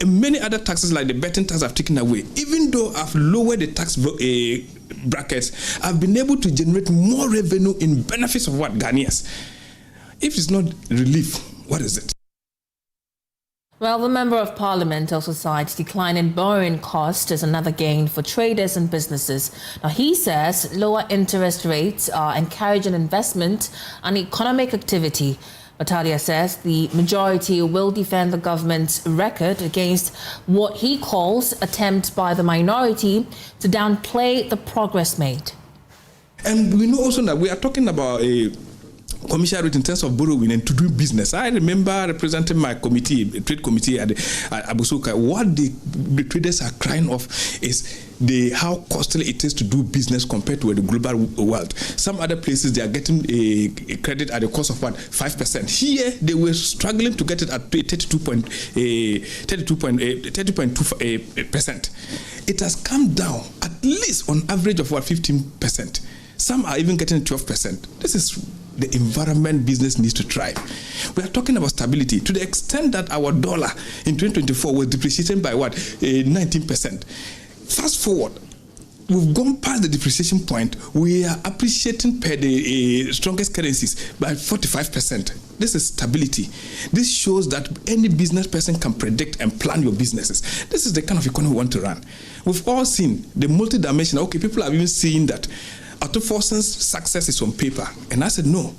And many other taxes like the betting tax I've taken away. Even though I've lowered the tax brackets, I've been able to generate more revenue in benefits of what? Ghanaians. If it's not relief, what is it? Well, the Member of Parliament also cites decline in borrowing cost as another gain for traders and businesses. Now, he says lower interest rates are encouraging investment and economic activity. Batalia says the majority will defend the government's record against what he calls attempt by the minority to downplay the progress made. And we know also that we are talking about a commercial rate in terms of borrowing and to do business. I remember representing my committee, trade committee at Abusuka. What the traders are crying off is how costly it is to do business compared to the global world. Some other places they are getting a credit at the cost of what? 5%. Here they were struggling to get it at 30.2%. It has come down at least on average of what? 15%. Some are even getting 12%. This is the environment business needs to thrive. We are talking about stability to the extent that our dollar in 2024 was depreciating by what? 19%. Fast forward, we've gone past the depreciation point. We are appreciating per the strongest currencies by 45%. This is stability. This shows that any business person can predict and plan your businesses. This is the kind of economy we want to run. We've all seen the multidimensional. Okay, people have even seen that Akufo-Addo's success is on paper. And I said, no.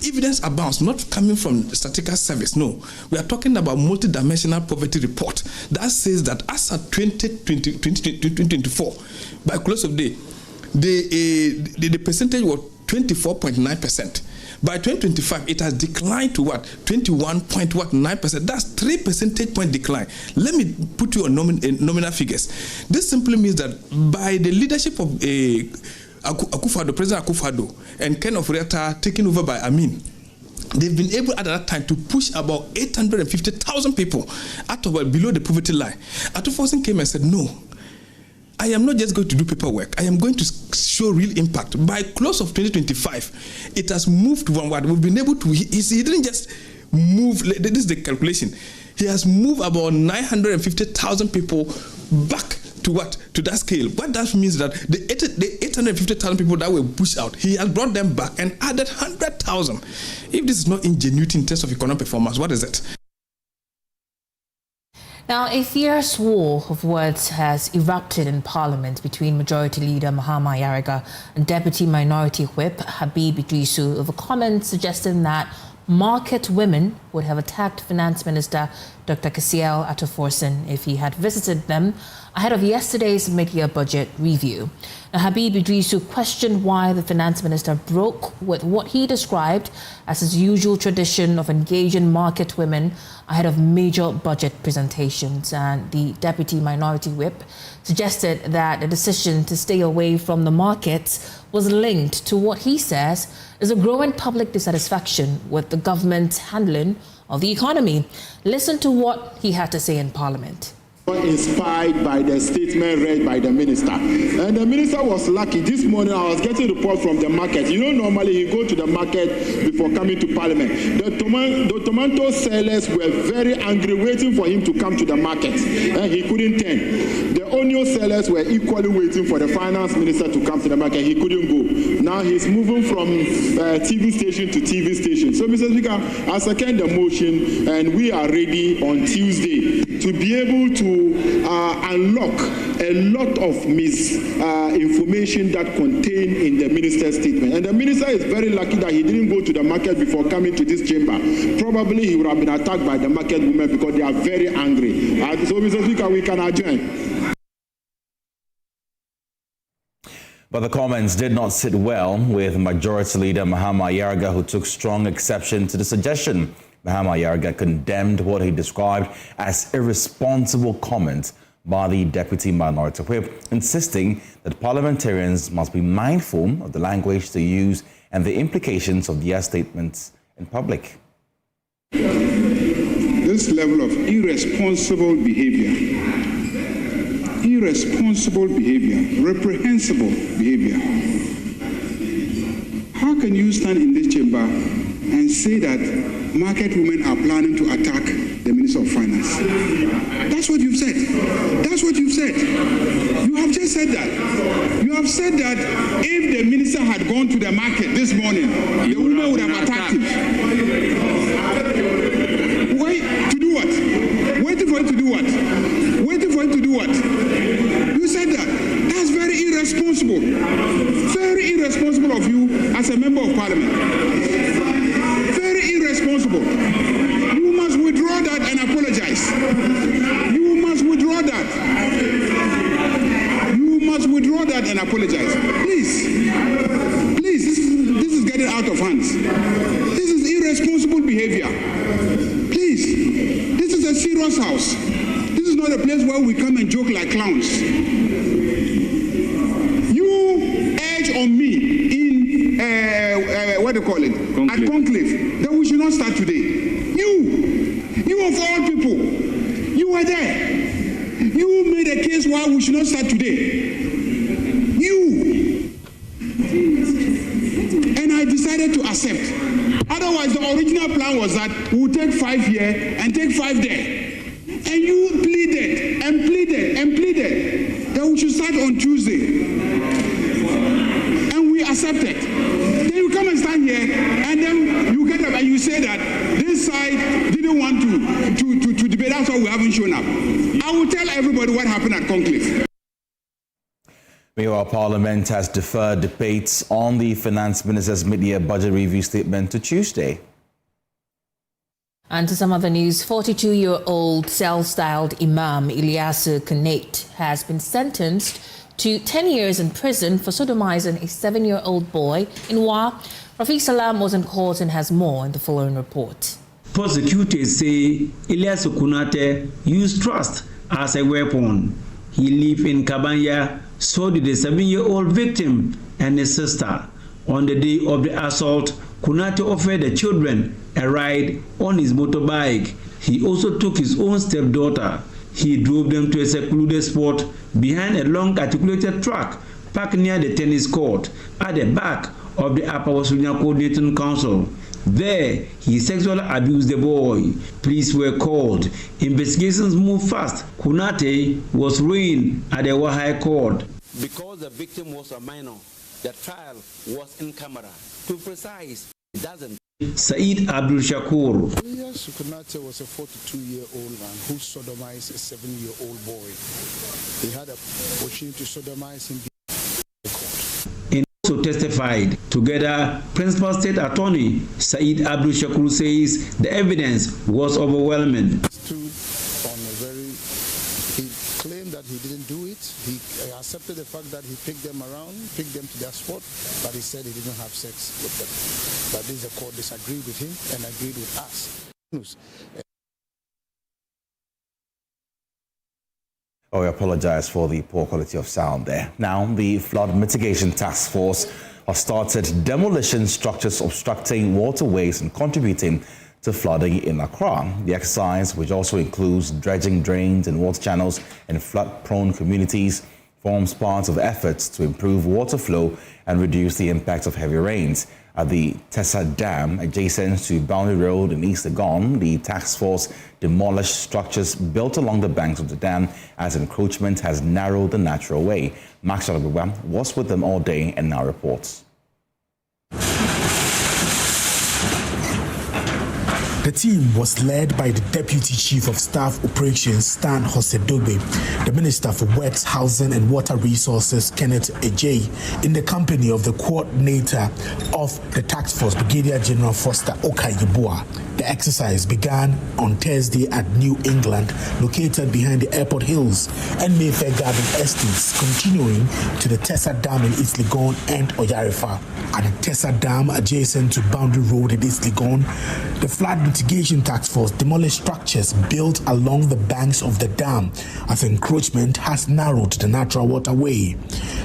Evidence abounds, not coming from the statistical service. No. We are talking about multidimensional poverty report that says that as of 2024, by close of day, the percentage was 24.9%. By 2025, it has declined to what? 21.9%. That's 3 percentage point decline. Let me put you on nominal figures. This simply means that by the leadership of Akufo-Addo, President Akufo-Addo, and Ken of Riata taken over by Amin, they've been able at that time to push about 850,000 people out of below the poverty line. Akufo-Addo came and said, no, I am not just going to do paperwork. I am going to show real impact. By close of 2025, it has moved from what we've been able to. He didn't just move. This is the calculation. He has moved about 950,000 people back to what? To that scale. What that means that the 850,000 people that were pushed out, he has brought them back and added 100,000. If this is not ingenuity in terms of economic performance, what is it? Now, a fierce war of words has erupted in Parliament between Majority Leader Mahama Yariga and Deputy Minority Whip Habib Idrisu over comments suggesting that market women would have attacked Finance Minister Dr. Kharyne if he had visited them ahead of yesterday's mid-year budget review. Now, Habib Idrisu questioned why the Finance Minister broke with what he described as his usual tradition of engaging market women ahead of major budget presentations, and the Deputy Minority Whip suggested that the decision to stay away from the markets was linked to what he says is a growing public dissatisfaction with the government's handling of the economy. Listen to what he had to say in Parliament. Inspired by the statement read by the minister, and the minister was lucky. This morning I was getting a report from the market. You know, normally you go to the market before coming to Parliament. The tomato sellers were very angry, waiting for him to come to the market, and he couldn't turn. The onion sellers were equally waiting for the finance minister to come to the market. He couldn't go. Now he's moving from TV station to TV station. So, Mr. Speaker, I second the motion, and we are ready on Tuesday to be able to unlock a lot of misinformation that contained in the minister's statement. And the minister is very lucky that he didn't go to the market before coming to this chamber. Probably he would have been attacked by the market women because they are very angry. So, Mr. Speaker, we can adjourn. But the comments did not sit well with Majority Leader Mahama Yariga, who took strong exception to the suggestion. Mahama Yariga condemned what he described as irresponsible comments by the Deputy Minority Whip, insisting that parliamentarians must be mindful of the language they use and the implications of their statements in public. This level of irresponsible behavior, reprehensible behavior. How can you stand in this chamber and say that market women are planning to attack the Minister Minister of Finance. That's what you've said. That's what you've said. You have just said that. You have said that if the minister had gone to the market this morning, the woman would have attacked him. Wait, to do what? Waiting for him to do what? Waiting for him to do what? You said that. That's very irresponsible. Very irresponsible of you as a member of parliament. Very irresponsible. You must withdraw that and apologize. You must withdraw that. You must withdraw that and apologize. Please. Please, this is getting out of hands. This is irresponsible behavior. Please. This is a serious house. This is not a place where we come and joke like clowns. You urge on me in what do you call it? Conclave. At conclave, that we should not start today. You of all people, you were there. You made a case why we should not start today. You. And I decided to accept. Otherwise, the original plan was that we would take 5 here and take 5 there. And you pleaded and pleaded and pleaded that we should start on Tuesday. And we accepted. Then you come and stand here and then you get up and you say that this side didn't want to debate. That's why we haven't shown up. I will tell everybody what happened at conclave. Meanwhile, Parliament has deferred debates on the Finance Minister's mid-year budget review statement to Tuesday. And to some other news, 42-year-old self-styled Imam Ilyasu Kharyne has been sentenced to 10 years in prison for sodomizing a 7-year-old boy in Wa. Rafiq Salam was in court and has more in the following report. Prosecutors say Ilyasu Kharyne used trust as a weapon. He lived in Kabanya, so did the 7-year-old victim and his sister. On the day of the assault, Kharyne offered the children a ride on his motorbike. He also took his own stepdaughter. He drove them to a secluded spot behind a long articulated truck parked near the tennis court at the back of the Upper Wasunya Coordinating Council. There, he sexually abused the boy. Police were called. Investigations moved fast. Kharyne was arraigned at the High Court. Because the victim was a minor, the trial was in camera. To be precise, it doesn't. Saeed Abdul Shakur. Ilyasu Kharyne was a 42-year-old man who sodomized a 7-year-old boy. He had an opportunity to sodomize him. And also testified. Together, Principal State Attorney Saeed Abdul Shakur says the evidence was overwhelming. He claimed that he didn't do it. He accepted the fact that he picked them around, picked them to their spot, but he said he didn't have sex with them. But this court disagreed with him and agreed with us. Oh, we apologize for the poor quality of sound there. Now, the Flood Mitigation Task Force has started demolition structures obstructing waterways and contributing to flooding in Accra. The exercise, which also includes dredging drains and water channels in flood-prone communities, forms part of efforts to improve water flow and reduce the impact of heavy rains. At the Tessa Dam, adjacent to Boundary Road in East Legon, the task force demolished structures built along the banks of the dam as encroachment has narrowed the natural way. Max Shalabiwa was with them all day and now reports. The team was led by the Deputy Chief of Staff Operations, Stan Hosedobe, the Minister for Works, Housing and Water Resources, Kenneth Ejay, in the company of the coordinator of the task force, Brigadier General Foster Okayibua. The exercise began on Thursday at New England, located behind the Airport Hills and Mayfair Garden Estates, continuing to the Tessa Dam in East Legon and Oyarifa. At the Tessa Dam, adjacent to Boundary Road in East Legon, the Flood Mitigation Task Force demolished structures built along the banks of the dam as encroachment has narrowed the natural waterway.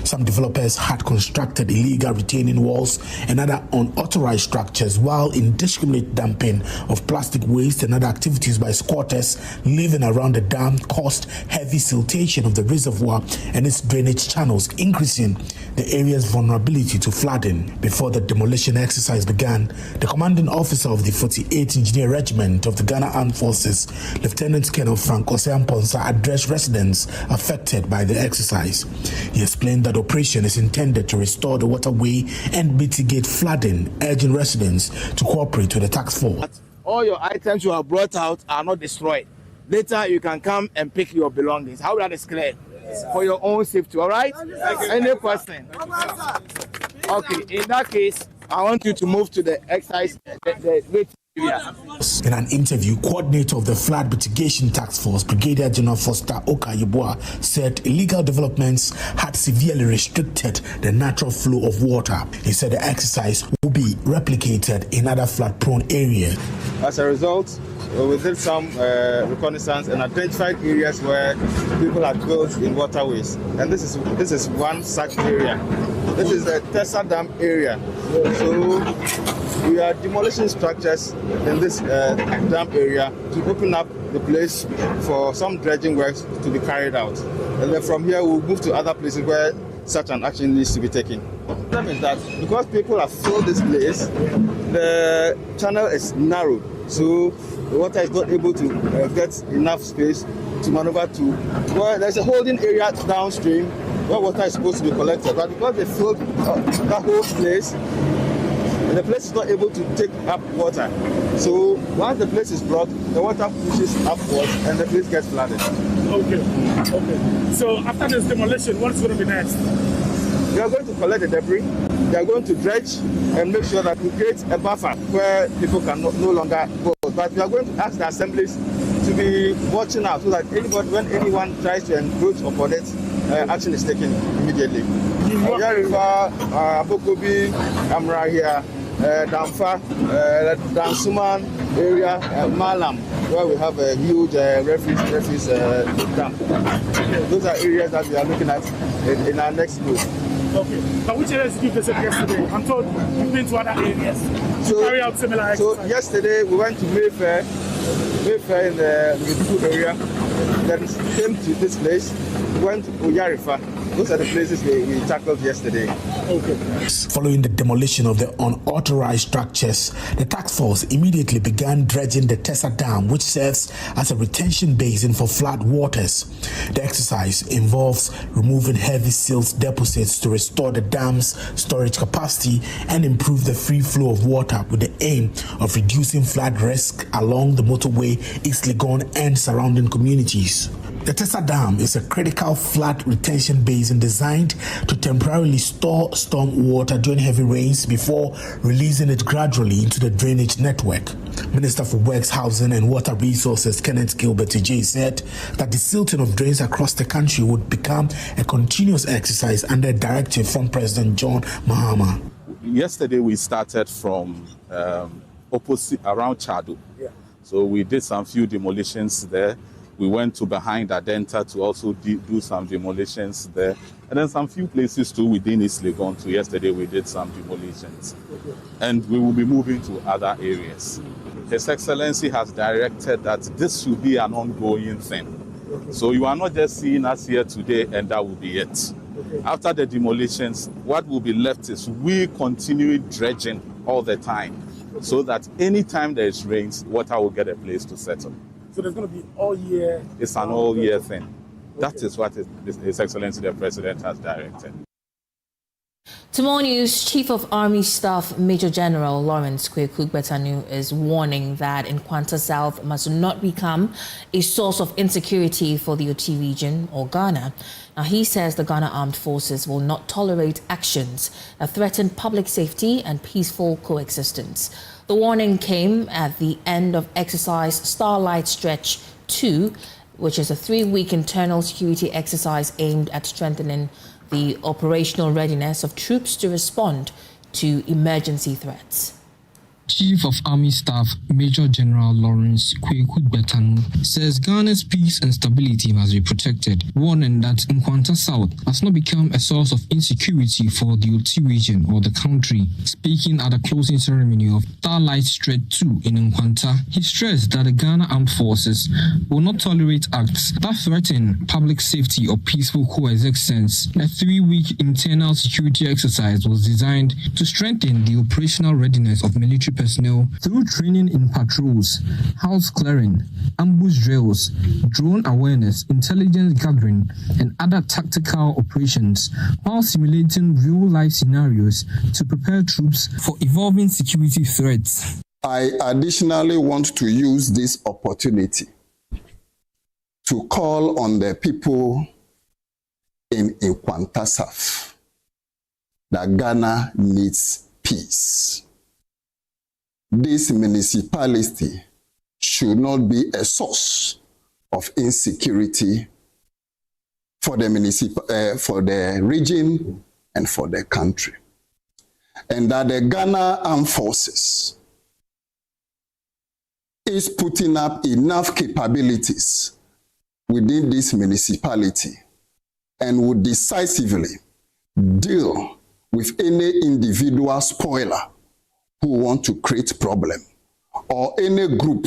Some developers had constructed illegal retaining walls and other unauthorized structures, while indiscriminate dumping of plastic waste and other activities by squatters living around the dam caused heavy siltation of the reservoir and its drainage channels, increasing the area's vulnerability to flooding. Before the demolition exercise began, the commanding officer of the 48th Engineering Brigadier Regiment of the Ghana Armed Forces, Lieutenant Colonel Frank Osei-Amponsa addressed residents affected by the exercise. He explained that the operation is intended to restore the waterway and mitigate flooding, urging residents to cooperate with the task force. All your items you have brought out are not destroyed. Later, you can come and pick your belongings. How that is clear? For your own safety, all right? Any question? Okay, in that case, I want you to move to the exercise, the waiting area. In an interview, coordinator of the Flood Mitigation Task Force, Brigadier General Foster Okayibua, said illegal developments had severely restricted the natural flow of water. He said the exercise will be replicated in other flood-prone areas. As a result, we did some reconnaissance and identified areas where people had built in waterways, and this is one such area. This is the Tessa Dam area. So we are demolishing structures in this dam area to open up the place for some dredging works to be carried out. And then from here we'll move to other places where such an action needs to be taken. The problem is that because people have filled this place, the channel is narrow. So the water is not able to get enough space to maneuver to where there's a holding area downstream where water is supposed to be collected. But because they filled that whole place, and the place is not able to take up water. So once the place is blocked, the water pushes upwards and the place gets flooded. Okay. So after this demolition, what's going to be next? We are going to collect the debris. We are going to dredge and make sure that we create a buffer where people can no longer go. But we are going to ask the assemblies to be watching out so that when anyone tries to encroach upon it, action is taken immediately. Yarifa, Abokobi, Amra here, Damfa, Dansuman area, Malam, where we have a huge refuse dump. Those are areas that we are looking at in our next move. Okay, but which areas did you visit yesterday? I'm told you've been to other areas to carry out similar exercises. So yesterday we went to Mayfair in the Midugu area, then came to this place, we went to Oyarifa. Those are the places we tackled yesterday. Okay. Following the demolition of the unauthorized structures, the task force immediately began dredging the Tessa Dam, which serves as a retention basin for flood waters. The exercise involves removing heavy silt deposits to restore the dam's storage capacity and improve the free flow of water with the aim of reducing flood risk along the motorway, East Legon and surrounding communities. The Tessa Dam is a critical flood retention basin designed to temporarily store storm water during heavy rains before releasing it gradually into the drainage network. Minister for Works, Housing and Water Resources, Kenneth Gilbert J, said that the silting of drains across the country would become a continuous exercise under a directive from President John Mahama. Yesterday we started from opposite around Chado. Yeah. So we did some few demolitions there. We went to behind Adenta to also do some demolitions there. And then some few places too within East Legon too. Yesterday we did some demolitions. Okay. And we will be moving to other areas. His Excellency has directed that this should be an ongoing thing. Okay. So you are not just seeing us here today and that will be it. Okay. After the demolitions, what will be left is we continue dredging all the time, okay, so that anytime there is rains, water will get a place to settle. So there's going to be all year? It's an all year thing. Okay. That is what His Excellency the President has directed. To more news, Chief of Army Staff Major General Lawrence Kweku-Gbetanu is warning that Nkwanta South must not become a source of insecurity for the Oti region or Ghana. Now, he says the Ghana Armed Forces will not tolerate actions that threaten public safety and peaceful coexistence. The warning came at the end of exercise Starlight Stretch 2, which is a 3-week internal security exercise aimed at strengthening the operational readiness of troops to respond to emergency threats. Chief of Army Staff Major General Lawrence Kweku-Gbetanu says Ghana's peace and stability must be protected, warning that Nkwanta South must not become a source of insecurity for the Oti region or the country. Speaking at the closing ceremony of Starlight Stretch 2 in Nkwanta, he stressed that the Ghana Armed Forces will not tolerate acts that threaten public safety or peaceful coexistence. A 3-week internal security exercise was designed to strengthen the operational readiness of military personnel through training in patrols, house clearing, ambush drills, drone awareness, intelligence gathering, and other tactical operations, while simulating real-life scenarios to prepare troops for evolving security threats. I additionally want to use this opportunity to call on the people in Nkwantasaf that Ghana needs peace. This municipality should not be a source of insecurity for the region and for the country. And that the Ghana Armed Forces is putting up enough capabilities within this municipality and would decisively deal with any individual spoiler who want to create problem or any group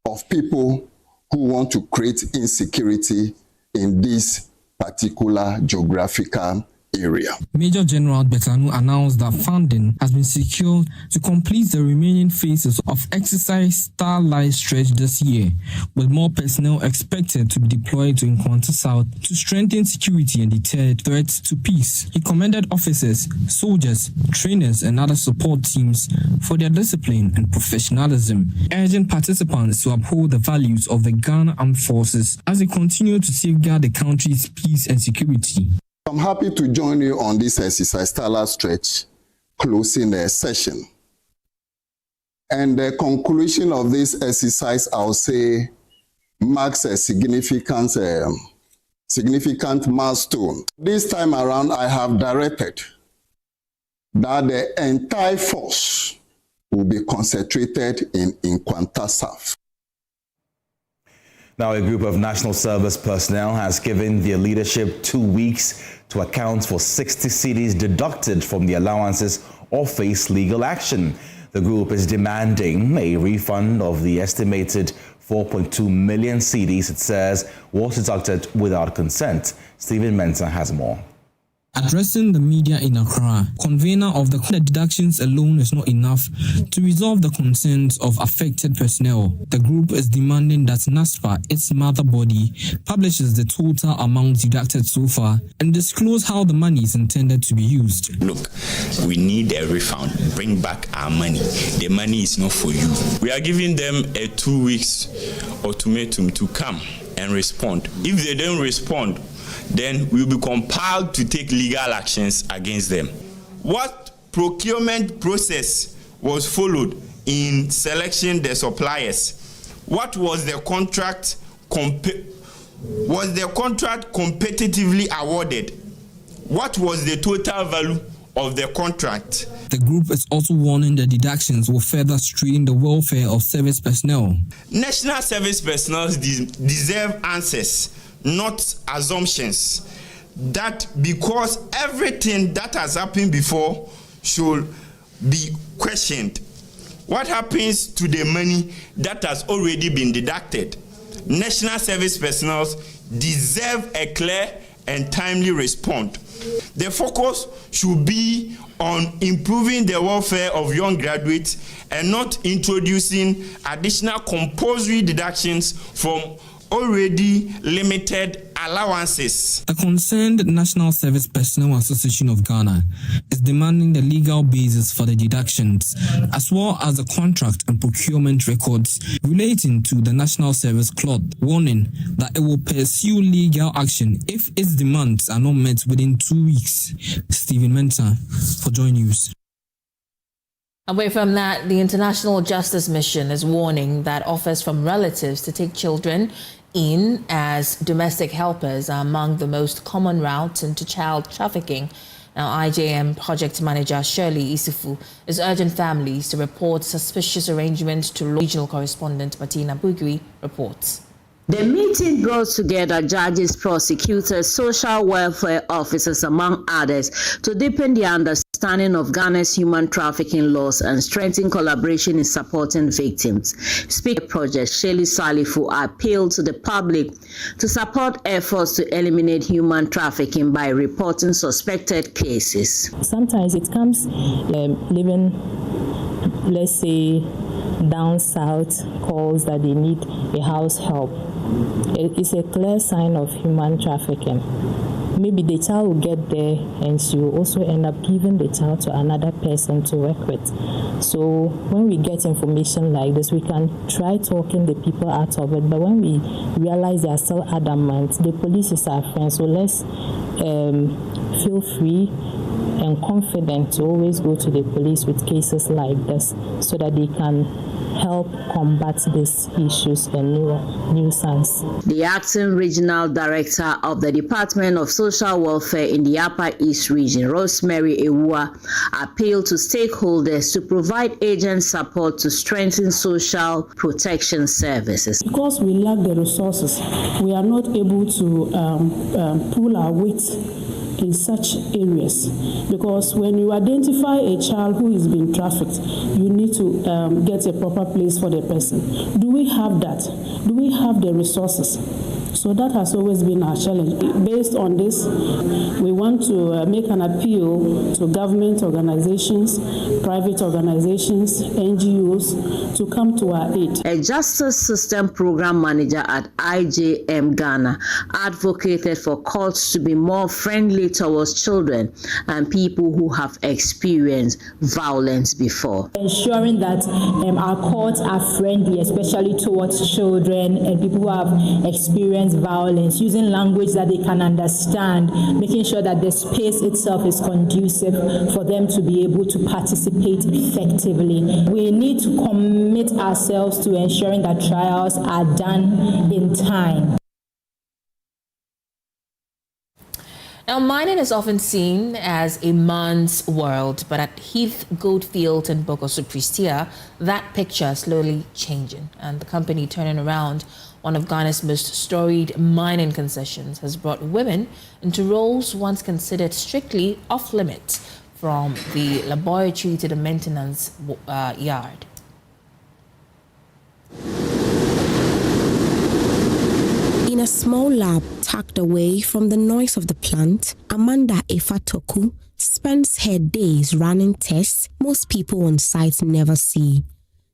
of people who want to create insecurity in this particular geographical area. Major General Betanu announced that funding has been secured to complete the remaining phases of exercise Starlight Stretch this year, with more personnel expected to be deployed to Nkwanta South to strengthen security and deter threats to peace. He commended officers, soldiers, trainers, and other support teams for their discipline and professionalism, urging participants to uphold the values of the Ghana Armed Forces as they continue to safeguard the country's peace and security. I'm happy to join you on this exercise Starlight Stretch closing session. And the conclusion of this exercise, I'll say, marks a significant milestone. This time around, I have directed that the entire force will be concentrated in Nkwanta South. Now, a group of national service personnel has given their leadership 2 weeks to account for 60 cedis deducted from the allowances or face legal action. The group is demanding a refund of the estimated 4.2 million cedis it says was deducted without consent. Stephen Mensah has more. Addressing the media in Accra, convener of the deductions alone is not enough to resolve the concerns of affected personnel. The group is demanding that NASFA, its mother body, publishes the total amount deducted so far and disclose how the money is intended to be used. Look, we need a refund. Bring back our money. The money is not for you. We are giving them a 2 weeks ultimatum to come and respond. If they don't respond, then we will be compelled to take legal actions against them. What procurement process was followed in selecting the suppliers? What was the contract? Was the contract competitively awarded? What was the total value of the contract? The group is also warning the deductions will further strain the welfare of service personnel. National service personnel deserve answers, not assumptions, that because everything that has happened before should be questioned. What happens to the money that has already been deducted? National service personnel deserve a clear and timely response. The focus should be on improving the welfare of young graduates and not introducing additional compulsory deductions from already limited allowances. The concerned National Service Personnel Association of Ghana is demanding the legal basis for the deductions, as well as the contract and procurement records relating to the National Service Cloth, warning that it will pursue legal action if its demands are not met within 2 weeks. Stephen Mensah for JoyNews. Away from that, the International Justice Mission is warning that offers from relatives to take children in as domestic helpers are among the most common routes into child trafficking. Now, IJM project manager Shirley Isifu is urging families to report suspicious arrangements to regional correspondent Martina Bugri reports. The meeting brought together judges, prosecutors, social welfare officers, among others, to deepen the understanding of Ghana's human trafficking laws and strengthen collaboration in supporting victims. Speaker Project Shirley Salifu appealed to the public to support efforts to eliminate human trafficking by reporting suspected cases. Sometimes it comes living let's say, down south calls that they need a house help, it is a clear sign of human trafficking. Maybe the child will get there and she will also end up giving the child to another person to work with. So when we get information like this, we can try talking the people out of it. But when we realize they are still adamant, the police is our friend. So let's feel free and confident to always go to the police with cases like this so that they can help combat these issues and nuisance. The acting regional director of the Department of Social Welfare in the Upper East Region, Rosemary Ewua, appealed to stakeholders to provide agent support to strengthen social protection services. Because we lack the resources, we are not able to pull our weight in such areas, because when you identify a child who is being trafficked, you need to get a proper place for the person. Do we have that? Do we have the resources? So that has always been our challenge. Based on this, we want to make an appeal to government organizations, private organizations, NGOs to come to our aid. A Justice System Program Manager at IJM Ghana advocated for courts to be more friendly towards children and people who have experienced violence before. Ensuring that our courts are friendly, especially towards children and people who have experienced violence, using language that they can understand, making sure that the space itself is conducive for them to be able to participate effectively. We need to commit ourselves to ensuring that trials are done in time. Now, mining is often seen as a man's world, but at Heath Goldfield and Bogoso Prestia, that picture is slowly changing, and the company turning around one of Ghana's most storied mining concessions has brought women into roles once considered strictly off-limits, from the laboratory to the maintenance yard. In a small lab tucked away from the noise of the plant, Amanda Efatoku spends her days running tests most people on site never see.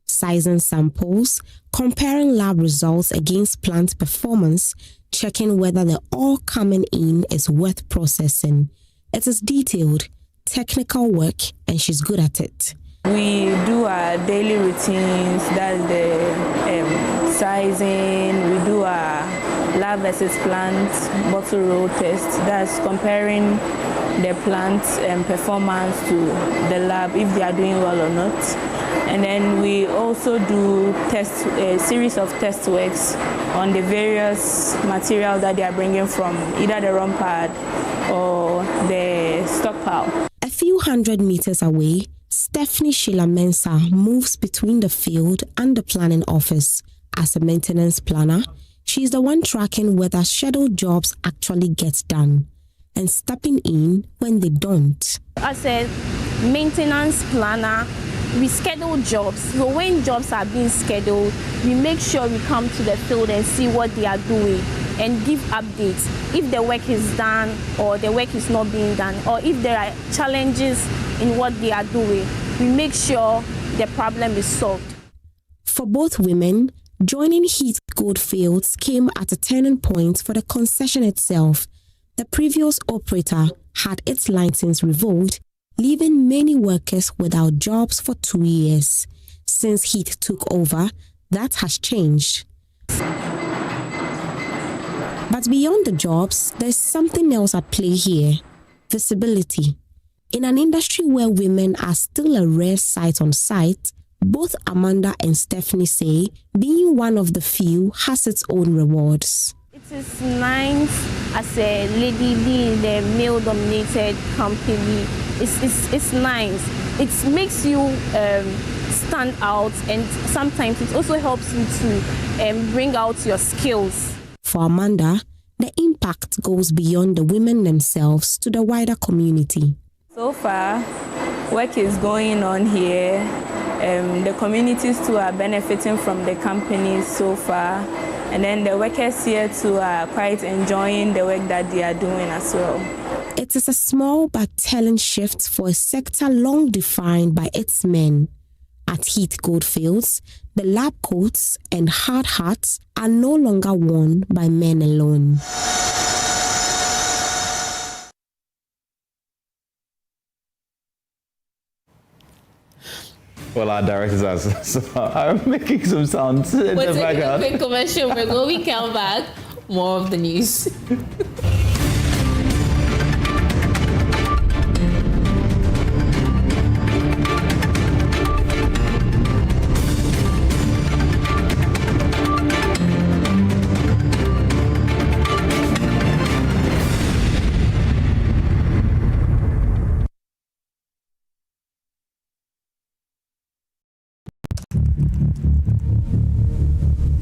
Sizing samples, comparing lab results against plant performance, checking whether the ore coming in is worth processing. It is detailed, technical work, and she's good at it. We do our daily routines, that's the sizing, we do our lab versus plant bottle roll test, that's comparing the plant performance to the lab, if they are doing well or not. And then we also do a series of test works on the various material that they are bringing from either the ROM pad or the stockpile. A few hundred meters away, Stephanie Sheila Mensah moves between the field and the planning office. As a maintenance planner, she's the one tracking whether scheduled jobs actually get done and stepping in when they don't. As a maintenance planner, we schedule jobs. So when jobs are being scheduled, we make sure we come to the field and see what they are doing and give updates. If the work is done or the work is not being done, or if there are challenges in what they are doing, we make sure the problem is solved. For both women, joining Heath Goldfields came at a turning point for the concession itself. The previous operator had its license revoked, leaving many workers without jobs for 2 years. Since Heath took over, that has changed. But beyond the jobs, there's something else at play here: visibility. In an industry where women are still a rare sight on site, both Amanda and Stephanie say being one of the few has its own rewards. It is nice as a lady being in the male-dominated company. It's nice. It makes you stand out, and sometimes it also helps you to bring out your skills. For Amanda, the impact goes beyond the women themselves to the wider community. So far, work is going on here. The communities too are benefiting from the companies so far. And then the workers here too are quite enjoying the work that they are doing as well. It is a small but telling shift for a sector long defined by its men. At Heath Goldfields, the lab coats and hard hats are no longer worn by men alone. Well, our directors are making some sounds in We're the taking background. a quick commercial break. When we come back, more of the news.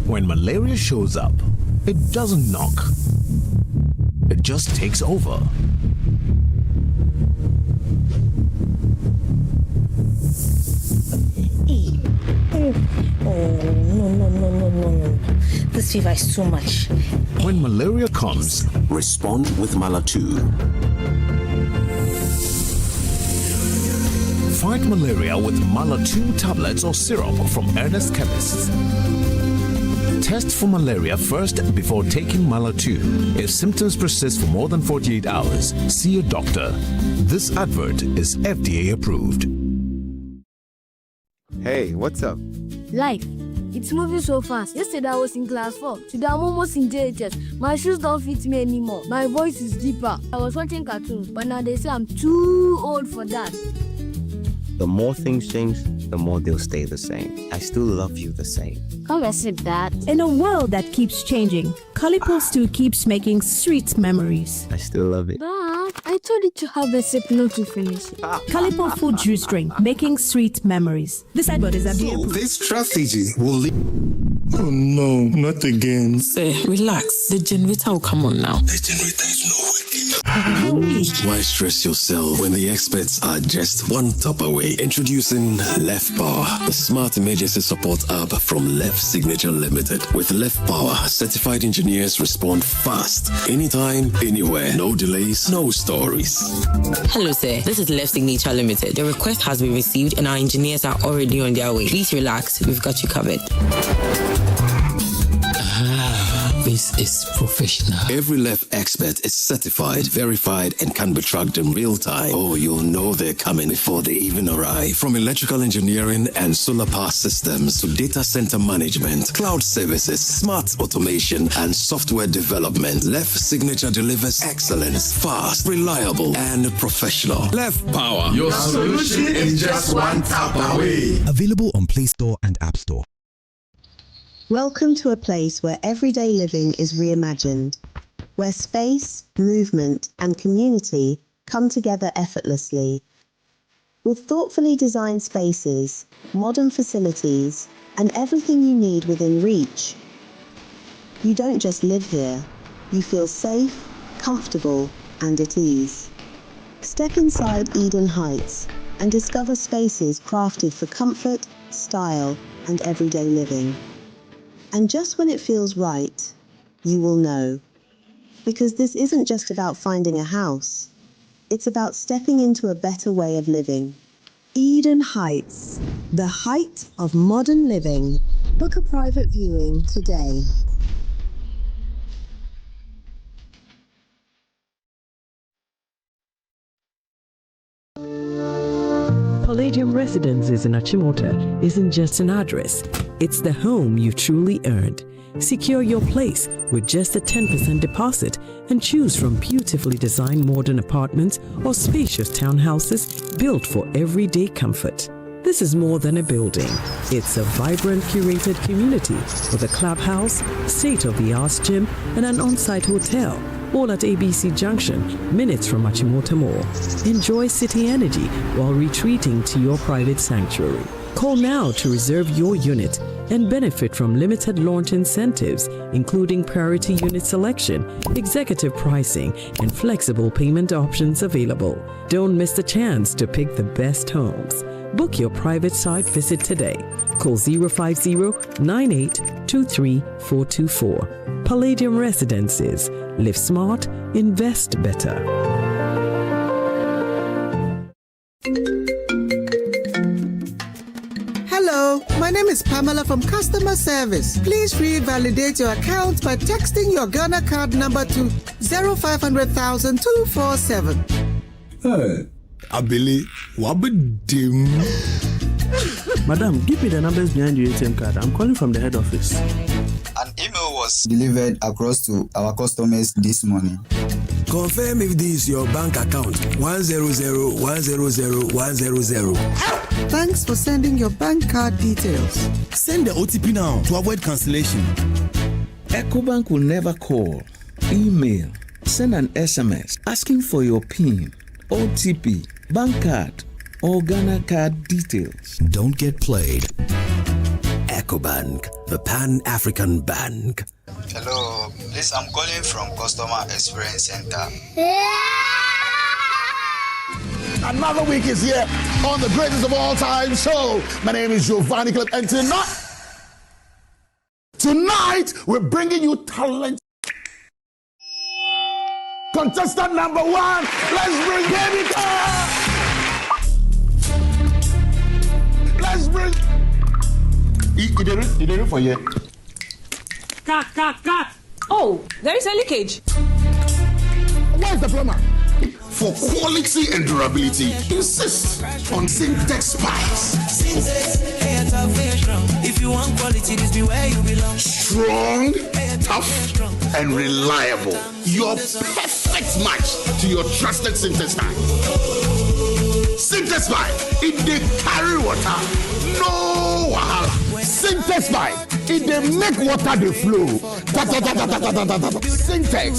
When malaria shows up, it doesn't knock. It just takes over. No. This fever is too much. When malaria comes, respond with Mala-2. Fight malaria with Mala-2 tablets or syrup from Ernest Chemists. Test for malaria first before taking Mala-2. If symptoms persist for more than 48 hours, see a doctor. This advert is FDA approved. Hey, what's up? Life. It's moving so fast. Yesterday I was in class 4. Today I'm almost in JHS. My shoes don't fit me anymore. My voice is deeper. I was watching cartoons, but now they say I'm too old for that. The more things change, the more they'll stay the same. I still love you the same. Come and sit, Dad. In a world that keeps changing, Calipo still keeps making sweet memories. I still love it. Dad, I told you to have a sip, not to finish it. Calipo food juice drink, making sweet memories. This advert is FDA approved. This strategy will lead. Oh no, not again. Say, relax. The generator will come on now. The generator is not working. Why stress yourself when the experts are just one tap away? Introducing Left Power, the smart emergency support app from Left Signature Limited. With Left Power, certified engineers respond fast, anytime, anywhere. No delays, no stories. Hello, sir. This is Left Signature Limited. The request has been received and our engineers are already on their way. Please relax. We've got you covered. This is professional. Every Left expert is certified, verified, and can be tracked in real time. Oh, you'll know they're coming before they even arrive. From electrical engineering and solar power systems to data center management, cloud services, smart automation, and software development, Left Signature delivers excellence, fast, reliable, and professional. Left Power. Your solution is just one tap away. Available on Play Store and App Store. Welcome to a place where everyday living is reimagined, where space, movement, and community come together effortlessly. With thoughtfully designed spaces, modern facilities, and everything you need within reach. You don't just live here, you feel safe, comfortable, and at ease. Step inside Eden Heights and discover spaces crafted for comfort, style, and everyday living. And just when it feels right, you will know. Because this isn't just about finding a house. It's about stepping into a better way of living. Eden Heights, the height of modern living. Book a private viewing today. Palladium Residences in Achimota isn't just an address, it's the home you truly earned. Secure your place with just a 10% deposit and choose from beautifully designed modern apartments or spacious townhouses built for everyday comfort. This is more than a building. It's a vibrant, curated community with a clubhouse, state-of-the-art gym, and an on-site hotel, all at ABC Junction, minutes from Achimota Mall. Enjoy city energy while retreating to your private sanctuary. Call now to reserve your unit and benefit from limited launch incentives, including priority unit selection, executive pricing, and flexible payment options available. Don't miss the chance to pick the best homes. Book your private site visit today. Call 050-9823-424. Palladium Residences. Live smart, invest better. name is Pamela from Customer Service. Please revalidate your account by texting your Ghana card number to 0500,000 247. Hey, Abili, wabadim. Madam, give me the numbers behind your ATM card. I'm calling from the head office. An email was delivered across to our customers this morning. Confirm if this is your bank account. 100,100,100. Thanks for sending your bank card details. Send the OTP now to avoid cancellation. EcoBank will never call, email, send an SMS asking for your PIN, OTP, bank card, or Ghana card details. Don't get played. EcoBank, the Pan-African Bank. Hello, please, I'm calling from Customer Experience Center. Another week is here on the greatest of all time show. My name is Giovanni Clip, and tonight we're bringing you talent. Contestant number 1, let's bring Baby Car. Let's bring. He did it for you. Cut. Oh, there is a leakage. Where's the plumber? For quality and durability, insist on Syntex pipes. If you want quality, this be where you belong. Strong, tough, and reliable. Your perfect match to your trusted Syntex pipe. Syntex pipe, it dey carry water, no wahala. Syntex pipe, it dey make water dey flow. Syntex,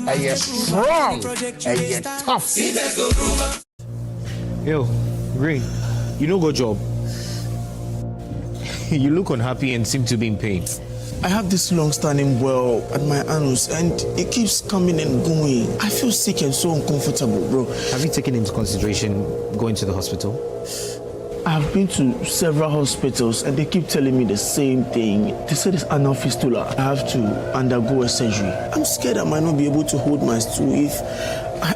and you're strong, and you're tough. Yo, Green, you no go job. You look unhappy and seem to be in pain. I have this long-standing boil at my anus and it keeps coming and going. I feel sick and so uncomfortable, bro. Have you taken into consideration going to the hospital? I've been to several hospitals and they keep telling me the same thing. They said it's anal fistula. I have to undergo a surgery. I'm scared I might not be able to hold my stool if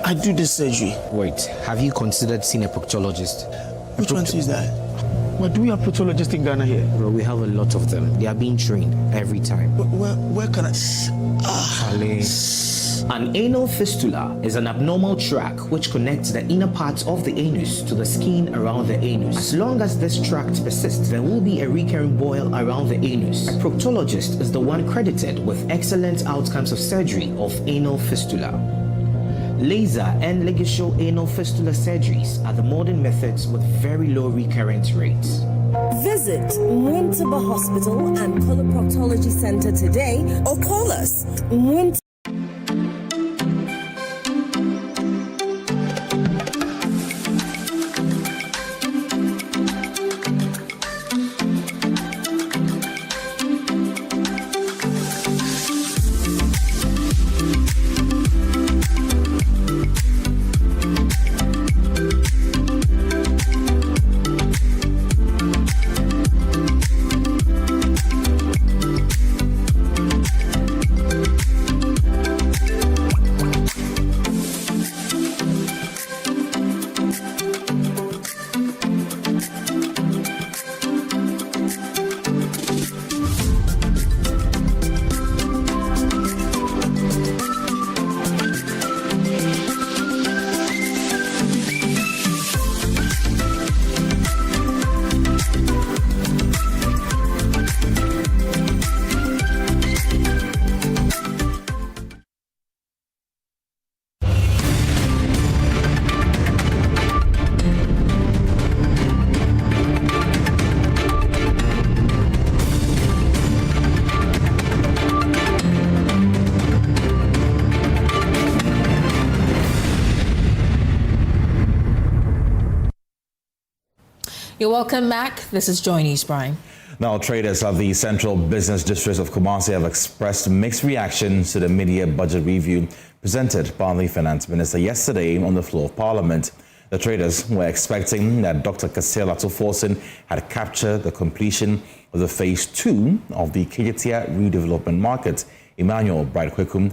I do this surgery. Wait, have you considered seeing a proctologist? Which one is that? But do we have proctologists in Ghana here? Bro, we have a lot of them. They are being trained every time. Where can I? An anal fistula is an abnormal tract which connects the inner part of the anus to the skin around the anus. As long as this tract persists, there will be a recurring boil around the anus. A proctologist is the one credited with excellent outcomes of surgery of anal fistula. Laser and ligature anal fistula surgeries are the modern methods with very low recurrence rates. Visit Mwintiba Hospital and Coloproctology Center today or call us. You're welcome back. This is JoyNews, Brian. Now, traders of the Central Business District of Kumasi have expressed mixed reactions to the mid-year budget review presented by the Finance Minister yesterday on the floor of Parliament. The traders were expecting that Dr. Akufo-Addo had captured the completion of the Phase 2 of the Kejetia redevelopment market. Emmanuel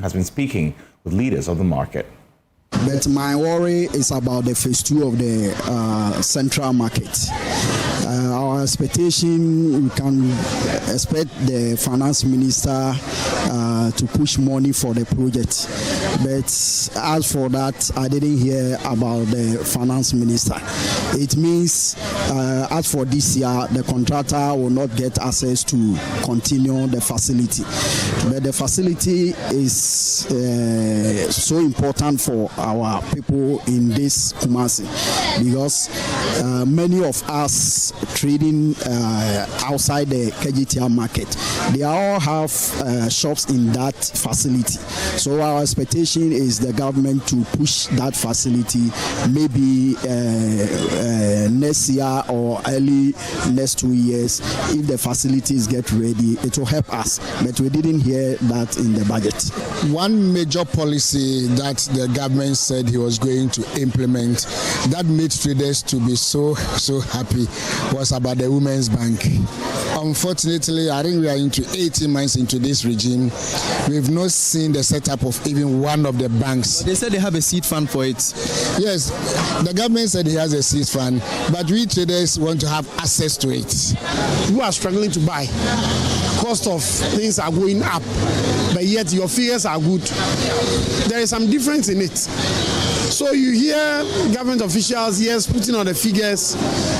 has been speaking with leaders of the market. But my worry is about the Phase 2 of the central market. Our expectation, we can expect the finance minister to push money for the project. But as for that, I didn't hear about the finance minister. It means as for this year, the contractor will not get access to continue the facility. But the facility is so important for our people in this Kumasi because many of us trading outside the KGTR market, they all have shops in that facility. So our expectation is the government to push that facility maybe next year or early next 2 years. If the facilities get ready, it will help us. But we didn't hear that in the budget. One major policy that the government said he was going to implement that made traders to be so happy was about the Women's Bank. Unfortunately, I think we are into 18 months into this regime. We've not seen the setup of even one of the banks. They said they have a seed fund for it. Yes, the government said he has a seed fund, but we traders want to have access to it. You are struggling to buy. Cost of things are going up, but yet your figures are good. There is some difference in it. So you hear government officials, yes, putting on the figures,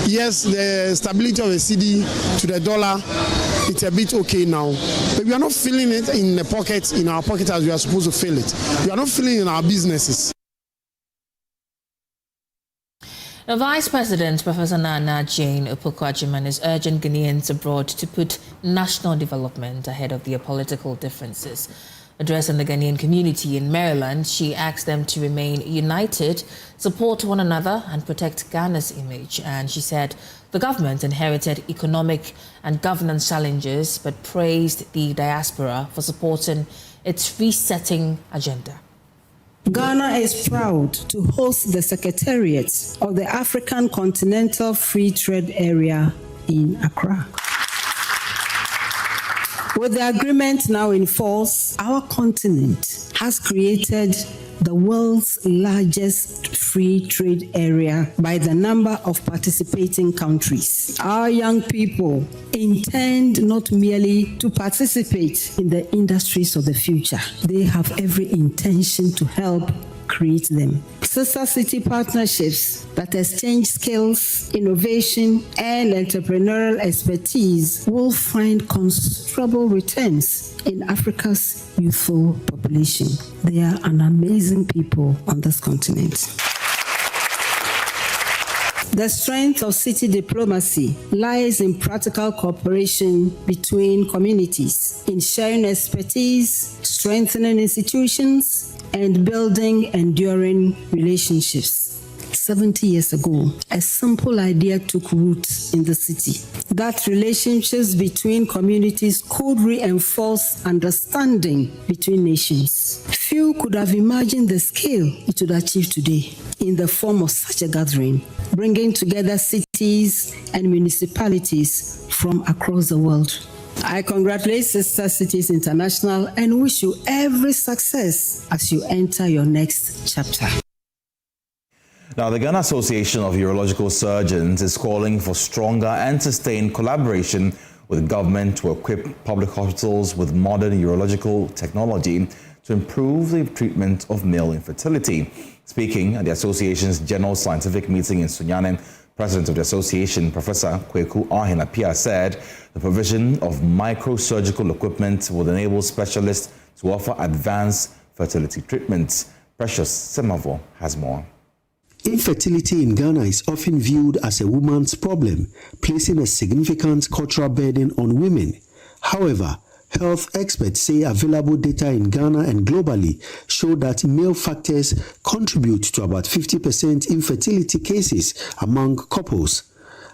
yes, the stability of the cedi to the dollar, it's a bit okay now. But we are not feeling it in the pocket, in our pocket as we are supposed to feel it. We are not feeling it in our businesses. The Vice President, Professor Nana Jane Opoku-Agyeman, is urging Ghanaians abroad to put national development ahead of their political differences. Addressing the Ghanaian community in Maryland, she asked them to remain united, support one another and protect Ghana's image. And she said the government inherited economic and governance challenges but praised the diaspora for supporting its resetting agenda. Ghana is proud to host the Secretariat of the African Continental Free Trade Area in Accra. With the agreement now in force, our continent has created the world's largest free trade area by the number of participating countries. Our young people intend not merely to participate in the industries of the future, they have every intention to help create them. Sister city partnerships that exchange skills, innovation, and entrepreneurial expertise will find considerable returns in Africa's youthful population. They are an amazing people on this continent. The strength of city diplomacy lies in practical cooperation between communities, in sharing expertise, strengthening institutions, and building enduring relationships. 70 years ago, a simple idea took root in the city. That relationships between communities could reinforce understanding between nations. Few could have imagined the scale it would achieve today in the form of such a gathering, bringing together cities and municipalities from across the world. I congratulate Sister Cities International and wish you every success as you enter your next chapter. Now, the Ghana Association of Urological Surgeons is calling for stronger and sustained collaboration with government to equip public hospitals with modern urological technology to improve the treatment of male infertility. Speaking at the association's General Scientific Meeting in Sunyani, President of the association, Professor Kweku Ahin-Apia, said the provision of microsurgical equipment will enable specialists to offer advanced fertility treatments. Precious Semavo has more. Infertility in Ghana is often viewed as a woman's problem, placing a significant cultural burden on women. However, health experts say available data in Ghana and globally show that male factors contribute to about 50% infertility cases among couples.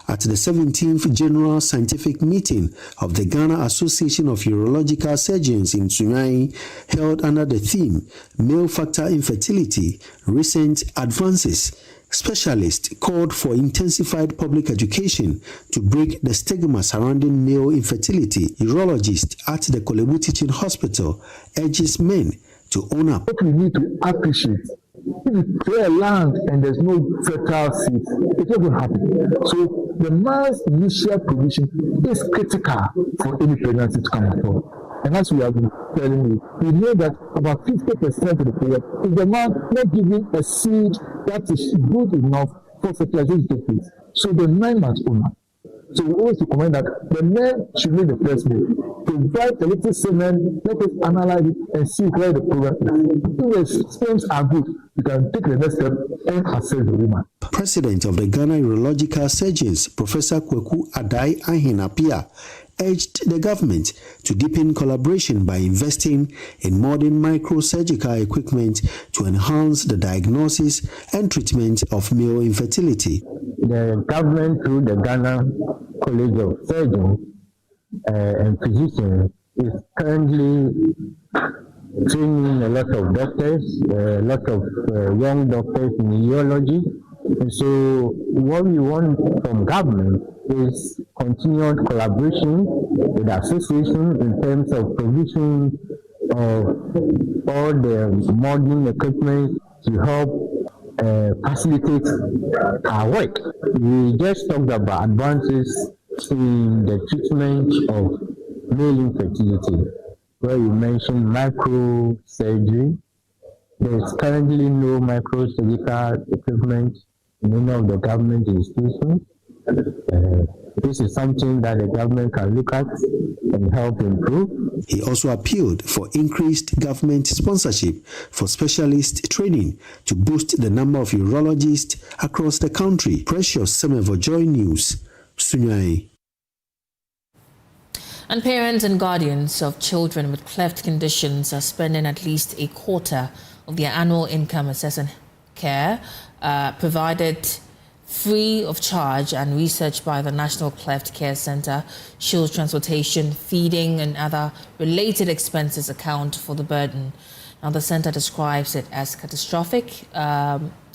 At the 17th General Scientific Meeting of the Ghana Association of Urological Surgeons in Sunyani, held under the theme Male Factor Infertility, Recent Advances, specialists called for intensified public education to break the stigma surrounding male infertility. Urologist at the Kolebu Teaching Hospital urges men to own up. What we need to appreciate, if you clear land and there's no fertile seed, it doesn't happen. So the man's initial provision is critical for any pregnancy to come about. And as we have been telling you, we know that about 50% of the period is the man not giving a seed that is good enough for fertilization to take place. So the man must own it. So we always recommend that the men should make the first move. Provide a little semen, let us analyze it and see where the problem is. If the sperms are good, you can take the next step and assess the woman. President of the Ghana Urological Surgeons, Professor Akufo-Addo Ahinapia, urged the government to deepen collaboration by investing in modern microsurgical equipment to enhance the diagnosis and treatment of male infertility. The government, through the Ghana College of Surgeons and Physicians, is currently training a lot of doctors, a lot of young doctors in urology. And so what we want from government is continued collaboration with the association in terms of provision of all the modern equipment to help facilitate our work. We just talked about advances in the treatment of male infertility, where you mentioned microsurgery. There is currently no microsurgical equipment in any of the government institutions. This is something that the government can look at and help improve. He also appealed for increased government sponsorship for specialist training to boost the number of urologists across the country. Precious Semevo, JoyNews, Sunyai. And parents and guardians of children with cleft conditions are spending at least a quarter of their annual income assessing care provided free of charge, and research by the National Cleft Care Center shows transportation, feeding and other related expenses account for the burden. Now the center describes it as catastrophic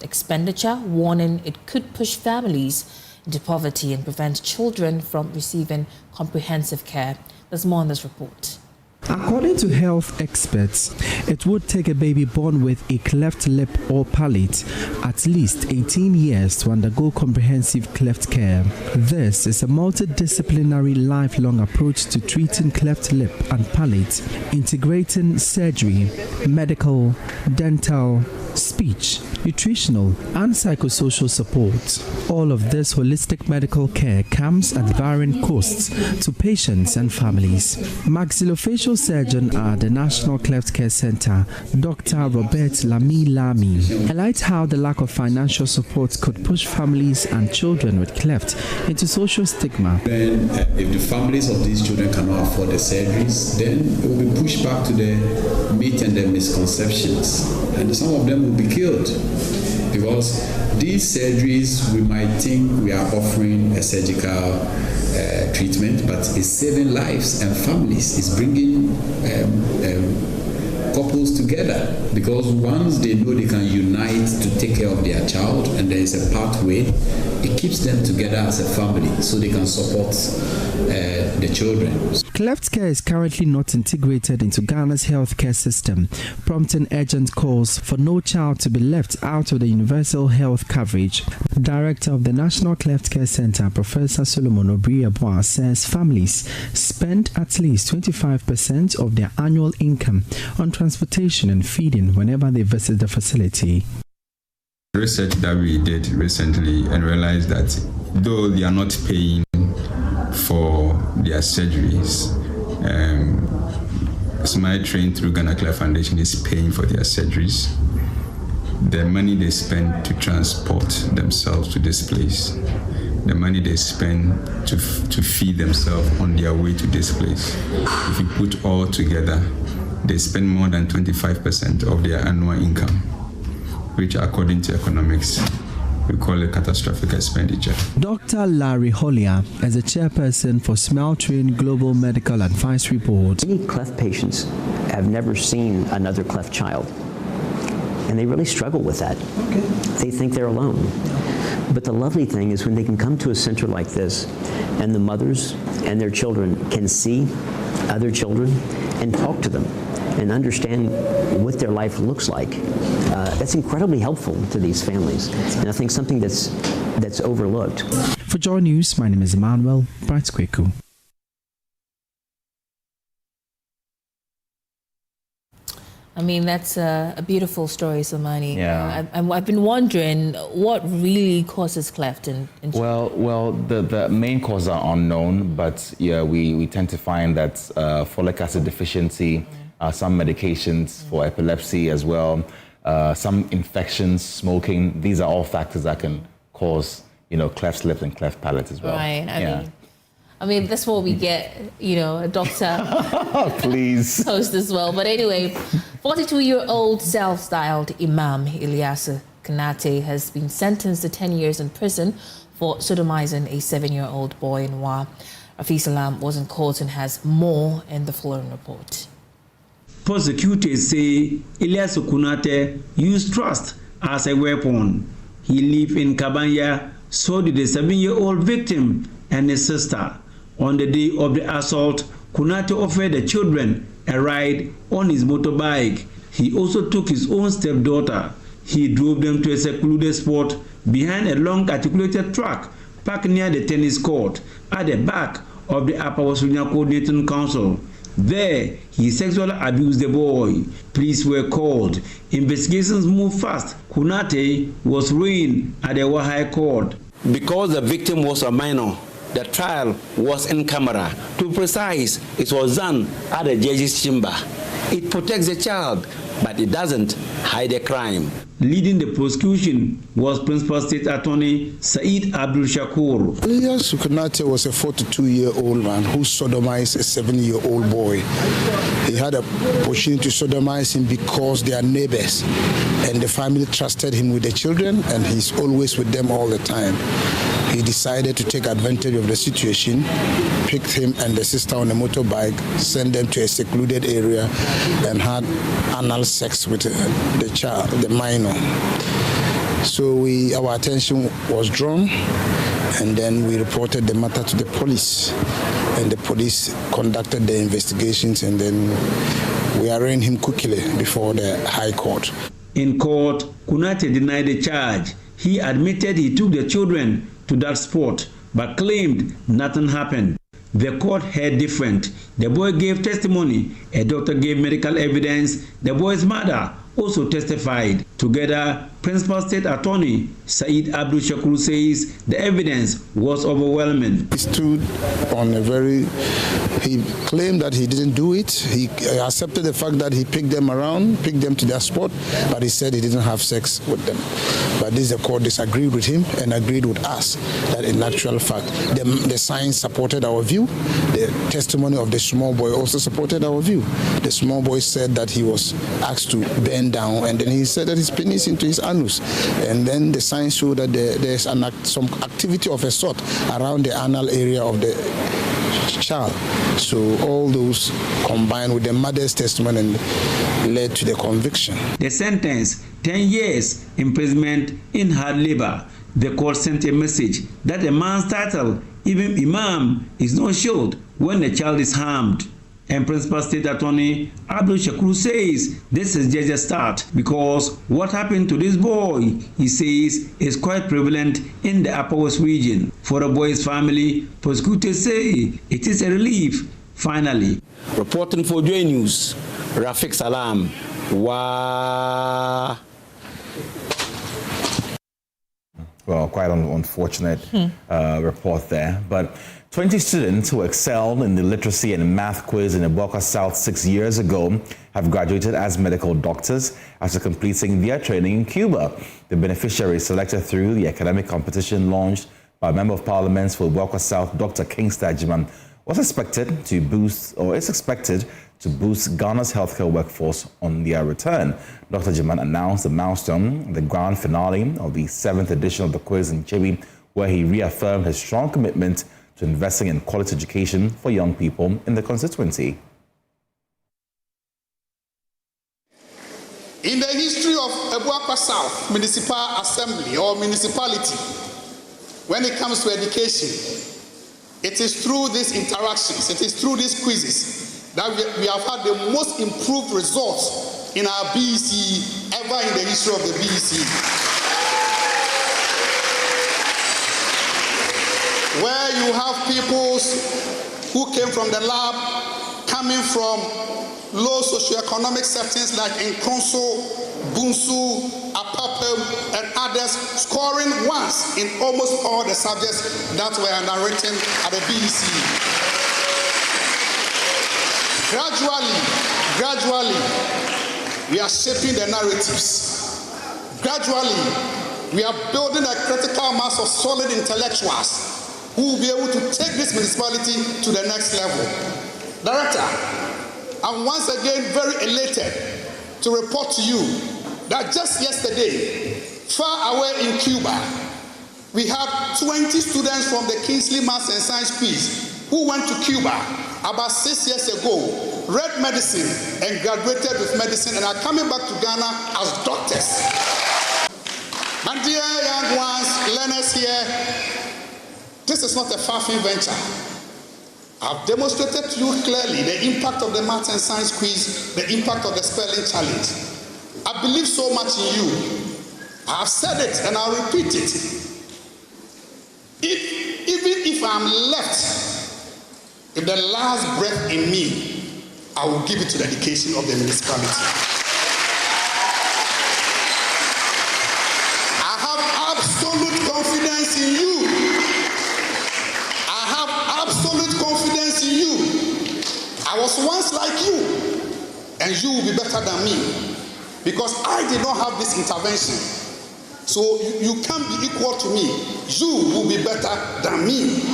expenditure, warning it could push families into poverty and prevent children from receiving comprehensive care. There's more on this report. According to health experts, it would take a baby born with a cleft lip or palate at least 18 years to undergo comprehensive cleft care. This is a multidisciplinary lifelong approach to treating cleft lip and palate, integrating surgery, medical, dental, speech, nutritional and psychosocial support. All of this holistic medical care comes at varying costs to patients and families. Maxillofacial surgeon at the National Cleft Care Center, Dr. Robert Lami highlights how the lack of financial support could push families and children with cleft into social stigma. Then, if the families of these children cannot afford the surgeries, then it will be pushed back to the myth and the misconceptions, and some of them will be killed. Because these surgeries, we might think we are offering a surgical treatment, but it's saving lives and families. It's bringing couples together, because once they know they can unite to take care of their child and there is a pathway, it keeps them together as a family so they can support the children. Cleft care is currently not integrated into Ghana's healthcare system, prompting urgent calls for no child to be left out of the universal health coverage. Director of the National Cleft Care Center, Professor Solomon Obriabois, says families spend at least 25% of their annual income on transportation and feeding whenever they visit the facility. Research that we did recently and realized that though they are not paying for their surgeries, Samani trained through Ghana Cleft Foundation is paying for their surgeries. The money they spend to transport themselves to this place, the money they spend to feed themselves on their way to this place, if you put all together, they spend more than 25% of their annual income, which according to economics, we call it catastrophic expenditure. Dr. Larry Hollier is the chairperson for Smile Train Global Medical Advisory Board. Many cleft patients have never seen another cleft child, and they really struggle with that. Okay. They think they're alone. But the lovely thing is when they can come to a center like this, and the mothers and their children can see other children and talk to them and understand what their life looks like. That's incredibly helpful to these families, and I think something that's overlooked. For Joy News, my name is Emmanuel. Bright Kweku. I mean, that's a beautiful story, Samani. Yeah. I've been wondering what really causes cleft in Well, the main causes are unknown, but yeah, we tend to find that folic acid deficiency, some medications for epilepsy as well, some infections, smoking. These are all factors that can cause, cleft lip and cleft palate as well. Right. I mean, that's what we get, a doctor. Please. Host as well. But anyway, 42-year-old self-styled Imam Ilyasu Kanate has been sentenced to 10 years in prison for sodomizing a 7-year-old boy in Wa. Rafi Salam was in court and has more in the following report. Prosecutors say Ilyasu Kanate used trust as a weapon. He lived in Kabanya, so did the 7-year-old victim and his sister. On the day of the assault, Kanate offered the children a ride on his motorbike. He also took his own stepdaughter. He drove them to a secluded spot behind a long articulated truck parked near the tennis court at the back of the Upper Wasunya Coordinating Council. There, he sexually abused the boy. Police were called. Investigations moved fast. Kanate was arraigned at the Wa High Court. Because the victim was a minor, the trial was in camera. To be precise, it was done at the judge's chamber. It protects the child, but it doesn't hide the crime. Leading the prosecution was Principal State Attorney Said Abdul Shakur. Ilyasu Kanate was a 42-year-old man who sodomized a 7-year-old boy. He had a opportunity to sodomize him because they are neighbors, and the family trusted him with the children, and he's always with them all the time. He decided to take advantage of the situation, picked him and the sister on a motorbike, sent them to a secluded area, and had anal sex with the child, the minor. So our attention was drawn, and then we reported the matter to the police, and the police conducted the investigations, and then we arraigned him quickly before the High Court. In court, Kanate denied the charge. He admitted he took the children to that spot, but claimed nothing happened. The court heard different. The boy gave testimony. A doctor gave medical evidence. The boy's mother also testified. Together, Principal State Attorney Said Abdul Shakur says the evidence was overwhelming. He stood on he claimed that he didn't do it. He accepted the fact that he picked them to their spot, but he said he didn't have sex with them. But the court disagreed with him and agreed with us that in actual fact, the science supported our view. The testimony of the small boy also supported our view. The small boy said that he was asked to bend down, and then he said that his penis into his anus. And then the science showed that there's some activity of a sort around the anal area of the child. So all those combined with the mother's testimony and led to the conviction. The sentence, 10 years imprisonment in hard labor. The court sent a message that a man's title, even Imam, is not showed when the child is harmed. And Principal State Attorney Abdul Shakur says this is just a start, because what happened to this boy, he says, is quite prevalent in the Upper West region. For the boy's family, prosecutors say it is a relief, finally. Reporting for JoyNews, Rafiq Salam. Wow. Well, quite an unfortunate report there. But 20 students who excelled in the literacy and math quiz in Eboka South 6 years ago have graduated as medical doctors after completing their training in Cuba. The beneficiaries selected through the academic competition launched by Member of Parliament for Eboka South, Dr. Kingsley Agyemang, is expected to boost Ghana's healthcare workforce on their return. Dr. Agyemang announced the milestone, the grand finale of the 7th edition of the quiz in Chibi, where he reaffirmed his strong commitment to investing in quality education for young people in the constituency. In the history of Eboka South Municipal Assembly or municipality, when it comes to education, it is through these interactions, it is through these quizzes that we have had the most improved results in our BEC ever in the history of the BEC. where you have people who came from the lab, coming from low socioeconomic settings like Nkonso, Bunsu, Apapem, and others, scoring once in almost all the subjects that were underwritten at the BEC. Gradually, we are shaping the narratives. Gradually, we are building a critical mass of solid intellectuals who will be able to take this municipality to the next level. Director, I'm once again very elated to report to you that just yesterday, far away in Cuba, we had 20 students from the Kingsley Maths and Science Quiz who went to Cuba about 6 years ago, read medicine and graduated with medicine and are coming back to Ghana as doctors. My dear young ones, learners here, this is not a far-fetched venture. I've demonstrated to you clearly the impact of the Maths and Science Quiz, the impact of the spelling challenge. I believe so much in you. I've said it and I'll repeat it. Even if I'm left, if the last breath in me, I will give it to the education of the municipality. I have absolute confidence in you. I have absolute confidence in you. I was once like you, and you will be better than me, because I did not have this intervention. So you can't be equal to me. You will be better than me.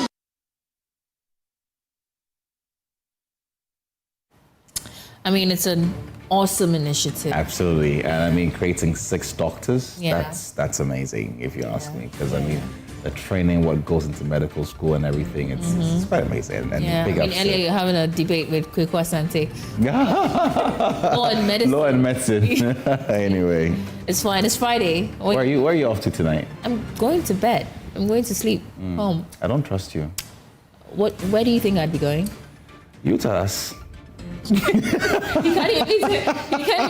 I mean, it's an awesome initiative. Absolutely. And I mean, creating 6 doctors, Yeah. that's amazing, if you ask me. Because I mean, the training, what goes into medical school and everything, it's quite amazing. And Yeah, big I mean, ups earlier you're having a debate with Kweku Asante. Law and medicine. Law and medicine. Anyway. It's fine. It's Friday. Where are you off to tonight? I'm going to bed. I'm going to sleep home. I don't trust you. Where do you think I'd be going? You tell us. You can't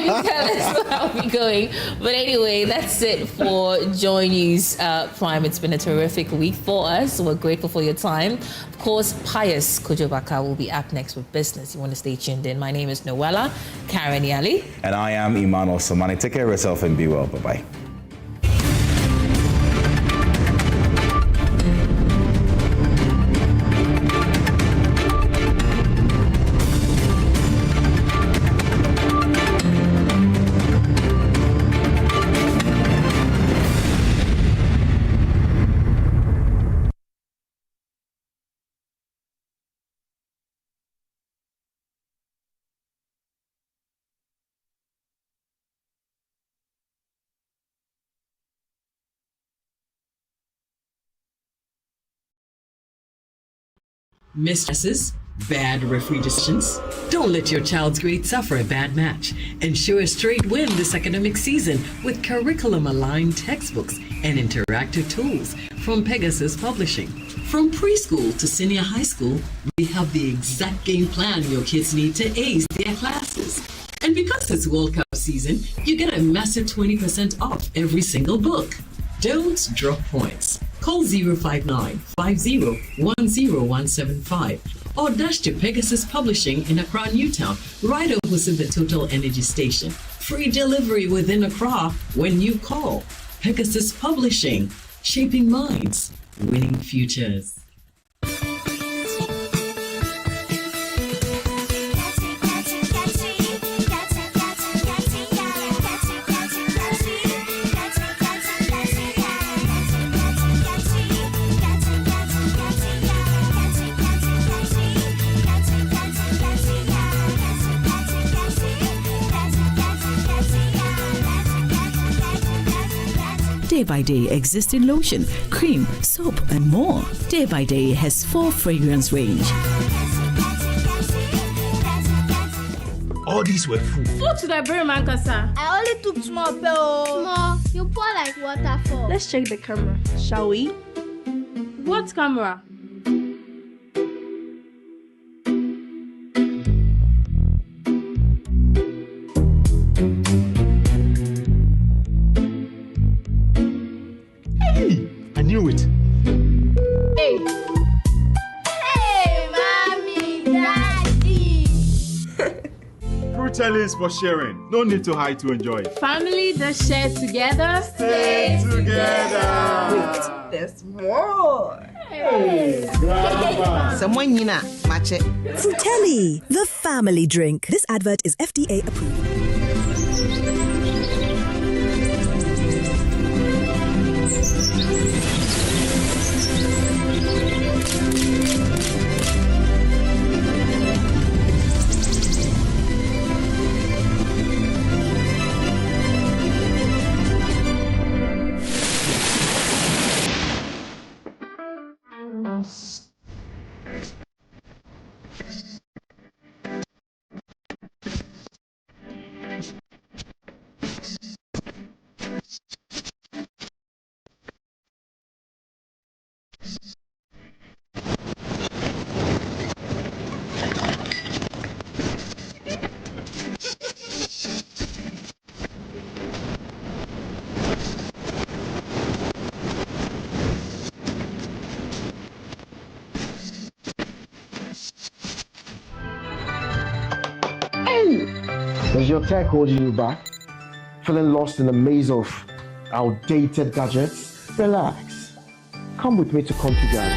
even tell us where I'll be going. But anyway, that's it for Joy News Prime. It's been a terrific week for us. We're grateful for your time. Of course, Pius Kujobaka will be up next with business. You want to stay tuned in. My name is Noella, Kharyne Yalley. And I am Emmanuel Samani. Take care of yourself and be well. Bye-bye. Mistresses, bad referee decisions. Don't let your child's grade suffer a bad match. Ensure a straight win this academic season with curriculum-aligned textbooks and interactive tools from Pegasus Publishing. From preschool to senior high school, we have the exact game plan your kids need to ace their classes. And because it's World Cup season, you get a massive 20% off every single book. Don't drop points. Call 059-5010-175 or dash to Pegasus Publishing in Accra, Newtown, right opposite the Total Energy Station. Free delivery within Accra when you call. Pegasus Publishing, shaping minds, winning futures. Day by Day existing lotion, cream, soap, and more. Day by Day has 4 fragrance range. All these were food. Food to the brim, Ankasa. I only took small pill. Small. You pour like waterfall. Let's check the camera, shall we? What camera? I knew it. Hey, is for sharing. No need to hide to enjoy. Family that share together. Stay together. Wait, there's more. Hey, Grandma. Someone match it. Fratelli, the family drink. This advert is FDA approved. Is your tech holding you back? Feeling lost in the maze of outdated gadgets? Relax. Come with me to Configure.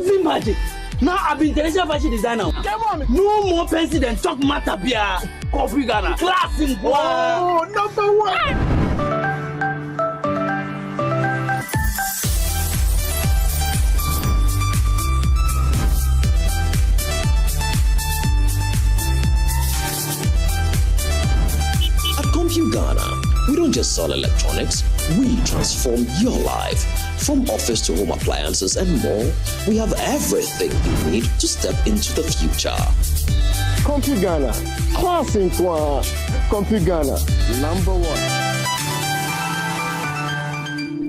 See magic. Now I've been international fashion designer. No more pencil than talk matter beer. Configure. Class in one. Oh, number one. Ghana, we don't just sell electronics, we transform your life. From office to home appliances and more, we have everything you need to step into the future. Comfy Ghana, class in one. Comfy Ghana, number one.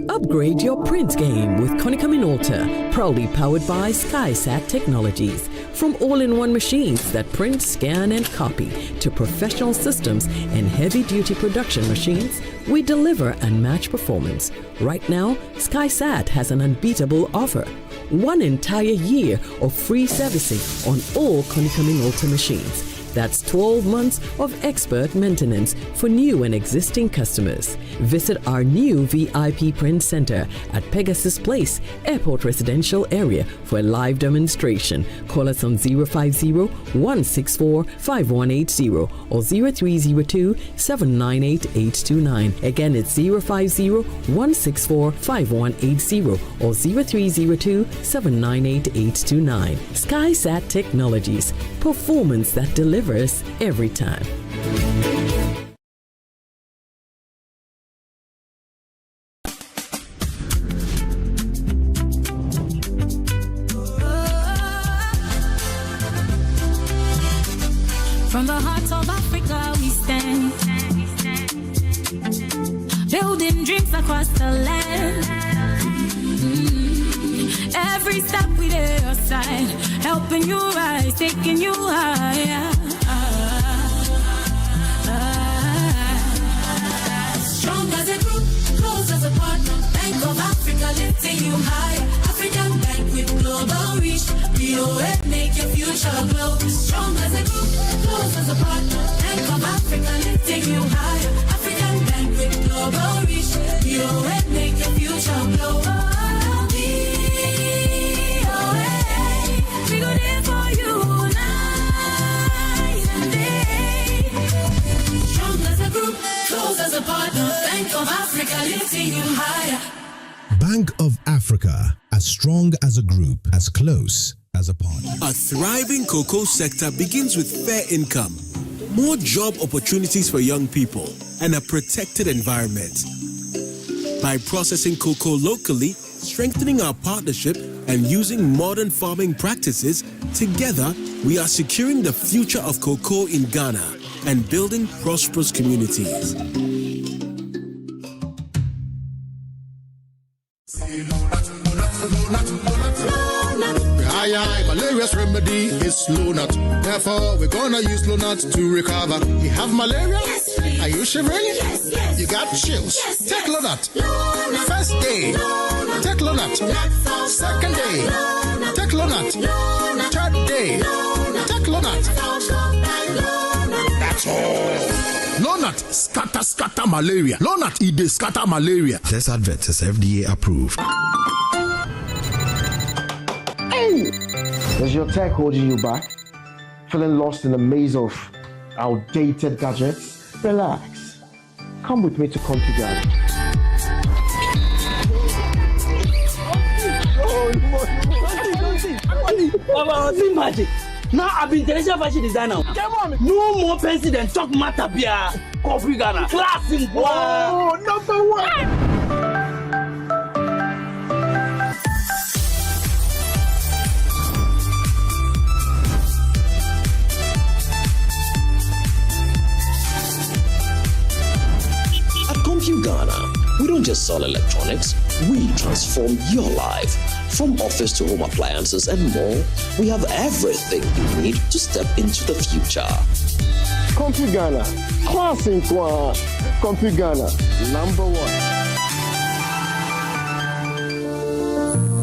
Upgrade your print game with Konica Minolta, proudly powered by SkySat Technologies. From all-in-one machines that print, scan, and copy to professional systems and heavy-duty production machines, we deliver unmatched performance. Right now, SkySat has an unbeatable offer. 1 entire year of free servicing on all Konica Minolta machines. That's 12 months of expert maintenance for new and existing customers. Visit our new VIP print center at Pegasus Place, Airport Residential Area for a live demonstration. Call us on 050-164-5180 or 0302-798-829. Again, it's 050-164-5180 or 0302-798-829. SkySat Technologies. Performance that delivers every time. From the heart of Africa we stand, building dreams across the land. Every step we lay aside, helping you rise, taking you higher. Strong as a group, close as a partner. Bank of Africa lifting you higher. African Bank with global reach. BOA make your future glow. Strong as a group, close as a partner. Bank of Africa lifting you higher. African Bank with global reach. BOA make your future glow. We go there for you night and day. Strong as a group, close as a partner. Bank of Africa lifting you higher. Bank of Africa, as strong as a group, as close as a partner. A thriving cocoa sector begins with fair income, more job opportunities for young people, and a protected environment. By processing cocoa locally, strengthening our partnership, and using modern farming practices, together we are securing the future of cocoa in Ghana and building prosperous communities. Malaria's remedy is slow nut. Therefore, we're gonna use slow nut to recover. You have malaria? Yes, please. Are you shivering? Yes, yes. You got chills. Take Lonat. First day. Take Lonat. Second day. Take Lonat. Third day. Take Lonat. That's all. Lonat scatter malaria. Lonat scatter malaria. This advert is FDA approved. Hey! Is your tech holding you back? Feeling lost in a maze of outdated gadgets? Relax. Come with me to Country Garden. Baba, see magic. Now I've been international fashion designer. No more pencil than talk matter beer. Coffee Ghana. Classic. Oh, number one. Ghana, we don't just sell electronics, we transform your life. From office to home appliances and more, we have everything you need to step into the future. Country Ghana, classic one. Country Ghana, number one.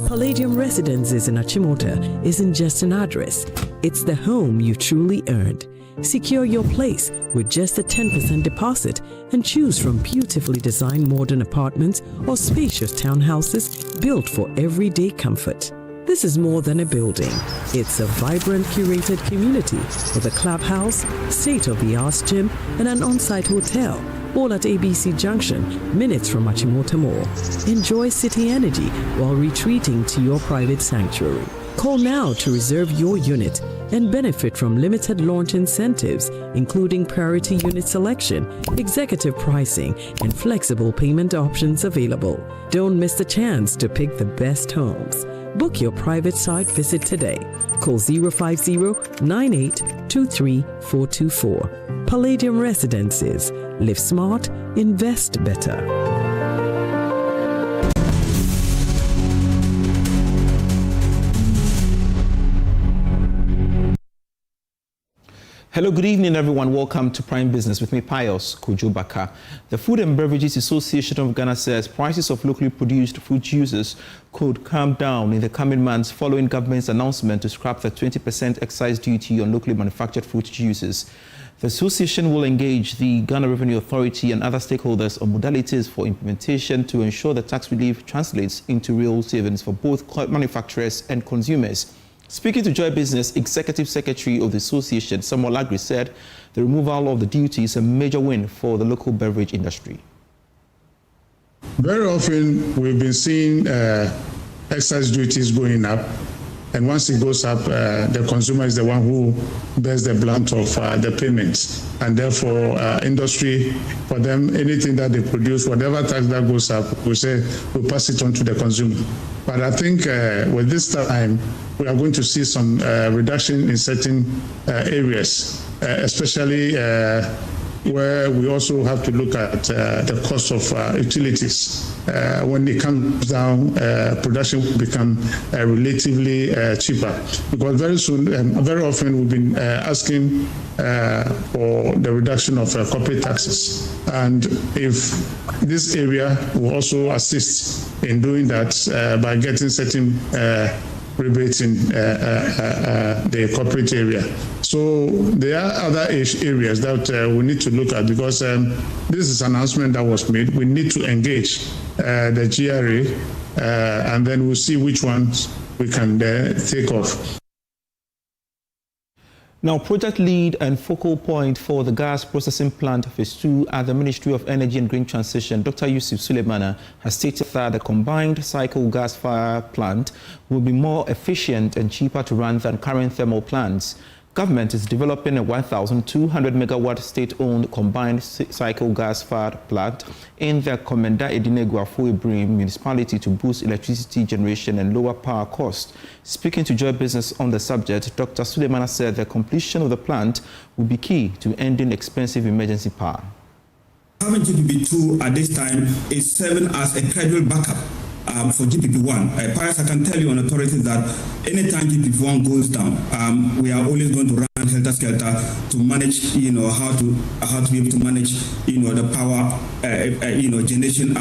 Palladium Residences in Achimota isn't just an address, it's the home you truly earned. Secure your place with just a 10% deposit and choose from beautifully designed modern apartments or spacious townhouses built for everyday comfort. This is more than a building. It's a vibrant, curated community with a clubhouse, state-of-the-art gym, and an on-site hotel, all at ABC Junction, minutes from Achimota Mall. Enjoy city energy while retreating to your private sanctuary. Call now to reserve your unit and benefit from limited launch incentives, including priority unit selection, executive pricing, and flexible payment options available. Don't miss the chance to pick the best homes. Book your private site visit today. Call 050-9823-424. Palladium Residences. Live smart, invest better. Hello, good evening, everyone. Welcome to Prime Business with me, Pius Kujubaka. The Food and Beverages Association of Ghana says prices of locally produced fruit juices could come down in the coming months following government's announcement to scrap the 20% excise duty on locally manufactured fruit juices. The association will engage the Ghana Revenue Authority and other stakeholders on modalities for implementation to ensure the tax relief translates into real savings for both manufacturers and consumers. Speaking to Joy Business, Executive Secretary of the Association, Samuel Agri, said the removal of the duty is a major win for the local beverage industry. Very often we've been seeing excise duties going up, and once it goes up, the consumer is the one who bears the brunt of the payments, and therefore industry, for them, anything that they produce, whatever tax that goes up, we say we'll pass it on to the consumer. But I think with this time, we are going to see some reduction in certain areas, especially where we also have to look at the cost of utilities. When it comes down, production will become relatively cheaper. Because very soon, very often we've been asking for the reduction of corporate taxes. And if this area will also assist in doing that by getting certain rebates in the corporate area. So there are other areas that we need to look at, because this is an announcement that was made. We need to engage the GRA and then we'll see which ones we can take off. Now, project lead and focal point for the gas processing plant phase 2 at the Ministry of Energy and Green Transition, Dr. Yusuf Suleimana, has stated that the combined cycle gas fire plant will be more efficient and cheaper to run than current thermal plants. Government is developing a 1,200 megawatt state-owned combined cycle gas-fired plant in the Komenda Edinegwa Fuebrim municipality to boost electricity generation and lower power costs. Speaking to Joy Business on the subject, Dr. Suleimana said the completion of the plant will be key to ending expensive emergency power. Having GPB2 at this time is serving as a credible backup for GPP1. Pius, I can tell you on authority that anytime GPP1 goes down, we are always going to run helter-skelter to manage, how to be able to manage, the power, generation,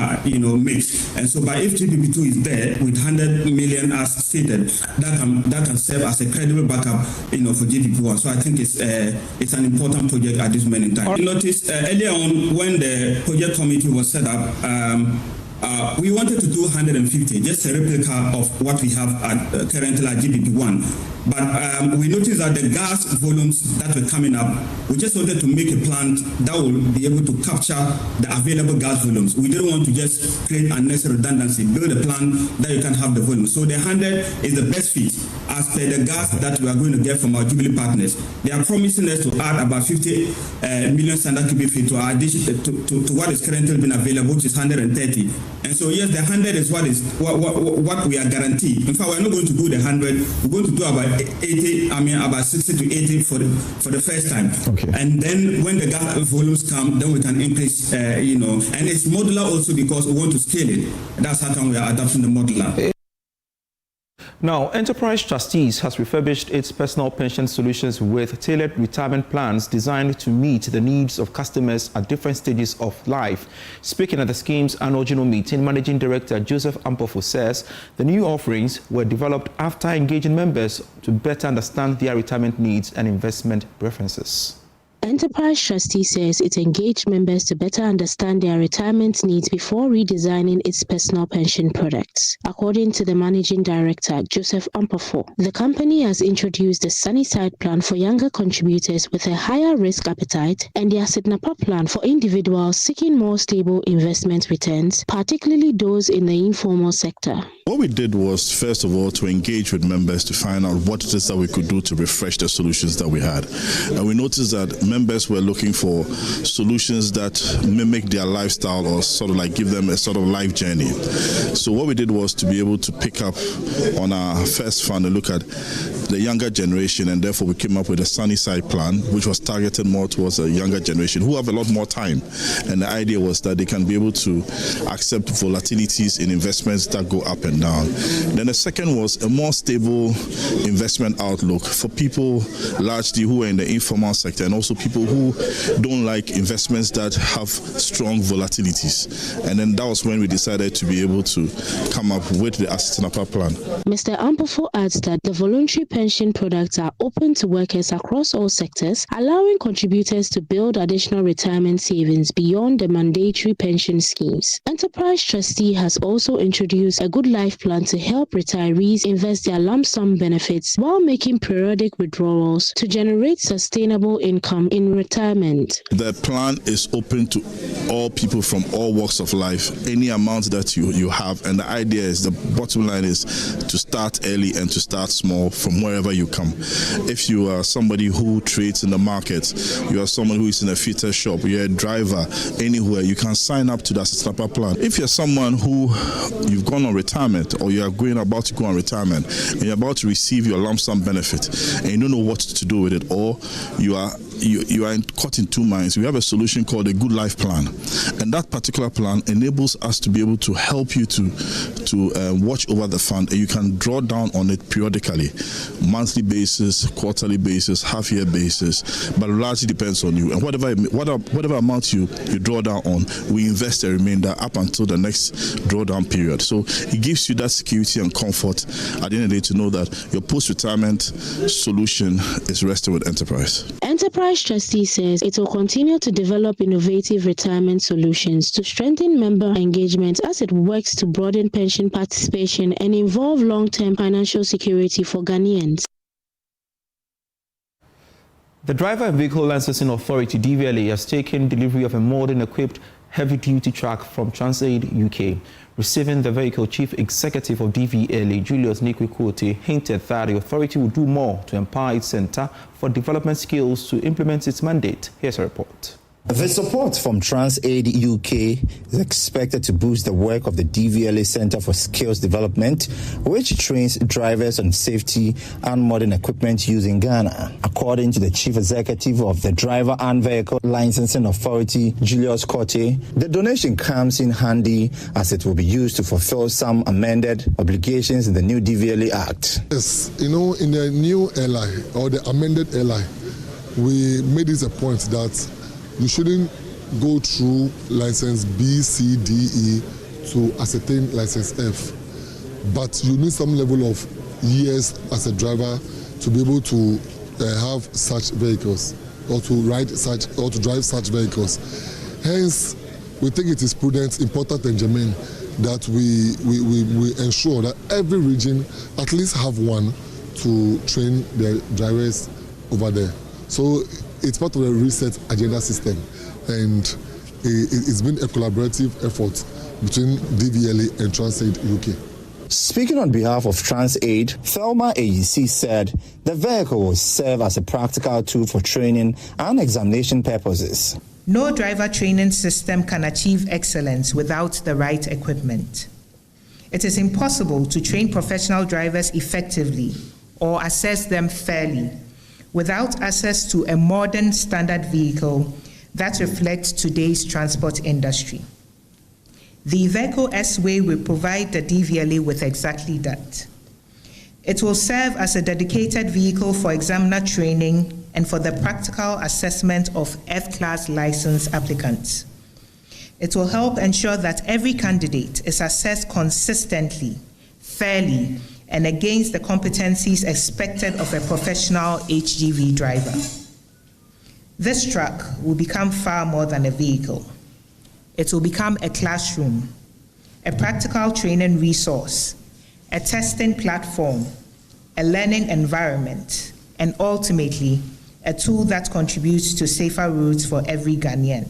mix. And so, if GPP2 is there with 100 million as stated, that can serve as a credible backup, for GPP1. So I think it's an important project at this moment in time. You noticed earlier on when the project committee was set up. We wanted to do 150, just a replica of what we have currently at GPP1. But we noticed that the gas volumes that were coming up, we just wanted to make a plant that will be able to capture the available gas volumes. We didn't want to just create unnecessary redundancy, build a plant that you can have the volume. So the 100 is the best fit as per the gas that we are going to get from our Jubilee partners. They are promising us to add about 50 million standard cubic feet to our addition to what is currently being available, which is 130. And so yes, the 100 is what we are guaranteed. In fact, we're not going to do the 100. We're going to do about 80. About 60 to 80 for the first time. Okay. And then when the gas volumes come, then we can increase. And it's modular also because we want to scale it. That's how come we are adopting the modular. Now, Enterprise Trustees has refurbished its personal pension solutions with tailored retirement plans designed to meet the needs of customers at different stages of life. Speaking at the scheme's annual general meeting, Managing Director Joseph Ampofo says the new offerings were developed after engaging members to better understand their retirement needs and investment preferences. Enterprise Trustee says it engaged members to better understand their retirement needs before redesigning its personal pension products. According to the Managing Director, Joseph Ampofo, the company has introduced the Sunnyside plan for younger contributors with a higher risk appetite and the Asidnapa plan for individuals seeking more stable investment returns, particularly those in the informal sector. What we did was, first of all, to engage with members to find out what it is that we could do to refresh the solutions that we had. And we noticed that members were looking for solutions that mimic their lifestyle or sort of like give them a sort of life journey. So what we did was to be able to pick up on our first fund and look at the younger generation, and therefore we came up with a Sunnyside plan, which was targeted more towards a younger generation who have a lot more time. And the idea was that they can be able to accept volatilities in investments that go up and down. Then the second was a more stable investment outlook for people largely who are in the informal sector and also people who don't like investments that have strong volatilities. And then that was when we decided to be able to come up with the Asidnapa plan. Mr. Ampofo adds that the voluntary pension products are open to workers across all sectors, allowing contributors to build additional retirement savings beyond the mandatory pension schemes. Enterprise Trustee has also introduced a Good Life plan to help retirees invest their lump sum benefits while making periodic withdrawals to generate sustainable income in retirement. The plan is open to all people from all walks of life, any amount that you have, and the idea is, the bottom line is to start early and to start small from wherever you come. If you are somebody who trades in the market, you are someone who is in a fitter shop, you're a driver, anywhere, you can sign up to the Asidnapa plan. If you're someone who you've gone on retirement or you are about to go on retirement and you're about to receive your lump sum benefit and you don't know what to do with it, or you are caught in two minds, we have a solution called a Good Life plan, and that particular plan enables us to be able to help you to watch over the fund, and you can draw down on it periodically, monthly basis, quarterly basis, half-year basis, but largely depends on you. And whatever amount you draw down on, we invest the remainder up until the next drawdown period. So it gives you that security and comfort at the end of the day to know that your post-retirement solution is rested with Enterprise. Enterprise Trustee says it will continue to develop innovative retirement solutions to strengthen member engagement as it works to broaden pension participation and involve long-term financial security for Ghanaians. The Driver and Vehicle Licensing Authority, DVLA, has taken delivery of a modern-equipped heavy-duty truck from TransAid UK. Receiving the vehicle, Chief Executive of DVLA, Julius Nikwikote, hinted that the authority will do more to empower its Centre for Development Skills to implement its mandate. Here's a report. The support from TransAid UK is expected to boost the work of the DVLA Center for Skills Development, which trains drivers on safety and modern equipment used in Ghana. According to the Chief Executive of the Driver and Vehicle Licensing Authority, Julius Korte, the donation comes in handy as it will be used to fulfill some amended obligations in the new DVLA Act. Yes, in the new LI or the amended LI, we made it a point that you shouldn't go through license B, C, D, E to ascertain license F. But you need some level of years as a driver to be able to have such vehicles or to drive such vehicles. Hence, we think it is prudent, important and germane that we ensure that every region at least have one to train their drivers over there. So it's part of the reset agenda system, and it's been a collaborative effort between DVLA and TransAid UK. Speaking on behalf of TransAid, Thelma AEC said the vehicle will serve as a practical tool for training and examination purposes. No driver training system can achieve excellence without the right equipment. It is impossible to train professional drivers effectively or assess them fairly without access to a modern standard vehicle that reflects today's transport industry. The Iveco S-Way will provide the DVLA with exactly that. It will serve as a dedicated vehicle for examiner training and for the practical assessment of F-class license applicants. It will help ensure that every candidate is assessed consistently, fairly, and against the competencies expected of a professional HGV driver. This truck will become far more than a vehicle. It will become a classroom, a practical training resource, a testing platform, a learning environment, and ultimately, a tool that contributes to safer roads for every Ghanaian.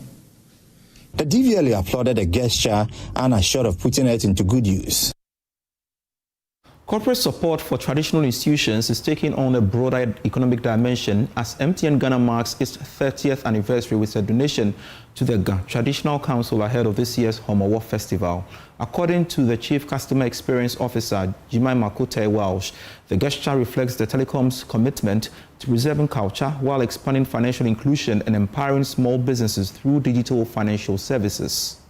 The DVLA applauded the gesture and assured of putting it into good use. Corporate support for traditional institutions is taking on a broader economic dimension as MTN Ghana marks its 30th anniversary with a donation to the Traditional Council ahead of this year's Homowo Festival. According to the Chief Customer Experience Officer, Jemima Kote-Walsh, the gesture reflects the telecom's commitment to preserving culture while expanding financial inclusion and empowering small businesses through digital financial services.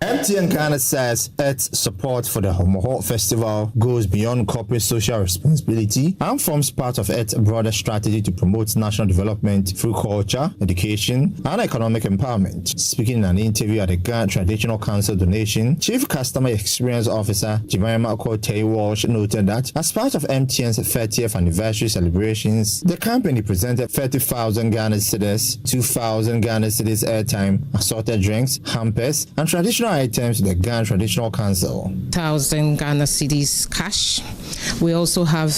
MTN Ghana says its support for the Homowo Festival goes beyond corporate social responsibility and forms part of its broader strategy to promote national development through culture, education, and economic empowerment. Speaking in an interview at the Ghana Traditional Council donation, Chief Customer Experience Officer Jemima Kote-Walsh noted that as part of MTN's 30th anniversary celebrations, the company presented 30,000 Ghana cedis, 2,000 Ghana cedis airtime, assorted drinks, hampers, and traditional items to the Ghana Traditional Council. 1,000 Ghana cedis cash. We also have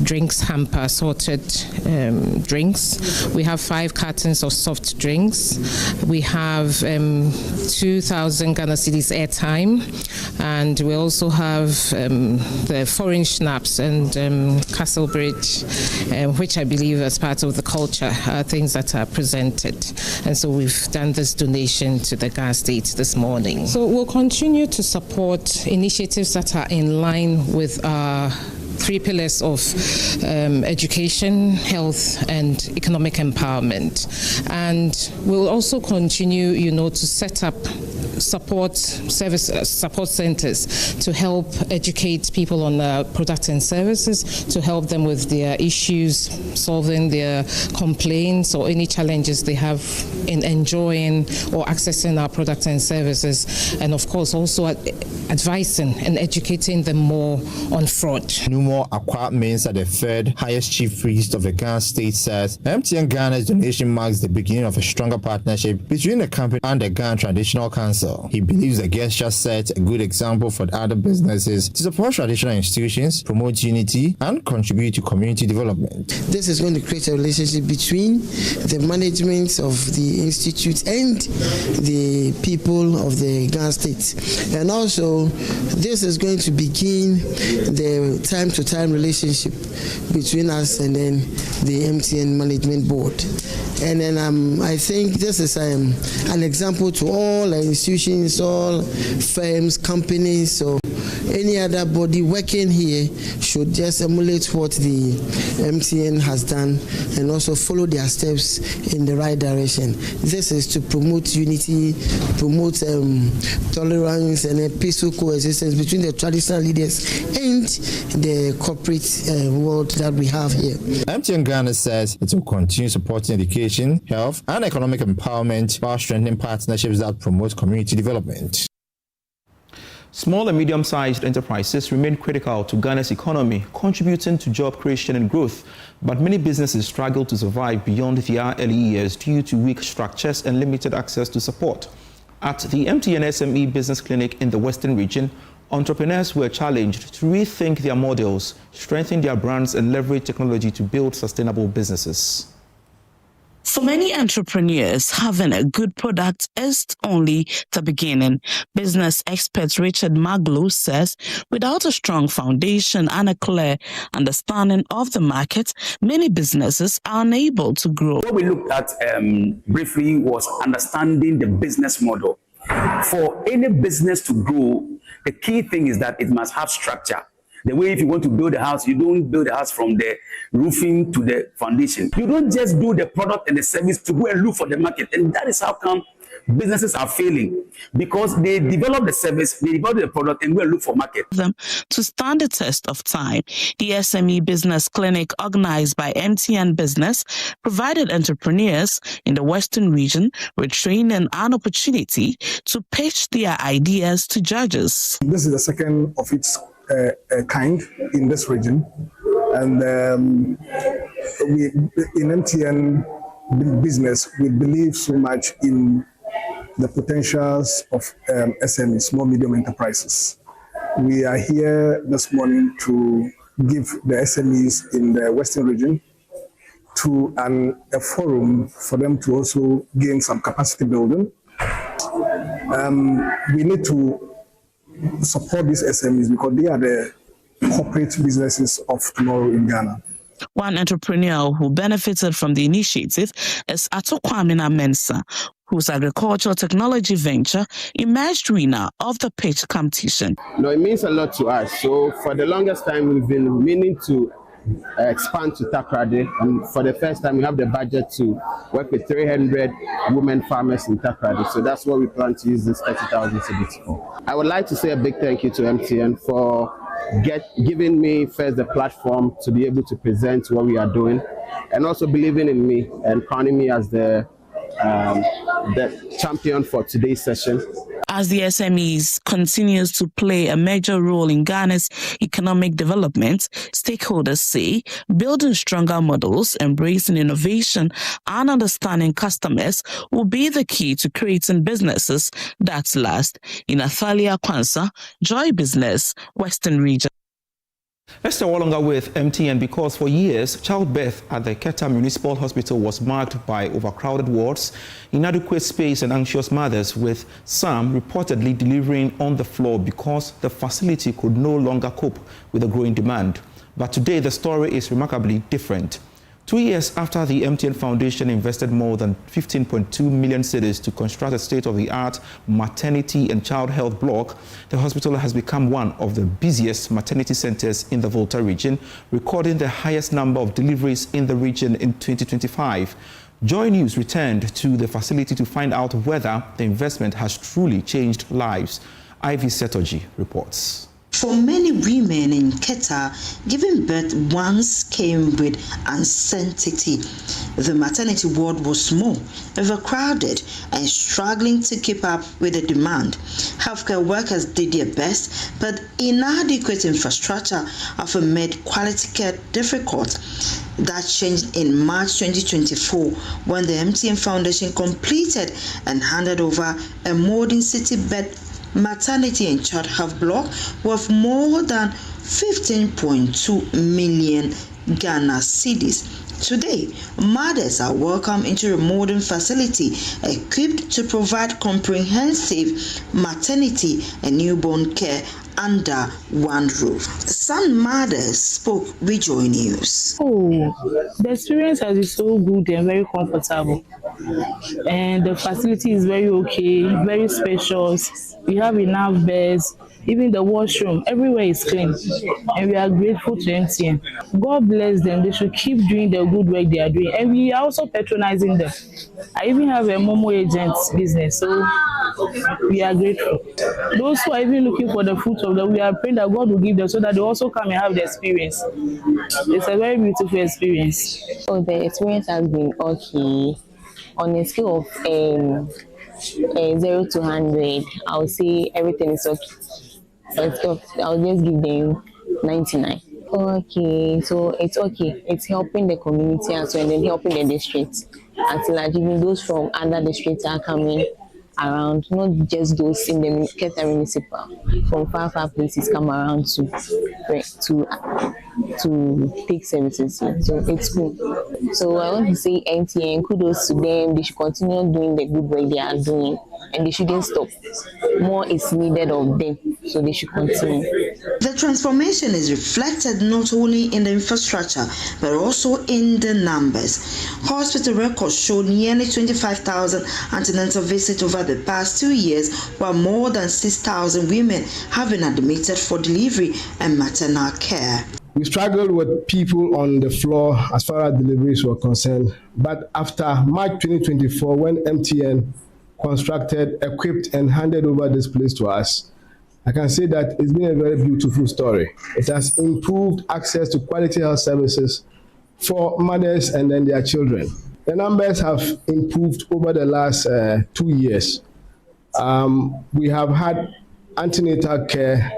drinks hamper, assorted drinks. We have 5 cartons of soft drinks. We have 2,000 Ghana cedis airtime, and we also have the foreign schnapps and Castlebridge, which I believe as part of the culture are things that are presented. And so we've done this donation to the Ghana State this morning. So we'll continue to support initiatives that are in line with our 3 pillars of education, health, and economic empowerment. And we'll also continue, to set up support centers to help educate people on products and services, to help them with their issues, solving their complaints or any challenges they have in enjoying or accessing our products and services, and of course also advising and educating them more on fraud. Numo Akwa Mensah, the third highest chief priest of the Ghana state, says MTN Ghana's donation marks the beginning of a stronger partnership between the company and the Ghana Traditional Council. sector. He believes the gesture set a good example for other businesses to support traditional institutions, promote unity, and contribute to community development. This is going to create a relationship between the management of the institute and the people of the Ghana state. And also, this is going to begin the time-to-time relationship between us and then the MTN management board. And then I think this is an example to all institutions, all firms, companies, so any other body working here should just emulate what the MTN has done and also follow their steps in the right direction. This is to promote unity, promote tolerance and a peaceful coexistence between the traditional leaders and the corporate world that we have here. MTN Ghana says it will continue supporting education, health, and economic empowerment while strengthening partnerships that promote community development. Small and medium-sized enterprises remain critical to Ghana's economy, contributing to job creation and growth. But many businesses struggle to survive beyond their early years due to weak structures and limited access to support. At the MTN SME Business Clinic in the Western region, entrepreneurs were challenged to rethink their models, strengthen their brands, and leverage technology to build sustainable businesses. For many entrepreneurs, having a good product is only the beginning. Business expert Richard Maglow says without a strong foundation and a clear understanding of the market, many businesses are unable to grow. What we looked at briefly was understanding the business model. For any business to grow, the key thing is that it must have structure. The way if you want to build a house, you don't build a house from the roofing to the foundation. You don't just do the product and the service to go and look for the market. And that is how come businesses are failing, because they develop the service, they develop the product and go and look for market. Them to stand the test of time. The SME Business Clinic organized by MTN Business provided entrepreneurs in the Western region with training and opportunity to pitch their ideas to judges. This is the second of its kind in this region, and we in MTN Business we believe so much in the potentials of SMEs, small medium enterprises. We are here this morning to give the SMEs in the Western region to a forum for them to also gain some capacity building. We need to support these SMEs because they are the corporate businesses of tomorrow in Ghana. One entrepreneur who benefited from the initiative is Atokwamina Mensah, whose agricultural technology venture emerged winner of the pitch competition. No, it means a lot to us. So for the longest time, we've been meaning to expand to Takoradi, and for the first time we have the budget to work with 300 women farmers in Takoradi. So that's what we plan to use this 30,000 cedis for. I would like to say a big thank you to MTN for giving me first the platform to be able to present what we are doing, and also believing in me and crowning me as the champion for today's session. As the SMEs continues to play a major role in Ghana's economic development, stakeholders say building stronger models, embracing innovation, and understanding customers will be the key to creating businesses that last. In Athalia Kwanzaa, Joy Business, Western Region. Let's stay longer with MTN because for years, childbirth at the Keta Municipal Hospital was marked by overcrowded wards, inadequate space and anxious mothers, with some reportedly delivering on the floor because the facility could no longer cope with the growing demand. But today, the story is remarkably different. 2 years after the MTN Foundation invested more than 15.2 million cedis to construct a state-of-the-art maternity and child health block, the hospital has become one of the busiest maternity centers in the Volta region, recording the highest number of deliveries in the region in 2025. JoyNews returned to the facility to find out whether the investment has truly changed lives. Ivy Setoji reports. For many women in Keta, giving birth once came with uncertainty. The maternity ward was small, overcrowded, and struggling to keep up with the demand. Healthcare workers did their best, but inadequate infrastructure often made quality care difficult. That changed in March 2024 when the MTN Foundation completed and handed over a modern city bed maternity and child health block worth more than 15.2 million Ghana cedis. Today, mothers are welcome into a modern facility equipped to provide comprehensive maternity and newborn care under one roof. Some mothers spoke with JoyNews. The experience has been so good and very comfortable. And the facility is very okay, very spacious. We have enough beds, even the washroom, everywhere is clean. And we are grateful to MTN. God bless them. They should keep doing the good work they are doing. And we are also patronizing them. I even have a Momo agent business, so we are grateful. Those who are even looking for the fruit of the, we are praying that God will give them so that they also come and have the experience. It's a very beautiful experience. So the experience has been okay. On a scale of 0 to 100, I would say everything is okay. I'll just give them 99. Okay, so it's okay. It's helping the community as well and then helping the district. Until even those from other districts are coming around, not just those in the Keta municipal, from far places come around to take services here. So it's cool. So I want to say MTN, kudos to them. They should continue doing the good work they are doing and they shouldn't stop. More is needed of them, so they should continue. The transformation is reflected not only in the infrastructure but also in the numbers. Hospital records showed nearly 25,000 antenatal visits over the past 2 years, while more than 6,000 women have been admitted for delivery and maternal care. We struggled with people on the floor as far as deliveries were concerned, but after March 2024, when MTN constructed, equipped, and handed over this place to us, I can say that it's been a very beautiful story. It has improved access to quality health services for mothers and then their children. The numbers have improved over the last 2 years. We have had antenatal care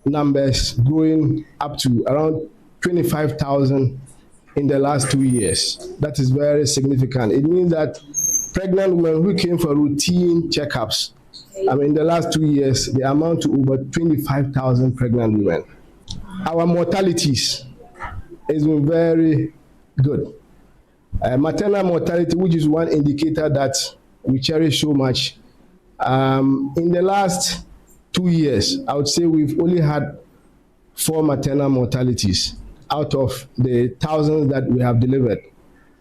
numbers growing up to around 25,000 in the last 2 years. That is very significant. It means that pregnant women who came for routine checkups, in the last 2 years, they amount to over 25,000 pregnant women. Our mortalities has been very good. Maternal mortality, which is one indicator that we cherish so much. In the last 2 years, I would say we've only had 4 maternal mortalities out of the thousands that we have delivered.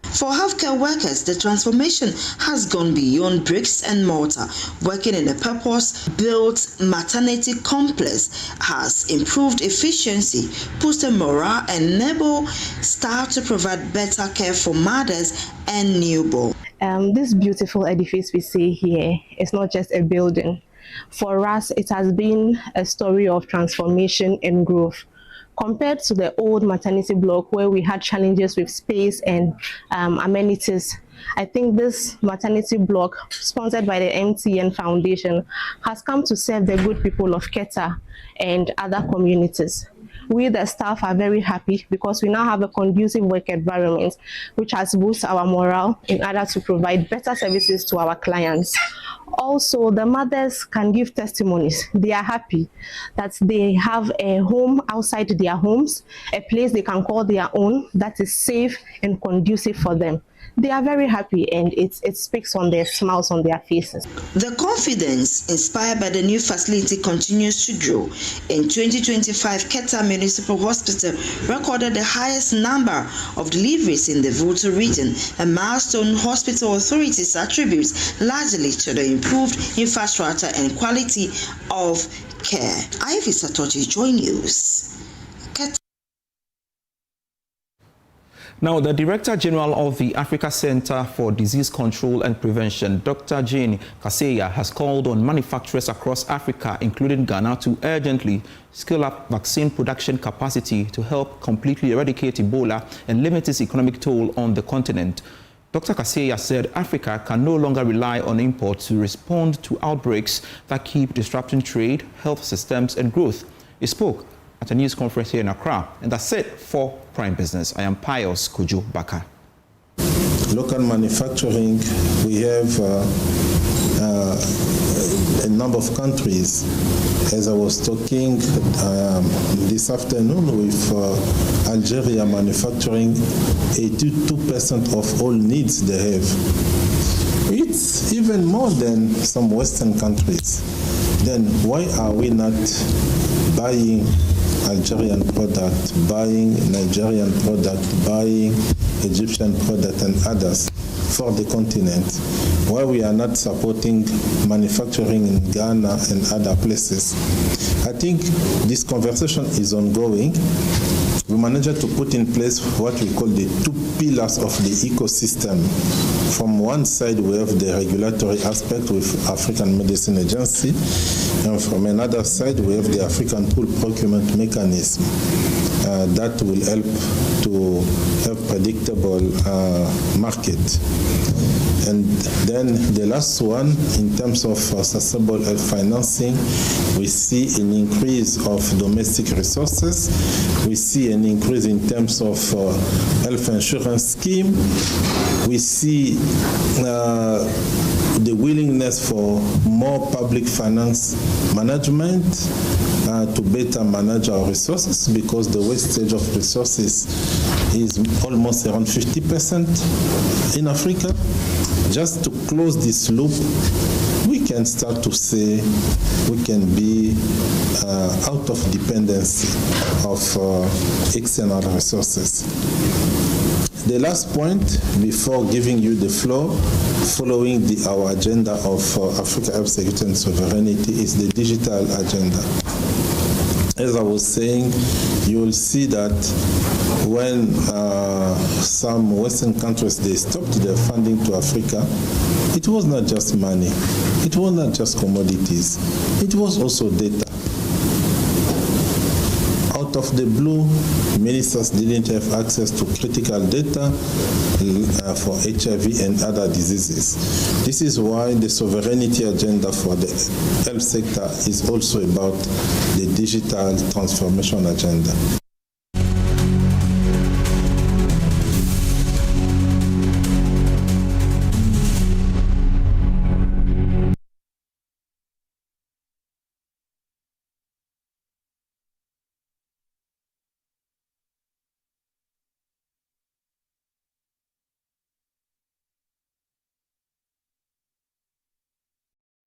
For healthcare workers, the transformation has gone beyond bricks and mortar. Working in a purpose-built maternity complex has improved efficiency, boosted morale, and enabled staff to provide better care for mothers and newborns. This beautiful edifice we see here is not just a building. For us, it has been a story of transformation and growth. Compared to the old maternity block where we had challenges with space and amenities, I think this maternity block, sponsored by the MTN Foundation, has come to serve the good people of Keta and other communities. We, the staff, are very happy because we now have a conducive work environment which has boosted our morale in order to provide better services to our clients. Also, the mothers can give testimonies. They are happy that they have a home outside their homes, a place they can call their own that is safe and conducive for them. They are very happy and it speaks on their smiles on their faces. The confidence inspired by the new facility continues to grow. In 2025, Keta Municipal Hospital recorded the highest number of deliveries in the Volta region, a milestone hospital authorities attribute largely to the improved infrastructure and quality of care. Ivy Satoji, JoyNews. Now, the Director General of the Africa Center for Disease Control and Prevention, Dr. Jane Kaseya, has called on manufacturers across Africa, including Ghana, to urgently scale up vaccine production capacity to help completely eradicate Ebola and limit its economic toll on the continent. Dr. Kaseya said Africa can no longer rely on imports to respond to outbreaks that keep disrupting trade, health systems, and growth. He spoke at a news conference here in Accra. And that's it for Prime Business. I am Pius Kojo-Baka. Local manufacturing, we have a number of countries. As I was talking this afternoon with Algeria manufacturing 82% of all needs they have. It's even more than some Western countries. Then why are we not buying Algerian product, buying Nigerian product, buying Egyptian product and others for the continent? Why we are not supporting manufacturing in Ghana and other places? I think this conversation is ongoing. We managed to put in place what we call the two pillars of the ecosystem. From one side, we have the regulatory aspect with African Medicine Agency, and from another side, we have the African Pool Procurement Mechanism that will help to have predictable market. And then the last one, in terms of sustainable health financing, we see an increase of domestic resources. We see an increase in terms of health insurance scheme. We see the willingness for more public finance management to better manage our resources, because the wastage of resources is almost around 50% in Africa. Just to close this loop, we can start to say we can be out of dependency of external resources. The last point, before giving you the floor, following our agenda of Africa Health Security and Sovereignty, is the digital agenda. As I was saying, you will see that when some Western countries, they stopped their funding to Africa, it was not just money, it was not just commodities, it was also data. Out of the blue, ministers didn't have access to critical data for HIV and other diseases. This is why the sovereignty agenda for the health sector is also about the digital transformation agenda.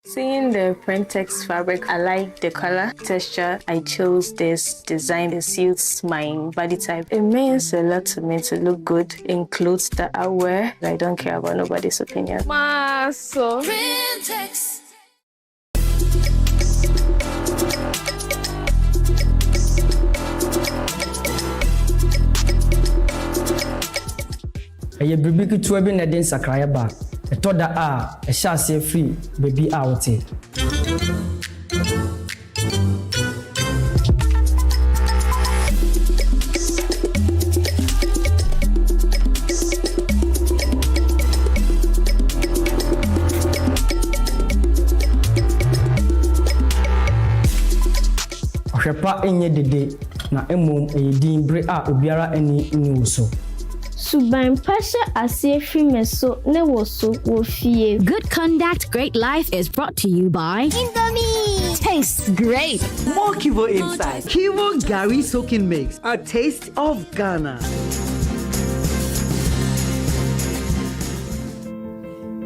Seeing the Prentex fabric, I like the color, texture. I chose this design. It suits my body type. It means a lot to me to look good in clothes that I wear. I don't care about nobody's opinion. Maso. Prentex. Eye bibi ketewa bi na den sakraya ba. Etoda a ehya free baby out. Ohwepa enye dede na emom eyedin bre a obiara ani nwuso. Suban pasha asiefi meso ne woso wofie. Good conduct, great life is brought to you by Indomie. Tastes great. More Kivo inside. Kivo Gari Soaking Mix, a taste of Ghana.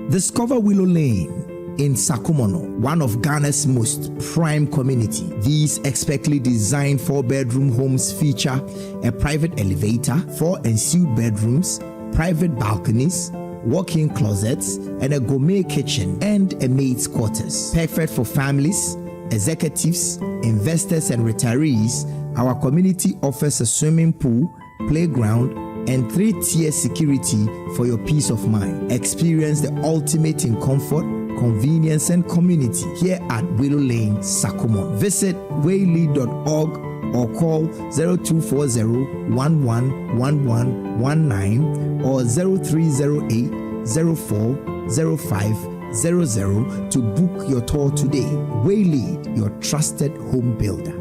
Discover Willow Lane in Sakumono, one of Ghana's most prime community. These expertly designed 4-bedroom homes feature a private elevator, 4 ensuite bedrooms, private balconies, walk-in closets, and a gourmet kitchen and a maid's quarters. Perfect for families, executives, investors, and retirees. Our community offers a swimming pool, playground, and 3-tier security for your peace of mind. Experience the ultimate in comfort, convenience, and community here at Willow Lane, Sakumon. Visit wayley.org or call 0240-111119 or 0308-040500 to book your tour today. Wayley, your trusted home builder.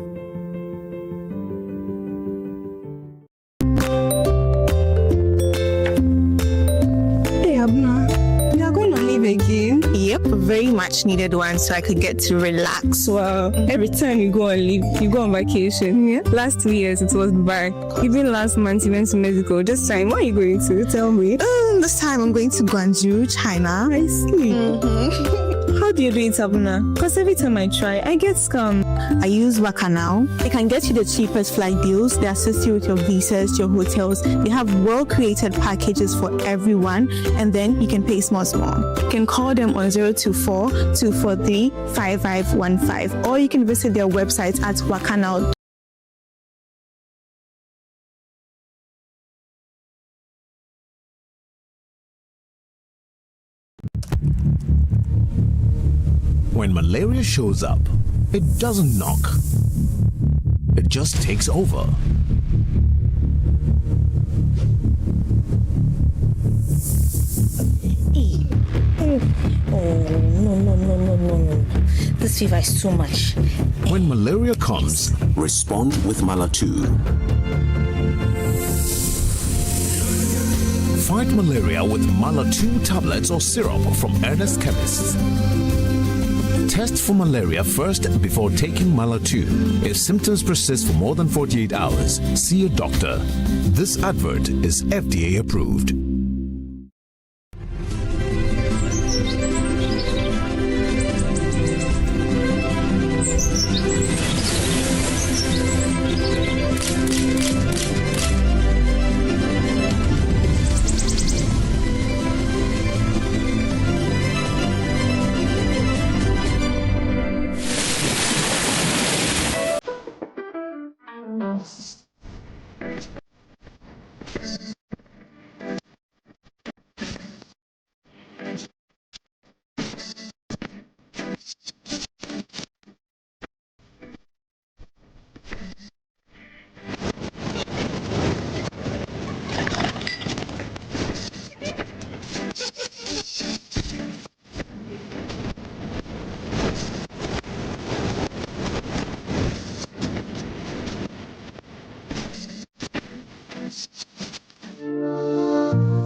Again? Yep, very much needed one so I could get to relax. Wow, every time you go on leave, you go on vacation. Yeah. Last 2 years it was Dubai. Even last month you went to Mexico. This time, where are you going to? Tell me. This time I'm going to Guangzhou, China. I see. How do you do it, Abuna? Because every time I try, I get scammed. I use Waka now. They can get you the cheapest flight deals. They assist you with your visas, your hotels. They have well-created packages for everyone, and then you can pay small. You can call them on 024-243-5515, or you can visit their website at wakanow.com. When malaria shows up, it doesn't knock. It just takes over. Oh, no. This fever is too much. When malaria comes, respond with Mala-2. Fight malaria with Mala-2 tablets or syrup from Ernest Chemists. Test for malaria first before taking Mala-2. If symptoms persist for more than 48 hours, see a doctor. This advert is FDA approved.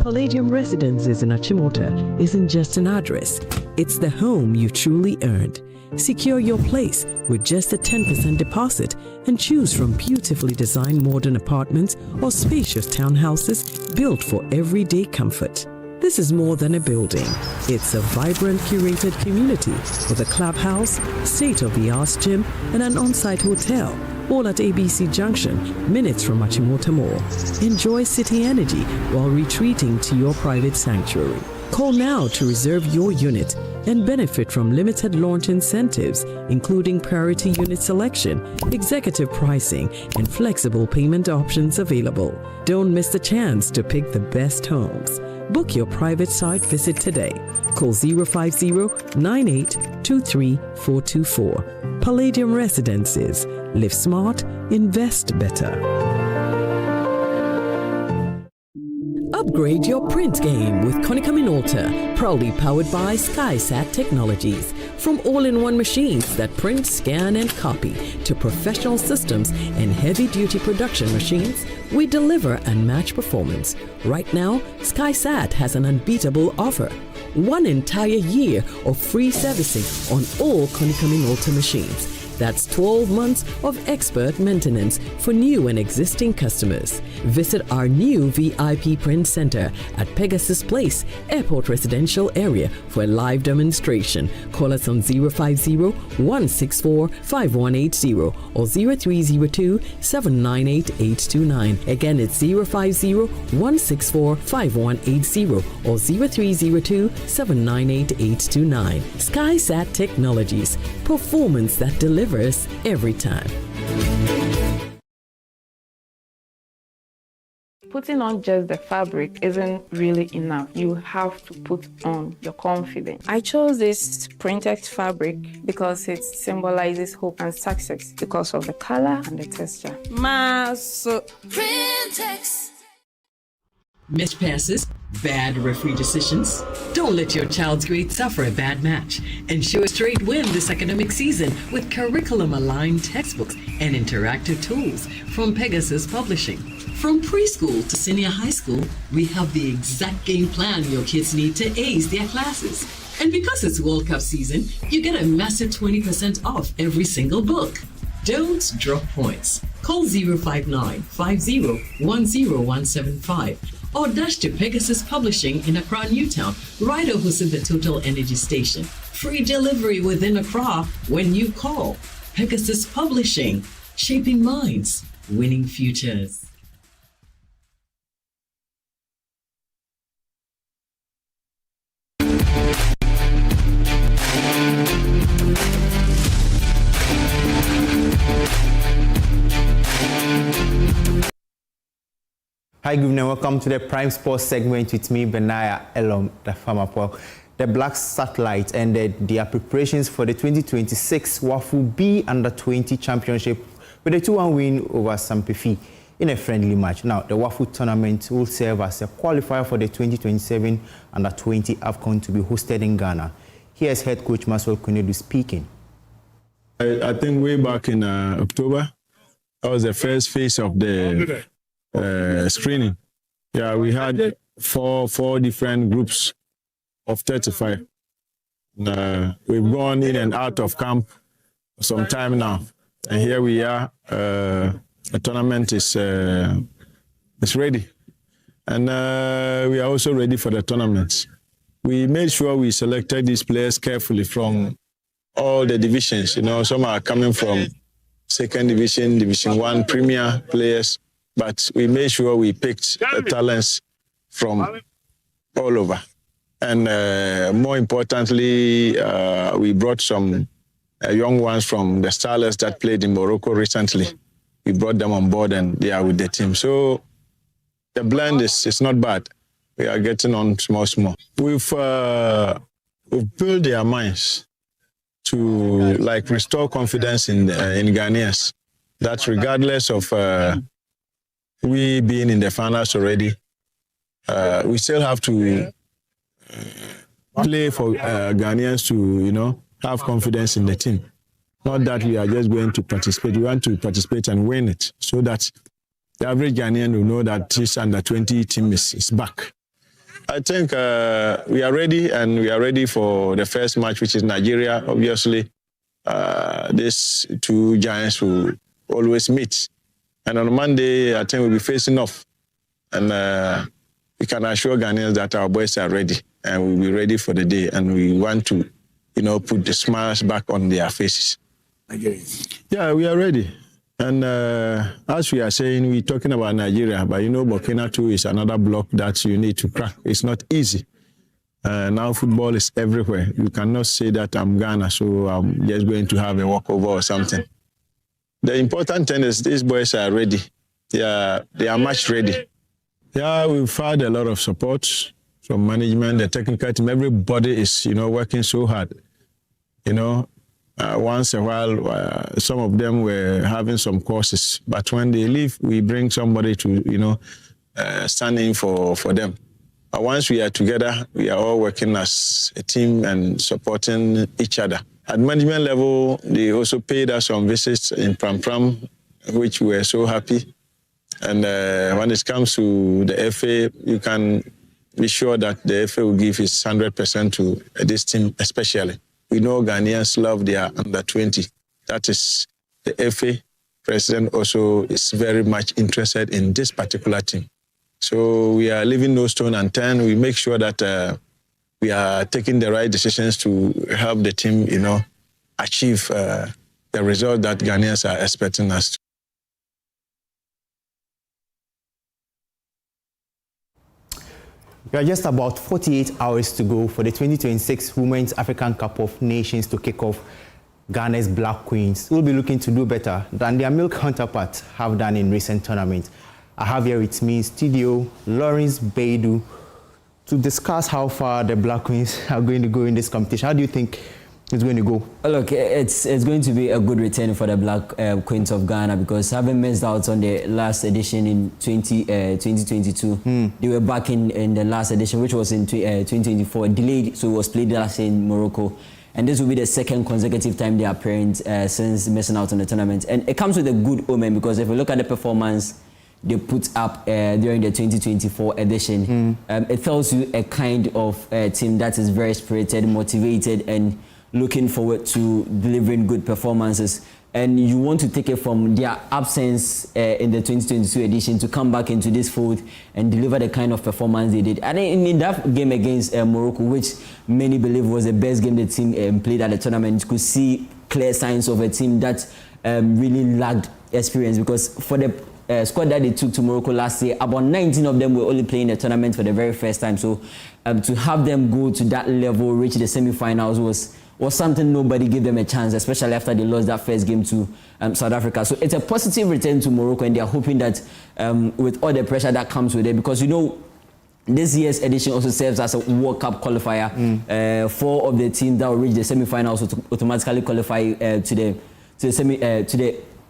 Palladium Residences in Achimota isn't just an address, it's the home you truly earned. Secure your place with just a 10% deposit and choose from beautifully designed modern apartments or spacious townhouses built for everyday comfort. This is more than a building. It's a vibrant, curated community with a clubhouse, state-of-the-art gym, and an on-site hotel, all at ABC Junction, minutes from Achimota Mall. Enjoy city energy while retreating to your private sanctuary. Call now to reserve your unit and benefit from limited launch incentives, including priority unit selection, executive pricing, and flexible payment options available. Don't miss the chance to pick the best homes. Book your private site visit today. Call 050-9823-424. Palladium Residences. Live smart, invest better. Upgrade your print game with Konica Minolta, proudly powered by SkySat Technologies. From all-in-one machines that print, scan, and copy to professional systems and heavy-duty production machines, we deliver unmatched performance. Right now, SkySat has an unbeatable offer. 1 entire year of free servicing on all Konica Minolta machines. That's 12 months of expert maintenance for new and existing customers. Visit our new VIP Print Center at Pegasus Place, Airport Residential Area for a live demonstration. Call us on 050-164-5180 or 0302-798-829. Again, it's 050-164-5180 or 0302-798-829. SkySat Technologies. Performance that delivers every time. putting on just the fabric isn't really enough. You have to put on your confidence. I chose this printed fabric because it symbolizes hope and success because of the color and the texture. Printex. Missed passes, bad referee decisions. Don't let your child's grade suffer a bad match. Ensure a straight win this academic season with curriculum-aligned textbooks and interactive tools from Pegasus Publishing. From preschool to senior high school, we have the exact game plan your kids need to ace their classes. And because it's World Cup season, you get a massive 20% off every single book. Don't drop points. Call 059-50-10175 or dash to Pegasus Publishing in Accra, Newtown, right opposite the Total Energy Station. Free delivery within Accra when you call. Pegasus Publishing, shaping minds, winning futures. Hi, good evening. Welcome to the Prime Sports segment with me, Benaya Elom, the farmer. The Black Satellite ended their preparations for the 2026 WAFU B Under-20 Championship with a 2-1 win over Sampefi in a friendly match. Now, the WAFU tournament will serve as a qualifier for the 2027 Under-20 AFCON to be hosted in Ghana. Here's head coach Maxwell Kunedu speaking. I think way back in October, that was the first phase of the screening. Yeah, we had four different groups of 35. We've gone in and out of camp for some time now, and here we are. The tournament is ready, and we are also ready for the tournament. We made sure we selected these players carefully from all the divisions. You know, some are coming from second division, Division 1, Premier players. But we made sure we picked talents from all over. And more importantly, we brought some young ones from the Starlets that played in Morocco recently. We brought them on board and they are with the team. So the blend is not bad. We are getting on small. We've built their minds to restore confidence in Ghanaians. That regardless of we being in the finals already, we still have to play for Ghanaians to, have confidence in the team. Not that we are just going to participate. We want to participate and win it so that the average Ghanaian will know that this Under-20 team is back. I think we are ready, and we are ready for the first match, which is Nigeria. Obviously, these two giants will always meet. And on Monday, I think we'll be facing off. And we can assure Ghanaians that our boys are ready and we'll be ready for the day. And we want to, put the smiles back on their faces. Yeah, we are ready. And as we are saying, we're talking about Nigeria, but Burkina too is another block that you need to crack. It's not easy. Now football is everywhere. You cannot say that I'm Ghana, so I'm just going to have a walkover or something. The important thing is these boys are ready. They are much ready. Yeah, we've had a lot of support from management, the technical team. Everybody is, working so hard. Once a while, some of them were having some courses, but when they leave, we bring somebody to, stand in for them. But once we are together, we are all working as a team and supporting each other. At management level, they also paid us some visits in Pram, which we were so happy. And when it comes to the FA, you can be sure that the FA will give his 100% to this team especially. We know Ghanaians love their Under-20. That is the FA president also is very much interested in this particular team. So we are leaving no stone unturned. We make sure that we are taking the right decisions to help the team, achieve the result that Ghanaians are expecting us to. We are just about 48 hours to go for the 2026 Women's African Cup of Nations to kick off. Ghana's Black Queens will be looking to do better than their male counterparts have done in recent tournaments. I have here with me in studio Lawrence Baidu to discuss how far the Black Queens are going to go in this competition. How do you think it's going to go? Look, it's going to be a good return for the Black Queens of Ghana, because having missed out on the last edition in 2022, they were back in the last edition, which was in 2024, delayed, so it was played last in Morocco. And this will be the second consecutive time they are appearing since missing out on the tournament. And it comes with a good omen, because if you look at the performance they put up during the 2024 edition, it tells you a kind of team that is very spirited, motivated, and looking forward to delivering good performances. And you want to take it from their absence in the 2022 edition to come back into this fold and deliver the kind of performance they did. And in that game against Morocco, which many believe was the best game the team played at the tournament, you could see clear signs of a team that really lacked experience, because for the squad that they took to Morocco last year, about 19 of them were only playing the tournament for the very first time. So to have them go to that level, reach the semi-finals, was something nobody gave them a chance, especially after they lost that first game to South Africa. So it's a positive return to Morocco, and they are hoping that with all the pressure that comes with it, because you know this year's edition also serves as a World Cup qualifier. 4 of the teams that will reach the semi-finals automatically qualify to the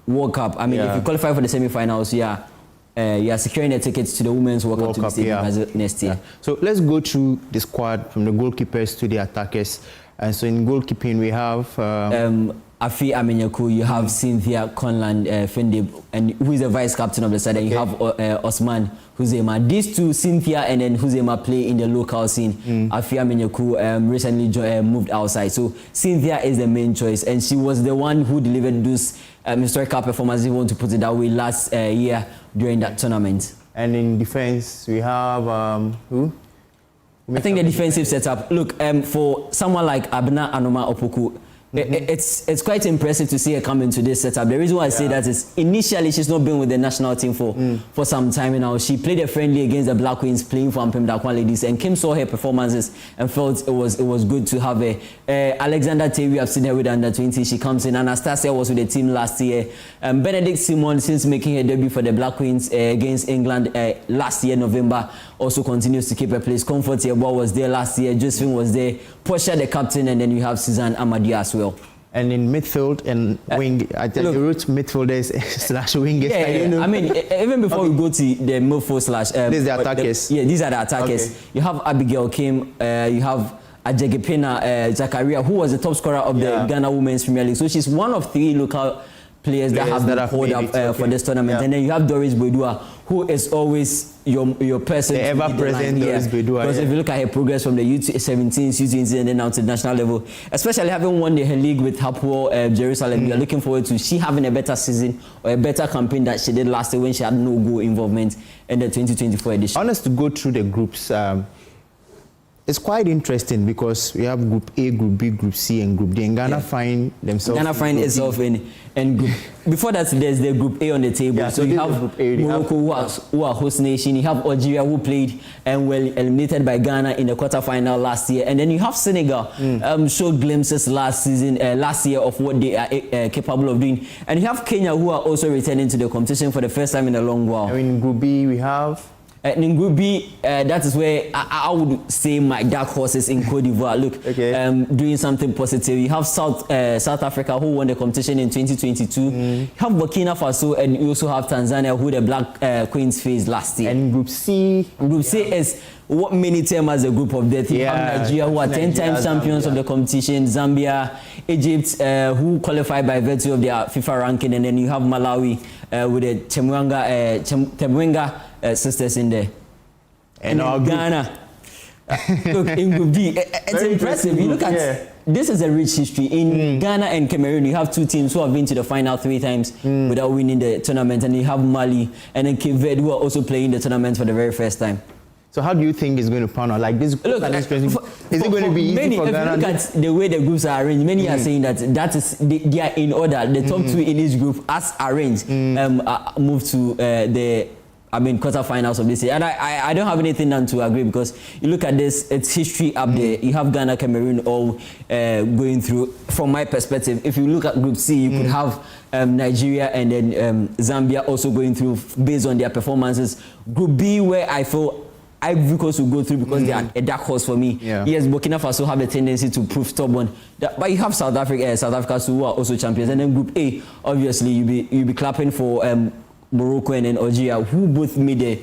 World Cup. I mean, if you qualify for the semi-finals, you are securing the tickets to the Women's World Cup to be stayed in Brazil next year. So let's go through the squad from the goalkeepers to the attackers. And so in goalkeeping, we have Afi Amenyaku, you have Cynthia Conland Fendib, and who is the vice captain of the side, and you have Osman Huzema. These two, Cynthia and then Huzema, play in the local scene. Afi Amenyaku recently moved outside. So Cynthia is the main choice, and she was the one who delivered those historical performances, if you want to put it that way, last year during that tournament. And in defense, we have who? I think the defensive setup. Look, for someone like Abna Anoma Opoku, it's quite impressive to see her come into this setup. The reason why I say that is initially she's not been with the national team for some time now. She played a friendly against the Black Queens playing for Ampem Dakwan Ladies, and Kim saw her performances and felt it was good to have her. Alexander Terry, I've seen her with under 20. She comes in. Anastasia was with the team last year. Benedict Simon, since making her debut for the Black Queens against England last year, November, also continues to keep her place. Comfort Yeboah was there last year. Josephine was there. Portia, the captain, and then you have Suzanne Amadi as well. And in midfield and wing, I tell you, root midfielders / wingers. Yeah, I mean, even before we go to the midfield / these are the attackers. These are the attackers. Okay. You have Abigail Kim, you have Ajegepena Zakaria, who was the top scorer of the Ghana Women's Premier League. So she's one of 3 local players that have been called up for this tournament. And then you have Doris Boudua, who is always your person. The ever-present Doris Boudua. Because if you look at her progress from the U17s, U20s, and then now to the national level, especially having won the league with Hapoel Jerusalem, we are looking forward to she having a better season or a better campaign that she did last year when she had no goal involvement in the 2024 edition. I want us to go through the groups. It's quite interesting because we have Group A, Group B, Group C, and Group D. And Ghana find themselves. Ghana find itself in Group. Before that, there's the Group A on the table. Yeah, so you have Group A, Morocco, who are host nation. You have Algeria, who played and were eliminated by Ghana in the quarterfinal last year. And then you have Senegal, showed glimpses last year of what they are capable of doing. And you have Kenya, who are also returning to the competition for the first time in a long while. And in Group B, we have. In Group B, that is where I would say my dark horses in Cote d'Ivoire. Look, doing something positive. You have South Africa, who won the competition in 2022. You have Burkina Faso, and you also have Tanzania, who the Black Queens faced last year. And Group C is what many term as a group of death. You have Nigeria, who are 10 times champions of the competition. Zambia, Egypt, who qualified by virtue of their FIFA ranking, and then you have Malawi with the Temwenga sisters in there. And Ghana. Look, in Group D, it's impressive. You look at this is a rich history. In Ghana and Cameroon, you have 2 teams who have been to the final 3 times without winning the tournament, and you have Mali and then Cape Verde, who are also playing the tournament for the very first time. So how do you think it's going to pan out? Like this, look, is it going to be easy for Ghana? If you look at the way the groups are arranged, many are saying that is they are in order. The top 2 in each group, as arranged, move to the quarterfinals of this year. And I don't have anything done to agree, because you look at this, it's history up there. You have Ghana, Cameroon all going through. From my perspective, if you look at Group C, you could have Nigeria and then Zambia also going through based on their performances. Group B, where I feel Ivory Coast will go through because they are a dark horse for me. Yeah. Yes, Burkina Faso have a tendency to prove stubborn. But you have South Africa who are also champions. And then Group A, obviously, you'll be clapping for Morocco and then Algeria, who both made the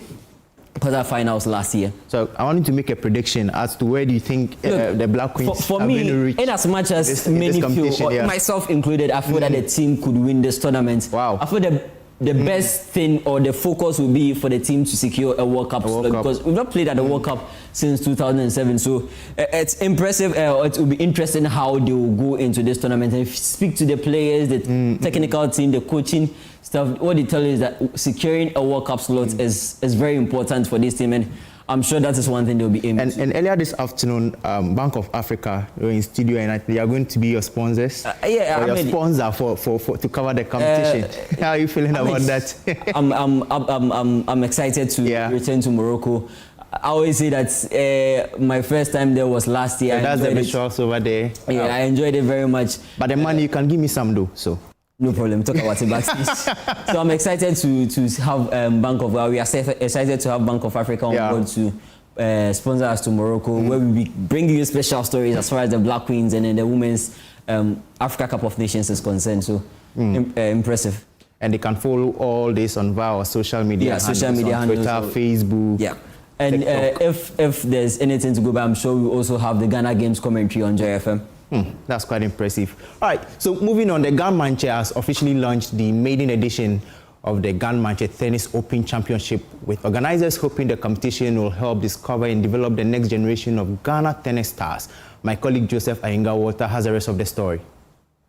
quarterfinals last year. So I wanted to make a prediction as to where do you think the Black Queens for are me, going to reach in as much as many feel, myself included, I feel that the team could win this tournament. Wow. I feel the best thing or the focus will be for the team to secure a World Cup slot, because we've not played at the World Cup since 2007. So it's impressive. It will be interesting how they will go into this tournament and speak to the players, the technical team, the coaching stuff. What they tell you is that securing a World Cup slot is very important for this team, and I'm sure that is one thing they'll be aiming to. And earlier this afternoon, Bank of Africa were in studio, and they are going to be your sponsors. Your sponsor for to cover the competition. How are you feeling about that? I'm excited to return to Morocco. I always say that my first time there was last year. So that's the visuals over there. Yeah, I enjoyed it very much. But the money, you can give me some though. So. No problem. Talk about it backstage. So I'm excited to have Bank of. We are excited to have Bank of Africa on board to sponsor us to Morocco, where we be bringing you special stories as far as the Black Queens and then the Women's Africa Cup of Nations is concerned. So impressive. And they can follow all this on via our social media. Social media handles, Twitter, Facebook. Yeah. And if there's anything to go by, I'm sure we also have the Ghana Games commentary on Joy FM. That's quite impressive. All right, so moving on, the Ghana Manche has officially launched the maiden edition of the Ghana Manche Tennis Open Championship, with organizers hoping the competition will help discover and develop the next generation of Ghana tennis stars. My colleague Joseph Ayinga-Walter has the rest of the story.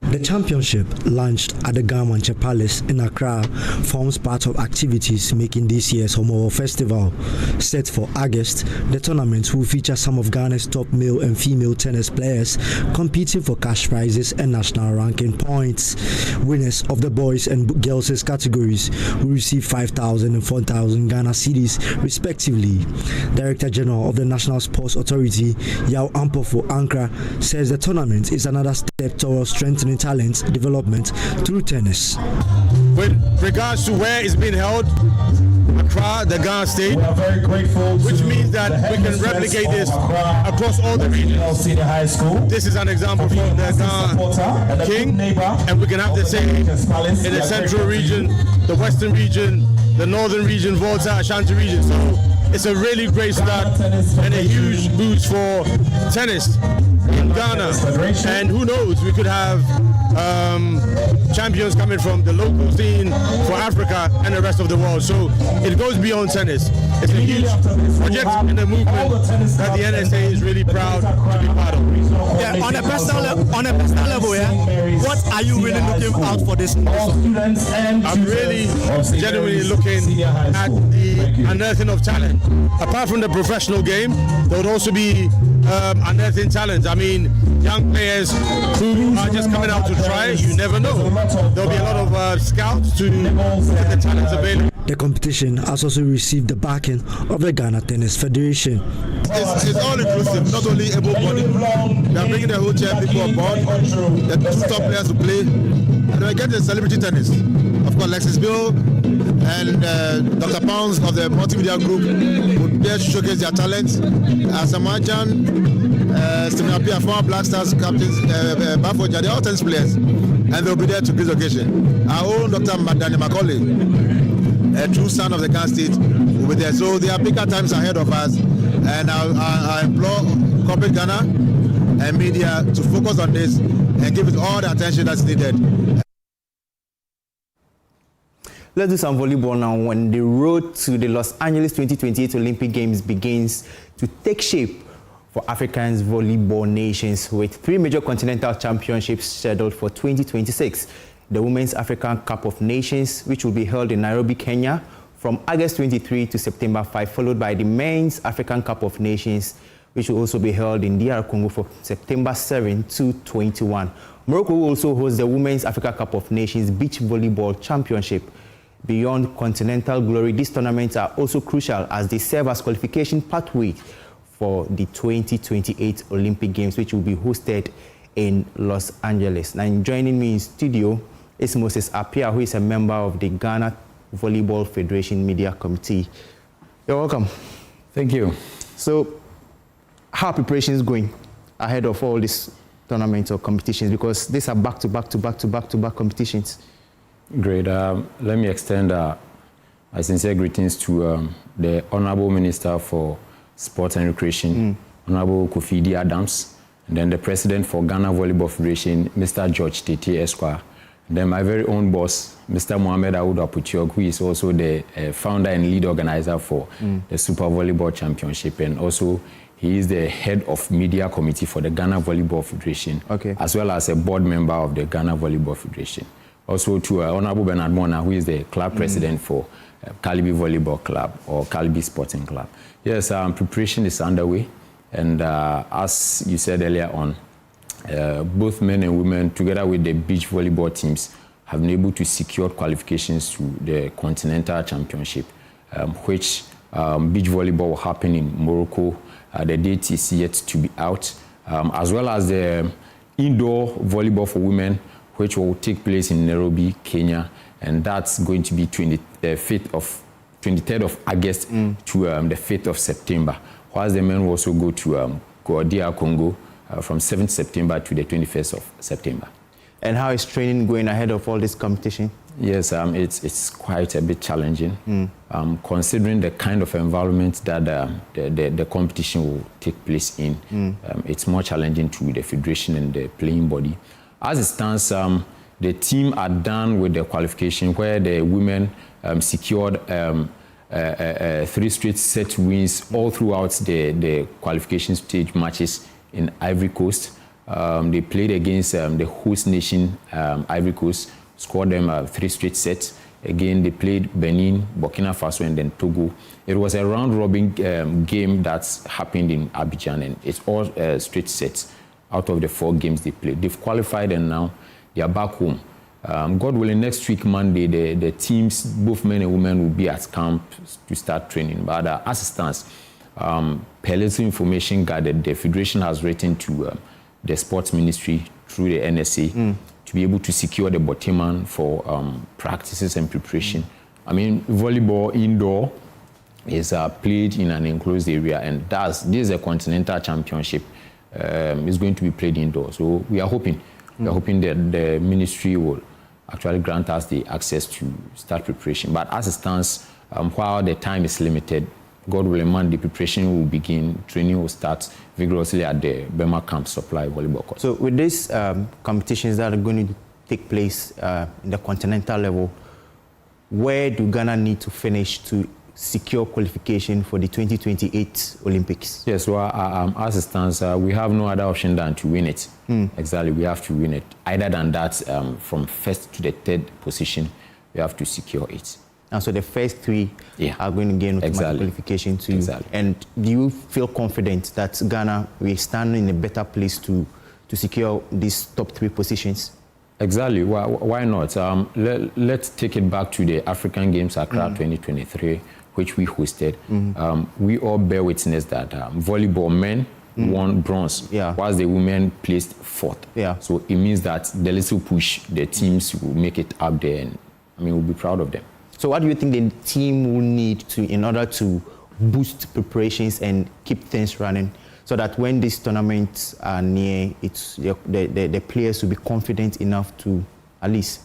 The championship, launched at the Ghana Manche Palace in Accra, forms part of activities making this year's Homo Festival. Set for August, the tournament will feature some of Ghana's top male and female tennis players competing for cash prizes and national ranking points. Winners of the boys and girls' categories will receive 5,000 and 4,000 Ghana cedis respectively. Director General of the National Sports Authority, Yao Ampofo Ankra, says the tournament is another step towards strengthening talent development through tennis. With regards to where it's being held, Accra, the Ghana state, we are very grateful, which means that we can replicate this across all the regions. This is an example from the Ghana King, and we can have the same in the central region, the western region, the northern region, Volta, Ashanti region. So it's a really great start and a huge boost for tennis in Ghana. And who knows, we could have champions coming from the local scene for Africa and the rest of the world. So it goes beyond tennis. It's a huge project and a movement that the NSA is really proud to be part of. Yeah, on a personal level, what are you really looking out for this? I'm really genuinely looking at the unearthing of talent. Apart from the professional game, there would also be unearthing talent. I mean, young players who are just coming out to try, you never know. There'll be a lot of scouts to look at the talents available. The competition has also received the backing of the Ghana Tennis Federation. It's all inclusive, not only able-bodied. They are bringing the whole chair people on board, the two top players to play, and we get the celebrity tennis. Of course, Lexis Bill and Dr. Pounds of the multimedia group would there to showcase their talents. Samani, Stephen Appiah, former Black Stars captains, Bafoja, they're all tennis players, and they'll be there to this occasion. Our own Dr. Madani Macaulay, a true son of the Ghana state, will be there. So there are bigger times ahead of us, and I implore corporate Ghana and media to focus on this and give it all the attention that's needed. Let's do some volleyball now. When the road to the Los Angeles 2028 Olympic Games begins to take shape for Africa's volleyball nations, with 3 major continental championships scheduled for 2026. The Women's African Cup of Nations, which will be held in Nairobi, Kenya, from August 23 to September 5, followed by the Men's African Cup of Nations, which will also be held in DR Congo from September 7 to 21. Morocco will also host the Women's Africa Cup of Nations Beach Volleyball Championship. Beyond continental glory, these tournaments are also crucial as they serve as qualification pathway for the 2028 Olympic Games, which will be hosted in Los Angeles. Now, joining me in studio is Moses Apia, who is a member of the Ghana Volleyball Federation Media Committee. You're welcome. Thank you. So, how are preparations going ahead of all these tournaments or competitions? Because these are back-to-back competitions. Great. Let me extend my sincere greetings to the Honorable Minister for Sports and Recreation, Honorable Akufo-Addo, and then the President for Ghana Volleyball Federation, Mr. George Tete Esquire. Then my very own boss, Mr. Mohamed Aoud Aputiok, who is also the founder and lead organizer for the Super Volleyball Championship, and also he is the head of media committee for the Ghana Volleyball Federation, as well as a board member of the Ghana Volleyball Federation. Also to Honorable Bernard Mona, who is the club president for Calibi Volleyball Club or Calibi Sporting Club. Yes, preparation is underway, and as you said earlier on, both men and women, together with the beach volleyball teams, have been able to secure qualifications to the Continental Championship, which beach volleyball will happen in Morocco. The date is yet to be out, as well as the indoor volleyball for women, which will take place in Nairobi, Kenya, and that's going to be 23rd of August to the 5th of September, whilst the men will also go to DR Congo from 7th September to the 21st of September. And how is training going ahead of all this competition? Yes, it's quite a bit challenging, considering the kind of environment that the competition will take place in. It's more challenging to the federation and the playing body. As it stands, the team are done with the qualification where the women secured 3 straight set wins all throughout the qualification stage matches in Ivory Coast. They played against the host nation, Ivory Coast, scored them 3 straight sets. Again, they played Benin, Burkina Faso, and then Togo. It was a round-robin game that's happened in Abidjan, and it's all straight sets out of the 4 games they played. They've qualified, and now they are back home. God willing, next week, Monday, the teams, both men and women, will be at camp to start training. But as it stands, per little information gathered, the Federation has written to the Sports Ministry through the NSA to be able to secure the bottom for practices and preparation. I mean, volleyball indoor is played in an enclosed area, and this is a continental championship. Is going to be played indoors. So we are hoping that the ministry will actually grant us the access to start preparation. But as it stands, while the time is limited, God willing, the preparation will begin, training will start vigorously at the Bema Camp Supply Volleyball Court. So with these competitions that are going to take place in the continental level, where do Ghana need to finish to secure qualification for the 2028 Olympics? Yes, well, as it stands, we have no other option than to win it. Exactly, we have to win it. Either than that, from 1st to the 3rd position, we have to secure it. And so the first 3 are going to gain automatic qualification too. Exactly. And do you feel confident that Ghana will stand in a better place to secure these top 3 positions? Exactly. Why not? Let's take it back to the African Games Accra 2023, which we hosted. We all bear witness that volleyball men won bronze, whilst the women placed 4th. So it means that the little push, the teams will make it up there, and we'll be proud of them. So what do you think the team will need in order to boost preparations and keep things running, so that when these tournaments are near, the players will be confident enough to at least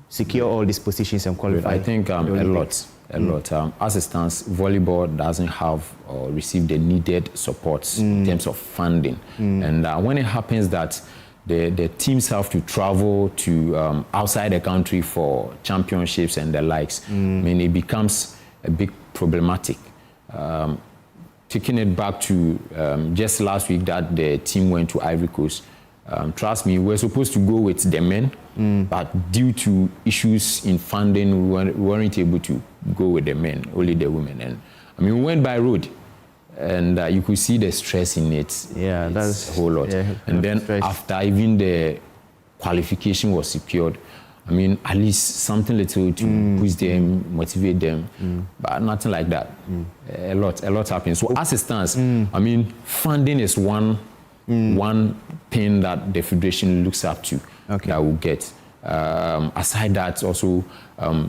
secure all these positions and qualify? I think a lot. As it stands, volleyball doesn't have or receive the needed support in terms of funding. And when it happens that the teams have to travel to outside the country for championships and the likes, it becomes a big problematic. Taking it back to just last week that the team went to Ivory Coast, trust me, we're supposed to go with the men, but due to issues in funding, we weren't able to go with the men, only the women. And we went by road, and you could see the stress in it. Yeah, that's a whole lot. And then after even the qualification was secured, I mean, at least something little to push them, motivate them, but nothing like that. A lot happens. So as it stands, I mean, funding is one thing that the federation looks up to that will get. Aside that, also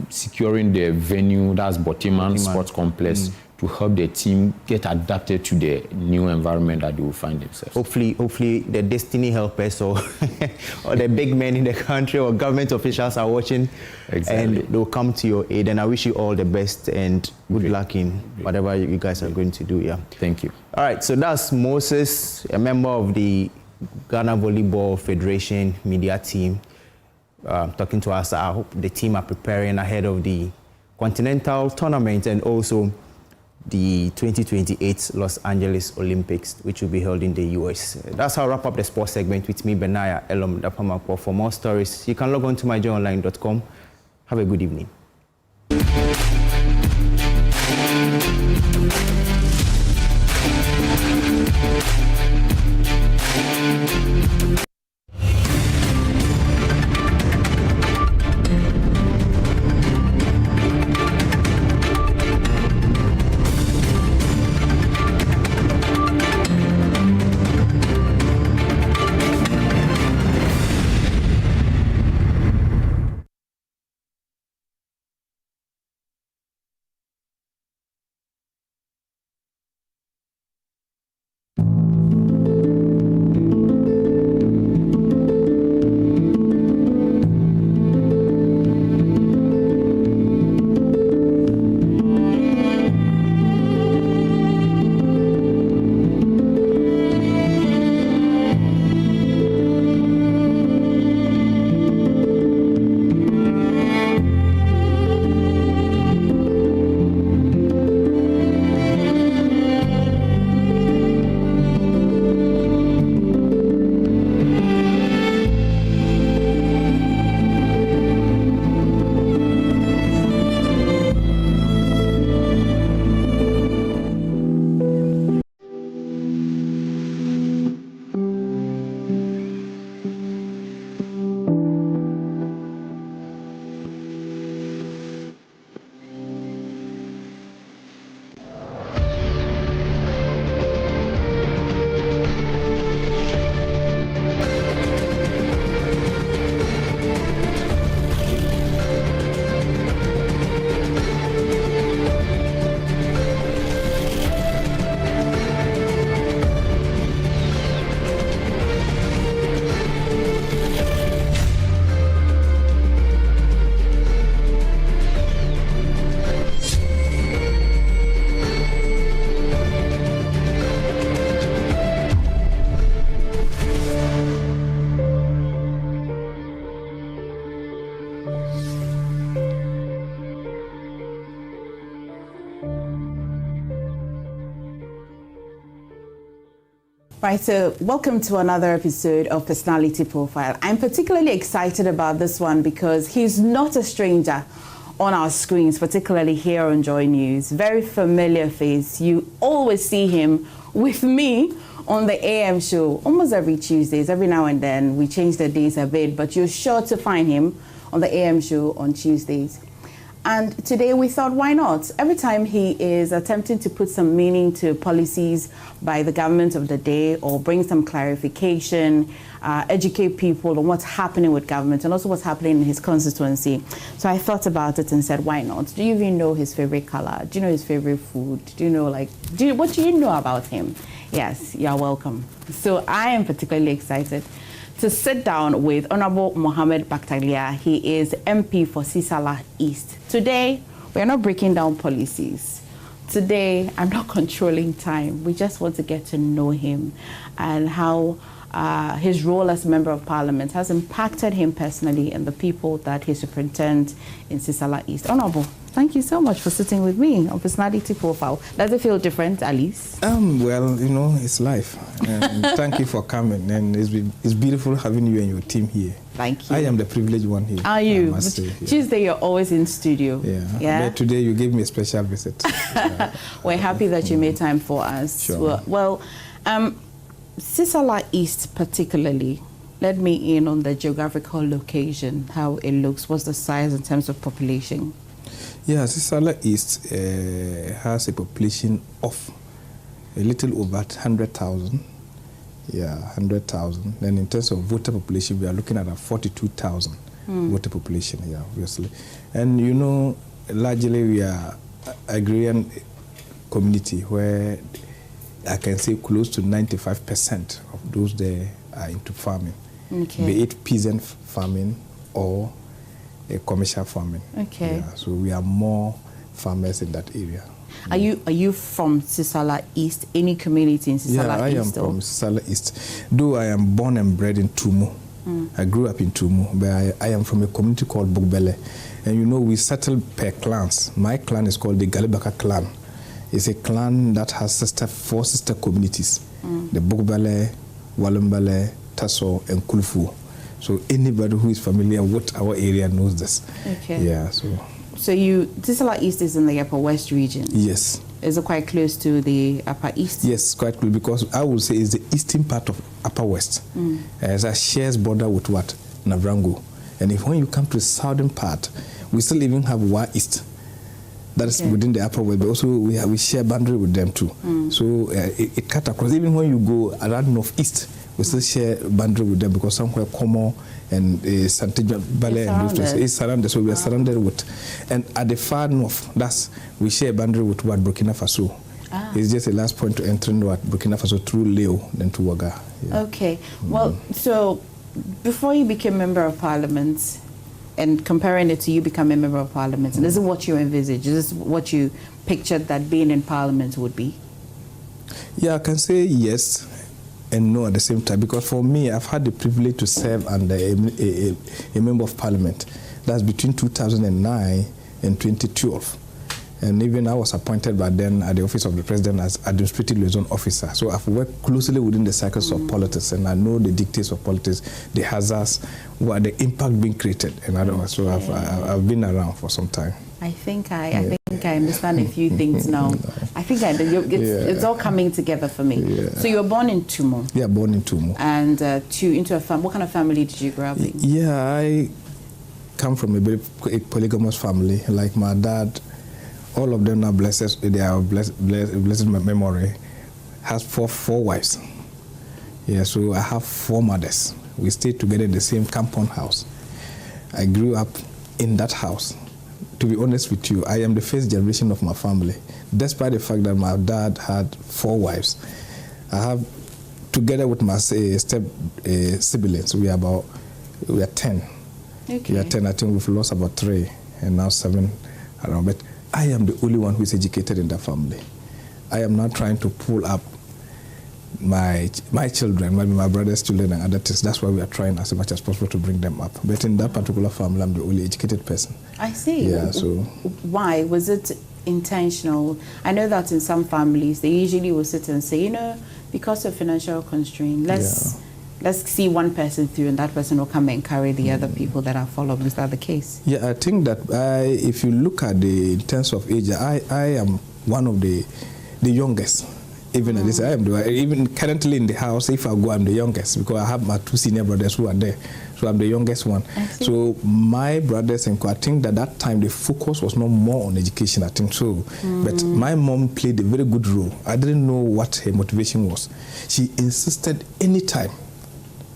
securing the venue, that's Botiman Sports Complex, to help the team get adapted to the new environment that they will find themselves. Hopefully the destiny helpers or the big men in the country or government officials are watching, and they'll come to your aid. And I wish you all the best and good luck in whatever you guys are going to do. Yeah. Thank you. All right, so that's Moses, a member of the Ghana Volleyball Federation media team, talking to us. I hope the team are preparing ahead of the Continental Tournament and also the 2028 Los Angeles Olympics, which will be held in the US. That's how I wrap up the sports segment with me, Benaya Elom Dapamapo. For more stories, you can log on to myjoyonline.com. Have a good evening. Right, so welcome to another episode of Personality Profile. I'm particularly excited about this one because he's not a stranger on our screens, particularly here on Joy News. Very familiar face. You always see him with me on the AM show almost every Tuesdays. Every now and then we change the days a bit, but you're sure to find him on the AM show on Tuesdays. And today we thought, why not? Every time he is attempting to put some meaning to policies by the government of the day or bring some clarification, educate people on what's happening with government and also what's happening in his constituency. So I thought about it and said, why not? Do you even know his favorite color? Do you know his favorite food? Do you know, what do you know about him? Yes, you're welcome. So I am particularly excited to sit down with Honorable Mohammed Baktaglia. He is MP for Sisala East. Today, we're not breaking down policies. Today, I'm not controlling time. We just want to get to know him and how his role as Member of Parliament has impacted him personally and the people that he superintends in Sisala East. Honorable, thank you so much for sitting with me on Personality Profile. Does it feel different, Alice? Well, you know, it's life. And thank you for coming. And it's beautiful having you and your team here. Thank you. I am the privileged one here. Are you? Tuesday, you're always in studio. Yeah. But today, you gave me a special visit. We're happy that you made time for us. Sure. Well, Sisala East particularly, let me in on the geographical location, how it looks. What's the size in terms of population? Yeah, Sisala East has a population of a little over 100,000. Yeah, 100,000. Then in terms of voter population, we are looking at a 42,000 voter population, yeah, obviously. And you know, largely we are agrarian community where I can say close to 95% of those there are into farming. Okay. Be it peasant farming or a commercial farming. Okay. Yeah, so we are more farmers in that area. Are you from Sisala East? Any community in Sisala East? Yeah, I am from Sisala East. Though I am born and bred in Tumu. I grew up in Tumu, but I am from a community called Bugbele. And you know, we settle per clans. My clan is called the Galibaka clan. It's a clan that has four sister communities. The Bugbele, Walumbele, Tasso, and Kulfu. So anybody who is familiar with our area knows this. Okay. Yeah, So Sisala East is in the Upper West region? Yes. Is it quite close to the Upper East? Yes, quite close, because I would say it's the eastern part of Upper West. As a shares border with what? Navrango. And when you come to the southern part, we still even have Wa East. That is within the Upper West, but also we share boundary with them too. So it cut across. Even when you go around northeast, we still share boundary with them, because somewhere Como and Santiago Ballet and those places is surrounded. So we are surrounded with, and at the far north, we share boundary with what Burkina Faso. It's just the last point to enter what Burkina Faso through Leo, then to Ouaga. Yeah. Okay. Well, so before you became member of parliament, and comparing it to you becoming a member of parliament, this is what you envisage? Is this what you pictured that being in parliament would be? Yeah, I can say yes and no at the same time, because for me, I've had the privilege to serve under a member of parliament. That's between 2009 and 2012. And even I was appointed by then at the office of the president as administrative liaison officer. So I've worked closely within the cycles of politics, and I know the dictates of politics, the hazards, what the impact being created, and otherwise. So I've been around for some time. I think I understand a few things now. I think it's all coming together for me. Yeah. So you were born in Tumu? Yeah, born in Tumu. And into a family. What kind of family did you grow up in? Yeah, I come from a very polygamous family. Like my dad, all of them are blessed. They are blessed memory. Has four wives. Yeah, so I have four mothers. We stayed together in the same compound house. I grew up in that house. To be honest with you, I am the first generation of my family. Despite the fact that my dad had four wives, I have, together with my step siblings, we are 10. Okay. We are 10. I think we've lost about 3, and now 7 around. But I am the only one who is educated in that family. I am not trying to pull up my children, maybe my brother's children and other things. That's why we are trying as much as possible to bring them up. But in that particular family, I'm the only educated person. I see. Yeah, so why? Was it intentional? I know that in some families, they usually will sit and say, because of financial constraint, let's see one person through, and that person will come and carry the other people that are following. Is that the case? Yeah, I think that if you look at in terms of age, I am one of the youngest. Even at this, even currently in the house, if I go, I'm the youngest, because I have my 2 senior brothers who are there. So I'm the youngest one. So my brothers, and I think that time the focus was not more on education, I think so. But my mom played a very good role. I didn't know what her motivation was. She insisted anytime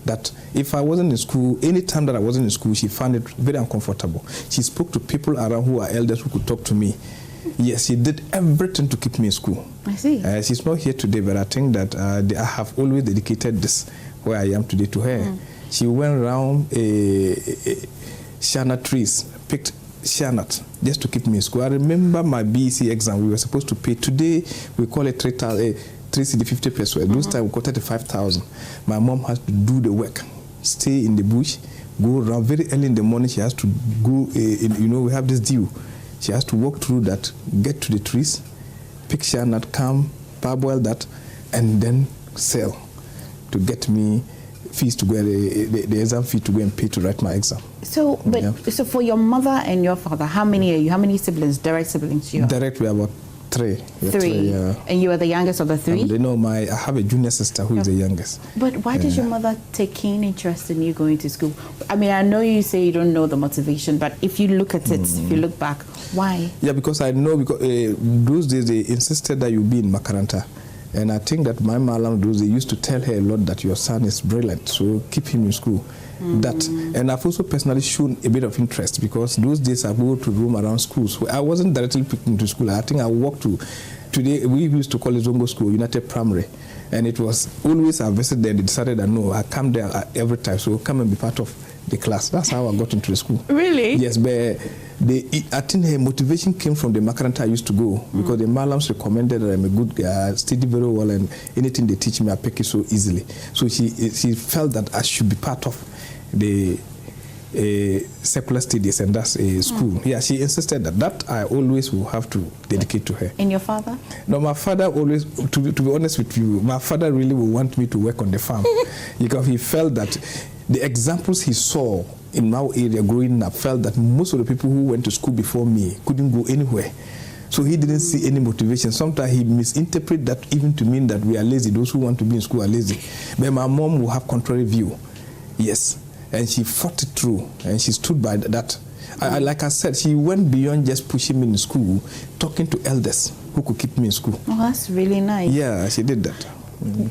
that if I wasn't in school, any time that I wasn't in school, she found it very uncomfortable. She spoke to people around who are elders who could talk to me. Yes, she did everything to keep me in school. I see. She's not here today, but I think that I have always dedicated this where I am today to her. She went around shana trees, picked shanat just to keep me in school. I remember my BEC exam. We were supposed to pay. Today, we call it 3 CD 50 pesos. Those time we got 35,000. My mom has to do the work, stay in the bush, go around very early in the morning. She has to go. We have this dew. She has to walk through that, get to the trees, pick shanat, come, parboil that, and then sell to get me fees to go, the exam fee to go and pay to write my exam. So, so for your mother and your father, how many are you? How many siblings, direct siblings do you have? Direct, we are about three. Three. Yeah. And you are the youngest of the three? I have a junior sister who is the youngest. But why did your mother take keen interest in you going to school? I mean, I know you say you don't know the motivation, but if you look at it, if you look back, why? Yeah, because I know, because those days they insisted that you be in Makaranta. And I think that my malam, they used to tell her a lot that your son is brilliant, so keep him in school. That, and I've also personally shown a bit of interest, because those days I go to roam around schools. I wasn't directly picked into school. I think I walked to, today we used to call it Zongo School, United Primary. And it was always I visited there, they decided that no, I come there every time, so come and be part of the class. That's how I got into the school. Really? Yes, but I think her motivation came from the Makaranta I used to go, because the Malams recommended that I'm a good guy, I study very well, and anything they teach me, I pick it so easily. So she felt that I should be part of the secular studies, and that's a school. Yeah, she insisted that I always will have to dedicate to her. And your father? No, my father always, to be honest with you, my father really would want me to work on the farm, because he felt that the examples he saw in my area growing up felt that most of the people who went to school before me couldn't go anywhere. So he didn't see any motivation. Sometimes he misinterpreted that even to mean that we are lazy. Those who want to be in school are lazy. But my mom will have contrary view. Yes. And she fought it through, and she stood by that. Like I said, she went beyond just pushing me in school, talking to elders who could keep me in school. Oh, that's really nice. Yeah, she did that.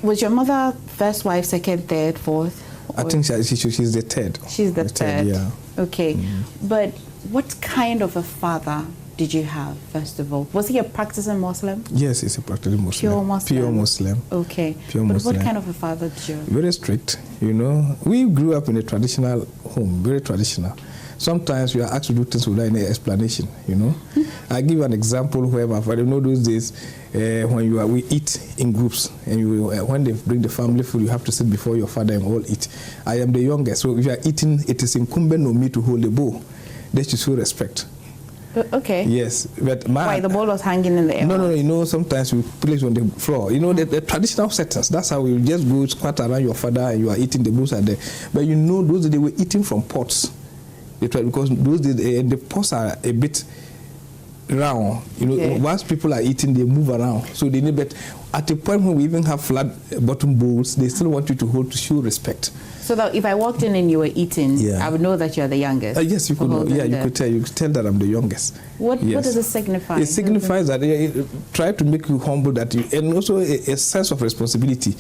Was your mother first wife, second, third, fourth? I think she's the third. She's the third. Yeah. Okay. But what kind of a father did you have, first of all? Was he a practicing Muslim? Yes, he's a practicing Muslim. Pure Muslim? Pure Muslim. Okay. Pure but Muslim. What kind of a father did you have? Very strict, you know. We grew up in a traditional home, very traditional. Sometimes we are asked to do things without any explanation, you know. I give you an example where my father, you know, those days when we eat in groups, and when they bring the family food, you have to sit before your father and all eat. I am the youngest, so if you are eating, it is incumbent on me to hold the bowl. That you show respect. Okay. Yes, but why the bowl was hanging in the air? No. You know, sometimes we place it on the floor. You know, the traditional settings. That's how we just go squat around your father and you are eating. The bowls are there. But you know, those they were eating from pots. Because those the pots are a bit round. You know, once people are eating, they move around. So they need. But at the point when we even have flat bottom bowls, they still want you to hold to show respect. So that if I walked in and you were eating, I would know that you're the youngest. Yes, you could know. Yeah, you could tell. You could tell that I'm the youngest. What does it signify? It signifies that try to make you humble, that you, and also a sense of responsibility,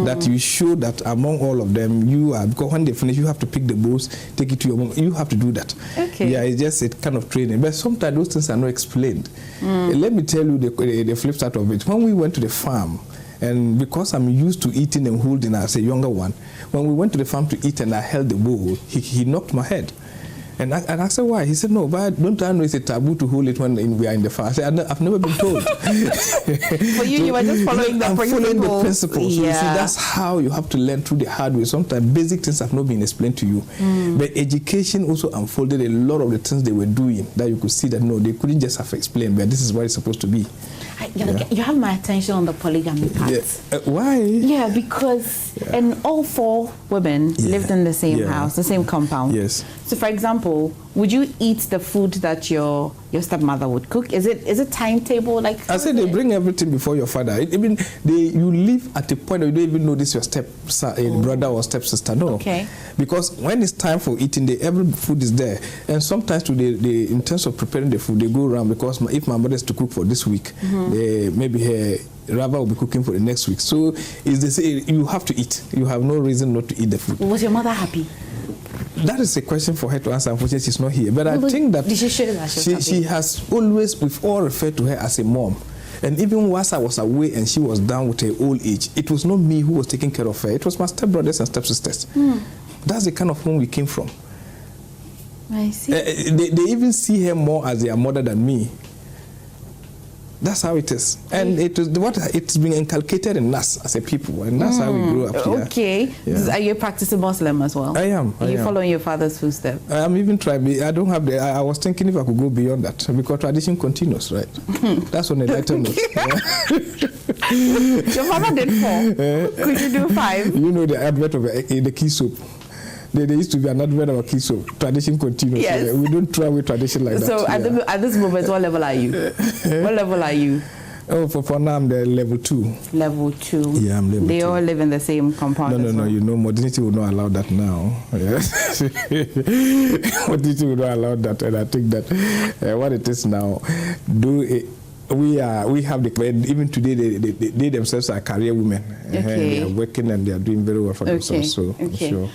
that you show that among all of them you are, because when they finish you have to pick the bowls, take it to your mom. You have to do that. Okay. Yeah, it's just a kind of training. But sometimes those things are not explained. Let me tell you the flip side of it. When we went to the farm, and because I'm used to eating and holding as a younger one, when we went to the farm to eat and I held the bowl, he knocked my head. And I said, why? He said, no, but don't I know it's a taboo to hold it when we are in the farm? I said, I've never been told. For you were just following the principles. Following the principles. Yeah. So you see, that's how you have to learn through the hard way. Sometimes basic things have not been explained to you. But education also unfolded a lot of the things they were doing that you could see that, no, they couldn't just have explained, but this is what it's supposed to be. You have my attention on the polygamy part. Why? Yeah, because and all four women lived in the same house, the same compound. Yes. So, for example, would you eat the food that your stepmother would cook? Is it timetable? Like I said, they bring everything before your father. You live at a point where you don't even know this your brother or stepsister. No. Okay. Because when it's time for eating, every food is there. And sometimes in terms of preparing the food, they go around, because if my mother is to cook for this week, maybe her Rava will be cooking for the next week. So you have to eat. You have no reason not to eat the food. Was your mother happy? That is a question for her to answer. Unfortunately, she's not here. But I think that she has always, we've all referred to her as a mom. And even whilst I was away and she was down with her old age, it was not me who was taking care of her. It was my stepbrothers and stepsisters. That's the kind of home we came from. I see. They even see her more as their mother than me. That's how it is. And it's been inculcated in us as a people, and that's how we grew up here. Okay. Yeah. Are you a practicing Muslim as well? I am. Are you following your father's footsteps? I'm even trying. I don't have I was thinking if I could go beyond that, because tradition continues, right? That's on a lighter note. Your father did 4. Could you do 5? You know the advert of the key soap. There used to be an advert of a key soap. Tradition continues. Yes. So we don't try with tradition like that. So at this moment, what level are you? What level are you? Oh, for now, I'm the level 2. Level 2. Yeah, I'm level 2. They all live in the same compound. No. You know, modernity will not allow that now. Yes. Modernity will not allow that, and I think that what it is now, we have the, even today they themselves are career women. Okay. They are working and they are doing very well for themselves. So I'm sure.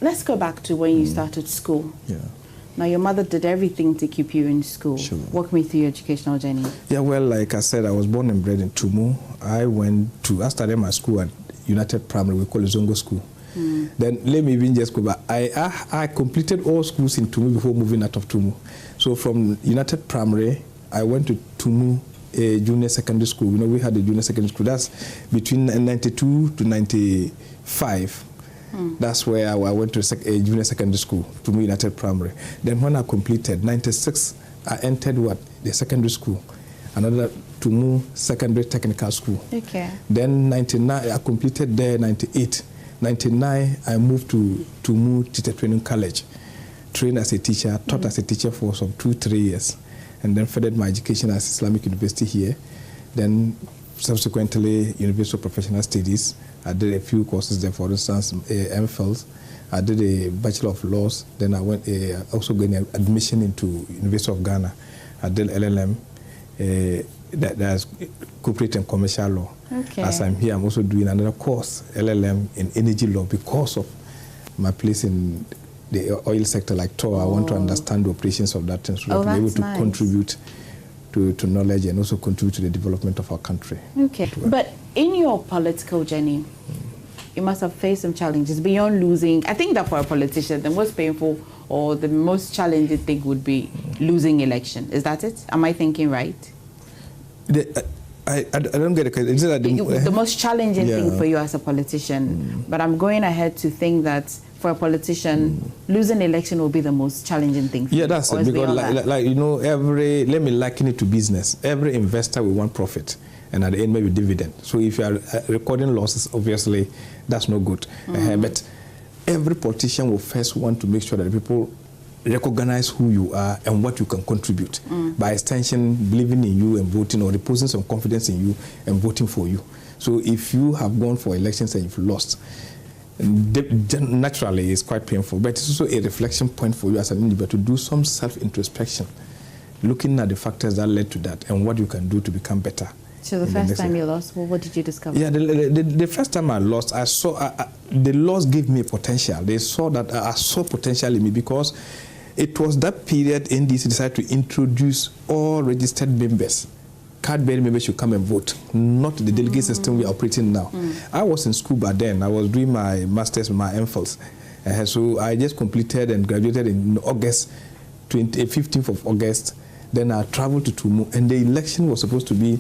Let's go back to when you started school. Yeah. Now, your mother did everything to keep you in school. Sure. Walk me through your educational journey. Yeah, well, like I said, I was born and bred in Tumu. I started my school at United Primary, we call it Zongo School. Then let me even just go back. I completed all schools in Tumu before moving out of Tumu. So from United Primary, I went to Tumu Junior Secondary School. You know, we had a junior secondary school. That's between 92 to 95. That's where I went to a junior secondary school, Tumu United Primary. Then when I completed 96, I entered the secondary school, another Tumu Secondary Technical School. Okay. Then 99, I completed there 98. 99, I moved to Tumu Teacher Training College, trained as a teacher, taught as a teacher for some 2-3 years, and then furthered my education at Islamic University here. Then subsequently, University of Professional Studies. I did a few courses there, for instance, MPhils. I did a Bachelor of Laws. Then I went also getting admission into University of Ghana. I did LLM, that's Corporate and Commercial Law. Okay. As I'm here, I'm also doing another course, LLM in Energy Law, because of my place in the oil sector like Tor. I want to understand the operations of that and so that I'm able to contribute to knowledge and also contribute to the development of our country. Okay, but in your political journey, you must have faced some challenges beyond losing. I think that for a politician, the most painful or the most challenging thing would be losing election. Is that it? Am I thinking right? I don't get it. Is it the most challenging thing for you as a politician, but I'm going ahead to think that for a politician, losing election will be the most challenging thing for you. That's it. Because like you know, let me liken it to business. Every investor will want profit, and at the end maybe dividend. So if you are recording losses, obviously that's no good. But every politician will first want to make sure that people recognize who you are and what you can contribute. By extension, believing in you and voting, or reposing some confidence in you and voting for you. So if you have gone for elections and you've lost, naturally it's quite painful, but it's also a reflection point for you as an individual to do some self-introspection, looking at the factors that led to that and what you can do to become better. So the first time you lost, what did you discover? Yeah, the first time I lost, I saw the loss gave me potential. They saw that I saw potential in me, because it was that period NDC decided to introduce all registered members. Card-bearing members should come and vote, not the delegate system we are operating now. I was in school by then. I was doing my master's, my MPhils. So I just completed and graduated in August, 15th of August. Then I traveled to Tumu, and the election was supposed to be,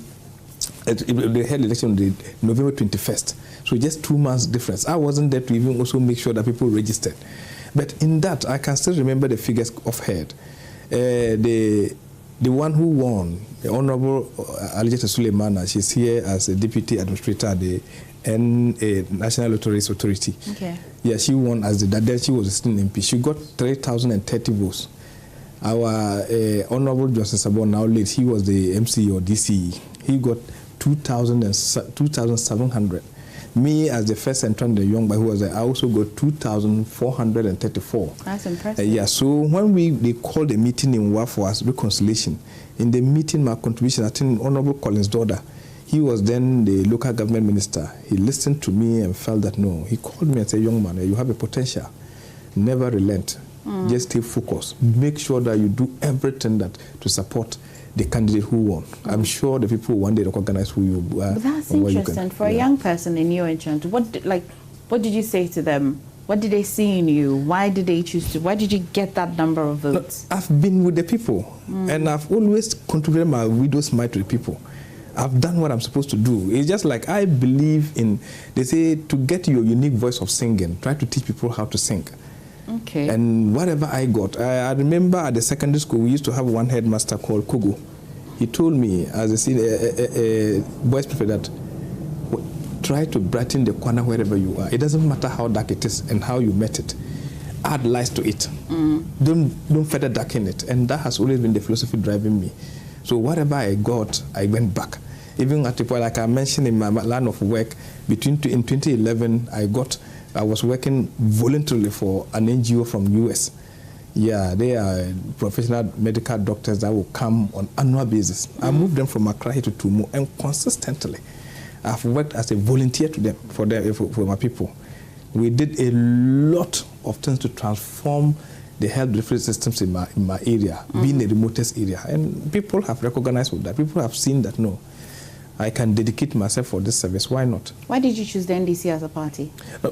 they held election on November 21st. So just 2 months difference. I wasn't there to even also make sure that people registered. But in that, I can still remember the figures offhand. The one who won, the Honorable Alijata Suleimana, she's here as a Deputy Administrator at the National Lotteries Authority. Okay. Yeah, she won as then she was a sitting MP. She got 3,030 votes. Our Honorable Johnson Sabon, now late, he was the MC or DCE. He got 2,700. Me, as the first entrant, the young boy who was there, I also got 2,434. That's impressive. Yeah, so when they called a meeting in Wa for us, reconciliation, in the meeting, my contribution, I think Honorable Collins' daughter, he was then the local government minister. He listened to me and felt that no. He called me and said, young man, you have a potential. Never relent. Just stay focused. Make sure that you do everything to support the candidate who won. I'm sure the people one day recognize who you are. But that's interesting. For a young person in your entrance, what did you say to them? What did they see in you? Why did they choose to? Why did you get that number of votes? I've been with the people, and I've always contributed my widow's mite to the people. I've done what I'm supposed to do. It's just like I believe in, they say, to get your unique voice of singing, try to teach people how to sing. Okay. And whatever I got, I remember at the secondary school, we used to have one headmaster called Kogo. He told me, as a boys prefect, that try to brighten the corner wherever you are. It doesn't matter how dark it is and how you met it. Add lights to it. Don't further darken it. And that has always been the philosophy driving me. So whatever I got, I went back. Even at the point, like I mentioned in my line of work, in 2011, I was working voluntarily for an NGO from US. Yeah, they are professional medical doctors that will come on annual basis. I moved them from Accra here to Tumu, and consistently, I've worked as a volunteer to them for my people. We did a lot of things to transform the health delivery systems in my area, being the remotest area, and people have recognized with that. People have seen that no, I can dedicate myself for this service. Why not? Why did you choose the NDC as a party?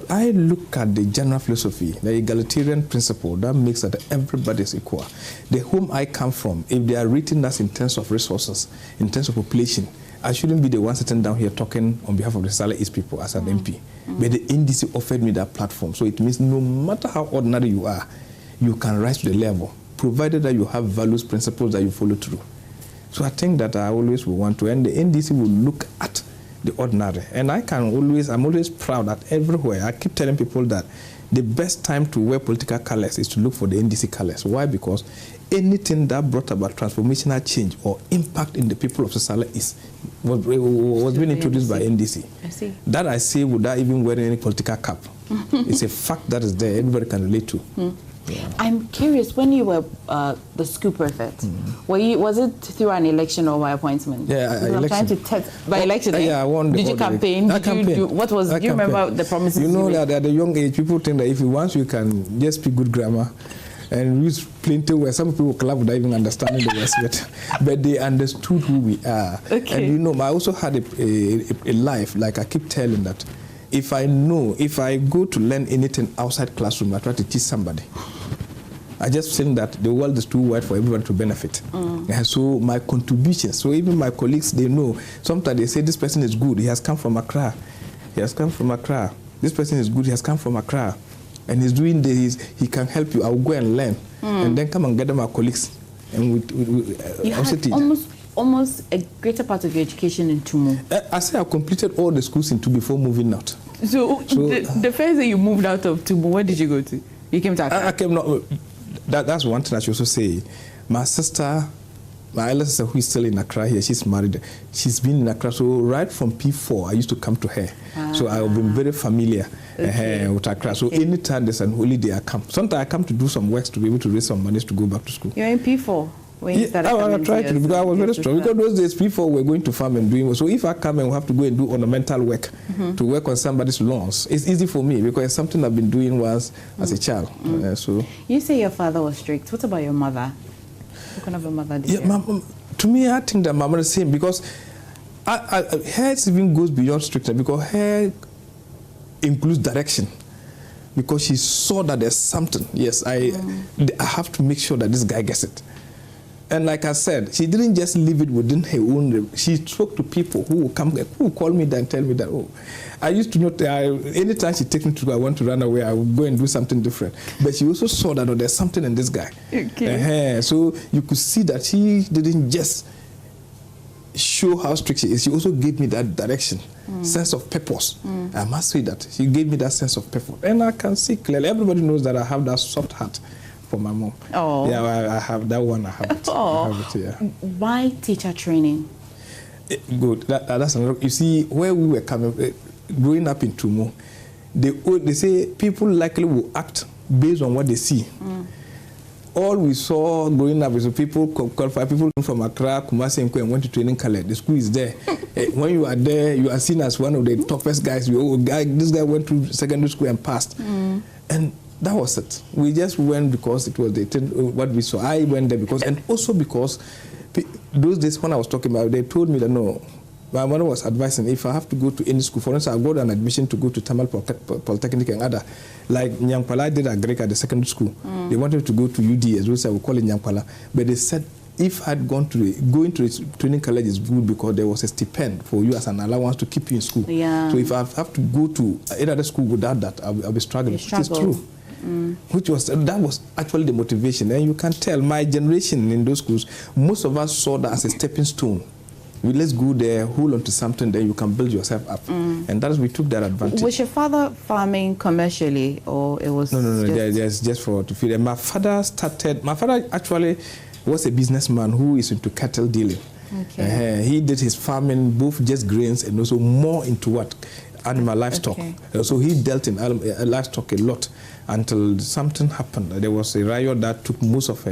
I look at the general philosophy, the egalitarian principle that makes that everybody is equal. The home I come from, if they are rating us in terms of resources, in terms of population, I shouldn't be the one sitting down here talking on behalf of the Sale East people as an MP. But the NDC offered me that platform. So it means no matter how ordinary you are, you can rise to the level, provided that you have values, principles that you follow through. So I think that I always will want to, and the NDC will look at the ordinary. And I'm always proud that everywhere, I keep telling people that the best time to wear political colors is to look for the NDC colors. Why? Because anything that brought about transformational change or impact in the people of Sosala was being introduced by NDC. I see. That I say without even wearing any political cap. It's a fact that is there, everybody can relate to. Yeah. I'm curious, when you were the school prefect, was it through an election or by appointment? Yeah, I'm trying to test by election. Yeah, I won. Did you campaign? Do you remember the promises? You know that at a young age, people think that if once you can just speak good grammar and use plenty words, some people clap without even understanding the words, but they understood who we are. Okay. And you know, I also had a life, like I keep telling that. If I go to learn anything outside classroom, I try to teach somebody. I just think that the world is too wide for everybody to benefit. And so my contributions, so even my colleagues, they know, sometimes they say this person is good, he has come from Accra. He has come from Accra. This person is good, he has come from Accra. And he's doing this, he can help you. I will go and learn. And then come and gather my colleagues. And you had almost a greater part of your education in Tumu. I say I completed all the schools in Tumu before moving out. So the first day you moved out of Tumu, where did you go to? You came to Accra? That's one thing I should also say. My sister, my elder sister, who is still in Accra here, she's married. She's been in Accra. So right from P4, I used to come to her. So I've been very familiar with Accra. So anytime there's an holiday, I come. Sometimes I come to do some works to be able to raise some money to go back to school. You're in P4? I tried to, because I was very strong. Because those days, P4 were going to farm and doing. So if I come and have to go and do ornamental work to work on somebody's lawns, it's easy for me because it's something I've been doing once as a child. So you say your father was strict. What about your mother? What kind of a mother did you have? To me, I think that my mother is the same, because her even goes beyond strictness, because her includes direction. Because she saw that there's something. Yes, I have to make sure that this guy gets it. And like I said, she didn't just leave it within her own. She spoke to people who will come, who will call me and tell me that, oh, I used to know anytime she takes me to go, I want to run away, I will go and do something different. But she also saw that there's something in this guy. Okay. So you could see that she didn't just show how strict she is. She also gave me that direction, sense of purpose. I must say that. She gave me that sense of purpose. And I can see clearly, everybody knows that I have that soft heart for my mom. Oh. Yeah, I have that one. I have it. Oh. I have it, yeah. Why teacher training? Good. That's another. You see, where we were coming, growing up in Tumu, they say people likely will act based on what they see. All we saw growing up is people qualified, people from Accra, Kumasi, and went to training college. The school is there. When you are there, you are seen as one of the toughest guys. This guy went to secondary school and passed. And that was it. We just went because it was what we saw. I went there because, and also because those days when I was talking about, they told me that no, my mother was advising if I have to go to any school, for instance, I got an admission to go to Tamil Polytechnic and other, like Nyampala did at Greek at the secondary school. They wanted to go to UD, as I would call it Nyampala, but they said if I'd going to the training college is good because there was a stipend for you as an allowance to keep you in school. Yeah. So if I have to go to another school without that, I'll be struggling. It's true. That was actually the motivation. And you can tell my generation in those schools, most of us saw that as a stepping stone. Let's go there, hold on to something, then you can build yourself up. And that is, we took that advantage. Was your father farming commercially, or it was No, just for to feed. And my father actually, was a businessman who is into cattle dealing. Okay. He did his farming, both just grains and also more into what? Animal livestock. Okay. So he dealt in livestock a lot until something happened. There was a riot that took most of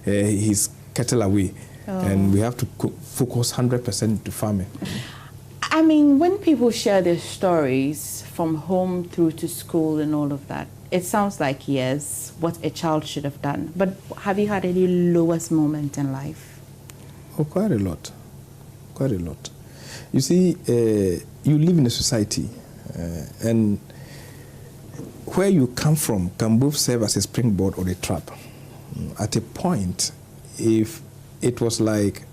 his cattle away. And we have to focus 100% to farming. I mean, when people share their stories from home through to school and all of that, it sounds like, yes, what a child should have done. But have you had any lowest moment in life? Oh, quite a lot. Quite a lot. You see, you live in a society, and where you come from can both serve as a springboard or a trap. At a point, if it was like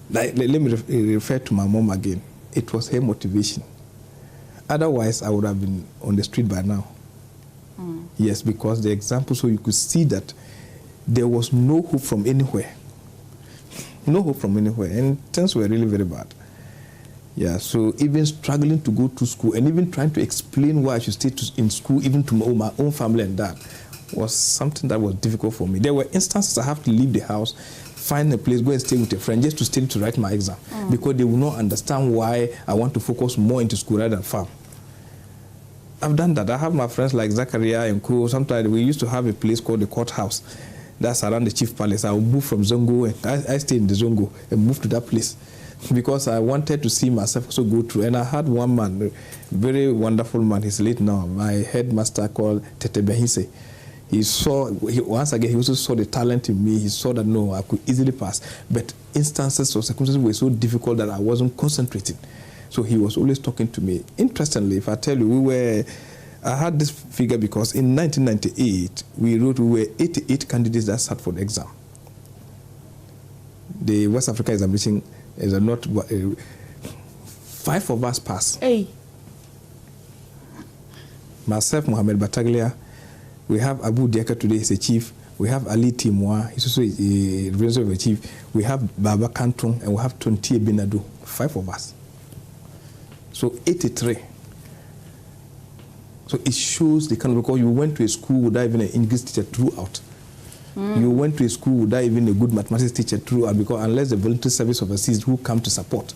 let me refer to my mom again, it was her motivation. Otherwise, I would have been on the street by now. Yes, because the example, so you could see that there was no hope from anywhere. No hope from anywhere, and things were really very bad. Yeah, so even struggling to go to school and even trying to explain why I should stay in school, even to my own family and dad, was something that was difficult for me. There were instances I have to leave the house, find a place, go and stay with a friend just to stay to write my exam, because they will not understand why I want to focus more into school rather than farm. I've done that. I have my friends like Zachariah and Co. Sometimes we used to have a place called the courthouse. That's around the Chief Palace. I would move from Zongo, and I stayed in the Zongo and moved to that place because I wanted to see myself also go through. And I had one man, a very wonderful man, he's late now, my headmaster called Tete Behise. Once again, he also saw the talent in me. He saw that, no, I could easily pass. But instances or circumstances were so difficult that I wasn't concentrating. So he was always talking to me. Interestingly, if I tell you, I had this figure because in 1998, we were 88 candidates that sat for the exam. The West Africa examination is not, 5 of us passed. Hey. Myself, Mohamed Bataglia, we have Abu Diaka today, he's a chief. We have Ali Timwa, he's also a representative of a chief. We have Baba Kanton, and we have Tontie Benado, 5 of us. So 83. So it shows the kind of, because you went to a school without even an English teacher throughout. You went to a school without even a good mathematics teacher throughout, because unless the voluntary service overseas who come to support.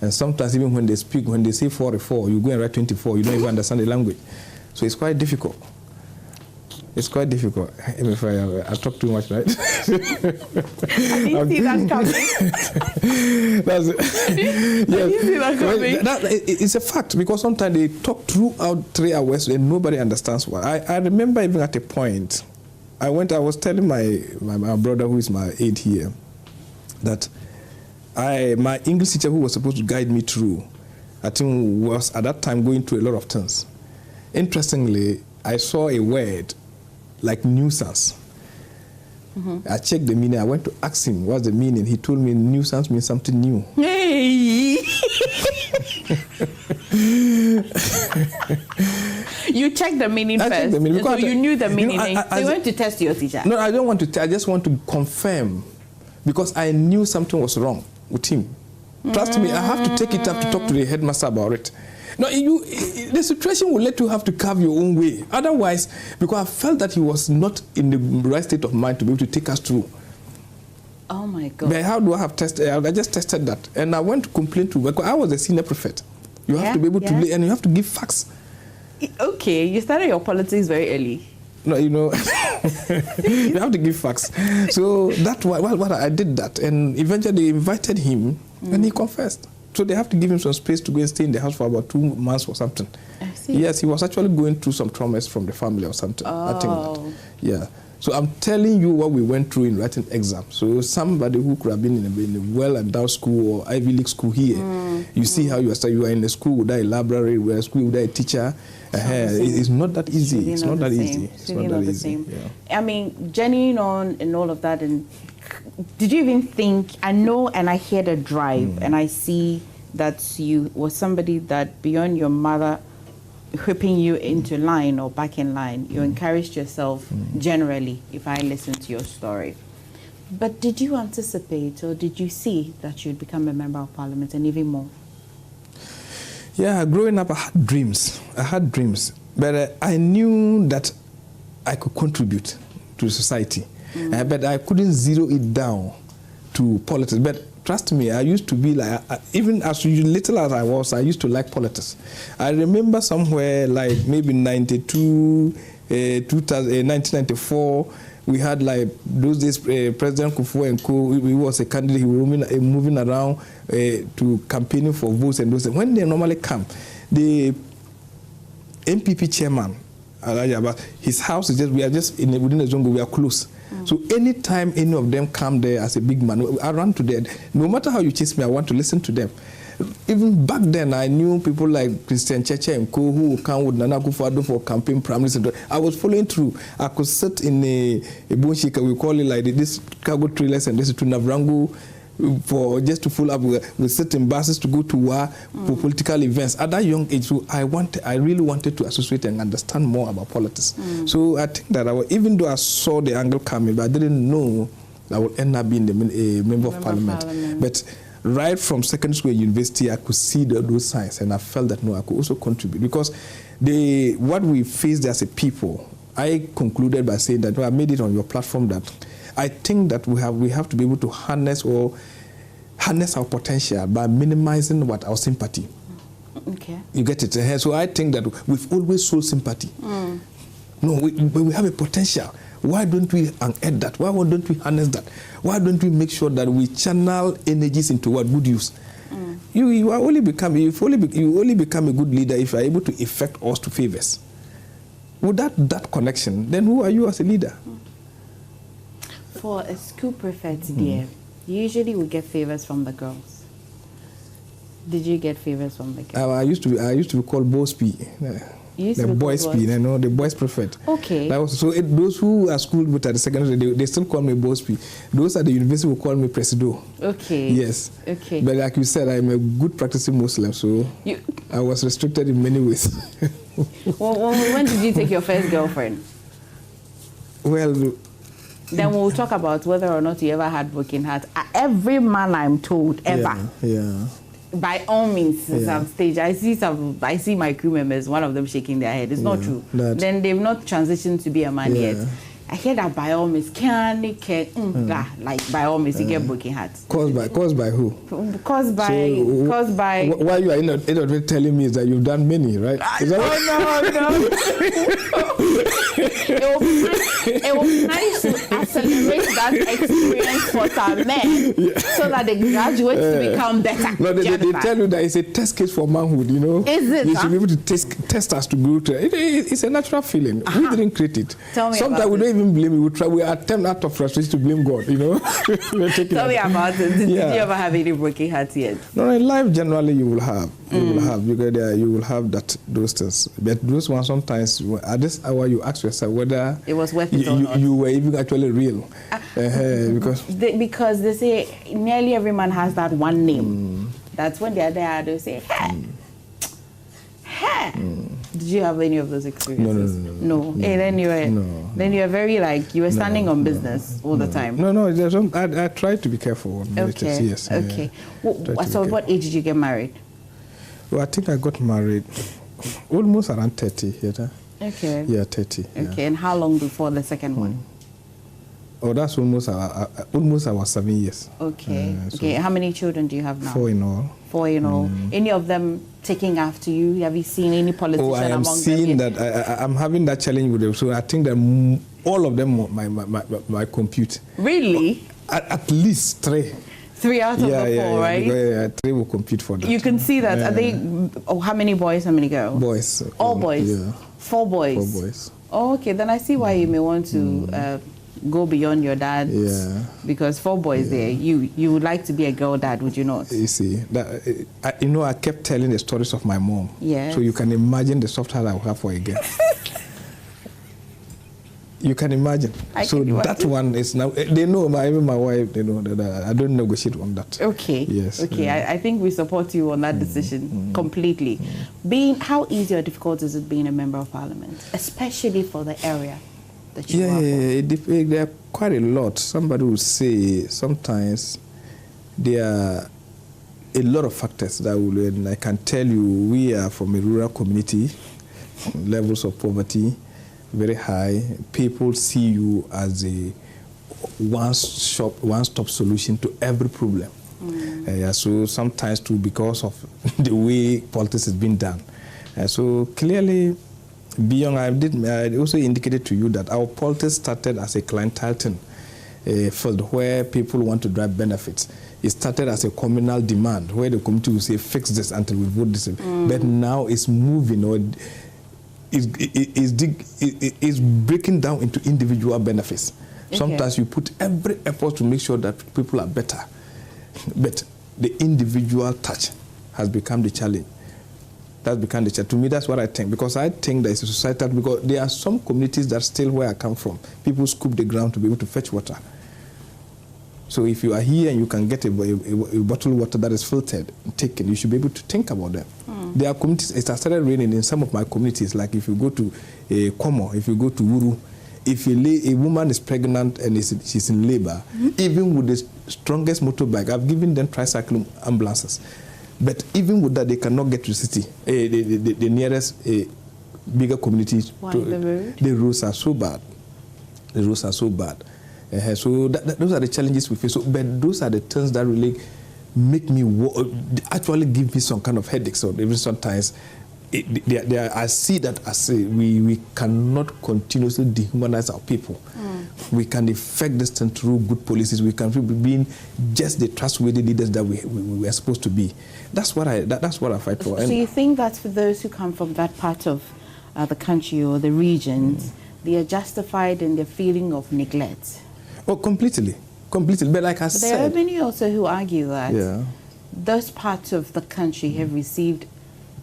And sometimes even when they speak, when they say 44, you go and write 24, you don't even understand the language. So it's quite difficult. It's quite difficult. If I talk too much, right? I didn't see that coming. It's a fact, because sometimes they talk throughout 3 hours and nobody understands why. I remember even at a point, I was telling my brother, who is my aide here, that my English teacher, who was supposed to guide me through, I think was at that time going through a lot of things. Interestingly, I saw a word like nuisance. I checked the meaning. I went to ask him what's the meaning. He told me nuisance means something new. Hey! You checked the meaning first. Checked the meaning. So you knew the meaning. So you went to test your teacher. No, I don't want to. I just want to confirm, because I knew something was wrong with him. Trust me, I have to take it up to talk to the headmaster about it. No, the situation will let you have to carve your own way. Otherwise, because I felt that he was not in the right state of mind to be able to take us through. Oh my God. But how do I have tested? I just tested that. And I went to complain to, because I was a senior prefect. You have to be able to, and you have to give facts. Okay, you started your politics very early. No, you have to give facts. So that's why I did that. And eventually they invited him and he confessed. So they have to give him some space to go and stay in the house for about 2 months or something. I see. Yes, he was actually going through some traumas from the family or something. I think that. Yeah. So I'm telling you what we went through in writing exams. So somebody who could have been in a well-endowed school or Ivy League school here, you see how you are in a school without a library, a school without a teacher. It's not that easy. Really, it's not that easy. It's really not that easy. Yeah. I mean, journeying on and all of that, and did you even think, I know and I hear the drive and I see that you were somebody that beyond your mother whipping you into line or back in line, you encouraged yourself generally, if I listen to your story. But did you anticipate or did you see that you'd become a member of parliament and even more? Yeah, growing up I had dreams. But I knew that I could contribute to society. But I couldn't zero it down to politics. But trust me, I used to be like, even as little as I was, I used to like politics. I remember somewhere like maybe 92, 1994, we had like those days President Akufo-Addo, he was a candidate, he was moving around to campaigning for votes and those. When they normally come, the MPP chairman, his house is just, we are just within the zone, we are close. So anytime any of them come there as a big man, I run to them. No matter how you chase me, I want to listen to them. Even back then, I knew people like Christian Cheche and Co who would come with Nana Akufo-Addo for campaign primaries. I was following through. I could sit in a bonshika, we call it like this cargo trailers and this to Navrango for just to follow up. We sit in buses to go to war for political events. At that young age, so I really wanted to associate and understand more about politics. So I think that even though I saw the angle coming, but I didn't know I would end up being a member of parliament. But right from secondary school and university, I could see those signs, and I felt that no, I could also contribute because what we faced as a people. I concluded by saying that I made it on your platform that I think that we have to be able to harness our potential by minimizing our sympathy. Okay. You get it? So I think that we've always sold sympathy. No, but we have a potential. Why don't we unearth that? Why don't we harness that? Why don't we make sure that we channel energies into what good use? You only become a good leader if you are able to effect us to favors. Without that connection, then who are you as a leader? For a school prefect, dear, usually we get favors from the girls. Did you get favors from the girls? I used to be called Boss P. The boys P, the boys prefect. Okay. Those who are schooled with at the secondary, they still call me Boss P. Those at the university will call me Presido. Okay. Yes. Okay. But like you said, I'm a good practicing Muslim, so I was restricted in many ways. When did you take your first girlfriend? Well, then we'll talk about whether or not you ever had broken heart. Every man I'm told ever. Yeah. By all means, some stage I see my crew members, one of them shaking their head. It's not true. Then they've not transitioned to be a man yet. I hear that by all means, like by all means, you get broken hearts. Caused by who? Caused by. Why you are not telling me is that you've done many, right? No. It was nice to accelerate that experience for some men so that they graduate to become better. No, they tell you that it's a test case for manhood, you know. Is it? You should be able to test us to grow to it. It's a natural feeling. We didn't create it. Tell me Sometimes we don't even blame you. We attempt out of frustration to blame God, you know. Tell me about it. Did you ever have any broken hearts yet? No, in life generally you will have. You will have those things. But those ones sometimes at this hour you ask yourself whether it was worth it or not. You were even actually real. Because they say nearly every man has that one name. That's when they're there, they say, hey. Did you have any of those experiences? No. Hey, then you were very like you were standing on business all the time. No. I tried to be careful. Okay. Yes. Okay. So what age did you get married? Well, I think I got married almost around 30. Okay. Yeah, 30. Okay, and how long before the second one? Oh, that's almost about 7 years. Okay. Okay. How many children do you have now? 4 in all. 4 in all. Any of them taking after you? Have you seen any politician among them? I am seeing that. I'm having that challenge with them. So I think that all of them might compute. Really? At least 3. 3 out of the 4, right? Yeah, 3 will compete for that. You can see that. Are they? How many boys? How many girls? Boys. All boys. Yeah. 4 boys. 4 boys. Oh, okay. Then I see why you may want to go beyond your dad. Yeah. Because 4 boys there, you would like to be a girl dad, would you not? You see, I kept telling the stories of my mom. Yeah. So you can imagine the soft heart I will have for a girl. You can imagine. That one is now. They know, even my wife. They know that I don't negotiate on that. Okay. Yes. Okay. I think we support you on that decision completely. How easy or difficult is it being a member of parliament, especially for the area that you work? There are quite a lot. Somebody will say sometimes there are a lot of factors that will. And I can tell you, we are from a rural community, levels of poverty very high. People see you as one-stop solution to every problem. So sometimes too, because of the way politics has been done. So clearly, beyond, I also indicated to you that our politics started as a clientele field where people want to drive benefits. It started as a communal demand where the community will say, fix this until we vote this. But now it's moving, or it's breaking down into individual benefits. Okay. Sometimes you put every effort to make sure that people are better. But the individual touch has become the challenge. That's become the challenge. To me, that's what I think. Because I think that it's a societal, because there are some communities that still where I come from. People scoop the ground to be able to fetch water. So if you are here and you can get a bottled water that is filtered and taken, you should be able to think about them. There are communities, it has started raining in some of my communities, like if you go to Komo, if you go to Uru, if a woman is pregnant and she's in labor, even with the strongest motorbike, I've given them tricycle ambulances. But even with that, they cannot get to the city, the nearest bigger communities. The roads are so bad. The roads are so bad. So those are the challenges we face. So, but those are the things that really make me actually give me some kind of headaches. So even sometimes, I see that as we cannot continuously dehumanize our people. We can effect this thing through good policies. We can be just the trustworthy leaders that we are supposed to be. That's what I fight for. So you think that for those who come from that part of the country or the regions, they are justified in their feeling of neglect? Oh, completely. But like I said, there are many also who argue that those parts of the country have received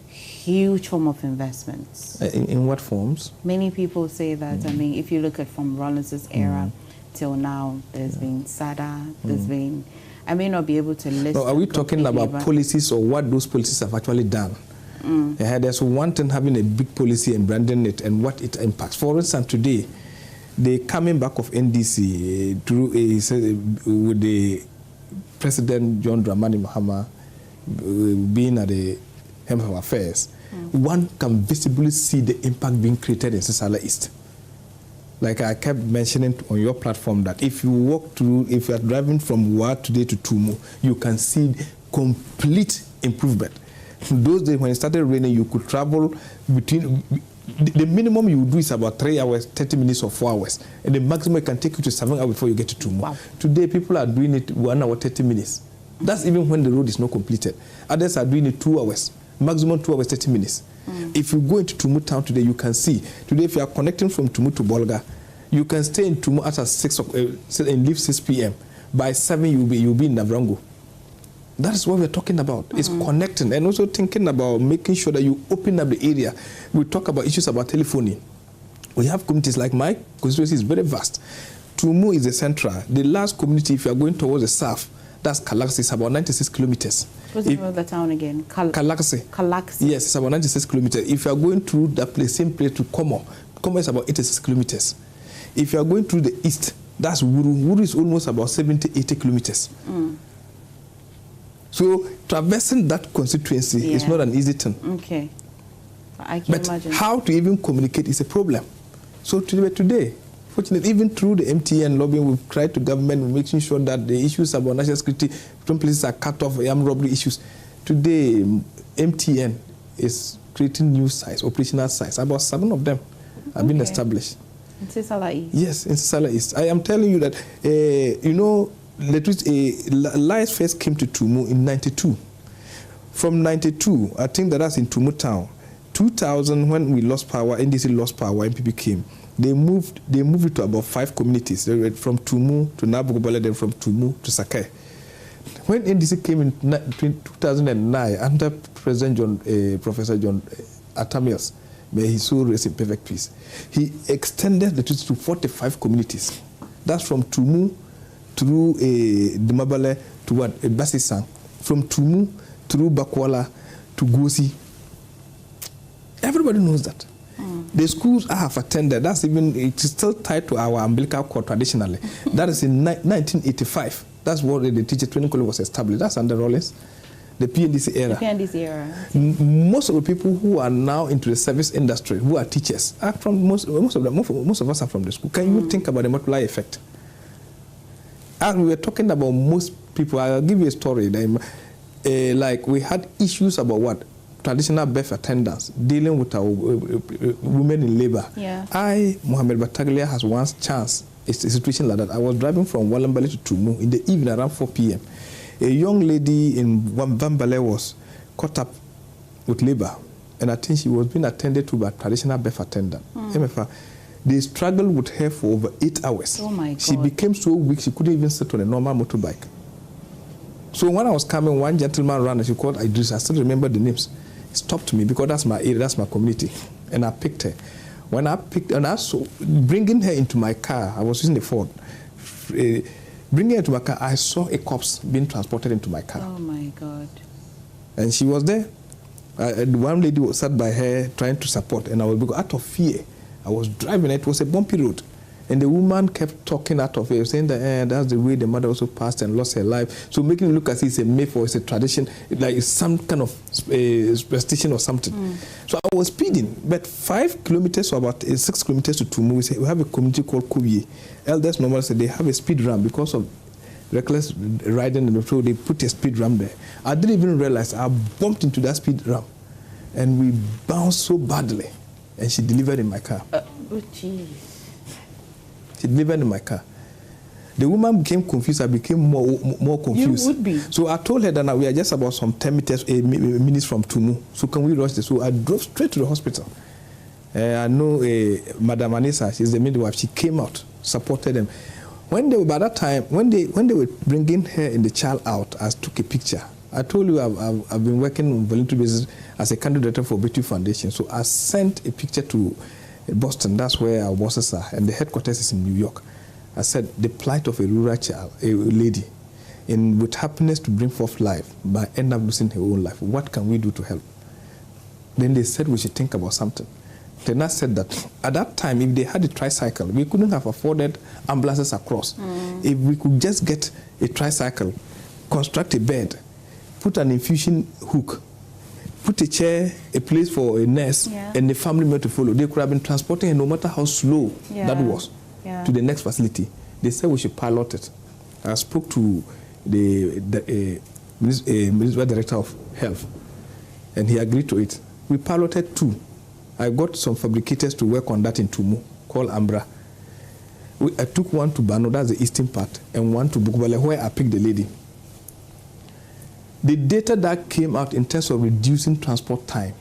huge form of investments. In what forms? Many people say that. I mean, if you look at from Rollins's era till now, there's been SADA, there's been, I may not be able to list. No, are we talking about policies or what those policies have actually done? There's one thing having a big policy and branding it and what it impacts. For instance, today, the coming back of NDC through with the President John Dramani Mahama being at the helm of affairs, one can visibly see the impact being created in Sisala East. Like I kept mentioning on your platform that if you walk through, if you are driving from Wa today to Tumu, you can see complete improvement. Those days when it started raining, you could travel between, the minimum you would do is about 3 hours, 30 minutes or 4 hours. And the maximum it can take you to 7 hours before you get to Tumu. Wow. Today, people are doing it 1 hour, 30 minutes. That's even when the road is not completed. Others are doing it 2 hours, maximum 2 hours, 30 minutes. If you go into Tumu town today, you can see. Today, if you are connecting from Tumu to Bolga, you can stay in Tumu at 6 and leave 6 p.m. By 7, you'll be in Navrango. That is what we're talking about. It's connecting and also thinking about making sure that you open up the area. We talk about issues about telephony. We have communities like my constituency is very vast. Tumu is the central. The last community, if you are going towards the south, that's Kalaksi, it's about 96 kilometers. What's the name of the town again? Kalaksi. Kalaksi. Yes, it's about 96 kilometers. If you are going through that place, same place to Komo is about 86 kilometers. If you are going through the east, that's Wuru. Wuru is almost about 70, 80 kilometers. So traversing that constituency is not an easy thing. Okay. I can imagine. How to even communicate is a problem. So today, fortunately, even through the MTN lobbying, we've tried to government making sure that the issues about national security, some places are cut off, armed robbery issues. Today, MTN is creating new sites, operational sites. About 7 of them have been established. In Sisala East? Yes, in Sisala East. I am telling you that, you know, Lies first came to Tumu in 92. From 92, I think that's in Tumu town. 2000, when we lost power, NDC lost power, MPP came. They moved it to about 5 communities. They went from Tumu to Nabugobale, then from Tumu to Sakai. When NDC came in 2009, under President Professor John Atamios, may his soul rest in perfect peace, he extended the treaty to 45 communities. That's from Tumu through Dimabale to what? Basisang. From Tumu through Bakwala to Gosi. Everybody knows that. The schools I have attended, that's even, it's still tied to our umbilical cord traditionally. That is in 1985. That's what the teacher training college was established. That's under Rollins, the PNDC era. The PNDC era. Most of the people who are now into the service industry, who are teachers, are from most of us are from the school. Can you think about the multiplier effect? And we were talking about most people. I'll give you a story. Like we had issues about what? Traditional birth attendants dealing with our women in labor. Yeah. Mohammed Bataglia, has one chance. It's a situation like that. I was driving from Walambali to Tumu in the evening around 4 p.m. A young lady in Wambale was caught up with labor, and I think she was being attended to by a traditional birth attendant. They struggled with her for over 8 hours. Oh my God. She became so weak she couldn't even sit on a normal motorbike. So when I was coming, one gentleman ran and she called Idris. I still remember the names. He stopped me because that's my area, that's my community, and I picked her. When I picked, and I saw bringing her into my car, I was using a Ford. Bringing her into my car, I saw a corpse being transported into my car. Oh my God. And she was there. One lady was sat by her trying to support, and I was, out of fear, I was driving. It was a bumpy road. And the woman kept talking out of it, saying that that's the way the mother also passed and lost her life. So making it look as if it's a myth or it's a tradition, like it's some kind of superstition or something. So I was speeding, but 5 kilometers or about 6 kilometers to Tumu, we have a community called Kubi. Elders normally say they have a speed ramp because of reckless riding, and so they put a speed ramp there. I didn't even realize I bumped into that speed ramp, and we bounced so badly, and she delivered in my car. Oh, jeez. She delivered in my car. The woman became confused. I became more confused. You would be. So I told her that now we are just about some 10 minutes from Tumu. So can we rush this? So I drove straight to the hospital. I know Madam Anissa, she's the midwife. She came out, supported them. When they were, by that time, when they were bringing her and the child out, I took a picture. I told you I've been working on voluntary basis as a candidate for Betty Foundation. So I sent a picture to Boston. That's where our bosses are, and the headquarters is in New York. I said the plight of a rural child, a lady, with happiness to bring forth life, but end up losing her own life. What can we do to help? Then they said we should think about something. Then I said that at that time, if they had a tricycle, we couldn't have afforded ambulances across. If we could just get a tricycle, construct a bed, put an infusion hook, put a chair, a place for a nurse, and the family member to follow. They could have been transporting her no matter how slow that was to the next facility. They said we should pilot it. I spoke to the Municipal Director of Health, and he agreed to it. We piloted 2. I got some fabricators to work on that in Tumu, called Ambra. I took one to Bano, that's the eastern part, and one to Bukubale, where I picked the lady. The data that came out in terms of reducing transport time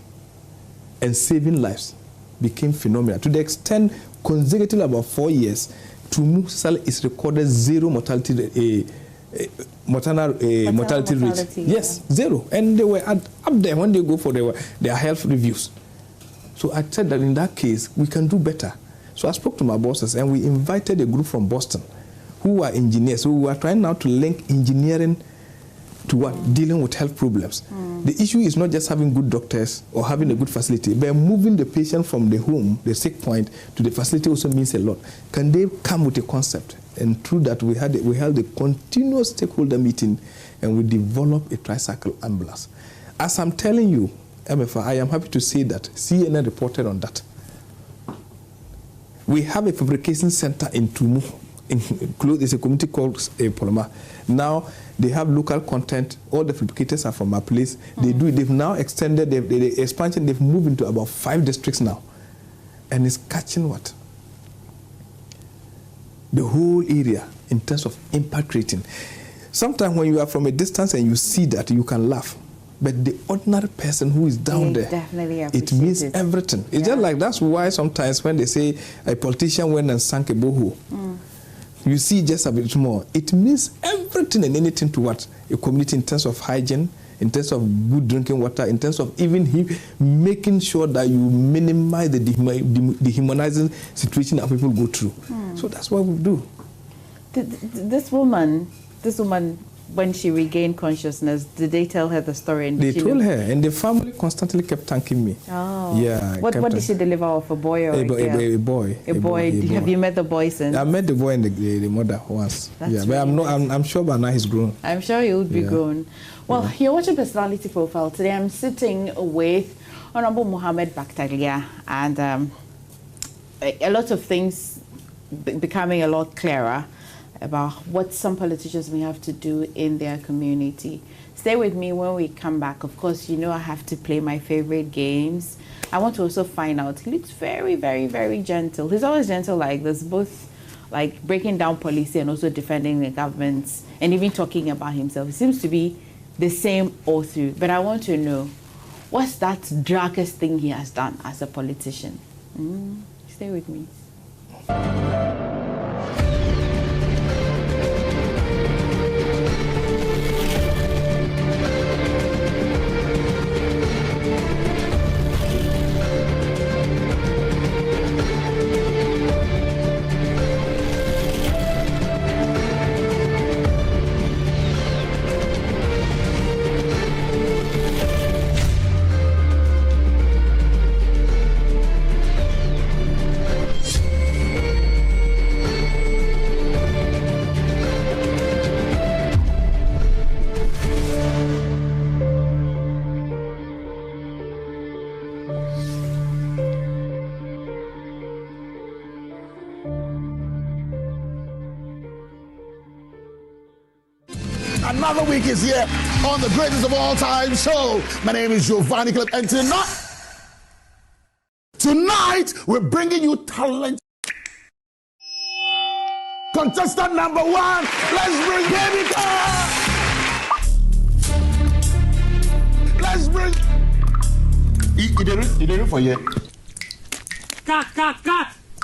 and saving lives became phenomenal. To the extent, consecutively about 4 years, Tumu is recorded 0 mortality rate. Yes, 0. And they were up there when they go for their health reviews. So I said that in that case, we can do better. So I spoke to my bosses, and we invited a group from Boston who are engineers. So we are trying now to link engineering to what? Dealing with health problems. The issue is not just having good doctors or having a good facility, but moving the patient from the home, the sick point, to the facility also means a lot. Can they come with a concept? And through that, we held a continuous stakeholder meeting, and we developed a tricycle ambulance. As I'm telling you, MFA, I am happy to say that CNN reported on that. We have a fabrication center in Tumu. There's a community called Poloma. Now they have local content. All the fabricators are from our place. They've now extended the expansion. They've moved into about 5 districts now, and it's catching what? The whole area in terms of impact rating. Sometimes when you are from a distance and you see that, you can laugh. But the ordinary person who is down there, it means everything. It's just like, that's why sometimes when they say a politician went and sank a borehole, you see just a bit more. It means everything and anything to what? A community in terms of hygiene, in terms of good drinking water, in terms of even making sure that you minimize the dehumanizing situation that people go through. So that's what we do. This woman, when she regained consciousness, did they tell her the story? And they told her, and the family constantly kept thanking me. Oh. Yeah. What did she deliver of, a boy or a girl? A boy. A boy. Have you met the boy since? I met the boy and the mother once. That's yeah, but I'm sure by now he's grown. I'm sure he would be grown. Well, you're watching Personality Profile. Today I'm sitting with Honorable Mohammed Bataglia, and a lot of things becoming a lot clearer. about what some politicians may have to do in their community. Stay with me when we come back. Of course, you know I have to play my favorite games. I want to also find out. He looks very, very, very gentle. He's always gentle like this, both like breaking down policy and also defending the government and even talking about himself. It seems to be the same all through. But I want to know, what's that darkest thing he has done as a politician? Stay with me. Another week is here on the greatest of all time show. My name is Giovanni Clip, and tonight we're bringing you talent. Contestant number 1, let's bring Baby Girl. Let's bring. You did it for you.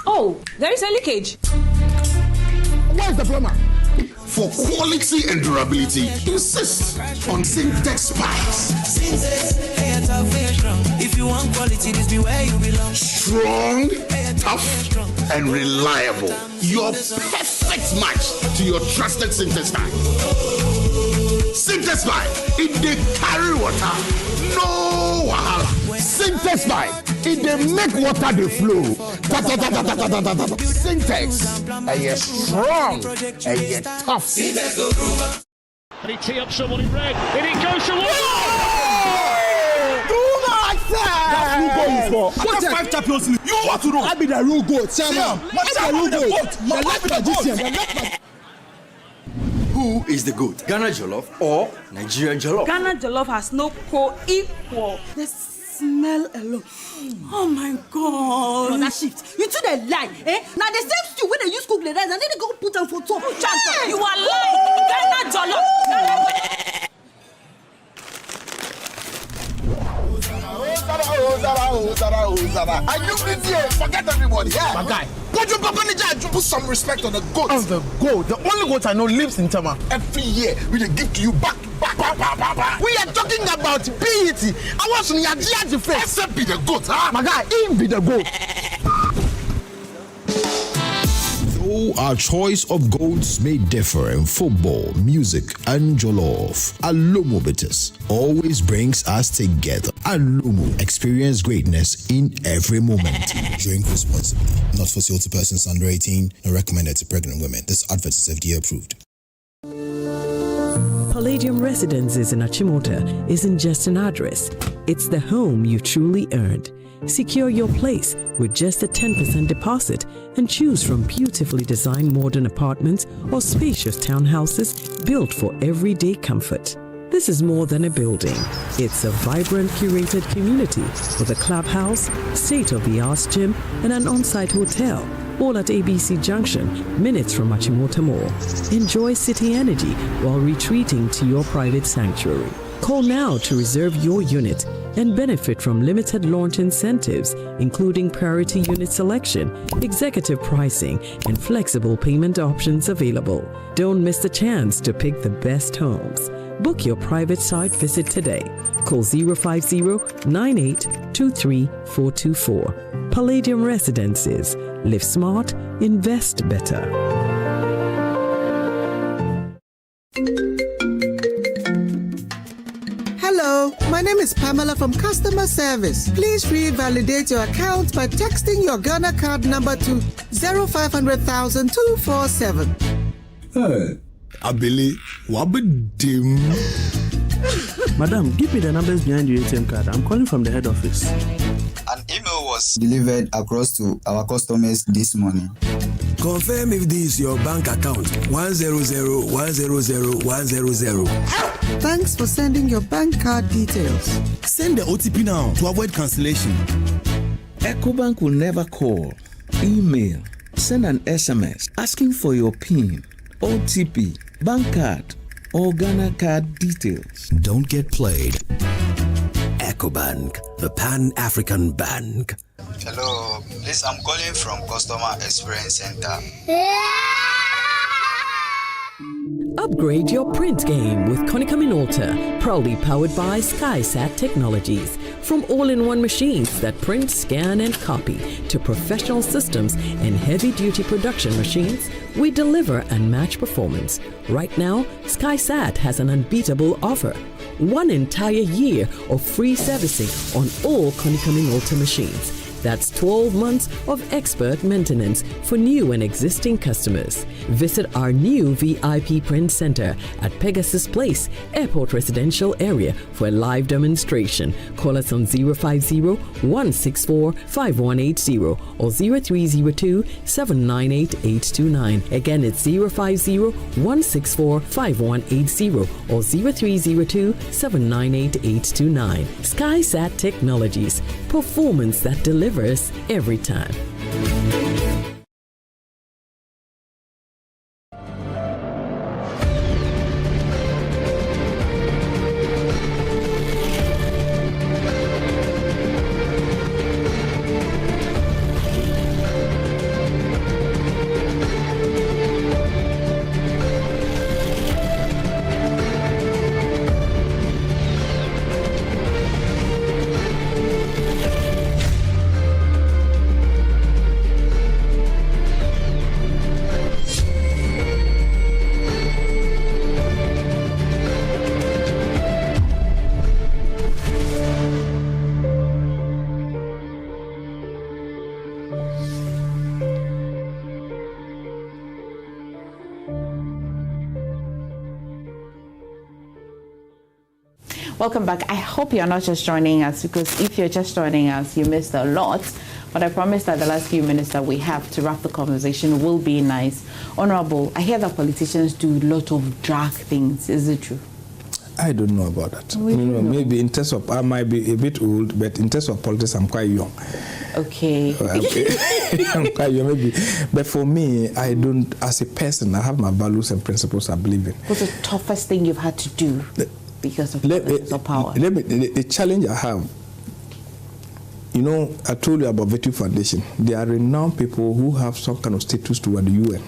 Oh, there is a leakage. Where's the plumber? For quality and durability, insist on Syntex pipes. If you want quality, this be where you belong. Strong, tough, and reliable. Your perfect match to your trusted Syntex pipe. Syntex pipe, it dey carry water, no wahala. Syntex pipe, it dey make water dey flow. Syntex, and you're strong, and you're tough. And he tee up someone in red, and he goes to That's who goal is for. I got 5 Champions League. You want to know? I be the real goat. I be the real goat. Who is the goat? Ghana Jollof or Nigeria Jollof? Ghana Jollof has no co-equal. The smell alone. Oh my God. No, that shift. You two they lie, eh? Now the same stew when they use cook the rice and then they go put them for top. Hey, you are lying. Ghana Jollof. And you be here, forget everybody. Yeah. My guy. Put your papa in the jar, put some respect on the goat. On the goat. The only goat I know lives in Tama. Every year, we dey give to you back. We are talking about PET. I want to hear the face. Except be the goat, huh? My guy, he be the goat. Though our choice of goats may differ in football, music, and jollof, Alomo Bitters always brings us together. Alomo, experience greatness in every moment. Drink responsibly. Not for sale to persons under 18 and recommended to pregnant women. This advert is FDA approved. Palladium Residences in Achimota isn't just an address, it's the home you truly earned. Secure your place with just a 10% deposit and choose from beautifully designed modern apartments or spacious townhouses built for everyday comfort. This is more than a building. It's a vibrant, curated community with a clubhouse, state-of-the-art gym, and an on-site hotel, all at ABC Junction, minutes from Achimota Mall. Enjoy city energy while retreating to your private sanctuary. Call now to reserve your unit and benefit from limited launch incentives, including priority unit selection, executive pricing, and flexible payment options available. Don't miss the chance to pick the best homes. Book your private site visit today. Call 050-9823-424. Palladium Residences. Live smart, invest better. Hello, my name is Pamela from Customer Service. Please revalidate your account by texting your Ghana card number to 0500,000 247. Hey, Abili, wabidim. Madam, give me the numbers behind your ATM card. I'm calling from the head office. An email was delivered across to our customers this morning. Confirm if this is your bank account. 100-100-100-100. Thanks for sending your bank card details. Send the OTP now to avoid cancellation. EcoBank will never call, email, send an SMS asking for your PIN, OTP, bank card, or Ghana card details. Don't get played. EcoBank, the Pan-African Bank. Hello, please, I'm calling from Customer Experience Center. Upgrade your print game with Konica Minolta, proudly powered by SkySat Technologies. From all-in-one machines that print, scan, and copy to professional systems and heavy-duty production machines, we deliver unmatched performance. Right now, SkySat has an unbeatable offer. 1 entire year of free servicing on all Konica Minolta machines. That's 12 months of expert maintenance for new and existing customers. Visit our new VIP print center at Pegasus Place, Airport Residential Area for a live demonstration. Call us on 050-164-5180 or 0302-798-829. Again, it's 050-164-5180 or 0302-798-829. SkySat Technologies. Performance that delivers every time. Welcome back. I hope you're not just joining us, because if you're just joining us, you missed a lot. But I promise that the last few minutes that we have to wrap the conversation will be nice. Honorable, I hear that politicians do a lot of drag things. Is it true? I don't know about that. Maybe in terms of, I might be a bit old, but in terms of politics, I'm quite young. Okay. I'm quite young, maybe. But for me, I don't, as a person, I have my values and principles I believe in. What's the toughest thing you've had to do because of politics or power? The challenge I have, you know, I told you about Virtue Foundation. They are renowned people who have some kind of status toward the UN.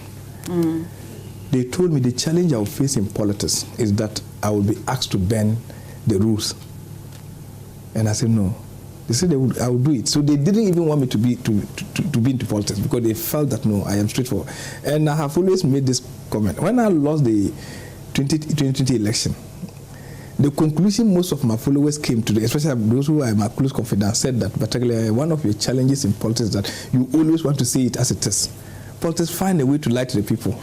They told me the challenge I will face in politics is that I will be asked to bend the rules. And I said, no. They said I would do it. So they didn't even want me to be into politics, because they felt that, no, I am straightforward. And I have always made this comment. When I lost the 2020 election, the conclusion most of my followers came to, especially those who are my close confidants, said that particularly one of your challenges in politics is that you always want to see it as it is. Politics find a way to lie to the people.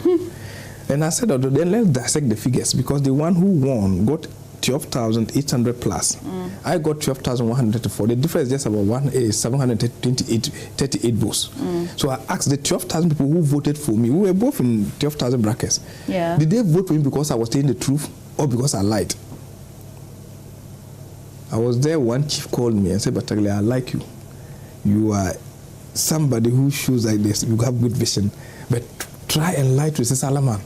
And I said, then let's dissect the figures, because the one who won got 12,800 plus. I got 12,134. The difference is just about 738 votes. So I asked the 12,000 people who voted for me, we were both in 12,000 brackets. Yeah. Did they vote for me because I was telling the truth or because I lied? I was there, one chief called me and said, Bataglia, I like you. You are somebody who shows like this, you have good vision, but try and lie to Salaman.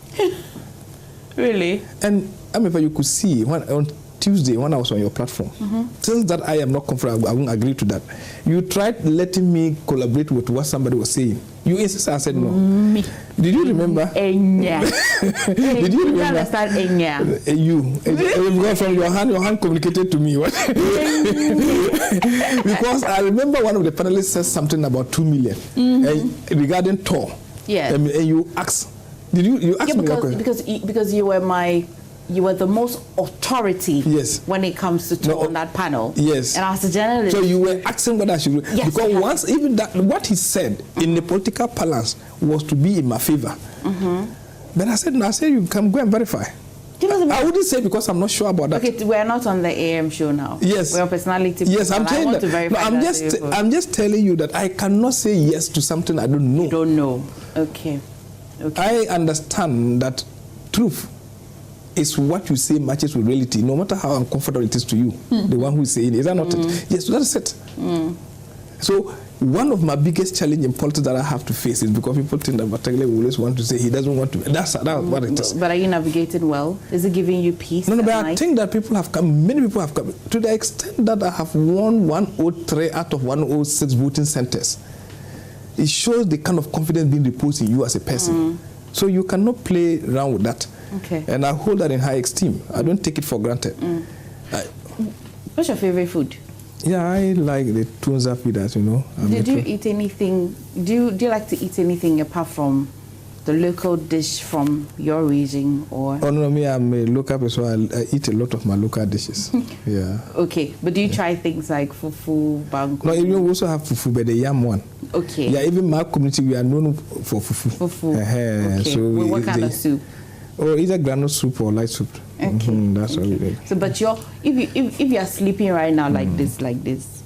Really? And I mean, you could see on Tuesday when I was on your platform, since that I am not comfortable, I won't agree to that. You tried letting me collaborate with what somebody was saying. You insisted, I said no. Did you remember? Did you remember? Understand you. Because from your hand communicated to me. Because I remember one of the panelists said something about 2 million regarding Tor. Yeah. And you asked, you asked me that question? Because you were the most authority when it comes to Tor on that panel. Yes. And as a journalist. So you were asking what I should do. Yes, because once even that, what he said in the political balance was to be in my favor. Then I said, no, you can go and verify. I wouldn't say because I'm not sure about that. Okay, we're not on the AM show now. Yes. We're on personality. Yes, I'm telling you that. No, I'm just telling you that I cannot say yes to something I don't know. You don't know. Okay. I understand that truth is what you say matches with reality, no matter how uncomfortable it is to you, the one who is saying it. Is that not it? Yes, so that's it. So one of my biggest challenge in politics that I have to face is because people think that particularly we always want to say he doesn't want to. That's what it is. But are you navigating well? Is it giving you peace? No, but I think that people have come, many people have come, to the extent that I have won 103 out of 106 voting centers. It shows the kind of confidence being reposed in you as a person. So you cannot play around with that. Okay. And I hold that in high esteem. I don't take it for granted. What's your favorite food? Yeah, I like the tunza feeders, you know. Did you eat anything? Do you like to eat anything apart from the local dish from your region, or? Oh no, me, I'm a local person. So I eat a lot of my local dishes. Yeah. Okay, but do you try things like fufu, banku? No, you also have fufu, but the yam one. Okay. Yeah, even my community, we are known for fufu. Fufu. Okay. So what kind of soup? Or either granite soup or light soup. Okay. That's what we do. So, but if you're sleeping right now like this,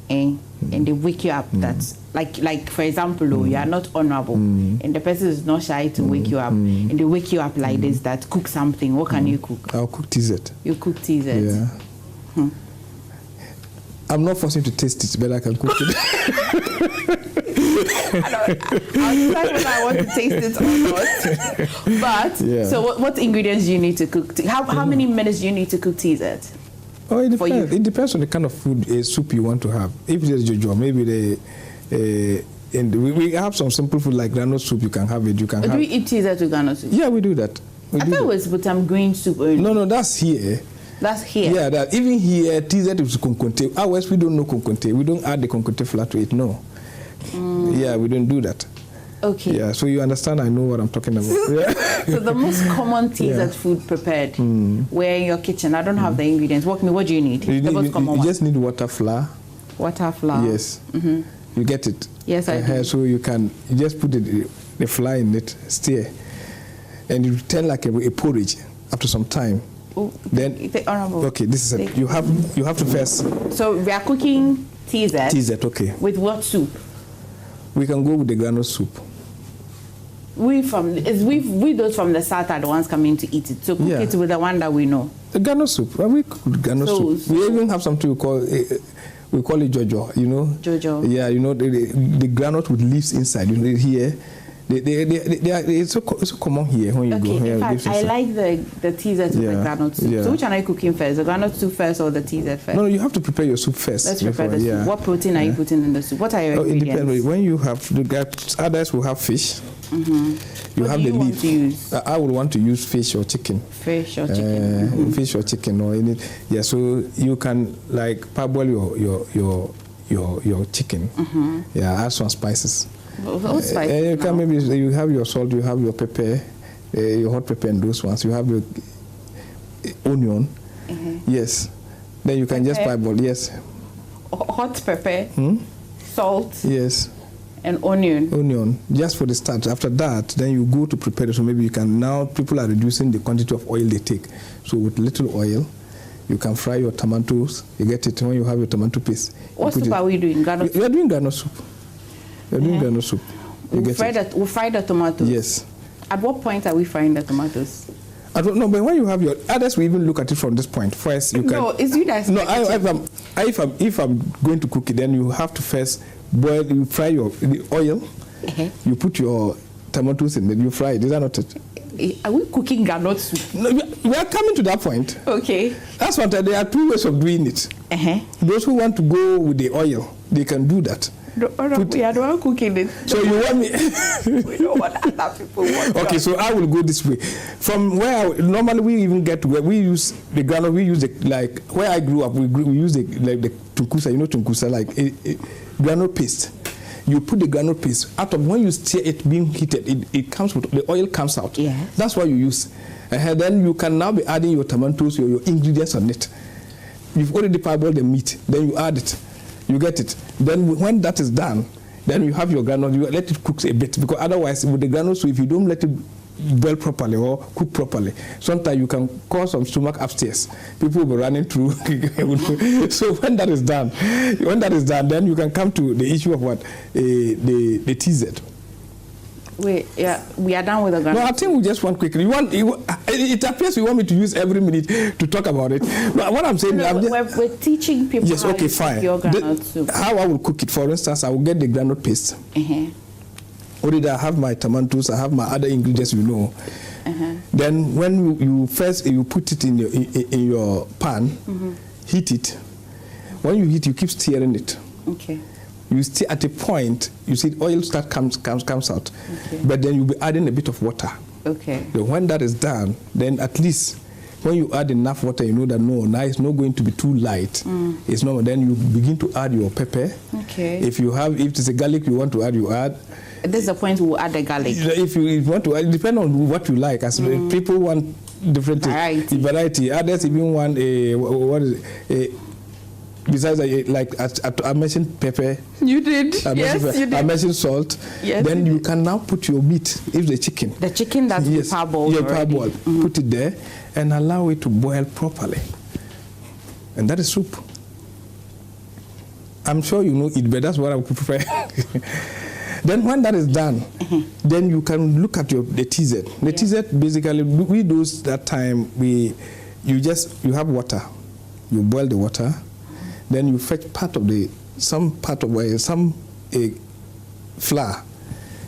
and they wake you up, that's like for example, you are not honorable, and the person is not shy to wake you up, and they wake you up like this, that cook something. What can you cook? I'll cook TZ. You cook TZ. Yeah. I'm not forcing you to taste it, but I can cook it. I'll decide whether I want to taste it or not. But so, what ingredients do you need to cook? How many minutes do you need to cook TZ? Oh, it depends. It depends on the kind of food, soup you want to have. If there's jojo, maybe we have some simple food like granite soup. You can have it. You can. Do we eat TZ with granite soup? Yeah, we do that. I thought it was green soup only. No, that's here. That's here. Yeah, that even here TZ is konkonte. Ours we don't know konkonte. We don't add the konkonte flour to it. No. Yeah, we don't do that. Okay. Yeah, so you understand, I know what I'm talking about. Yeah. So the most common TZ food prepared, where in your kitchen, I don't have the ingredients. What do you need? You just need water, flour. Water, flour. Yes. You get it? Yes, I do. So you just put the flour in it, stir, and you turn like a porridge after some time. Oh, then honorable. Okay, this is it. You have to first. So we are cooking TZ. TZ, okay. With what soup? We can go with the granite soup. We those from the south are the ones coming to eat it. So cook it with the one that we know. The granite soup. We cook with granite soup. We even have something we call it jojo. You know. Jojo. Yeah, you know the granite with leaves inside. You know here. It's so common here when you go here. In fact, I like the TZ with the granite soup. Yeah. So which one are you cooking first? The granite soup first or the TZ first? No, you have to prepare your soup first. Let's prepare the soup. What protein are you putting in the soup? What are your ingredients? It depends. When you have others will have fish. You have the leaf. Want to use? I would want to use fish or chicken. Fish or chicken. Fish or chicken or any. Yeah, so you can like parboil your chicken. Yeah, add some spices. What spices? You can maybe you have your salt, you have your pepper, your hot pepper and those ones. You have your onion. Yes. Then you can just parboil. Yes. Hot pepper. Salt. Yes. And onion. Onion, just for the start. After that, then you go to prepare it. So maybe you can, now people are reducing the quantity of oil they take. So with little oil, you can fry your tomatoes. You get it when you have your tomato paste. What soup are we doing? Granite soup? You are doing granite soup. You are doing granite soup. We fry the tomatoes? Yes. At what point are we frying the tomatoes? I don't know, but when you have your others, we even look at it from this point. First, you can. No, it's you guys. No, if I'm going to cook it, then you have to first boil. You fry the oil. You put your tomatoes in it. You fry it. Is that not it? Are we cooking granite soup? No, we are coming to that point. Okay. That's what there are two ways of doing it. Those who want to go with the oil, they can do that. We are the one cooking it. So you want me? We don't want other people want. Okay, so I will go this way. From where normally we even get to where we use the granite, we use like where I grew up. We use the tunkusa. You know tunkusa, like a granite paste. You put the granite paste out of when you stir it being heated, it comes with the oil comes out. Yes. That's what you use. And then you can now be adding your tomatoes, your ingredients on it. You've already parboiled the meat, then you add it. You get it. Then when that is done, then you have your granite. You let it cook a bit, because otherwise with the granite, so if you don't let it boil properly or cook properly, sometimes you can cause some stomach upstairs. People will be running through. So when that is done, then you can come to the issue of what the TZ. Wait, yeah, we are done with the Ghana. No, I think we just want quickly. It appears you want me to use every minute to talk about it. But what I'm saying, we're teaching people yes, how okay, to fine. cook your groundnut soup. How I will cook it, for instance, I will get the groundnut paste. Already I have my tomatoes, I have my other ingredients, you know. Then when you put it in your pan, heat it. When you heat, you keep stirring it. Okay. You stir at a point, you see oil comes out. Okay. But then you'll be adding a bit of water. Okay. So when that is done, then at least when you add enough water, you know that now it's not going to be too light. It's normal. Then you begin to add your pepper. Okay. If it's a garlic you want to add, you add. This is the point we'll add the garlic. If you want to, it depends on what you like. As people want different variety. Others even want besides I mentioned pepper. You did. Yes, you did. I mentioned salt. Yes. Then you can now put your meat, if the chicken. The chicken that's parboiled. Yeah, parboiled. Put it there and allow it to boil properly. And that is soup. I'm sure you know it, but that's what I would prefer. Then when that is done, then you can look at the TZ. The TZ basically, we do that time, you have water. You boil the water. Then you fetch some flour.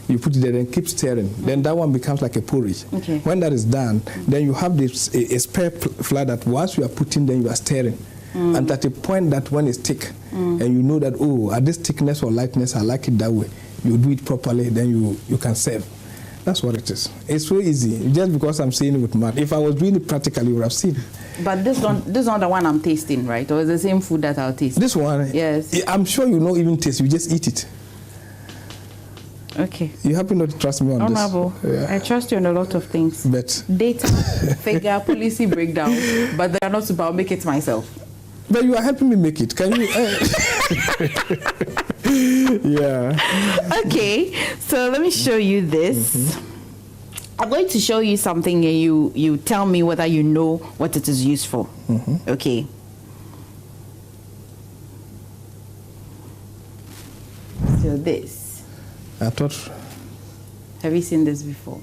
You put it there and keep stirring. Then that one becomes like a porridge. Okay. When that is done, then you have a spare flour that once you are putting, then you are stirring. And at a point that when it's thick, and you know that, at this thickness or lightness, I like it that way. You do it properly, then you can serve. That's what it is. It's so easy. Just because I'm saying it with math. If I was doing it practically, you would have seen. But this not the one I'm tasting, right? Or is the same food that I'll taste? This one? Yes. I'm sure you know even taste. You just eat it. Okay. You happen not to trust me on Honorable, this? Yeah. I trust you on a lot of things. But data, figure, policy breakdown, but they are not super. I'll make it myself. But you are helping me make it. Can you? Yeah. Okay, so let me show you this. I'm going to show you something and you tell me whether you know what it is used for. Okay. So this. I thought. Have you seen this before?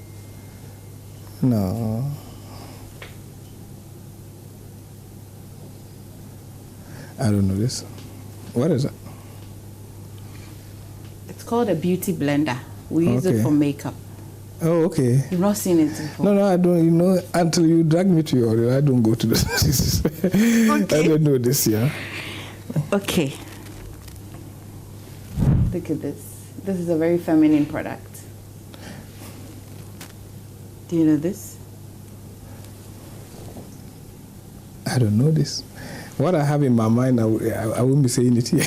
No. I don't know this. What is it? It's called a beauty blender. We use it for makeup. Oh, okay. You've not seen it before? No, I don't. You know, until you drag me to your, I don't go to this. Okay. I don't know this, yeah. Okay. Look at this. This is a very feminine product. Do you know this? I don't know this. What I have in my mind, I won't be saying it here.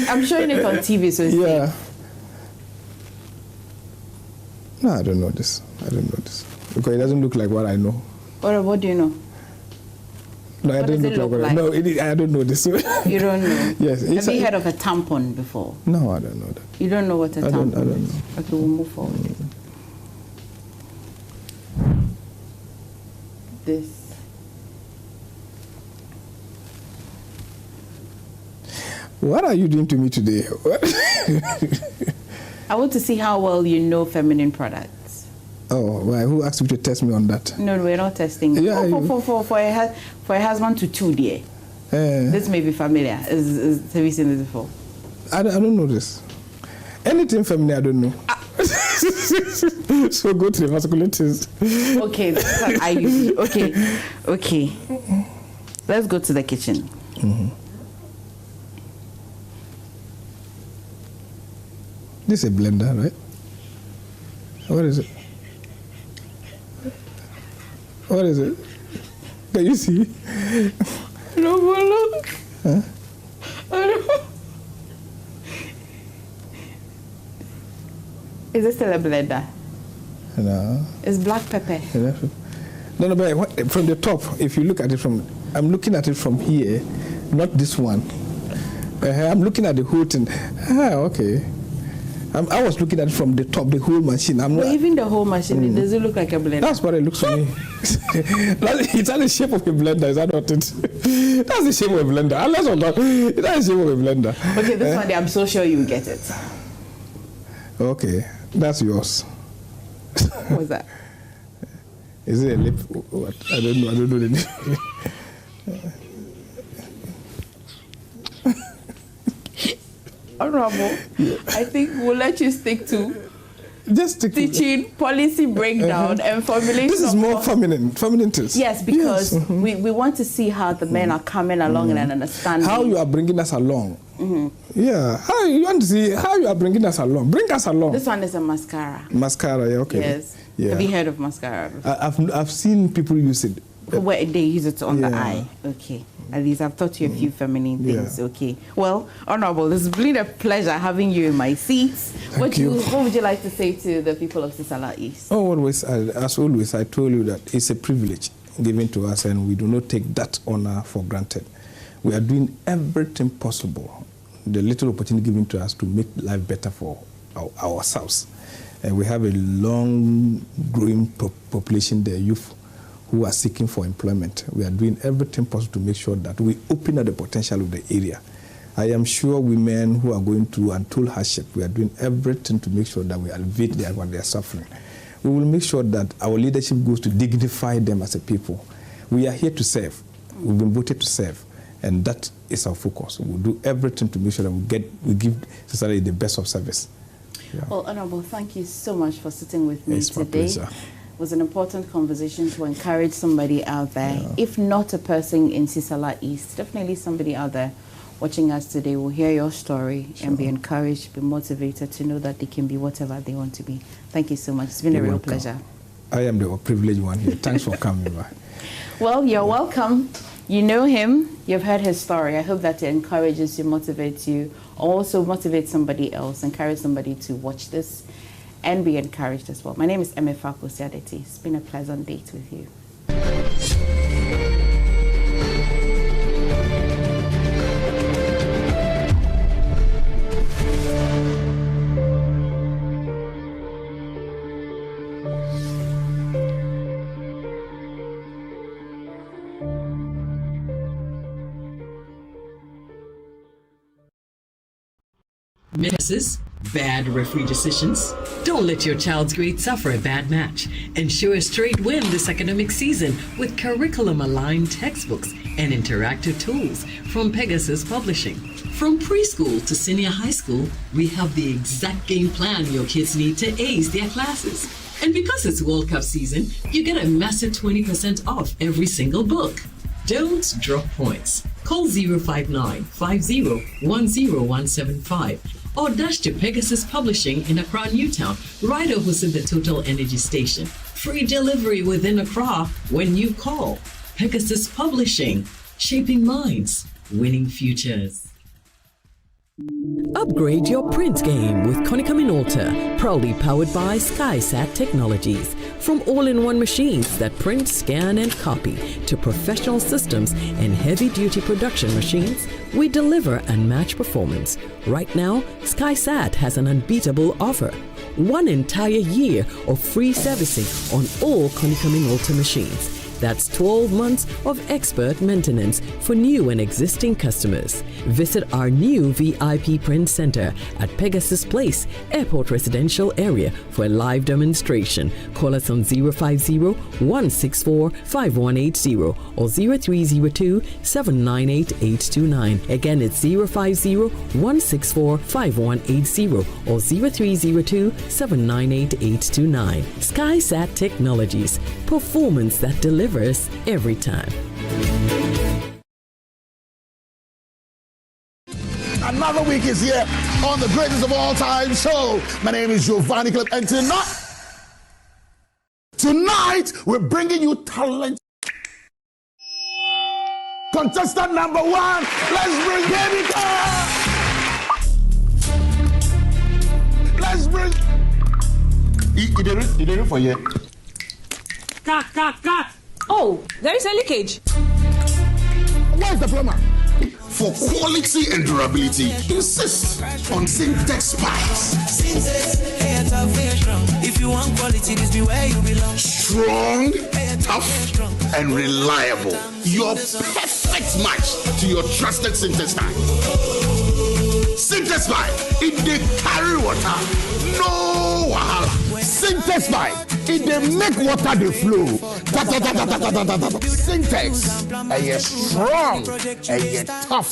I'm showing it on TV, so it's safe. No, I don't know this. Because it doesn't look like what I know. What do you know? No, what I don't look like? No, I don't know this. You don't know? Yes. Have you heard of a tampon before? No, I don't know that. You don't know what a tampon is? I don't know. Okay, we'll move forward. This. What are you doing to me today? I want to see how well you know feminine products. Oh, well, who asked you to test me on that? No, we're not testing. Yeah, for a husband to two, dear. This may be familiar. Have you seen this before? I don't know this. Anything feminine, I don't know. So go to the masculinities. Okay, that's what I use. Okay. Let's go to the kitchen. This is a blender, right? What is it? What is it? Can you see? No, look. Huh? I don't. Is this still a blender? No. It's black pepper. No, but from the top, if you look at it I'm looking at it from here, not this one. I'm looking at the whole thing. Okay. I was looking at it from the top, the whole machine. Even the whole machine, it doesn't look like a blender. That's what it looks to me. It's not the shape of a blender, is that not it? That's the shape of a blender. Unless or not, that's the shape of a blender. Okay, this one, I'm so sure you will get it. Okay, that's yours. What's that? Is it a lip? What? I don't know the name. Honorable, I think we'll let you stick to teaching, policy breakdown, and formulation. This is more feminine things. Yes, because we want to see how the men are coming along and understanding. How you are bringing us along. Yeah, how you want to see how you are bringing us along. Bring us along. This one is a mascara. Mascara, yeah, okay. Yes. Yeah. Have you heard of mascara before? I've seen people use it. Where they use it on the eye. Okay. At least I've taught you a few feminine things. Yeah. Okay. Well, Honorable, it's been a pleasure having you in my seats. What would you like to say to the people of Sisala East? Oh, as always, I told you that it's a privilege given to us, and we do not take that honor for granted. We are doing everything possible, the little opportunity given to us to make life better for ourselves. And we have a long growing population, the youth, who are seeking for employment. We are doing everything possible to make sure that we open up the potential of the area. I am sure women who are going through untold hardship, we are doing everything to make sure that we alleviate what they are suffering. We will make sure that our leadership goes to dignify them as a people. We are here to serve. We've been voted to serve, and that is our focus. We'll do everything to make sure that we give society the best of service. Yeah. Well, Honorable, thank you so much for sitting with me today. My pleasure. It was an important conversation to encourage somebody out there. Yeah. If not a person in Sisala East, definitely somebody out there watching us today will hear your story and be encouraged, be motivated to know that they can be whatever they want to be. Thank you so much. It's been a real pleasure. I am the privileged one here. Thanks for coming by. Well, you're welcome. You know him. You've heard his story. I hope that it encourages you, motivates you, also motivate somebody else, encourage somebody to watch this and be encouraged as well. My name is Emmanuel. It's been a pleasant date with you. Misses, bad referee decisions. Don't let your child's grade suffer a bad match. Ensure a straight win this academic season with curriculum-aligned textbooks and interactive tools from Pegasus Publishing. From preschool to senior high school, we have the exact game plan your kids need to ace their classes. And because it's World Cup season, you get a massive 20% off every single book. Don't drop points. Call 059-50-10175 or dash to Pegasus Publishing in Accra, Newtown, right opposite the Total Energy Station. Free delivery within Accra when you call. Pegasus Publishing, shaping minds, winning futures. Upgrade your print game with Konica Minolta, proudly powered by SkySat Technologies. From all-in-one machines that print, scan, and copy to professional systems and heavy-duty production machines, we deliver unmatched performance. Right now, SkySat has an unbeatable offer. 1 entire year of free servicing on all Konica Minolta machines. That's 12 months of expert maintenance for new and existing customers. Visit our new VIP print center at Pegasus Place, Airport Residential Area for a live demonstration. Call us on 050-164-5180 or 0302-798-829. Again, it's 050-164-5180 or 0302-798-829. SkySat Technologies, performance that delivers every time. Another week is here on the greatest of all time show. My name is Giovanni Clip, and tonight we're bringing you talent. Contestant number 1, let's bring Baby Girl. Let's bring. You did it for you. Cut. Oh, there is a leakage. Where's the plumber? For quality and durability, insist on Syntex pipes. If you want quality, this be where you belong. Strong, tough, and reliable. Your perfect match to your trusted Syntex pipe. Syntex pipe, it they carry water. No wahala. Syntex pipe, it dey make water dey flow. Syntex, strong, tough.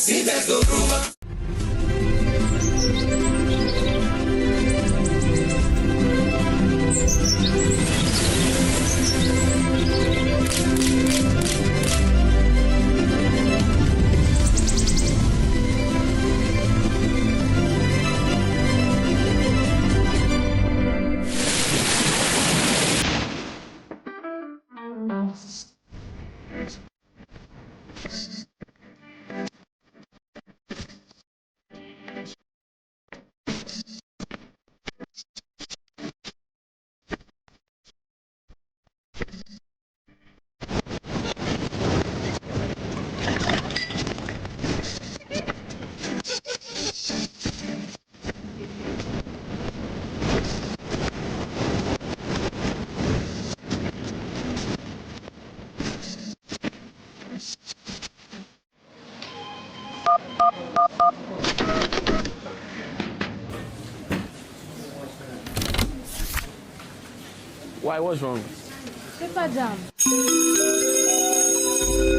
Why? What's wrong? Paper jam.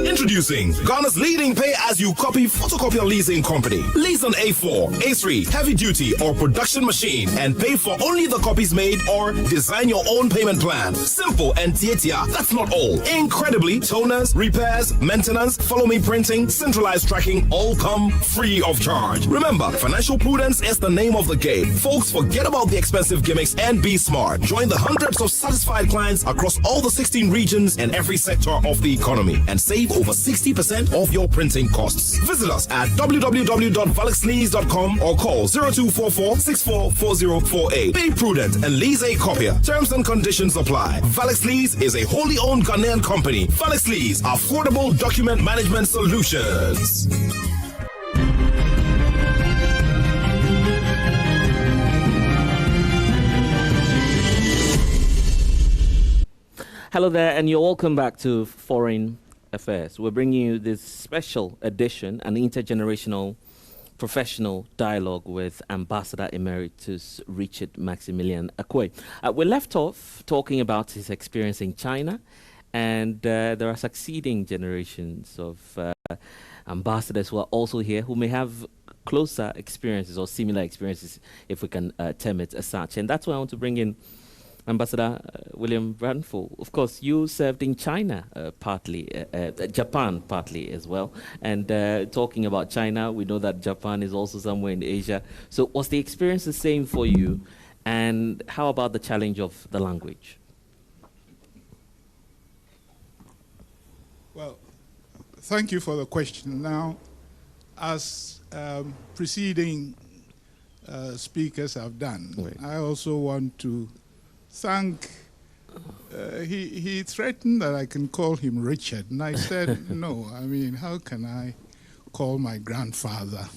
Introducing Ghana's leading pay-as-you-copy photocopier leasing company. Lease an A4, A3, heavy-duty or production machine and pay for only the copies made or design your own payment plan. Simple and tietia. That's not all. Incredibly, toners, repairs, maintenance, follow-me printing, centralized tracking all come free of charge. Remember, financial prudence is the name of the game. Folks, forget about the expensive gimmicks and be smart. Join the hundreds of satisfied clients across all the 16 regions and every sector of the economy and save over 60% of your printing costs. Visit us at www.valexlease.com or call 0244-644048. Be prudent and lease a copier. Terms and conditions apply. Valex Lease is a wholly owned Ghanaian company. Valex Lease, affordable document management solutions. Hello there, and you're welcome back to Foreign Affairs. We're bringing you this special edition, an intergenerational professional dialogue with Ambassador Emeritus Richard Maximilian Akwe. We left off talking about his experience in China, and there are succeeding generations of ambassadors who are also here who may have closer experiences or similar experiences, if we can term it as such. And that's why I want to bring in Ambassador William Branford. Of course, you served in China partly, Japan partly as well. And talking about China, we know that Japan is also somewhere in Asia. So was the experience the same for you? And how about the challenge of the language? Well, thank you for the question. Now, as preceding speakers have done, right, I also want to thank, he threatened that I can call him Richard, and I said, no, I mean, how can I call my grandfather?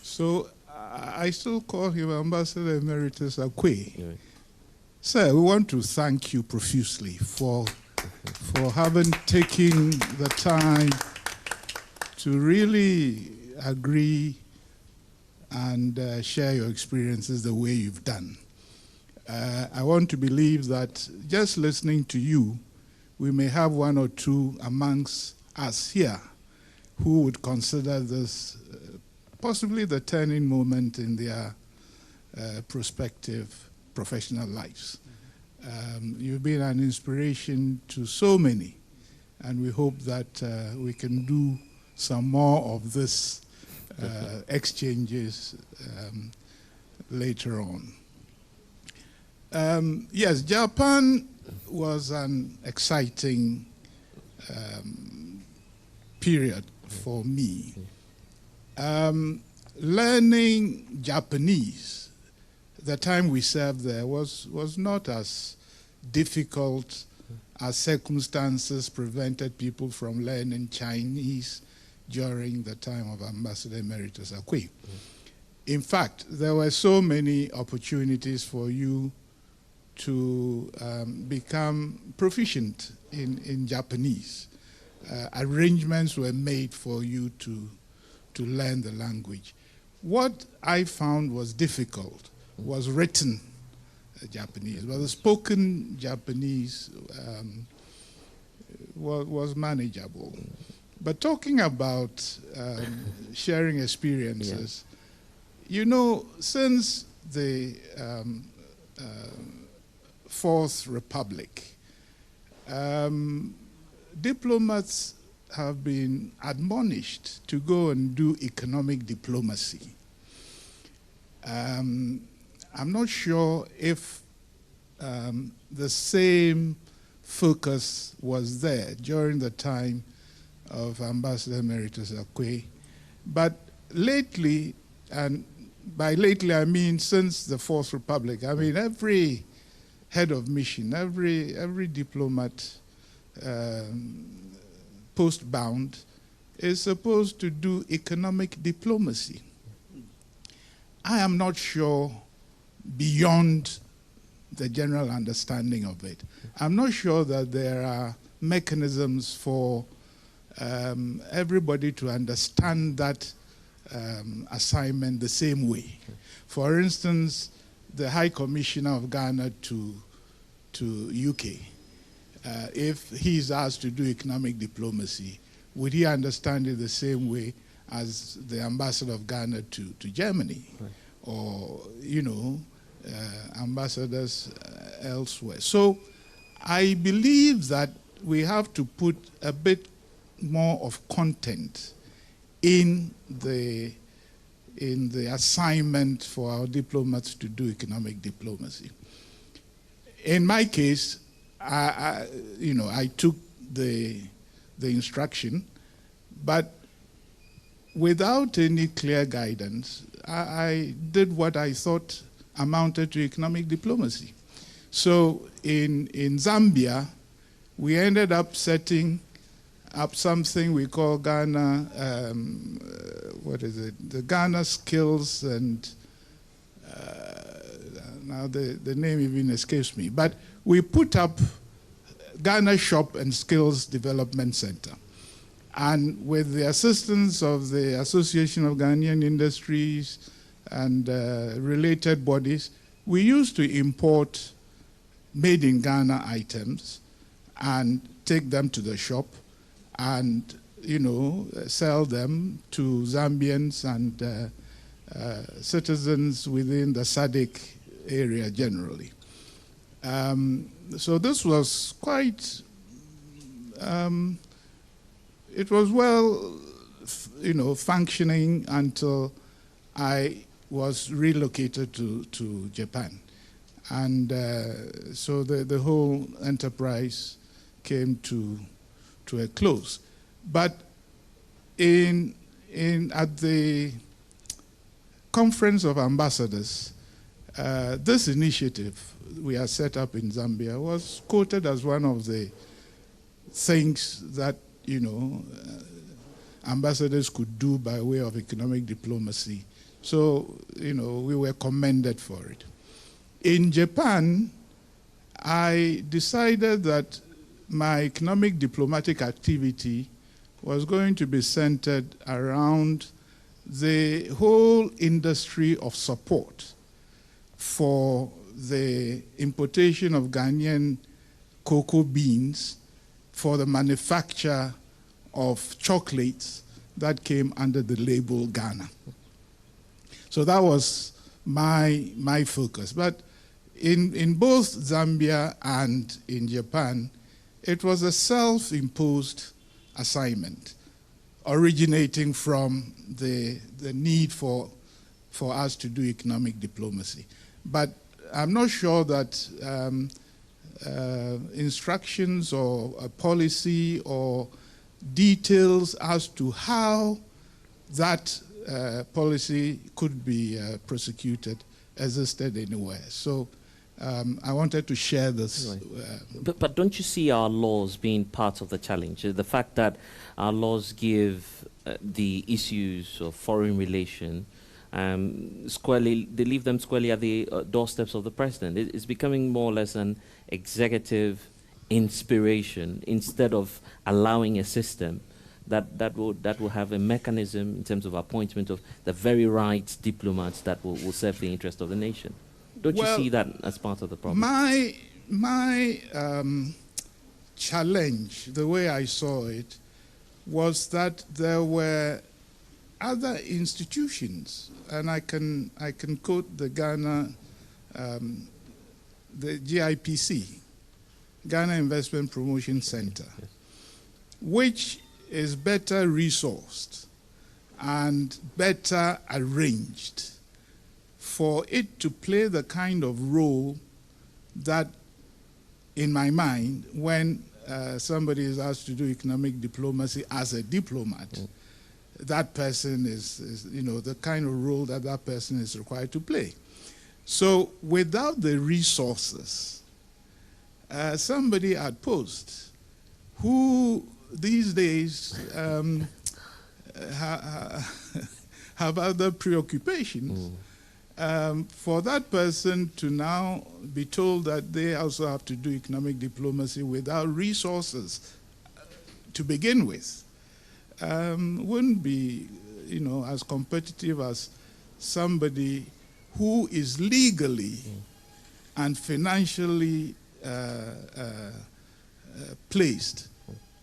So I still call him Ambassador Emeritus Akwe. Right. Sir, we want to thank you profusely for having taken the time to really agree and share your experiences the way you've done. I want to believe that just listening to you, we may have one or two amongst us here who would consider this possibly the turning moment in their prospective professional lives. You've been an inspiration to so many, and we hope that we can do some more of this exchanges later on. Yes, Japan was an exciting period for me. Learning Japanese, the time we served there, was not as difficult as circumstances prevented people from learning Chinese during the time of Ambassador Emeritus Akwe. In fact, there were so many opportunities for you to become proficient in Japanese. Arrangements were made for you to learn the language. What I found was difficult was written Japanese, but the spoken Japanese was manageable. But talking about sharing experiences, you know, since the Fourth Republic, diplomats have been admonished to go and do economic diplomacy. I'm not sure if the same focus was there during the time of Ambassador Emeritus Akwe, but lately, and by lately I mean since the Fourth Republic, I mean every head of mission, every diplomat post-bound is supposed to do economic diplomacy. I am not sure beyond the general understanding of it. I'm not sure that there are mechanisms for everybody to understand that assignment the same way. For instance, the High Commissioner of Ghana to UK, if he's asked to do economic diplomacy, would he understand it the same way as the Ambassador of Ghana to Germany? Right. Or, you know, ambassadors elsewhere. So I believe that we have to put a bit more of content in the assignment for our diplomats to do economic diplomacy. In my case, I took the instruction, but without any clear guidance, I did what I thought amounted to economic diplomacy. So in Zambia, we ended up setting up something we call Ghana, the Ghana Skills and, now the name even escapes me, but we put up Ghana Shop and Skills Development Center. And with the assistance of the Association of Ghanaian Industries and related bodies, we used to import made in Ghana items and take them to the shop and, you know, sell them to Zambians and citizens within the SADC area generally. So this was quite, it was well, you know, functioning until I was relocated to Japan. And so the whole enterprise came to a close. But at the Conference of Ambassadors, this initiative we had set up in Zambia was quoted as one of the things that, you know, ambassadors could do by way of economic diplomacy. So, you know, we were commended for it. In Japan, I decided that my economic diplomatic activity was going to be centered around the whole industry of support for the importation of Ghanaian cocoa beans for the manufacture of chocolates that came under the label Ghana. So that was my focus. But in both Zambia and in Japan, it was a self-imposed assignment originating from the need for us to do economic diplomacy. But I'm not sure that instructions or a policy or details as to how that policy could be prosecuted existed anywhere. So I wanted to share this. Right. But don't you see our laws being part of the challenge? The fact that our laws give the issues of foreign relation squarely, they leave them squarely at the doorsteps of the president. It's becoming more or less an executive inspiration instead of allowing a system that will have a mechanism in terms of appointment of the very right diplomats that will serve the interest of the nation. Don't you see that as part of the problem? My challenge, the way I saw it, was that there were other institutions, and I can quote the Ghana, the GIPC, Ghana Investment Promotion Center, which is better resourced and better arranged for it to play the kind of role that, in my mind, when somebody is asked to do economic diplomacy as a diplomat, that person is, you know, the kind of role that that person is required to play. So without the resources, somebody at Post who these days have other preoccupations, for that person to now be told that they also have to do economic diplomacy without resources to begin with, wouldn't be, you know, as competitive as somebody who is legally and financially placed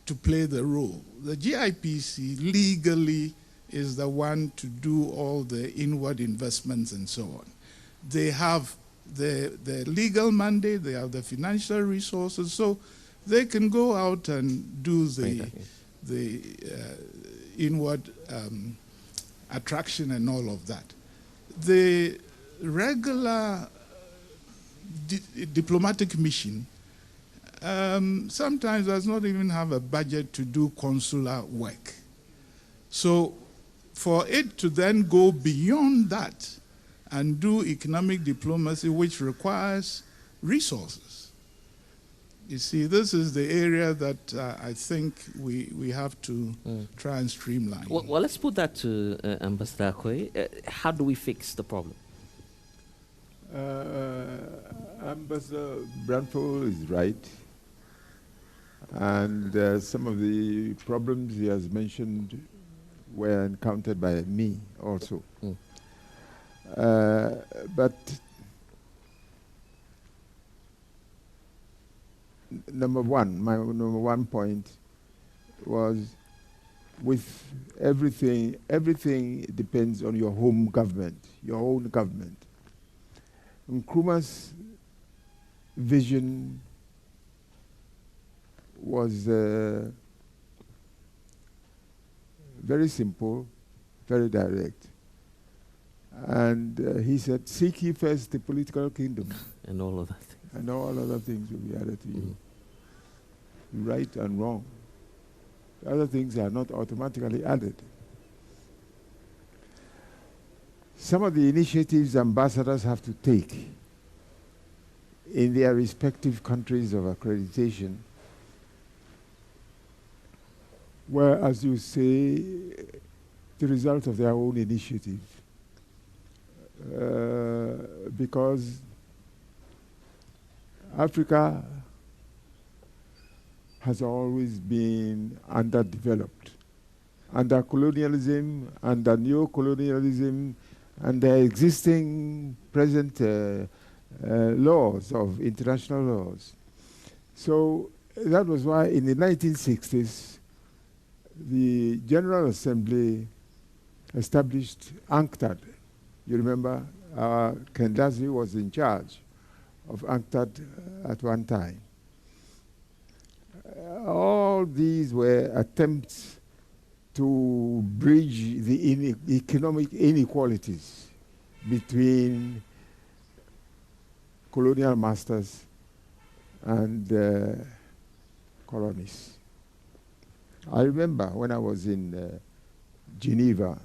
to play the role. The GIPC legally is the one to do all the inward investments and so on. They have the legal mandate, they have the financial resources, so they can go out and do the inward attraction and all of that. The regular diplomatic mission sometimes does not even have a budget to do consular work. So for it to then go beyond that and do economic diplomacy, which requires resources. You see, this is the area that I think we have to try and streamline. Well, let's put that to Ambassador Akwe. How do we fix the problem? Ambassador Branford is right. And some of the problems he has mentioned were encountered by me also. But number one, my number one point was with everything depends on your home government, your own government. Nkrumah's vision was very simple, very direct. And he said, seek ye first the political kingdom. And all of that. And all other things will be added to you. Right and wrong. The other things are not automatically added. Some of the initiatives ambassadors have to take in their respective countries of accreditation were, as you say, the result of their own initiative. Because Africa has always been underdeveloped. Under colonialism, under neo-colonialism, under existing present laws of international laws. So that was why in the 1960s, the General Assembly established UNCTAD. You remember, Kendazi was in charge of UNCTAD at one time. All these were attempts to bridge the economic inequalities between colonial masters and colonies. I remember when I was in Geneva,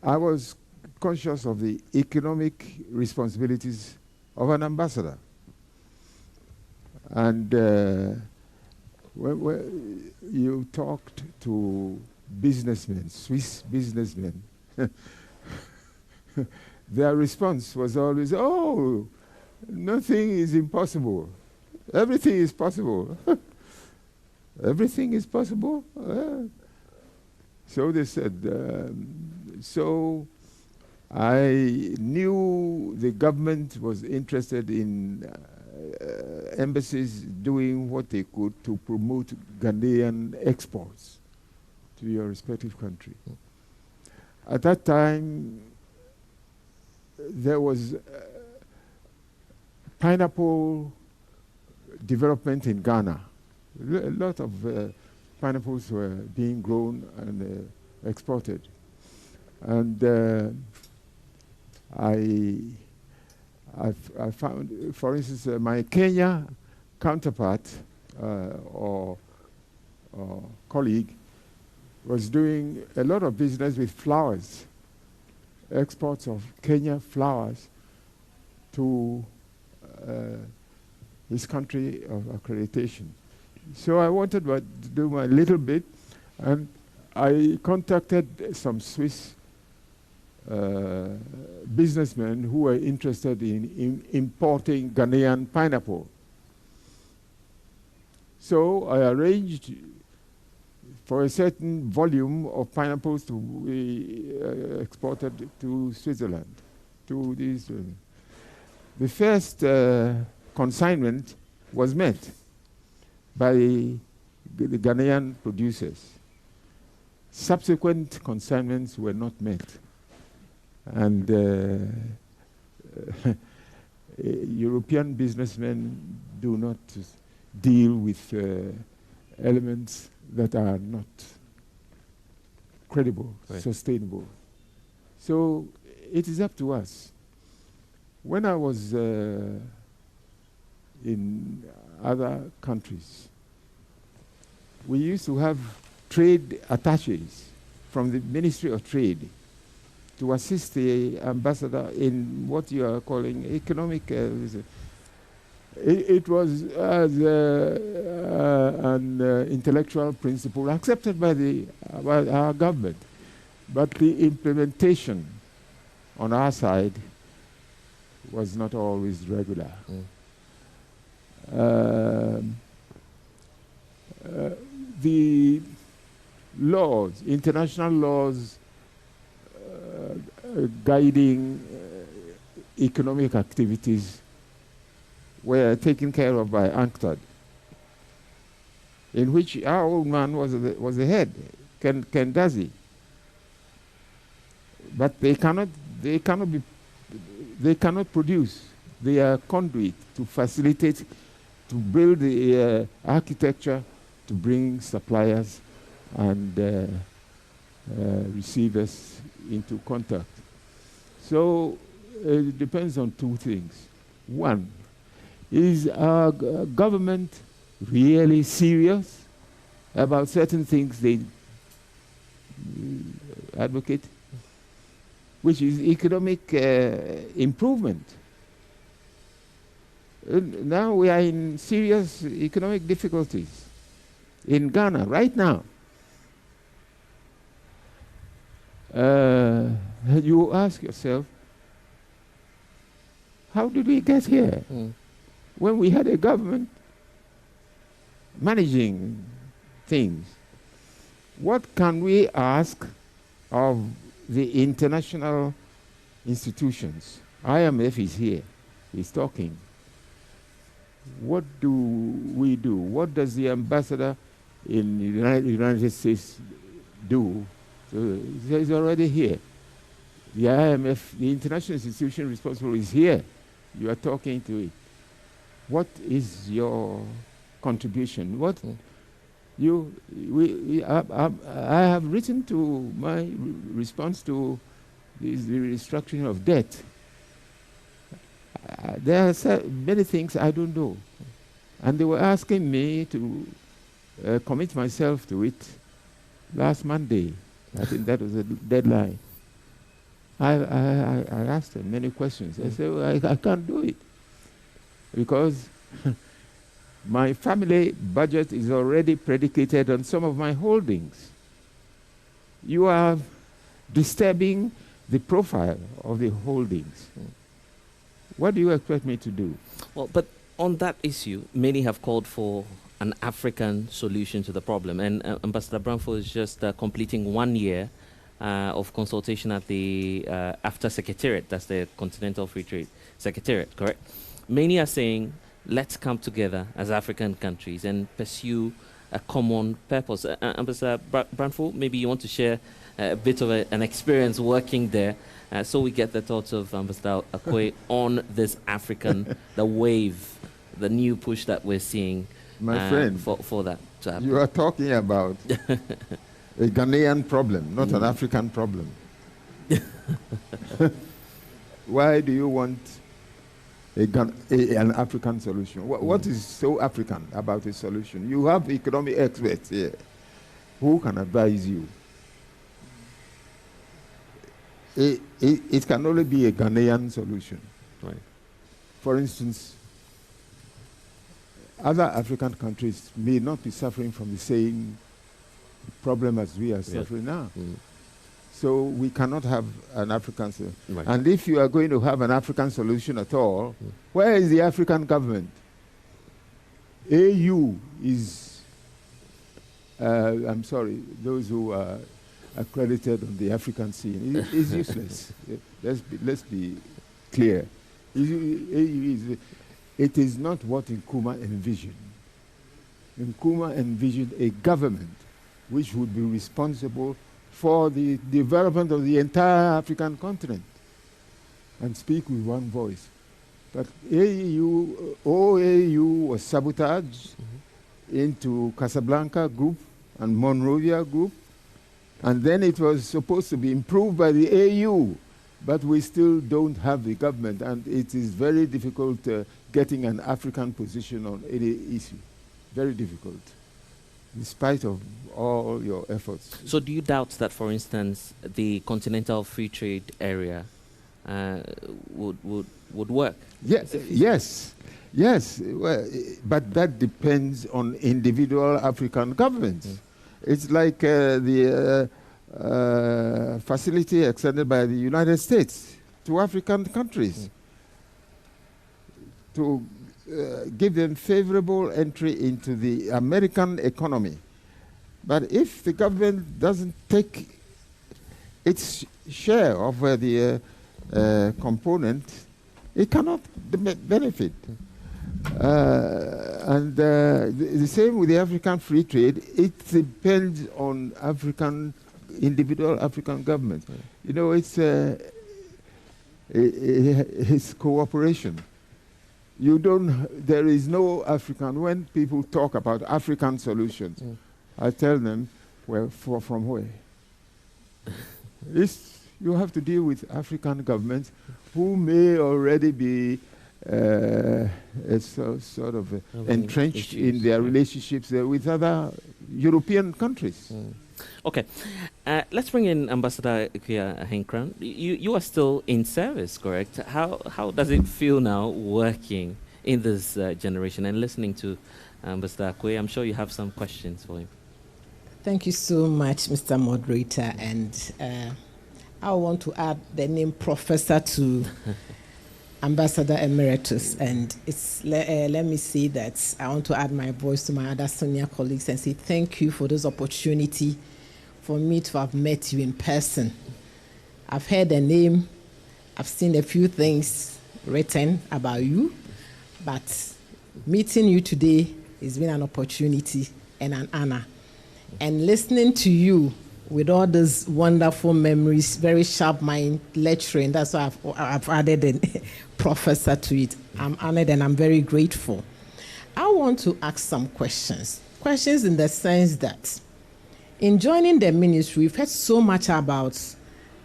I was conscious of the economic responsibilities of an ambassador. And when you talked to businessmen, Swiss businessmen, their response was always, oh, nothing is impossible. Everything is possible. Everything is possible. So they said, so I knew the government was interested in embassies doing what they could to promote Ghanaian exports to your respective country. At that time, there was pineapple development in Ghana. A lot of pineapples were being grown and exported. And I found, for instance, my Kenya counterpart or colleague was doing a lot of business with flowers, exports of Kenya flowers to his country of accreditation. So I wanted to do my little bit, and I contacted some Swiss businessmen who were interested in importing Ghanaian pineapple. So I arranged for a certain volume of pineapples to be exported to Switzerland. To these, the first consignment was met by the Ghanaian producers. Subsequent consignments were not met. And European businessmen do not deal with elements that are not credible, sustainable. So it is up to us. When I was in other countries, we used to have trade attaches from the Ministry of Trade to assist the ambassador in what you are calling economic. It was as an intellectual principle accepted by our government, but the implementation on our side was not always regular. The laws, international laws guiding economic activities were taken care of by UNCTAD, in which our old man was the head, Ken Dazi. But they cannot produce. They are conduit to facilitate, to build the architecture, to bring suppliers and receivers into contact. So it depends on two things. One, is our government really serious about certain things they advocate, which is economic improvement? Now we are in serious economic difficulties in Ghana right now. You ask yourself, how did we get here? When we had a government managing things, what can we ask of the international institutions? IMF is here, he's talking. What do we do? What does the ambassador in the United States do? So he's already here. The IMF, the international institution responsible, is here. You are talking to it. What is your contribution? What I have written to my response to the restructuring of debt. There are many things I don't know, and they were asking me to commit myself to it last Monday. I think that was the deadline. I asked them many questions. I said, well, I can't do it because my family budget is already predicated on some of my holdings. You are disturbing the profile of the holdings. What do you expect me to do? Well, but on that issue, many have called for an African solution to the problem. And Ambassador Bramford is just completing 1 year of consultation at the AFTA Secretariat, that's the Continental Free Trade Secretariat, correct? Many are saying, let's come together as African countries and pursue a common purpose. Ambassador Branford, maybe you want to share a bit of an experience working there, so we get the thoughts of Ambassador Akwe on this African, the wave, the new push that we're seeing. My friend, for that to happen. You are talking about a Ghanaian problem, not an African problem. Why do you want an African solution? What is so African about a solution? You have economic experts here who can advise you. It can only be a Ghanaian solution. Right. For instance, other African countries may not be suffering from the same problem as we are suffering now. So we cannot have an African solution. Right. And if you are going to have an African solution at all, where is the African government? AU is, I'm sorry, those who are accredited on the African scene is useless. Let's be clear. It is not what Nkrumah envisioned. Nkrumah envisioned a government which would be responsible for the development of the entire African continent and speak with one voice. But OAU was sabotaged into Casablanca group and Monrovia group, and then it was supposed to be improved by the AU, but we still don't have the government, and it is very difficult getting an African position on any issue. Very difficult, in spite of all your efforts. So do you doubt that, for instance, the Continental Free Trade Area would work? Yes. Well, but that depends on individual African governments. It's like the facility extended by the United States to African countries to give them favorable entry into the American economy. But if the government doesn't take its share of the component, it cannot benefit. And the same with the African free trade, it depends on individual African governments. You know, it's cooperation. There is no African, when people talk about African solutions, I tell them, well, from where? You have to deal with African governments who may already be sort of entrenched in their relationships with other European countries. Okay, let's bring in Ambassador Kharyne. You are still in service, correct? How does it feel now working in this generation and listening to Ambassador Akwe? I'm sure you have some questions for him. Thank you so much, Mr. Moderator. And I want to add the name Professor to Ambassador Emeritus. And let me say that I want to add my voice to my other senior colleagues and say thank you for this opportunity for me to have met you in person. I've heard the name, I've seen a few things written about you, but meeting you today has been an opportunity and an honor. And listening to you with all those wonderful memories, very sharp mind lecturing, that's why I've added a professor to it. I'm honored and I'm very grateful. I want to ask some questions. Questions in the sense that in joining the ministry, we've heard so much about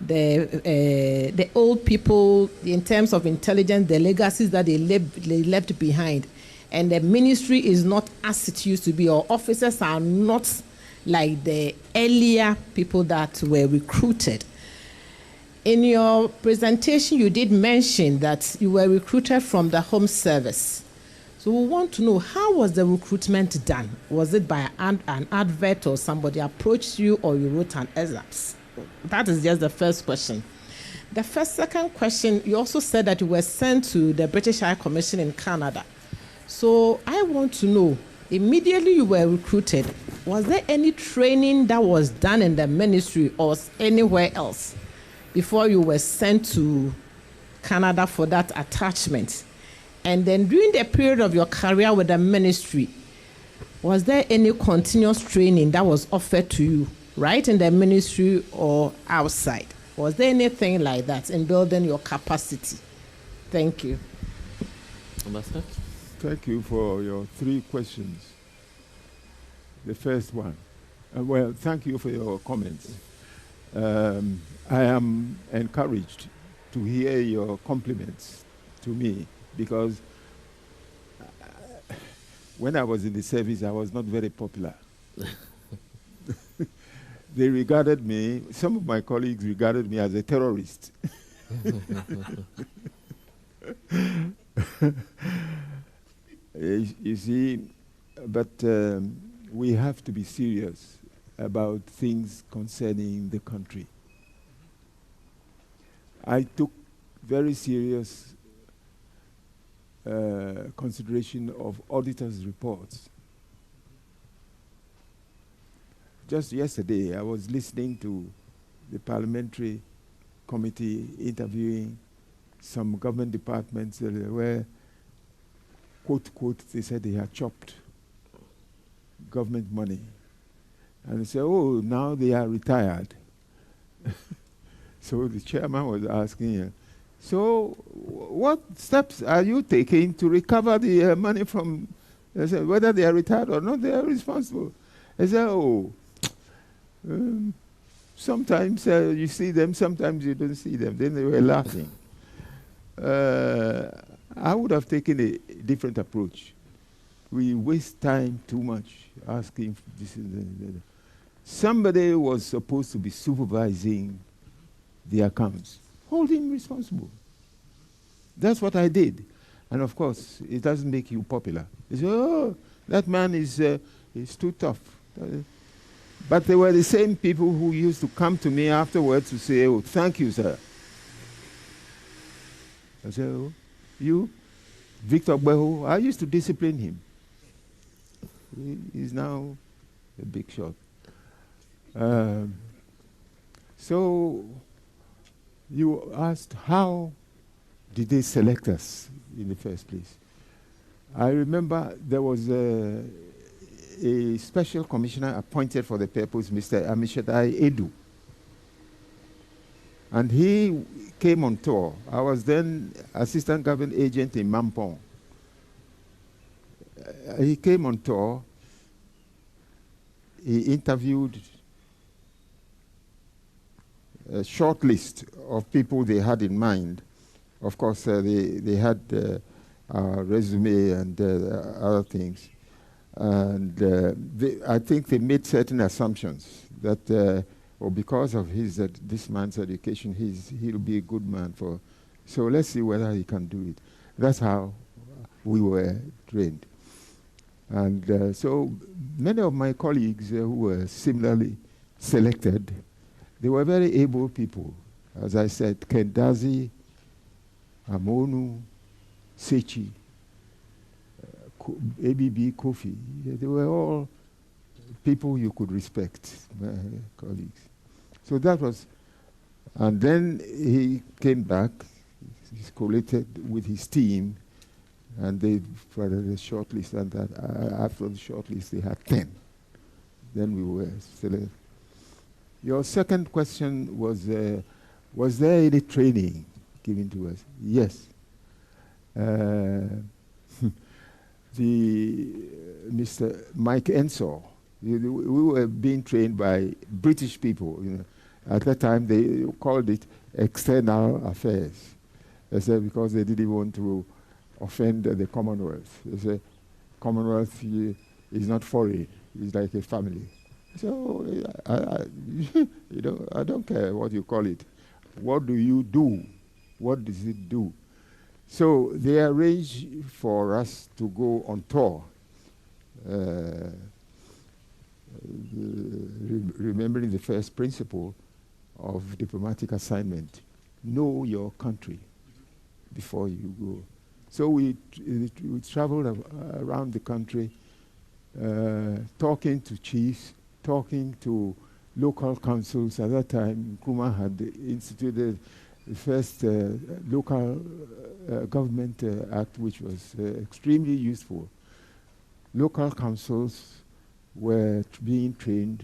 the old people in terms of intelligence, the legacies that they left behind. And the ministry is not as it used to be, or officers are not like the earlier people that were recruited. In your presentation, you did mention that you were recruited from the Home Service. So we want to know, how was the recruitment done? Was it by an advert, or somebody approached you, or you wrote an excerpt? That is just the first question. The second question, you also said that you were sent to the British High Commission in Canada. So I want to know, immediately you were recruited, was there any training that was done in the ministry or anywhere else before you were sent to Canada for that attachment? And then during the period of your career with the ministry, was there any continuous training that was offered to you, right in the ministry or outside? Was there anything like that in building your capacity? Thank you. Ambassador? Thank you for your 3 questions. The first one. Well, thank you for your comments. I am encouraged to hear your compliments to me because when I was in the service, I was not very popular. They regarded me, some of my colleagues regarded me as a terrorist. You see, but we have to be serious about things concerning the country. I took very serious consideration of auditors' reports. Just yesterday, I was listening to the parliamentary committee interviewing some government departments where, quote, quote, they said they had chopped government money. And they said, oh, now they are retired. So the chairman was asking, so what steps are you taking to recover the money from, I said, whether they are retired or not, they are responsible. I said, oh, sometimes you see them, sometimes you don't see them. Then they were laughing. I would have taken a different approach. We waste time too much asking for this and that. Somebody was supposed to be supervising the accounts. Hold him responsible. That's what I did. And of course, it doesn't make you popular. They say, oh, that man is too tough. But they were the same people who used to come to me afterwards to say, oh, thank you, sir. I said, oh, you, Victor Behu, I used to discipline him. He's now a big shot. So you asked, how did they select us in the first place? I remember there was a special commissioner appointed for the purpose, Mr. Akufo-Addo. And he came on tour. I was then assistant government agent in Mampong. He came on tour. He interviewed a short list of people they had in mind. Of course, they had our resume and other things. And I think they made certain assumptions that, or because of this man's education, he'll be a good man for. So let's see whether he can do it. That's how we were trained. And so many of my colleagues who were similarly selected, they were very able people. As I said, Kendazi, Amonu, Sechi, ABB, Kofi, they were all people you could respect, my colleagues. So that was, and then he came back, he's collated with his team, and they provided a short list, and that after the short list, they had 10. Then we were selected. Your second question was there any training given to us? Yes. Mr. Mike Ensor, we were being trained by British people. You know. At that time, they called it external affairs. They said because they didn't want to offend the Commonwealth. They said Commonwealth is not foreign; it's like a family. So I don't care what you call it. What do you do? What does it do? So they arranged for us to go on tour, remembering the first principle of diplomatic assignment: know your country before you go. So we traveled around the country talking to chiefs, talking to local councils. At that time, Nkrumah had instituted the first local government act, which was extremely useful. Local councils were being trained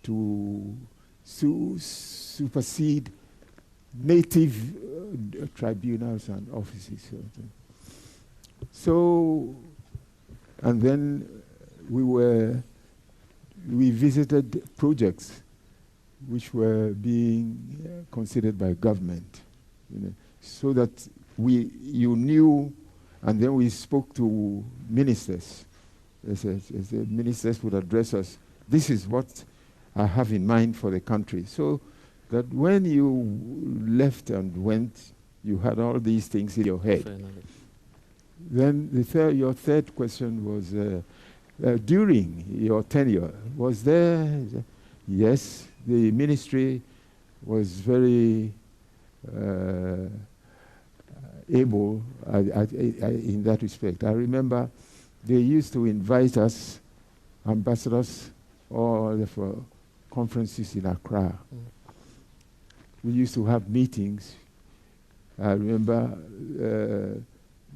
to supersede native tribunals and offices. So, and then we visited projects which were being considered by government, so that you knew, and then we spoke to ministers. As the ministers would address us, this is what I have in mind for the country. So that when you left and went, you had all these things in your head. Then your third question was, during your tenure, was there? Yes, the ministry was very able in that respect. I remember they used to invite us, ambassadors, all for conferences in Accra. We used to have meetings. I remember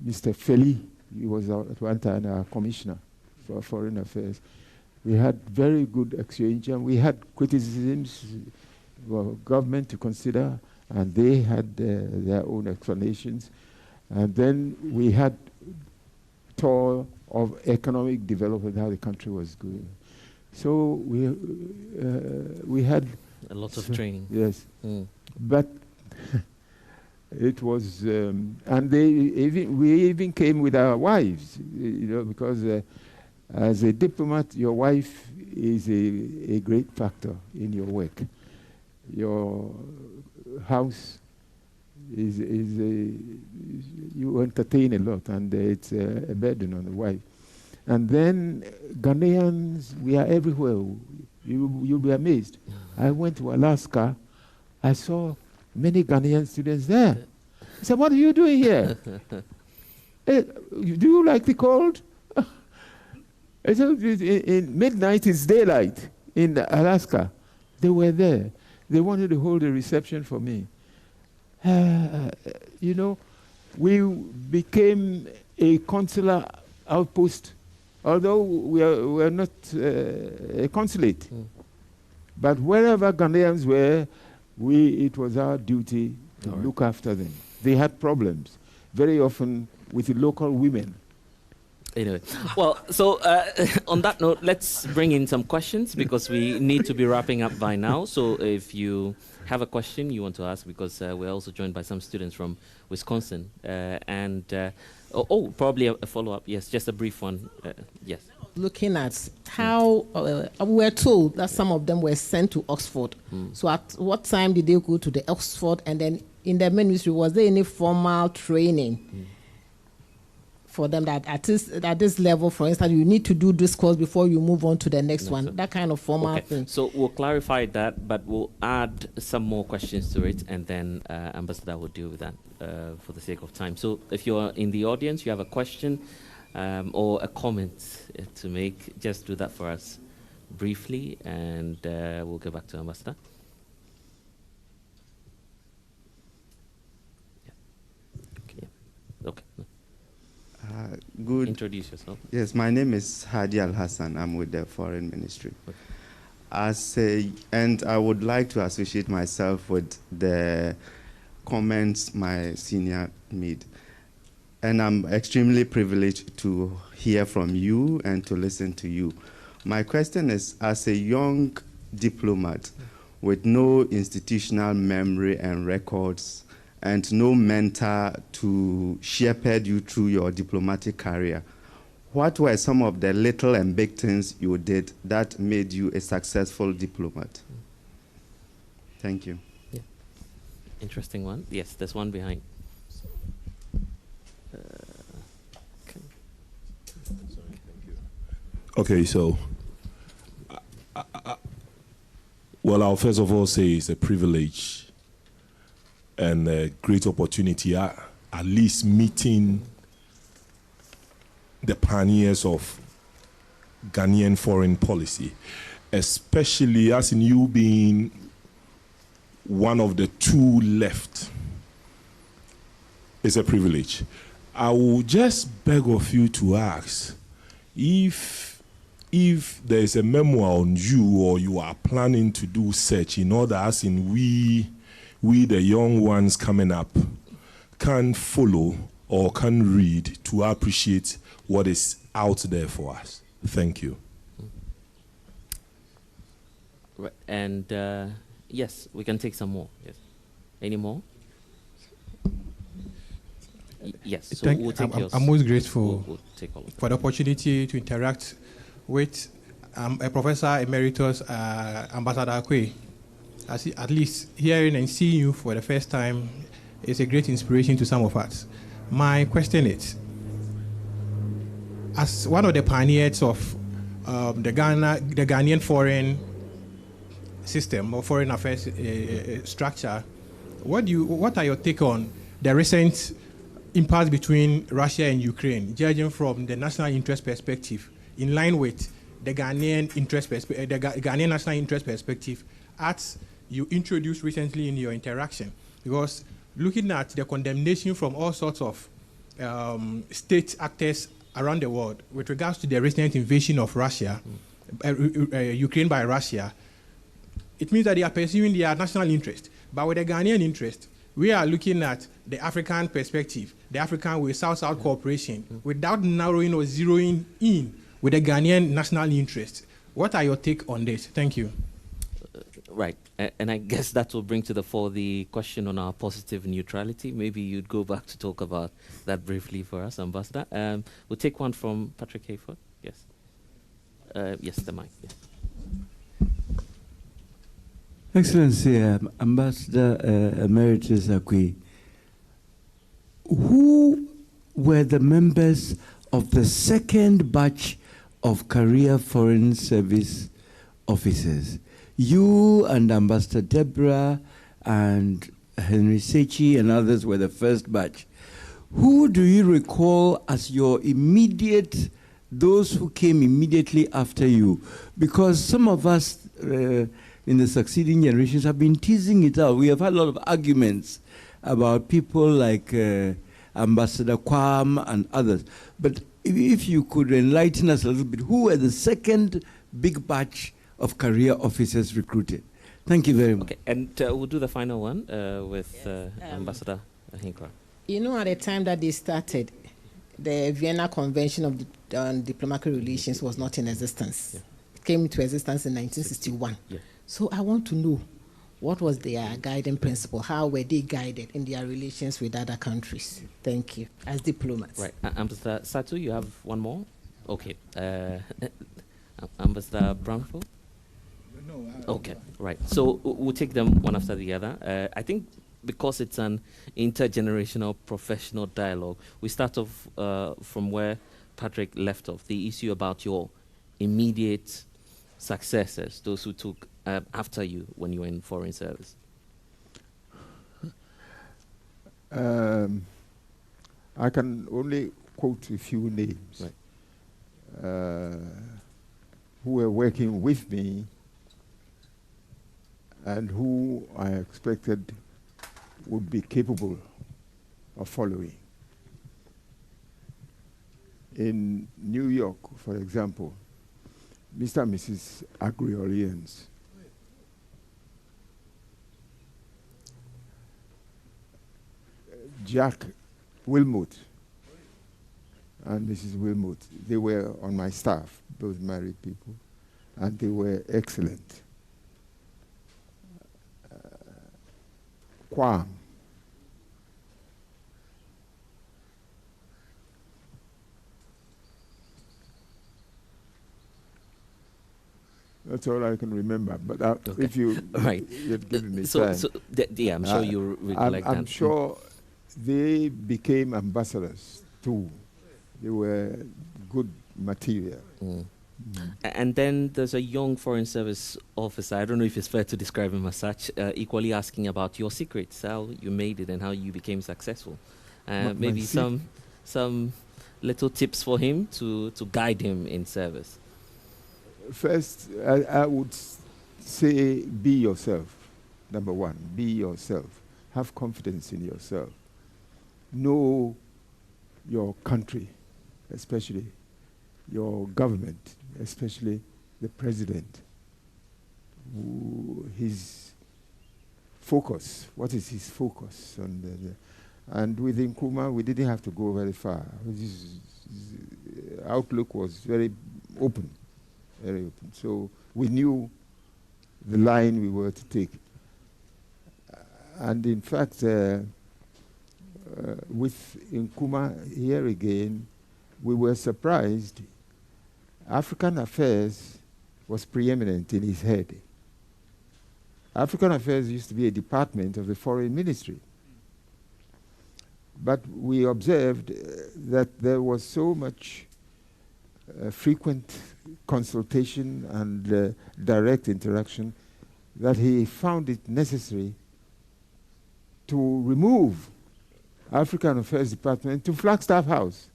Mr. Feli, he was at one time our commissioner for foreign affairs. We had very good exchange, and we had criticisms for government to consider, and they had their own explanations. And then we had tour of economic development, how the country was going. So we had a lot of training. Yes, but it was, and we even came with our wives, because as a diplomat, your wife is a great factor in your work. Your house you entertain a lot, and it's a burden on the wife. And then Ghanaians, we are everywhere. You'll be amazed. I went to Alaska. I saw many Ghanaian students there. I said, what are you doing here? Hey, do you like the cold? I said, in midnight, it's daylight in Alaska. They were there. They wanted to hold a reception for me. We became a consular outpost, although we are not a consulate. But wherever Ghanaians were, it was our duty to look after them. They had problems, very often with the local women. Anyway, well, so on that note, let's bring in some questions, because we need to be wrapping up by now. So if you have a question you want to ask, because we're also joined by some students from Wisconsin, probably a follow-up. Yes, just a brief one. Yes. Looking at how we were told that some of them were sent to Oxford. So at what time did they go to the Oxford? And then in the ministry, was there any formal training for them that at this level, for instance, you need to do this course before you move on to the next one? That kind of formal thing. So we'll clarify that, but we'll add some more questions to it, and then Ambassador will deal with that for the sake of time. So if you're in the audience, you have a question or a comment to make, just do that for us briefly, and we'll go back to Ambassador. Okay. Good. Introduce yourself. Yes, my name is Hadi Al Hassan. I'm with the Foreign Ministry. And I would like to associate myself with the comments my senior made. And I'm extremely privileged to hear from you and to listen to you. My question is, as a young diplomat with no institutional memory and records, and no mentor to shepherd you through your diplomatic career, what were some of the little and big things you did that made you a successful diplomat? Thank you. Yeah. Interesting one. Yes, there's one behind. Okay, so, well, I'll first of all say it's a privilege and a great opportunity, at least meeting the pioneers of Ghanaian foreign policy, especially as in you being one of the two left. It's a privilege. I will just beg of you to ask if there is a memoir on you, or you are planning to do such, in order as in we the young ones coming up can follow or can read to appreciate what is out there for us. Thank you. Right. And yes, we can take some more. Yes. Any more? Yes. So we'll take yours. I'm most grateful We'll take all of for the opportunity to interact with a Professor Emeritus Ambassador Akwe. At least hearing and seeing you for the first time is a great inspiration to some of us. My question is, as one of the pioneers of the Ghanaian foreign system or foreign affairs structure, what are your take on the recent impasse between Russia and Ukraine, judging from the national interest perspective, in line with the Ghanaian interest the Ghanaian national interest perspective, as you introduced recently in your interaction? Because looking at the condemnation from all sorts of state actors around the world with regards to the recent invasion of Russia, Ukraine by Russia, it means that they are pursuing their national interest. But with the Ghanaian interest, we are looking at the African perspective, the African with South-South cooperation, without narrowing or zeroing in with the Ghanaian national interest. What are your take on this? Thank you. Right. And I guess that will bring to the fore the question on our positive neutrality. Maybe you'd go back to talk about that briefly for us, Ambassador. We'll take one from Patrick Hayford. Yes. Yes, the mic. Yes. Excellency, Ambassador Emeritus Akwe, who were the members of the second batch of career foreign service officers? You and Ambassador Deborah and Henry Sechi and others were the first batch. Who do you recall as your immediate, those who came immediately after you? Because some of us in the succeeding generations have been teasing it out. We have had a lot of arguments about people like Ambassador Kwam and others. But if you could enlighten us a little bit, who were the second big batch of career officers recruited? Thank you very much. Okay, and we'll do the final one with Ambassador Hinkra. You know, at the time that they started, the Vienna Convention of Diplomatic Relations was not in existence. Yeah. It came into existence in 1961. Yeah. So I want to know, what was their guiding principle? How were they guided in their relations with other countries? Thank you, as diplomats. Right. Ambassador Satu, you have one more? Okay. Ambassador Brownfield? No. Okay, right. So we'll take them one after the other. I think because it's an intergenerational professional dialogue, we start off from where Patrick left off, the issue about your immediate successors, those who took after you when you were in foreign service. I can only quote a few names who were working with me and who I expected would be capable of following. In New York, for example, Mr. and Mrs. Agri-Orleans, Jack Wilmot and Mrs. Wilmot, they were on my staff, both married people, and they were excellent. Kwam, that's all I can remember. But okay. If you right. you've given me so, time, so yeah, I'm sure you recollect that. I'm sure they became ambassadors too. They were good material. And then there's a young foreign service officer, I don't know if it's fair to describe him as such, equally asking about your secrets, how you made it and how you became successful. Maybe some little tips for him to guide him in service. First, I would say be yourself. Number one, be yourself. Have confidence in yourself. Know your country, especially your government, especially the president. His focus, what is his focus on and with Nkrumah, we didn't have to go very far. His outlook was very open. So we knew the line we were to take. And in fact, with Nkrumah here again, we were surprised. African affairs was preeminent in his head. African affairs used to be a department of the foreign ministry. But we observed that there was so much frequent consultation and direct interaction that he found it necessary to remove African Affairs Department to Flagstaff House.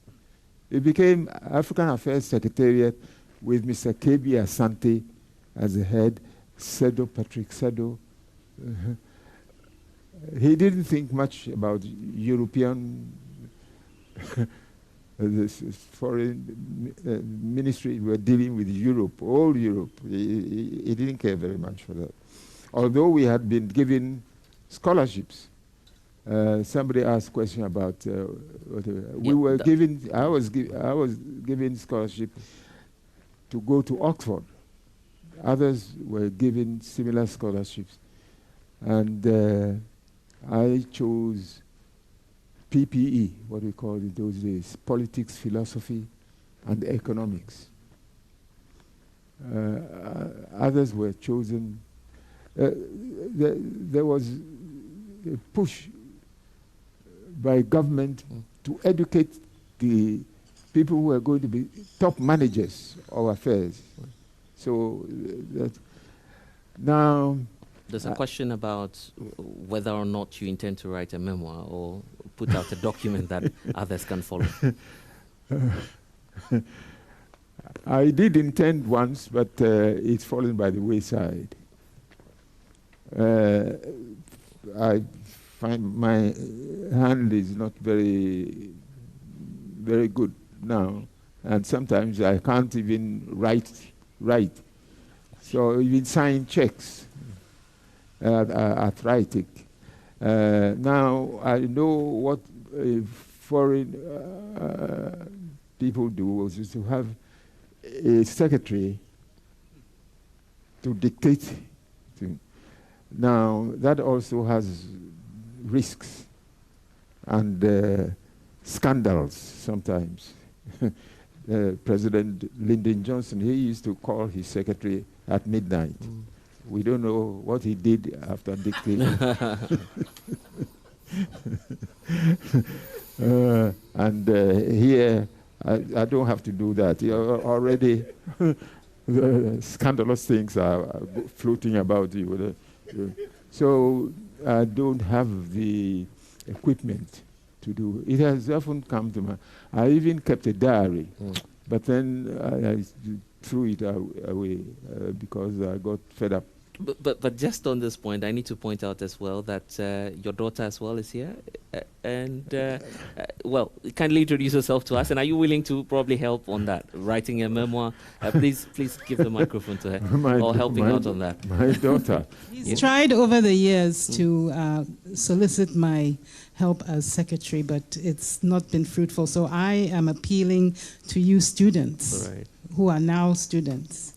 It became African Affairs Secretariat with Mr. Kebi Asante as the head, Patrick Sedo. He didn't think much about European foreign ministry were dealing with Europe, all Europe. He didn't care very much for that. Although we had been given scholarships. Somebody asked a question about we were given. I was given scholarship to go to Oxford. Others were given similar scholarships, and I chose PPE, what we called in those days, politics, philosophy, and economics. Others were chosen. There was a push by government to educate the people who are going to be top managers of affairs. So that now there's a question about whether or not you intend to write a memoir or put out a document that others can follow. I did intend once, but it's fallen by the wayside. I find my hand is not very good now, and sometimes I can't even write. So even sign checks, arthritic. Now I know what foreign people do is to have a secretary to dictate things. Now that also has risks and scandals sometimes. President Lyndon Johnson, he used to call his secretary at midnight. We don't know what he did after dictating. And here, I don't have to do that. Already, scandalous things are floating about you. So I don't have the equipment to do. It has often come to mind. I even kept a diary, but then I threw it away because I got fed up. But just on this point, I need to point out as well that your daughter as well is here. Well, kindly introduce yourself to us. And are you willing to probably help on that, writing a memoir? Please give the microphone to her, or helping out on that. My daughter. He's tried over the years to solicit my help as secretary, but it's not been fruitful. So I am appealing to you students who are now students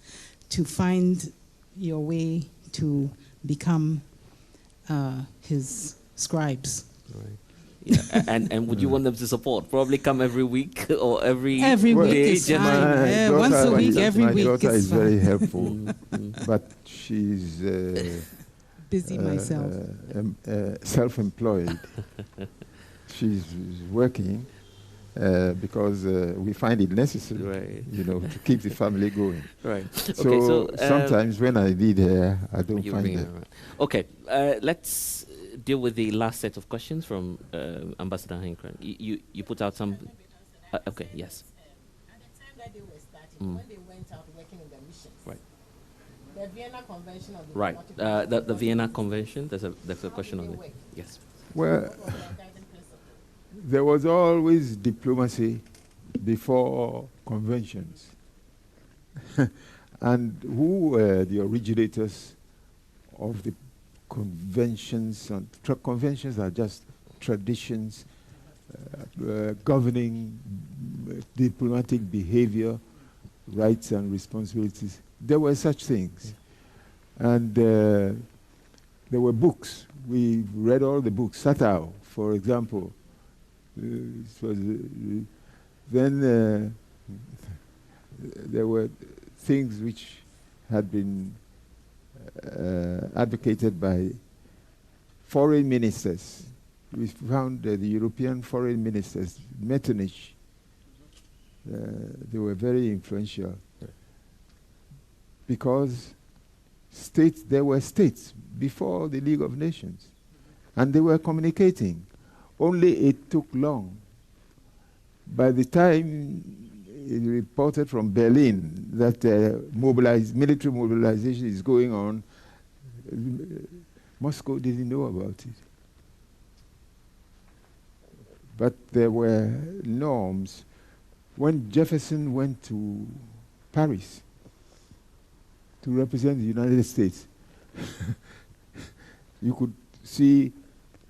to find your way to become his scribes. Right. Yeah. and would you want them to support? Probably come every week or every week day. is fine. Once a week, every week. My daughter is fine. very helpful, but she's busy myself. Self-employed. She's working. Because we find it necessary, to keep the family going. Right. So sometimes when I need her, I don't find her. Right. Okay. Let's deal with the last set of questions from Ambassador Kharyne. You put out some. Okay. Yes. At the time that they were starting, when they went out working in the missions. Right. The Vienna Convention of the Right. The Vienna Convention. There's a question on it. Yes. Well, there was always diplomacy before conventions. And who were the originators of the conventions? And conventions are just traditions governing diplomatic behavior, rights and responsibilities. There were such things. And there were books. We read all the books. Satao, for example. Then there were things which had been advocated by foreign ministers. We found the European foreign ministers, Metternich, they were very influential because there were states before the League of Nations, and they were communicating. Only it took long. By the time it reported from Berlin that military mobilization is going on, Moscow didn't know about it. But there were norms. When Jefferson went to Paris to represent the United States, you could see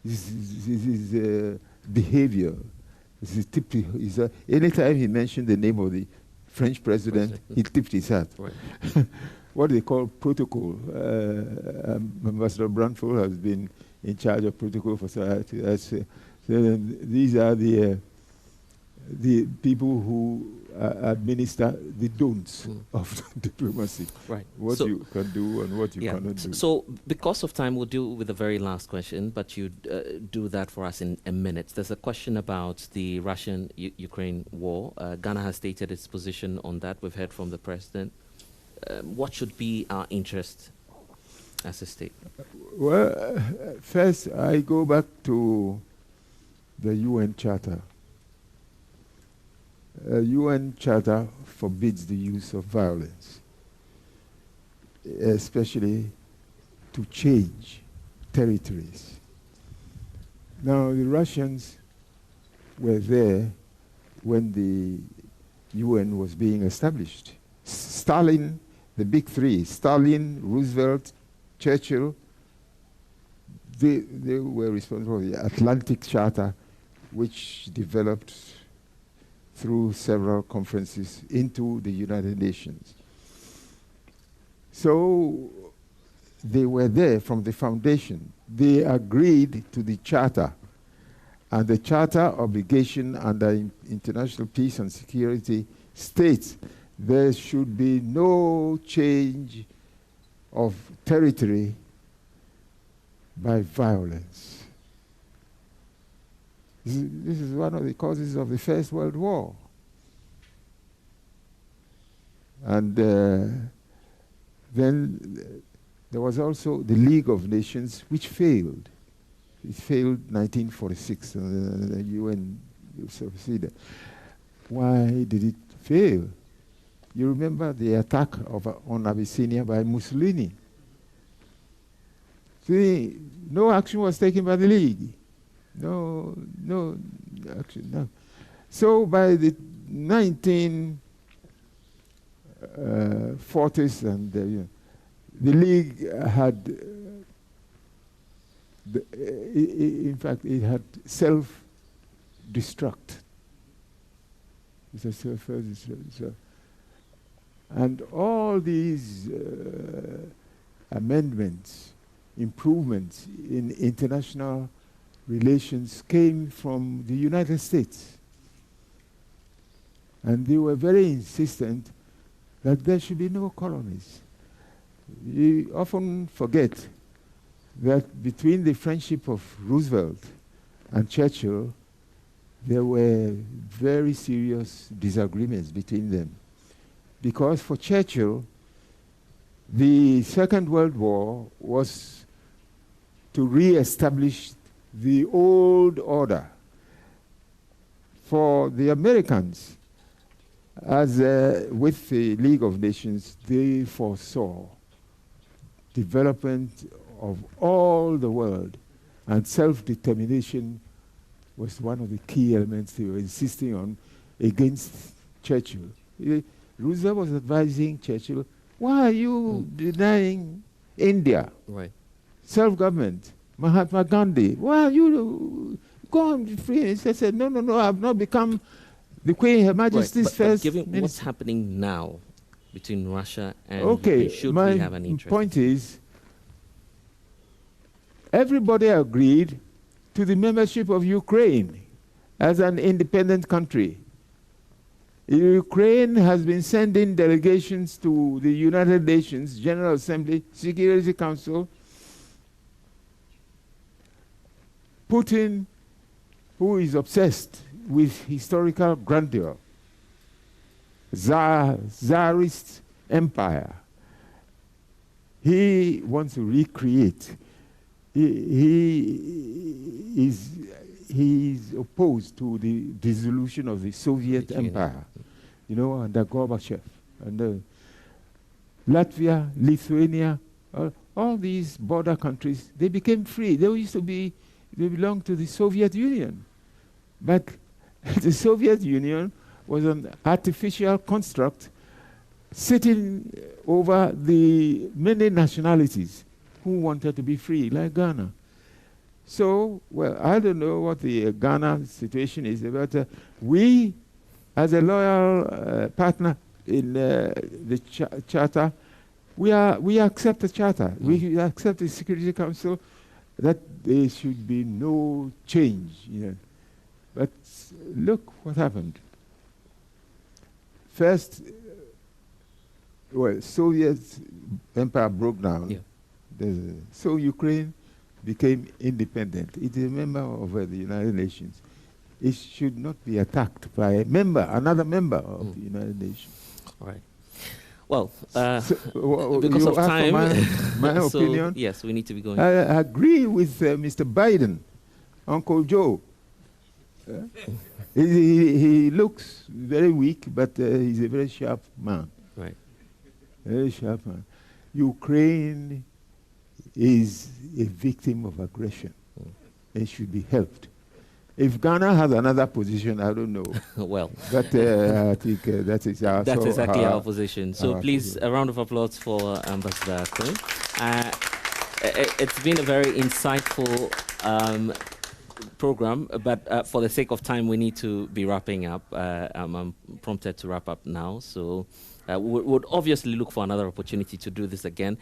his behavior. Anytime he mentioned the name of the French president, he tipped his hat. Right. What they call protocol. Ambassador Brandford has been in charge of protocol for society. These are the people who administer the don'ts of diplomacy. Right. What you can do and what you cannot do. So because of time, we'll deal with the very last question, but you do that for us in a minute. There's a question about the Russian-Ukraine war. Ghana has stated its position on that. We've heard from the president. What should be our interest as a state? Well, first I go back to the UN Charter. UN Charter forbids the use of violence, especially to change territories. Now, the Russians were there when the UN was being established. Stalin, the big three, Stalin, Roosevelt, Churchill, they were responsible for the Atlantic Charter, which developed through several conferences into the United Nations. So they were there from the foundation. They agreed to the charter, and the charter obligation under international peace and security states there should be no change of territory by violence. This is one of the causes of the First World War. And then there was also the League of Nations, which failed. It failed 1946, the UN succeeded. Why did it fail? You remember the attack on Abyssinia by Mussolini. See, no action was taken by the League. No action, no. So by the 1940s and the League had, in fact, it had self-destruct. And all these amendments, improvements in international relations came from the United States. And they were very insistent that there should be no colonies. You often forget that between the friendship of Roosevelt and Churchill, there were very serious disagreements between them. Because for Churchill, the Second World War was to re-establish the old order. For the Americans, As with the League of Nations, they foresaw development of all the world, and self-determination was one of the key elements they were insisting on against Churchill. Roosevelt was advising Churchill, why are you denying India self-government? Mahatma Gandhi, why are you go on free? He said, no, I've not become the Queen, Her Majesty's first given minister. what's happening now between Russia and Okay, should we have an interest? My point is, everybody agreed to the membership of Ukraine as an independent country. Ukraine has been sending delegations to the United Nations General Assembly, Security Council. Putin, who is obsessed with historical grandeur, Tsarist empire, he wants to recreate. He is opposed to the dissolution of the Soviet empire, under Gorbachev. And Latvia, Lithuania, all these border countries, they became free. They belonged to the Soviet Union. But the Soviet Union was an artificial construct sitting over the many nationalities who wanted to be free, like Ghana. So, well, I don't know what the Ghana situation is, but we, as a loyal partner in the Charter, we accept the Charter. We accept the Security Council that there should be no change. But look what happened. First, Soviet empire broke down. So Ukraine became independent. It is a member of the United Nations. It should not be attacked by another member of the United Nations. All right. Well, because of time, my opinion. Yes, we need to be going. I agree with Mr. Biden, Uncle Joe. He looks very weak, but he's a very sharp man. Right. Very sharp man. Ukraine is a victim of aggression. It should be helped. If Ghana has another position, I don't know. Well, but I think that is our that's exactly our position. So please, a round of applause for Ambassador Kharyne. It's been a very insightful program, but for the sake of time, we need to be wrapping up. I'm prompted to wrap up now. So we would obviously look for another opportunity to do this again.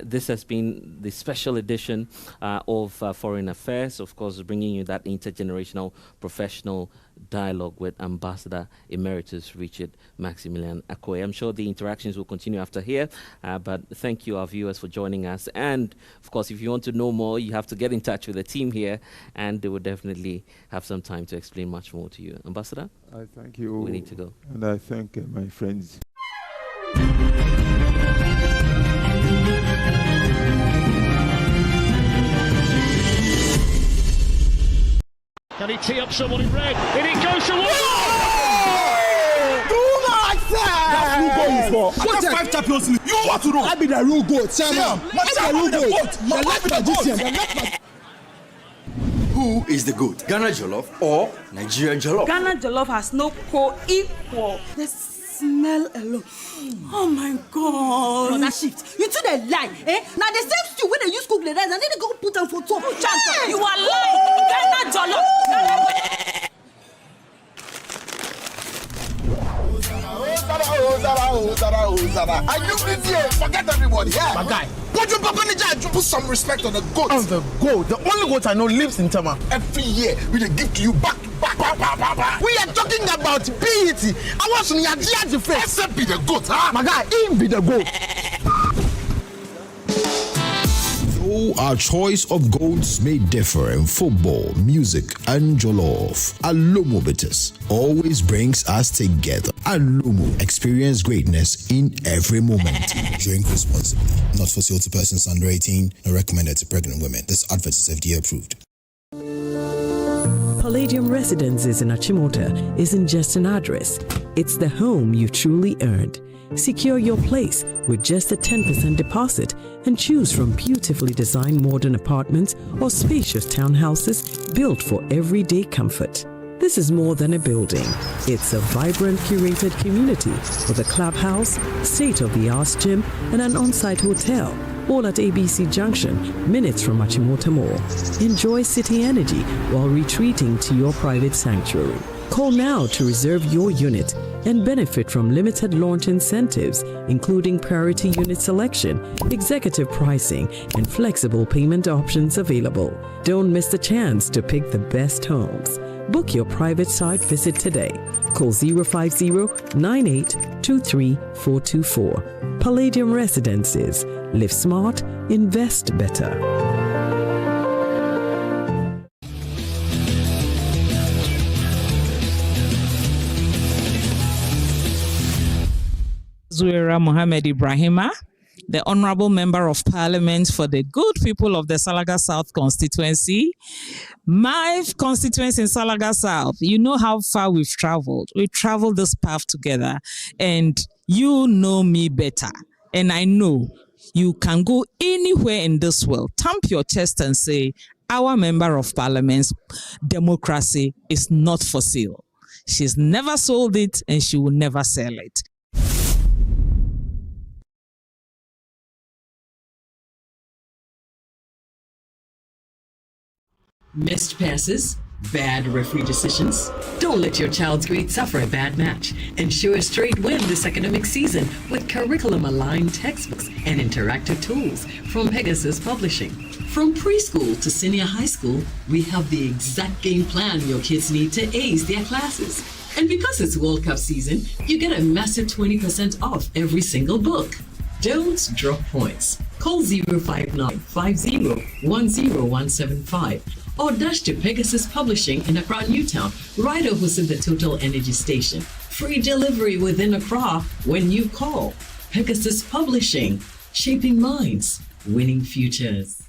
This has been the special edition of Foreign Affairs, of course, bringing you that intergenerational professional dialogue with Ambassador Emeritus Richard Maximilian Akwe. I'm sure the interactions will continue after here, but thank you, our viewers, for joining us. And, of course, if you want to know more, you have to get in touch with the team here, and they will definitely have some time to explain much more to you. Ambassador? I thank you. We need to go. And I thank my friends. Can he tee up someone in red? In it goes to one! That's who goal you for. I got 5 Champions League. You want to know? I be the real goal. Chairman. I'm the real goal. The left magician. Who is the GOAT? Ghana Jollof or Nigeria Jollof? Ghana Jollof has no co-equal. The smell alone. Oh my God. No, that shift. You two they lie. Now the same stew when they use cook the rice and then they go put them for top. Hey! You are lying. Ghana Jollof. I knew this year. Forget everybody. Yeah. My guy. Put some respect on the goat. On the goat. The only goat I know lives in Tama. Every year we dey give to you back. We are talking about PET. I want some Yaji face. Except be the goat, huh? My guy, him be the goat. Though our choice of goats may differ in football, music, and jollof, Alomo Bitters always brings us together. Alomo, experience greatness in every moment. Drink responsibly. Not for sale to persons under 18, nor recommended to pregnant women. This advert is FDA approved. Palladium Residences in Achimota isn't just an address, it's the home you truly earned. Secure your place with just a 10% deposit and choose from beautifully designed modern apartments or spacious townhouses built for everyday comfort. This is more than a building. It's a vibrant, curated community with a clubhouse, state-of-the-art gym, and an on-site hotel, all at ABC Junction, minutes from Achimota Mall. Enjoy city energy while retreating to your private sanctuary. Call now to reserve your unit and benefit from limited launch incentives, including priority unit selection, executive pricing, and flexible payment options available. Don't miss the chance to pick the best homes. Book your private site visit today. Call 050-9823-424. Palladium Residences. Live smart, invest better. Zuera Mohammed Ibrahima, the Honorable Member of Parliament for the good people of the Salaga South constituency. My constituency in Salaga South, you know how far we've traveled. We traveled this path together, and you know me better. And I know you can go anywhere in this world, thump your chest and say, our Member of Parliament's democracy is not for sale. She's never sold it and she will never sell it. Missed passes? Bad referee decisions? Don't let your child's grade suffer a bad match. Ensure a straight win this academic season with curriculum-aligned textbooks and interactive tools from Pegasus Publishing. From preschool to senior high school, we have the exact game plan your kids need to ace their classes. And because it's World Cup season, you get a massive 20% off every single book. Don't drop points. Call 059-50-10175 or dash to Pegasus Publishing in Accra Newtown, right opposite the Total Energy Station. Free delivery within Accra when you call. Pegasus Publishing, shaping minds, winning futures.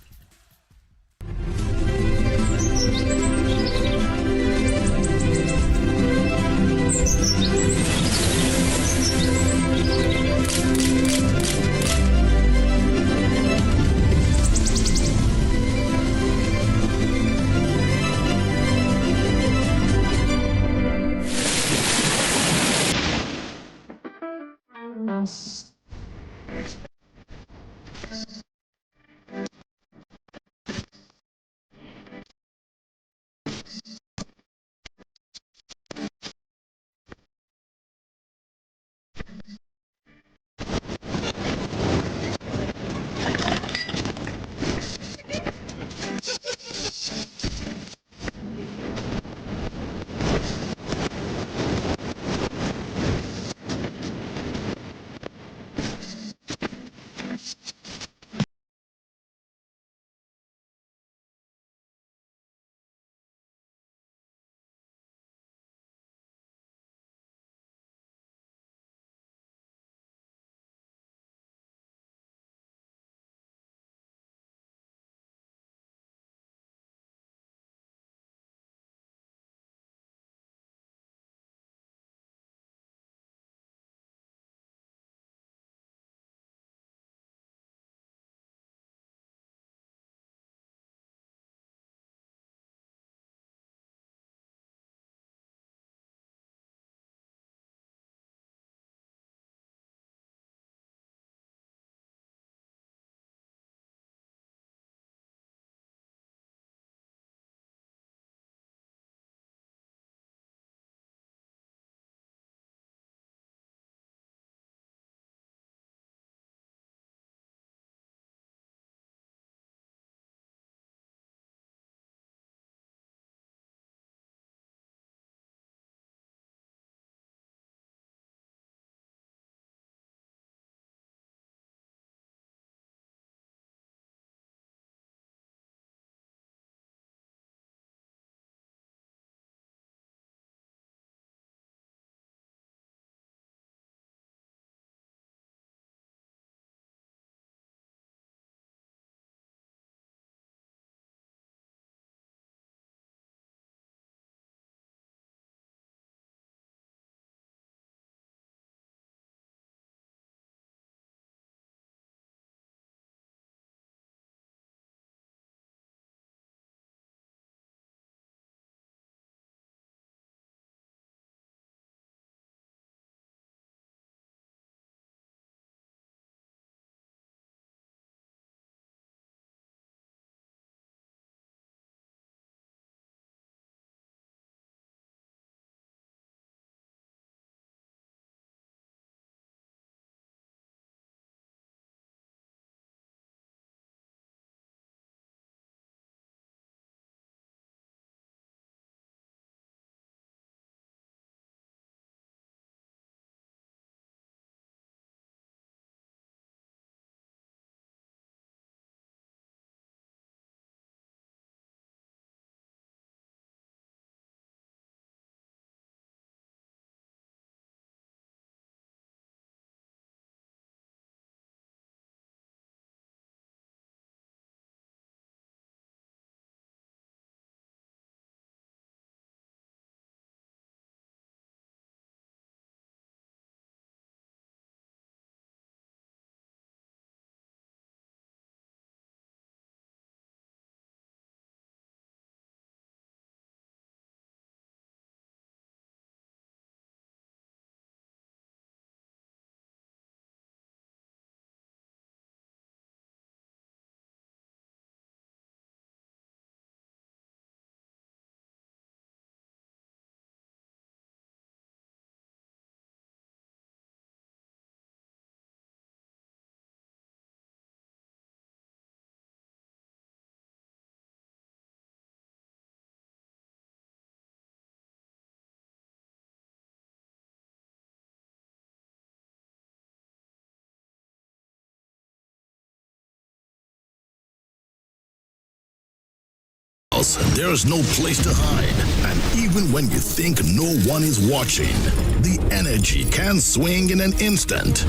because there's no place to hide. And even when you think no one is watching, the energy can swing in an instant.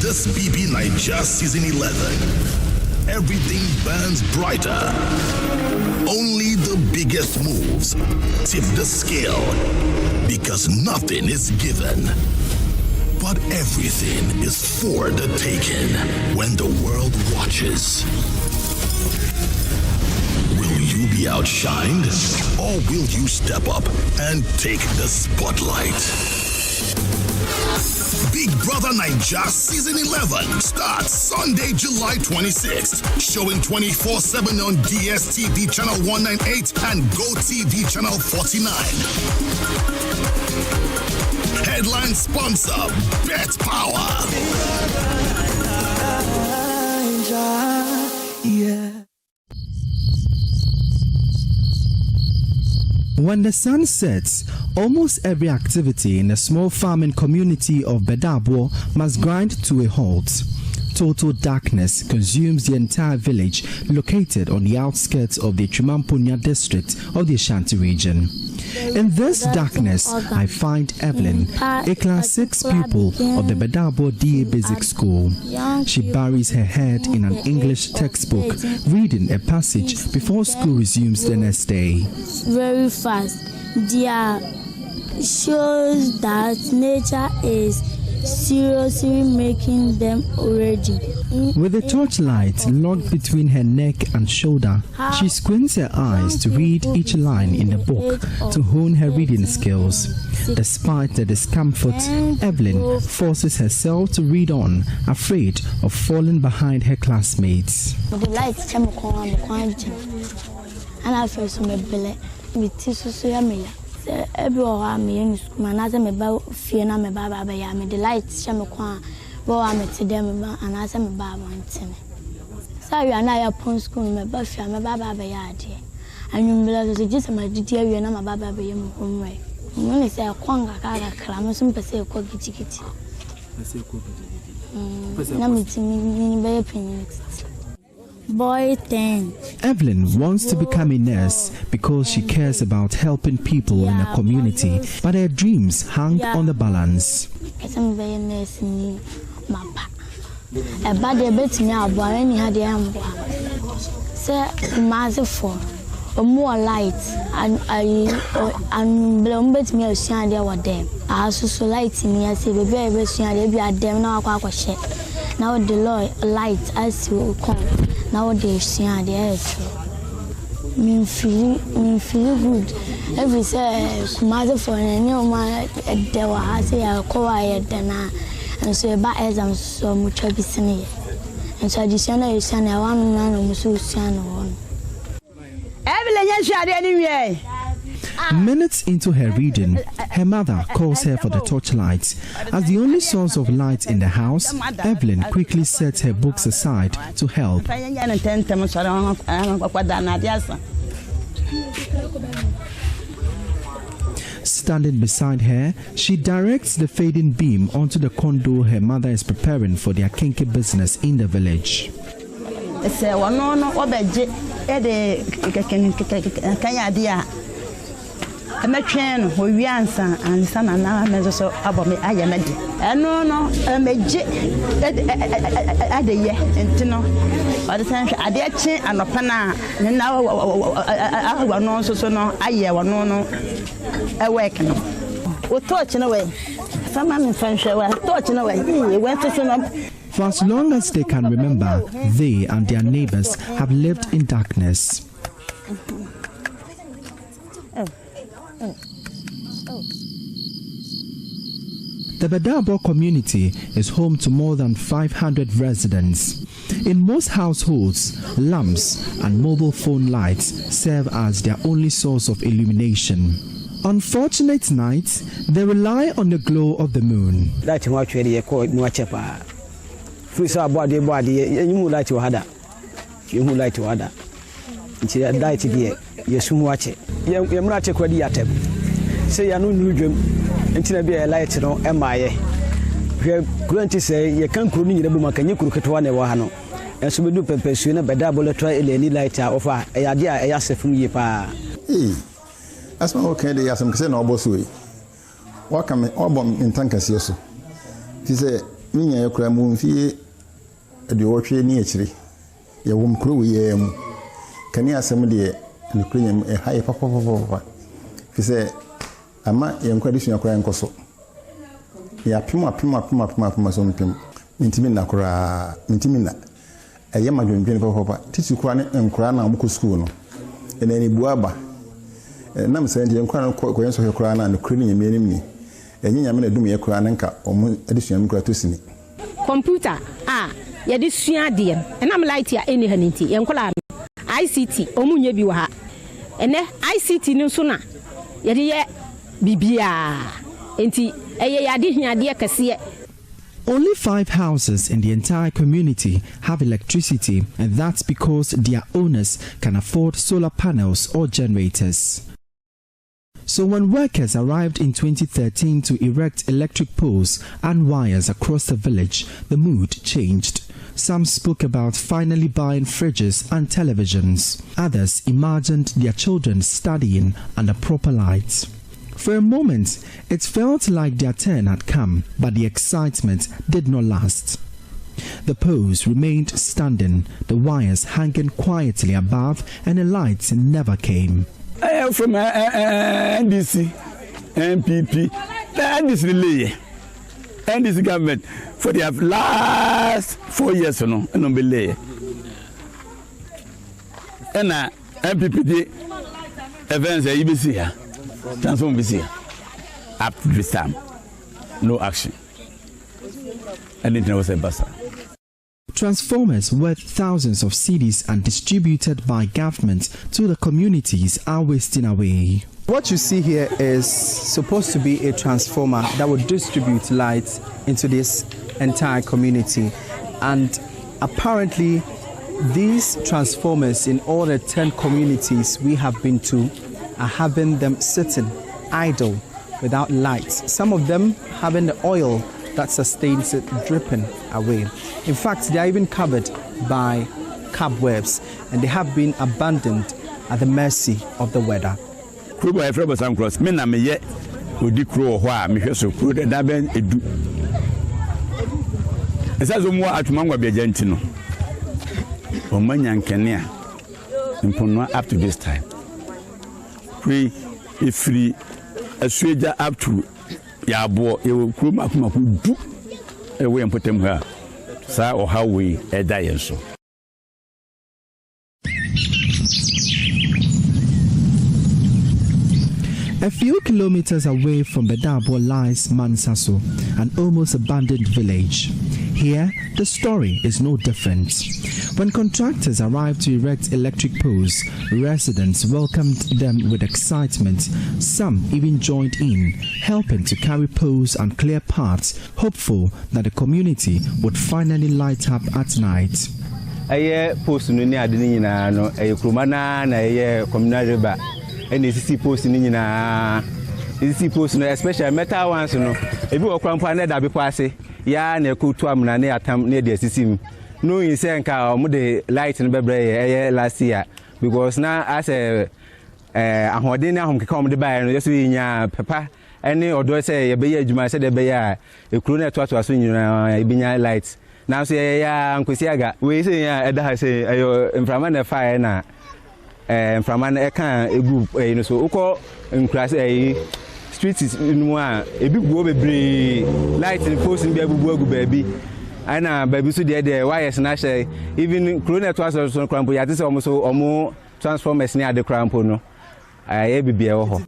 This BB Naija Season 11. Everything burns brighter. Only the biggest moves tip the scale, because nothing is given, but everything is for the taking when the world watches. Will you be outshined, or will you step up and take the spotlight? Big Brother Naija Season 11 starts Sunday, July 26th, showing 24/7 on DSTV Channel 198 and GoTV Channel 49. Headline sponsor, Bet Power. When the sun sets, almost every activity in the small farming community of Bedabwo must grind to a halt. Total darkness consumes the entire village located on the outskirts of the Chimampunya district of the Ashanti region. In this darkness, I find Evelyn, a class 6 pupil of the Bedabwo DA Basic School. She buries her head in an English textbook, reading a passage before school resumes the next day. Very fast. There shows that nature is seriously making them already. With a torchlight locked between her neck and shoulder, she squints her eyes to read each line in the book to hone her reading skills. Despite the discomfort, Evelyn forces herself to read on, afraid of falling behind her classmates. The lights come on, and I feel so belly with tissue. Everyone in school, and as I'm about fear, I'm about the lights, Shamakwan, I'm to them, and as I'm about one thing. Sorry, and I upon school, my buffy, I'm about Yadi. And you will just my duty, and I'm about home way. When I say a quanga, clam, some per se, cook ticket. I'm meeting by opinion. Boy 10. Evelyn wants to become a nurse because she cares about helping people in her community, but her dreams hang on the balance. I'm very nice in my pa. A bad bit me out, but any had the amber. Sir, massive for or more light, and blown bet me a shine there were them. I also so light me, I say, baby, I wish you be a damn now. Now the light as you come. Nowadays, see how they are. Me feel good. Every say, mother for a new man, there was a quiet and so about as I'm so much of this year. And so this year, you send a 1 man of Mususiano. Evelyn, yes, you are anyway. Minutes into her reading, her mother calls her for the torchlight. As the only source of light in the house, Evelyn quickly sets her books aside to help. Standing beside her, she directs the fading beam onto the condo her mother is preparing for their kinky business in the village. I'm a train who we answer and son and now I'm so about me. I am a no, I'm a jet at the year and to know. By the time I did change and a pana, and now I will know so no, I will no awaken. We're torching away. Some man in French were torching away. We went to some. For as long as they can remember, they and their neighbors have lived in darkness. The Bedabwo community is home to more than 500 residents. In most households, lamps and mobile phone lights serve as their only source of illumination. On fortunate nights, they rely on the glow of the moon. That's what you call no chepa. Frisa body, you like to have that. You like to have that. It's a diet here. You soon watch it. You're not a quaddy at him. Say, I know new dream. Until be a light no MIA. We are going to say you can't could need a boom, can you cook it one a wahano? Eso bedu pepesu na Bedabo le try ele ni light offer e ade a e asefum yi pa. Asma okay dey asem kese na oboso yi. Waka me obom intankase so. Ti se minya yakura mu mfie de wotwe ni akire. Ye wom kro we ye mu. Kani asem de ni kunyam e haye papa. Ti se ama ye nkwa disua kura enkoso. Ya pima so mpim. Mintimi na kura mintimi na. Eye madwendwen papa. Titi kura ne nkura na amko school no. Ena ni buaba. Nam se ndi nkura no ko yenso kura na kura ni yemenim ni. Enyinya me na dum ye kura na nka omo adisua me kura to sini. Computer ye de sua de na me light ya eni haniti ye nkola ICT omunye bi wa ha. Ene ICT ni so na ye de ye bibia. Enti eye ya de hiade kase. Only 5 houses in the entire community have electricity, and that's because their owners can afford solar panels or generators. So when workers arrived in 2013 to erect electric poles and wires across the village, the mood changed. Some spoke about finally buying fridges and televisions. Others imagined their children studying under proper lights. For a moment, it felt like their turn had come, but the excitement did not last. The poles remained standing, the wires hanging quietly above, and the lights never came. I am from NDC, MPP, and this relay, and this government for the last 4 years, and belay. And MPP events at EBC. Transform this year. Up to this time, no action. I didn't know it was a bus. Transformers worth thousands of cedis and distributed by government to the communities are wasting away. What you see here is supposed to be a transformer that would distribute light into this entire community. And apparently, these transformers in all the 10 communities we have been to are having them sitting idle without lights. Some of them having the oil that sustains it dripping away. In fact, they are even covered by cobwebs and they have been abandoned at the mercy of the weather. Up to this time. If free a stranger up to Yabo, it will crew Makumaku away and put them here. Sir, or how we a die so. A few kilometers away from Bedabo lies Mansaso, an almost abandoned village. Here, the story is no different. When contractors arrived to erect electric poles, residents welcomed them with excitement. Some even joined in, helping to carry poles and clear paths, hopeful that the community would finally light up at night. Post no ni ade ni na no kromana na communal river and the post ni na post no especially metal ones no ebi wo krampa na da be passe ya na ekutu amna na atam na de sisim no in say nka mo de light no bebre last year because now as a ahodin na hom keka mo de buy no just nya papa any odo say ye be ya adwuma say de be ya ekuru na to so nyina ibinya light now say ya nkosi aga we say ya eda say ayo inframa na fire na inframa na eka egu no so uko nkrase streets no a ebi guo bebre light in post in be abubu baby ana baby so de wires na share even coronet was so crampo ya say omo transformers ni ade crampo no e bibia wo ho.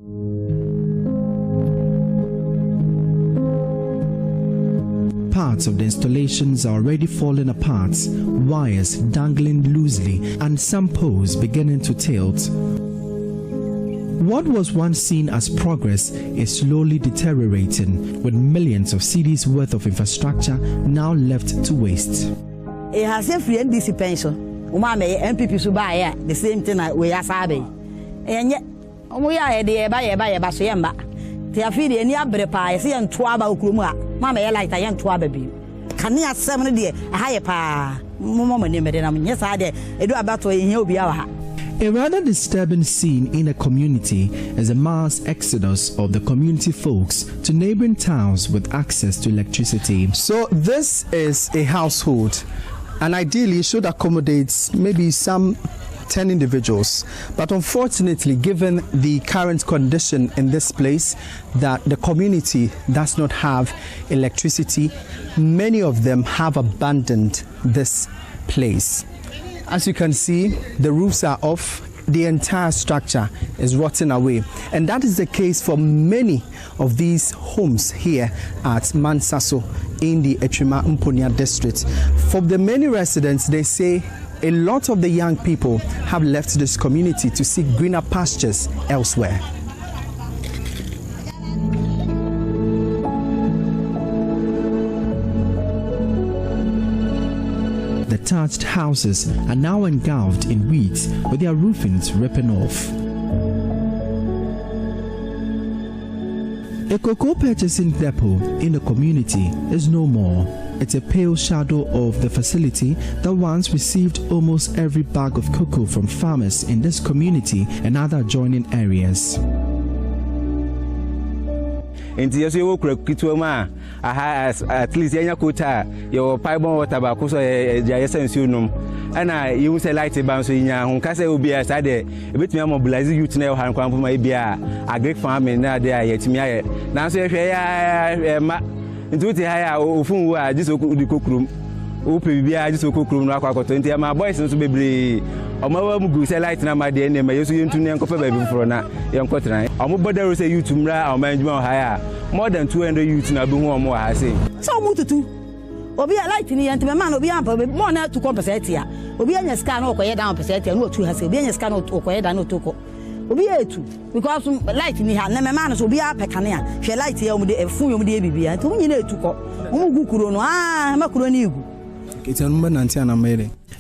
Parts of the installations are already falling apart, wires dangling loosely, and some poles beginning to tilt. What was once seen as progress is slowly deteriorating, with millions of cedis worth of infrastructure now left to waste. It has a free NDC pension. Umame MPP so buy the same thing we are sabe. And yet, we are the by so yamba. They are feeding any abre pie, see and twaba ukruma. Mamma like a young twaba. kane asem no de ha ye pa mo ne mede na nye sa de edu abato ye obi awa. A rather disturbing scene in a community is a mass exodus of the community folks to neighboring towns with access to electricity. So this is a household, and ideally it should accommodate maybe some 10 individuals, but unfortunately, given the current condition in this place, that the community does not have electricity, many of them have abandoned this place. As you can see, the roofs are off, the entire structure is rotting away, and that is the case for many of these homes here at Mansaso in the Echima Mponia district. For the many residents, they say a lot of the young people have left this community to seek greener pastures elsewhere. The thatched houses are now engulfed in weeds with their roofings ripping off. A cocoa purchasing depot in the community is no more. It's a pale shadow of the facility that once received almost every bag of cocoa from farmers in this community and other adjoining areas. Inti yeso yo kura kitwa ma at least yenya kota yo pipe water ba ko so ya sensu num ana you say light ban so nya ho ka say obi a sa de ebetumi mobilize youth na yo han kwan ma bia agric farming na de yetimi aye na so hwe ya ma nti ha ya ofun wo a jiso di kokrum o pe bia jiso kokrum no akwakoto nti ma boys nso bebre omawa mugu say light na ma de ne ma yeso yentu ne nkofa ba bi foro na yenkotran omo bodaro say youth mra omanjuma ha ya more than 200 youth na be hu omo ha say so mututu obi a light ni yente ma na obi ampa mo na 2% ya obi anya ska na okoye down percent ya no 2 ha say obi anya ska na okoye down no 2 obi etu because light ni ha na me ma na so obi apekane a hwe light ya omo de efun yom de bibia nti munyi na etu ko omo gukuro no makuro ni igu.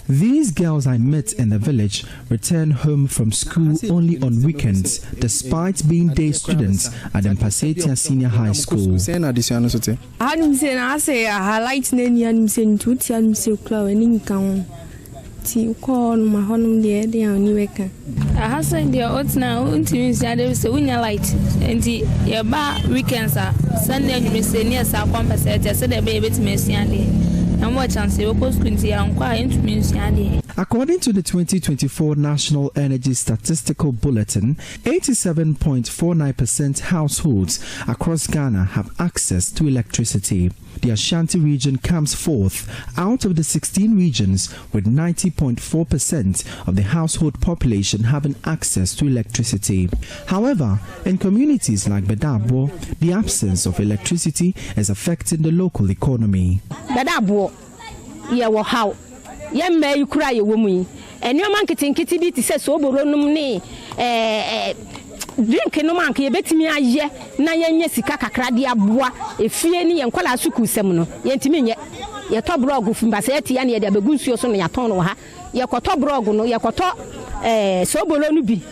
These girls I met in the village return home from school only on weekends, despite being day students at Mpasetia Senior High School. I'm saying, I say, I like Nanian saying to Tian Silk Clow and Income. Tea call my honum dear, they are new weka. I have said the odds now until you say there is a winner light, and the bar weekends are Sunday, you may say near South Compassette, said a baby to Messiani. According to the 2024 National Energy Statistical Bulletin, 87.49% households across Ghana have access to electricity. The Ashanti region comes fourth out of the 16 regions, with 90.4% of the household population having access to electricity. However, in communities like Bedabo, the absence of electricity is affecting the local economy. Bedabo, yeah, well, how? Yeah, may you cry a woman, and your man getting kitty bit says so, drink no man can bet me a year, Naya Sikaka Cradia Bois, if Fieni and Kola Suku Semono, Yentiminia, your top brog from Bassetti and the Begusio son Yatonoha, your top brog, no, your coto, Sobolonubi,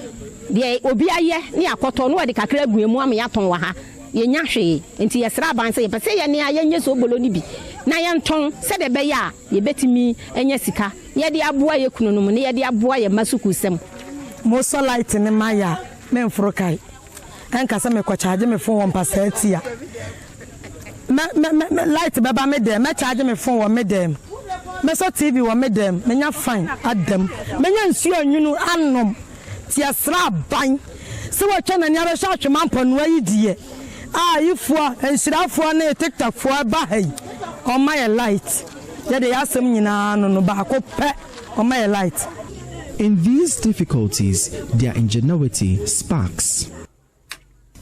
the Obia, near Cotono, the Cacrabu, Mamma Yatonwaha, Yenyashi, and Tiasraba and say, but say, near Yenyas Obolonibi. Nayan Tong said a beya, ye bet me and Yesica, yet the Abuya Kunum, near the Abuya Masuku Sem. Most light in the Maya. Men frokai en kasa me ko charge me phone 1% ya me light baba me dem me charge me phone 1 me dem me so TV 1 me dem me nya fine adam me nya nsuo anwunu anom ti asra ban se wo twa na nya be sha atwemampo no ayi die ifo ensirafo na TikTok fo ba hai on my light ya de yasem nyina no ba ko pe on my light. In these difficulties, their ingenuity sparks.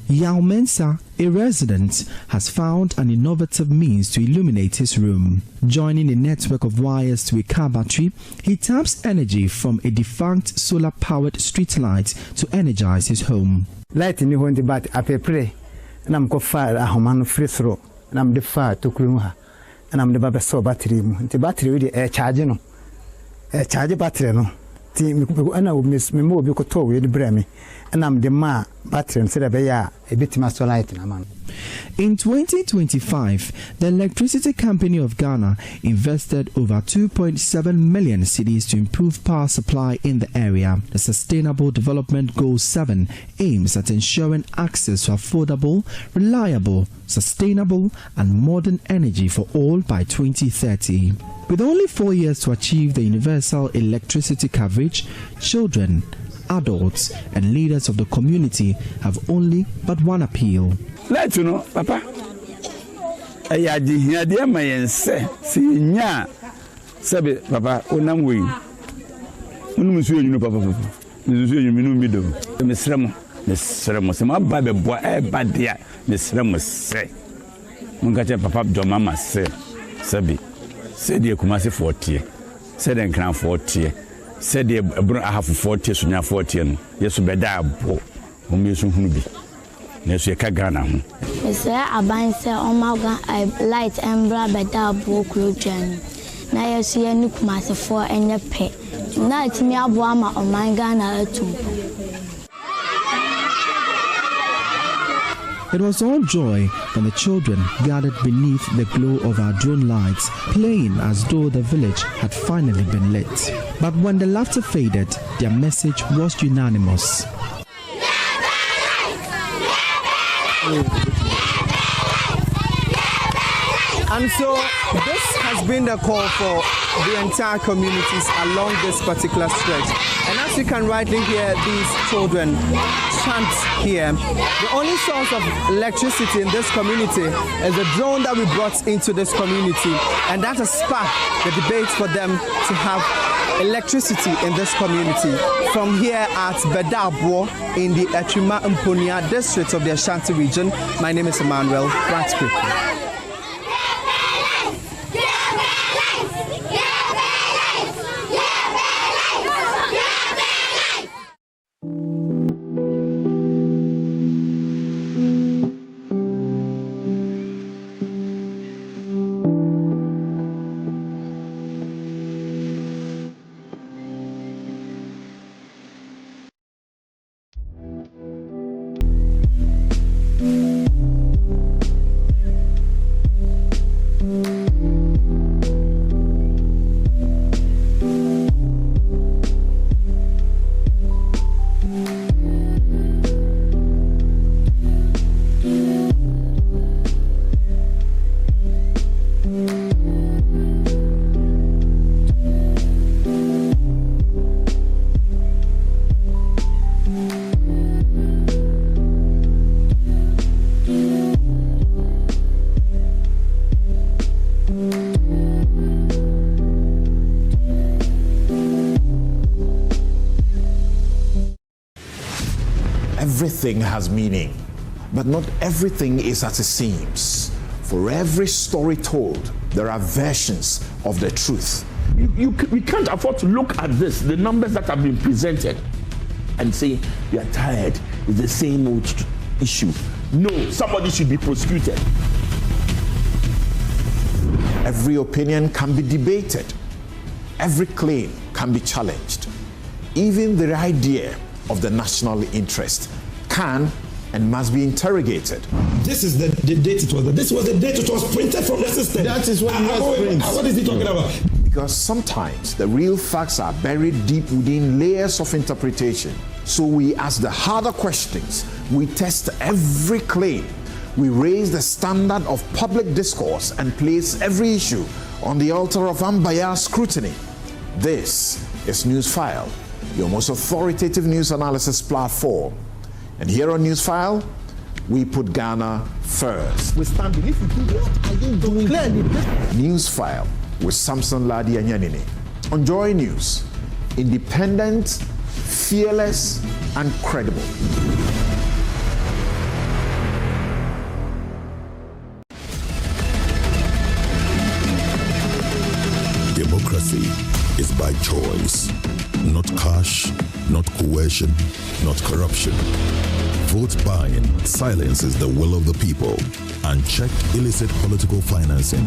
Yao Mensa, a resident, has found an innovative means to illuminate his room. Joining a network of wires to a car battery, he taps energy from a defunct solar-powered street light to energize his home. Light in the home bat apepre, and I'm go fire a homan free throw, and I'm the fire to Krumha, and I'm the Baba so battery. The battery with a charge, no, a charge battery, no. ti ana o miss me mo bi ko to we de bremi and am the ma battery and said a bit master light na man. In 2025, the Electricity Company of Ghana invested over 2.7 million cedis to improve power supply in the area. The Sustainable Development Goal 7 aims at ensuring access to affordable, reliable, sustainable, and modern energy for all by 2030. With only 4 years to achieve the universal electricity coverage, children, adults, and leaders of the community have only but one appeal. Let you know, Papa. I hear dear my say, see, ya, Sabe, Papa, Onam wing. You know, Papa, you know, Miss Ramos, my baby boy, bad dear, Miss Ramos say. Mungacha Papa, your mamma say, Sabi, said dear Kumasi 40, said and crown 40, said dear I have 40, so now 40, yes, be that boy, whom you soon be. Nesu Ghana. Say aban say omaga light embra beda bo journey. Na yesu ye nukumase for enye pe. Na atimi abo ama oman Ghana atum. It was all joy when the children gathered beneath the glow of our drone lights, playing as though the village had finally been lit. But when the laughter faded, their message was unanimous. And so this has been the call for the entire communities along this particular stretch. And as you can rightly hear these children chant here, the only source of electricity in this community is the drone that we brought into this community. And that has sparked the debate for them to have electricity in this community. From here at Bedabwo in the Etrima Mponia district of the Ashanti region, my name is Emmanuel. Right quick. Everything has meaning, but not everything is as it seems. For every story told, there are versions of the truth. We can't afford to look at this, the numbers that have been presented, and say, we are tired, it's the same old issue. No, somebody should be prosecuted. Every opinion can be debated. Every claim can be challenged. Even the idea of the national interest can and must be interrogated. This is the date it was. This was the date it was printed from the system. That is what what is he talking about? Because sometimes the real facts are buried deep within layers of interpretation. So we ask the harder questions. We test every claim. We raise the standard of public discourse and place every issue on the altar of unbiased scrutiny. This is Newsfile, your most authoritative news analysis platform. And here on Newsfile, we put Ghana first. We stand if you do what are you doing clearly? Newsfile with Samson Ladi Anyanini. On Joy News, independent, fearless, and credible. Democracy is by choice, not cash, not coercion, not corruption. Vote buying silences the will of the people. Unchecked illicit political financing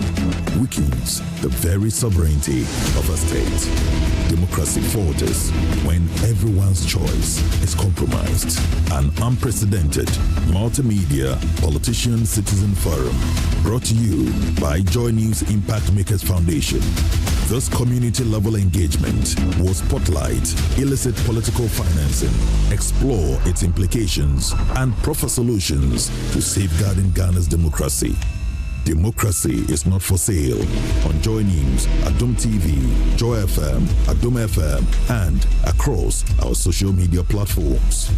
weakens the very sovereignty of a state. Democracy falters when everyone's choice is compromised. An unprecedented multimedia politician-citizen forum brought to you by JoyNews Impact Makers Foundation. This community-level engagement will spotlight illicit political financing, explore its implications, and proffer solutions to safeguarding Ghana's democracy. Democracy is not for sale on JoyNews, Adom TV, Joy FM, Adom FM, and across our social media platforms.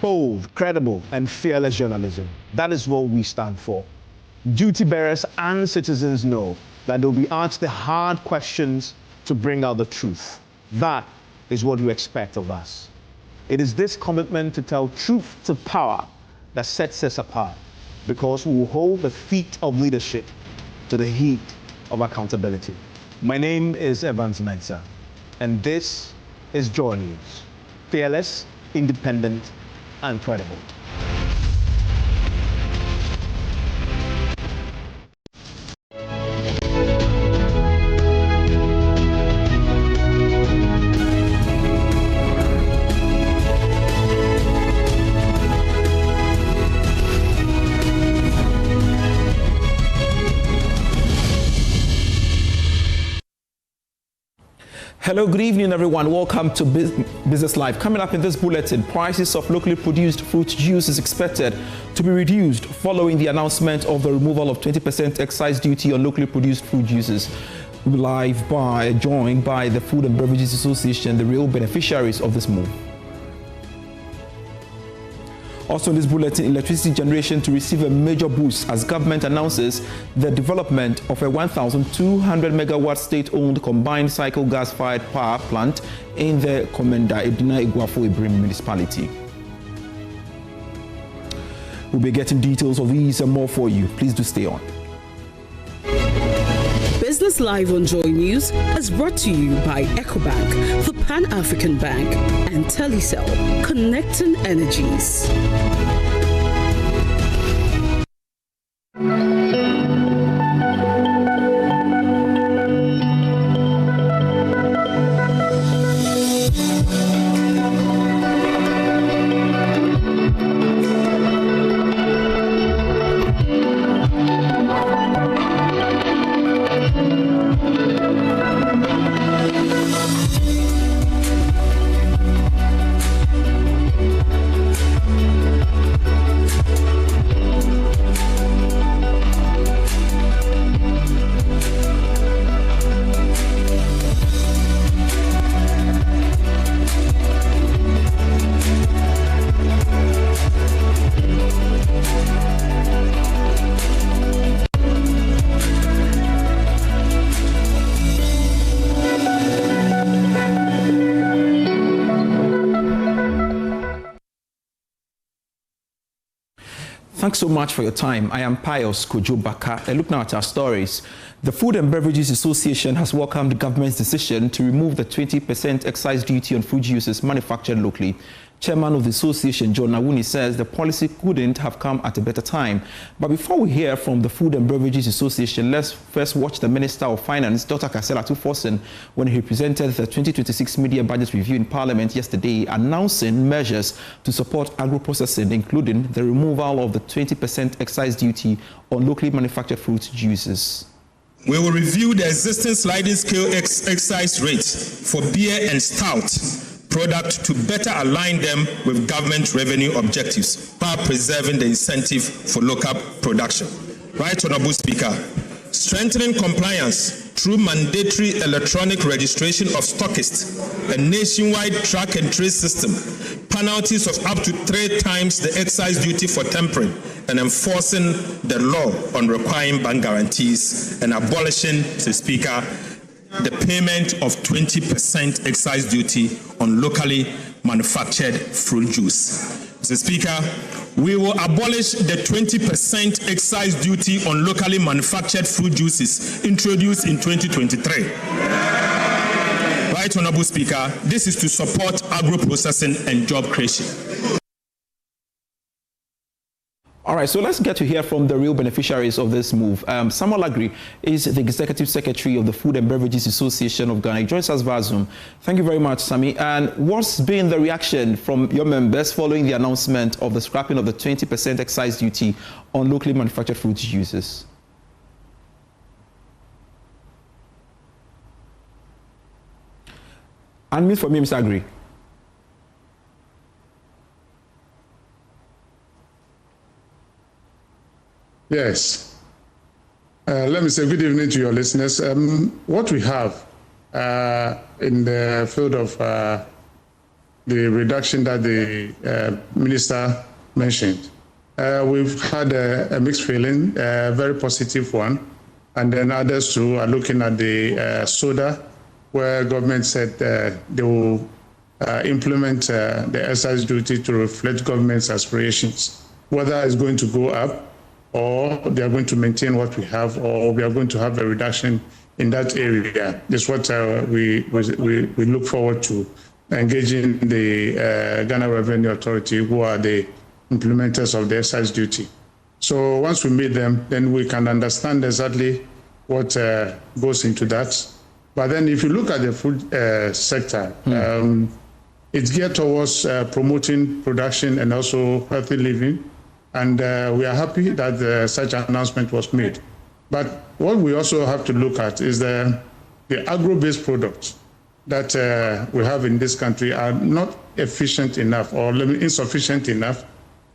Bold, credible, and fearless journalism. That is what we stand for. Duty bearers and citizens know that they'll be asked the hard questions to bring out the truth. That is what you expect of us. It is this commitment to tell truth to power that sets us apart, because we will hold the feet of leadership to the heat of accountability. My name is Evans Mensah, and this is JoyNews. Fearless, independent, and credible. Hello, good evening, everyone. Welcome to Business Live. Coming up in this bulletin, prices of locally produced fruit juice is expected to be reduced following the announcement of the removal of 20% excise duty on locally produced fruit juices. Joined by the Food and Beverages Association, the real beneficiaries of this move. Also in this bulletin, electricity generation to receive a major boost as government announces the development of a 1,200 megawatt state-owned combined cycle gas-fired power plant in the Komenda Edina Iguafo Ibrim municipality. We'll be getting details of these and more for you. Please do stay on. Business Live on Joy News is brought to you by EcoBank, the Pan-African Bank, and Telecel, connecting energies. Thanks so much for your time. I am Pius Kojo Baka. A look now at our stories. The Food and Beverages Association has welcomed the government's decision to remove the 20% excise duty on food juices manufactured locally. Chairman of the association, John Awuni, says the policy couldn't have come at a better time. But before we hear from the Food and Beverages Association, let's first watch the Minister of Finance, Dr. Kasela Tuforsen, when he presented the 2026 Media Budget Review in Parliament yesterday, announcing measures to support agro-processing, including the removal of the 20% excise duty on locally manufactured fruit juices. We will review the existing sliding scale excise rates for beer and stout product to better align them with government revenue objectives while preserving the incentive for local production. Right, Honorable Speaker, strengthening compliance through mandatory electronic registration of stockists, a nationwide track and trace system, penalties of up to 3 times the excise duty for tampering, and enforcing the law on requiring bank guarantees, and abolishing, Mr. Speaker, the payment of 20% excise duty on locally manufactured fruit juice. Mr. Speaker, We will abolish the 20% excise duty on locally manufactured fruit juices introduced in 2023. Right, Honorable Speaker, this is to support agro-processing and job creation. All right, so let's get to hear from the real beneficiaries of this move. Samuel Agri is the Executive Secretary of the Food and Beverages Association of Ghana. He joins us via Zoom. Thank you very much, Sami. And what's been the reaction from your members following the announcement of the scrapping of the 20% excise duty on locally manufactured fruit juices? Unmute for me, Mr. Agri. Yes. Let me say good evening to your listeners. What we have in the field of the reduction that the minister mentioned, we've had a mixed feeling, a very positive one, and then others too are looking at the soda, where government said they will implement the excise duty to reflect government's aspirations, whether it's going to go up or they are going to maintain what we have, or we are going to have a reduction in that area. This is what we look forward to engaging the Ghana Revenue Authority, who are the implementers of the excise duty. So once we meet them, then we can understand exactly what goes into that. But then if you look at the food sector, it's geared towards promoting production and also healthy living. And we are happy that such an announcement was made. But what we also have to look at is the agro-based products that we have in this country are not efficient enough or insufficient enough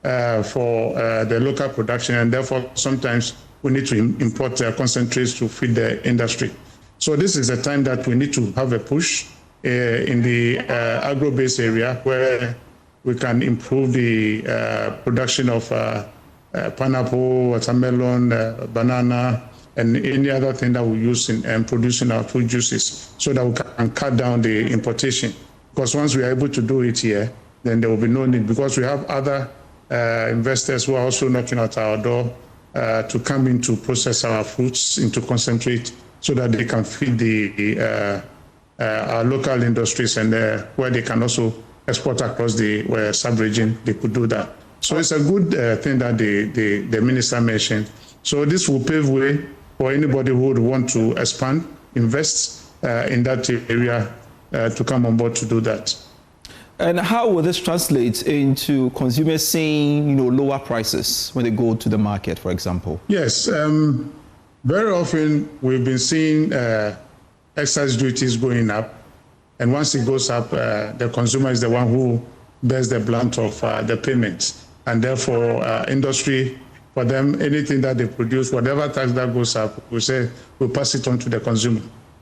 for the local production, and therefore sometimes we need to import concentrates to feed the industry. So this is a time that we need to have a push in the agro-based area where we can improve the production of pineapple, watermelon, banana, and any other thing that we use in producing our fruit juices, so that we can cut down the importation. Because once we are able to do it here, then there will be no need, because we have other investors who are also knocking at our door to come in to process our fruits into concentrate, so that they can feed our local industries, and where they can also export across the sub-region, they could do that. So it's a good thing that the minister mentioned. So this will pave way for anybody who would want to expand, invest in that area to come on board to do that. And how will this translate into consumers seeing, lower prices when they go to the market, for example? Yes, very often we've been seeing excise duties going up. And once it goes up, the consumer is the one who bears the brunt of the payments. And therefore, industry, for them, anything that they produce, whatever tax that goes up, we'll pass it on to the consumer.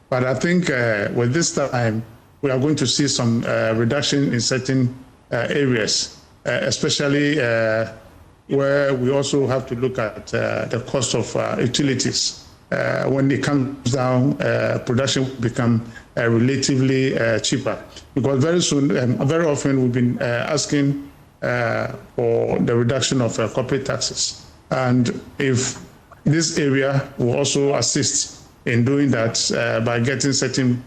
But I think with this time, we are going to see some reduction in certain areas, especially where we also have to look at the cost of utilities. When it comes down, production will become relatively cheaper, because very often we've been asking for the reduction of corporate taxes. And if this area will also assist in doing that by getting certain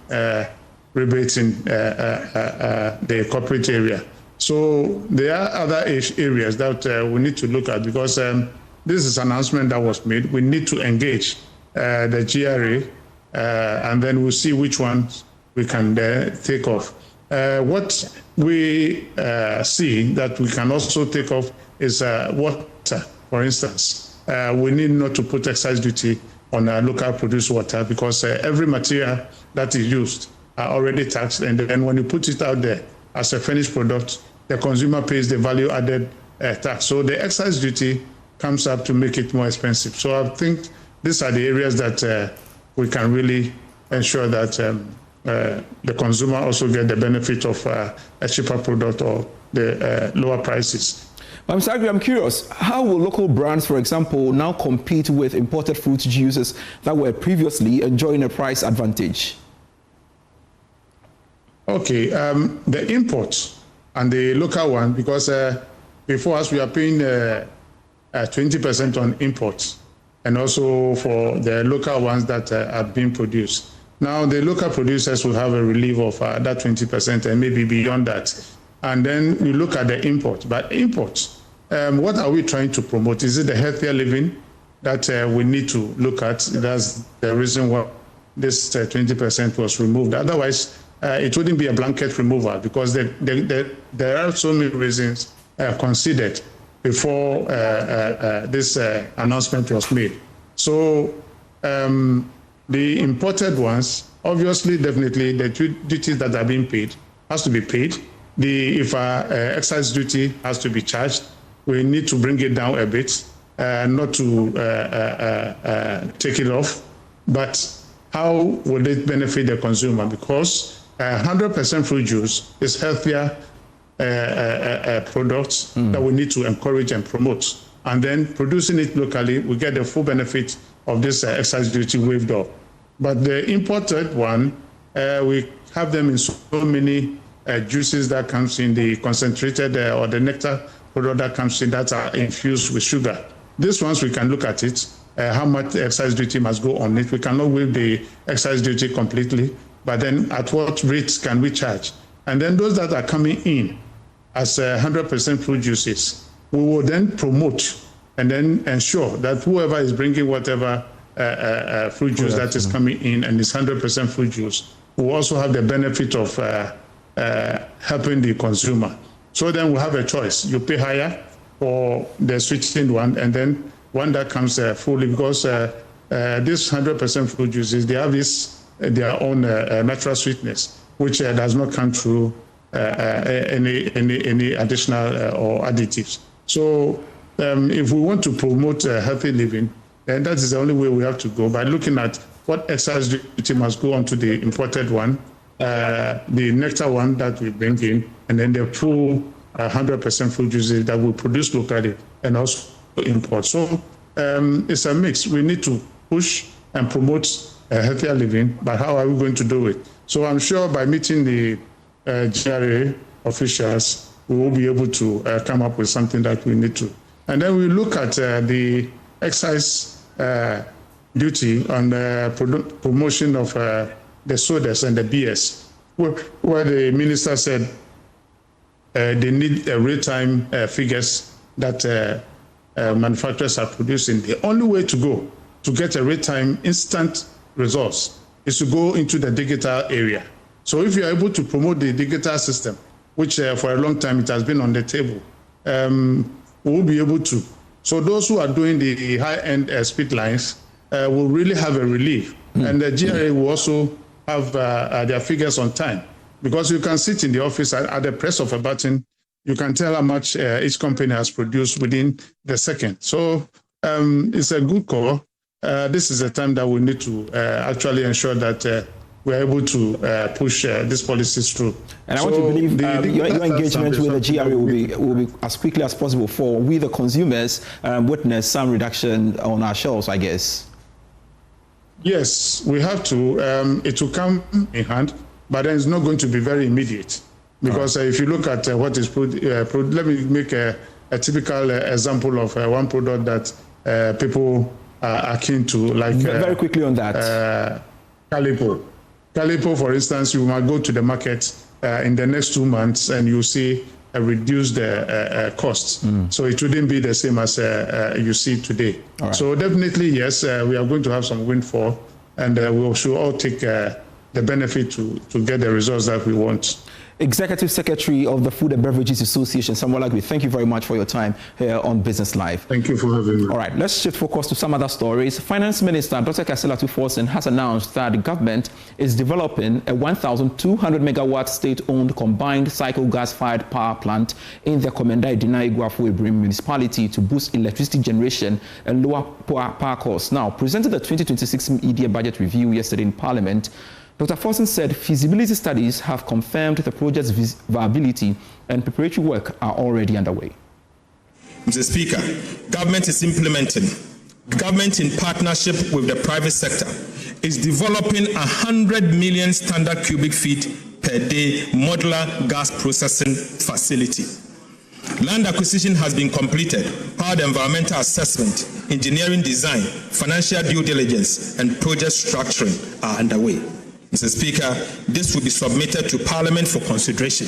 rebates in the corporate area. So there are other areas that we need to look at, because this is an announcement that was made. We need to engage the GRA, and then we'll see which ones we can take off. What we see that we can also take off is water, for instance. We need not to put excise duty on local produced water, because every material that is used are already taxed, and then when you put it out there as a finished product, the consumer pays the value added tax. So the excise duty comes up to make it more expensive. So I think these are the areas that we can really ensure that the consumer also get the benefit of a cheaper product or the lower prices. Mr. Agri, I'm curious, how will local brands, for example, now compete with imported fruit juices that were previously enjoying a price advantage? Okay, the imports and the local one, because before us we are paying 20% on imports, and also for the local ones that are being produced. Now the local producers will have a relief of that 20% and maybe beyond that. And then you look at the import. But imports, what are we trying to promote? Is it the healthier living that we need to look at? That's the reason why this 20% was removed. Otherwise, it wouldn't be a blanket removal, because there are so many reasons considered before this announcement was made. So the imported ones, obviously, definitely, the duties that are being paid has to be paid. If excise duty has to be charged, we need to bring it down a bit, not to take it off. But how will it benefit the consumer? Because 100% fruit juice is healthier products that we need to encourage and promote. And then producing it locally, we get the full benefit of this excise duty waived off. But the imported one, we have them in so many juices that comes in the concentrated or the nectar product that comes in that are infused with sugar. These ones, we can look at it, how much excise duty must go on it. We cannot waive the excise duty completely, but then at what rates can we charge? And then those that are coming in as 100% fruit juices, we will then promote and then ensure that whoever is bringing whatever fruit juice that is coming in and is 100% fruit juice will also have the benefit of helping the consumer. So then we have a choice. You pay higher for the sweetened one, and then one that comes fully, because this 100% fruit juices, they have their own natural sweetness, which does not come through any additional or additives. So if we want to promote healthy living, then that is the only way we have to go, by looking at what excise duty must go onto the imported one, the nectar one that we bring in, and then the full 100% fruit juices that we produce locally and also import. So it's a mix. We need to push and promote healthier living, but how are we going to do it? So I'm sure by meeting the GRA officials, we will be able to come up with something that we need to. And then we look at the excise duty on the promotion of the sodas and the beers, where the minister said they need real-time figures that manufacturers are producing. The only way to go to get a real-time instant results is to go into the digital area. So if you're able to promote the digital system, which for a long time it has been on the table, we will be able to. So those who are doing the high-end speed lines will really have a relief. And the GRA will also have their figures on time, because you can sit in the office at the press of a button, you can tell how much each company has produced within the second. So it's a good call. This is a time that we need to actually ensure that we're able to push these policies through. And I want to believe your engagement with the GRA will be as quickly as possible for we, the consumers, witness some reduction on our shelves, I guess. Yes, we have to. It will come in hand, but then it's not going to be very immediate. Because if you look at what is let me make a typical example of one product that people are keen to, like very quickly on that. Calipo. Calipo, for instance, you might go to the market in the next 2 months and you see a reduced cost. So it wouldn't be the same as you see today. Right. So definitely, yes, we are going to have some windfall, and we should all take the benefit to get the results that we want. Executive Secretary of the Food and Beverages Association, Samuel Agbe, thank you very much for your time here on Business Live. Thank you for having me. All right, let's shift focus to some other stories. Finance Minister Dr. Kasela Tuforsen has announced that the government is developing a 1,200 megawatt state-owned combined cycle gas-fired power plant in the Komenda Edina Iguafu-Ebrim municipality to boost electricity generation and lower power costs. Now, presented the 2026 media budget review yesterday in Parliament, Dr. Forsen said feasibility studies have confirmed the project's viability and preparatory work are already underway. Mr. Speaker, government is implementing. Government, in partnership with the private sector, is developing 100 million standard cubic feet per day modular gas processing facility. Land acquisition has been completed, while the environmental assessment, engineering design, financial due diligence, and project structuring are underway. Mr. Speaker, this will be submitted to Parliament for consideration.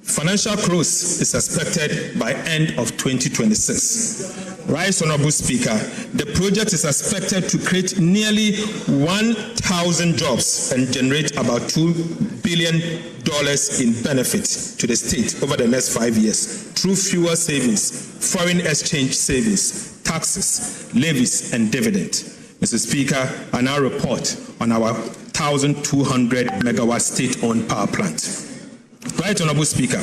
Financial close is expected by end of 2026. Right, Honorable Speaker, the project is expected to create nearly 1,000 jobs and generate about $2 billion in benefit to the state over the next 5 years through fuel savings, foreign exchange savings, taxes, levies, and dividend. Mr. Speaker, I now report on our 1,200 megawatt state-owned power plant. Right, Honorable Speaker,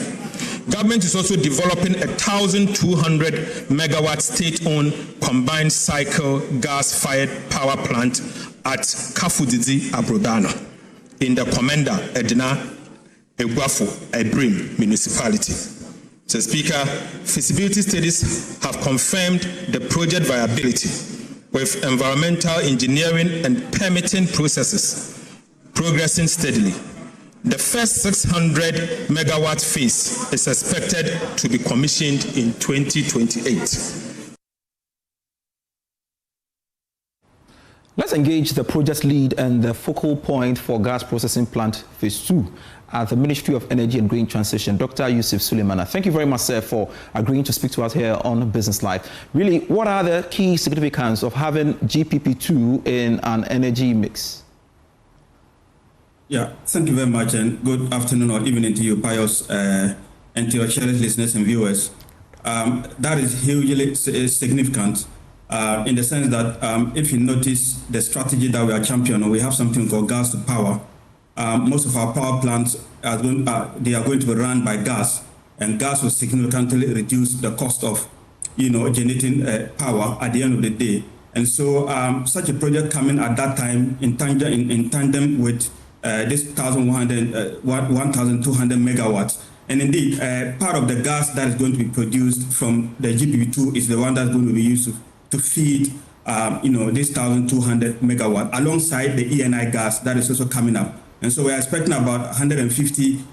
government is also developing a 1,200 megawatt state-owned combined cycle gas-fired power plant at Akufo-Addo in the Commander Edna Eguafo Ebrim municipality. Mr. Speaker, feasibility studies have confirmed the project viability with environmental engineering and permitting processes progressing steadily. The first 600 megawatt phase is expected to be commissioned in 2028. Let's engage the project lead and the focal point for gas processing plant phase 2 at the Ministry of Energy and Green Transition, Dr. Yusuf Suleimana. Thank you very much, sir, for agreeing to speak to us here on Business Live. Really, what are the key significance of having GPP2 in an energy mix? Yeah, thank you very much, and good afternoon or evening to you, Pius, and to your cherished listeners and viewers. That is hugely significant in the sense that if you notice the strategy that we are championing, we have something called gas to power. Most of our power plants are going to be run by gas, and gas will significantly reduce the cost of, generating power at the end of the day. And so, such a project coming at that time in tandem with this 1,200 megawatts. And indeed, part of the gas that is going to be produced from the GPP2 is the one that's going to be used to feed, this 1,200 megawatt alongside the ENI gas that is also coming up. And so we're expecting about 150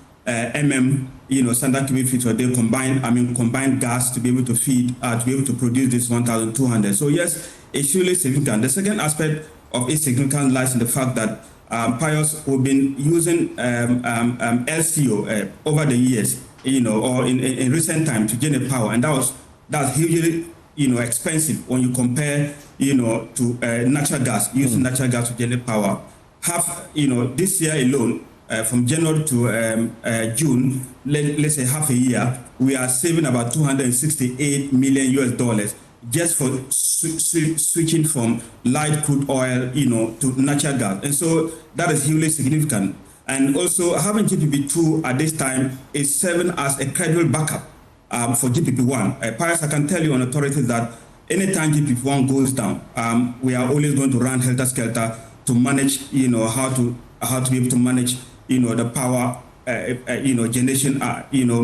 standard cubic feet per day combined gas to be able to feed, to be able to produce this 1,200. So yes, it's really significant. The second aspect of its significance lies in the fact that Pius, we've been using LCO over the years, or in recent time to generate power, and that's hugely, expensive when you compare, to natural gas, using natural gas to generate power. This year alone, from January to June, let's say half a year, we are saving about $268 million just for switching from light crude oil, to natural gas. And so that is hugely significant. And also having GPP2 at this time is serving as a credible backup for GPP1. Pius, I can tell you on authority that anytime GPP1 goes down, we are always going to run helter-skelter to manage, how to be able to manage, the power generation,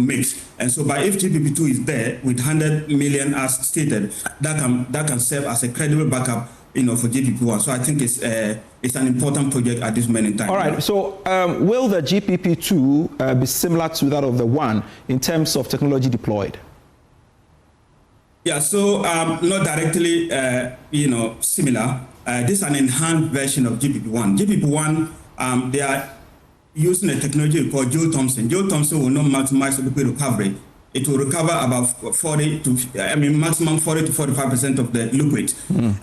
mix. And so by if GPP2 is there with 100 million as stated, that can serve as a credible backup, for GPP1. So I think it's an important project at this moment in time. All right. So will the GPP2 be similar to that of the one in terms of technology deployed? Yeah. So not directly, similar. This is an enhanced version of GPP1. GPP1, they are using a technology called Joule Thomson. Joule Thomson will not maximize liquid recovery. It will recover about maximum 40 to 45% of the liquid.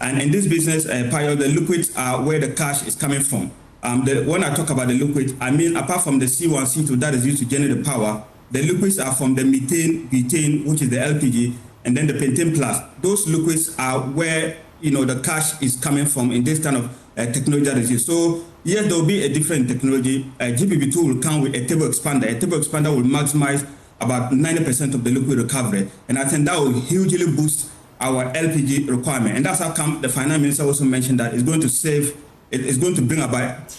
And in this business, the liquids are where the cash is coming from. When I talk about the liquid, I mean apart from the C1, C2 that is used to generate the power, the liquids are from the methane, butane, which is the LPG, and then the pentane plus. Those liquids are where the cash is coming from in this kind of technology that is used. So yes, there will be a different technology. GPP2 will come with a table expander. A table expander will maximize about 90% of the liquid recovery. And I think that will hugely boost our LPG requirement. And that's how come the finance minister also mentioned that it's going to bring about,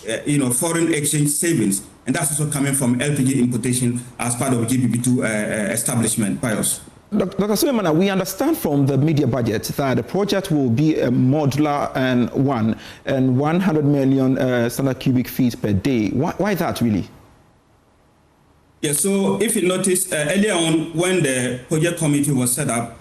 foreign exchange savings. And that's also coming from LPG importation as part of GPP2 establishment. Pius. Dr. Suleimana, we understand from the media budget that the project will be a modular and 100 million standard cubic feet per day. Why that really? Yeah, so if you notice, earlier on when the project committee was set up,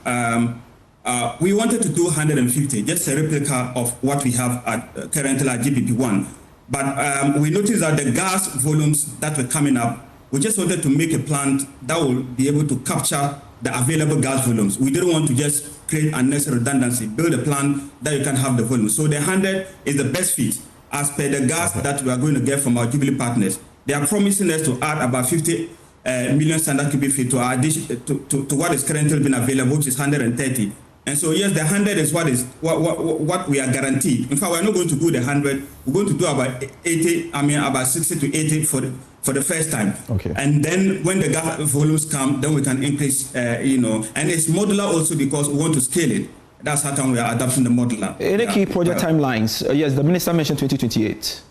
we wanted to do 150, just a replica of what we have at currently at GPP1. But we noticed that the gas volumes that were coming up, we just wanted to make a plant that will be able to capture the available gas volumes. We didn't want to just create unnecessary redundancy, build a plant that you can have the volume. So the 100 is the best fit as per the gas that we are going to get from our Jubilee partners. They are promising us to add about 50 million standard cubic feet to our addition to what is currently being available, which is 130. And so yes, the 100 is what we are guaranteed. In fact, we are not going to do the 100. We're going to do about 80. About 60 to 80 for the first time. Okay. And then when the gas volumes come, then we can increase. And it's modular also because we want to scale it. That's how come we are adopting the modular. Any key project timelines? Yes, the minister mentioned 2028.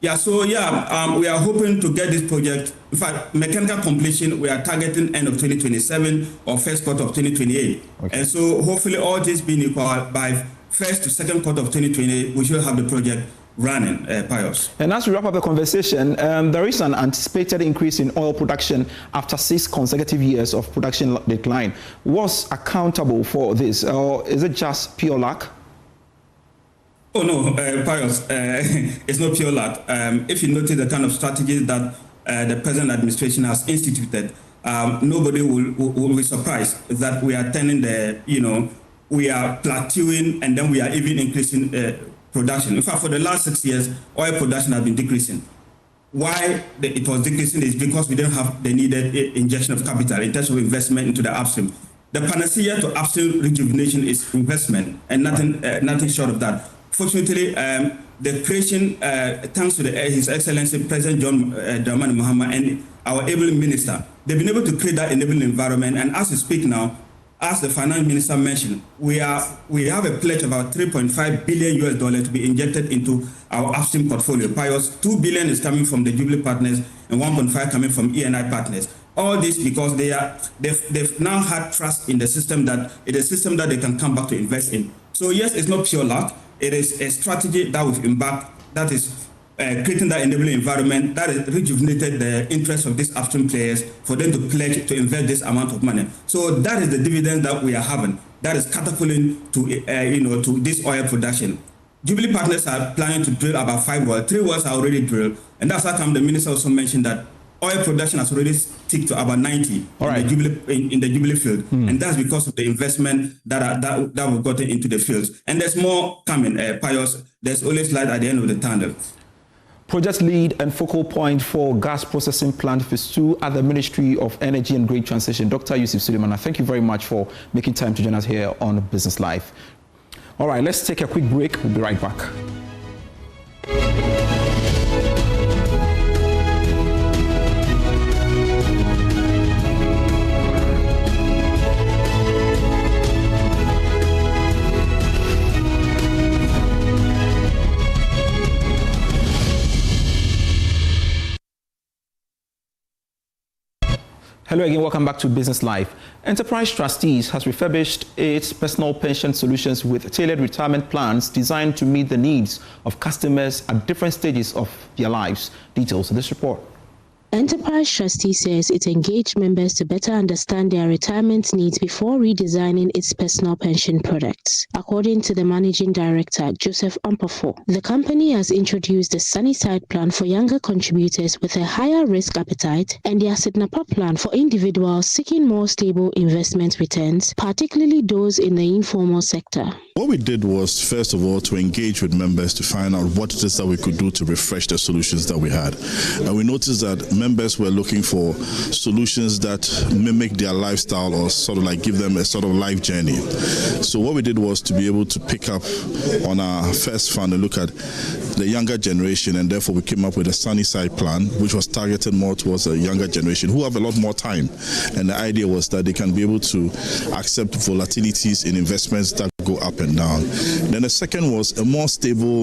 Yeah, so we are hoping to get this project. In fact, mechanical completion, we are targeting end of 2027 or first quarter of 2028. Okay. And so hopefully all this being equal by first to second quarter of 2028, we should have the project running, Pius. And as we wrap up the conversation, there is an anticipated increase in oil production after 6 consecutive years of production decline. What's accountable for this, or is it just pure luck? Oh no, Pius, it's not pure luck. If you notice the kind of strategies that the present administration has instituted, nobody will be surprised that we are turning we are plateauing and then we are even increasing production. In fact, for the last 6 years, oil production has been decreasing. Why it was decreasing is because we didn't have the needed injection of capital in terms of investment into the upstream. The panacea to upstream rejuvenation is investment and nothing short of that. Fortunately, the creation, thanks to His Excellency President John Dramani Mahama and our able minister, they've been able to create that enabling environment. And as we speak now, as the finance minister mentioned, we have a pledge of about $3.5 billion to be injected into our upstream portfolio. Pius, $2 billion is coming from the Jubilee partners and 1.5 coming from E&I partners. All this because they've now had trust in the system that it is a system that they can come back to invest in. So yes, it's not pure luck. It is a strategy that we've embarked, that is creating that enabling environment that has rejuvenated the interest of these upstream players for them to pledge to invest this amount of money. So that is the dividend that we are having. That is catapulting to this oil production. Jubilee partners are planning to drill about 5 wells. 3 wells are already drilled, and that's how come the minister also mentioned that oil production has already ticked to about 90 in the Jubilee field. And that's because of the investment that we've gotten into the fields. And there's more coming, Pius. There's always light at the end of the tunnel. Project lead and focal point for gas processing plant phase 2 at the Ministry of Energy and Green Transition, Dr. Yusuf Suleiman. Thank you very much for making time to join us here on Business Live. All right, let's take a quick break. We'll be right back. Hello again, welcome back to Business Live. Enterprise Trustees has refurbished its personal pension solutions with tailored retirement plans designed to meet the needs of customers at different stages of their lives. Details of this report. Enterprise Trustee says it engaged members to better understand their retirement needs before redesigning its personal pension products. According to the Managing Director, Joseph Ampafo, the company has introduced the Sunnyside plan for younger contributors with a higher risk appetite and the Asidnapa plan for individuals seeking more stable investment returns, particularly those in the informal sector. What we did was, first of all, to engage with members to find out what it is that we could do to refresh the solutions that we had. And we noticed that members were looking for solutions that mimic their lifestyle or sort of like give them a sort of life journey. So what we did was to be able to pick up on our first fund and look at the younger generation, and therefore we came up with a Sunnyside plan, which was targeted more towards the younger generation who have a lot more time. And the idea was that they can be able to accept volatilities in investments that go up and down. Then the second was a more stable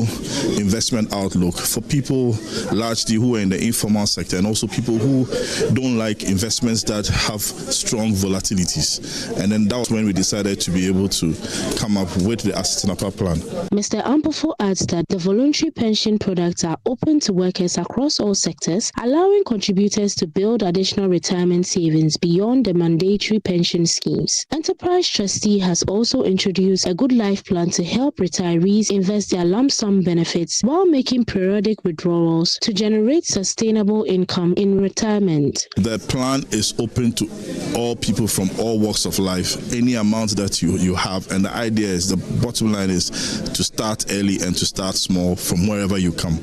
investment outlook for people largely who are in the informal sector and also people who don't like investments that have strong volatilities. And then that was when we decided to be able to come up with the Asset Snapper plan. Mr. Akufo adds that the voluntary pension products are open to workers across all sectors, allowing contributors to build additional retirement savings beyond the mandatory pension schemes. Enterprise Trustee has also introduced a good life plan to help retirees invest their lump sum benefits while making periodic withdrawals to generate sustainable income in retirement. The plan is open to all people from all walks of life, any amount that you have, and the idea is, the bottom line is to start early and to start small from wherever you come.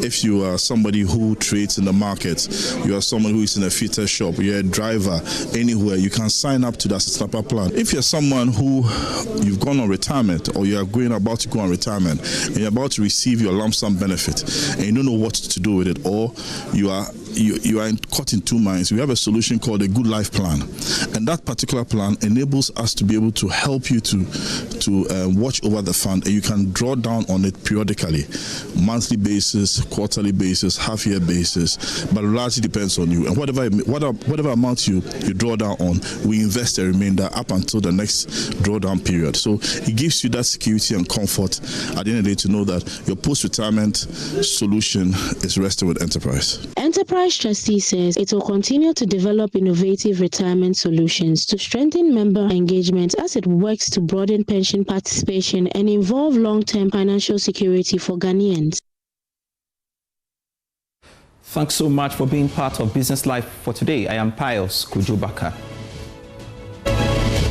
If you are somebody who trades in the market, you are someone who is in a fitter shop, you're a driver, anywhere, you can sign up to the Asset Snapper plan. If you're someone who you've gone on retirement or you are about to go on retirement and you're about to receive your lump sum benefit and you don't know what to do with it, or you are caught in two minds, we have a solution called a Good Life Plan, and that particular plan enables us to be able to help you to watch over the fund, and you can draw down on it periodically, monthly basis, quarterly basis, half-year basis, but it largely depends on you. And whatever amount you draw down on, we invest the remainder up until the next drawdown period. So it gives you that security and comfort at the end of the day to know that your post-retirement solution is rested with Enterprise. Enterprise Trustee says it will continue to develop innovative retirement solutions to strengthen member engagement as it works to broaden pension participation and involve long-term financial security for Ghanaians. Thanks so much for being part of Business Live for today. I am Pius Kujubaka.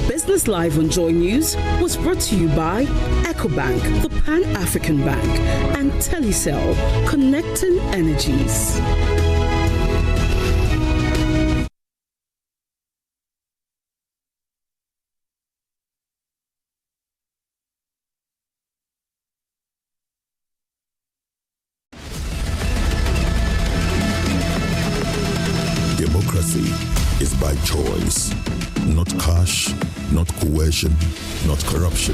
Business Live on Joy News was brought to you by EcoBank, the Pan-African Bank, and Telecel, connecting energies. Democracy is by choice, not cash, not coercion, not corruption.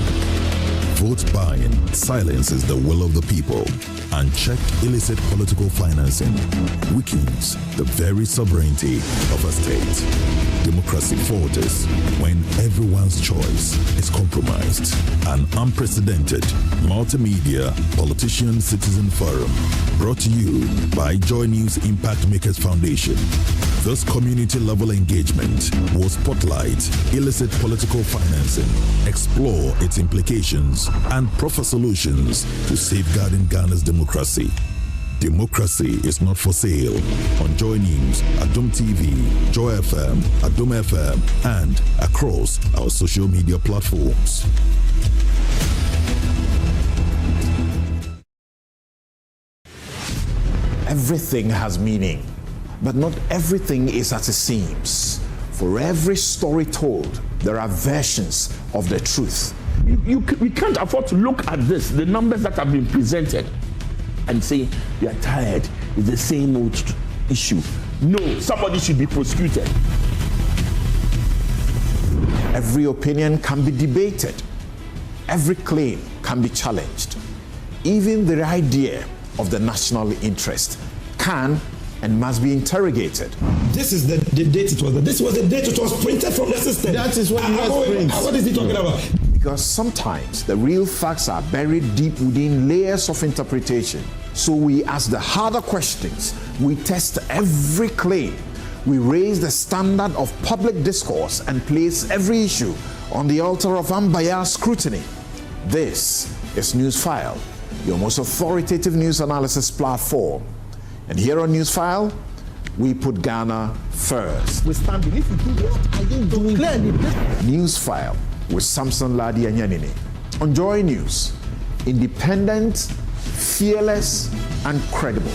Vote buying silences the will of the people. Unchecked illicit political financing weakens the very sovereignty of a state. Democracy falters when everyone's choice is compromised. An unprecedented multimedia politician-citizen forum brought to you by JoyNews Impact Makers Foundation. This community-level engagement will spotlight illicit political financing, explore its implications, and proffer solutions to safeguarding Ghana's democracy. Democracy is not for sale on JoyNews, Adom TV, Joy FM, Adom FM, and across our social media platforms. Everything has meaning, but not everything is as it seems. For every story told, there are versions of the truth. We can't afford to look at the numbers that have been presented, and say we are tired. It's the same old issue. No, somebody should be prosecuted. Every opinion can be debated. Every claim can be challenged. Even the idea of the national interest can and must be interrogated. This is the date it was. This was the date it was printed from the system. That is what what is he talking about? Because sometimes the real facts are buried deep within layers of interpretation. So we ask the harder questions. We test every claim. We raise the standard of public discourse and place every issue on the altar of unbiased scrutiny. This is Newsfile, your most authoritative news analysis platform. And here on Newsfile, we put Ghana first. We stand beneath you. What are you doing? Clearly, Newsfile with Samson Ladi Anyanini. On Joy News, independent, fearless, and credible.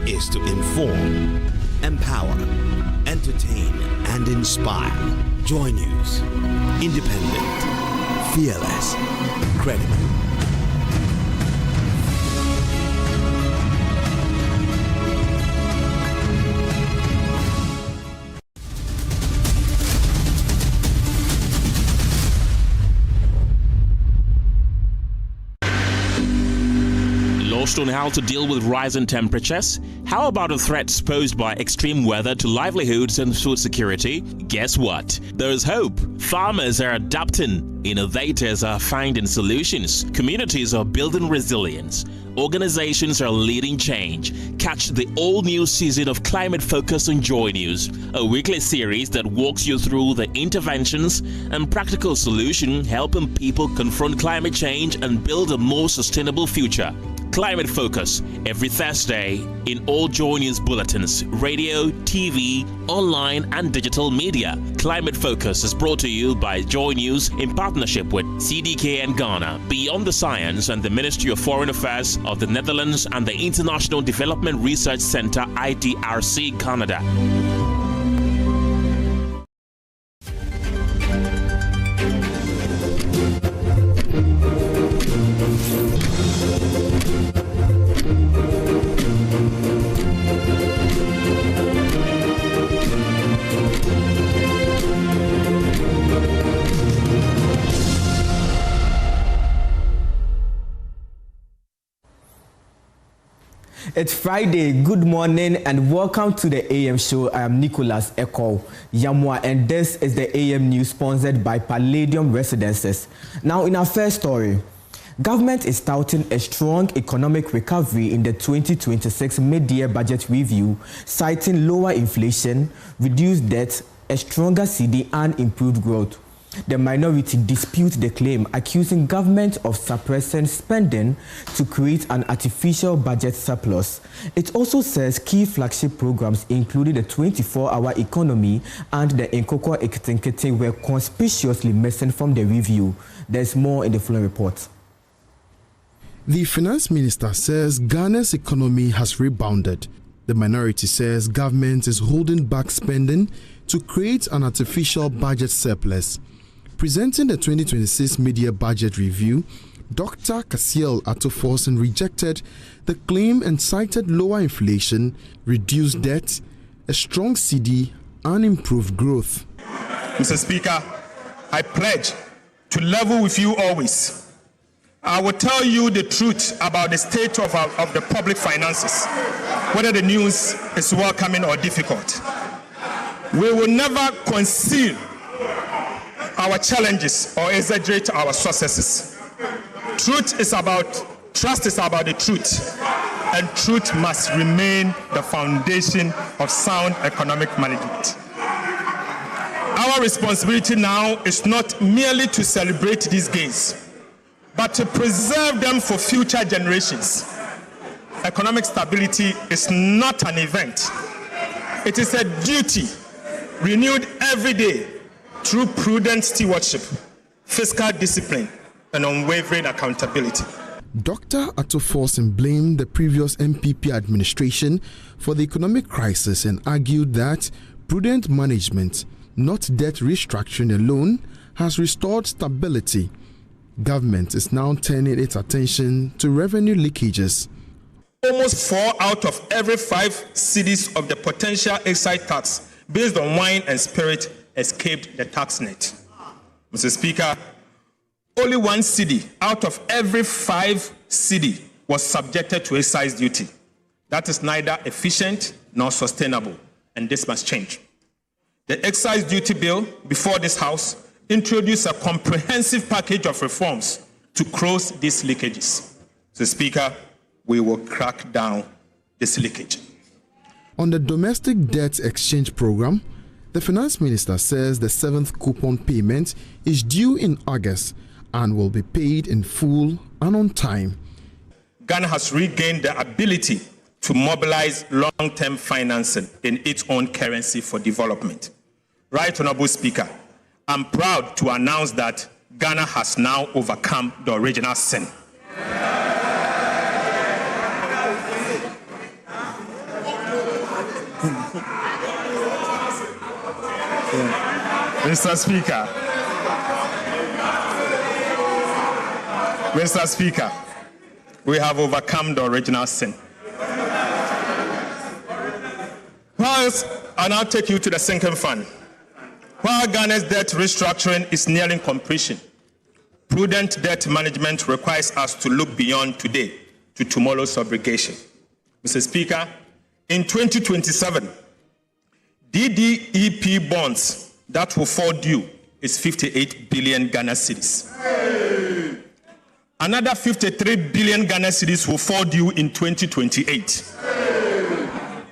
Is to inform, empower, entertain, and inspire. JoyNews. Independent, fearless, credible. Lost on how to deal with rising temperatures? How about the threats posed by extreme weather to livelihoods and food security? Guess what? There's hope. Farmers are adapting. Innovators are finding solutions. Communities are building resilience. Organizations are leading change. Catch the all-new season of Climate Focus on JoyNews, a weekly series that walks you through the interventions and practical solutions helping people confront climate change and build a more sustainable future. Climate Focus every Thursday in all JoyNews bulletins, radio, TV, online, and digital media. Climate Focus is brought to you by JoyNews in partnership with CDK and Ghana, Beyond the Science and the Ministry of Foreign Affairs of the Netherlands and the International Development Research Center IDRC Canada. It's Friday. Good morning and welcome to the AM show. I am Nicholas Eko Yamwa and this is the AM news sponsored by Palladium Residences. Now in our first story, government is touting a strong economic recovery in the 2026 mid-year budget review, citing lower inflation, reduced debt, a stronger CD and improved growth. The minority dispute the claim, accusing government of suppressing spending to create an artificial budget surplus. It also says key flagship programs, including the 24-hour economy and the Nkoko Ekitinkiti, were conspicuously missing from the review. There's more in the following report. The finance minister says Ghana's economy has rebounded. The minority says government is holding back spending to create an artificial budget surplus. Presenting the 2026 mid-year budget review, Dr. Akufo-Addo rejected the claim and cited lower inflation, reduced debt, a strong CD, and improved growth. Mr. Speaker, I pledge to level with you always. I will tell you the truth about the state of the public finances, whether the news is welcoming or difficult. We will never conceal our challenges or exaggerate our successes. Trust is about the truth, and truth must remain the foundation of sound economic management. Our responsibility now is not merely to celebrate these gains, but to preserve them for future generations. Economic stability is not an event. It is a duty renewed every day through prudent stewardship, fiscal discipline, and unwavering accountability. Dr. Akufo-Addo blamed the previous MPP administration for the economic crisis and argued that prudent management, not debt restructuring alone, has restored stability. Government is now turning its attention to revenue leakages. Almost 4 out of every 5 cities of the potential excise tax based on wine and spirit escaped the tax net. Mr. Speaker, only 1 city out of every 5 cities was subjected to excise duty. That is neither efficient nor sustainable, and this must change. The excise duty bill before this House introduced a comprehensive package of reforms to close these leakages. Mr. Speaker, we will crack down this leakage. On the domestic debt exchange program, the finance minister says the 7th coupon payment is due in August and will be paid in full and on time. Ghana has regained the ability to mobilize long-term financing in its own currency for development. Right Honorable Speaker, I'm proud to announce that Ghana has now overcome the original sin. Mr. Speaker, we have overcome the original sin. Whilst I now take you to the sinking fund. While Ghana's debt restructuring is nearing completion, prudent debt management requires us to look beyond today to tomorrow's obligation. Mr. Speaker, in 2027, DDEP bonds that will fall due is 58 billion Ghana cedis. Another 53 billion Ghana cedis will fall due in 2028.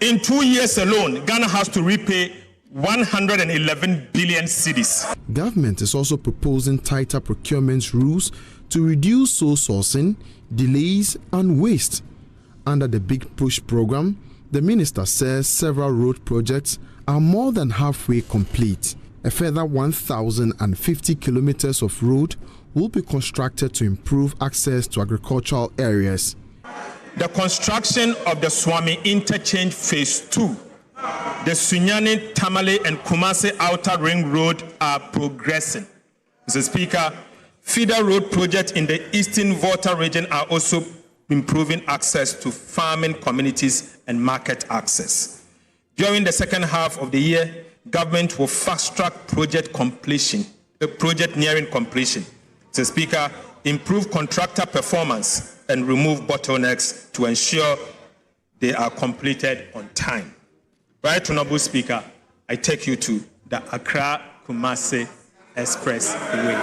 In 2 years alone, Ghana has to repay 111 billion cedis. Government is also proposing tighter procurement rules to reduce sole sourcing, delays, and waste. Under the Big Push program, the minister says several road projects are more than halfway complete. A further 1,050 kilometers of road will be constructed to improve access to agricultural areas. The construction of the Swami Interchange Phase 2, the Sunyani, Tamale, and Kumasi Outer Ring Road are progressing. Mr. Speaker, feeder road projects in the Eastern Volta region are also improving access to farming communities and market access. During the second half of the year, government will fast-track project completion, project nearing completion. Mr. Speaker, improve contractor performance and remove bottlenecks to ensure they are completed on time. Right Honorable Speaker, I take you to the Accra-Kumasi Expressway.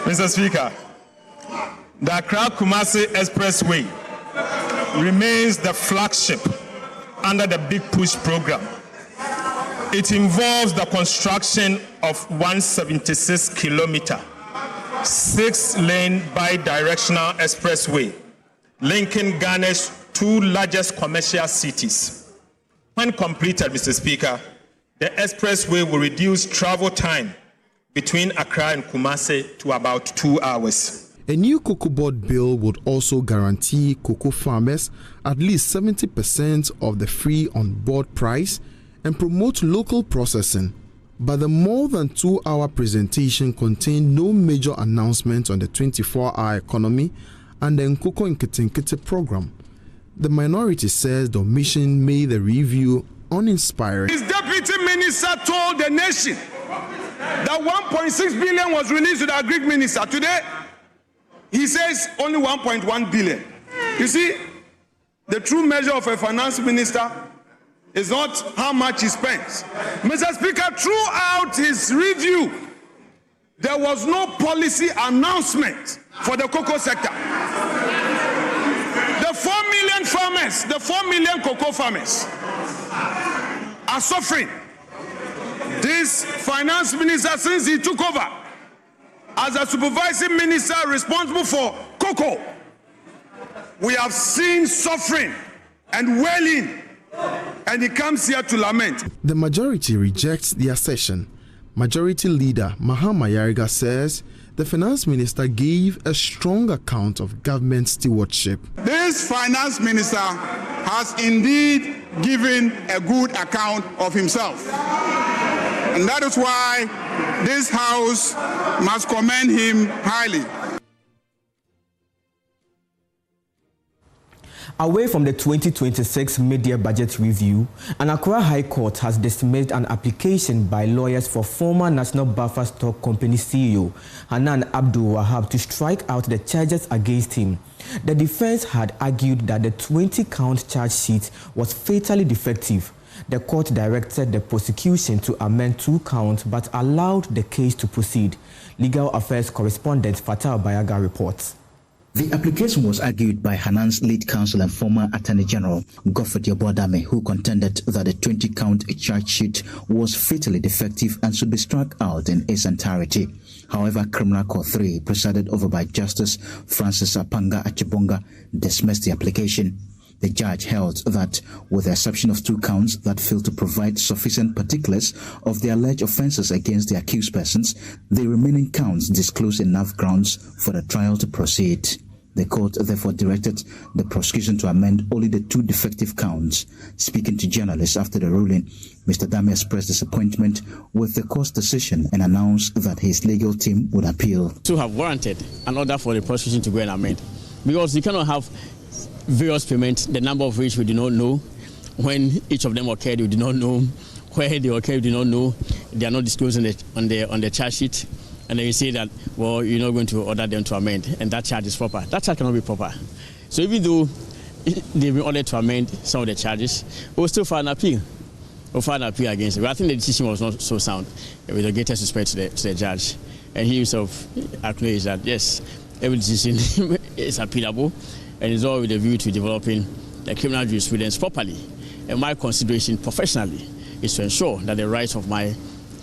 Mr. Speaker, the Accra-Kumasi Expressway remains the flagship under the Big Push program. It involves the construction of 176-kilometer, 6-lane bi-directional expressway linking Ghana's two largest commercial cities. When completed, Mr. Speaker, the expressway will reduce travel time between Accra and Kumasi to about 2 hours. A new cocoa board bill would also guarantee cocoa farmers at least 70% of the free on-board price and promote local processing. But the more than 2-hour presentation contained no major announcement on the 24-hour economy and the Nkoko Nkete program. The minority says the omission made the review uninspiring. His deputy minister told the nation that 1.6 billion was released to the agri minister. Today, he says only 1.1 billion. You see, the true measure of a finance minister is not how much he spends. Mr. Speaker, throughout his review, there was no policy announcement for the cocoa sector. The 4 million farmers, the 4 million cocoa farmers are suffering. This finance minister, since he took over as a supervising minister responsible for cocoa, we have seen suffering and wailing, and he comes here to lament. The majority rejects the accession. Majority Leader Mahama Yariga says the finance minister gave a strong account of government stewardship. This finance minister has indeed given a good account of himself. And that is why this House must commend him highly. Away from the 2026 mid-year budget review, an Accra High Court has dismissed an application by lawyers for former National Buffer Stock Company CEO Hanan Abdul Wahab to strike out the charges against him. The defense had argued that the 20-count charge sheet was fatally defective. The court directed the prosecution to amend 2 counts but allowed the case to proceed. Legal Affairs correspondent Fatal Bayaga reports. The application was argued by Hanan's lead counsel and former Attorney General Godfrey Obodame, who contended that the 20-count charge sheet was fatally defective and should be struck out in its entirety. However, Criminal Court 3, presided over by Justice Francis Apanga Achibonga, dismissed the application. The judge held that, with the exception of 2 counts that failed to provide sufficient particulars of the alleged offences against the accused persons, the remaining counts disclosed enough grounds for the trial to proceed. The court therefore directed the prosecution to amend only the 2 defective counts. Speaking to journalists after the ruling, Mr. Dame expressed disappointment with the court's decision and announced that his legal team would appeal. To have warranted an order for the prosecution to go and amend, because you cannot have various payments, the number of which we do not know, when each of them occurred we do not know, where they occurred we do not know, they are not disclosed on the charge sheet. And then you say that, well, you're not going to order them to amend, and that charge is proper. That charge cannot be proper. So even though they've been ordered to amend some of the charges, we'll still file an appeal. We'll file an appeal against it. But I think the decision was not so sound, with the greatest respect to the judge. And he himself acknowledged that, yes, every decision is appealable, and it's all with a view to developing the criminal jurisprudence properly. And my consideration professionally is to ensure that the rights of my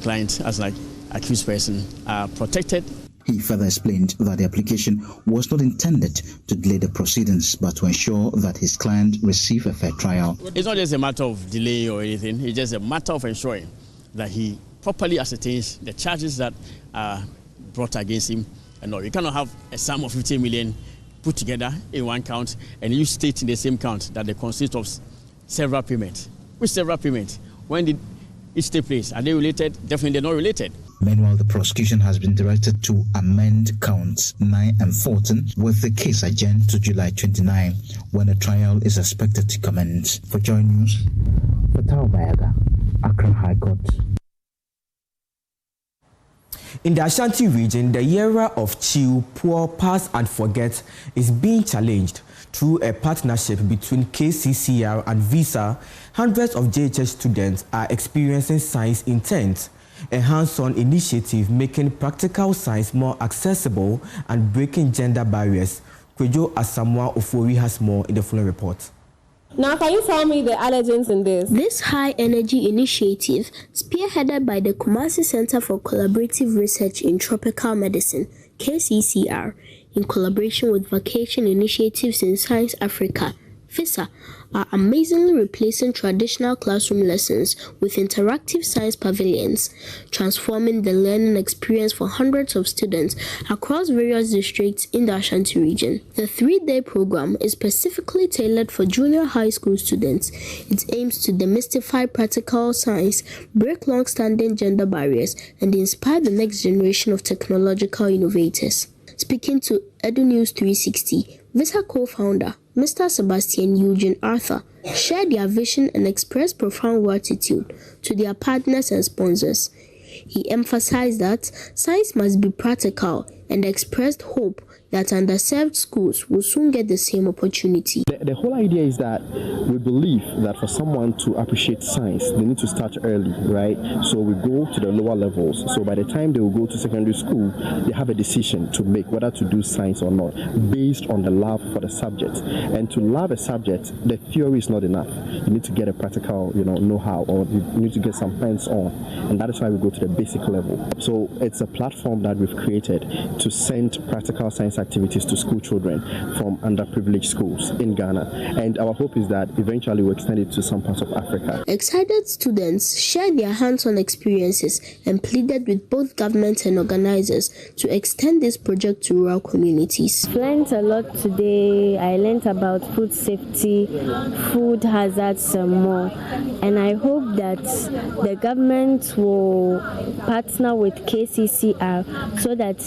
client as an accused person are protected. He further explained that the application was not intended to delay the proceedings, but to ensure that his client receive a fair trial. It's not just a matter of delay or anything, it's just a matter of ensuring that he properly ascertains the charges that are brought against him. And no, you cannot have a sum of 15 million put together in one count and you state in the same count that they consist of several payments. Which several payments? When did it take place? Are they related? Definitely they're not related. Meanwhile, the prosecution has been directed to amend counts 9 and 14 with the case adjourned to July 29 when the trial is expected to commence. For JoyNews, Fatao Bayaga, Accra High Court. In the Ashanti region, the era of chill, pour, pass and forget is being challenged. Through a partnership between KCCR and Visa, hundreds of JHS students are experiencing science intent, a hands-on initiative making practical science more accessible and breaking gender barriers. Kwejo Asamoah Ofori has more in the following report. Now, can you tell me the allergens in this? This high-energy initiative, spearheaded by the Kumasi Center for Collaborative Research in Tropical Medicine, KCCR, in collaboration with Vacation Initiatives in Science Africa, VISA, are amazingly replacing traditional classroom lessons with interactive science pavilions, transforming the learning experience for hundreds of students across various districts in the Ashanti region. The 3-day program is specifically tailored for junior high school students. It aims to demystify practical science, break long-standing gender barriers, and inspire the next generation of technological innovators. Speaking to EduNews 360, Visa co-founder Mr. Sebastian Eugene Arthur shared their vision and expressed profound gratitude to their partners and sponsors. He emphasized that science must be practical and expressed hope that underserved schools will soon get the same opportunity. The whole idea is that we believe that for someone to appreciate science, they need to start early, right? So we go to the lower levels. So by the time they will go to secondary school, they have a decision to make whether to do science or not, based on the love for the subject. And to love a subject, the theory is not enough. You need to get a practical, know-how, or you need to get some hands-on. And that is why we go to the basic level. So it's a platform that we've created to send practical science activities to school children from underprivileged schools in Ghana. And our hope is that eventually we'll extend it to some parts of Africa. Excited students shared their hands-on experiences and pleaded with both government and organizers to extend this project to rural communities. I learned a lot today. I learned about food safety, food hazards and more. And I hope that the government will partner with KCCR so that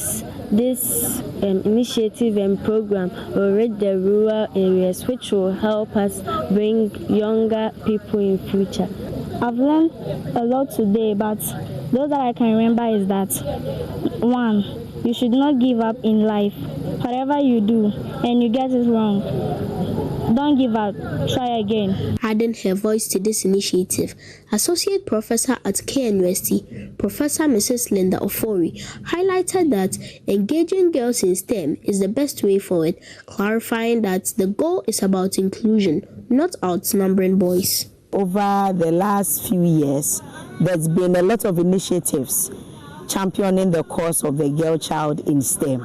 this initiative and program will reach the rural areas, which will help us bring younger people in future. I've learned a lot today, but those that I can remember is that 1, You should not give up in life. Whatever you do and you get it wrong, don't give up. Try again. Adding her voice to this initiative, Associate Professor at KNUST, Professor Mrs. Linda Ofori, highlighted that engaging girls in STEM is the best way forward, clarifying that the goal is about inclusion, not outnumbering boys. Over the last few years, there's been a lot of initiatives championing the cause of the girl child in STEM.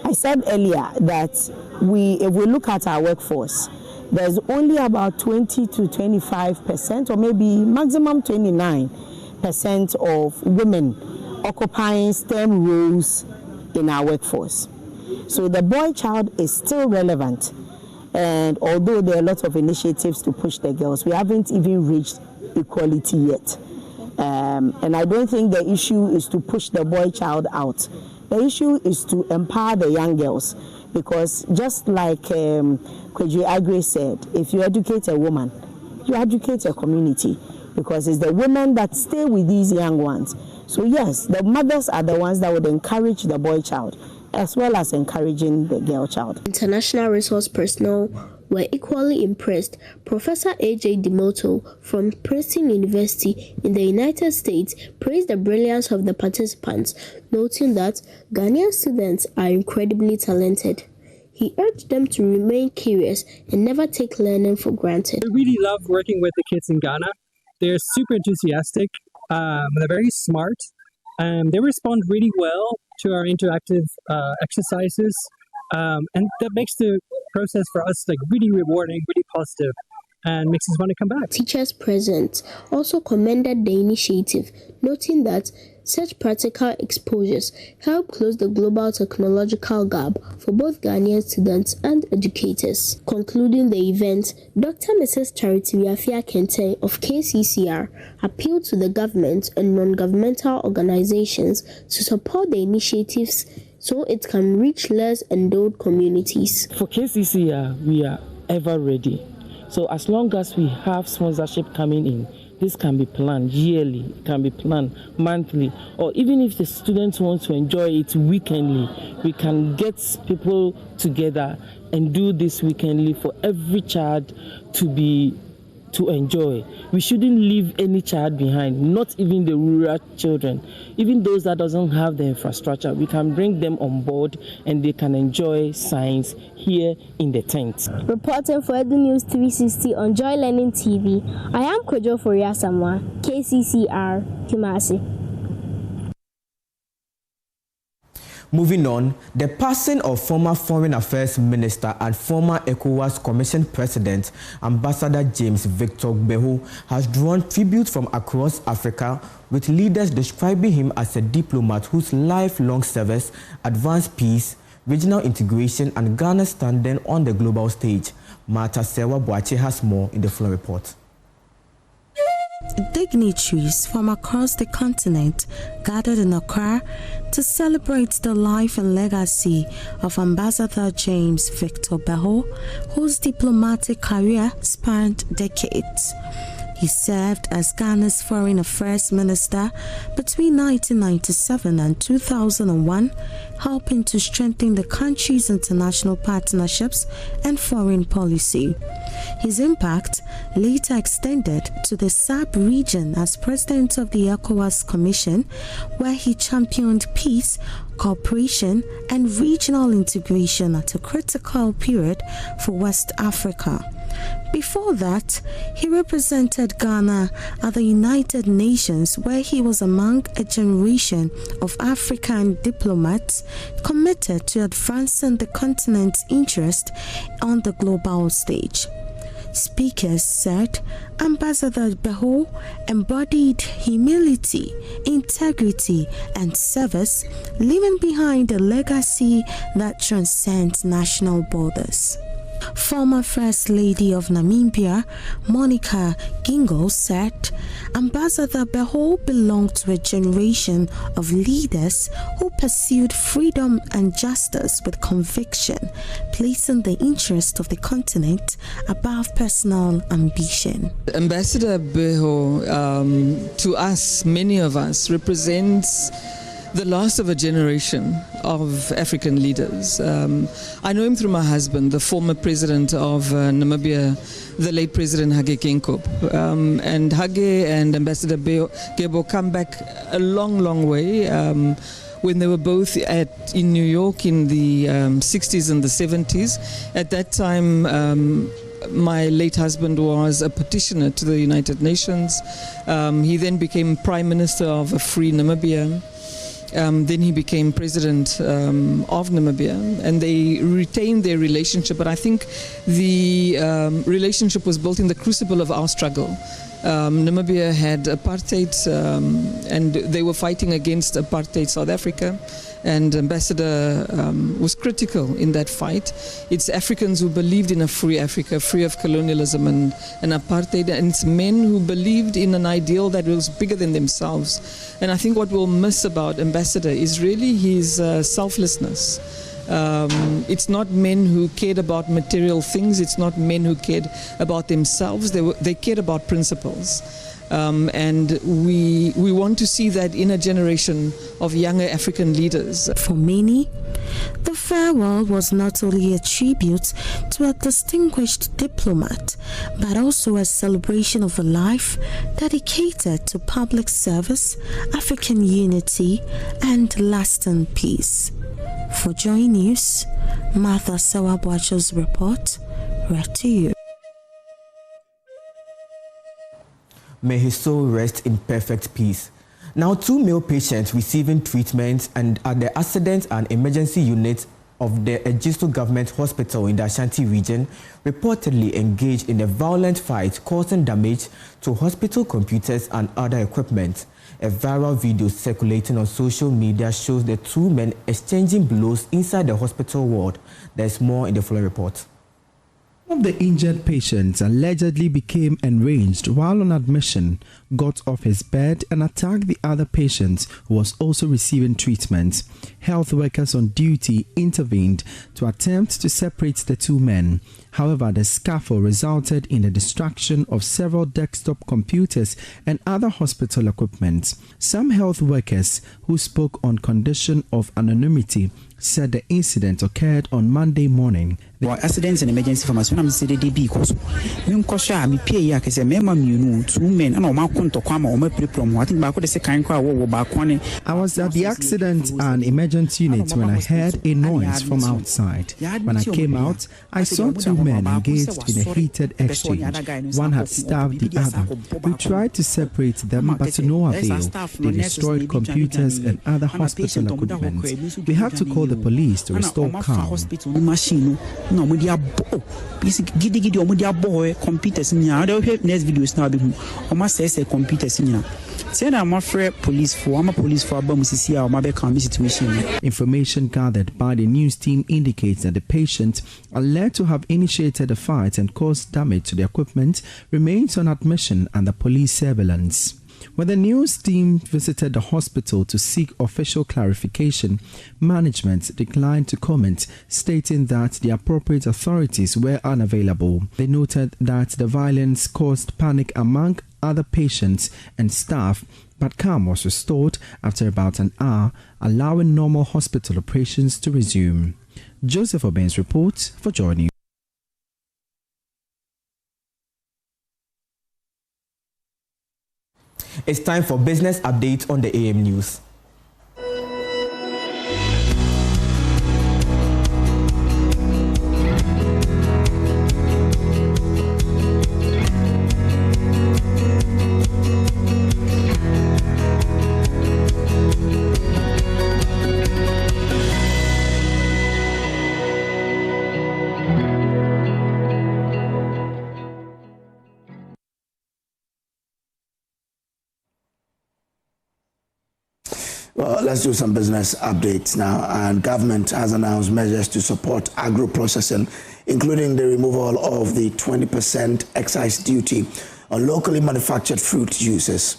I said earlier that if we look at our workforce, there's only about 20 to 25%, or maybe maximum 29% of women occupying STEM roles in our workforce. So the boy child is still relevant. And although there are a lot of initiatives to push the girls, we haven't even reached equality yet. And I don't think the issue is to push the boy child out. The issue is to empower the young girls, because just like Kharyne said, if you educate a woman, you educate a community, because it's the women that stay with these young ones. So yes, the mothers are the ones that would encourage the boy child, as well as encouraging the girl child. International resource personnel were equally impressed. Professor A.J. Demoto from Princeton University in the United States praised the brilliance of the participants, noting that Ghanaian students are incredibly talented. He urged them to remain curious and never take learning for granted. I really love working with the kids in Ghana. They're super enthusiastic, they're very smart, they respond really well to our interactive exercises, and that makes the process for us really rewarding, really positive, and makes us want to come back. Teachers present also commended the initiative, noting that such practical exposures help close the global technological gap for both Ghanaian students and educators. Concluding the event, Dr. Mrs. Charity Wiafia Kente of KCCR appealed to the government and non-governmental organizations to support the initiatives so it can reach less endowed communities. For KCCR, we are ever ready. So as long as we have sponsorship coming in, this can be planned yearly, it can be planned monthly, or even if the students want to enjoy it weekendly, we can get people together and do this weekendly for every child to enjoy. We shouldn't leave any child behind, not even the rural children. Even those that doesn't have the infrastructure, we can bring them on board and they can enjoy science here in the tent. Reporting for JoyNews 360 on Joy Learning TV, I am Kojo Foria Samwa, KCCR, Kumasi. Moving on, the passing of former Foreign Affairs Minister and former ECOWAS Commission President, Ambassador James Victor Beho, has drawn tribute from across Africa, with leaders describing him as a diplomat whose lifelong service advanced peace, regional integration, and Ghana's standing on the global stage. Martha Sewa Boache has more in the following report. Dignitaries from across the continent gathered in Accra to celebrate the life and legacy of Ambassador James Victor Beho, whose diplomatic career spanned decades. He served as Ghana's Foreign Affairs Minister between 1997 and 2001, helping to strengthen the country's international partnerships and foreign policy. His impact later extended to the sub-region as president of the ECOWAS Commission, where he championed peace, cooperation, and regional integration at a critical period for West Africa. Before that, he represented Ghana at the United Nations, where he was among a generation of African diplomats committed to advancing the continent's interest on the global stage. Speakers said Ambassador Beho embodied humility, integrity, and service, leaving behind a legacy that transcends national borders. Former First Lady of Namibia, Monica Gingo, said Ambassador Beho belonged to a generation of leaders who pursued freedom and justice with conviction, placing the interest of the continent above personal ambition. Ambassador Beho, to us, many of us, represents the last of a generation of African leaders. I know him through my husband, the former president of Namibia, the late President Hage Geingob. And Hage and Ambassador Gebo come back a long, long way. When they were both in New York in the 60s and the 70s. At that time, my late husband was a petitioner to the United Nations. He then became Prime Minister of a free Namibia. Then he became president of Namibia, and they retained their relationship. But I think the relationship was built in the crucible of our struggle. Namibia had apartheid, and they were fighting against apartheid South Africa, and Ambassador was critical in that fight. It's Africans who believed in a free Africa, free of colonialism and apartheid, and it's men who believed in an ideal that was bigger than themselves. And I think what we'll miss about Ambassador is really his selflessness. It's not men who cared about material things. It's not men who cared about themselves. They cared about principles. And we want to see that in a generation of younger African leaders. For many, the farewell was not only a tribute to a distinguished diplomat, but also a celebration of a life dedicated to public service, African unity, and lasting peace. For JoyNews, Martha Sawabwacho's report, read to you. May his soul rest in perfect peace. Now, 2 male patients receiving treatment and at the accident and emergency unit of the Ejisto Government Hospital in the Ashanti region reportedly engaged in a violent fight causing damage to hospital computers and other equipment. A viral video circulating on social media shows the 2 men exchanging blows inside the hospital ward. There's more in the following report. One of the injured patients allegedly became enraged while on admission, got off his bed and attacked the other patient who was also receiving treatment. Health workers on duty intervened to attempt to separate the 2 men. However, the scuffle resulted in the destruction of several desktop computers and other hospital equipment. Some health workers who spoke on condition of anonymity said the incident occurred on Monday morning. Well, accidents and emergency pharmacy, I'm saying they be because me kosha me pay ya kese me ma mienu 2 men and o ma konto kwama o ma preprom. I think ba ko de se kan kwa wo ba kwani. I was at the accident and emergency unit when I heard a noise from outside. When I came out, I saw 2 men engaged in a heated exchange. One had stabbed the other. We tried to separate them, but to no avail. They destroyed computers and other hospital equipment. We had to call the police to restore calm. No, we are giddy computers in your next videos now. Almost says a computers in your. Said I'm afraid police for I'm a police for a situation. Information gathered by the news team indicates that the patient, alleged to have initiated a fight and caused damage to the equipment, remains on admission under police surveillance. When the news team visited the hospital to seek official clarification, management declined to comment, stating that the appropriate authorities were unavailable. They noted that the violence caused panic among other patients and staff, but calm was restored after about an hour, allowing normal hospital operations to resume. Joseph Oben's report for JoyNews. It's time for business updates on the AM News. Well, let's do some business updates now. And government has announced measures to support agro-processing, including the removal of the 20% excise duty on locally manufactured fruit juices.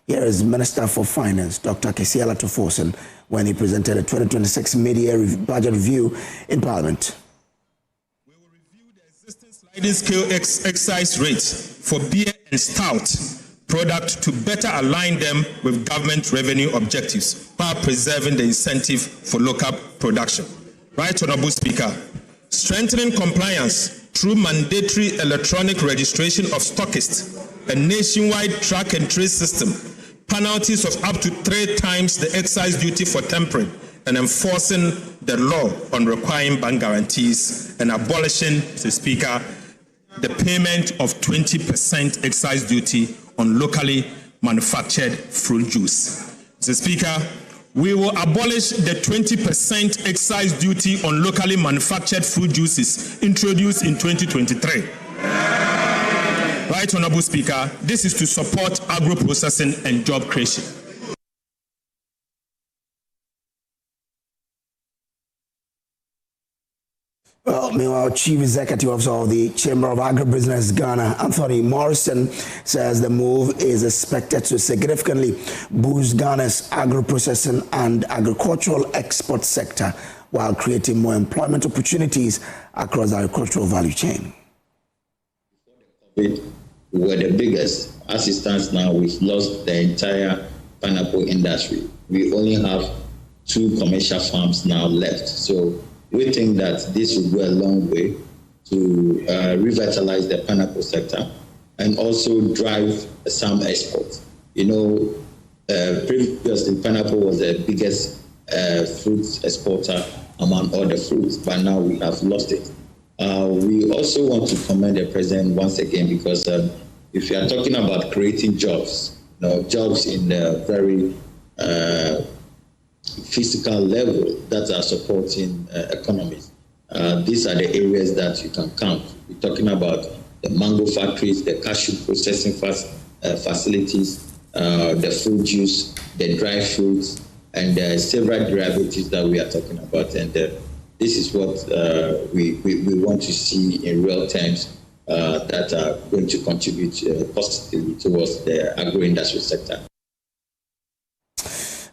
Here is Minister for Finance, Dr. Kesiela Toforsen, when he presented a 2026 mid-year budget review in Parliament. We will review the existing sliding scale excise rates for beer and stout product to better align them with government revenue objectives while preserving the incentive for local production. Right, Honorable Speaker, strengthening compliance through mandatory electronic registration of stockists, a nationwide track and trace system, penalties of up to 3 times the excise duty for tampering, and enforcing the law on requiring bank guarantees, and abolishing, Mr. Speaker, the payment of 20% excise duty on locally manufactured fruit juice. Mr. Speaker, we will abolish the 20% excise duty on locally manufactured fruit juices introduced in 2023. Right, Honorable Speaker, this is to support agro-processing and job creation. Well, meanwhile, Chief Executive Officer of the Chamber of Agribusiness Ghana, Anthony Morrison, says the move is expected to significantly boost Ghana's agro-processing and agricultural export sector while creating more employment opportunities across the agricultural value chain. We were the biggest. As it stands now, we've lost the entire pineapple industry. We only have 2 commercial farms now left. So we think that this will go a long way to revitalize the pineapple sector and also drive some export. You know, previously pineapple was the biggest fruit exporter among all the fruits, but now we have lost it. We also want to commend the president once again because if you are talking about creating jobs, jobs in a very physical level that are supporting economies. These are the areas that you can count. We're talking about the mango factories, the cashew processing facilities, the fruit juice, the dry fruits, and several derivatives that we are talking about. And this is what we want to see in real terms that are going to contribute positively towards the agro-industry sector.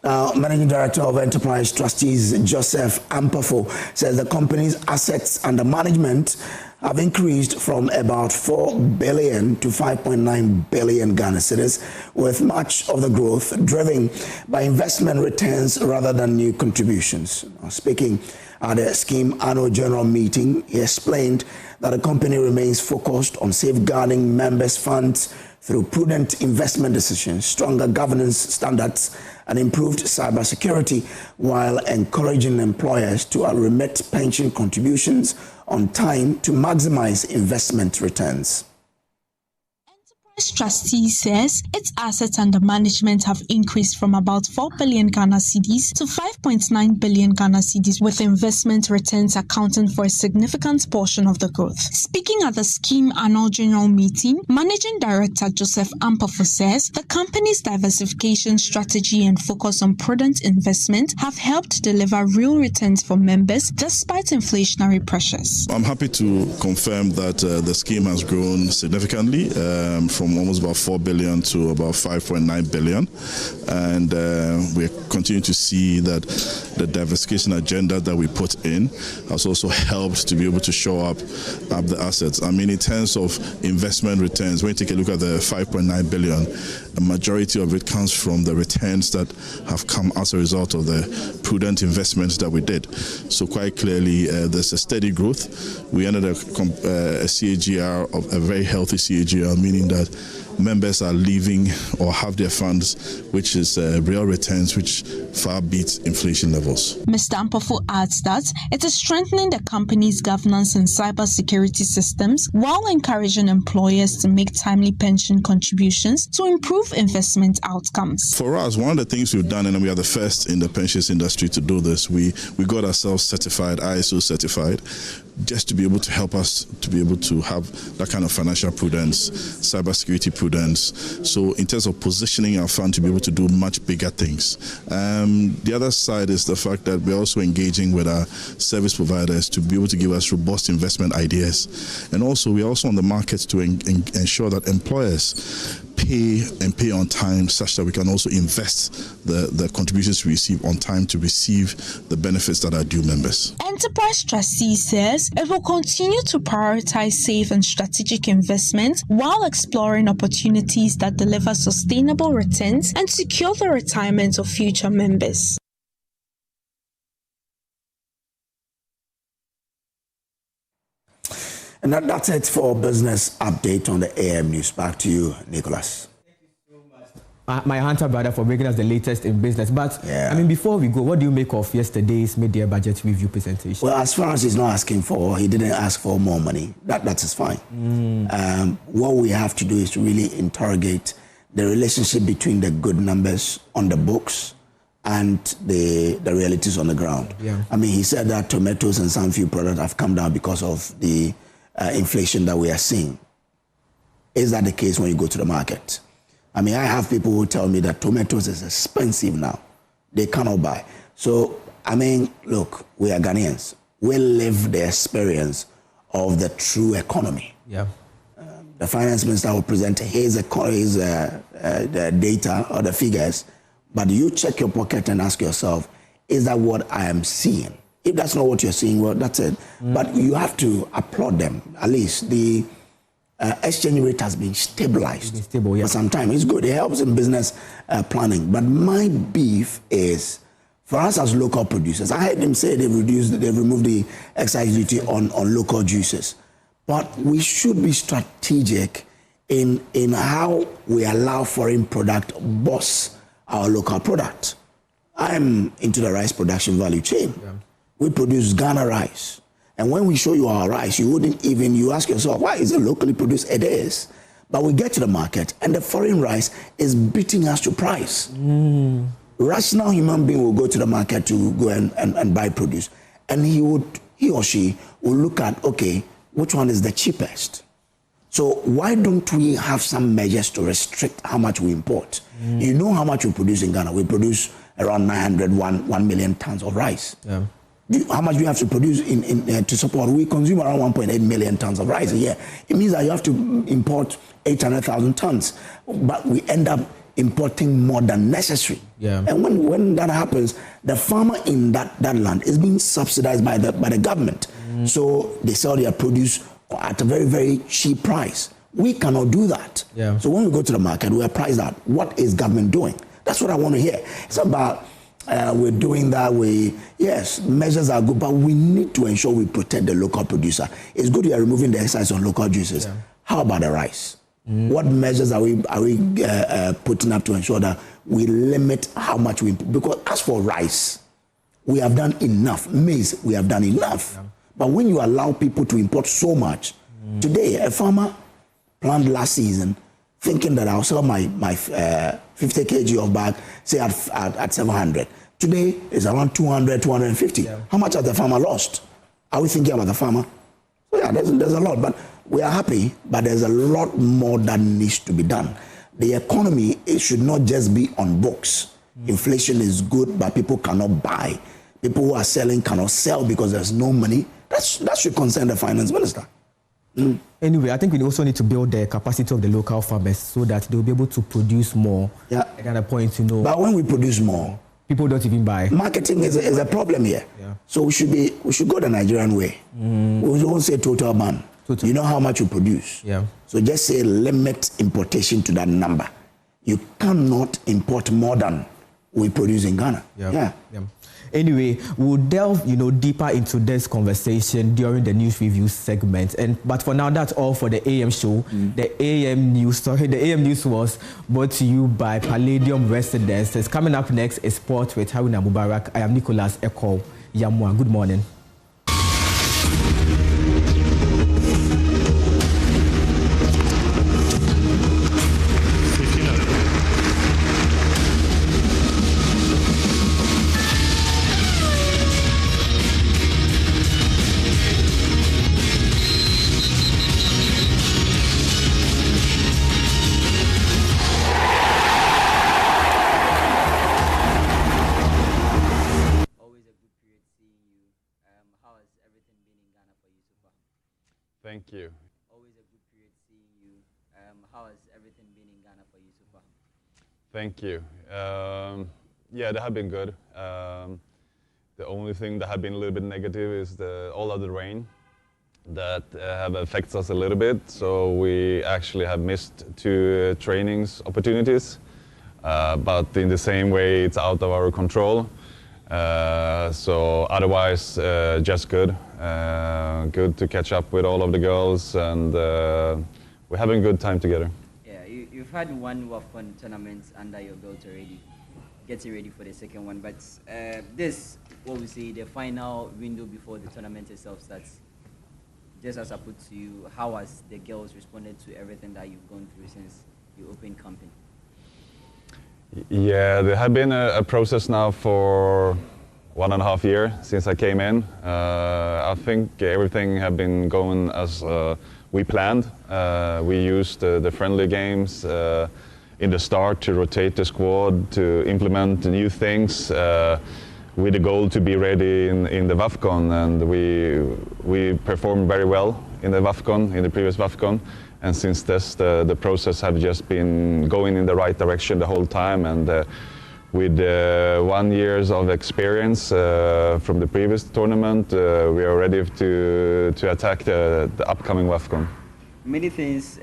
Managing Director of Enterprise Trustees Joseph Ampafo says the company's assets under management have increased from about 4 billion to 5.9 billion Ghana cedis, with much of the growth driven by investment returns rather than new contributions. Speaking at the scheme annual general meeting, he explained that the company remains focused on safeguarding members' funds through prudent investment decisions, stronger governance standards, and improved cybersecurity, while encouraging employers to remit pension contributions on time to maximize investment returns. Trustee says its assets under management have increased from about 4 billion Ghana cedis to 5.9 billion Ghana cedis, with investment returns accounting for a significant portion of the growth. Speaking at the scheme annual general meeting, Managing Director Joseph Ampafo says the company's diversification strategy and focus on prudent investment have helped deliver real returns for members despite inflationary pressures. I'm happy to confirm that the scheme has grown significantly from almost about 4 billion to about 5.9 billion, and we continue to see that the diversification agenda that we put in has also helped to be able to show up the assets. I mean, in terms of investment returns, when you take a look at the 5.9 billion, a majority of it comes from the returns that have come as a result of the prudent investments that we did. So quite clearly, there's a steady growth. We ended a CAGR of a very healthy CAGR, meaning that members are leaving or have their funds, which is real returns, which far beats inflation levels. Mr. Ampafo adds that it is strengthening the company's governance and cybersecurity systems while encouraging employers to make timely pension contributions to improve investment outcomes. For us, one of the things we've done, and we are the first in the pensions industry to do this, we got ourselves certified, ISO certified, just to be able to help us to be able to have that kind of financial prudence, cybersecurity prudence. So in terms of positioning our fund to be able to do much bigger things. The other side is the fact that we're also engaging with our service providers to be able to give us robust investment ideas. And also we're also on the market to ensure that employers pay and pay on time, such that we can also invest the contributions we receive on time to receive the benefits that are due members. Enterprise Trustee says it will continue to prioritize safe and strategic investments while exploring opportunities that deliver sustainable returns and secure the retirement of future members. And that's it for business update on the AM News. Back to you, Nicholas. My hunter brother for bringing us the latest in business. But I mean, before we go, what do you make of yesterday's mid-year budget review presentation? Well, as far as he's not asking for, he didn't ask for more money. That is fine. What we have to do is to really interrogate the relationship between the good numbers on the books and the realities on the ground. Yeah. I mean, he said that tomatoes and some few products have come down because of the inflation that we are seeing. Is that the case when you go to the market? I mean, I have people who tell me that tomatoes is expensive now. They cannot buy. So, I mean, look, we are Ghanaians. We live the experience of the true economy. Yeah. The finance minister will present his the data or the figures, but you check your pocket and ask yourself, is that what I am seeing? If that's not what you're seeing, well, that's it. But you have to applaud them. At least the exchange rate has been stabilized for some time. It's good. It helps in business planning. But my beef is, for us as local producers, I heard them say they've removed the excise duty on local juices. But we should be strategic in how we allow foreign product boss our local product. I'm into the rice production value chain. Yeah. We produce Ghana rice. And when we show you our rice, you ask yourself, why is it locally produced? It is. But we get to the market and the foreign rice is beating us to price. Rational human being will go to the market to go and buy produce. And he or she will look at, okay, which one is the cheapest? So why don't we have some measures to restrict how much we import? You know how much we produce in Ghana. We produce around 1 million tons of rice. Yeah. How much do you have to produce to support? We consume around 1.8 million tons of rice a year. It means that you have to import 800,000 tons, but we end up importing more than necessary. Yeah. And when that happens, the farmer in that land is being subsidized by the government. So they sell their produce at a very, very cheap price. We cannot do that. Yeah. So when we go to the market, we are priced out. What is government doing? That's what I want to hear. It's about we're doing that. Yes, measures are good, but we need to ensure we protect the local producer. It's good we are removing the excise on local juices. Yeah. How about the rice? What measures are we putting up to ensure that we limit how much we import? Because as for rice, we have done enough. Maize, we have done enough. Yeah. But when you allow people to import so much, today a farmer planned last season thinking that I'll sell my 50 kg of bag, say at 700. Today it's around 200, 250. Yeah. How much has the farmer lost? Are we thinking about the farmer? So yeah, there's a lot, but we are happy, but there's a lot more that needs to be done. The economy, it should not just be on books. Inflation is good, but people cannot buy. People who are selling cannot sell because there's no money. That should concern the finance minister. Anyway, I think we also need to build the capacity of the local farmers so that they'll be able to produce more. Yeah. At a point, But when we produce more, people don't even buy. Marketing is a problem here. Yeah. So we should go the Nigerian way. We won't say total ban. You know how much you produce. Yeah. So just say limit importation to that number. You cannot import more than we produce in Ghana. Yeah. Anyway, we'll delve, deeper into this conversation during the news review segment. But for now, that's all for the AM show. The AM news was brought to you by Palladium Residences. Coming up next is Sport with Kharyne Mubarak. I am Nicholas Eko Yamwa. Good morning. Thank you. Always a good period seeing you. How has everything been in Ghana for for you so far? Thank you. Yeah, they have been good. The only thing that have been a little bit negative is all of the rain that have affected us a little bit. So we actually have missed 2 trainings opportunities. But in the same way, it's out of our control. So otherwise, just good. Good to catch up with all of the girls, and we're having a good time together. Yeah, you've had 1 WAFCON tournament under your belt already, getting ready for the second one. But this, what we say, the final window before the tournament itself starts. Just as I put to you, how has the girls responded to everything that you've gone through since you opened camping? Yeah, there had been a process now for 1.5 years since I came in. I think everything had been going as we planned. We used the friendly games in the start to rotate the squad, to implement new things with the goal to be ready in the WAFCON, and we performed very well in the WAFCON, in the previous WAFCON. And since this, the process have just been going in the right direction the whole time. And with 1 year of experience from the previous tournament, we are ready to attack the upcoming WAFCON. Many things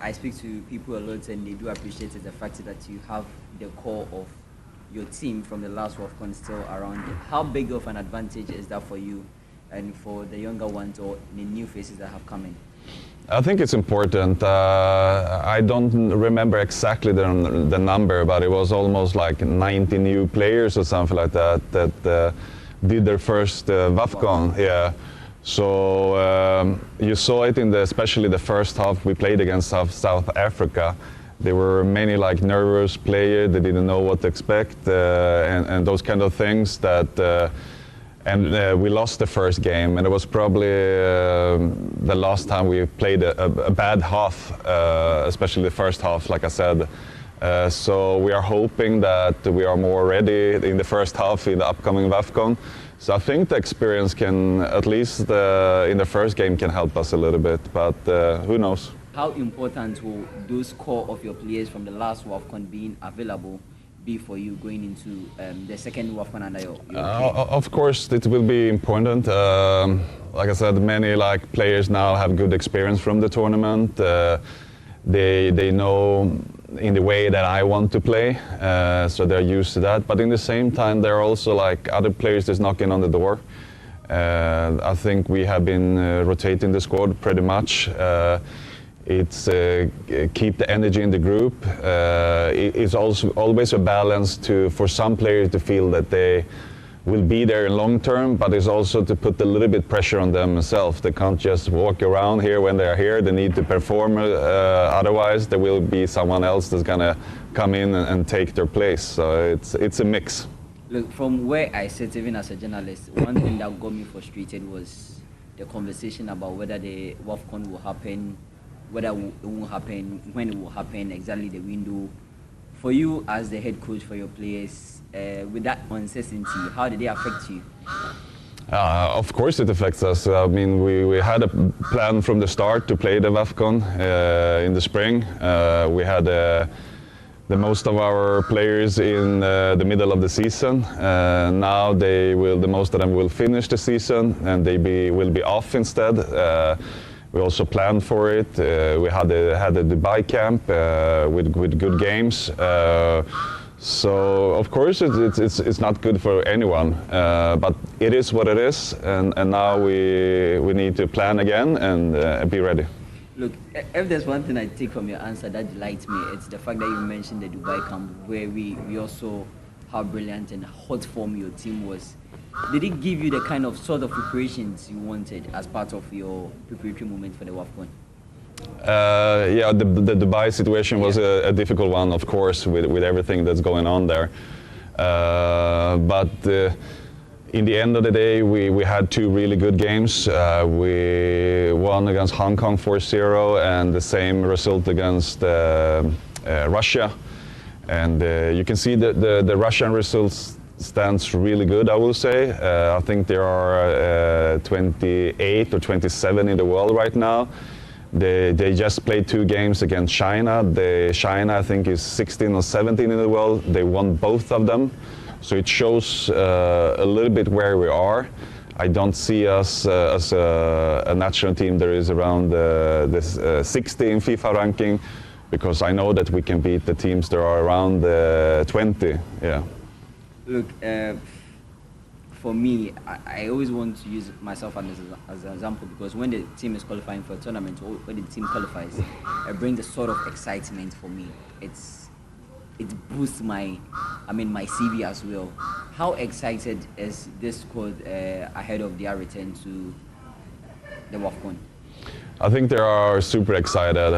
I speak to people a lot, and they do appreciate it, the fact that you have the core of your team from the last WAFCON still around. How big of an advantage is that for you and for the younger ones or the new faces that have come in? I think it's important. I don't remember exactly the number, but it was almost like 90 new players or something like that did their first WAFCON. Yeah. So you saw it in especially the first half. We played against South Africa. There were many nervous players. They didn't know what to expect, and those kind of things that. And we lost the first game, and it was probably the last time we played a bad half, especially the first half, like I said. So we are hoping that we are more ready in the first half in the upcoming WAFCON. So I think the experience can, at least in the first game, can help us a little bit, but who knows? How important will those core of your players from the last WAFCON being available be for you going into the second WAFCON under your team? Of course, it will be important. Like I said, many players now have good experience from the tournament. They know in the way that I want to play, so they're used to that. But in the same time, there are also other players that's knocking on the door. I think we have been rotating the squad pretty much. It's keep the energy in the group. It's also always a balance for some players to feel that they will be there in long term, but it's also to put a little bit pressure on themselves. They can't just walk around here when they're here. They need to perform. Otherwise, there will be someone else that's gonna come in and take their place. So it's a mix. Look, from where I sit, even as a journalist, one thing that got me frustrated was the conversation about whether the WAFCON will happen, whether it won't happen, when it will happen, exactly the window. For you as the head coach for your players, with that uncertainty, how did they affect you? Of course it affects us. I mean, we had a plan from the start to play the WAFCON in the spring. We had the most of our players in the middle of the season. Now the most of them will finish the season, and they will be off instead. We also planned for it. We had a Dubai camp with good games. So of course it's not good for anyone, but it is what it is, and now we need to plan again and be ready. Look, if there's one thing I take from your answer that delights me, it's the fact that you mentioned the Dubai camp, where we also saw how brilliant and hot form your team was. Did it give you the kind of sort of preparations you wanted as part of your preparatory moment for the WAFCON? Yeah, the Dubai situation was a difficult one, of course, with everything that's going on there. But in the end of the day, we had two really good games. We won against Hong Kong 4-0, and the same result against Russia. And you can see that the Russian results stands really good, I will say. I think there are 28 or 27 in the world right now. They just played 2 games against China. China, I think, is 16 or 17 in the world. They won both of them. So it shows a little bit where we are. I don't see us as a national team that is around this 60 in FIFA ranking, because I know that we can beat the teams that are around 20. Yeah. Look, for me, I always want to use myself as an example, because when the team is qualifying for a tournament, or when the team qualifies, it brings a sort of excitement for me. It boosts my CV as well. How excited is this squad ahead of their return to the WAFCON? I think they are super excited.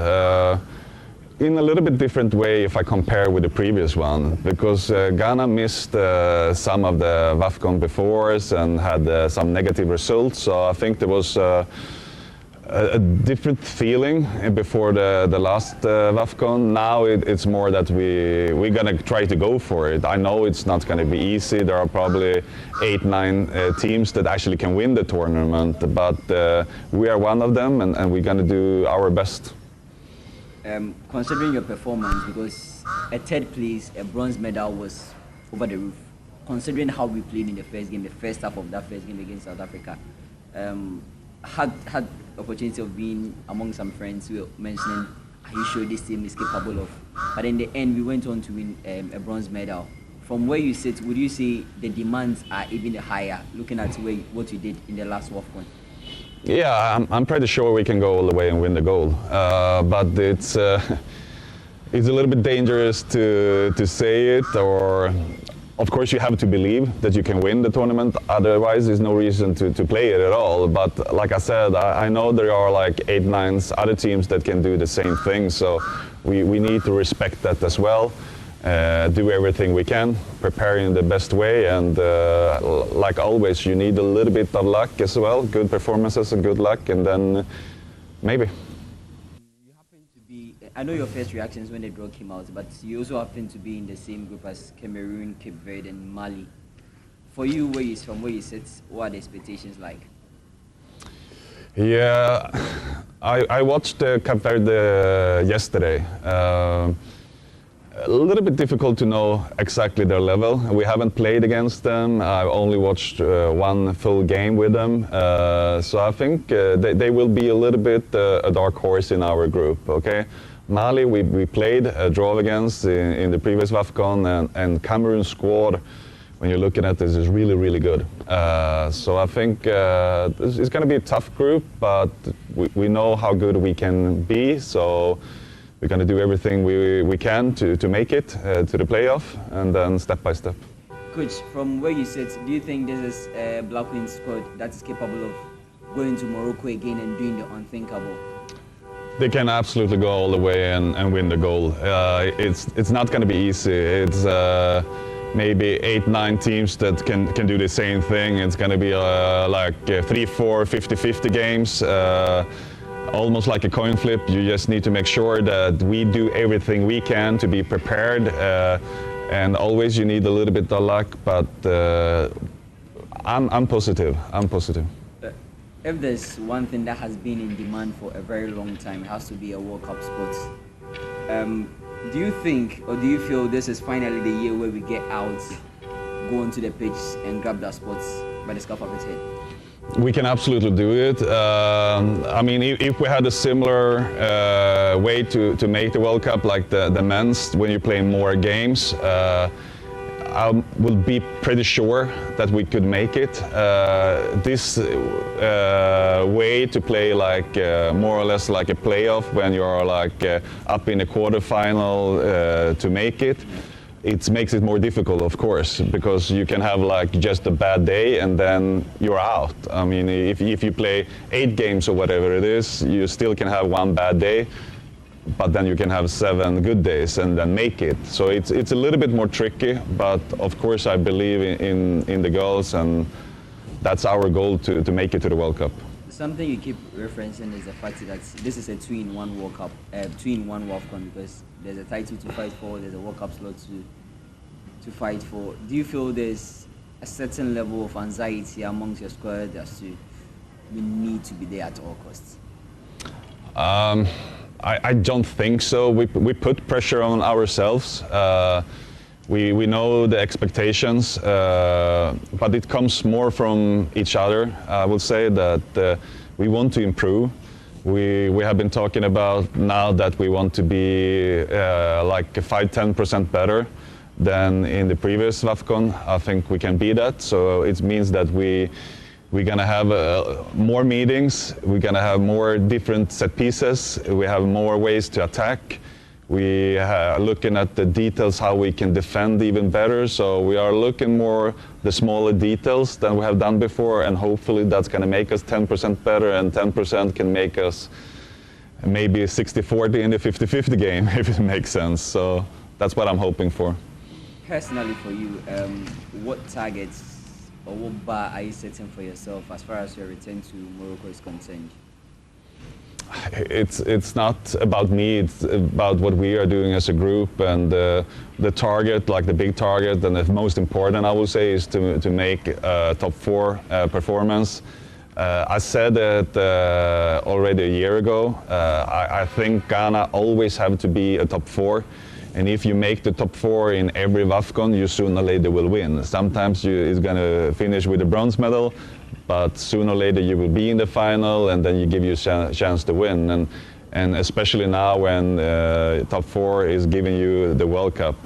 In a little bit different way if I compare with the previous one, because Ghana missed some of the WAFCON before and had some negative results. So I think there was a different feeling before the last WAFCON. Now it's more that we're gonna try to go for it. I know it's not gonna be easy. There are probably 8-9 teams that actually can win the tournament, but we are one of them, and we're gonna do our best. Considering your performance, because a 3rd place, a bronze medal was over the roof. Considering how we played in the first game, the first half of that first game against South Africa, had opportunity of being among some friends who were mentioning, are you sure this team is capable of? But in the end, we went on to win a bronze medal. From where you sit, would you say the demands are even higher, looking at what you did in the last WAFCON? Yeah, I'm pretty sure we can go all the way and win the gold, but it's a little bit dangerous to say it, or of course you have to believe that you can win the tournament, otherwise there's no reason to play it at all. But like I said, I know there are like 8-9 other teams that can do the same thing, so we need to respect that as well. Do everything we can, prepare in the best way, and like always, you need a little bit of luck as well, good performances and good luck, and then maybe. You happen to be, I know your first reactions when the draw came out, but you also happen to be in the same group as Cameroon, Cape Verde, and Mali. For you, from where you sit, what are the expectations like? Yeah, I watched Cape Verde yesterday. A little bit difficult to know exactly their level. We haven't played against them. I've only watched 1 full game with them. So I think they will be a little bit a dark horse in our group, okay? Mali, we played a draw against in the previous WAFCON, and Cameroon squad, when you're looking at this, is really, really good. So I think it's going to be a tough group, but we know how good we can be. So we're going to do everything we can to make it to the playoff, and then step by step. Coach, from where you sit, do you think this is a Black Queen squad that is capable of going to Morocco again and doing the unthinkable? They can absolutely go all the way and win the goal. It's not going to be easy. It's maybe 8-9 teams that can do the same thing. It's going to be like 3-4 50-50 games. Almost like a coin flip. You just need to make sure that we do everything we can to be prepared, and always you need a little bit of luck, but I'm positive. If there's one thing that has been in demand for a very long time, it has to be a World Cup spot. Do you think, or do you feel this is finally the year where we get out, go onto the pitch and grab that spot by the scruff of its head? We can absolutely do it. I mean, if we had a similar way to make the World Cup like the men's, when you play more games, I will be pretty sure that we could make it. This way to play like more or less like a playoff, when you're like up in a quarterfinal to make it, it makes it more difficult, of course, because you can have like just a bad day and then you're out. I mean, if you play 8 games or whatever it is, you still can have 1 bad day, but then you can have 7 good days and then make it. So it's a little bit more tricky, but of course I believe in the girls, and that's our goal to make it to the World Cup. Something you keep referencing is the fact that this is a 2-in-1 World Cup, 2-in-1 WAFCON, because there's a title to fight for, there's a World Cup slot to fight for. Do you feel there's a certain level of anxiety amongst your squad as to we need to be there at all costs? I don't think so. We put pressure on ourselves. We know the expectations, but it comes more from each other. I will say that we want to improve. We have been talking about now that we want to be like 5-10% better than in the previous WAFCON. I think we can be that. So it means that we're gonna have more meetings. We're gonna have more different set pieces. We have more ways to attack. We are looking at the details, how we can defend even better. So we are looking more the smaller details than we have done before, and hopefully that's going to make us 10% better, and 10% can make us maybe 60-40 in the 50-50 game, if it makes sense. So that's what I'm hoping for. Personally for you, what targets or what bar are you setting for yourself as far as your return to Morocco is concerned? It's not about me, it's about what we are doing as a group, and the target, like the big target, and the most important, I would say, is to make top 4 performance. I said it already a year ago. I think Ghana always have to be a top 4, and if you make the top 4 in every WAFCON, you sooner or later will win. Sometimes it's going to finish with a bronze medal, but sooner or later you will be in the final, and then you give you a chance to win. And especially now when top 4 is giving you the World Cup.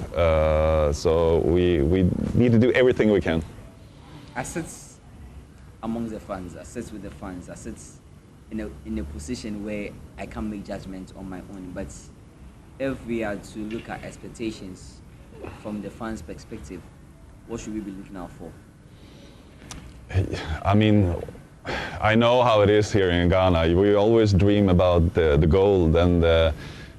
So we need to do everything we can. I sit among the fans, I sit with the fans, I sit in a position where I can make judgments on my own. But if we are to look at expectations from the fans' perspective, what should we be looking out for? I mean, I know how it is here in Ghana. We always dream about the gold, and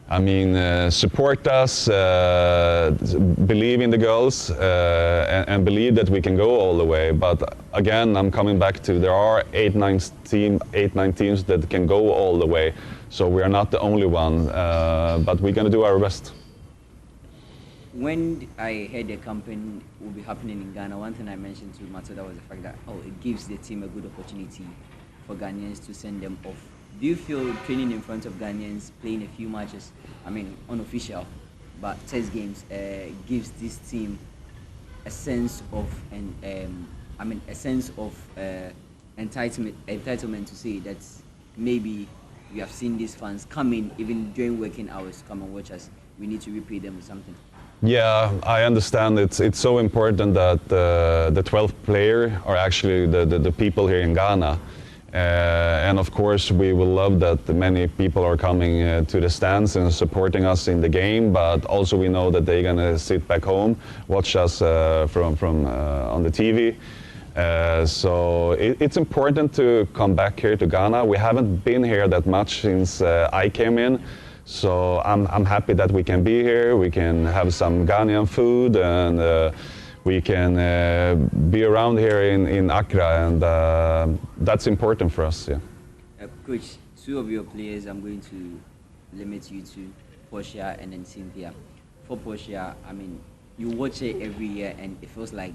I mean, support us, believe in the girls, and believe that we can go all the way. But again, I'm coming back to there are 8-9 teams that can go all the way. So we are not the only one, but we're going to do our best. When I heard the campaign will be happening in Ghana, one thing I mentioned to Matilda was the fact that, it gives the team a good opportunity for Ghanaians to send them off. Do you feel training in front of Ghanaians, playing a few matches, I mean, unofficial, but test games, gives this team a sense of, entitlement to say that maybe we have seen these fans come in, even during working hours, come and watch us, we need to repay them with something? Yeah, I understand. It's so important that the 12th player are actually the people here in Ghana. And of course, we will love that many people are coming to the stands and supporting us in the game, but also we know that they're going to sit back home, watch us from on the TV. So it's important to come back here to Ghana. We haven't been here that much since I came in. So I'm happy that we can be here. We can have some Ghanaian food, and we can be around here in Accra, and that's important for us. Yeah. Coach, 2 of your players, I'm going to limit you to Portia and then Cynthia. For Portia, I mean, you watch her every year, and it feels like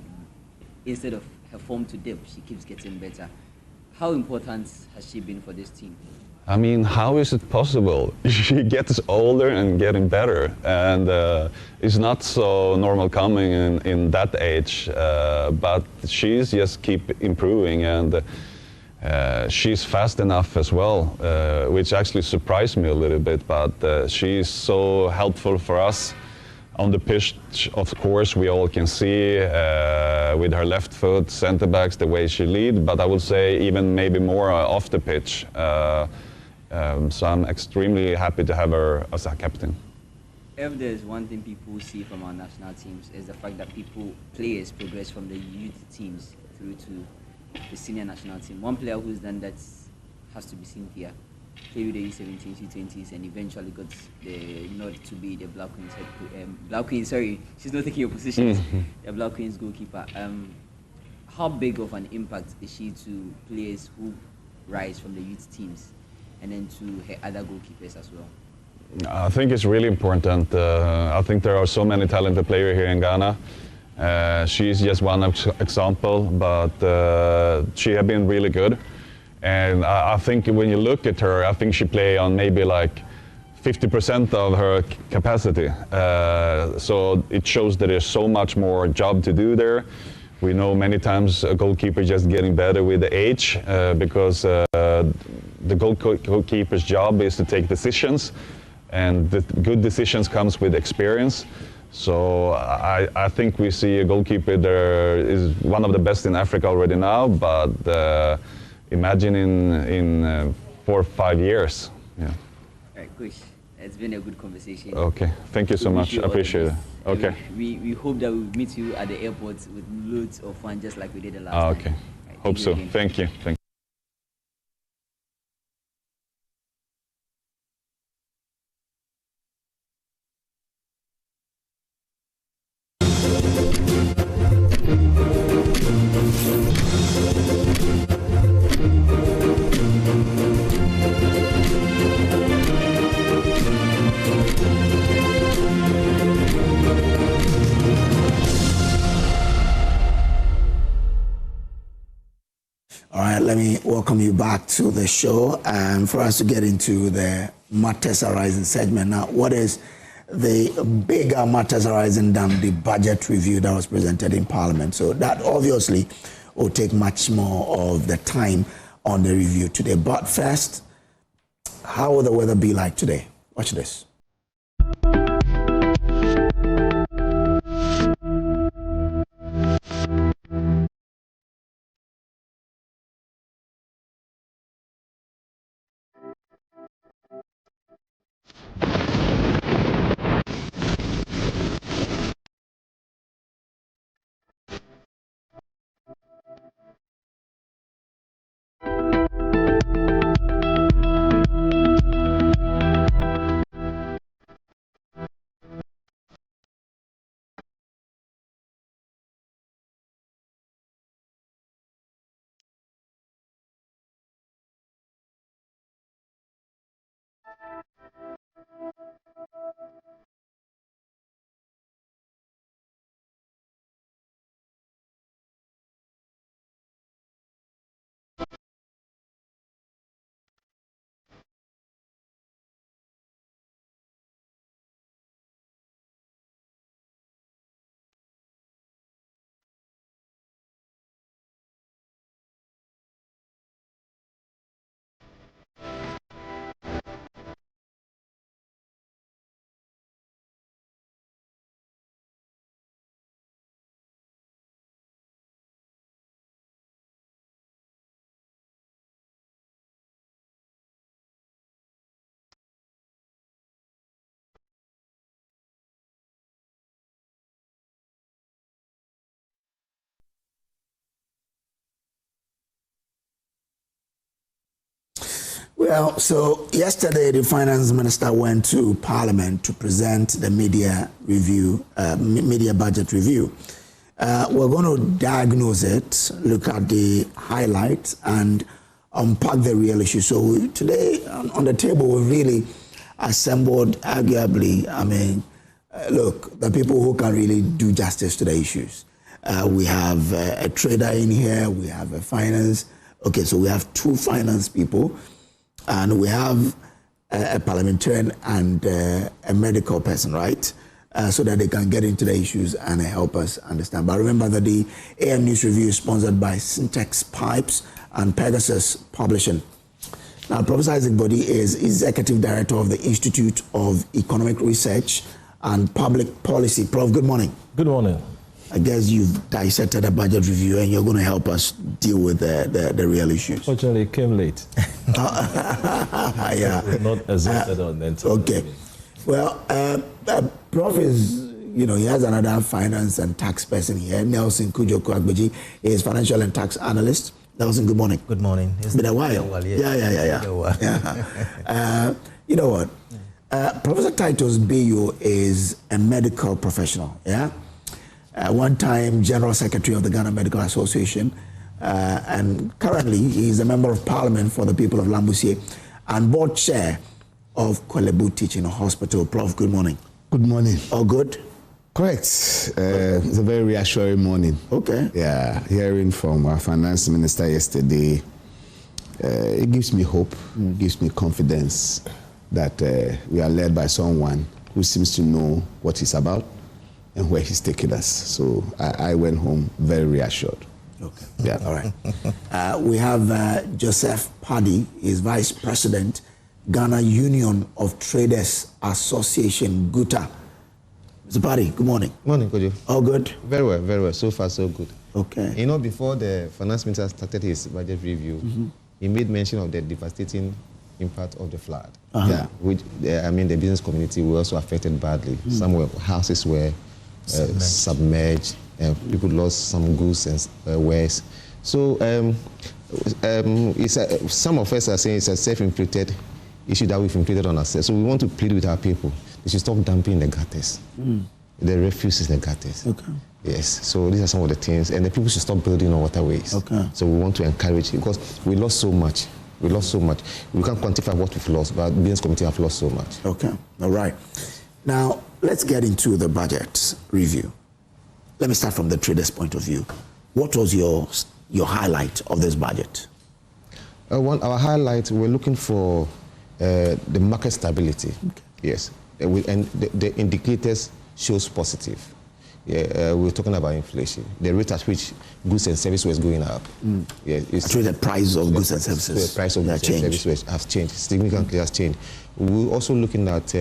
instead of her form to dip, she keeps getting better. How important has she been for this team? I mean, how is it possible? She gets older and getting better, and it's not so normal coming in that age, but she's just keep improving, and she's fast enough as well, which actually surprised me a little bit, but she's so helpful for us. On the pitch, of course, we all can see with her left foot, center backs, the way she leads, but I would say even maybe more off the pitch. So I'm extremely happy to have her as a captain. If there's one thing people see from our national teams, is the fact that players progress from the youth teams through to the senior national team. One player who's done that has to be Cynthia. Played with the U17s, U20s, and eventually got the nod to be the Black Queens Black Queens, sorry, she's not taking your positions. The Black Queens goalkeeper. How big of an impact is she to players who rise from the youth teams, and then to her other goalkeepers as well? I think it's really important. I think there are so many talented players here in Ghana. She's just one example, but she has been really good. And I think when you look at her, I think she play on maybe like 50% of her capacity. So it shows that there's so much more job to do there. We know many times a goalkeeper just getting better with the age because the goalkeeper's job is to take decisions, and the good decisions comes with experience. So I think we see a goalkeeper there is one of the best in Africa already now, but imagine in 4 or 5 years. Yeah. All right, Coach. It's been a good conversation. Okay, thank you so much. I appreciate it. Okay. We hope that we'll meet you at the airport with loads of fun, just like we did the last time. Okay. Right, hope so. Thank you. Thank you. All right, let me welcome you back to the show and for us to get into the matters arising segment. Now, what is the bigger matters arising than the budget review that was presented in Parliament? So that obviously will take much more of the time on the review today. But first, how will the weather be like today? Watch this. Well, so yesterday the finance minister went to Parliament to present the media budget review. We're going to diagnose it, look at the highlights, and unpack the real issue. So today on the table, we really assembled, arguably, look, the people who can really do justice to the issues. We have a trader in here, we have a finance. Okay, so we have 2 finance people. And we have a parliamentarian and a medical person, right? So that they can get into the issues and help us understand. But remember that the AM News Review is sponsored by Syntax Pipes and Pegasus Publishing. Now, Professor Isaac Body is Executive Director of the Institute of Economic Research and Public Policy. Prof, good morning. Good morning. I guess you've dissected the budget review and you're going to help us deal with the real issues. Fortunately, it came late. Yeah. We're not exhausted on the entire. Okay. Well, Prof is, he has another finance and tax person here, Nelson Kujoku-Agbeji. He is financial and tax analyst. Nelson, good morning. Good morning. It's been a while. Yeah. You know what? Professor Titus Bayo is a medical professional, yeah? One time General Secretary of the Ghana Medical Association, and currently he is a member of Parliament for the people of Lambusie and board chair of Kwelebu Teaching Hospital. Prof, good morning. Good morning. All good? Correct. It's a very reassuring morning. Okay. Yeah, hearing from our finance minister yesterday it gives me hope, gives me confidence that we are led by someone who seems to know what he's about and where he's taking us. So I went home very reassured. Okay. Yeah. All right. We have Joseph Paddy, is Vice President, Ghana Union of Traders Association, GUTA. Mr. Paddy, good morning. Morning, Kojo. All good? Very well, very well. So far, so good. Okay. You know, before the finance minister started his budget review, he made mention of the devastating impact of the flood. Yeah, which I mean, the business community were also affected badly. Some houses were submerged, and people lost some goods and wares. So some of us are saying it's a self-inflicted issue that we've inflicted on ourselves. So we want to plead with our people. They should stop dumping the gutters, the refuse in the gutters. Okay. Yes, so these are some of the things, and the people should stop building on waterways. Okay. So we want to encourage it because we lost so much. We lost so much. We can't quantify what we've lost, but the business community have lost so much. Okay, all right. Now, let's get into the budget review. Let me start from the trader's point of view. What was your highlight of this budget? Our highlight, we're looking for the market stability. Okay. Yes, and the indicators shows positive. Yeah, we're talking about inflation, the rate at which goods and services was going up. Yeah, actually, the price of goods and services. The price of goods and services has changed, significantly has changed. We're also looking at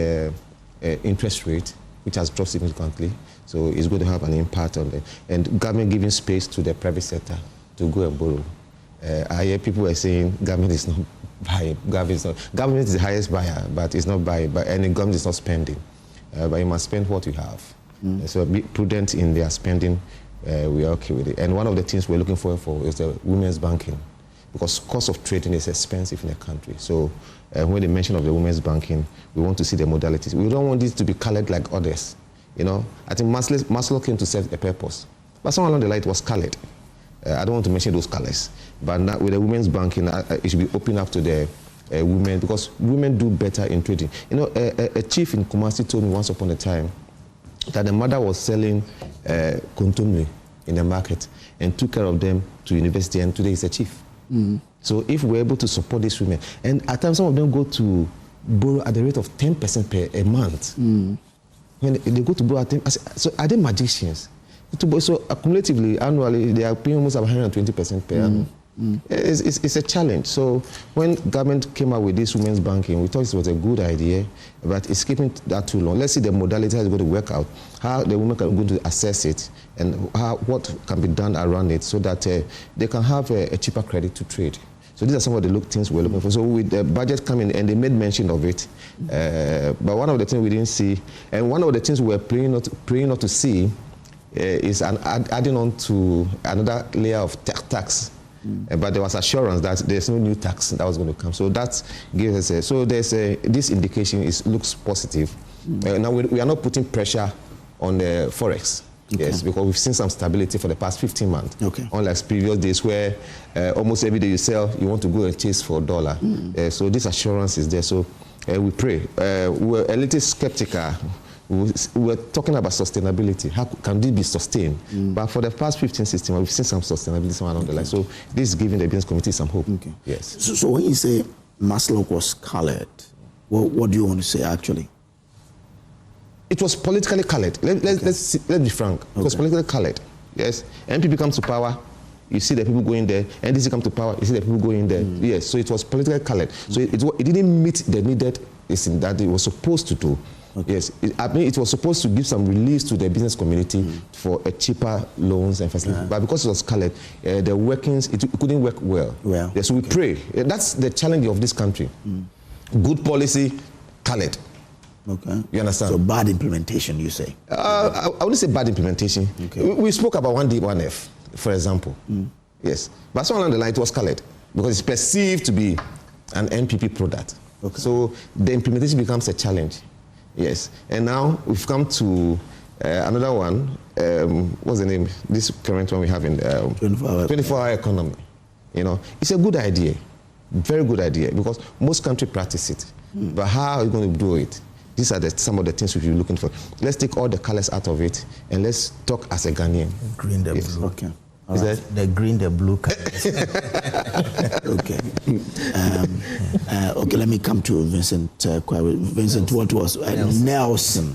interest rate, which has dropped significantly. So it's going to have an impact on it. And government giving space to the private sector to go and borrow. I hear people are saying government is not buying. Government is the highest buyer, but it's not buying. And the government is not spending. But you must spend what you have. So be prudent in their spending. We are okay with it. And one of the things we're looking for is the women's banking, because cost of trading is expensive in the country. So when they mention of the women's banking, we want to see the modalities. We don't want this to be colored like others. You know, I think Maslow came to serve a purpose, but somewhere along the line it was colored. I don't want to mention those colors, but now with the women's banking, it should be open up to the women, because women do better in trading. You know, a chief in Kumasi told me once upon a time that the mother was selling kontomire in the market and took care of them to university, and today is a chief. So if we're able to support these women, and at times some of them go to borrow at the rate of 10% per month. When they go to borrow at 10%, so are they magicians? So accumulatively, annually, they are paying almost 120% per annum. It's a challenge. So when government came out with this women's banking, we thought it was a good idea, but it's keeping that too long. Let's see the modality how it's going to work out, how the women are going to assess it, and what can be done around it, so that they can have a cheaper credit to trade. So these are some of the things we're looking for. So with the budget coming, and they made mention of it, but one of the things we didn't see, and one of the things we're praying not to see, is adding on to another layer of tax. But there was assurance that there's no new tax that was going to come. So that gives us so there's this indication looks positive. Now we are not putting pressure on the forex. Okay. Yes, because we've seen some stability for the past 15 months. Okay. Unlike previous days where almost every day you sell, you want to go and chase for a dollar. So this assurance is there. So we pray. We're a little skeptical. We're talking about sustainability. How can this be sustained? But for the past 15, 16 months, we've seen some sustainability along the line. So this is giving the business community some hope. Okay. Yes. So when you say Maslow was colored, what do you want to say actually? It was politically colored. Let's be frank. It was politically colored. Yes. NPP comes to power, you see the people going there. NDC come to power, you see the people going there. Yes. So it was politically colored. So it didn't meet the needed that it was supposed to do. Okay. Yes, it was supposed to give some release to the business community for a cheaper loans and facilities. But because it was colored, the workings, it couldn't work well. Yes, so we pray. That's the challenge of this country. Good policy, colored. Okay. You understand? So bad implementation, you say? I wouldn't say bad implementation. Okay. We spoke about 1D, 1F, for example. Yes. But somewhere along the line, it was colored because it's perceived to be an NPP product. Okay. So the implementation becomes a challenge. Yes, and now we've come to another one. What's the name? This current one we have in 24-hour economy. You know, it's a good idea, very good idea, because most countries practice it. But how are you going to do it? These are some of the things we're looking for. Let's take all the colors out of it, and let's talk as a Ghanaian. Green them. Yes. Okay. The green, the blue color. Okay. Okay, let me come to Vincent. Vincent, what was Nelson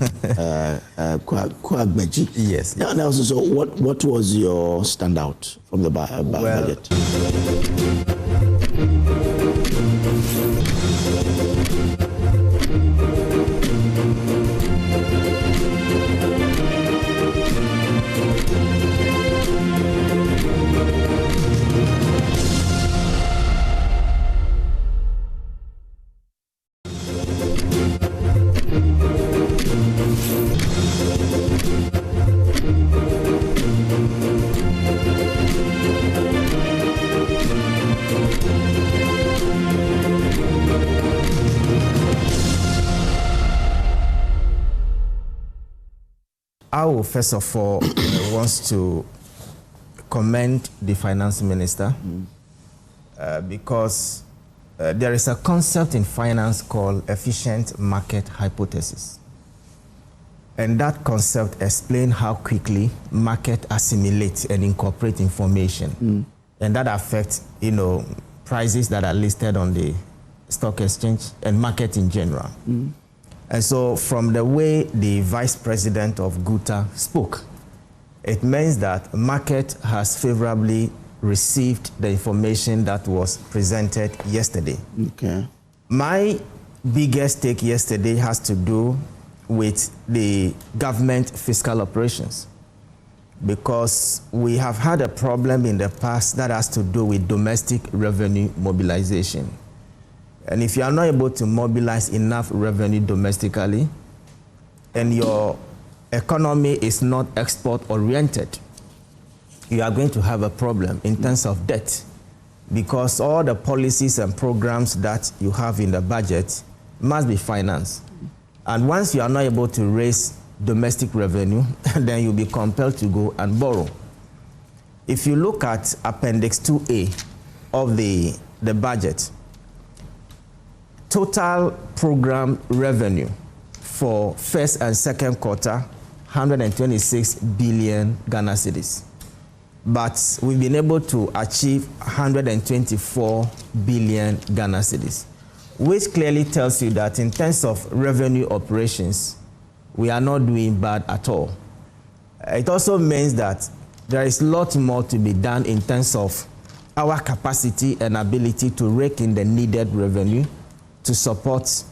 Kwagbeji? Yes. Nelson, so what was your standout from the budget? I will first of all wants to commend the finance minister because there is a concept in finance called efficient market hypothesis. And that concept explains how quickly market assimilates and incorporate information. And that affects, prices that are listed on the stock exchange and market in general. And so from the way the vice president of GUTA spoke, it means that market has favorably received the information that was presented yesterday. Okay. My biggest take yesterday has to do with the government fiscal operations, because we have had a problem in the past that has to do with domestic revenue mobilization. And if you are not able to mobilize enough revenue domestically and your economy is not export-oriented, you are going to have a problem in terms of debt, because all the policies and programs that you have in the budget must be financed. And once you are not able to raise domestic revenue, then you'll be compelled to go and borrow. If you look at Appendix 2A of the budget, total program revenue for first and second quarter, 126 billion Ghana cedis. But we've been able to achieve 124 billion Ghana cedis, which clearly tells you that in terms of revenue operations, we are not doing bad at all. It also means that there is a lot more to be done in terms of our capacity and ability to rake in the needed revenue to support,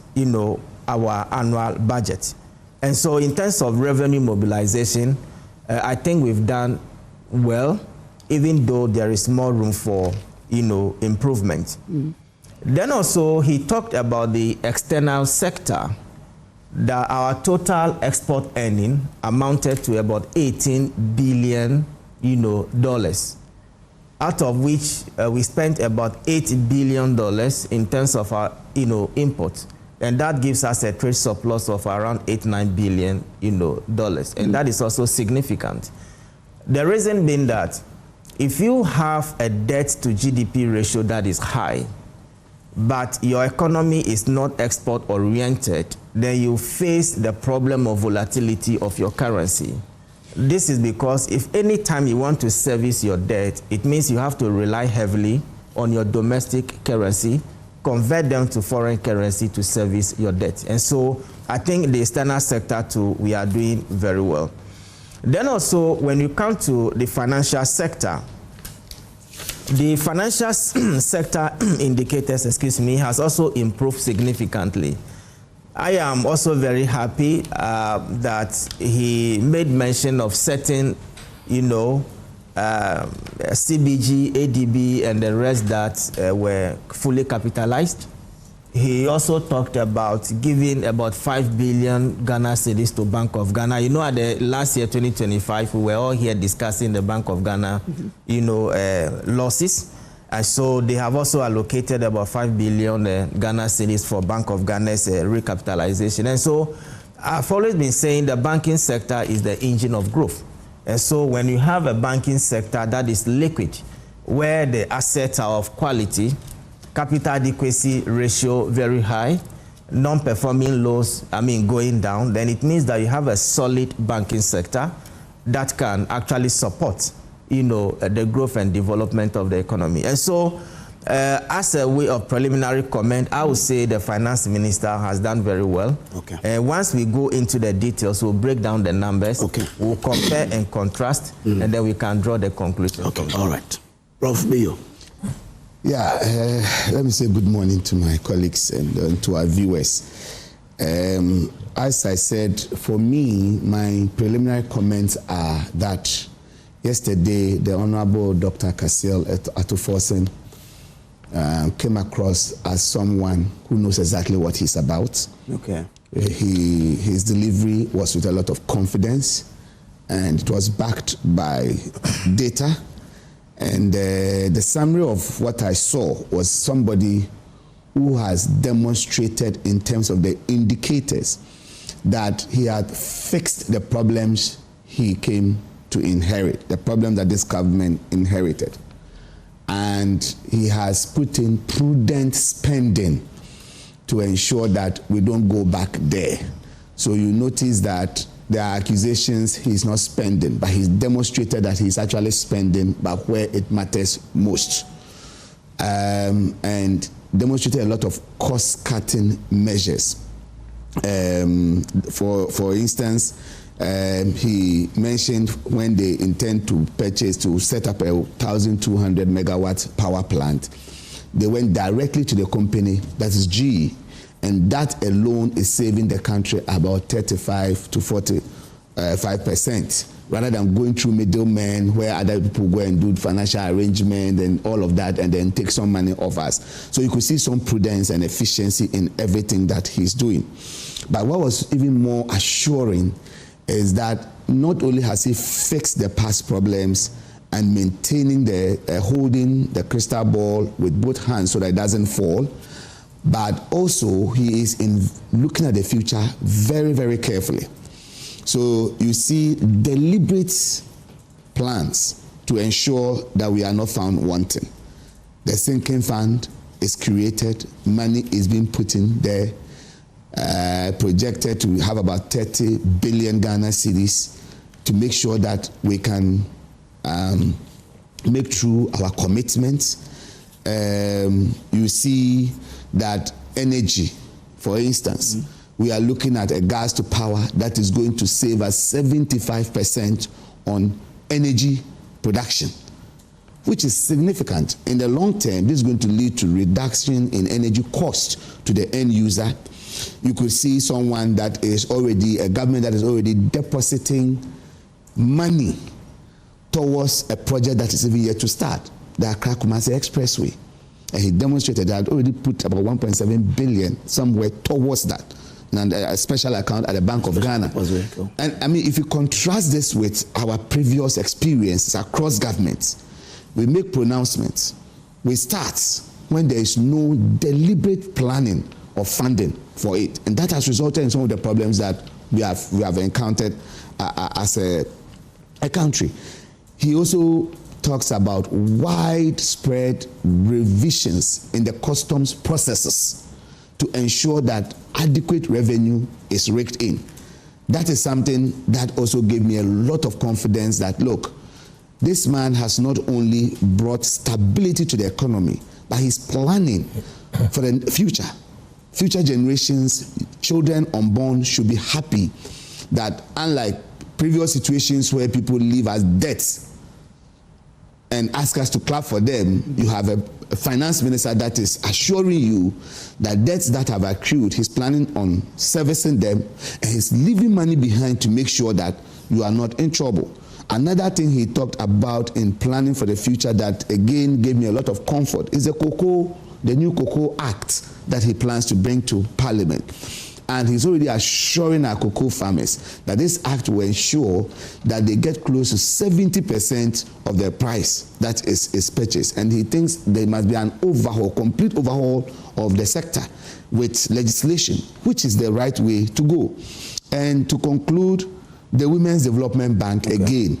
our annual budget. And so in terms of revenue mobilization, I think we've done well, even though there is more room for, improvement. Then also he talked about the external sector, that our total export earning amounted to about $18 billion, dollars, out of which we spent about $8 billion in terms of our, imports. And that gives us a trade surplus of around $8-9 billion, dollars. And that is also significant. The reason being that if you have a debt to GDP ratio that is high, but your economy is not export oriented, then you face the problem of volatility of your currency. This is because if any time you want to service your debt, it means you have to rely heavily on your domestic currency, convert them to foreign currency to service your debt. And so I think the external sector too, we are doing very well. Then also, when you come to the financial sector, the financial sector indicators, has also improved significantly. I am also very happy that he made mention of certain, CBG, ADB, and the rest that were fully capitalized. He also talked about giving about 5 billion Ghana cedis to Bank of Ghana. At the last year, 2025, we were all here discussing the Bank of Ghana, losses. And so they have also allocated about 5 billion Ghana cedis for Bank of Ghana's recapitalization. And so I've always been saying the banking sector is the engine of growth. And so when you have a banking sector that is liquid, where the assets are of quality, capital adequacy ratio very high, non-performing loans, going down, then it means that you have a solid banking sector that can actually support, the growth and development of the economy. And so, as a way of preliminary comment, I would say the finance minister has done very well. Okay. Once we go into the details, we'll break down the numbers. Okay. We'll compare and contrast, and then we can draw the conclusion. Okay. All right. Prof. Bio. Yeah, let me say good morning to my colleagues and to our viewers. As I said, for me, my preliminary comments are that yesterday, the Honorable Dr. Akufo-Addo came across as someone who knows exactly what he's about. Okay. His delivery was with a lot of confidence, and it was backed by data. And the summary of what I saw was somebody who has demonstrated in terms of the indicators that he had fixed the problems he came to inherit, the problem that this government inherited. And he has put in prudent spending to ensure that we don't go back there. So you notice that there are accusations he's not spending, but he's demonstrated that he's actually spending, but where it matters most. And demonstrated a lot of cost-cutting measures. For instance, he mentioned when they intend to set up a 1,200 megawatt power plant, they went directly to the company, that is GE, and that alone is saving the country about 35 to 45%, rather than going through middlemen where other people go and do financial arrangement and all of that and then take some money off us. So you could see some prudence and efficiency in everything that he's doing. But what was even more assuring is that not only has he fixed the past problems and maintaining holding the crystal ball with both hands so that it doesn't fall, but also he is looking at the future very, very carefully. So you see deliberate plans to ensure that we are not found wanting. The sinking fund is created, money is being put in there, projected to have about 30 billion Ghana cedis to make sure that we can make true our commitments. You see that energy, for instance, we are looking at a gas to power that is going to save us 75% on energy production, which is significant. In the long term, this is going to lead to reduction in energy cost to the end user. You could see someone that is already, a government that is already depositing money towards a project that is even yet to start, the Accra-Kumasi Expressway. And he demonstrated that already put about 1.7 billion somewhere towards that, and a special account at the Bank of Ghana. And I mean, if you contrast this with our previous experiences across governments, we make pronouncements, we start when there is no deliberate planning of funding for it, and that has resulted in some of the problems that we have encountered as a country. He also talks about widespread revisions in the customs processes to ensure that adequate revenue is raked in. That is something that also gave me a lot of confidence that, look, this man has not only brought stability to the economy, but he's planning for the future. Future generations, children unborn should be happy that, unlike previous situations where people live as debts and ask us to clap for them, you have a finance minister that is assuring you that debts that have accrued, he's planning on servicing them, and he's leaving money behind to make sure that you are not in trouble. Another thing he talked about in planning for the future that again gave me a lot of comfort is the new Cocoa Act that he plans to bring to Parliament. And he's already assuring our cocoa farmers that this act will ensure that they get close to 70% of the price that is purchased. And he thinks there must be an overhaul, complete overhaul of the sector with legislation, which is the right way to go. And to conclude, the Women's Development Bank, again,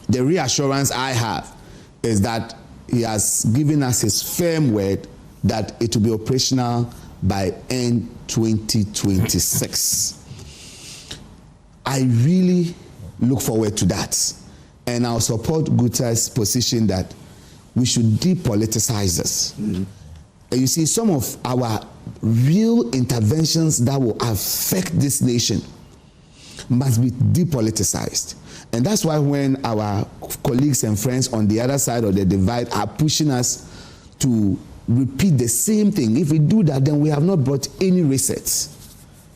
the reassurance I have is that he has given us his firm word that it will be operational by end 2026. I really look forward to that. And I'll support Guta's position that we should depoliticize this. And you see, some of our real interventions that will affect this nation must be depoliticized. And that's why when our colleagues and friends on the other side of the divide are pushing us to repeat the same thing, if we do that, then we have not brought any resets.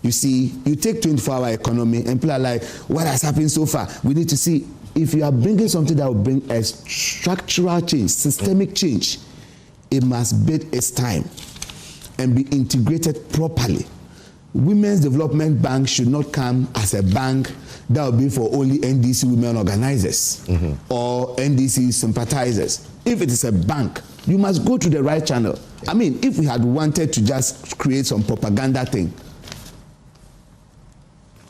You see, you take 24-hour economy and people are like, what has happened so far? We need to see if you are bringing something that will bring a structural change, systemic change, it must bid its time and be integrated properly. Women's Development Bank should not come as a bank that will be for only NDC women organizers or NDC sympathizers. If it is a bank, you must go to the right channel. I mean, if we had wanted to just create some propaganda thing,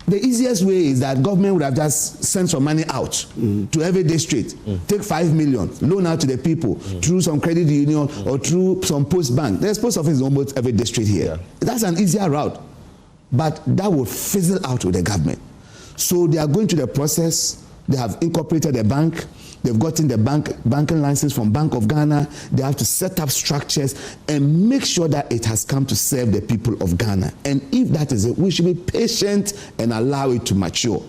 the easiest way is that government would have just sent some money out to every district, take 5 million, loan out to the people through some credit union or through some post bank. There's post office in almost every district here. That's an easier route, but that would fizzle out with the government. So they are going through the process. They have incorporated a bank. They've gotten the banking license from Bank of Ghana. They have to set up structures and make sure that it has come to serve the people of Ghana. And if that is it, we should be patient and allow it to mature.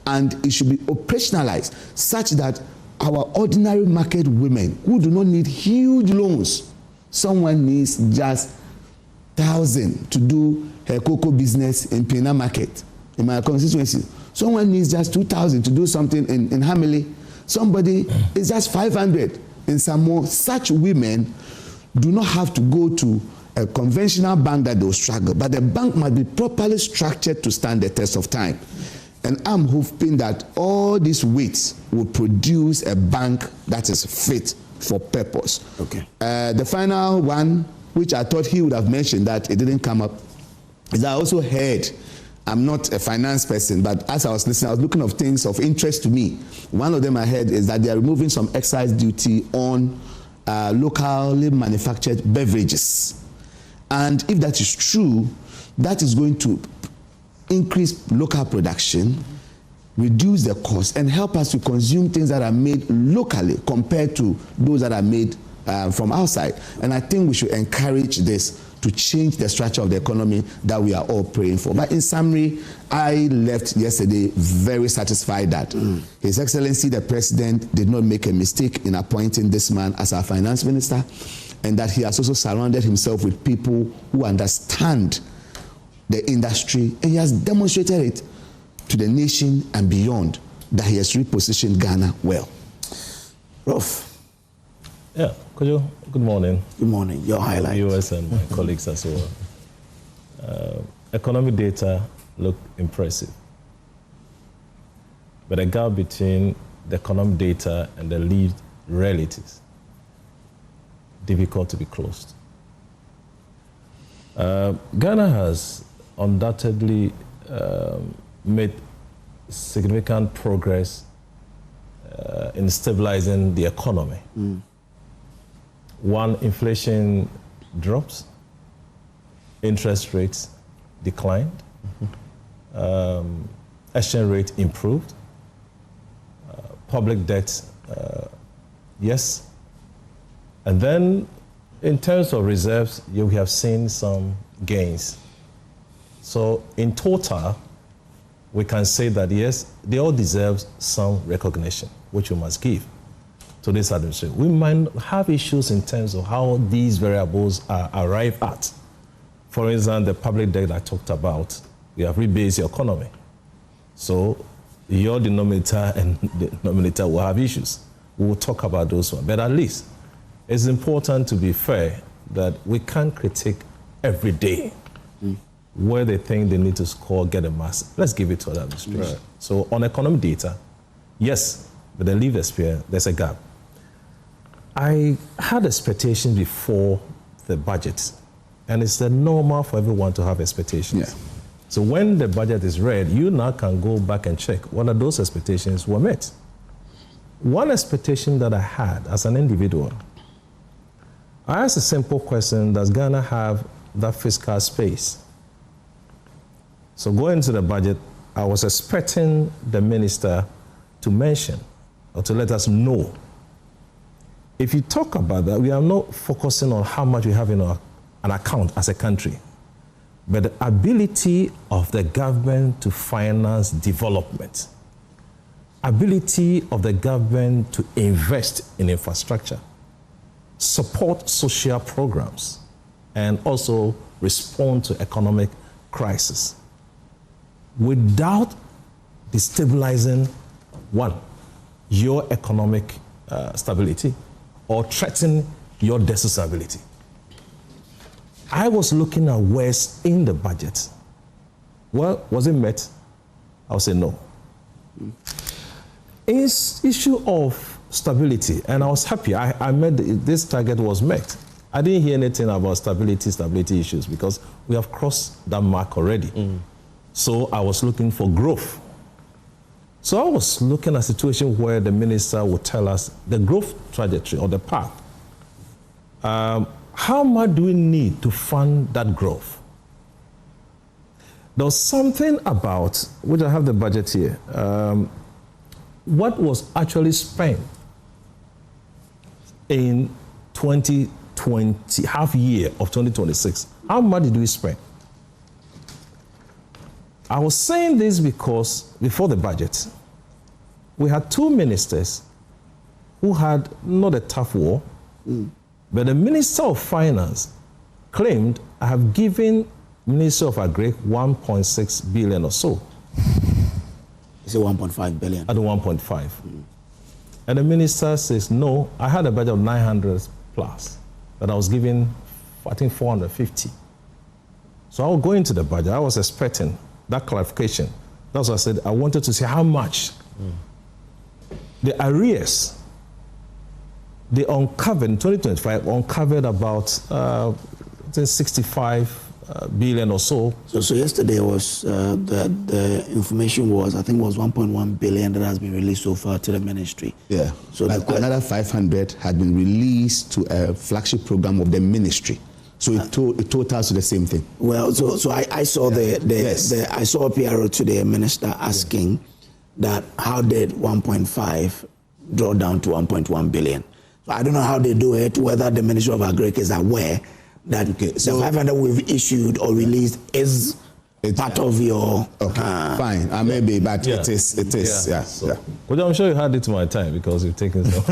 And it should be operationalized such that our ordinary market women who do not need huge loans, someone needs just 1,000 to do her cocoa business in Pina Market, in my constituency. Someone needs just 2,000 to do something in Hamele. Somebody is just 500 in some more. Such women do not have to go to a conventional bank that they'll struggle, but the bank must be properly structured to stand the test of time. And I'm hoping that all these weights will produce a bank that is fit for purpose. Okay. The final one, which I thought he would have mentioned that it didn't come up, is I also heard, I'm not a finance person, but as I was listening, I was looking at things of interest to me. One of them I heard is that they are removing some excise duty on locally manufactured beverages. And if that is true, that is going to increase local production, reduce the cost, and help us to consume things that are made locally compared to those that are made from outside. And I think we should encourage this to change the structure of the economy that we are all praying for. But in summary, I left yesterday very satisfied that His Excellency the President did not make a mistake in appointing this man as our finance minister, and that he has also surrounded himself with people who understand the industry, and he has demonstrated it to the nation and beyond that he has repositioned Ghana well. Rolf. Yeah, Kojo, good morning. Good morning. Your highlight. US and my colleagues as well. Economic data look impressive, but the gap between the economic data and the lived realities difficult to be closed. Ghana has undoubtedly made significant progress in stabilizing the economy. One, inflation drops, interest rates declined, exchange rate improved, public debt, yes. And then in terms of reserves, we have seen some gains. So in total, we can say that yes, they all deserve some recognition, which we must give to this administration. We might have issues in terms of how these variables are arrived at. For instance, the public debt I talked about, we have rebased the economy. So your denominator and the denominator will have issues. We will talk about those ones. But at least it's important to be fair that we can't critique every day where they think they need to score, get a mass. Let's give it to the administration. Right. So on economic data, yes, but the lived experience, there's a gap. I had expectations before the budget, and it's normal for everyone to have expectations. Yeah. So when the budget is read, you now can go back and check whether those expectations were met. One expectation that I had as an individual, I asked a simple question: does Ghana have that fiscal space? So going into the budget, I was expecting the minister to mention or to let us know. If you talk about that, we are not focusing on how much we have in an account as a country, but the ability of the government to finance development, ability of the government to invest in infrastructure, support social programs, and also respond to economic crisis without destabilizing, one, your economic stability or threaten your stability. I was looking at where's in the budget. Well, was it met? I'll say no. It's issue of stability, and I was happy. I met this target was met. I didn't hear anything about stability issues, because we have crossed that mark already. So I was looking for growth. So I was looking at a situation where the minister would tell us the growth trajectory or the path. How much do we need to fund that growth? There was something about, which I have the budget here, what was actually spent in 2020, half year of 2026. How much did we spend? I was saying this because before the budget, we had two ministers who had not a tough war, but the Minister of Finance claimed, I have given Minister of Agri 1.6 billion or so. Is it 1.5 billion? At 1.5. And the minister says, no, I had a budget of 900 plus, but I was given, I think, 450. So I will go into the budget. I was expecting that clarification. That's why I said I wanted to see how much. The arrears, they uncovered, in 2025, uncovered about 65 billion or so. So yesterday was, the information was, I think it was 1.1 billion that has been released so far to the ministry. Yeah, so another 500 had been released to a flagship program of the ministry. So it totals to the same thing. Well, so I saw I saw a PRO to the minister asking that how did 1.5 draw down to 1.1 billion. So I don't know how they do it, whether the Ministry of Agri is aware that the 500 we've issued or released is part of your... Fine, maybe, but it is, yeah. Well, I'm sure you had it to my time because you've taken some.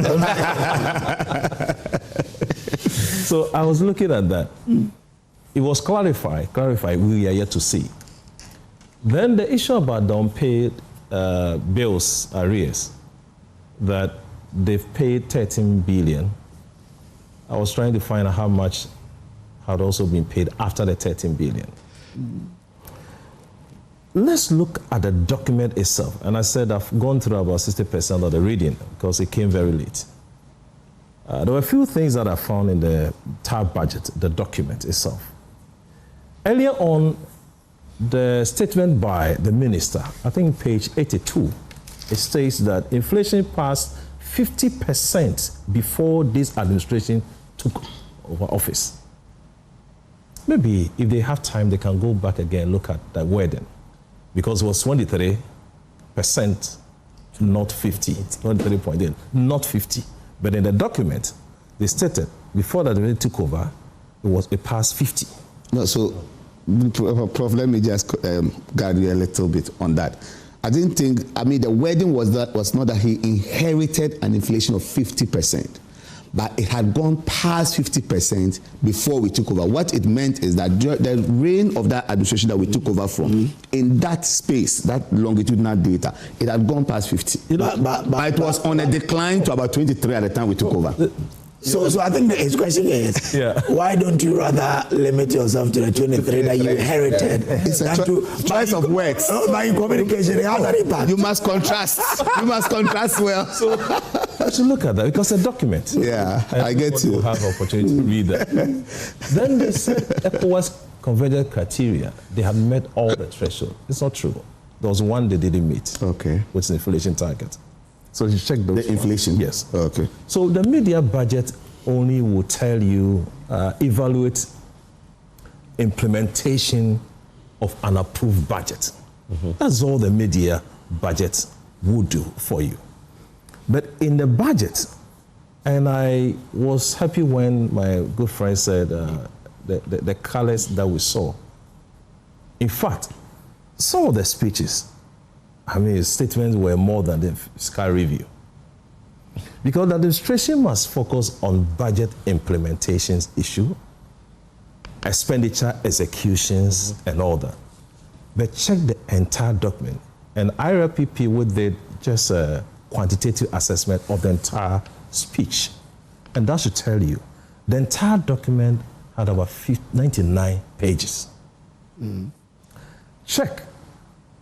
So I was looking at that. It was clarified, we are yet to see. Then the issue about the unpaid bills arrears, that they've paid 13 billion. I was trying to find out how much had also been paid after the 13 billion. Let's look at the document itself. And I said I've gone through about 60% of the reading because it came very late. There were a few things that I found in the TAB budget, the document itself. Earlier on, the statement by the minister, I think page 82, it states that inflation passed 50% before this administration took over office. Maybe if they have time, they can go back again and look at that wording, because it was 23%, not 50, 23.8, not 50. But in the document, they stated before that they took over, it passed 50. No, so, Prof, let me just guide you a little bit on that. I didn't think, the wording was not that he inherited an inflation of 50%, but it had gone past 50% before we took over. What it meant is that the reign of that administration that we took over from, in that space, that longitudinal data, it had gone past 50. But it was on a decline to about 23 at the time we took over. So I think his question is, why don't you rather limit yourself to the 23 that you inherited? It's a choice of words. My communication, it has an impact. You must contrast. You must contrast well. So I should look at that because it's a document. Yeah, I get you. Have opportunity to read that. Then they said ECOWAS convergence criteria, they have met all the thresholds. It's not true. There was one they didn't meet. Okay. Which is the inflation target. So you check those. The inflation? Yes. Okay. So the media budget only will tell you, evaluate implementation of an approved budget. That's all the media budget will do for you. But in the budget, and I was happy when my good friend said the colors that we saw. In fact, some of the speeches, statements were more than the fiscal review. Because the administration must focus on budget implementations issue, expenditure executions, and all that. But check the entire document. And IRPP would did just a quantitative assessment of the entire speech. And that should tell you, the entire document had about 99 pages. Check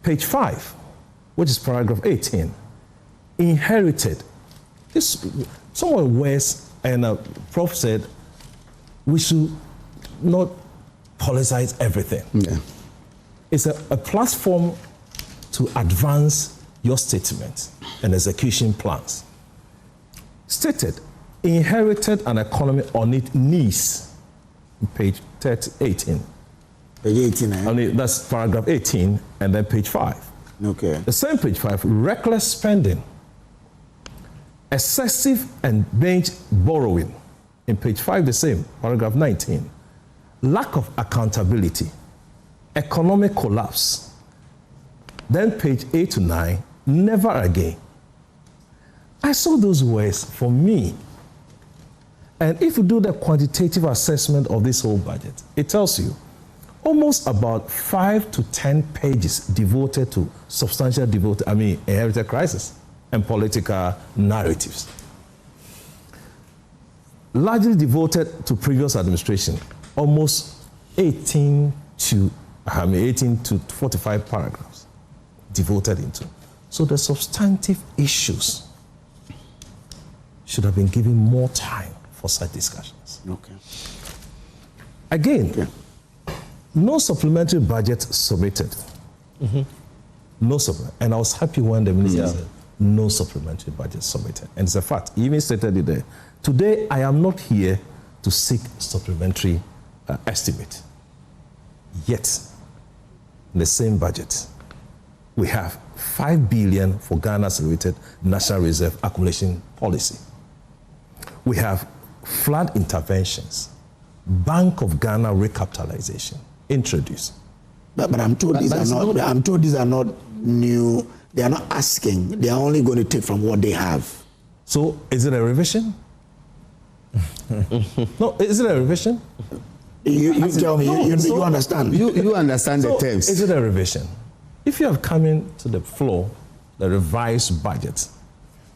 page 5, which is paragraph 18. Inherited. This, someone wears, and Prof said, we should not politicize everything. Yeah. It's a platform to advance your statements and execution plans. Stated, inherited an economy on its knees, page 18. Page 18, eh? That's paragraph 18, and then page 5. Okay. The same page 5, reckless spending, excessive and bench borrowing. In page 5, the same, paragraph 19. Lack of accountability, economic collapse. Then page 8 to 9, never again. I saw those words for me. And if you do the quantitative assessment of this whole budget, it tells you almost about 5 to 10 pages devoted to inherited crisis and political narratives. Largely devoted to previous administration, almost 18 to 45 paragraphs devoted into. So the substantive issues should have been given more time for such discussions. Okay. Again, no supplementary budget submitted. No supplementary. And I was happy when the minister said, no supplementary budget submitted. And it's a fact. He even stated it there. Today, I am not here to seek supplementary estimate. Yet, in the same budget, we have 5 billion for Ghana's related National Reserve accumulation policy. We have flood interventions, Bank of Ghana recapitalization introduced. But I'm told these are not new. They are not asking. They are only going to take from what they have. So is it a revision? No, is it a revision? You tell me. You understand. You understand the terms. Is it a revision? If you have come into the floor, the revised budget,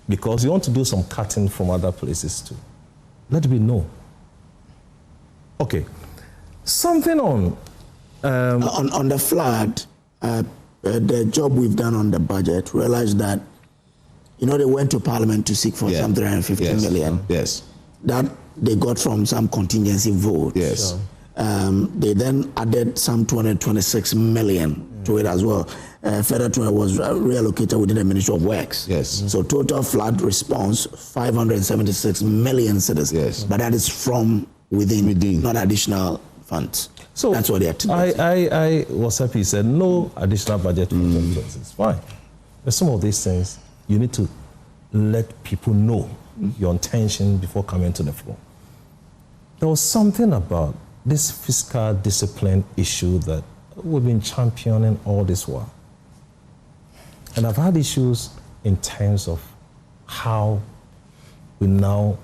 because you want to do some cutting from other places too, let me know. Okay, something on the flood. The job we've done on the budget, realized that, they went to Parliament to seek for some 350 million. Yes. That they got from some contingency votes. Yes. They then added some 226 million to it as well. Further to it was reallocated within the Ministry of Works. Yes. So total flood response, 576 million cedis. Yes. But that is from within. Not additional funds. So that's what they had to do. I was happy. He said no additional budget. It's fine. But some of these things, you need to let people know your intention before coming to the floor. There was something about this fiscal discipline issue that we've been championing all this while. And I've had issues in terms of how we now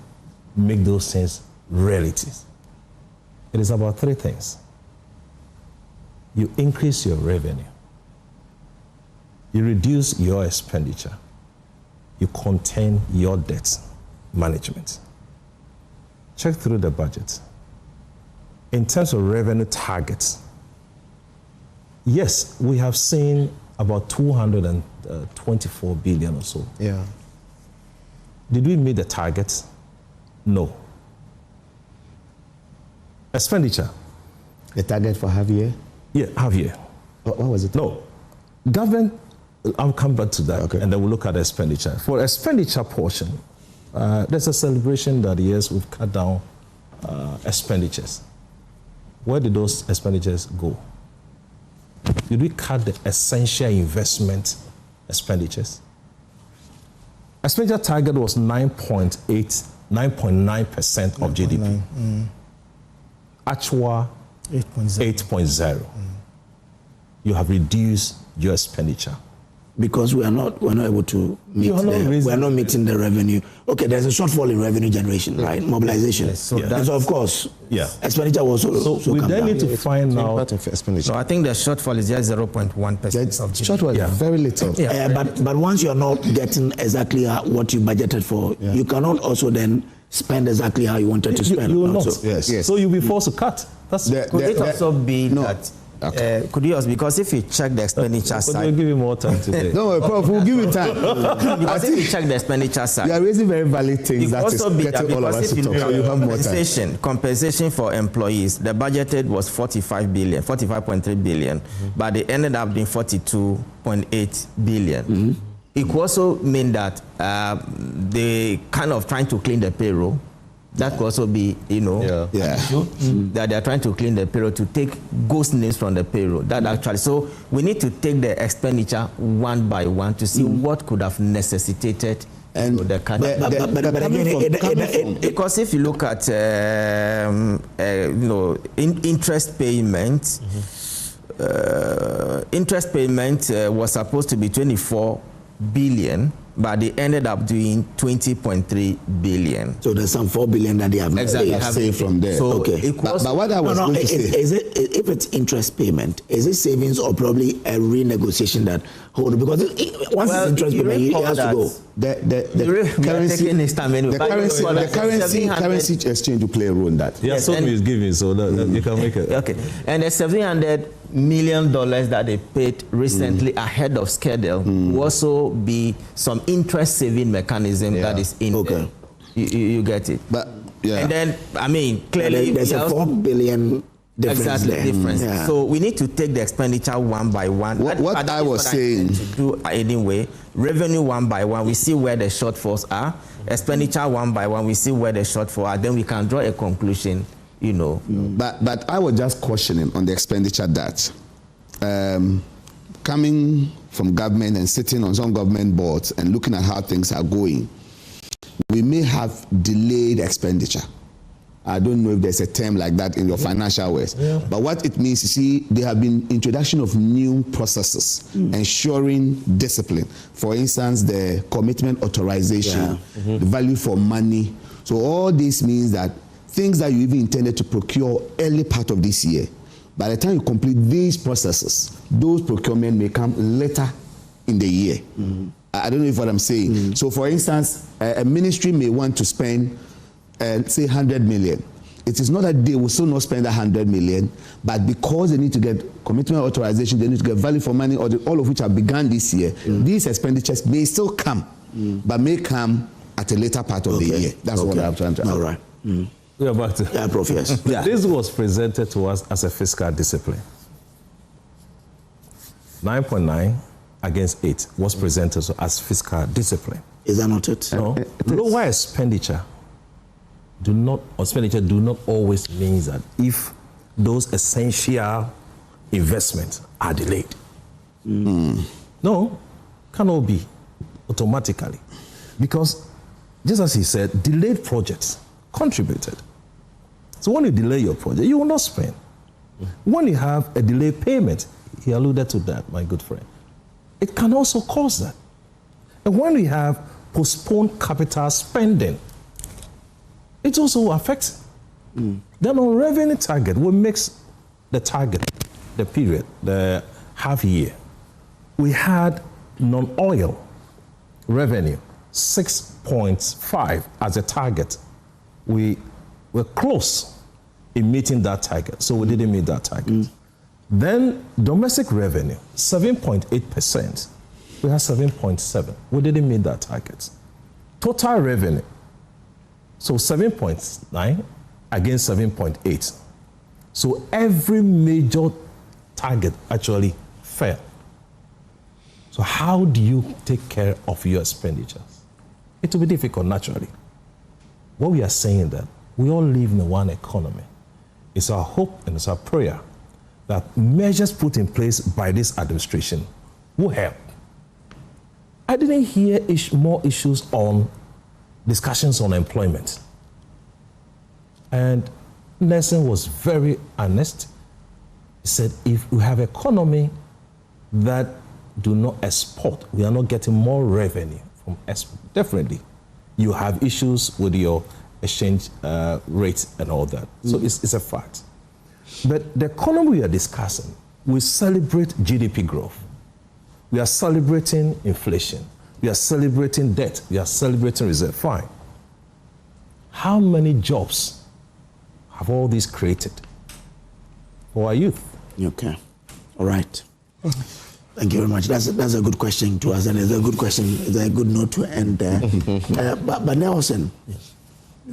make those things realities. It is about 3 things. You increase your revenue. You reduce your expenditure. You contain your debt management. Check through the budget. In terms of revenue targets, yes, we have seen about 224 billion or so. Yeah. Did we meet the targets? No. Expenditure. The target for half year? Yeah, half year. What was it? No. Government, I'll come back to that, and then we'll look at the expenditure. For expenditure portion, there's a celebration that yes, we've cut down expenditures. Where did those expenditures go? Did we cut the essential investment expenditures? expenditure target was 9.9% of GDP. Actual 8.0. You have reduced your expenditure. Because we're not able to meet we're not meeting the revenue. Okay, there's a shortfall in revenue generation, right? Mobilization. Yes, so and so of course, expenditure was also we then need to find out part of expenditure. So I think the shortfall is just 0.1% of GDP. Shortfall is very little. But once you're not getting exactly what you budgeted for, you cannot also then spend exactly how you wanted to spend. You will not. Yes. So you'll be forced to cut. Could it also be that? Could you also, because if you check the expenditure side, we'll give you more time today. No, Prof, we'll give you time. Because if you check the expenditure side, you are raising very valid things. That is getting all of us to talk. So you have more time. Compensation for employees. The budgeted was 45.3 billion, but they ended up being 42.8 billion. It could also mean that they kind of trying to clean the payroll. That could also be, that they are trying to clean the payroll to take ghost names from the payroll. That actually, so we need to take the expenditure one by one to see what could have necessitated the cut. Because if you look at interest payment, was supposed to be 24 billion. But they ended up doing 20.3 billion. So there's some 4 billion that they have saved from there. So but what I was going to say, if it's interest payment, is it savings or probably a renegotiation that hold? Because once it's interest payment, it has to go. The currency exchange will play a role in that. Yeah, so is giving, so that you can make it. Okay, and the $700 million that they paid recently ahead of schedule will also be some interest saving mechanism that is in there. You get it. But and then clearly there's a 4 billion difference there. So we need to take the expenditure one by one. What I was saying to do anyway, revenue one by one, we see where the shortfalls are. Expenditure one by one, we see where the shortfalls are. Then we can draw a conclusion. But I was just cautioning on the expenditure that coming from government and sitting on some government boards and looking at how things are going, we may have delayed expenditure. I don't know if there's a term like that in your financial words. But what it means, you see, there have been introduction of new processes, ensuring discipline. For instance, the commitment authorization, the value for money. So all this means that things that you even intended to procure early part of this year, by the time you complete these processes, those procurement may come later in the year. I don't know if what I'm saying. So for instance, a ministry may want to spend, say 100 million. It is not that they will still not spend 100 million, but because they need to get commitment authorization, they need to get value for money, all of which have begun this year, these expenditures may still come, but may come at a later part of the year. That's what I'm trying to say. All right. We are back to Prof, yes. This was presented to us as a fiscal discipline. 9.9 against 8 was presented as fiscal discipline. Is that not it? No. Lower expenditure do not always mean that if those essential investments are delayed. No, cannot be automatically. Because just as he said, delayed projects contributed. So when you delay your project, you will not spend. When you have a delayed payment, he alluded to that, my good friend, it can also cause that. And when we have postponed capital spending, it also affects. Then on revenue target, we mix the target, the period, the half year. We had non-oil revenue, 6.5 as a target. We were close in meeting that target, so we didn't meet that target. Then domestic revenue, 7.8%. We had 7.7. We didn't meet that target. Total revenue, so 7.9 against 7.8. So every major target actually fell. So how do you take care of your expenditures? It will be difficult, naturally. What we are saying is that we all live in one economy. It's our hope and it's our prayer that measures put in place by this administration will help. I didn't hear more issues on discussions on employment. And Nelson was very honest. He said, if we have economy that do not export, we are not getting more revenue from export. Definitely, you have issues with your exchange rates and all that. So it's a fact. But the economy we are discussing, we celebrate GDP growth. We are celebrating inflation. We are celebrating debt. We are celebrating reserve. Fine. How many jobs have all these created for our youth? Okay. All right. Thank you very much. That's a good question to us, and it's a good question. It's a good note to end there. But Nelson,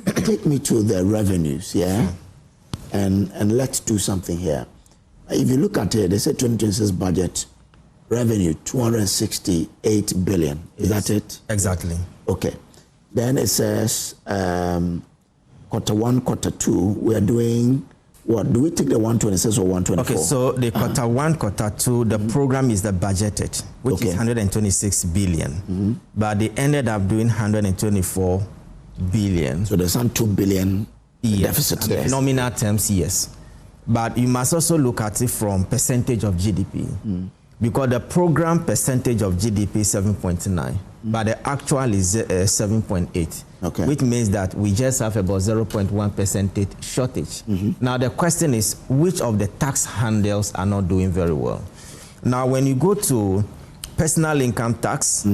take me to the revenues, yeah? And let's do something here. If you look at it, they said 2026 budget revenue 268 billion. Is that it? Exactly. Okay. Then it says quarter one, quarter two, we are doing what? Do we take the 126 or 124? Okay, so the quarter one, quarter two, the program is the budgeted, which is 126 billion. But they ended up doing 124 billion. So there's some 2 billion deficit there. Nominal terms, yes. But you must also look at it from percentage of GDP. Because the program percentage of GDP is 7.9, but the actual is 7.8. Okay. Which means that we just have about 0.1% shortage. Now the question is, which of the tax handles are not doing very well? Now when you go to personal income tax,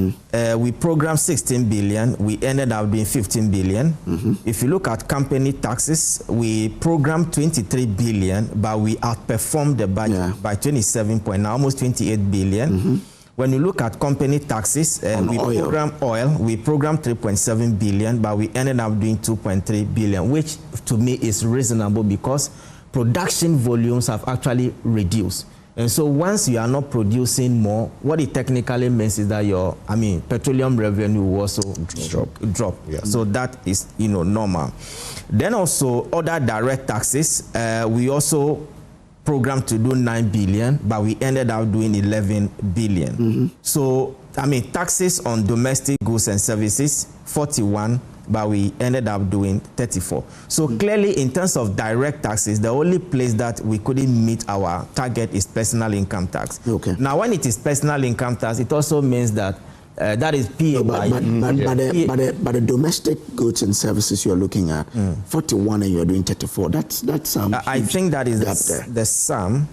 we programmed 16 billion, we ended up doing 15 billion. If you look at company taxes, we programmed 23 billion, but we outperformed the budget by 27.9, almost 28 billion. When you look at company taxes, we programmed oil, we programmed 3.7 billion, but we ended up doing 2.3 billion, which to me is reasonable because production volumes have actually reduced. And so once you are not producing more, what it technically means is that your, petroleum revenue will also drop. Yeah. So that is, normal. Then also other direct taxes, we also programmed to do 9 billion, but we ended up doing 11 billion. So, taxes on domestic goods and services, 41, but we ended up doing 34. So clearly, in terms of direct taxes, the only place that we couldn't meet our target is personal income tax. Okay. Now, when it is personal income tax, it also means that that is PAY. But the domestic goods and services you're looking at, 41 and you're doing 34. That's I think that is the sum.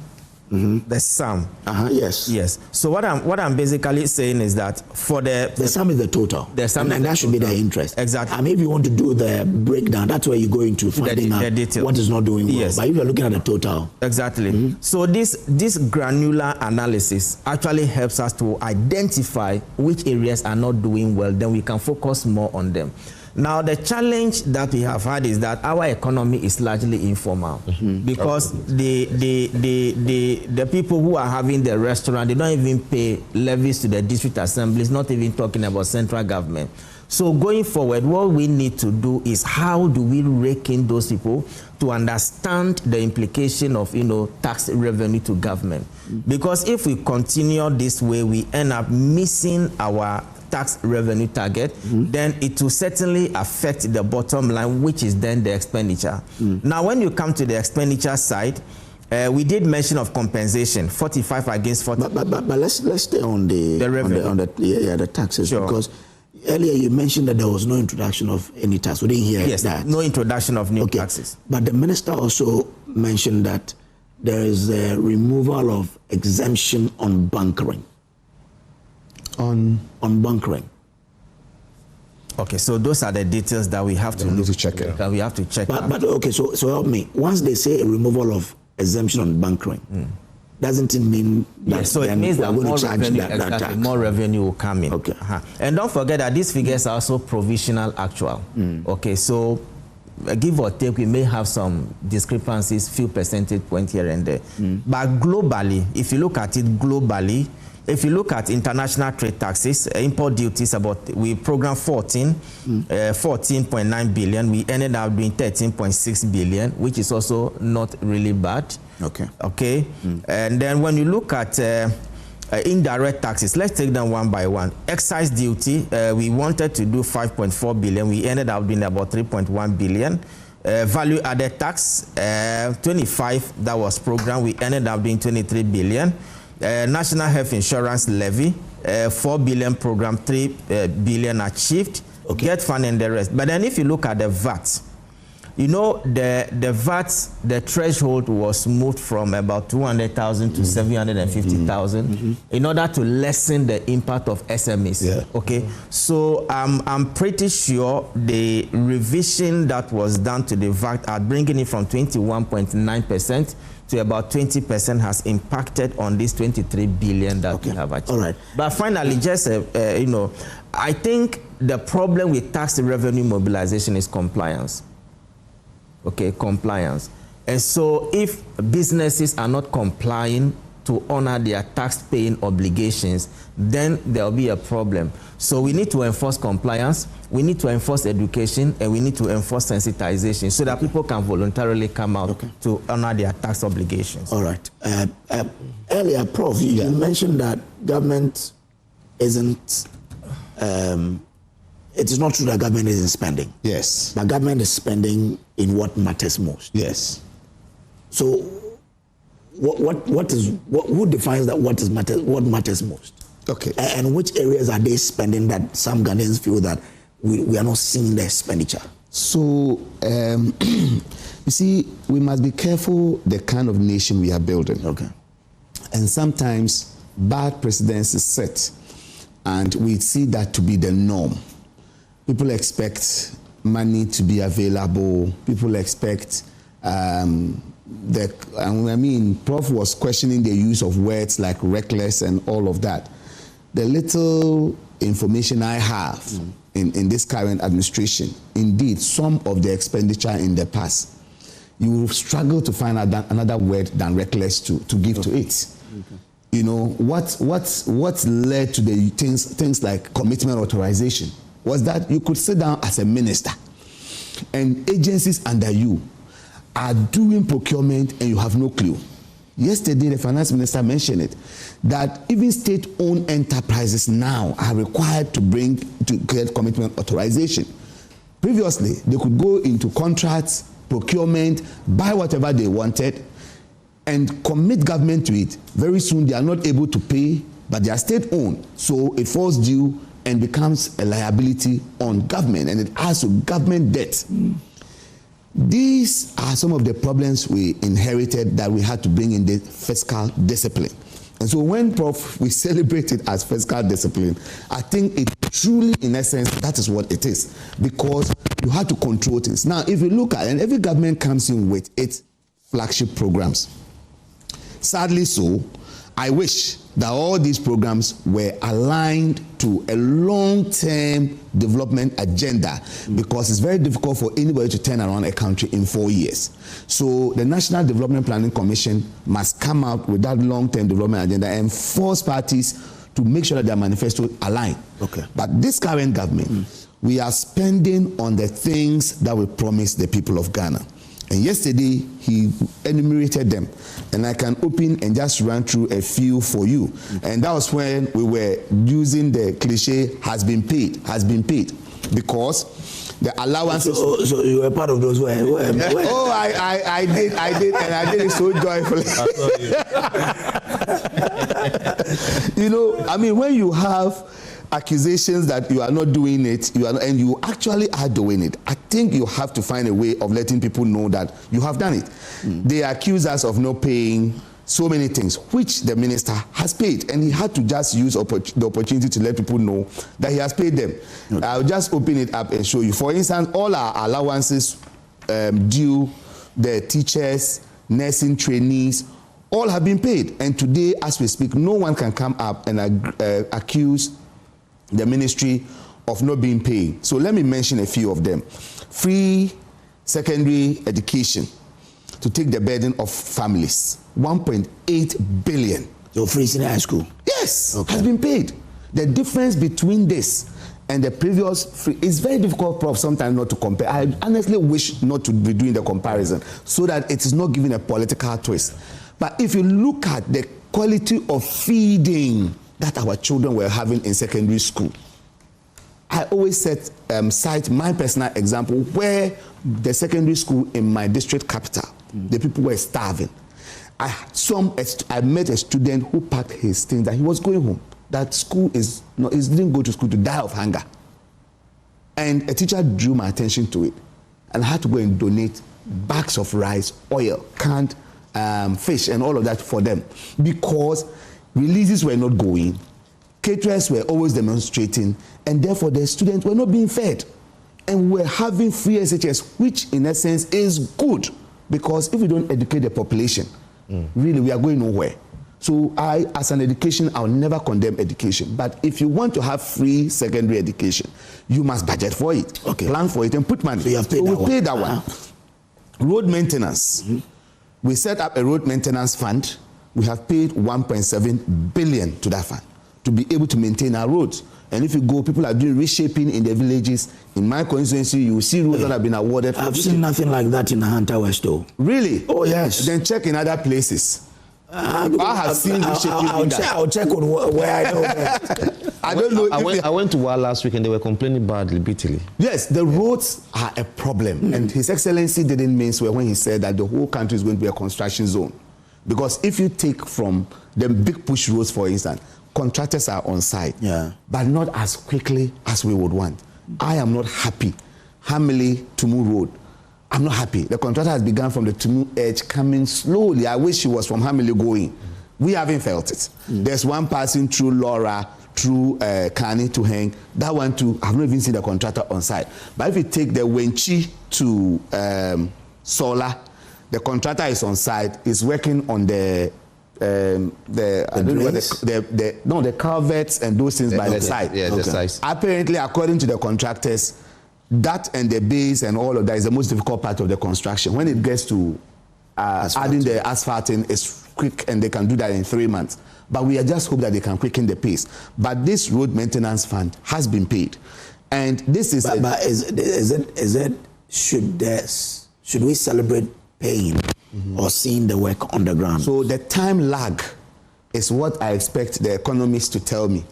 The sum. Yes. Yes. So what I'm basically saying is that for the sum is the total. The sum and that should be the interest. Exactly. If you want to do the breakdown, that's where you go into finding out what is not doing well. Yes. But if you're looking at the total. Exactly. So this granular analysis actually helps us to identify which areas are not doing well, then we can focus more on them. Now, the challenge that we have had is that our economy is largely informal because the people who are having the restaurant, they don't even pay levies to the district assemblies, not even talking about central government. So going forward, what we need to do is how do we rake in those people to understand the implication of, tax revenue to government? Because if we continue this way, we end up missing our tax revenue target, then it will certainly affect the bottom line, which is then the expenditure. Now, when you come to the expenditure side, we did mention of compensation, 45 against 40. But let's stay on the revenue. The taxes, because earlier you mentioned that there was no introduction of any tax. We didn't hear that. No introduction of new taxes. But the minister also mentioned that there is a removal of exemption on bunkering. On bunkering. Okay, so those are the details that we have to check it. We have to check. But okay, so help me. Once they say a removal of exemption on bunkering, doesn't it mean that so it means that more revenue, tax? More revenue will come in. Okay. And don't forget that these figures are also provisional actual. Okay, so give or take, we may have some discrepancies, few percentage points here and there. But globally, if you look at it globally, if you look at international trade taxes, import duties, we programmed 14.9 billion. We ended up doing 13.6 billion, which is also not really bad. Okay. And then when you look at indirect taxes, let's take them one by one. Excise duty, we wanted to do 5.4 billion. We ended up doing about 3.1 billion. Value added tax, 25, that was programmed. We ended up doing 23 billion. National health insurance levy, 4 billion program, 3 billion achieved. Okay. Get fund and the rest. But then if you look at the VAT, you know, the VAT, the threshold was moved from about 200,000 to 750,000 in order to lessen the impact of SMEs. Yeah. Okay, so I'm pretty sure the revision that was done to the VAT at bringing it from 21.9% to about 20% has impacted on this 23 billion that we have achieved. All right. But finally, just you know, I think the problem with tax revenue mobilization is compliance. Okay, compliance. And so if businesses are not complying to honor their tax-paying obligations, then there will be a problem. So we need to enforce compliance, we need to enforce education, and we need to enforce sensitization so that people can voluntarily come out to honor their tax obligations. All right. Earlier, Prof, you mentioned that government isn't... it is not true that government isn't spending. Yes. But government is spending in what matters most. Yes. So, who defines that what matters most? Okay. And which areas are they spending that some Ghanaians feel that we are not seeing the expenditure? So, you see, we must be careful the kind of nation we are building. Okay. And sometimes bad precedents is set, and we see that to be the norm. People expect money to be available. People expect Prof was questioning the use of words like reckless and all of that. The little information I have in this current administration, indeed, some of the expenditure in the past, you will struggle to find another word than reckless to give to it. Okay. You know, what led to the things like commitment authorization was that you could sit down as a minister and agencies under you are doing procurement and you have no clue. Yesterday, the finance minister mentioned it, that even state-owned enterprises now are required to get commitment authorization. Previously, they could go into contracts, procurement, buy whatever they wanted, and commit government to it. Very soon, they are not able to pay, but they are state-owned, so it falls due and becomes a liability on government, and it adds to government debt. These are some of the problems we inherited that we had to bring in the fiscal discipline. And so when, Prof, we celebrate it as fiscal discipline, I think it truly, in essence, that is what it is, because you have to control things. Now, if you look at, and every government comes in with its flagship programs. Sadly so, I wish that all these programs were aligned to a long-term development agenda, because it's very difficult for anybody to turn around a country in 4 years. So the National Development Planning Commission must come out with that long-term development agenda and force parties to make sure that their manifesto align. Okay. But this current government, we are spending on the things that we promised the people of Ghana. And yesterday, he enumerated them. And I can open and just run through a few for you. And that was when we were using the cliche, has been paid, because the allowances... So you were part of those where? Oh, I did, and I did it so joyfully. You know, I mean, when you have accusations that you are not doing it, and you actually are doing it, I think you have to find a way of letting people know that you have done it. They accuse us of not paying so many things, which the minister has paid, and he had to just use the opportunity to let people know that he has paid them. Okay. I'll just open it up and show you. For instance, all our allowances due the teachers, nursing trainees, all have been paid. And today, as we speak, no one can come up and accuse the ministry of not being paid. So let me mention a few of them. Free secondary education to take the burden of families, 1.8 billion. So free senior high school? Yes, has been paid. The difference between this and the previous free is very difficult, Prof, sometimes not to compare. I honestly wish not to be doing the comparison so that it is not giving a political twist. But if you look at the quality of feeding that our children were having in secondary school. I always cite my personal example where the secondary school in my district capital, the people were starving. I met a student who packed his things that he was going home. That he didn't go to school to die of hunger. And a teacher drew my attention to it. And I had to go and donate bags of rice, oil, canned fish, and all of that for them. Because releases were not going, caterers were always demonstrating, and therefore the students were not being fed. And we're having free SHS, which in essence is good. Because if we don't educate the population, really we are going nowhere. So I, as an education, I'll never condemn education. But if you want to have free secondary education, you must budget for it, plan for it, and put money. So you have paid that one. Paid that one. Road maintenance. We set up a road maintenance fund. We have paid 1.7 billion to that fund to be able to maintain our roads. And if you go, people are doing reshaping in the villages. In my constituency, you will see roads that have been awarded. I've seen nothing like that in Hunter West, though. Really? Oh, yes. Then check in other places. I have seen reshaping. I'll check on where I know that. I don't know. I went to Wa last week and they were complaining badly, bitterly. Yes, the roads are a problem. And His Excellency didn't mean swear when he said that the whole country is going to be a construction zone. Because if you take from the big push roads, for instance, contractors are on site, but not as quickly as we would want. I am not happy. Hamley Tumu Road, I'm not happy. The contractor has begun from the Tumu edge coming slowly. I wish he was from Hamley going. We haven't felt it. There's one passing through Laura, through Kharyne to Hang. That one too, I've not even seen the contractor on site. But if you take the Wenchi to Sola, the contractor is on site, is working on the culverts and those things by the side. Yeah, the size. Apparently, according to the contractors, that and the base and all of that is the most difficult part of the construction. When it gets to adding the asphalting, it's quick and they can do that in 3 months. But we just hope that they can quicken the pace. But this road maintenance fund has been paid, and this is. Should we celebrate paying or seeing the work on the ground? So the time lag is what I expect the economists to tell me.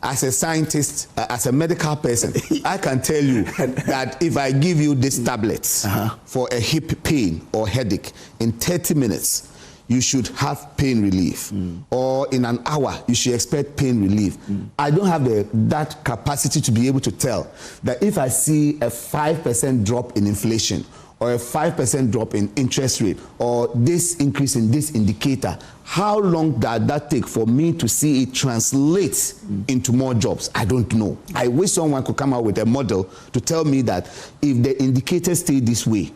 As a scientist, as a medical person, I can tell you that if I give you these tablets for a hip pain or headache, in 30 minutes, you should have pain relief. Or in an hour, you should expect pain relief. I don't have that capacity to be able to tell that if I see a 5% drop in inflation, or a 5% drop in interest rate, or this increase in this indicator, how long does that take for me to see it translate into more jobs? I don't know. I wish someone could come out with a model to tell me that if the indicators stay this way,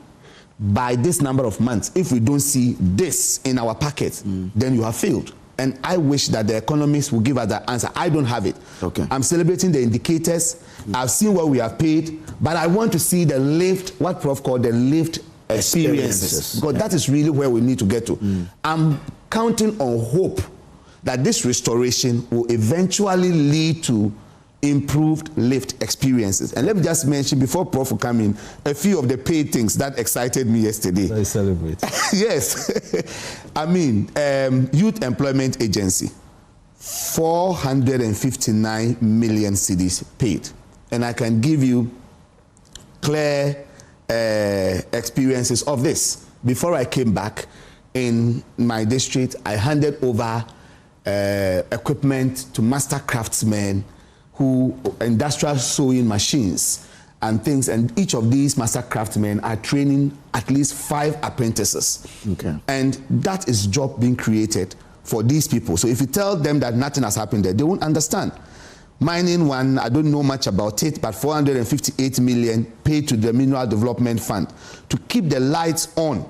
by this number of months, if we don't see this in our packets, then you have failed. And I wish that the economists will give us that answer. I don't have it. I'm celebrating the indicators. I've seen what we have paid, but I want to see the lived, what Prof called the lived experiences. Because that is really where we need to get to. I'm counting on hope that this restoration will eventually lead to improved lived experiences. And let me just mention, before Prof will come in, a few of the paid things that excited me yesterday. I celebrate. Yes. I mean, Youth Employment Agency, 459 million cedis paid. And I can give you clear experiences of this. Before I came back in my district, I handed over equipment to master craftsmen, industrial sewing machines and things, and each of these master craftsmen are training at least 5 apprentices. And that is job being created for these people. So if you tell them that nothing has happened there, they won't understand. Mining one, I don't know much about it, but 458 million paid to the Mineral Development Fund to keep the lights on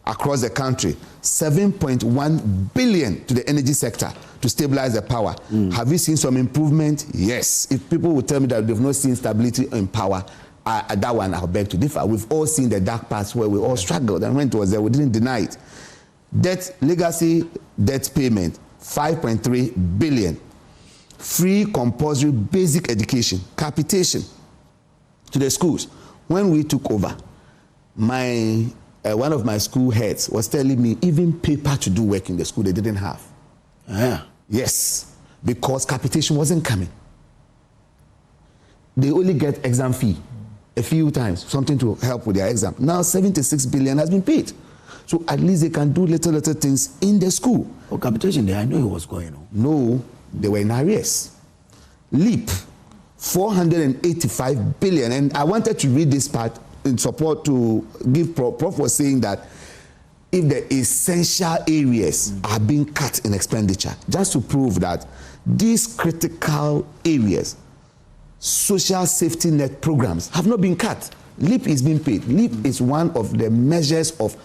across the country. 7.1 billion to the energy sector to stabilize the power. Have we seen some improvement? Yes. If people will tell me that they've not seen stability in power, that one I'll beg to differ. We've all seen the dark parts where we all struggled, and when it was there, we didn't deny it. Legacy debt payment, 5.3 billion. Free compulsory basic education, capitation to the schools. When we took over, one of my school heads was telling me even paper to do work in the school they didn't have. Yes, because capitation wasn't coming. They only get exam fee a few times, something to help with their exam. Now 76 billion has been paid. So at least they can do little things in the school. Oh, capitation there, I know it was going on. No, they were in arrears. LEAP, 485 billion. And I wanted to read this part in support to give Prof was saying that if the essential areas are being cut in expenditure, just to prove that these critical areas, social safety net programs, have not been cut. LEAP is being paid. LEAP is one of the measures of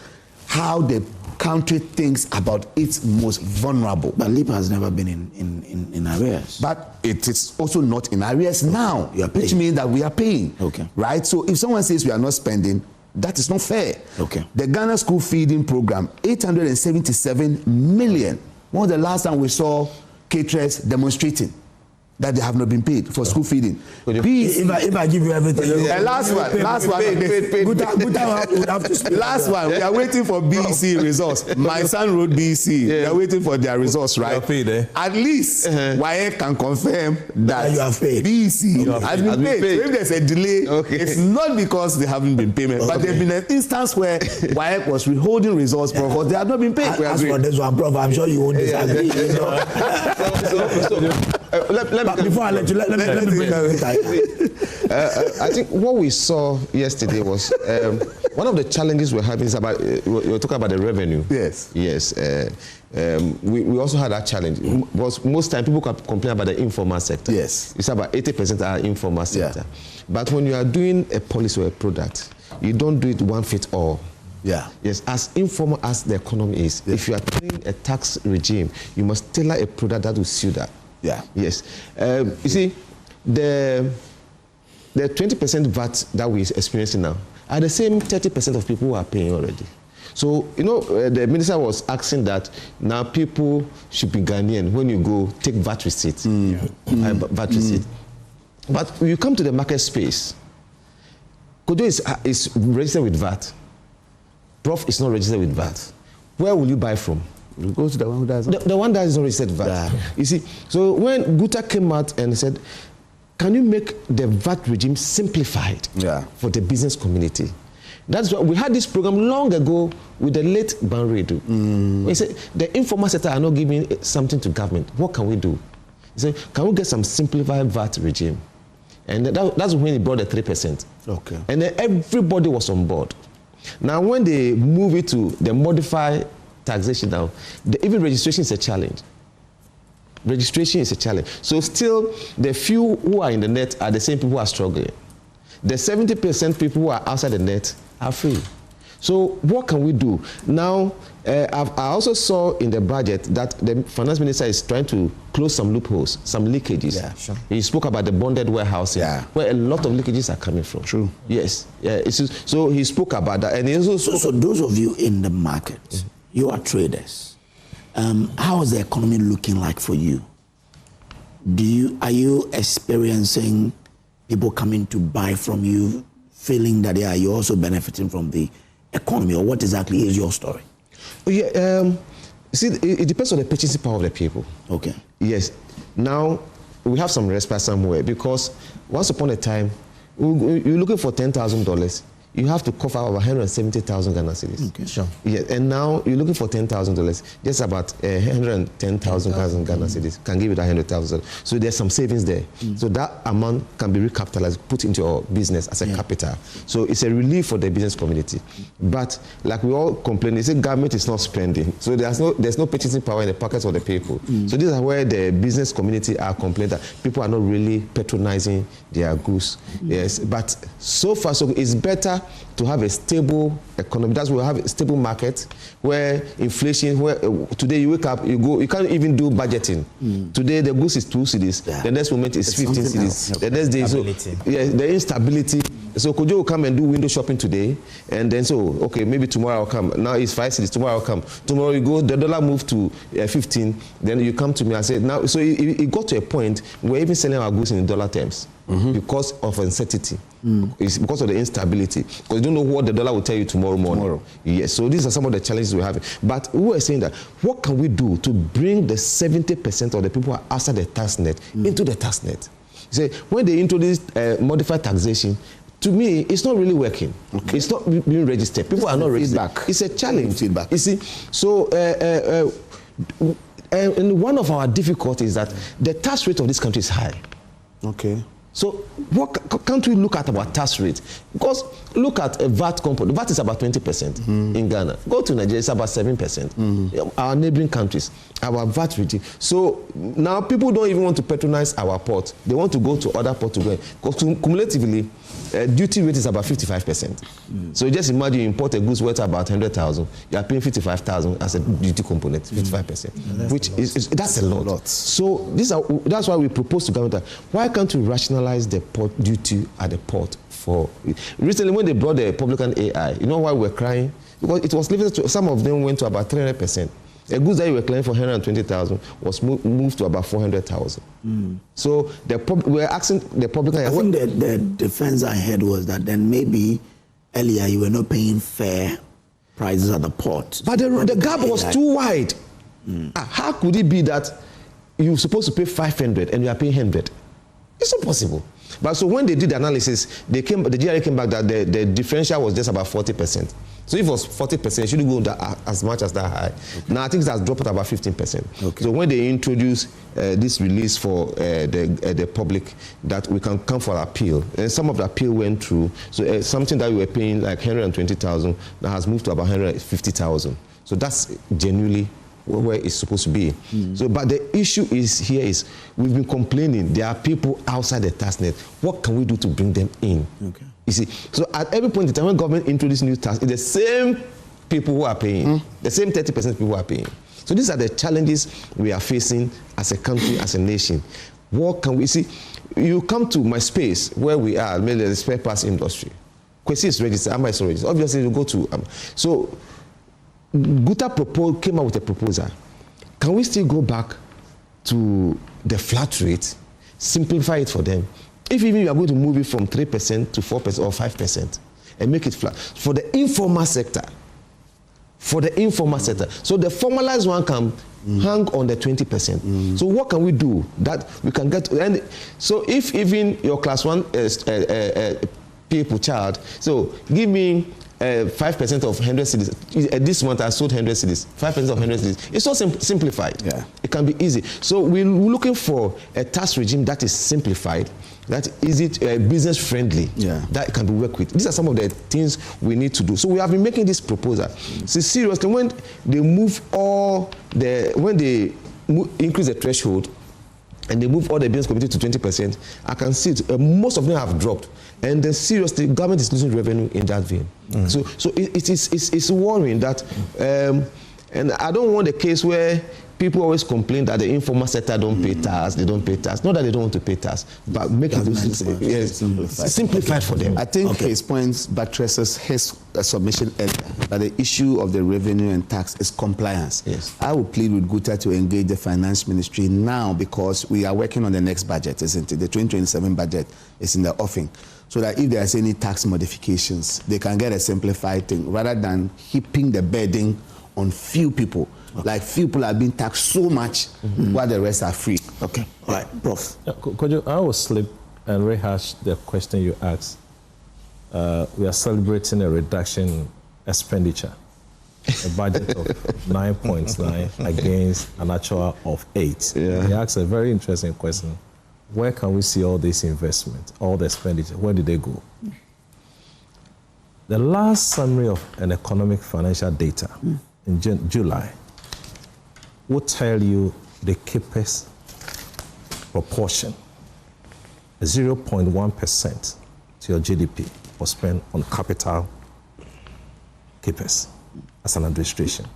how the country thinks about its most vulnerable. But LEAP has never been in arrears. But it is also not in arrears now, which means that we are paying. Okay. Right? So if someone says we are not spending, that is not fair. Okay. The Ghana School Feeding Program, 877 million. When was the last time we saw caterers demonstrating that they have not been paid for school feeding? If I give you everything. Last one. Last one. We are waiting for BEC results. My son wrote BEC. We are waiting for their results, right? Paid, eh? At least WAEC can confirm that you have paid. BEC has been paid. So if there's a delay, it's not because they haven't been paid, but there's been an instance where WAEC was withholding results because they have not been paid. As for this one, Prof, I'm sure you won't disagree. Before I let you, let me bring I think what we saw yesterday was one of the challenges we're having is about, we're talking about the revenue. Yes. Yes. We also had that challenge. Because most time people complain about the informal sector. Yes. It's about 80% are informal sector. Yeah. But when you are doing a policy or a product, you don't do it one fit all. Yeah. Yes, as informal as the economy is, if you are doing a tax regime, you must tailor a product that will suit that. Yeah. Yes. You see, the 20% VAT that we're experiencing now are the same 30% of people who are paying already. So, you know, the minister was asking that now people should be Ghanaian when you go take VAT receipt. VAT receipt. But when you come to the market space, Kodo is registered with VAT. Prof is not registered with VAT. Where will you buy from? You go to the one who does the one that is not registered VAT. Yeah. You see, so when Guta came out and said, can you make the VAT regime simplified for the business community? That's why we had this program long ago with the late Banredu. He said, the informal sector are not giving something to government. What can we do? He said, can we get some simplified VAT regime? And that's when he brought the 3%. Okay. And then everybody was on board. Now, when they move it to the modified taxation now, even registration is a challenge. Registration is a challenge. So still, the few who are in the net are the same people who are struggling. The 70% people who are outside the net are free. So what can we do? Now, I also saw in the budget that the finance minister is trying to close some loopholes, some leakages. Yeah, sure. He spoke about the bonded warehousing, where a lot of leakages are coming from. True. Yes. So he spoke about that. And he also spoke so those of you in the market, you are traders. How is the economy looking like for you? Are you experiencing people coming to buy from you, feeling that you're also benefiting from the economy, or what exactly is your story? See, it depends on the purchasing power of the people. Okay. Yes. Now, we have some respite somewhere because once upon a time, you're looking for $10,000. You have to cover over 170,000 Ghana cedis. Okay, sure. Yeah, and now you're looking for $10,000. Just about 110,000 Ghana cedis can give you that 100,000. So there's some savings there. So that amount can be recapitalized, put into your business as a capital. So it's a relief for the business community. But like we all complain, they say government is not spending. So there's no purchasing power in the pockets of the people. So these are where the business community are complaining that people are not really patronizing their goods. Yes, but so far, so it's better to have a stable economy. That's why we have a stable market where inflation, where today you wake up, you can't even do budgeting. Today the goods is 2 cedis, the next moment is 15 cedis. The next day, the instability So Kojo will come and do window shopping today, and then okay, maybe tomorrow I'll come. Now it's 5 cedis, tomorrow I'll come. Tomorrow you go, the dollar moved to 15, then you come to me and say, now, so it got to a point where even selling our goods in dollar terms because of uncertainty. It's because of the instability. Because you don't know what the dollar will tell you tomorrow morning. Yes, so these are some of the challenges we're having. But we were saying that, what can we do to bring the 70% of the people who are outside the tax net into the tax net? You say, when they introduced modified taxation, to me, it's not really working. Okay. It's not being registered. People are not registered. It's a challenge. Feedback. You see, so and one of our difficulties is that the tax rate of this country is high. Okay. So what can't we look at our tax rate? Because look at a VAT component. VAT is about 20% in Ghana. Go to Nigeria, it's about 7%. Our neighboring countries, our VAT rate. So now people don't even want to patronize our port. They want to go to other ports to go. Because cumulatively, duty rate is about 55%. So just imagine you import a goods worth about 100,000. You are paying 55,000 as a duty component, 55%, which that's a lot. So that's why we propose to government that why can't we rationalize the port duty at the port for recently when they brought the publican AI, you know why we're crying? Because it was limited to, some of them went to about 300%. A goods that you were claiming for 120,000 was moved to about 400,000. So we're asking the publican. I think the defense I heard was that then maybe earlier you were not paying fair prices at the port. But the gap was too wide. How could it be that you're supposed to pay 500 and you are paying 100? It's not possible. But so when they did the analysis, the GRA came back that the differential was just about 40%. So if it was 40%, it shouldn't go as much as that high. Okay. Now I think it has dropped about 15%. Okay. So when they introduced this release for the public, that we can come for appeal, and some of the appeal went through. So something that we were paying like 120,000 now has moved to about 150,000. So that's genuinely where it's supposed to be. So, but the issue is we've been complaining. There are people outside the tax net. What can we do to bring them in? Okay. You see, so at every point in time when government introduces new tax, it's the same people who are paying, the same 30% people who are paying. So these are the challenges we are facing as a country, as a nation. What can we see? You come to my space where we are, maybe the spare parts industry. Kwesi is registered, Amma is registered. Obviously, you go to so. Guta came out with a proposal. Can we still go back to the flat rate, simplify it for them? If even you are going to move it from 3% to 4% or 5% and make it flat for the informal sector. So the formalized one can hang on the 20%. So what can we do that we can get? And so if even your class 1 people child, so give me 5% of 100 cedis. This month I sold 100 cedis. 5% of 100 cedis. It's so simplified. Yeah. It can be easy. So we're looking for a tax regime that is simplified, that is business friendly, that can be worked with. These are some of the things we need to do. So we have been making this proposal. So seriously, when they increase the threshold and they move all the business community to 20%, I can see it, most of them have dropped. And then seriously, government is losing revenue in that vein. So it's worrying that, and I don't want a case where people always complain that the informal sector don't pay tax, they don't pay tax. Not that they don't want to pay tax, but make it simplified for them. I think his points buttresses his submission earlier, that the issue of the revenue and tax is compliance. Yes. I will plead with Guta to engage the finance ministry now because we are working on the next budget, isn't it? The 2027 budget is in the offing. So that if there's any tax modifications, they can get a simplified thing rather than heaping the burden on few people. Like few people are being taxed so much while the rest are free. Okay. All right, Prof. I will slip and rehash the question you asked. We are celebrating a reduction in expenditure, a budget of 9.9 against an actual of 8. Yeah. He asked a very interesting question. Where can we see all this investment, all the expenditure? Where did they go? The last summary of an economic financial data in July will tell you the CAPEX proportion, 0.1% to your GDP was spent on capital CAPEX as an administration.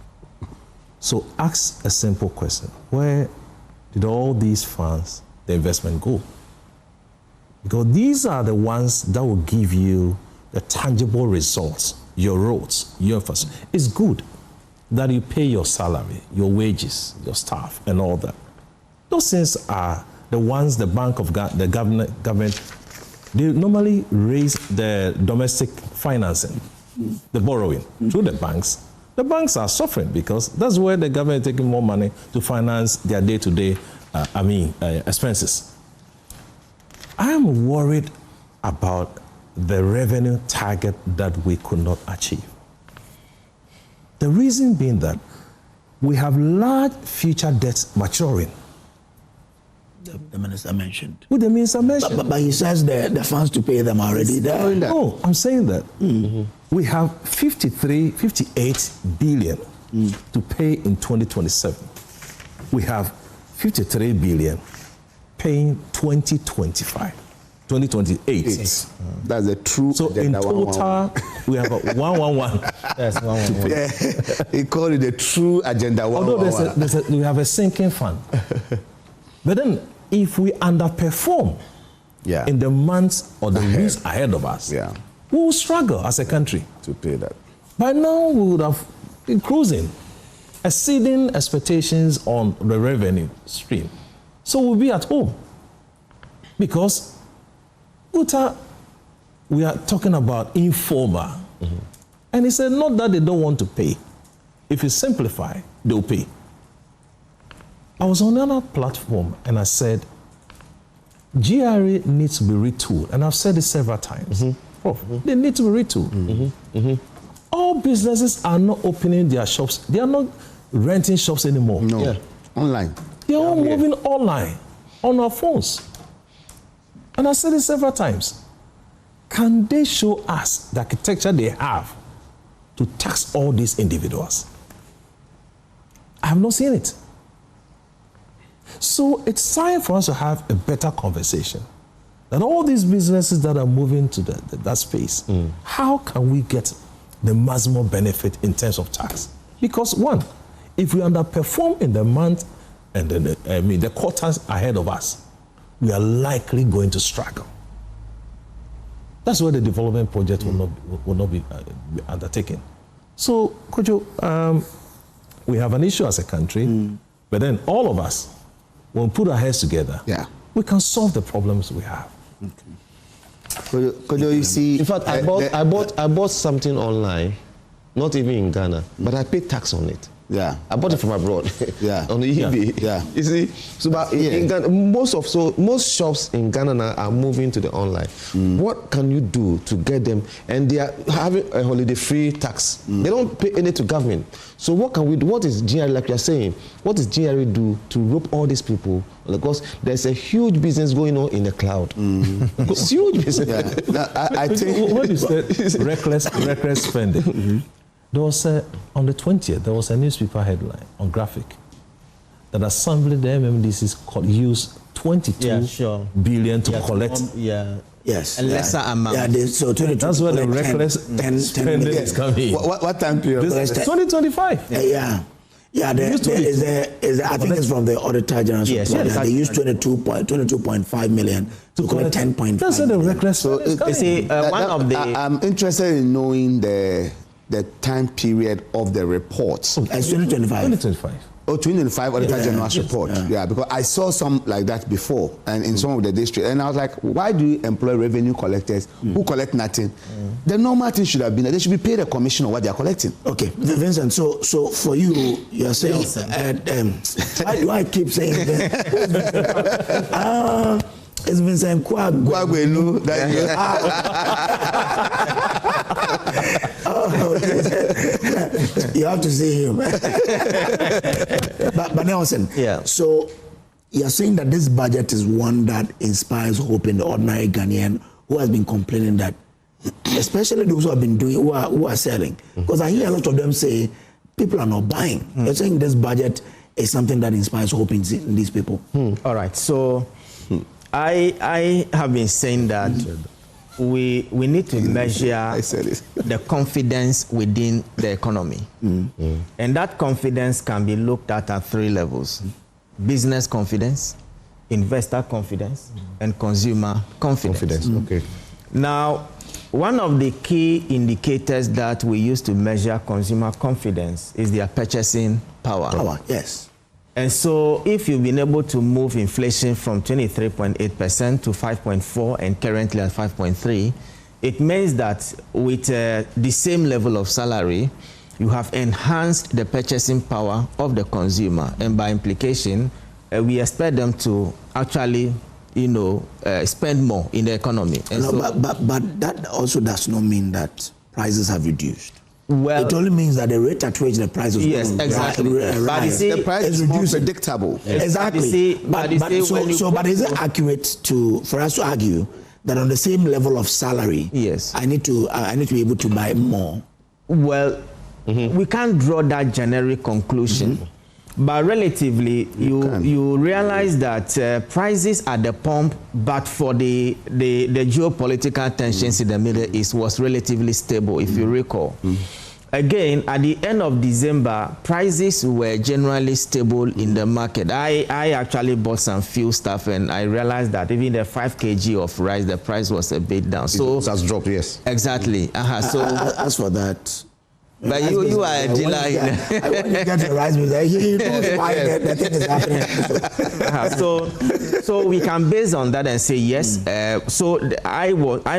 So ask a simple question. Where did all these funds, the investment, go? Because these are the ones that will give you the tangible results, your roads, your infrastructure. It's good that you pay your salary, your wages, your staff, and all that. Those things are the ones the government, they normally raise the domestic financing, the borrowing through the banks. The banks are suffering because that's where the government is taking more money to finance their day-to-day expenses. I am worried about the revenue target that we could not achieve. The reason being that we have large future debts maturing. The minister mentioned. What the minister mentioned. But he says the funds to pay them are already there. No, I'm saying that we have 58 billion to pay in 2027. We have 53 billion paying 2025, 2028. That's the true. So in total, we have a 111. Yes, 111. Yeah, he called it the true agenda. Although we have a sinking fund. But then, if we underperform in the months or the weeks ahead of us, we will struggle as a country to pay that. By now, we would have been cruising, exceeding expectations on the revenue stream. So we'll be at home. Because we are talking about informal. And he said, not that they don't want to pay. If you simplify, they'll pay. I was on another platform and I said, GRA needs to be retooled. And I've said it several times. They need to be retooled. All businesses are not opening their shops. They are not renting shops anymore. No, online. They are all moving online on our phones. And I said it several times. Can they show us the architecture they have to tax all these individuals? I have not seen it. So it's time for us to have a better conversation. That all these businesses that are moving to that space, how can we get the maximum benefit in terms of tax? Because one, if we underperform in the month and the quarters ahead of us, we are likely going to struggle. That's where the development project will not be undertaken. So, Kojo, we have an issue as a country, but then all of us, when we put our heads together, we can solve the problems we have. Kojo, you see, in fact, I bought something online, not even in Ghana, but I paid tax on it. Yeah, I bought it from abroad. On the eBay. Yeah. You see, so but in Ghana, most shops in Ghana now are moving to the online. What can you do to get them? And they are having a holiday-free tax. They don't pay any to government. So what can we do? What is GRA, like you're saying? What does GRA do to rope all these people? Because there's a huge business going on in the cloud. It's huge business. Yeah. I think what is that? reckless spending. There was on the 20th, there was a newspaper headline on graphic that Assembly, the MMDCs used 22 billion to collect. Yes. A lesser amount. So 22. That's where the reckless spending is coming. What time period? 2025. Yeah, I think it's from the Auditor General's report. They used 22.5 million to collect 10.5. That's where the reckless spending is coming. I'm interested in knowing the time period of the reports. It's 2025. 2025. Oh, 2025 Auditor General's report. Yeah, because I saw some like that before and in some of the districts. And I was like, why do you employ revenue collectors who collect nothing? The normal thing should have been that they should be paid a commission on what they are collecting. Okay, Vincent, so for you, you're saying, why do I keep saying that? It's Vincent Kwagwelu. You have to see him. But Nelson, so you're saying that this budget is one that inspires hope in the ordinary Ghanaian who has been complaining that, especially those who have been doing, who are selling. Because I hear a lot of them say people are not buying. You're saying this budget is something that inspires hope in these people. All right, so I have been saying that we need to measure the confidence within the economy. And that confidence can be looked at 3 levels. Business confidence, investor confidence and consumer confidence. Okay. Now, one of the key indicators that we use to measure consumer confidence is their purchasing power. Yes. And so if you've been able to move inflation from 23.8% to 5.4% and currently at 5.3%, it means that with the same level of salary, you have enhanced the purchasing power of the consumer. And by implication, we expect them to actually, spend more in the economy. And but that also does not mean that prices have reduced. Well, it only means that the rate at which the price is exactly. But you see, the price is more predictable. Yes. Exactly. But is it accurate for us to argue that on the same level of salary, I need to be able to buy more? Well, we can't draw that generic conclusion. But relatively, you realize that prices at the pump, but for the geopolitical tensions in the Middle East, was relatively stable, if you recall. Again, at the end of December, prices were generally stable in the market. I actually bought some fuel stuff, and I realized that even the 5 kg of rice, the price was a bit down. So it has dropped, yes. Exactly. So as for that. But you are a dealer. When you get the rice, you know why the thing is happening. So we can base on that and say yes. I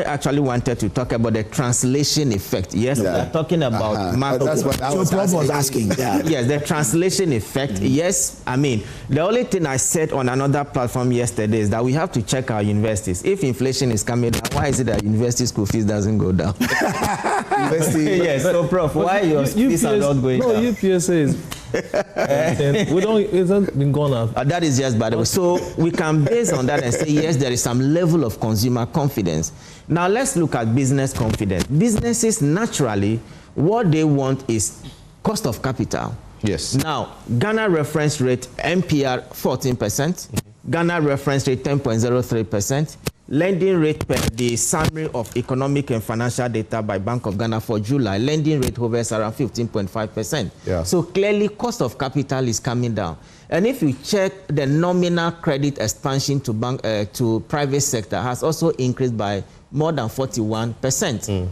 actually wanted to talk about the translation effect. Yes, we are talking about market. That's what I was asking. Yes, the translation effect. Yes, I mean, the only thing I said on another platform yesterday is that we have to check our universities. If inflation is coming down, why is it that university school fees doesn't go down? Yes, so Prof, why your fees are not going down? No, UPSA is... It hasn't been gone up. That is just by the way. So we can base on that and say, yes, there is some level of consumer confidence. Now let's look at business confidence. Businesses, naturally, what they want is cost of capital. Yes. Now, Ghana reference rate, MPR, 14%. Ghana reference rate, 10.03%. Lending rate per the summary of economic and financial data by Bank of Ghana for July, lending rate hovers around 15.5%. Yeah. So clearly, cost of capital is coming down. And if you check the nominal credit expansion to private sector has also increased by more than 41%.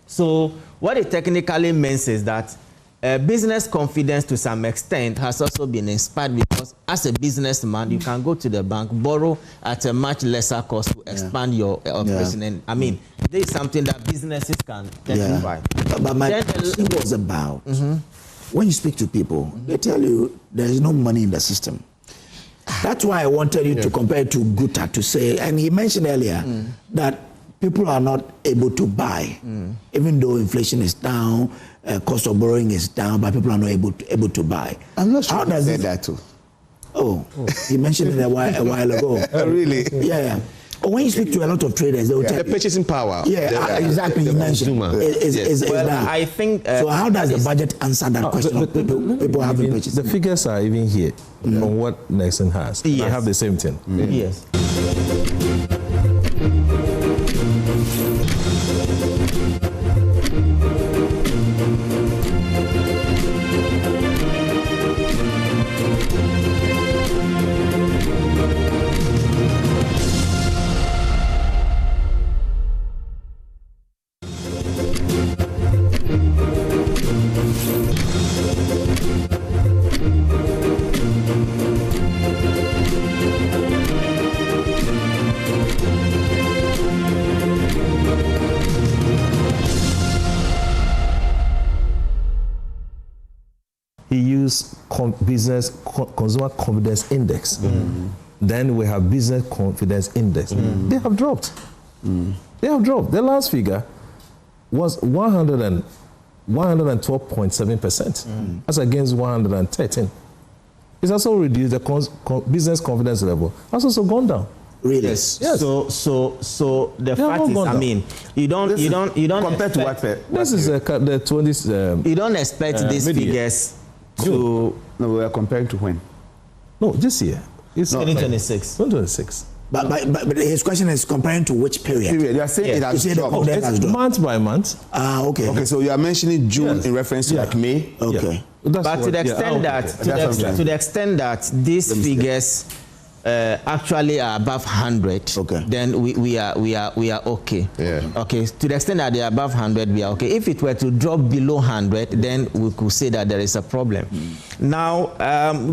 So what it technically means is that business confidence to some extent has also been inspired because as a businessman, you can go to the bank, borrow at a much lesser cost to expand your operation. And I mean, this is something that businesses can testify. But my question was about, when you speak to people, they tell you there is no money in the system. That's why I wanted you to compare it to Guta to say, and he mentioned earlier that people are not able to buy, even though inflation is down, cost of borrowing is down, but people are not able to buy. I'm not sure he said that too. He mentioned it a while ago. Really? Yeah. When you speak to a lot of traders, they will tell the purchasing power. Exactly. You mentioned is that. I think. So how does the budget answer that question? People have the purchasing. The figures are even here on what Nixon has. Yes. I have the same thing. Yes. Consumer confidence index. Then we have business confidence index. They have dropped. They have dropped. The last figure was 112.7%. That's against 113. It's also reduced. The business confidence level has also gone down. Really? Yes. So the fact is, I mean, you don't compared to what? This is the 20s. You don't expect these figures to. No, we are comparing to when? No, this year. It's 2026. 2026. But his question is comparing to which period? You are saying it has dropped. It's month by month. Okay. Okay, so you are mentioning June in reference to like May. Okay. But to the extent that these figures actually are above 100, then we are okay. Yeah. Okay, to the extent that they are above 100, we are okay. If it were to drop below 100, then we could say that there is a problem. Now,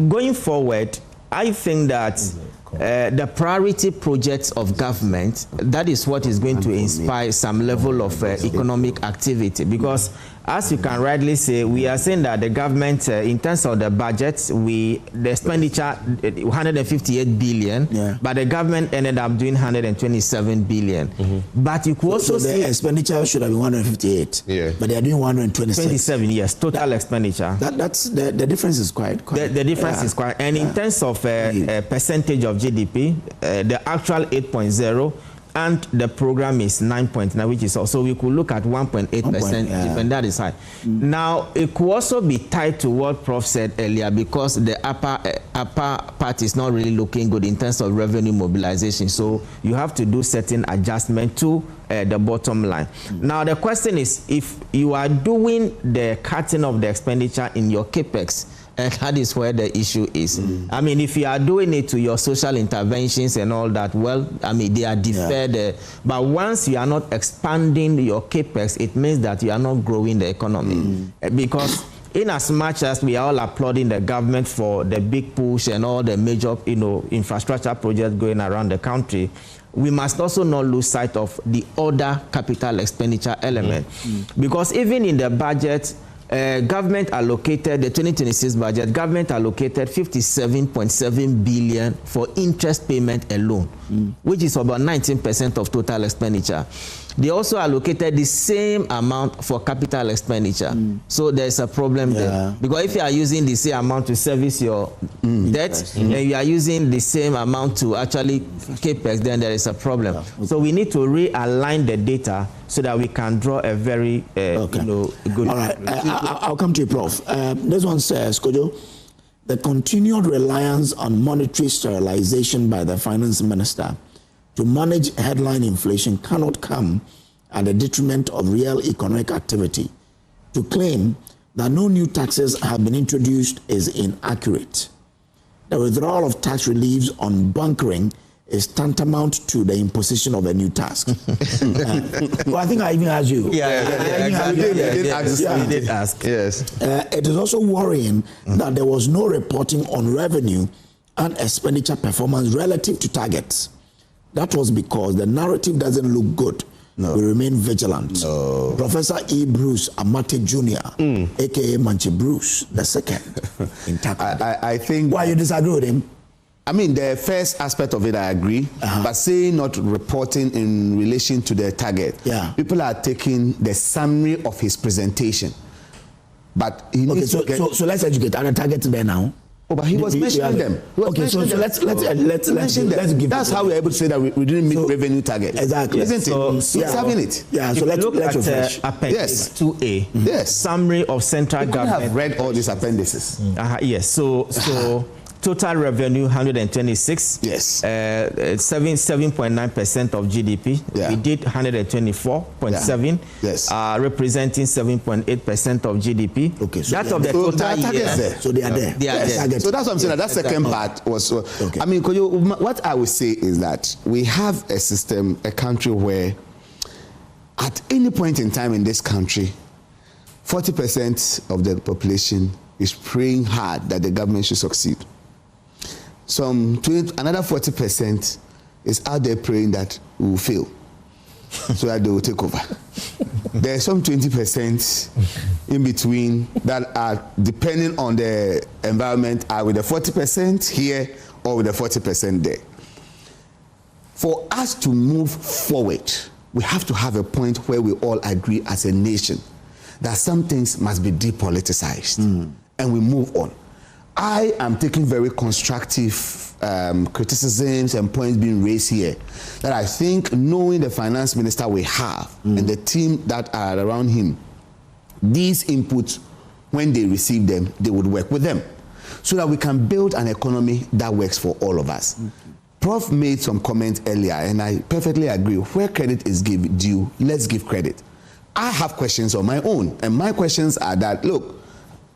going forward, I think that the priority projects of government, that is what is going to inspire some level of economic activity, because as you can rightly say, we are saying that the government, in terms of the budget, the expenditure 158 billion, but the government ended up doing 127 billion. But you could also see the expenditure should have been 158, but they are doing 127. Yes, total expenditure. That's the difference is quite. The difference is quite, and in terms of percentage of GDP, the actual 8.0. and the program is 9.9, which is also, we could look at 1.8%, and that is high. Now, it could also be tied to what Prof said earlier, because the upper part is not really looking good in terms of revenue mobilization. So you have to do certain adjustment to the bottom line. Now, the question is, if you are doing the cutting of the expenditure in your capex, and that is where the issue is. I mean, if you are doing it to your social interventions and all that, well, I mean, they are deferred. But once you are not expanding your capex, it means that you are not growing the economy. Because in as much as we are all applauding the government for the big push and all the major, infrastructure projects going around the country, we must also not lose sight of the other capital expenditure element. Because even in the budget, government allocated, the 2026 budget, government allocated 57.7 billion for interest payment alone, which is about 19% of total expenditure. They also allocated the same amount for capital expenditure. So there's a problem there. Because if you are using the same amount to service your debt, and you are using the same amount to actually capex, then there is a problem. So we need to realign the data so that we can draw a very good... All right, I'll come to you, Prof. This one says, Kojo, the continued reliance on monetary sterilization by the finance minister to manage headline inflation cannot come at the detriment of real economic activity. To claim that no new taxes have been introduced is inaccurate. The withdrawal of tax reliefs on bunkering is tantamount to the imposition of a new task. Well, I think I even asked you. You did ask. Yes. It is also worrying that there was no reporting on revenue and expenditure performance relative to targets. That was because the narrative doesn't look good. We remain vigilant. Professor E. Bruce Amate Jr., a.k.a. Manchi Bruce II, in I think... Why you disagree with him? I mean, the first aspect of it, I agree. But saying not reporting in relation to the target, people are taking the summary of his presentation. But he needs to get... So let's educate. Are the targets there now? Oh, but he was mentioning them. So let's give. That's how we're able to say that we didn't meet revenue target. Exactly. Isn't it? He's having it. Yeah. So let's look at Appendix 2A. Yes. Summary of central government. Have read all these appendices. Yes. So total revenue 126. Yes. 7.9% of GDP. We did 124.7. Yes. Representing 7.8% of GDP. Okay. So that's of the total year. So they are there. They are there. So that's what I'm saying. That second part was. I mean, what I would say is that we have a system, a country where, at any point in time in this country, 40% of the population is praying hard that the government should succeed. Another 40% is out there praying that we will fail so that they will take over. There are some 20% in between that are, depending on the environment, are with the 40% here or with the 40% there. For us to move forward, we have to have a point where we all agree as a nation that some things must be depoliticized and we move on. I am taking very constructive criticisms and points being raised here that I think, knowing the finance minister we have and the team that are around him, these inputs, when they receive them, they would work with them so that we can build an economy that works for all of us. Prof made some comments earlier, and I perfectly agree. Where credit is due, let's give credit. I have questions on my own, and my questions are that, look,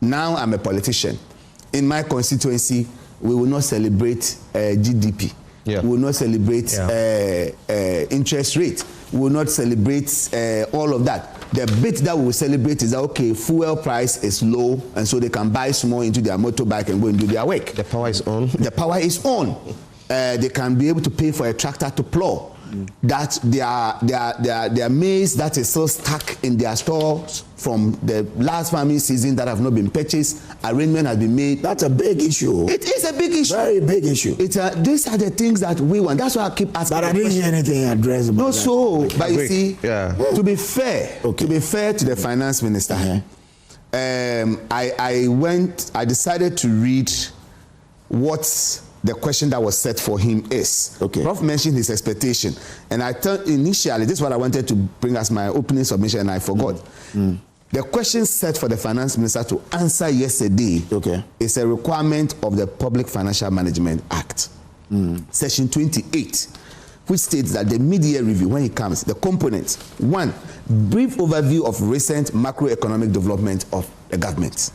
now I'm a politician. In my constituency, we will not celebrate GDP. Yeah. We will not celebrate interest rate. We will not celebrate all of that. The bit that we will celebrate is that, okay, fuel price is low, and so they can buy small into their motorbike and go and do their work. The power is on. The power is on. They can be able to pay for a tractor to plow. That their maize that is still stuck in their stores from the last farming season that have not been purchased, arrangement has been made. That's a big issue. It is a big issue. Very big issue. These are the things that we want. That's why I keep asking. But I didn't hear anything addressed about no, that. so, but you see, to be fair to the finance minister, I decided to read what the question that was set for him is. Prof mentioned his expectation, and I thought initially, this is what I wanted to bring as my opening submission, and I forgot. The question set for the finance minister to answer yesterday is a requirement of the Public Financial Management Act, Section 28, which states that the mid-year review, when it comes, the components: 1, brief overview of recent macroeconomic development of the government.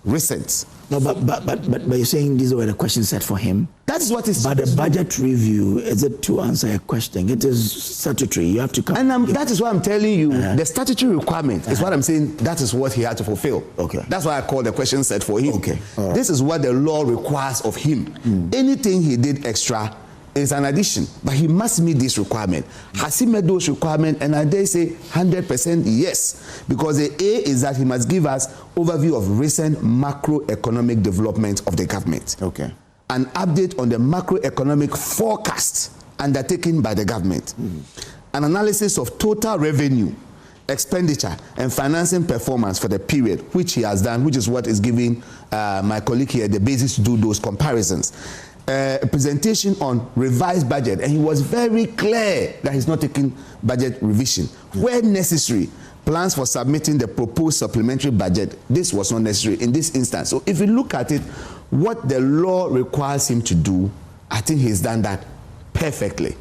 Recent. No, but you're saying these were the questions set for him. That is what is. But the budget review, is it to answer a question? It is statutory. You have to come. And that is what I'm telling you. The statutory requirement is what I'm saying. That is what he had to fulfill. That's why I call the question set for him. Right. This is what the law requires of him. Anything he did extra is an addition, but he must meet this requirement. Has he met those requirements? And I dare say 100% yes, because the A is that he must give us overview of recent macroeconomic development of the government. An update on the macroeconomic forecast undertaken by the government. An analysis of total revenue, expenditure, and financing performance for the period, which he has done, which is what is giving my colleague here the basis to do those comparisons. A presentation on revised budget, and he was very clear that he's not taking budget revision. Where necessary, plans for submitting the proposed supplementary budget. This was not necessary in this instance. So if you look at it, what the law requires him to do, I think he's done that perfectly.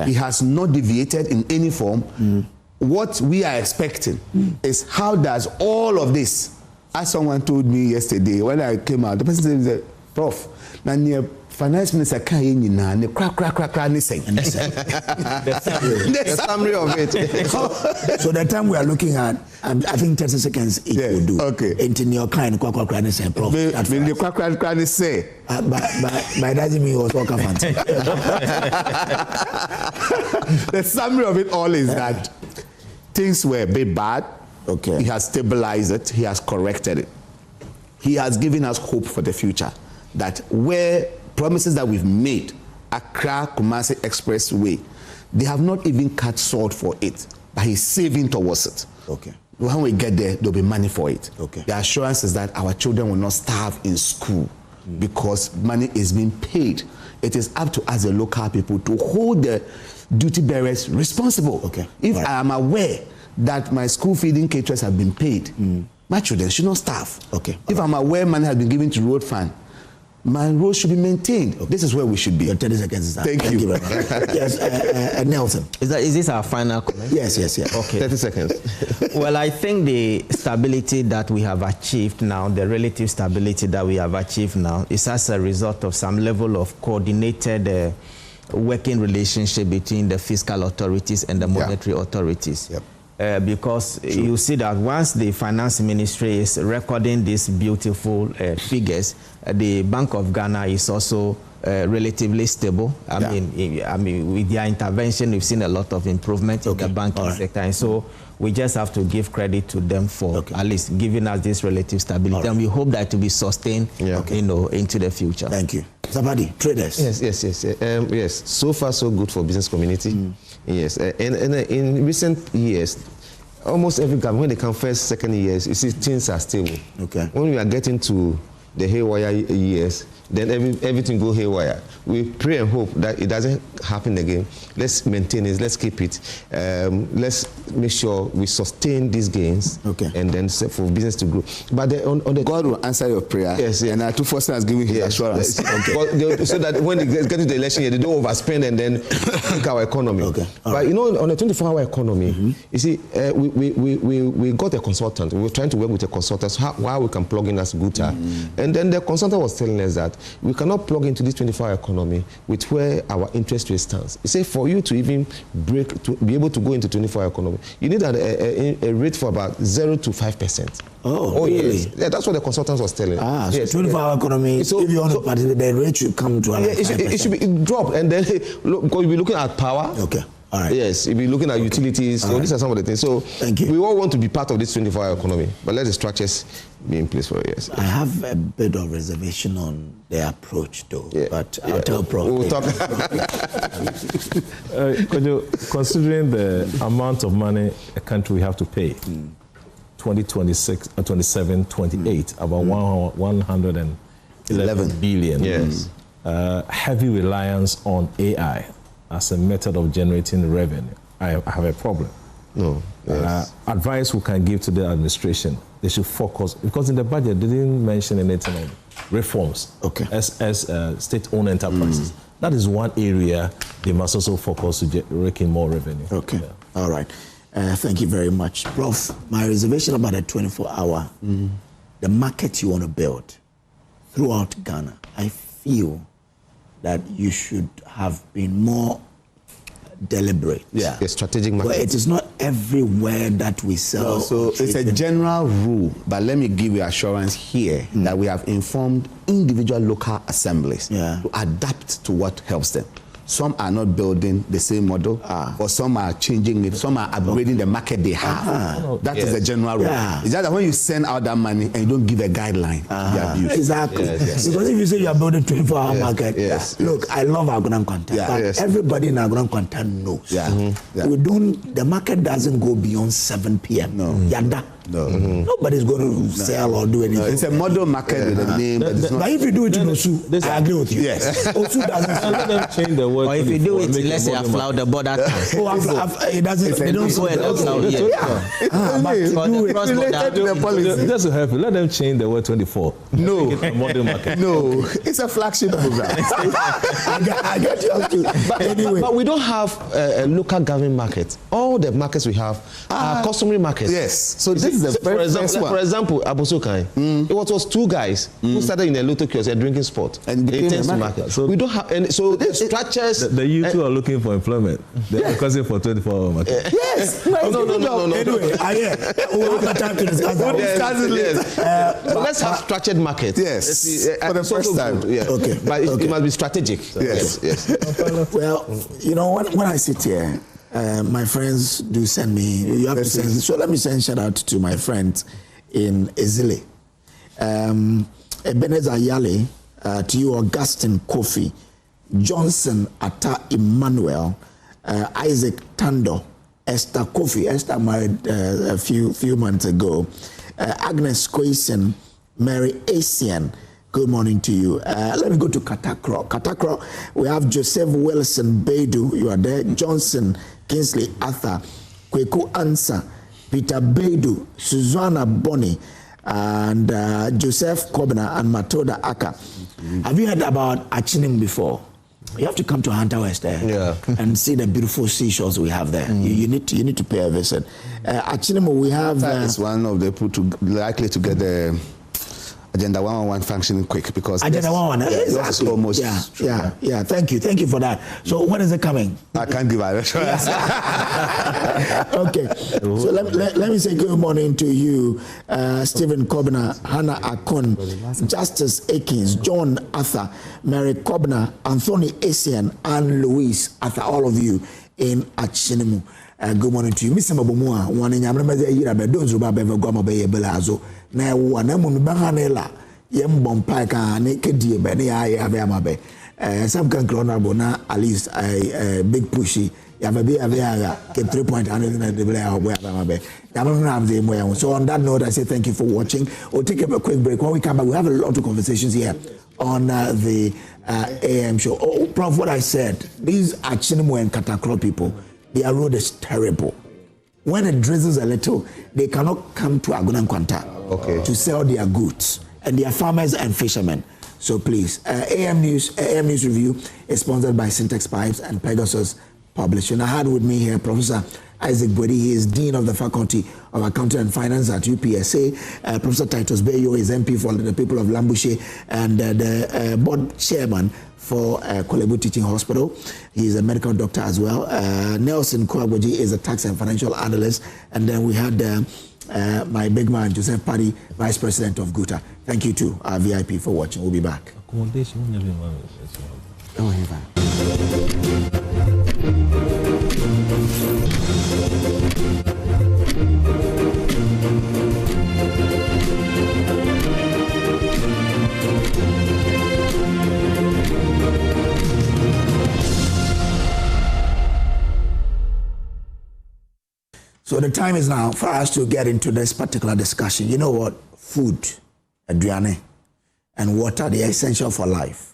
He has not deviated in any form. What we are expecting is how does all of this, as someone told me yesterday when I came out, the person said, Prof, finance minister can't the summary of it. So the time we are looking at, I think 30 seconds it will do. In your kind, Prof. By that mean he was walking. The summary of it all is that things were a bit bad. He has stabilized it. He has corrected it. He has given us hope for the future. That where promises that we've made, Accra-Kumasi Expressway, they have not even cut salt for it, but he's saving towards it. When we get there, there'll be money for it. The assurance is that our children will not starve in school because money is being paid. It is up to us, the local people, to hold the duty bearers responsible. If I am aware that my school feeding caterers have been paid, my children should not starve. If I'm aware money has been given to road fund, my road should be maintained. This is where we should be. Your 30 seconds is up. Thank you. Yes, Nelson. Is this our final comment? Yes. Okay. 30 seconds. Well, I think the stability that we have achieved now, the relative stability that we have achieved now, is as a result of some level of coordinated working relationship between the fiscal authorities and the monetary authorities. Because you see that once the finance ministry is recording these beautiful figures, the Bank of Ghana is also relatively stable. I mean, with their intervention, we've seen a lot of improvement in the banking sector, and so we just have to give credit to them for at least giving us this relative stability, and we hope that it will be sustained, into the future. Thank you. Samani, traders. Yes. So far, so good for business community. Yes, and in recent years, almost every government, when they come first, second years, you see things are stable. When we are getting to the haywire years, then everything go haywire. We pray and hope that it doesn't happen again. Let's maintain it. Let's keep it. Let's make sure we sustain these gains, and then for business to grow. But on the God will answer your prayer. Yes. And our 247 has given his assurance. So that when they get to the election year, they don't overspend and then pick our economy. But on a 24-hour economy, you see, we got a consultant. We were trying to work with a consultant while we can plug in as Guta, and then the consultant was telling us that we cannot plug into this 24-hour economy with where our interest rate stands. You say for you to even be able to go into 24-hour economy, you need a rate for about 0 to 5%. Oh, really? Yes. Yeah, that's what the consultants was telling. So yes, 24-hour economy, so, if you want to participate, the rate should come to it should be dropped, and then look, because you'll be looking at power. Okay. All right. Yes, you'll be looking at utilities. So these are some of the things. So thank you. We all want to be part of this 24-hour economy, but let the structures be in place for years. I have a bit of reservation on the approach, though. Yeah. But I'll tell Prof. We'll talk. Considering the amount of money a country we have to pay, 2026, 27, 28, about 111 billion. Yes. Heavy reliance on AI as a method of generating revenue. I have a problem. No. Yes. Advice we can give to the administration, they should focus, because in the budget they didn't mention anything on reforms as state-owned enterprises. That is one area they must also focus to raking more revenue. Okay. Yeah. All right. Thank you very much. Prof, my reservation about a 24-hour, the market you want to build throughout Ghana, I feel that you should have been more deliberate. Yeah, a strategic market. But it is not everywhere that we sell. No, so it's a general rule, but let me give you assurance here that we have informed individual local assemblies to adapt to what helps them. Some are not building the same model, or some are changing it, some are upgrading the market they have. That is the general rule. It's just that when you send out that money and you don't give a guideline, you abuse. Exactly. Because if you say you are building 24-hour market, look, I love Agunam Kwanta, but everybody in Agunam Kwanta knows. We don't, the market doesn't go beyond 7 p.m. Yada. Nobody's going to sell or do anything. It's a model market with a name. But if you do it in Osu, I agree with you. Yes. Osu doesn't. Let them change the word. Or if you do it, let's say flout the border time. It doesn't. They don't say just to help you, let them change the word 24. No. Model market. No. It's a flagship program. I get you up to. But anyway. But we don't have a local government market. All the markets we have are customary markets. Yes. So this is the very first one. For example, Abosokai, it was 2 guys who started in a Lotto kiosk, a drinking spot, and became a market. So we don't have, and so the structures. The youth who are looking for employment, they're requesting for 24-hour market. Yes. No. Anyway, we'll have time to discuss that. So let's have structured markets. Yes. For the first time. Okay. But it must be strategic. Yes. Well, you know, when I sit here, my friends do send me. You have to send. So let me send shout out to my friends in Ezile, Ebenezer Yalley, to you, Augustine Kofi, Johnson Atta Emmanuel, Isaac Tando, Esther Kofi. Esther married a few months ago. Agnes Koisen, Mary Asian. Good morning to you. Let me go to Katakro. Katakro, we have Joseph Wilson Beidou. You are there. Johnson Kingsley Arthur, Kweku Ansa, Peter Beidou, Susanna Bonnie, and Joseph Kobna and Matilda Aka. Have you heard about Achinim before? You have to come to Hunter West there and see the beautiful seashores we have there. You need to pay a visit. Achinim, we have. That is one of the people likely to get the Agenda 111 functioning quick, because Agenda 111, exactly. Almost yeah. Thank you for that. So when is it coming? I can't give a assurance. Okay. So let me say good morning to you, Stephen Kobna, Hannah Akon, Justice Akins, John Arthur, Mary Kobna, Anthony Asian, and Louise Arthur, all of you in Achinimu. Good morning to you. Mr. Mabumua, one in Yamamaza Yira, but don't rub ever goma by Belazo. Now, one among Bahanela, Yam Bompaka, Naked Dear Benny, I have Yamabe. Some can cronabona, at least a big pushy. Yamabe, kept 3 point under the Blair where Yamabe. Yamam, so on that note, I say thank you for watching. We'll take a quick break. When we come back, we have a lot of conversations here on the AM show. Oh, Prof, what I said, these are Chinemo and Katakro people. Their road is terrible. When it drizzles a little, they cannot come to Agunam Kwanta to sell their goods. And they are farmers and fishermen. So please, AM News Review is sponsored by Syntex Pipes and Pegasus publishing. I had with me here Professor Isaac Bwedi. He is Dean of the Faculty of Accounting and Finance at UPSA. Professor Titus Bayo is MP for the people of Lambushe and the board chairman for Kolebu Teaching Hospital. He is a medical doctor as well. Nelson Kwagboji is a tax and financial analyst. And then we had my big man, Joseph Paddy, Vice President of GUTA. Thank you to our VIP for watching. We'll be back. So the time is now for us to get into this particular discussion. You know what? Food, adriane, and water, they are essential for life.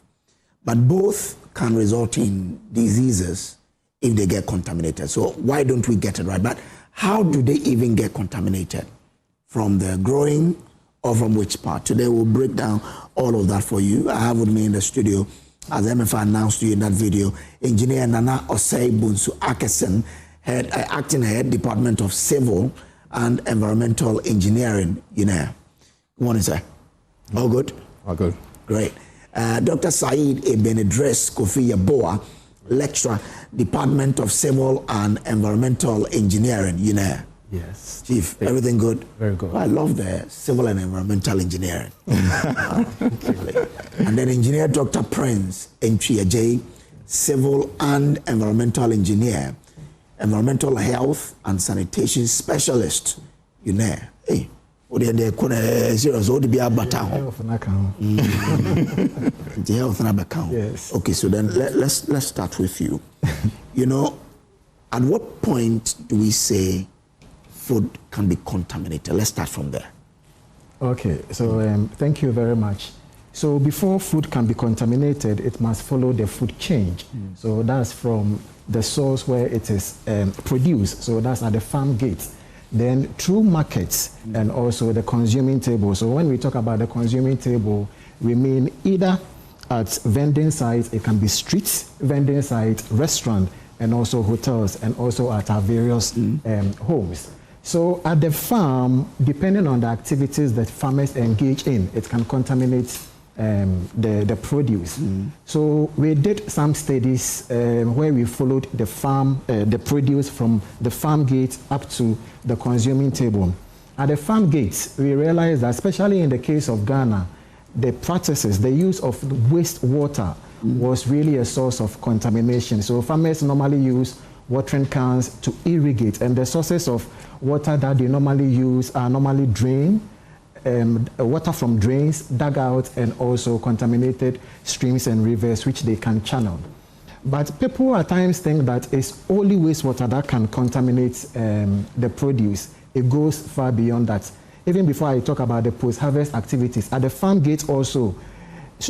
But both can result in diseases if they get contaminated. So why don't we get it right? But how do they even get contaminated? From the growing or from which part? Today we'll break down all of that for you. I have with me in the studio, as MFA announced to you in that video, Engineer Nana Osei Bunsu Akesen, Acting Head, Department of Civil and Environmental Engineering, Good morning, sir. All good? All good. Great. Dr. Saeed Ebenedres Kofi Yaboa, Lecturer, Department of Civil and Environmental Engineering, Yes. Chief, everything good? Very good. I love the civil and environmental engineering. And then Engineer Dr. Prince Entria J, Civil and Environmental Engineer, Environmental Health and Sanitation Specialist, Hey, what do you serious? What do you have? Yes. Okay, so then let's start with you. At what point do we say food can be contaminated? Let's start from there. Okay, so thank you very much. So before food can be contaminated, it must follow the food chain. So that's from the source where it is produced. So that's at the farm gate. Then through markets and also the consuming table. So when we talk about the consuming table, we mean either at vending sites, it can be street vending sites, restaurant, and also hotels, and also at our various homes. So at the farm, depending on the activities that farmers engage in, it can contaminate the produce. So we did some studies where we followed the farm, the produce from the farm gate up to the consuming table. At the farm gates, we realized that especially in the case of Ghana, the practices, the use of wastewater was really a source of contamination. So farmers normally use watering cans to irrigate, and the sources of water that they normally use are normally water from drains, dugouts, and also contaminated streams and rivers, which they can channel. But people at times think that it's only wastewater that can contaminate the produce. It goes far beyond that. Even before I talk about the post-harvest activities, at the farm gate also,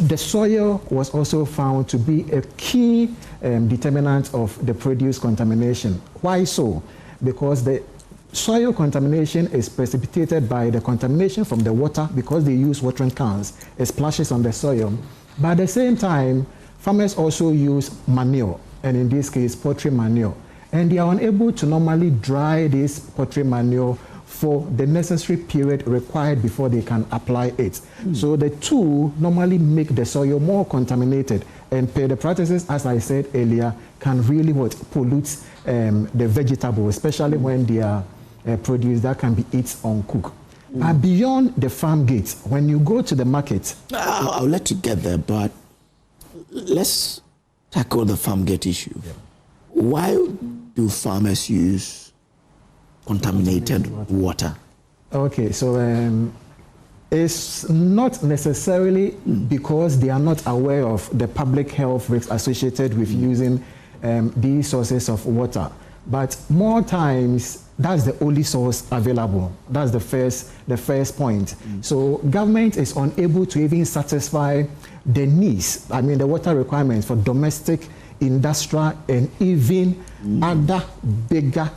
the soil was also found to be a key determinant of the produce contamination. Why so? Because the soil contamination is precipitated by the contamination from the water, because they use watering cans. It splashes on the soil. But at the same time, farmers also use manure, and in this case, poultry manure. And they are unable to normally dry this poultry manure for the necessary period required before they can apply it. So the two normally make the soil more contaminated, and the practices, as I said earlier, can really pollute the vegetables, especially when they are produce that can be eaten uncooked. But beyond the farm gate, when you go to the market... I'll let you get there, but let's tackle the farm gate issue. Yeah. Why do farmers use contaminated water? Okay, so it's not necessarily because they are not aware of the public health risks associated with using these sources of water. But more times, that's the only source available. That's the first point. So government is unable to even satisfy the needs, the water requirements for domestic, industrial, and even other bigger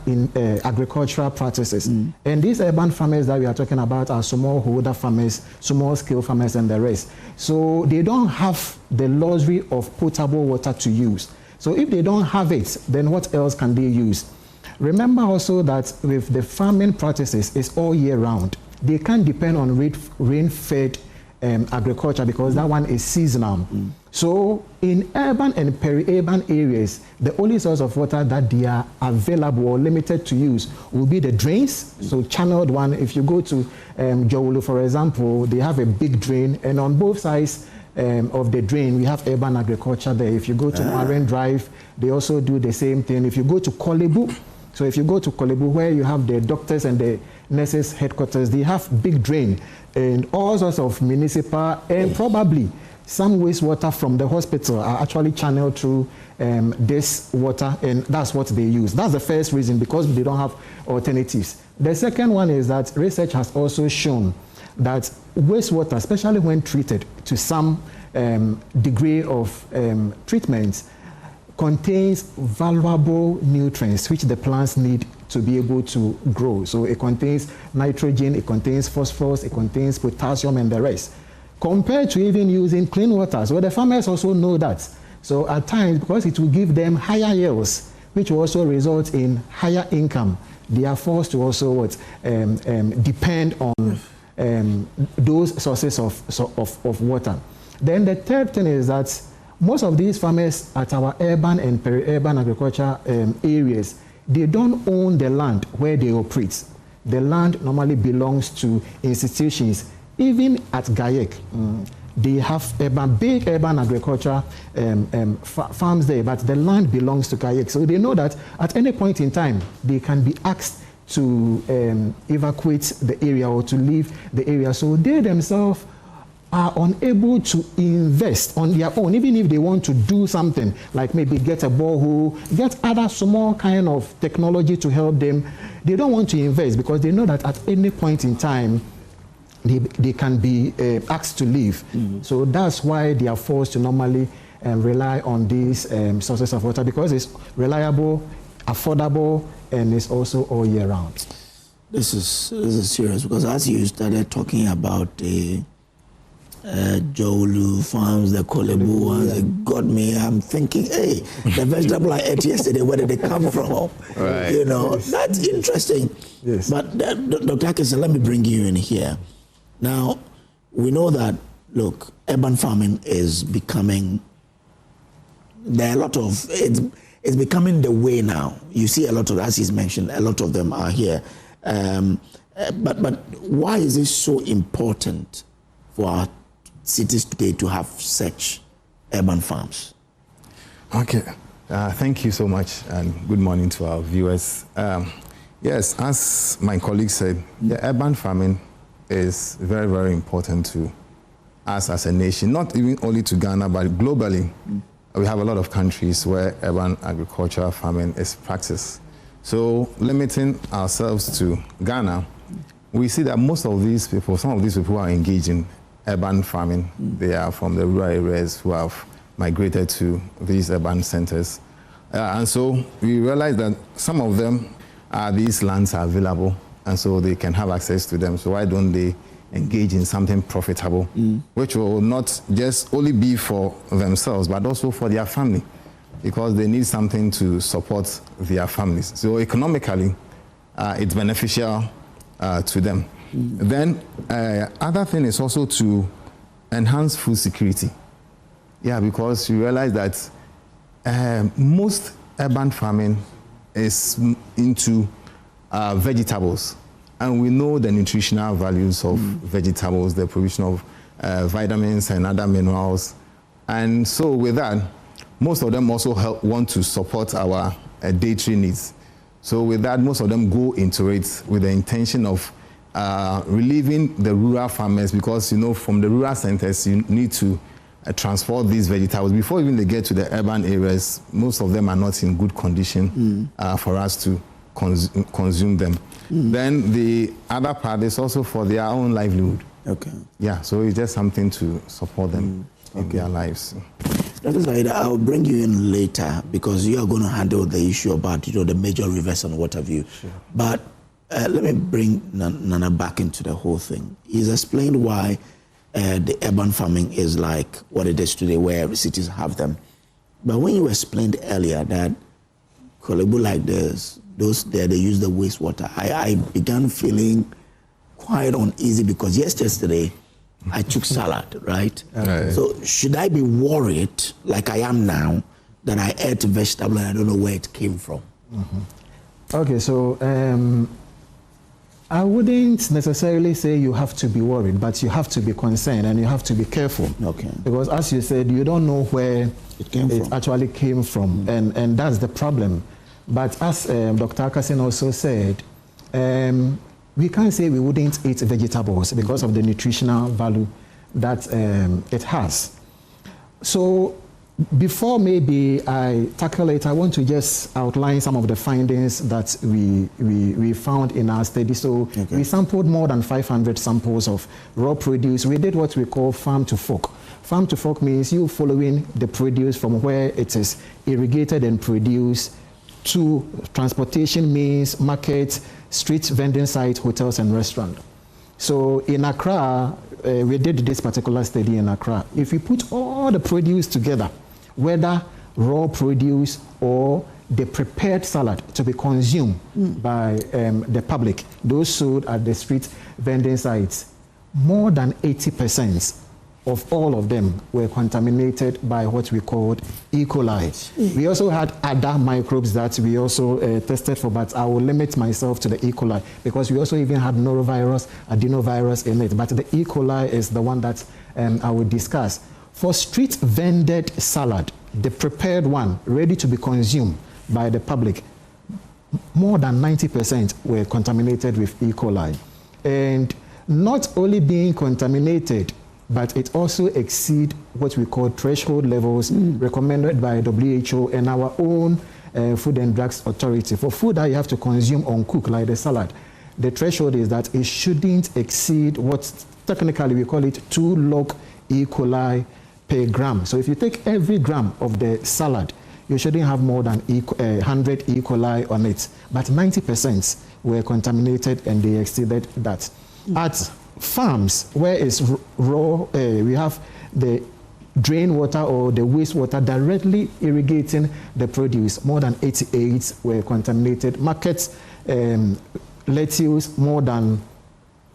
agricultural practices. And these urban farmers that we are talking about are smallholder farmers, small-scale farmers, and the rest. So they don't have the luxury of potable water to use. So if they don't have it, then what else can they use? Remember also that with the farming practices, it's all year round. They can't depend on rain-fed agriculture because that one is seasonal. So in urban and peri-urban areas, the only source of water that they are available or limited to use will be the drains. So channeled one, if you go to Jowolo, for example, they have a big drain, and on both sides of the drain, we have urban agriculture there. If you go to Marine Drive, they also do the same thing. If you go to Kolebu, so if you go to Kolebu, where you have the doctors and the nurses headquarters, they have big drain and all sorts of municipal and probably some wastewater from the hospital are actually channeled through this water, and that's what they use. That's the first reason, because they don't have alternatives. The second one is that research has also shown that wastewater, especially when treated to some degree of treatment, contains valuable nutrients which the plants need to be able to grow. So it contains nitrogen, it contains phosphorus, it contains potassium and the rest. Compared to even using clean water. So the farmers also know that. So at times, because it will give them higher yields, which will also result in higher income, they are forced to also depend on those sources of water. Then the third thing is that most of these farmers at our urban and peri-urban agriculture areas, they don't own the land where they operate. The land normally belongs to institutions. Even at GAIEC, they have big urban agriculture farms there, but the land belongs to GAIEC. So they know that at any point in time, they can be asked to evacuate the area or to leave the area. So they themselves are unable to invest on their own, even if they want to do something, like maybe get a borehole, get other small kind of technology to help them. They don't want to invest because they know that at any point in time, they can be asked to leave. So that's why they are forced to normally rely on these sources of water, because it's reliable, affordable, and it's also all year round. This is serious, because as you started talking about the Jowolo farms, the Kolebu ones, it got me. I'm thinking, hey, the vegetable I ate yesterday, where did they come from? Right. You know, that's interesting. Yes. But Dr. Atkinson, let me bring you in here. Now, we know that, look, urban farming is becoming, there are a lot of, it's becoming the way now. You see a lot of, as he's mentioned, a lot of them are here. But why is it so important for our cities today to have such urban farms? Okay, thank you so much, and good morning to our viewers. Yes, as my colleague said, the urban farming is very, very important to us as a nation, not even only to Ghana, but globally. We have a lot of countries where urban agricultural farming is practiced. So limiting ourselves to Ghana, we see that most of these people, some of these people who are engaged in urban farming, they are from the rural areas who have migrated to these urban centers. And so we realize that some of them, these lands are available, and so they can have access to them. So why don't they engage in something profitable, which will not just only be for themselves, but also for their family, because they need something to support their families. So economically, it's beneficial to them. Then other thing is also to enhance food security. Yeah, because you realize that most urban farming is into vegetables. And we know the nutritional values of vegetables, the provision of vitamins and other minerals. And so with that, most of them also want to support our dietary needs. So with that, most of them go into it with the intention of relieving the rural farmers, because, you know, from the rural centers, you need to transport these vegetables. Before even they get to the urban areas, most of them are not in good condition for us to consume them. Then the other part is also for their own livelihood. Okay. Yeah, so it's just something to support them in their lives. Dr. Zaida, I'll bring you in later, because you are going to handle the issue about, you know, the major rivers and what have you. Sure. But let me bring Nana back into the whole thing. He's explained why the urban farming is like what it is today, where cities have them. But when you explained earlier that Kolebu like this, those there they use the wastewater, I began feeling quite uneasy because yesterday I took salad, right? So should I be worried like I am now that I ate vegetable and I don't know where it came from? Okay, so I wouldn't necessarily say you have to be worried, but you have to be concerned and you have to be careful. Okay. Because as you said, you don't know where it actually came from, and that's the problem. But as Dr. Akasin also said, we can't say we wouldn't eat vegetables because of the nutritional value that it has. So before maybe I tackle it, I want to just outline some of the findings that we found in our study. So we sampled more than 500 samples of raw produce. We did what we call farm to fork. Farm to fork means you following the produce from where it is irrigated and produced to transportation means market, street vending sites, hotels and restaurants. So in Accra, we did this particular study in Accra. If you put all the produce together, whether raw produce or the prepared salad to be consumed by the public, those sold at the street vending sites, more than 80% of all of them were contaminated by what we called E. coli. We also had other microbes that we also tested for, but I will limit myself to the E. coli because we also even had norovirus, adenovirus in it. But the E. coli is the one that I will discuss. For street vended salad, the prepared one, ready to be consumed by the public, more than 90% were contaminated with E. coli. And not only being contaminated, but it also exceeds what we call threshold levels recommended by WHO and our own Food and Drugs Authority. For food that you have to consume uncooked, like the salad, the threshold is that it shouldn't exceed what technically we call it 2 log E. coli per gram. So if you take every gram of the salad, you shouldn't have more than 100 E. coli on it. But 90% were contaminated and they exceeded that. At farms where it's raw, we have the drain water or the wastewater directly irrigating the produce. More than 88 were contaminated. Markets, lettuce, more than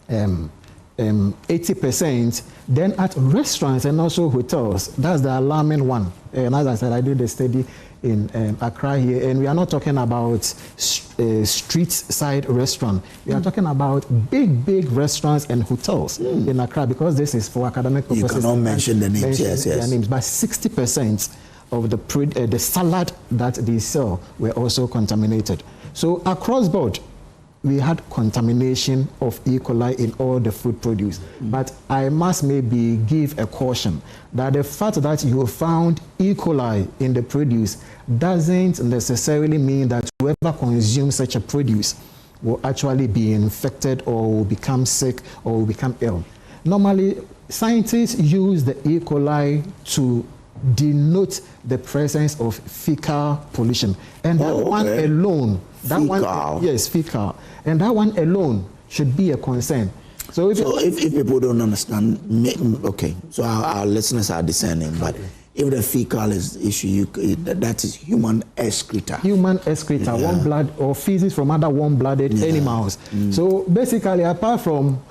80%. Then at restaurants and also hotels, that's the alarming one. And as I said, I did a study in Accra here, and we are not talking about street side restaurant. We are talking about big restaurants and hotels in Accra, because this is for academic purposes. You cannot mention the names, yes. Their names, but 60% of the salad that they sell were also contaminated. So across board, we had contamination of E. coli in all the food produce. But I must maybe give a caution that the fact that you found E. coli in the produce doesn't necessarily mean that whoever consumes such a produce will actually be infected or will become sick or will become ill. Normally, scientists use the E. coli to denote the presence of fecal pollution. And that one alone, fecal. And that one alone should be a concern. So if people don't understand, okay, so our listeners are discerning, but if the fecal is the issue, that is human excreta. Human excreta, warm blood or feces from other warm-blooded animals. So basically, apart from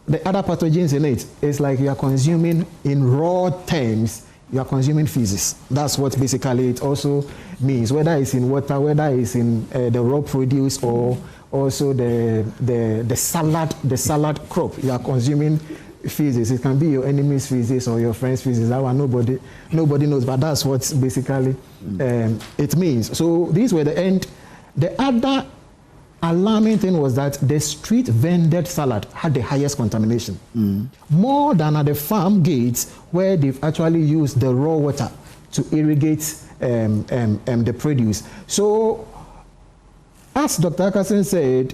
the other pathogens in it, it's like you are consuming, in raw terms, you are consuming feces. That's what basically it also means, whether it's in water, whether it's in the raw produce, or also the salad crop. You are consuming feces. It can be your enemy's feces or your friend's feces. That one nobody knows, but that's what basically it means. So these were the end. The other alarming thing was that the street vended salad had the highest contamination, more than at the farm gates where they've actually used the raw water to irrigate the produce. So, as Dr. Akasin said,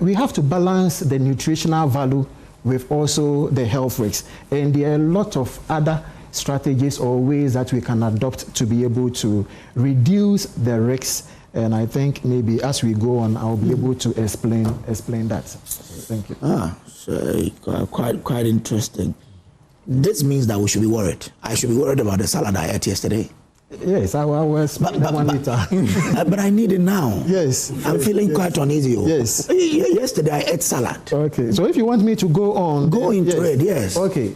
we have to balance the nutritional value with also the health risks. And there are a lot of other strategies or ways that we can adopt to be able to reduce the risks. And I think maybe as we go on, I'll be able to explain that. Thank you. So quite interesting. This means that we should be worried. I should be worried about the salad I ate yesterday. Yes, I will explain that one later. But I need it now. Yes. I'm feeling quite uneasy. Yes. Yesterday I ate salad. Okay, so if you want me to go on... Go into it, yes. Okay.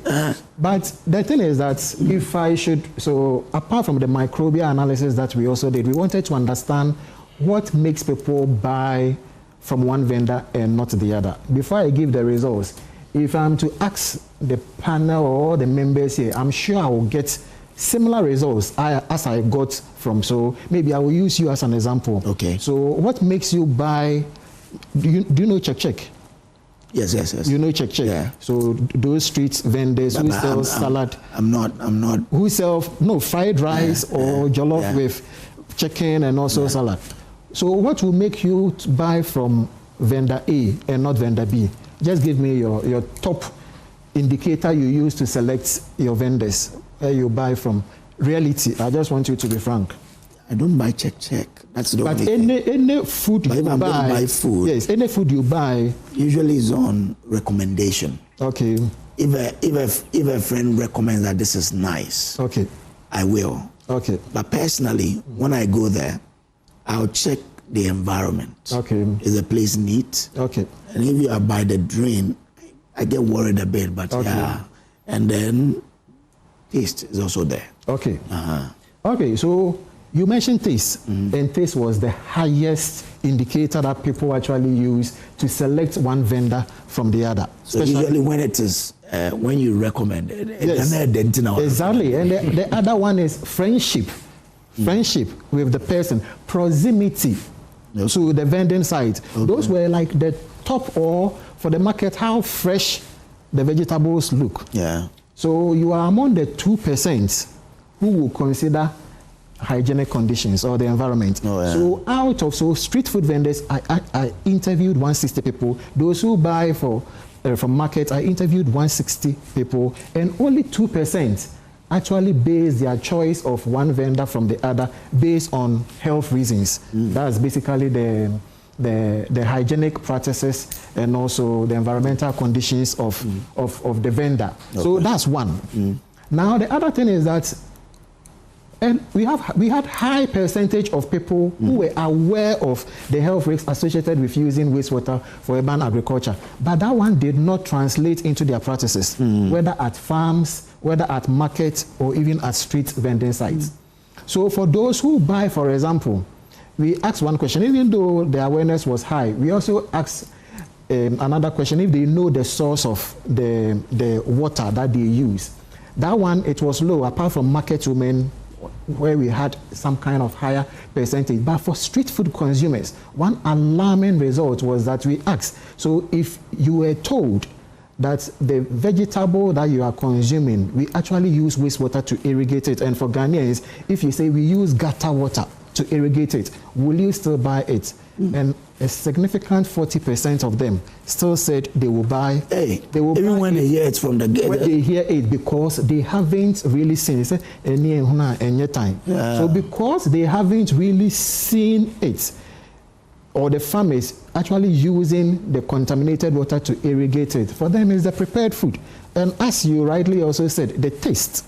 But the thing is that if I should... So apart from the microbial analysis that we also did, we wanted to understand what makes people buy from one vendor and not the other. Before I give the results, if I'm to ask the panel or the members here, I'm sure I will get similar results as I got from, so maybe I will use you as an example. Okay. So what makes you buy, do you know Check? Yes. You know Check. Yeah. So those street vendors who sell salad. I'm not. Who sell, fried rice or jollof with chicken and also salad. So what will make you buy from vendor A and not vendor B? Just give me your top indicator you use to select your vendors. Where you buy from. Reality, I just want you to be frank. I don't buy Check. That's the but only any food but you if I'm buy, going to buy food, yes, any food you buy usually is on recommendation. Okay. If a friend recommends that this is nice, okay, I will. Okay. But personally, when I go there, I'll check the environment. Okay. Is the place neat? Okay. And if you are by the drain, I get worried a bit, but yeah. And then taste is also there. Okay. Okay, so you mentioned taste, and taste was the highest indicator that people actually use to select one vendor from the other. So usually when it is, when you recommend it, yes, exactly. And the other one is friendship. Friendship with the person, proximity to the vending site. Those were like the top, or for the market, how fresh the vegetables look. Yeah. So you are among the 2% who will consider hygienic conditions or the environment. So street food vendors, I interviewed 160 people. Those who buy from market, I interviewed 160 people, and only 2% actually base their choice of one vendor from the other based on health reasons. That's basically the hygienic practices and also the environmental conditions of the vendor. So that's one. Now the other thing is that, and we had high percentage of people who were aware of the health risks associated with using wastewater for urban agriculture, but that one did not translate into their practices, whether at farms, whether at markets, or even at street vending sites. So for those who buy, for example, we asked one question. Even though the awareness was high, we also asked another question, if they know the source of the water that they use. That one, it was low, apart from market women, where we had some kind of higher percentage. But for street food consumers, one alarming result was that we asked, so if you were told that the vegetable that you are consuming, we actually use wastewater to irrigate it, and for Ghanaians, if you say we use gutter water to irrigate it, will you still buy it? And a significant 40% of them still said they will buy. They will even buy when they hear it from the when they hear it, because they haven't really seen it. So because they haven't really seen it, or the farmers actually using the contaminated water to irrigate it, for them is the prepared food. And as you rightly also said, the taste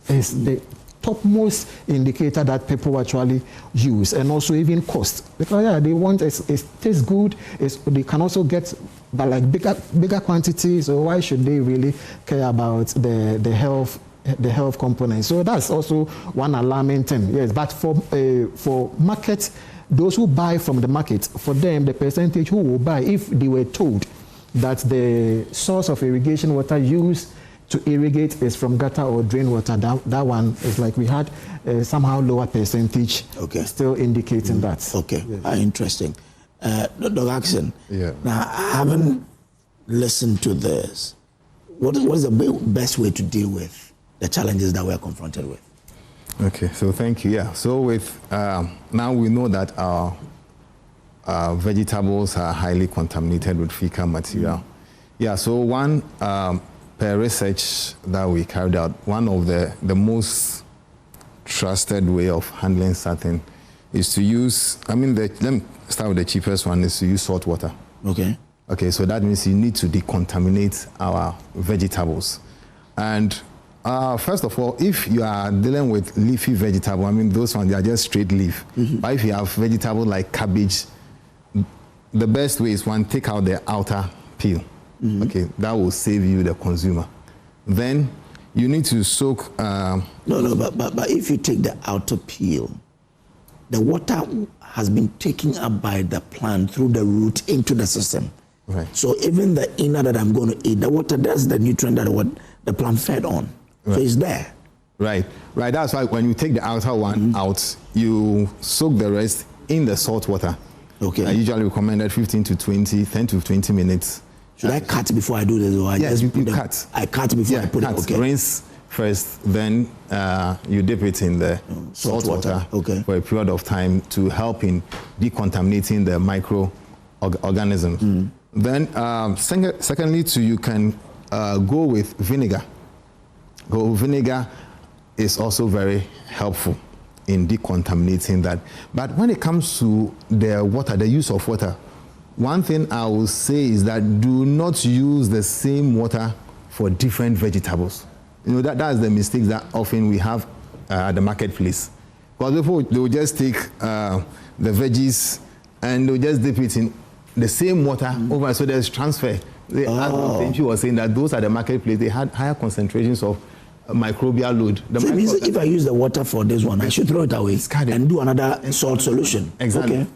is the topmost indicator that people actually use, and also even cost, because they want it tastes good. They can also get but like bigger quantities. So why should they really care about the health component? So that's also one alarming thing. Yes, but for market, those who buy from the market, for them the percentage who will buy, if they were told that the source of irrigation water used to irrigate is from gutter or drain water, that one is like we had somehow lower percentage, still indicating that. Okay, yes. Interesting. Dr. Action, now I haven't listened to this. What is the best way to deal with the challenges that we're confronted with? Okay, so thank you. Yeah, so with now we know that our vegetables are highly contaminated with fecal material. Yeah, so one per research that we carried out, one of the most trusted way of handling something is to use, let me start with the cheapest one, is to use salt water. Okay, so that means you need to decontaminate our vegetables. And First of all, if you are dealing with leafy vegetable, I mean, those ones, they are just straight leaf. But if you have vegetable like cabbage, the best way is one, take out the outer peel. Okay, that will save you, the consumer. Then you need to soak. But if you take the outer peel, the water has been taken up by the plant through the root into the system. Right. So even the inner that I'm going to eat, the water, that's the nutrient that what the plant fed on. Right. So it's there. Right. That's why when you take the outer one out, you soak the rest in the salt water. Okay. I usually recommended 10 to 20 minutes. Should I cut before I do this? Or yes, you cut. I cut before I put it. Okay. Rinse first, then you dip it in the salt water for a period of time to help in decontaminating the microorganisms. Then, secondly, you can go with vinegar. Vinegar is also very helpful in decontaminating that. But when it comes to the water, the use of water, one thing I will say is that do not use the same water for different vegetables. You know, that's the mistake that often we have at the marketplace. Because people, they will just take the veggies and they'll just dip it in the same water over, so there's transfer. She was saying that those at the marketplace, they had higher concentrations of microbial load. So it means if I use the water for this one, I should throw it away and do another salt solution. Exactly. Okay.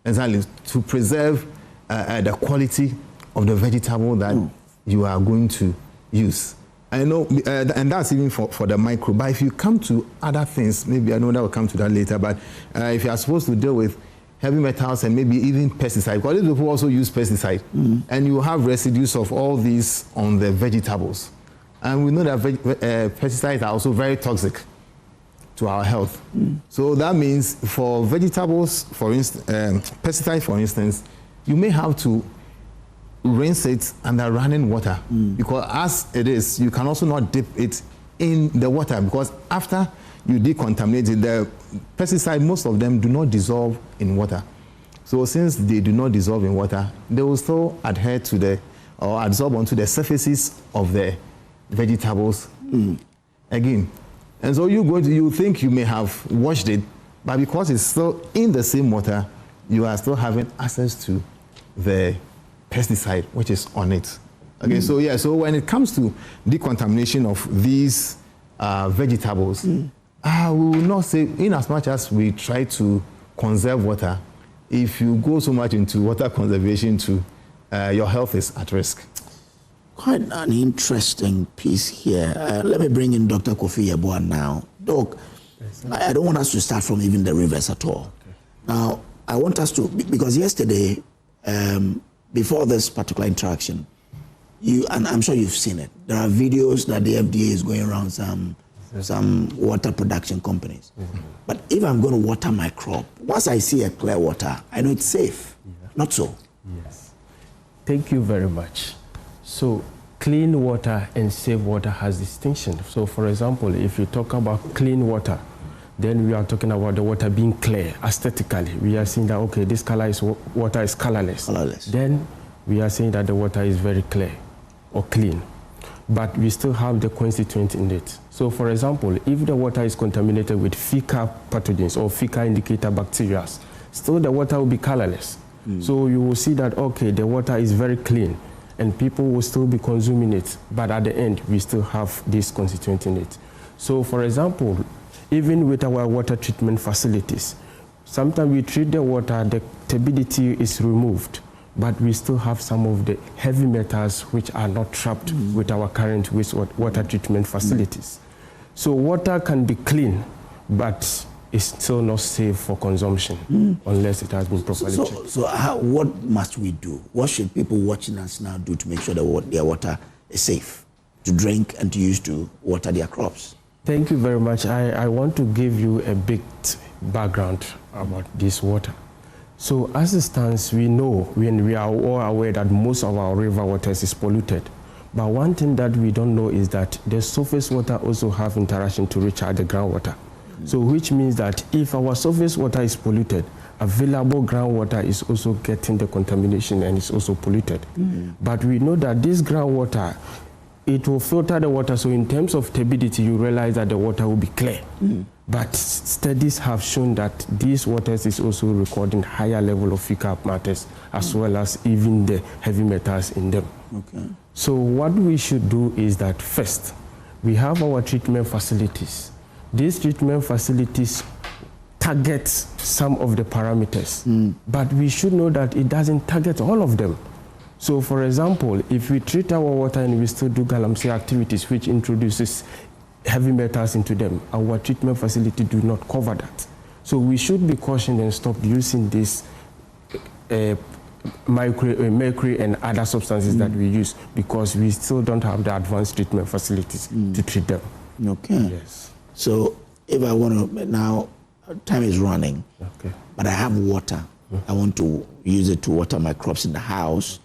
Exactly. To preserve the quality of the vegetable that you are going to use. I know, and that's even for the micro. But if you come to other things, maybe I know that will come to that later, but if you are supposed to deal with heavy metals and maybe even pesticide, because these people also use pesticide, and you have residues of all these on the vegetables. And we know that pesticides are also very toxic to our health. So that means for vegetables, for instance, pesticide, for instance, you may have to rinse it under running water, because as it is, you can also not dip it in the water, because after you decontaminate it, the pesticide, most of them do not dissolve in water. So since they do not dissolve in water, they will still adhere to or absorb onto the surfaces of the vegetables again. And so you think you may have washed it, but because it's still in the same water, you are still having access to the pesticide which is on it. Okay, so when it comes to decontamination of these vegetables, we will not say, in as much as we try to conserve water, if you go so much into water conservation too, your health is at risk. Quite an interesting piece here. Let me bring in Dr. Kofi Yeboah now. Doc, I don't want us to start from even the rivers at all. Okay. Now, I want us to, because yesterday, before this particular interaction, and I'm sure you've seen it, there are videos that the FDA is going around some water production companies. But if I'm going to water my crop, once I see a clear water, I know it's safe. Not so. Yes. Thank you very much. So clean water and safe water has distinction. So for example, if you talk about clean water, then we are talking about the water being clear aesthetically. We are saying that, okay, this water is colorless. Then we are saying that the water is very clear or clean. But we still have the constituent in it. So for example, if the water is contaminated with fecal pathogens or fecal indicator bacteria, still the water will be colorless. So you will see that, okay, the water is very clean, and people will still be consuming it, but at the end, we still have this constituent in it. So for example, even with our water treatment facilities, sometimes we treat the water, the turbidity is removed, but we still have some of the heavy metals which are not trapped with our current wastewater treatment facilities. So water can be clean, but it's still not safe for consumption unless it has been properly checked. So what must we do? What should people watching us now do to make sure that their water is safe to drink and to use to water their crops? Thank you very much. I want to give you a bit background about this water. So as it stands, we know, we are all aware that most of our river waters is polluted. But one thing that we don't know is that the surface water also have interaction to recharge the groundwater. So which means that if our surface water is polluted, available groundwater is also getting the contamination and is also polluted. But we know that this groundwater it will filter the water. So in terms of turbidity, you realize that the water will be clear. But studies have shown that these waters is also recording higher level of fecal matters as well as even the heavy metals in them. Okay. So what we should do is that first, we have our treatment facilities. These treatment facilities target some of the parameters, but we should know that it doesn't target all of them. So for example, if we treat our water and we still do galamsey activities which introduces heavy metals into them, our treatment facility do not cover that. So we should be cautioned and stop using this mercury and other substances that we use, because we still don't have the advanced treatment facilities to treat them. Okay. Yes. So if I want to, now time is running, but I have water. I want to use it to water my crops in the house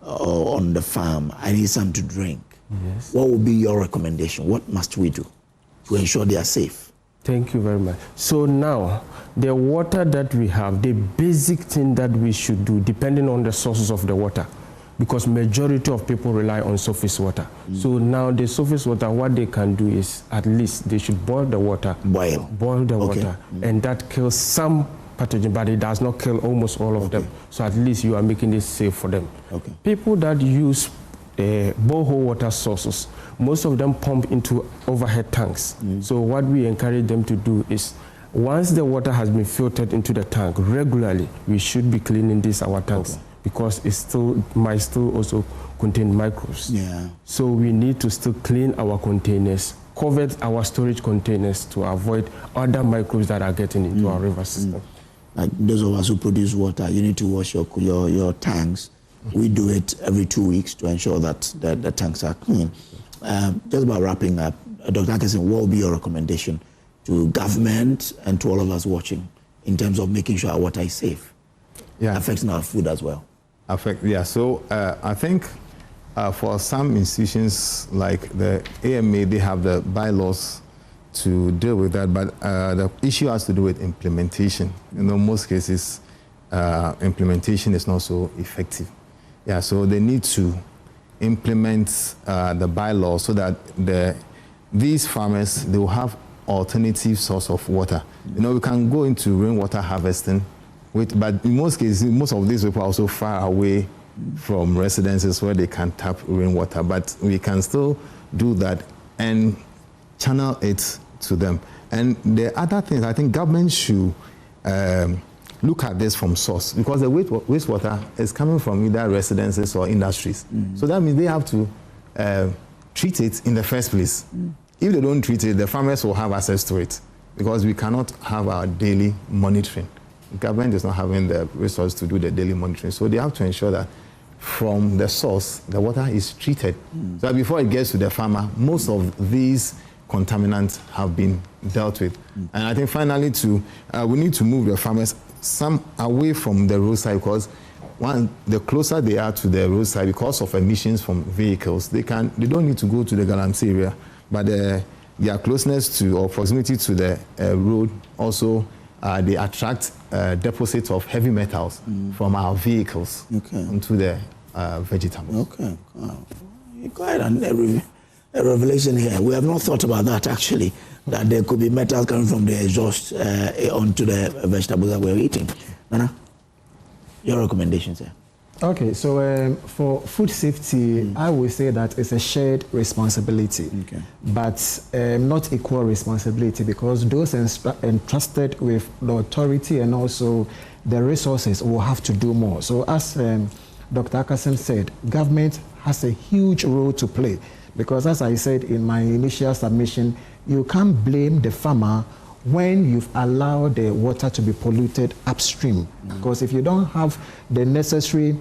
or on the farm. I need some to drink. Yes. What would be your recommendation? What must we do to ensure they are safe? Thank you very much. So now, the water that we have, the basic thing that we should do, depending on the sources of the water, because majority of people rely on surface water. So now the surface water, what they can do is at least they should boil the water. Boil the water, and that kills some pathogen, but it does not kill almost all of them. So at least you are making it safe for them. People that use borehole water sources, most of them pump into overhead tanks. So what we encourage them to do is, once the water has been filtered into the tank regularly, we should be cleaning our tanks, because it might still also contain microbes. So we need to still clean our containers, cover our storage containers to avoid other microbes that are getting into our river system. Like those of us who produce water, you need to wash your tanks. We do it every 2 weeks to ensure that the tanks are clean. Just about wrapping up, Dr. Atkinson, what will be your recommendation to government and to all of us watching in terms of making sure our water is safe, affecting our food as well? So I think for some institutions like the AMA, they have the bylaws to deal with that, but the issue has to do with implementation. In most cases, implementation is not so effective. So they need to implement the bylaws so that these farmers, they will have alternative source of water. We can go into rainwater harvesting, but in most cases, most of these people are also far away from residences where they can tap rainwater, but we can still do that and channel it to them. And the other things, I think government should look at this from source, because the wastewater is coming from either residences or industries. So that means they have to treat it in the first place. If they don't treat it, the farmers will have access to it, because we cannot have our daily monitoring. The government is not having the resources to do the daily monitoring. So they have to ensure that from the source, the water is treated. So that before it gets to the farmer, most of these contaminants have been dealt with. And I think finally we need to move the farmers some away from the roadside, because the closer they are to the roadside, because of emissions from vehicles, they don't need to go to the galamsey area, but their closeness to or proximity to the road also they attract deposits of heavy metals from our vehicles onto the vegetables. Quite a revelation here. We have not thought about that actually, that there could be metals coming from the exhaust onto the vegetables that we're eating. Nana, your recommendations here? Okay, so for food safety, I would say that it's a shared responsibility, but not equal responsibility, because those entrusted with the authority and also the resources will have to do more. So as Dr. Atkinson said, government has a huge role to play, because as I said in my initial submission, you can't blame the farmer when you've allowed the water to be polluted upstream. Because if you don't have the necessary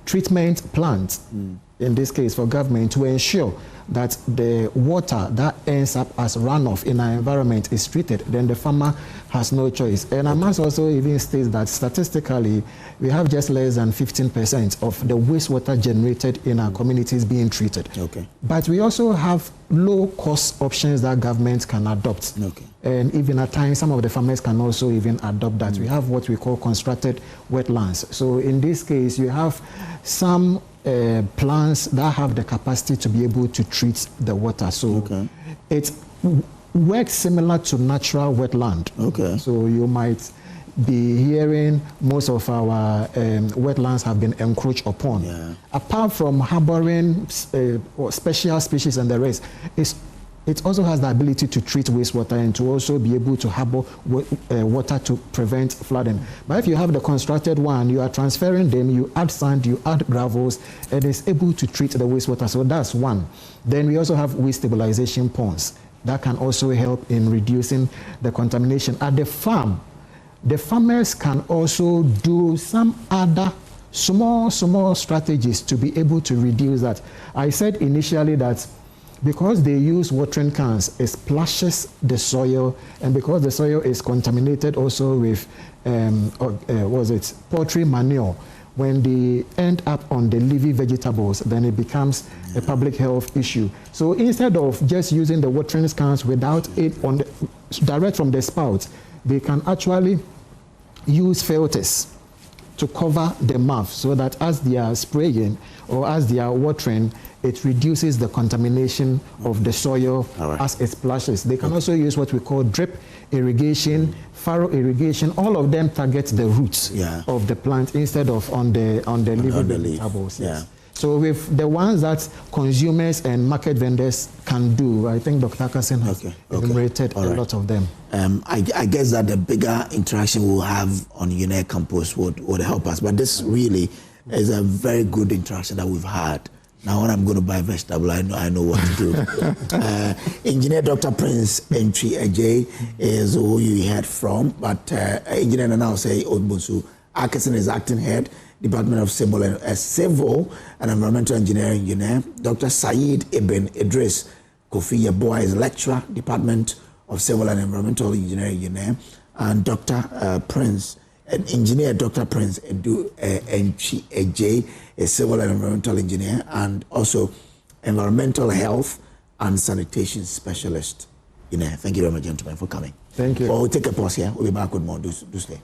treatment plant, in this case for government, to ensure that the water that ends up as runoff in our environment is treated, then the farmer has no choice. And I must also even state that statistically, we have just less than 15% of the wastewater generated in our communities being treated. But we also have low-cost options that government can adopt. And even at times, some of the farmers can also even adopt that. We have what we call constructed wetlands. So in this case, you have some plants that have the capacity to be able to treat the water. So it works similar to natural wetland. So you might be hearing most of our wetlands have been encroached upon. Apart from harboring special species and the rest, it also has the ability to treat wastewater and to also be able to harbor water to prevent flooding. But if you have the constructed one, you are transferring them, you add sand, you add gravels, and it's able to treat the wastewater. So that's one. Then we also have waste stabilization ponds that can also help in reducing the contamination. At the farm, the farmers can also do some other small strategies to be able to reduce that. I said initially that because they use watering cans, it splashes the soil, and because the soil is contaminated also with poultry manure, when they end up on the leafy vegetables, then it becomes a public health issue. So instead of just using the watering cans without it on direct from the spout, they can actually use filters to cover the mouth so that as they are spraying or as they are watering, it reduces the contamination of the soil as it splashes. They can also use what we call drip irrigation, furrow irrigation. All of them target the roots of the plant instead of on the living vegetables. So with the ones that consumers and market vendors can do, I think Dr. Akasin has enumerated a lot of them. I guess that the bigger interaction we'll have on UNED campus would help us. But this really is a very good interaction that we've had. Now when I'm going to buy vegetable, I know what to do. Engineer Dr. Prince Entry Ajay is who you heard from, but Engineer Nana say Odbunsu Akasin is acting head, Department of Civil and Environmental Engineering, UNED. Dr. Saeed Ibn Idris Kofi Yeboah is lecturer, Department of Civil and Environmental Engineering, UNED. And Dr. Prince, Engineer Dr. Prince Entry Ajay is Civil and Environmental Engineer and also Environmental Health and Sanitation Specialist. UNED. Thank you very much, gentlemen, for coming. Thank you. Well, we'll take a pause here. We'll be back with more. Do stay.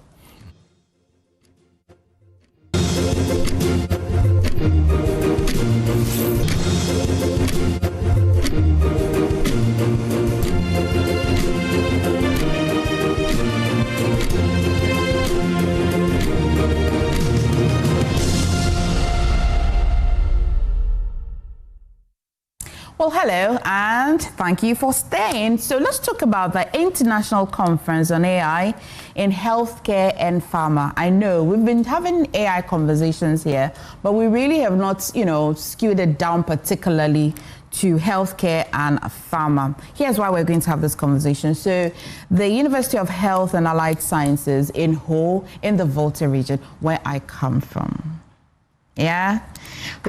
Well, hello, and thank you for staying. So let's talk about the International Conference on AI in Healthcare and Pharma. I know we've been having AI conversations here, but we really have not, skewed it down particularly to healthcare and pharma. Here's why we're going to have this conversation. So the University of Health and Allied Sciences in Ho, in the Volta region, where I come from,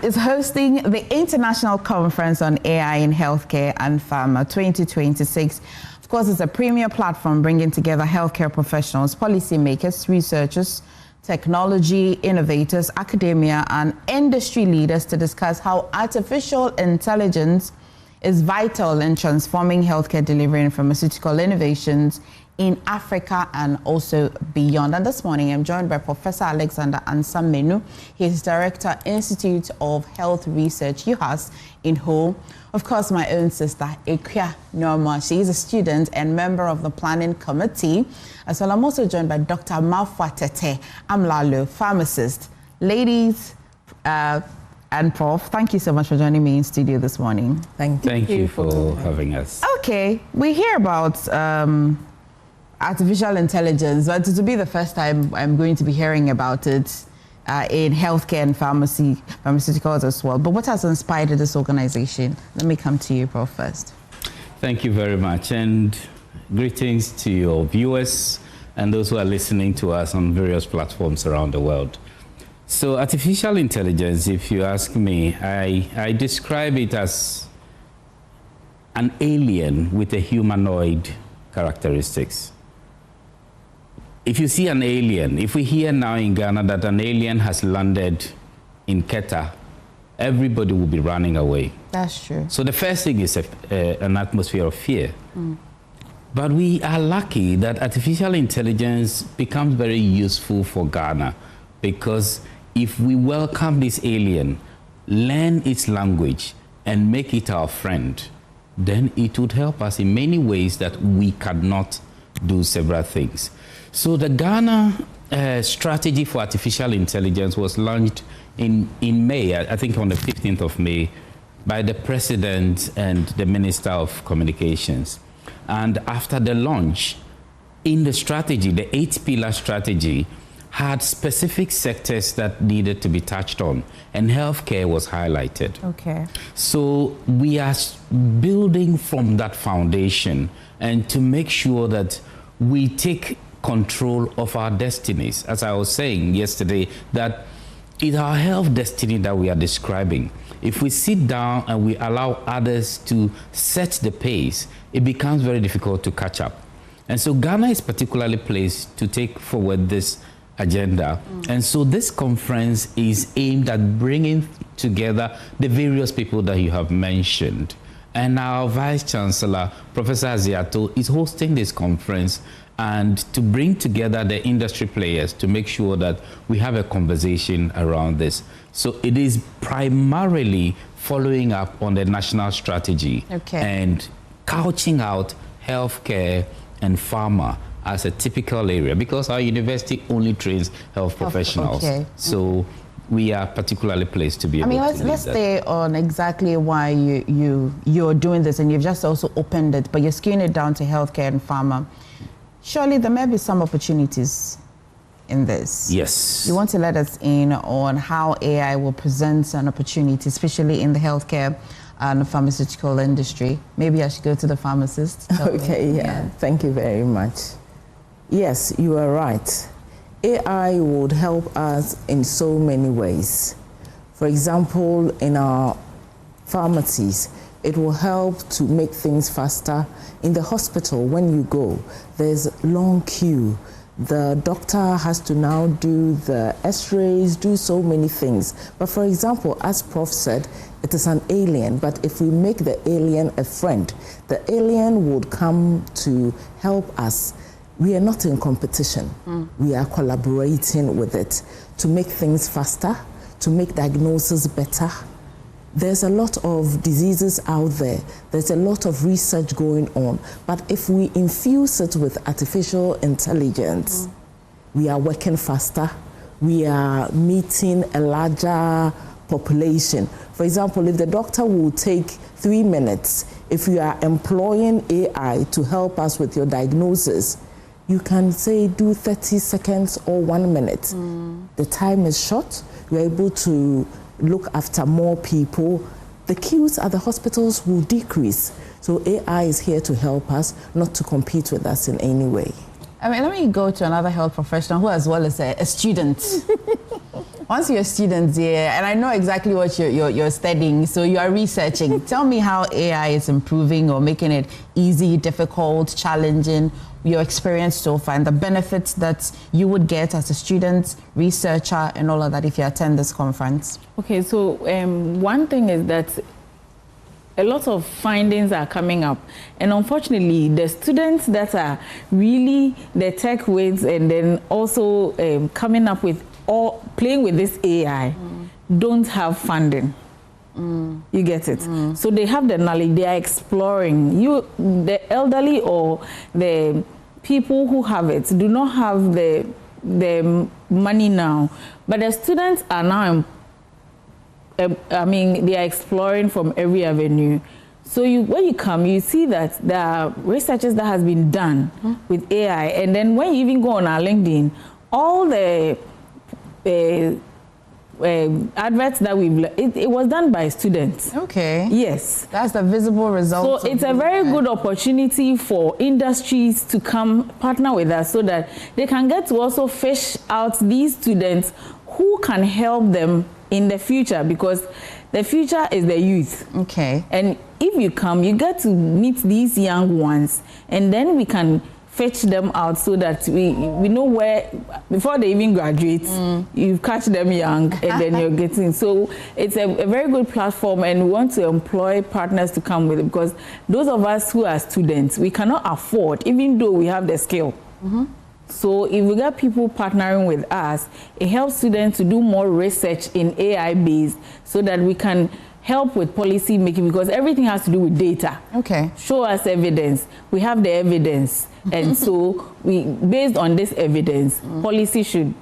is hosting the International Conference on AI in Healthcare and Pharma 2026. Of course, it's a premier platform bringing together healthcare professionals, policymakers, researchers, technology innovators, academia, and industry leaders to discuss how artificial intelligence is vital in transforming healthcare delivery and pharmaceutical innovations in Africa and also beyond. And this morning, I'm joined by Professor Alexander Ansamenu. He is Director, Institute of Health Research, UHAS, in Ho. Of course, my own sister, Ekua Norma. She is a student and member of the Planning Committee. As well, I'm also joined by Dr. Mafwatete Amlalo, pharmacist. Ladies and Prof, thank you so much for joining me in studio this morning. Thank you for having us. Okay, we hear about artificial intelligence, but to be the first time I'm going to be hearing about it in healthcare and pharmaceuticals as well. But what has inspired this organization? Let me come to you, Prof, first. Thank you very much, and greetings to your viewers and those who are listening to us on various platforms around the world. So artificial intelligence, if you ask me, I describe it as an alien with a humanoid characteristics. If you see an alien, if we hear now in Ghana that an alien has landed in Keta, everybody will be running away. That's true. So the first thing is an atmosphere of fear. But we are lucky that artificial intelligence becomes very useful for Ghana, because if we welcome this alien, learn its language, and make it our friend, then it would help us in many ways that we cannot do several things. So the Ghana strategy for artificial intelligence was launched in May, I think on the 15th of May, by the President and the Minister of Communications. And after the launch, in the strategy, the 8-pillar strategy had specific sectors that needed to be touched on, and healthcare was highlighted. Okay. So we are building from that foundation and to make sure that we take control of our destinies. As I was saying yesterday, that it's our health destiny that we are describing. If we sit down and we allow others to set the pace, it becomes very difficult to catch up. And so Ghana is particularly placed to take forward this agenda. And so this conference is aimed at bringing together the various people that you have mentioned. And our Vice Chancellor, Professor Aziato, is hosting this conference and to bring together the industry players to make sure that we have a conversation around this. So it is primarily following up on the national strategy and couching out healthcare and pharma as a typical area, because our university only trains health professionals. So we are particularly placed to be able to lead that. Let's stay on exactly why you're doing this, and you've just also opened it, but you're skewing it down to healthcare and pharma. Surely there may be some opportunities in this. Yes. You want to let us in on how AI will present an opportunity, especially in the healthcare and pharmaceutical industry. Maybe I should go to the pharmacist. Thank you very much. Yes, you are right. AI would help us in so many ways. For example, in our pharmacies, it will help to make things faster. In the hospital, when you go, there's a long queue. The doctor has to now do the x-rays, do so many things. But for example, as Prof said, it is an alien, but if we make the alien a friend, the alien would come to help us. We are not in competition. We are collaborating with it to make things faster, to make diagnosis better. There's a lot of diseases out there. There's a lot of research going on. But if we infuse it with artificial intelligence, we are working faster. We are meeting a larger population. For example, if the doctor will take 3 minutes, if you are employing AI to help us with your diagnosis, you can say do 30 seconds or 1 minute. The time is short. You're able to look after more people. The queues at the hospitals will decrease. So AI is here to help us, not to compete with us in any way. I mean, let me go to another health professional who as well is a student. Once you're a student here, and I know exactly what you're studying, so you are researching. Tell me how AI is improving or making it easy, difficult, challenging, your experience so far, and the benefits that you would get as a student, researcher, and all of that if you attend this conference. Okay, so one thing is that a lot of findings are coming up, and unfortunately the students that are really the tech whiz and then also coming up with or playing with this AI don't have funding. You get it? So they have the knowledge, they are exploring. The elderly or the people who have it do not have the money now, but the students are now I mean, they are exploring from every avenue. So when you come, you see that there are researches that has been done with AI, and then when you even go on our LinkedIn, all the adverts that it was done by students. Okay. Yes. That's the visible result. So it's a very good opportunity for industries to come partner with us so that they can get to also fish out these students who can help them in the future, because the future is the youth. Okay. And if you come, you get to meet these young ones, and then we can fetch them out so that we know where, before they even graduate, you catch them young and then you're getting. So it's a very good platform, and we want to employ partners to come with it, because those of us who are students, we cannot afford, even though we have the skill. So if we get people partnering with us, it helps students to do more research in AI based so that we can help with policy making, because everything has to do with data. Okay. Show us evidence. We have the evidence. And so based on this evidence, policy should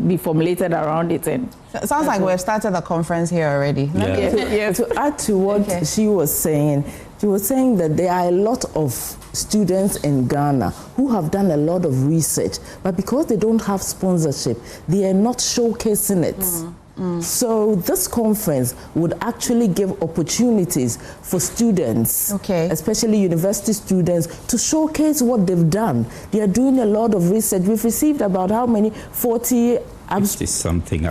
be formulated around it. And sounds like we've started the conference here already. To add to what she was saying that there are a lot of students in Ghana who have done a lot of research, but because they don't have sponsorship, they are not showcasing it. So this conference would actually give opportunities for students, especially university students, to showcase what they've done. They are doing a lot of research. We've received about how many? 50-something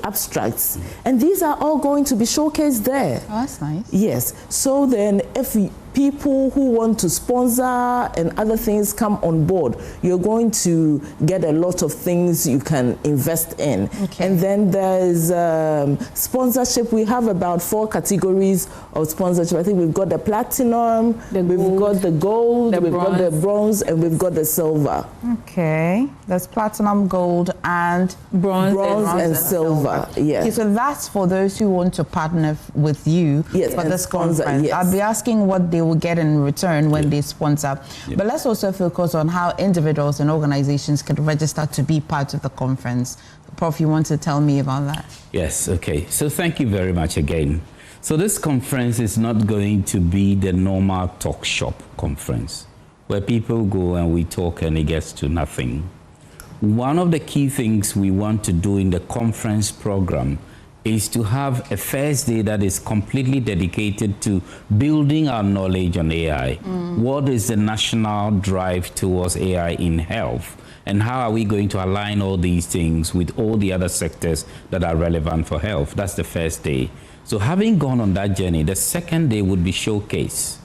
abstracts. And these are all going to be showcased there. Oh, that's nice. Yes. So then if people who want to sponsor and other things come on board, you're going to get a lot of things you can invest in. And then there's sponsorship. We have about 4 categories of sponsorship. I think we've got the platinum, we've got the gold, we've got the bronze, and we've got the silver. Okay. There's platinum, gold, and bronze and silver. Yeah. Okay, so that's for those who want to partner with you for this conference. Yes. I'll be asking what they will get in return when they sponsor. But let's also focus on how individuals and organizations can register to be part of the conference. Prof, you want to tell me about that? Yes, okay. So thank you very much again. So this conference is not going to be the normal talk shop conference where people go and we talk and it gets to nothing. One of the key things we want to do in the conference program is to have a first day that is completely dedicated to building our knowledge on AI. What is the national drive towards AI in health? And how are we going to align all these things with all the other sectors that are relevant for health? That's the first day. So having gone on that journey, the second day would be showcase.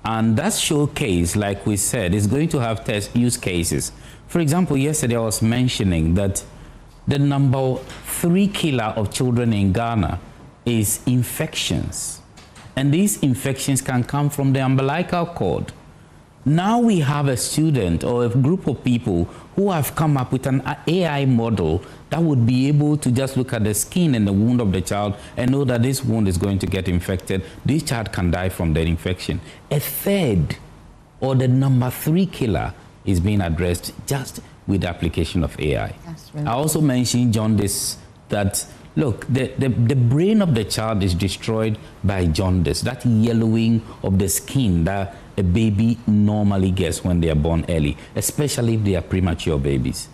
And that showcase, like we said, is going to have test use cases. For example, yesterday I was mentioning that the number 3 killer of children in Ghana is infections. And these infections can come from the umbilical cord. Now we have a student or a group of people who have come up with an AI model that would be able to just look at the skin and the wound of the child and know that this wound is going to get infected. This child can die from that infection. A third, or the number 3 killer, is being addressed just with the application of AI. Really I also mentioned jaundice, that look, the brain of the child is destroyed by jaundice, that yellowing of the skin that a baby normally gets when they are born early, especially if they are premature babies.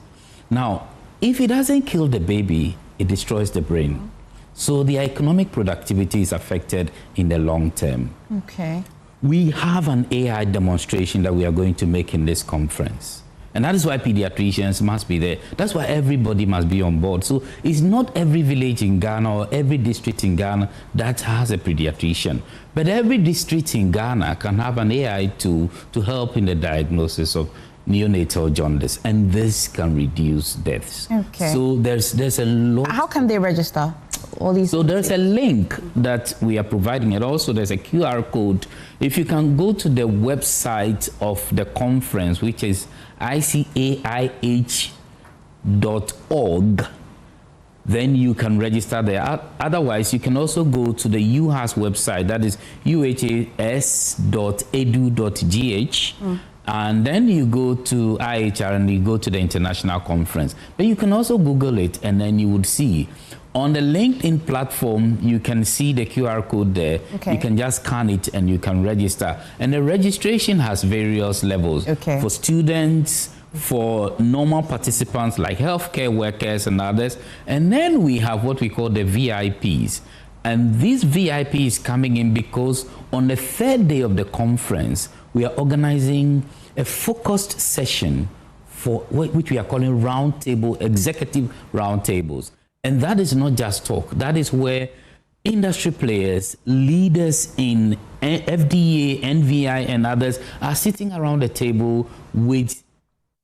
Now, if it doesn't kill the baby, it destroys the brain. So the economic productivity is affected in the long term. Okay. We have an AI demonstration that we are going to make in this conference. And that is why pediatricians must be there. That's why everybody must be on board. So it's not every village in Ghana or every district in Ghana that has a pediatrician. But every district in Ghana can have an AI tool to help in the diagnosis of neonatal jaundice. And this can reduce deaths. Okay. So there's a lot. How can they register? All these. So there's a link that we are providing, and also there's a QR code. If you can go to the website of the conference, which is icaih.org, then you can register there. Otherwise, you can also go to the UHAS website, that is uhas.edu.gh. And then you go to IHR and you go to the international conference. But you can also Google it, and then you would see. On the LinkedIn platform, you can see the QR code there. Okay. You can just scan it and you can register. And the registration has various levels. For students, for normal participants like healthcare workers and others. And then we have what we call the VIPs. And these VIPs coming in because on the third day of the conference, we are organizing a focused session for which we are calling roundtable, executive roundtables. And that is not just talk. That is where industry players, leaders in FDA, NVI, and others are sitting around the table with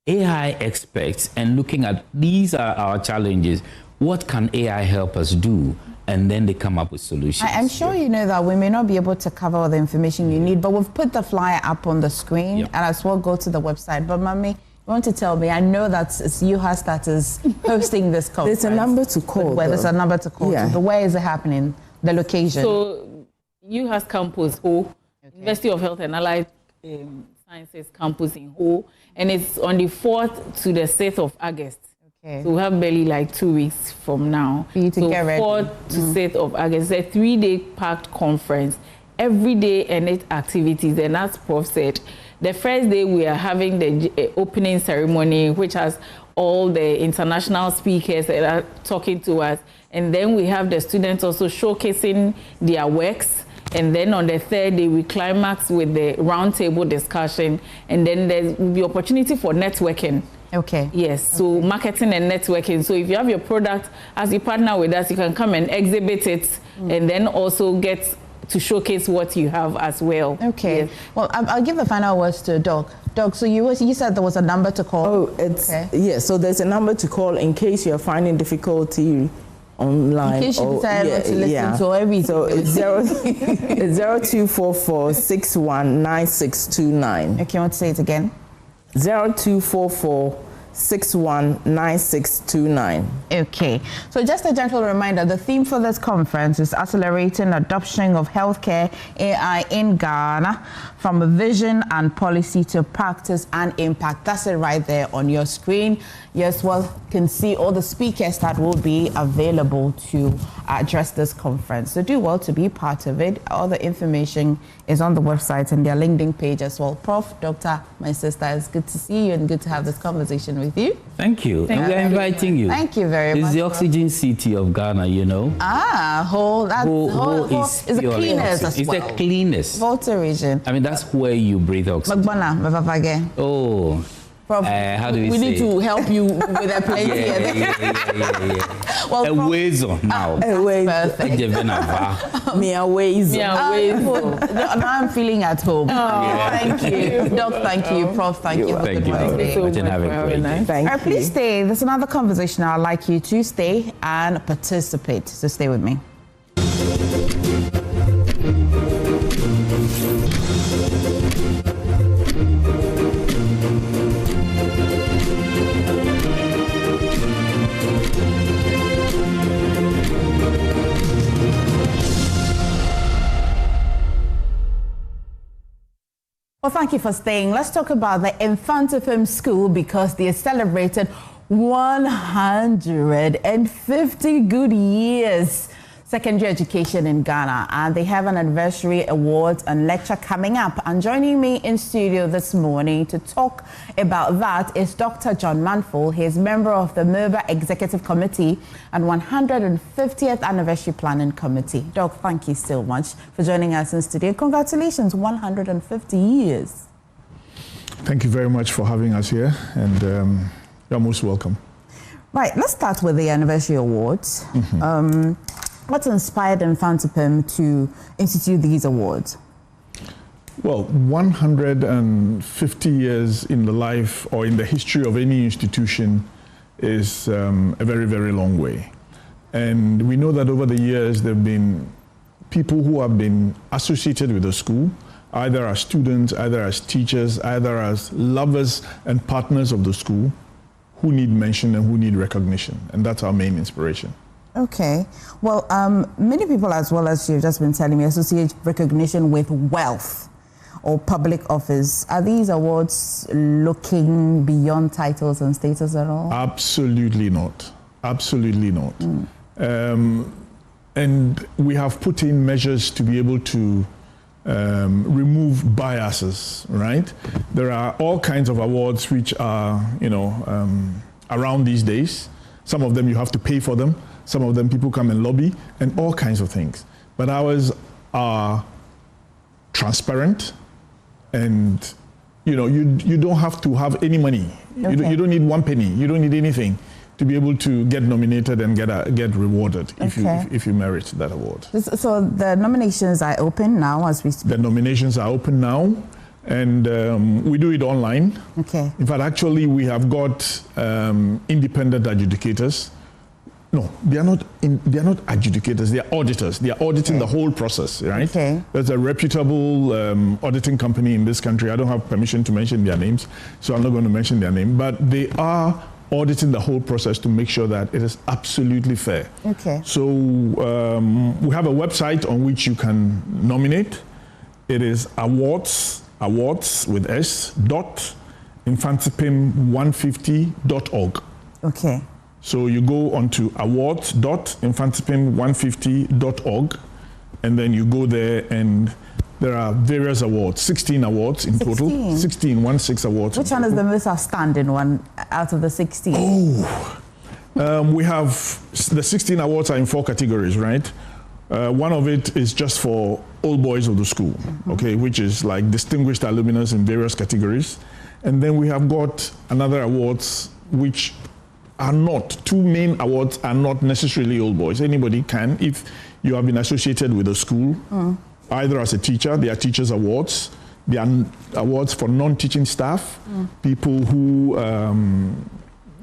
AI experts and looking at, these are our challenges. What can AI help us do? And then they come up with solutions. I'm sure you know that we may not be able to cover all the information you need, but we've put the flyer up on the screen, and as well go to the website. But Mami, You want to tell me? I know that it's UHAS that is hosting this conference. There's a number to call. Where there's a number to call. Yeah. But where is it happening? The location? So, UHAS campus, Ho, University of Health and Allied Sciences campus in Ho, and it's on the 4th to the 6th of August. Okay. So we have barely like 2 weeks from now. For you to get ready. 4th to 6th of August. It's a 3-day packed conference. Every day and its activities, and as Prof said, the first day we are having the opening ceremony, which has all the international speakers that are talking to us, and then we have the students also showcasing their works, and then on the 3rd day we climax with the roundtable discussion, and then there will be opportunity for networking. Okay. Yes, so marketing and networking. So if you have your product, as you partner with us, you can come and exhibit it, and then also get to showcase what you have as well. Okay. Yes. Well, I'll give the final words to Doc. Doc, so you said there was a number to call. Oh, it's so there's a number to call in case you're finding difficulty online. In case you decide to listen to everything. So it's 0244 619629. Okay, you want to say it again? 0244 619629. Okay, so just a gentle reminder, the theme for this conference is accelerating adoption of healthcare AI in Ghana from vision and policy to practice and impact. That's it right there on your screen. Yes, well, you can see all the speakers that will be available to address this conference. So do well to be part of it. All the information is on the website and their LinkedIn page as well. Prof, Doctor, my sister, it's good to see you and good to have this conversation with you. Thank you. And we are inviting you. Thank you very much. It's the oxygen city of Ghana, you know. Ho is the cleanest as well. It's the cleanest. Volta region. I mean, that's where you breathe oxygen. Oh. Prof, how do we need to help you with a plate here. Yeah. Well, a wazo now. Perfect. Now I'm feeling at home. Thank you. Doc, thank you. Prof, thank you. Thank you very much and have a great day. All right, please stay. There's another conversation I'd like you to stay and participate. So stay with me. Well, thank you for staying. Let's talk about the Infantafim School because they celebrated 150 good years secondary education in Ghana, and they have an anniversary awards and lecture coming up. And joining me in studio this morning to talk about that is Dr. John Manful. He is member of the MERBA Executive Committee and 150th Anniversary Planning Committee. Doc, thank you so much for joining us in studio. Congratulations, 150 years. Thank you very much for having us here, and you're most welcome. Right, let's start with the anniversary awards. What inspired Infantapim to institute these awards? Well, 150 years in the life or in the history of any institution is a very, very long way. And we know that over the years there have been people who have been associated with the school, either as students, either as teachers, either as lovers and partners of the school, who need mention and who need recognition. And that's our main inspiration. Okay. Well, many people, as well as you've just been telling me, associate recognition with wealth or public office. Are these awards looking beyond titles and status at all? Absolutely not. Absolutely not. And we have put in measures to be able to remove biases, right? There are all kinds of awards which are, around these days. Some of them you have to pay for them. Some of them people come and lobby and all kinds of things. But ours are transparent and, you don't have to have any money. Okay. You don't need 1 penny. You don't need anything to be able to get nominated and get rewarded if you merit that award. So the nominations are open now as we speak? The nominations are open now, and we do it online. Okay. In fact, actually, we have got independent adjudicators. No, they are not adjudicators. They are auditors. They are auditing the whole process, right? Okay. There's a reputable auditing company in this country. I don't have permission to mention their names, so I'm not going to mention their name. But they are auditing the whole process to make sure that it is absolutely fair. Okay. So we have a website on which you can nominate. It is awards with S .infantipim150.org. Okay. So you go onto awards.infantipim150.org, and then you go there, and there are various awards, 16 awards in total. 16 awards. Which one is the most outstanding one out of the 16? We have the 16 awards are in 4 categories, right? One of it is just for old boys of the school, okay, which is like distinguished alumnus in various categories. And then we have got another awards which are not, 2 main awards are not necessarily old boys. Anybody can, if you have been associated with a school, either as a teacher, they are teachers' awards. They are awards for non-teaching staff, people who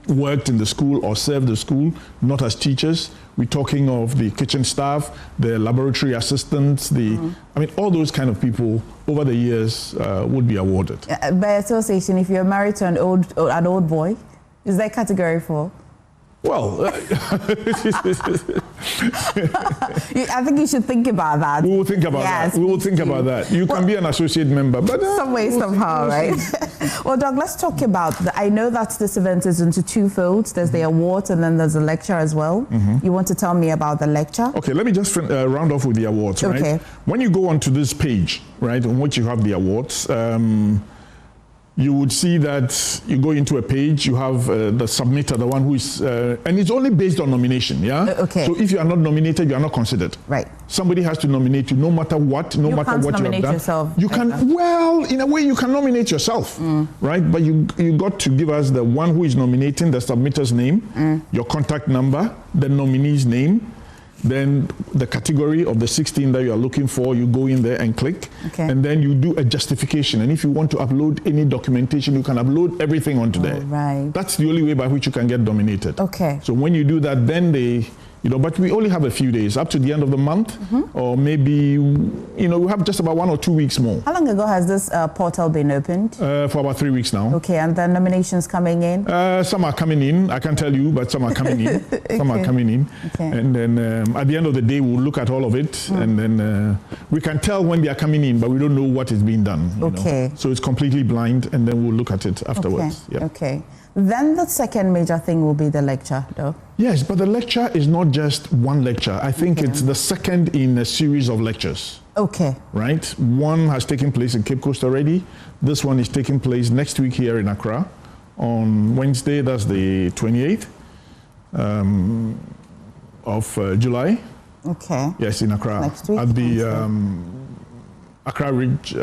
worked in the school or served the school, not as teachers. We're talking of the kitchen staff, the laboratory assistants, I mean, all those kind of people over the years would be awarded. By association, if you're married to an old boy, is that category 4? Well, I think you should think about that. We will think about that. We will think about that. You can be an associate member, but some way, somehow, right? Well, Doug, let's talk about. I know that this event is into 2 folds. There's the awards, and then there's a lecture as well. You want to tell me about the lecture? Okay, let me just round off with the awards. Right? Okay. When you go onto this page, right, on which you have the awards. You would see that you go into a page, you have the submitter, the one who is, and it's only based on nomination, yeah? Okay. So if you are not nominated, you are not considered. Right. Somebody has to nominate you no matter what, no matter what you have done. Yourself, you can, well, in a way you can nominate yourself, right? But you got to give us the one who is nominating, the submitter's name, your contact number, the nominee's name, then the category of the 16 that you are looking for, you go in there and click, and then you do a justification. And if you want to upload any documentation, you can upload everything onto there. Right. That's the only way by which you can get nominated. Okay. So when you do that, then they, but we only have a few days, up to the end of the month, or maybe, we have just about 1 or 2 weeks more. How long ago has this portal been opened? For about 3 weeks now. Okay, and the nominations coming in? Some are coming in, I can't tell you, but some are coming in. Some are coming in. Okay. And then at the end of the day, we'll look at all of it, and then we can tell when they are coming in, but we don't know what is being done. Okay. So it's completely blind, and then we'll look at it afterwards. Okay. Okay. Then the second major thing will be the lecture, though. Yes, but the lecture is not just one lecture. I think it's the second in a series of lectures. Okay. Right? One has taken place in Cape Coast already. This one is taking place next week here in Accra on Wednesday. That's the 28th of July. Okay. Yes, in Accra. Next week. At the Accra Ridge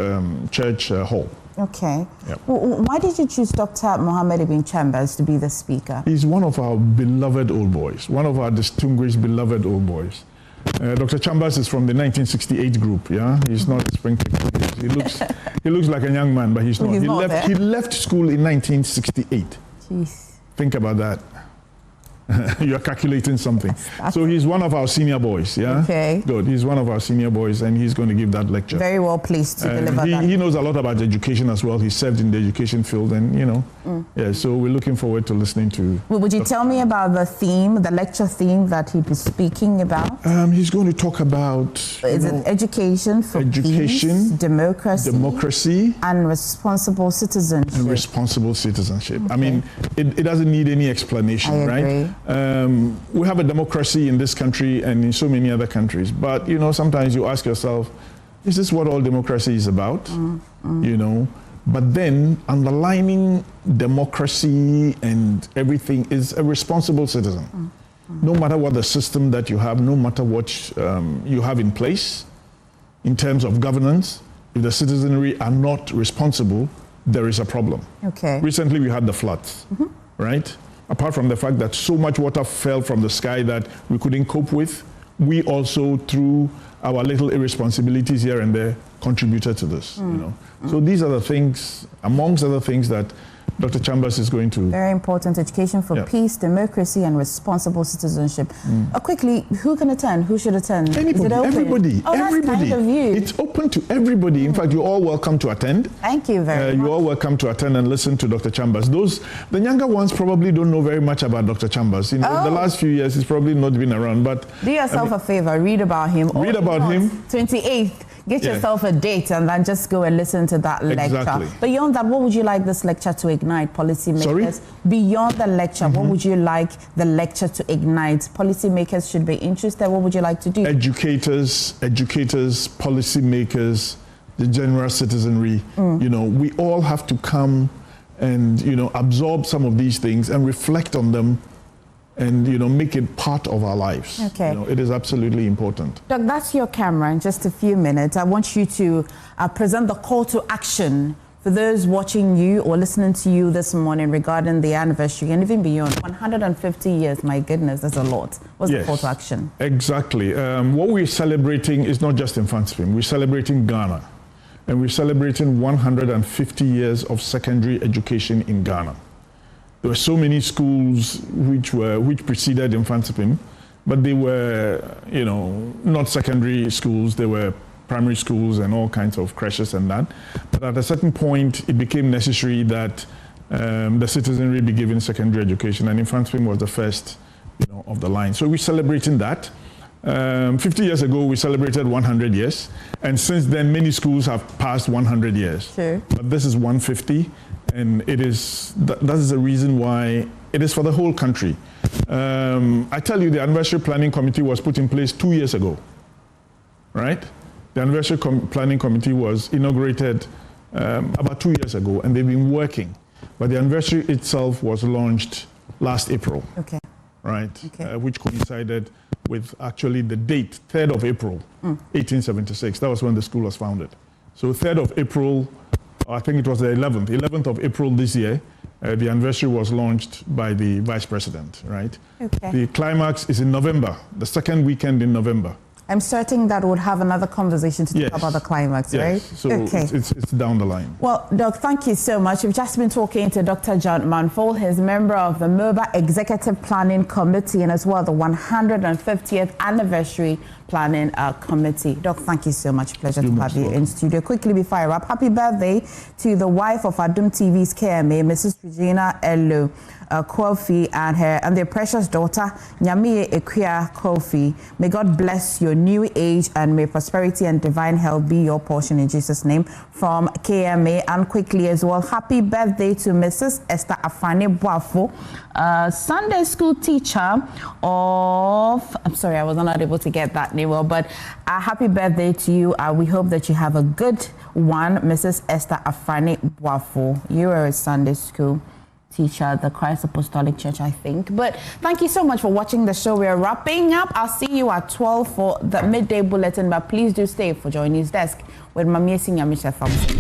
Church Hall. Okay. Yep. Why did you choose Dr. Mohammed Ibn Chambers to be the speaker? He's one of our beloved old boys, one of our distinguished beloved old boys. Dr. Chambers is from the 1968 group, yeah? He's not a spring chicken. He looks like a young man, but he's not. He left school in 1968. Jeez. Think about that. You're calculating something. So he's one of our senior boys, yeah? Okay. Good. He's one of our senior boys, and he's going to give that lecture. Very well pleased to deliver that. He knows a lot about education as well. He served in the education field, and yeah. So we're looking forward to listening to. Well, would you tell me about the theme, the lecture theme that he'll be speaking about? He's going to talk about. Is it education for peace, democracy, and responsible citizenship? And responsible citizenship. Okay. I mean, it doesn't need any explanation, right? Agree. We have a democracy in this country and in so many other countries, but sometimes you ask yourself, is this what all democracy is about? But then underlining democracy and everything is a responsible citizen. No matter what the system that you have, no matter what you have in place in terms of governance, if the citizenry are not responsible, there is a problem. Okay. Recently we had the floods, right? Apart from the fact that so much water fell from the sky that we couldn't cope with, we also, through our little irresponsibilities here and there, contributed to this. So these are the things, amongst other things, that Dr. Chambers is going to... Very important. Education for peace, democracy, and responsible citizenship. Quickly, who can attend? Who should attend? Anybody, everybody, oh, everybody. That's kind of you. It's open to everybody. In fact, you're all welcome to attend. Thank you very much. You're all welcome to attend and listen to Dr. Chambers. The younger ones probably don't know very much about Dr. Chambers. In the last few years, he's probably not been around. But do yourself a favor. Read about him. Read about him. 28th. Get yourself a date and then just go and listen to that lecture. Exactly. Beyond that, what would you like this lecture to ignite, policymakers? Sorry? Beyond the lecture, what would you like the lecture to ignite? Policymakers should be interested. What would you like to do? Educators, policymakers, the general citizenry, we all have to come and, absorb some of these things and reflect on them and, make it part of our lives. Okay. It is absolutely important. Doc, that's your camera. In just a few minutes, I want you to present the call to action for those watching you or listening to you this morning regarding the anniversary and even beyond. 150 years, my goodness, that's a lot. What's the call to action? Exactly. What we're celebrating is not just Infantsipim. We're celebrating Ghana. And we're celebrating 150 years of secondary education in Ghana. There were so many schools which preceded Infantsipim, but they were, not secondary schools. They were primary schools and all kinds of creches and that. But at a certain point, it became necessary that the citizenry be given secondary education, and Infantsipim was the first, of the line. So we're celebrating that. 50 years ago, we celebrated 100 years, and since then, many schools have passed 100 years. Sure. But this is 150. And it is, that is the reason why it is for the whole country. I tell you, the Anniversary Planning Committee was put in place 2 years ago, right? The Anniversary Planning Committee was inaugurated about 2 years ago, and they've been working. But the anniversary itself was launched last April, right? Okay. Which coincided with actually the date, 3rd of April, 1876. That was when the school was founded. So 3rd of April, I think it was the 11th of April this year, the anniversary was launched by the Vice President, right? Okay. The climax is in November, the second weekend in November. I'm certain that we'll have another conversation to talk about the climax, right? So it's down the line. Well, Doc, thank you so much. We've just been talking to Dr. John Manful. He's a member of the MOBA Executive Planning Committee and as well the 150th Anniversary Planning Committee. Doc, thank you so much. Pleasure to have you in studio. Quickly before I wrap, happy birthday to the wife of Adum TV's KMA, Mrs. Regina Elo Kofi, and their precious daughter, Nyamiye Ekuya Kofi. May God bless your new age and may prosperity and divine health be your portion in Jesus' name from KMA. And quickly as well, happy birthday to Mrs. Esther Afane Boafo, Sunday school teacher of, I'm sorry, I was not able to get that name well, but happy birthday to you. We hope that you have a good one, Mrs. Esther Afane Boafo. You are a Sunday school teacher at the Christ Apostolic Church, I think. But thank you so much for watching the show. We're wrapping up. I'll see you at 12 for the midday bulletin, but please do stay for JoyNews Desk with Mamie Senior Michelle Thompson.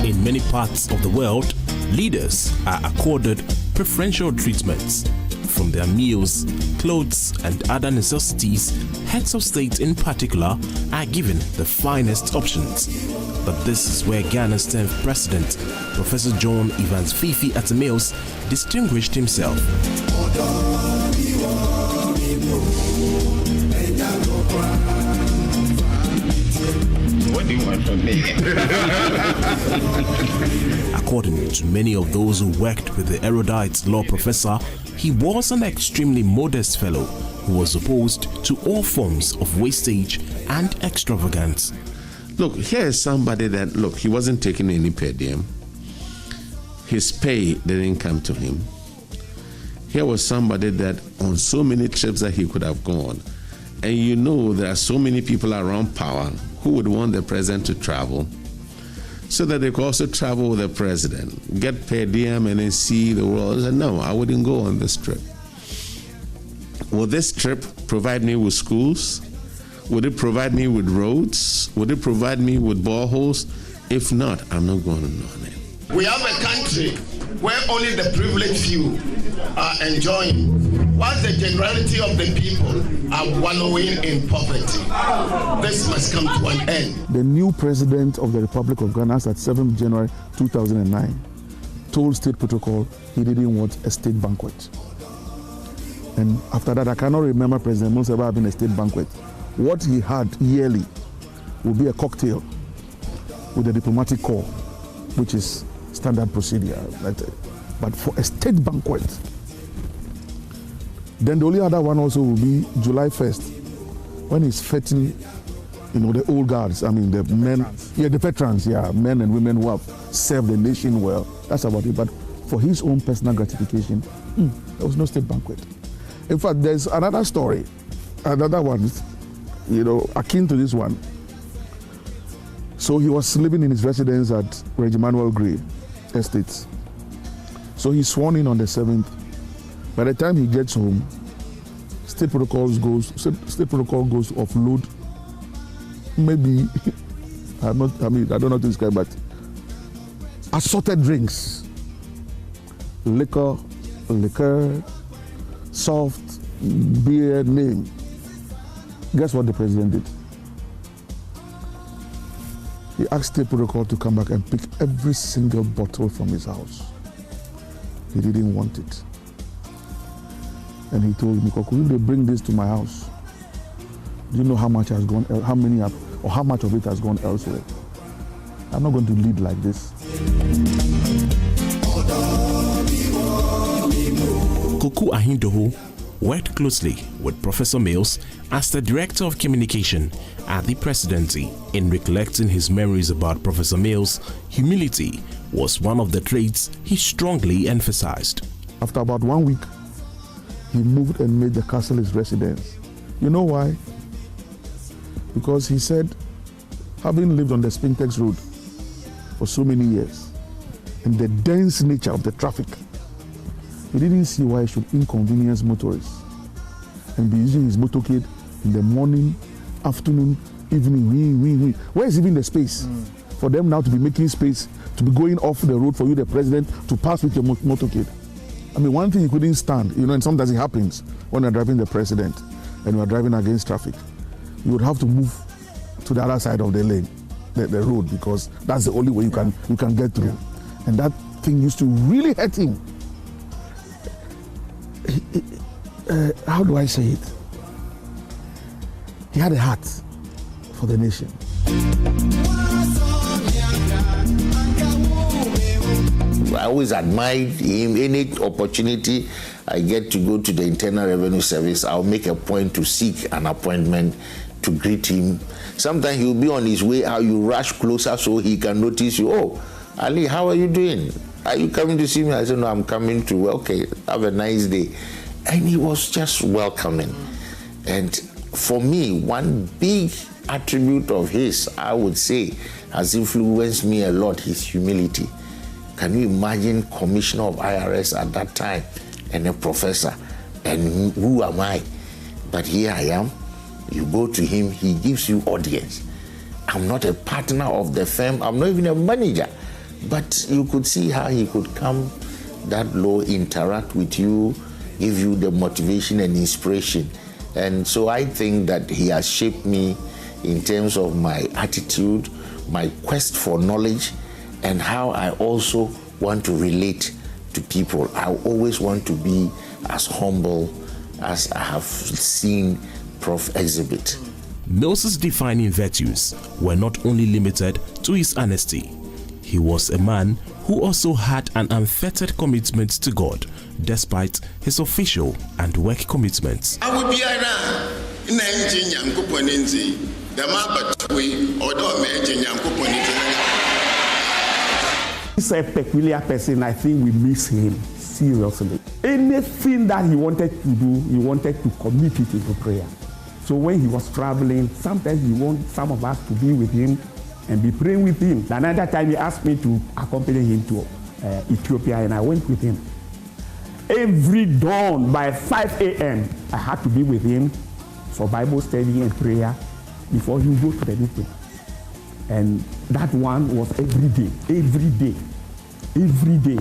In many parts of the world, leaders are accorded preferential treatments. From their meals, clothes, and other necessities, heads of state in particular are given the finest options. but this is where Ghana's 10th president, Professor John Evans Fifi Atta-Mills, distinguished himself. What do you want from me? According to many of those who worked with the erudite law professor, he was an extremely modest fellow who was opposed to all forms of wastage and extravagance. Look, here is somebody that, look, he wasn't taking any per diem. His pay didn't come to him. Here was somebody that on so many trips that he could have gone. And you know there are so many people around power who would want the president to travel so that they could also travel with the president, get per diem and then see the world. I said, no, I wouldn't go on this trip. Will this trip provide me with schools? Would it provide me with roads? Would it provide me with boreholes? If not, I'm not going on it. We have a country where only the privileged few are enjoying, while the generality of the people are wallowing in poverty. This must come to an end. The new president of the Republic of Ghana, at 7th January 2009, told State Protocol he didn't want a state banquet. And after that, I cannot remember President Musa having a state banquet. What he had yearly would be a cocktail with a diplomatic corps, which is standard procedure. But for a state banquet, then the only other one also will be July 1st, when he's feting, the old guards, the men, the veterans, men and women who have served the nation well. That's about it. But for his own personal gratification, there was no state banquet. In fact, there's another story, another one, akin to this one. So he was living in his residence at Emmanuel Gray Estates. So he's sworn in on the 7th. By the time he gets home, State Protocol goes to offload maybe, I don't know how to describe, but assorted drinks, liquor, soft, beer, name. Guess what the president did? He asked State Protocol to come back and pick every single bottle from his house. He didn't want it. And he told me, if they bring this to my house, do you know how much has gone, how much of it has gone elsewhere? I'm not going to lead like this. Koku Ahindoho worked closely with Professor Mills as the Director of Communication at the Presidency. In recollecting his memories about Professor Mills, humility was one of the traits he strongly emphasized. After about 1 week, he moved and made the castle his residence. You know why? Because he said, having lived on the Spintex Road for so many years, and the dense nature of the traffic, he didn't see why he should inconvenience motorists and be using his motorcade in the morning, afternoon, evening. Where is even the space for them now to be making space, to be going off the road for you, the president, to pass with your motorcade? One thing he couldn't stand, and sometimes it happens when you're driving the president and you're driving against traffic. You would have to move to the other side of the lane, the road, because that's the only way you can get through. And that thing used to really hurt him. How do I say it? He had a heart for the nation. I always admired him. Any opportunity I get to go to the Internal Revenue Service, I'll make a point to seek an appointment to greet him. Sometimes he'll be on his way out, you rush closer so he can notice you. Oh, Ali, how are you doing? Are you coming to see me? I said, no, I'm coming to. Okay, have a nice day. And he was just welcoming. And for me, one big attribute of his, I would say, has influenced me a lot, his humility. Can you imagine Commissioner of IRS at that time and a professor? And who am I? But here I am. You go to him, he gives you audience. I'm not a partner of the firm. I'm not even a manager. But you could see how he could come that low, interact with you, give you the motivation and inspiration. And so I think that he has shaped me in terms of my attitude, my quest for knowledge and how I also want to relate to people. I always want to be as humble as I have seen Prof exhibit. Mills's defining virtues were not only limited to his honesty. He was a man who also had an unfettered commitment to God, despite his official and work commitments. He's a peculiar person. I think we miss him seriously. Anything that he wanted to do, he wanted to commit it into prayer. So when he was traveling, sometimes he wanted some of us to be with him and be praying with him. Another time he asked me to accompany him to Ethiopia, and I went with him. Every dawn by 5 a.m., I had to be with him for Bible study and prayer before he would go to the meeting. And that one was every day, every day, every day.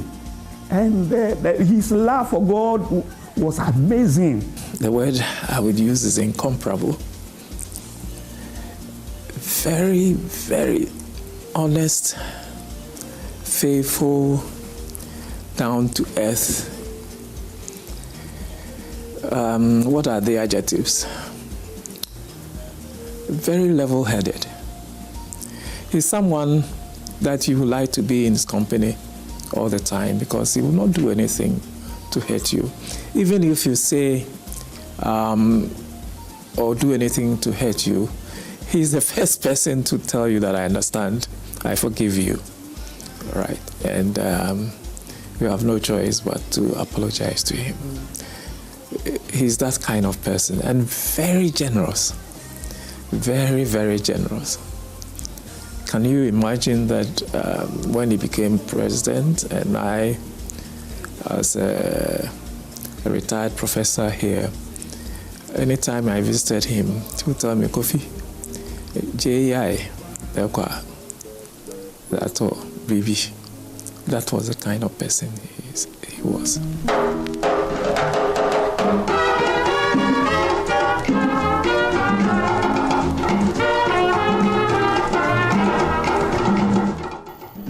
And his love for God was amazing. The word I would use is incomparable. Very, very honest, faithful, down to earth. What are the adjectives? Very level-headed. He's someone that you would like to be in his company all the time because he will not do anything to hurt you. Even if you say or do anything to hurt you, he's the first person to tell you that I understand, I forgive you. All right, and you have no choice but to apologize to him. He's that kind of person and very generous, very, very generous. Can you imagine that when he became president and I, as a retired professor here, anytime I visited him, he would tell me, Kofi, JI, that's all, baby. That was the kind of person he was.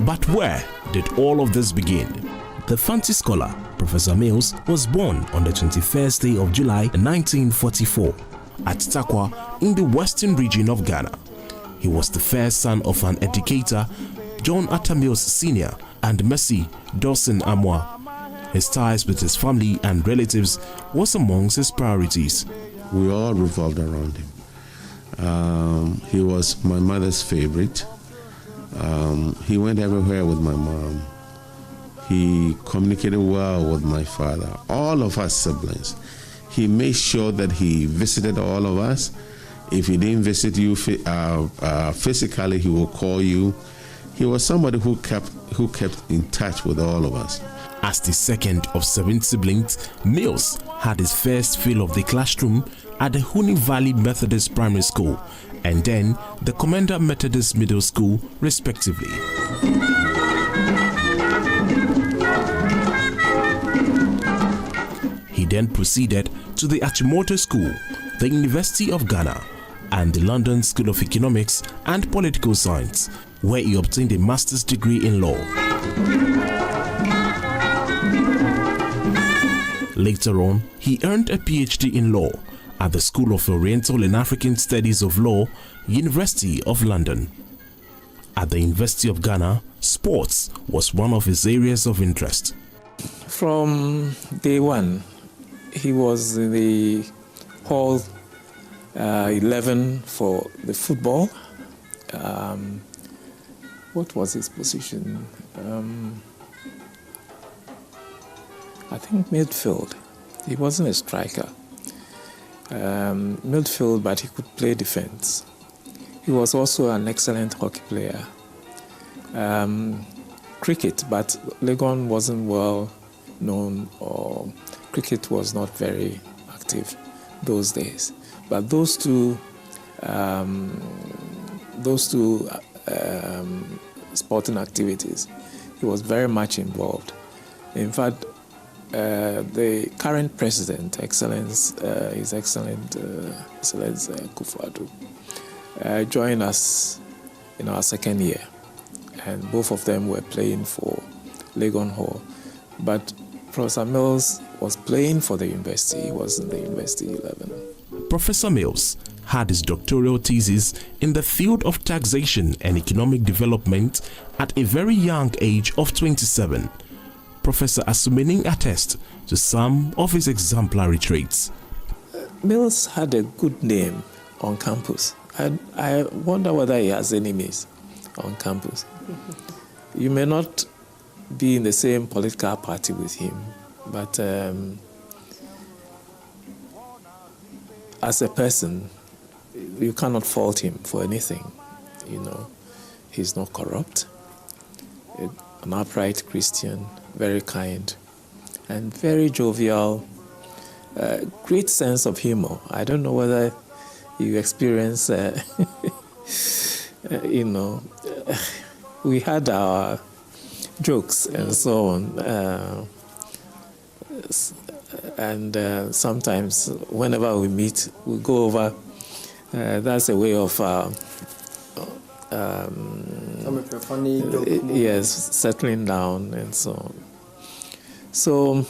But where did all of this begin? The fancy scholar, Professor Mills, was born on the 21st day of July 1944 at Takwa in the western region of Ghana. He was the first son of an educator, John Atta Mills Sr. and Mercy Dawson Amwa. His ties with his family and relatives was amongst his priorities. We all revolved around him. He was my mother's favorite. He went everywhere with my mom. He communicated well with my father, all of us siblings. He made sure that he visited all of us. If he didn't visit you physically, he will call you. He was somebody who kept in touch with all of us. As the second of 7 siblings, Mills had his first fill of the classroom at the Huni Valley Methodist Primary School and then the Commander Methodist Middle School, respectively. He then proceeded to the Achimota School, the University of Ghana, and the London School of Economics and Political Science, where he obtained a master's degree in law. Later on, he earned a PhD in law at the School of Oriental and African Studies of Law, University of London. At the University of Ghana, sports was one of his areas of interest. From day one, he was in the Hall 11 for the football. What was his position? I think midfield. He wasn't a striker. Midfield, but he could play defense. He was also an excellent hockey player. Cricket, but Legon wasn't well known, or cricket was not very active those days. But those two sporting activities, he was very much involved. In fact, the current president, His Excellency Akufo-Addo, joined us in our second year. And both of them were playing for Legon Hall. But Professor Mills was playing for the university. He was in the University 11. Professor Mills had his doctoral thesis in the field of taxation and economic development at a very young age of 27. Professor Asumeni attests to some of his exemplary traits. Mills had a good name on campus. I wonder whether he has enemies on campus. You may not be in the same political party with him, but as a person, you cannot fault him for anything. You know, he's not corrupt, an upright Christian, very kind, and very jovial, great sense of humor. I don't know whether you experience, you know, we had our jokes and so on. And sometimes whenever we meet, we go over, that's a way of yes, settling down and so on. So,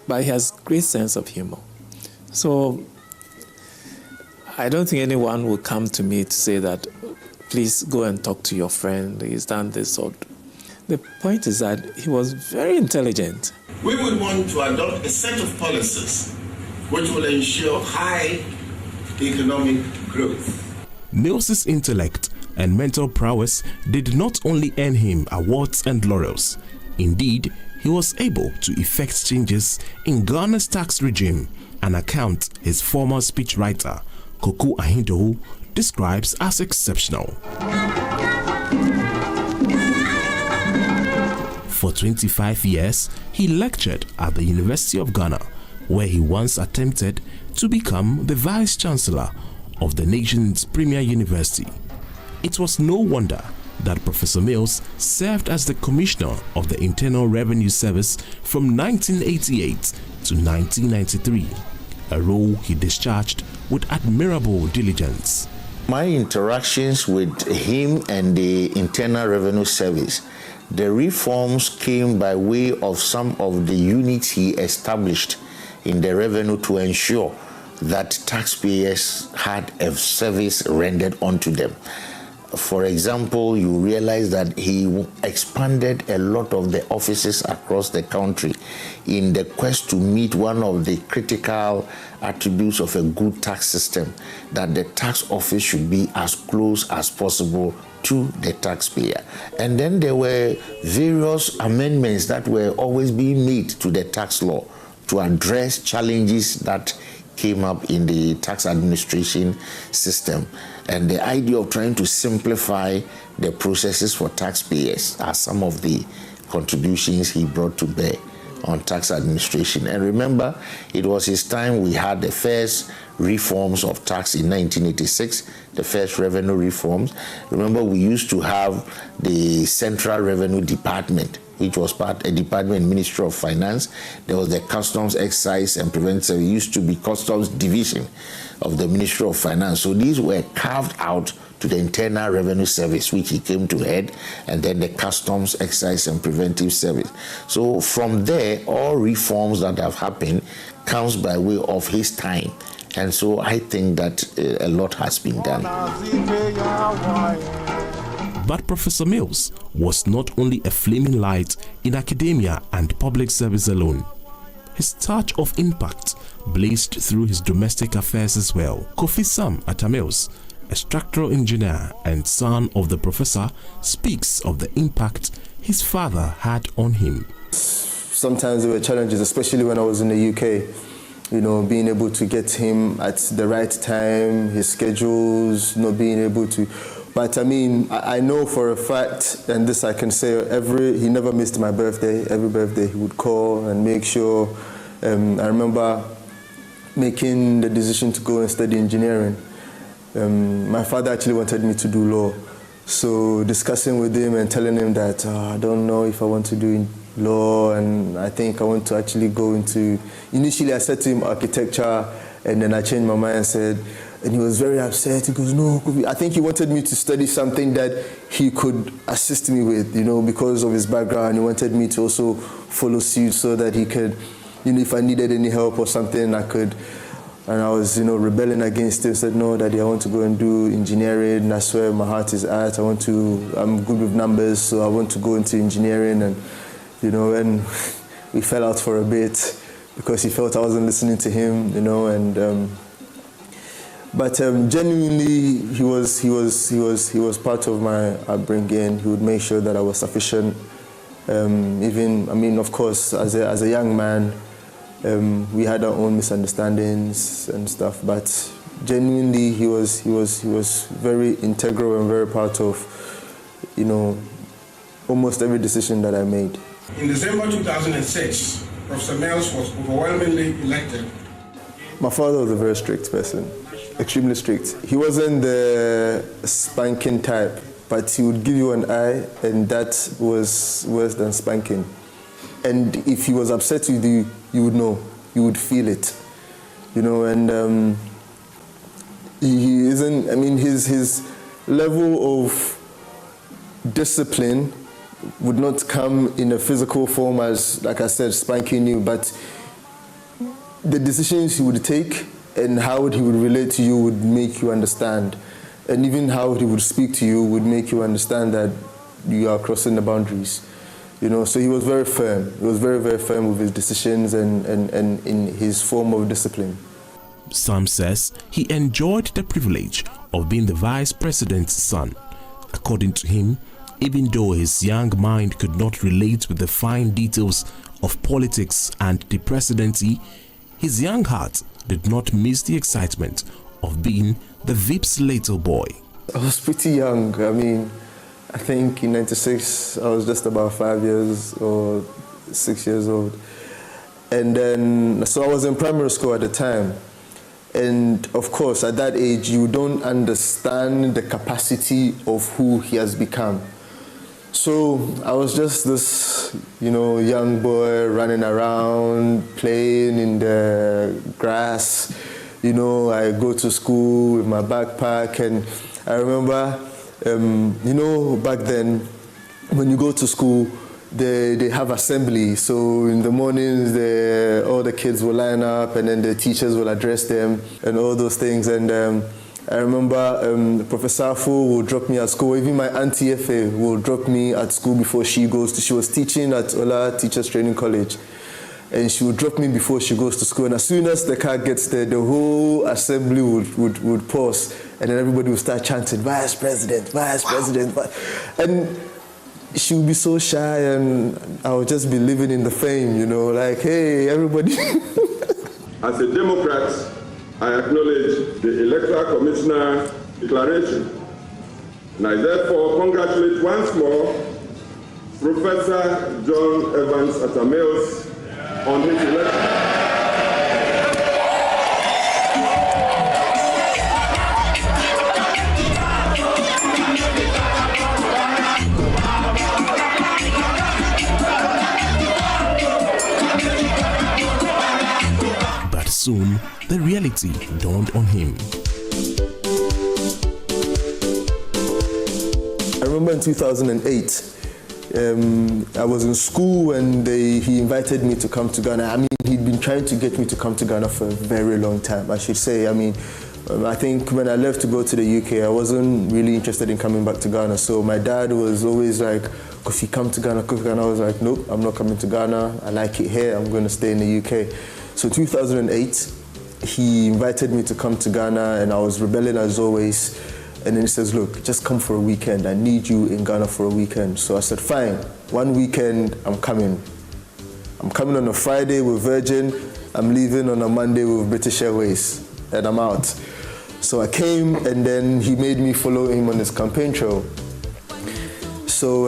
but he has great sense of humor. So I don't think anyone will come to me to say that, please go and talk to your friend, he's done this or. The point is that he was very intelligent. We would want to adopt a set of policies which will ensure high economic growth. Mills's intellect and mental prowess did not only earn him awards and laurels. Indeed, he was able to effect changes in Ghana's tax regime, an account his former speechwriter, Akufo-Addo, describes as exceptional. For 25 years, he lectured at the University of Ghana, where he once attempted to become the Vice Chancellor of the nation's premier university. It was no wonder that Professor Mills served as the Commissioner of the Internal Revenue Service from 1988 to 1993, a role he discharged with admirable diligence. My interactions with him and the Internal Revenue Service, the reforms came by way of some of the units he established in the revenue to ensure that taxpayers had a service rendered unto them. For example, you realize that he expanded a lot of the offices across the country in the quest to meet one of the critical attributes of a good tax system, that the tax office should be as close as possible to the taxpayer. And then there were various amendments that were always being made to the tax law to address challenges that came up in the tax administration system. And the idea of trying to simplify the processes for taxpayers are some of the contributions he brought to bear on tax administration. And remember, it was his time we had the first reforms of tax in 1986, the first revenue reforms. Remember, we used to have the Central Revenue Department, which was a department, Ministry of Finance. There was the Customs, Excise and Preventive. It used to be Customs Division of the Ministry of Finance. So these were carved out to the Internal Revenue Service, which he came to head, and then the Customs, Excise and Preventive Service. So from there, all reforms that have happened comes by way of his time. And so I think that a lot has been done. But Professor Mills was not only a flaming light in academia and public service alone. His touch of impact blazed through his domestic affairs as well. Kofi Sam Atamils, a structural engineer and son of the professor, speaks of the impact his father had on him. Sometimes there were challenges, especially when I was in the UK. You know, being able to get him at the right time, his schedules, not being able to. But I mean, I know for a fact, and this I can say, he never missed my birthday. Every birthday he would call and make sure. I remember making the decision to go and study engineering. My father actually wanted me to do law. So discussing with him and telling him that I don't know if I want to do law, and I think I want to actually go into, initially I said to him architecture, and then I changed my mind and said, And he was very upset. He goes, no, I think he wanted me to study something that he could assist me with, because of his background. He wanted me to also follow suit so that he could, if I needed any help or something, I could. And I was, rebelling against him. Said, no, Daddy, I want to go and do engineering. That's where my heart is at. I'm good with numbers, so I want to go into engineering. And, and we fell out for a bit because he felt I wasn't listening to him, But genuinely, he was part of my upbringing. He would make sure that I was sufficient. Of course, as a young man, we had our own misunderstandings and stuff. But genuinely, he was very integral and very part of, almost every decision that I made. In December 2006, Professor Mills was overwhelmingly elected. My father was a very strict person. Extremely strict. He wasn't the spanking type, but he would give you an eye, and that was worse than spanking. And if he was upset with you, you would know, you would feel it, And he isn't. His level of discipline would not come in a physical form as, like I said, spanking you, but the decisions he would take and how he would relate to you would make you understand. And even how he would speak to you would make you understand that you are crossing the boundaries. So he was very firm. He was very, very firm with his decisions and in his form of discipline. Sam says he enjoyed the privilege of being the vice president's son. According to him, even though his young mind could not relate with the fine details of politics and the presidency, his young heart did not miss the excitement of being the VIP's little boy. I was pretty young. I think in '96 I was just about 5 years or 6 years old. And then, so I was in primary school at the time. And of course, at that age, you don't understand the capacity of who he has become. So I was just this, young boy running around, playing in the grass. I go to school with my backpack, and I remember, back then, when you go to school, they have assembly. So in the mornings, all the kids will line up, and then the teachers will address them and all those things. And I remember Professor Afo will drop me at school. Even my auntie Efe will drop me at school before she goes to. She was teaching at Ola Teachers Training College, and she would drop me before she goes to school. And as soon as the car gets there, the whole assembly would pause, and then everybody would start chanting, "Vice President, Vice President." And she would be so shy, and I would just be living in the fame, like, hey, everybody. As a Democrat, I acknowledge the Electoral Commissioner declaration, and I therefore congratulate once more Professor John Evans Atta-Mills on his election. But soon, the reality dawned on him. I remember in 2008, I was in school and he invited me to come to Ghana. He'd been trying to get me to come to Ghana for a very long time, I should say. I think when I left to go to the UK, I wasn't really interested in coming back to Ghana. So my dad was always like, if you come to Ghana, I was like, nope, I'm not coming to Ghana. I like it here. I'm going to stay in the UK. So 2008, he invited me to come to Ghana, and I was rebelling as always. And then he says, look, just come for a weekend. I need you in Ghana for a weekend. So I said, fine, one weekend, I'm coming. I'm coming on a Friday with Virgin. I'm leaving on a Monday with British Airways, and I'm out. So I came, and then he made me follow him on his campaign trail. So,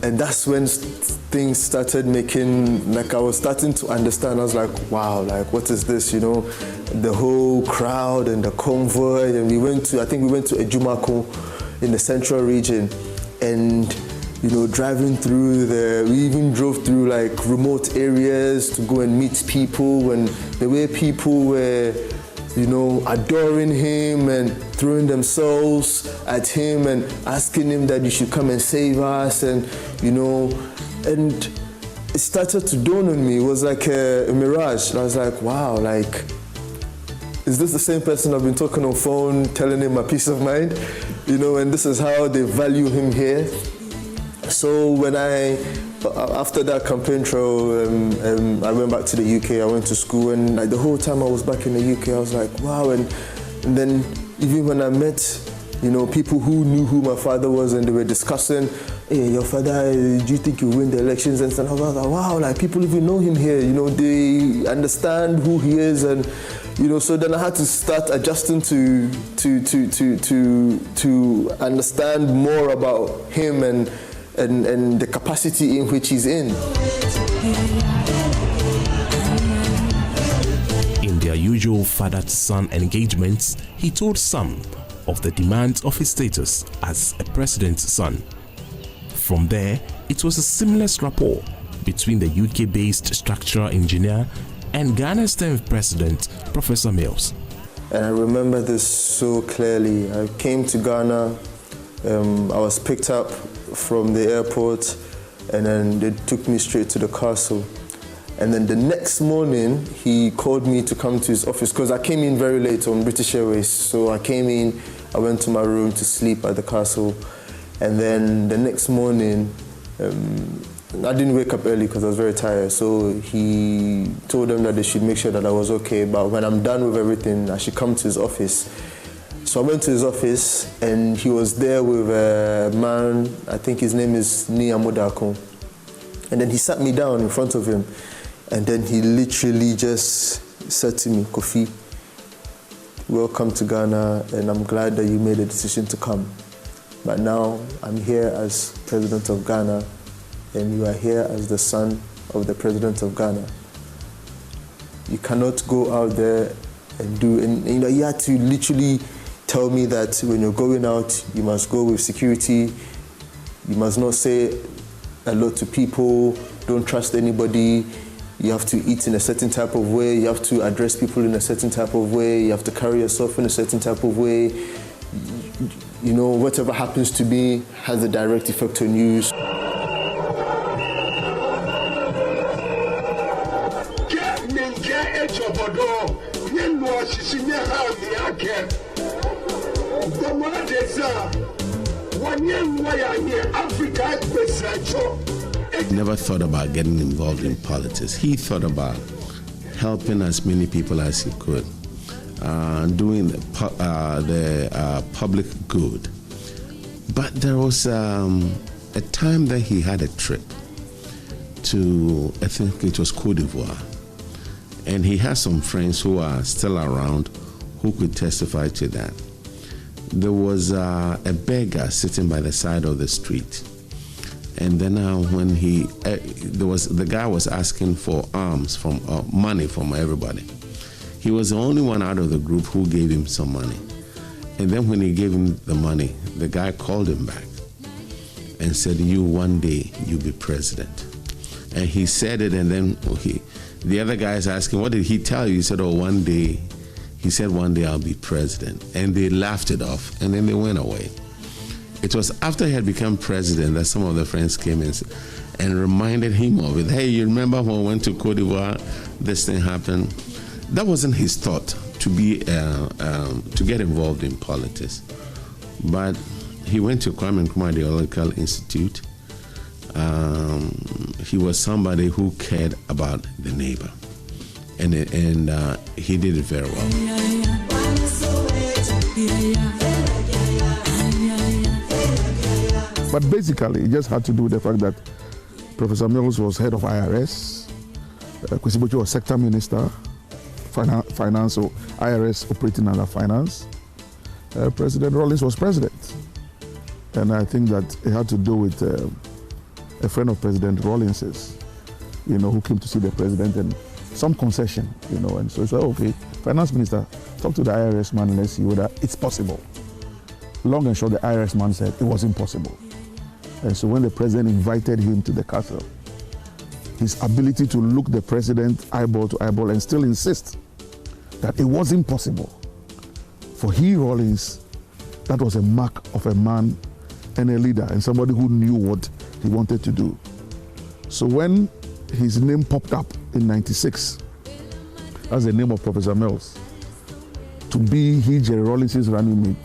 and that's when things started making, like I was starting to understand. I was like, wow, like what is this, the whole crowd and the convoy. And I think we went to Ejumako in the central region, and driving through we even drove through like remote areas to go and meet people, and the way people were you know, adoring him and throwing themselves at him and asking him that you should come and save us, and, you know, and it started to dawn on me. It was like a mirage. And I was like, wow, like, is this the same person I've been talking on phone, telling him my peace of mind? You know, and this is how they value him here. So when after that campaign trail, I went back to the UK, I went to school, and like the whole time I was back in the UK, I was like, wow. And then even when I met, you know, people who knew who my father was, and they were discussing, hey, your father, do you think you'll win the elections and stuff? I was like, wow, like people even know him here, you know, they understand who he is, and you know, so then I had to start adjusting to understand more about him and the capacity in which he's in. In their usual father-to-son engagements, he told some of the demands of his status as a president's son. From there, it was a seamless rapport between the UK-based structural engineer and Ghana's 10th president, Professor Mills. And I remember this so clearly. I came to Ghana, I was picked up from the airport, and then they took me straight to the castle. And then the next morning, he called me to come to his office, because I came in very late on British Airways. So I came in, I went to my room to sleep at the castle. And then the next morning, I didn't wake up early because I was very tired, so he told them that they should make sure that I was okay, but when I'm done with everything, I should come to his office. So I went to his office, and he was there with a man, I think his name is Niamodako. And then he sat me down in front of him, and then he literally just said to me, Kofi, welcome to Ghana, and I'm glad that you made a decision to come. But now I'm here as president of Ghana, and you are here as the son of the president of Ghana. You cannot go out there and do, and you know, he had to literally tell me that when you're going out, you must go with security, you must not say hello to people, don't trust anybody, you have to eat in a certain type of way, you have to address people in a certain type of way, you have to carry yourself in a certain type of way. You know, whatever happens to me has a direct effect on you. He never thought about getting involved in politics. He thought about helping as many people as he could, doing the public good. But there was a time that he had a trip to, I think it was Côte d'Ivoire, and he has some friends who are still around who could testify to that. There was a beggar sitting by the side of the street, and then when the guy was asking for alms from money from everybody. He was the only one out of the group who gave him some money, and then when he gave him the money, the guy called him back and said, "You one day you'll be president." And he said it, and then the other guy is asking, "What did he tell you?" He said, "Oh, one day." He said, "One day I'll be president." And they laughed it off, and then they went away. It was after he had become president that some of the friends came in and reminded him of it. "Hey, you remember when we went to Côte d'Ivoire, this thing happened?" That wasn't his thought, to get involved in politics. But he went to Kwame Nkrumah Ideological Institute. He was somebody who cared about the neighbor. And he did it very well. But basically, it just had to do with the fact that Professor Mills was head of IRS, Kwesi Botcho was sector minister, finance, or IRS operating under finance. President Rawlings was president. And I think that it had to do with a friend of President Rawlings's, you know, who came to see the president, and some concession, you know, and so he said, okay, finance minister, talk to the IRS man and let's see whether it's possible. Long and short, the IRS man said it was impossible. And so when the president invited him to the castle, his ability to look the president eyeball to eyeball and still insist that it wasn't possible for he, Rawlings, that was a mark of a man and a leader and somebody who knew what he wanted to do. So when his name popped up in 96 as the name of Professor Mills, to be he, Jerry Rawlings' running mate,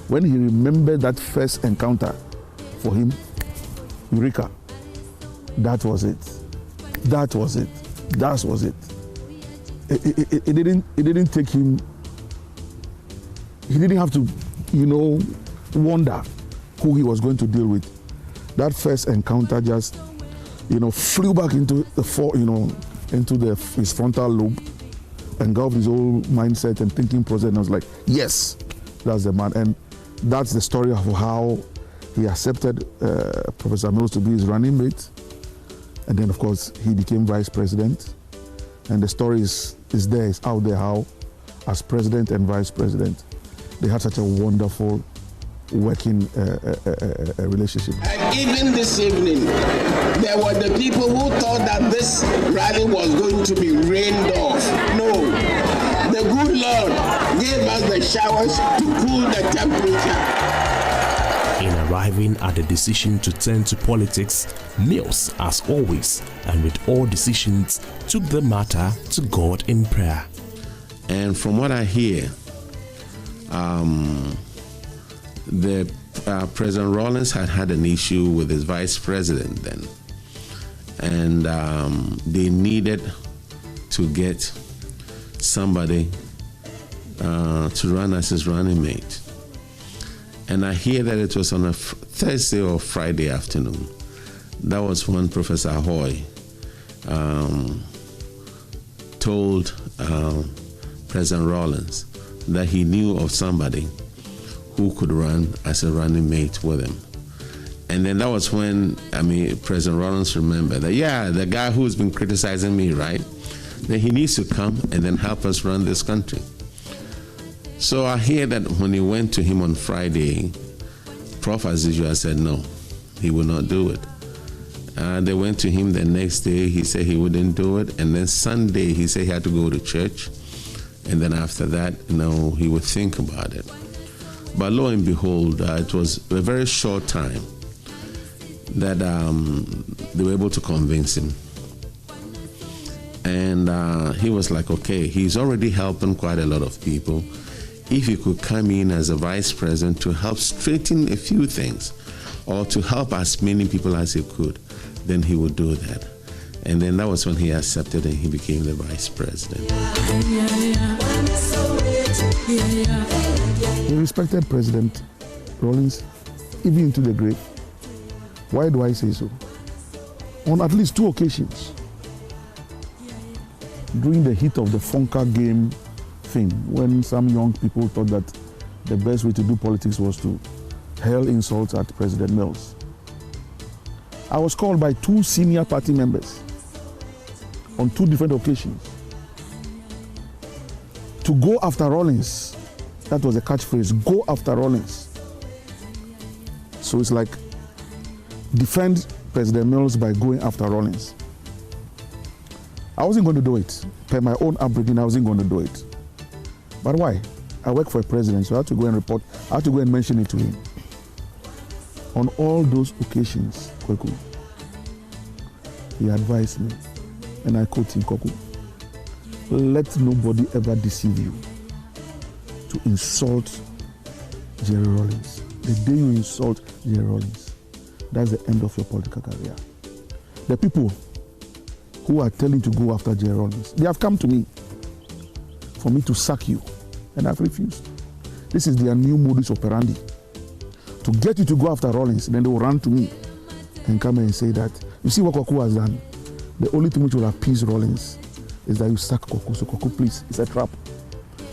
when he remembered that first encounter for him, Eureka, that was it. That was it. That was it. It didn't take him, he didn't have to, wonder who he was going to deal with. That first encounter just, flew back into the his frontal lobe, engulfed his whole mindset and thinking process, and I was like, yes, that's the man. And that's the story of how he accepted Professor Mills to be his running mate. And then, of course, he became vice president. And the story is there, it's out there how, as president and vice president, they had such a wonderful working relationship. And even this evening, there were the people who thought that this rally was going to be rained off. No, the good Lord gave us the showers to cool the temperature. In arriving at the decision to turn to politics, Mills, as always, and with all decisions, took the matter to God in prayer. And from what I hear, the President Rawlings had an issue with his vice president then, and they needed to get somebody to run as his running mate. And I hear that it was on a Thursday or Friday afternoon. That was when Professor Hoy told President Rawlings that he knew of somebody who could run as a running mate with him. And then that was when, President Rawlings remembered that, yeah, the guy who's been criticizing me, right? Then he needs to come and then help us run this country. So I hear that when he went to him on Friday, Prof, as usual, said no, he would not do it. They went to him the next day, he said he wouldn't do it. And then Sunday, he said he had to go to church. And then after that, he would think about it. But lo and behold, it was a very short time that they were able to convince him. And he was like, okay, he's already helping quite a lot of people. If he could come in as a vice president to help straighten a few things or to help as many people as he could, then he would do that. And then that was when he accepted and he became the vice president. He respected President Rawlings even into the grave. Why do I say so? On at least 2 occasions, during the heat of the Funka game thing, when some young people thought that the best way to do politics was to hurl insults at President Mills, I was called by 2 senior party members on 2 different occasions to go after Rawlings. That was the catchphrase, go after Rawlings. So it's like, defend President Mills by going after Rawlings. I wasn't going to do it. Per my own upbringing, I wasn't going to do it. But why? I work for a president, so I had to go and report, I had to go and mention it to him. On all those occasions, Kweku, he advised me, and I quote him, Kweku, let nobody ever deceive you to insult Jerry Rawlings. The day you insult Jerry Rawlings, that's the end of your political career. The people who are telling to go after Jerry Rawlings, they have come to me for me to sack you, and I've refused. This is their new modus operandi. To get you to go after Rawlings, then they will run to me and come and say that, you see what Kwaku has done? The only thing which will appease Rawlings is that you sack Kwaku. So Kwaku, please, it's a trap.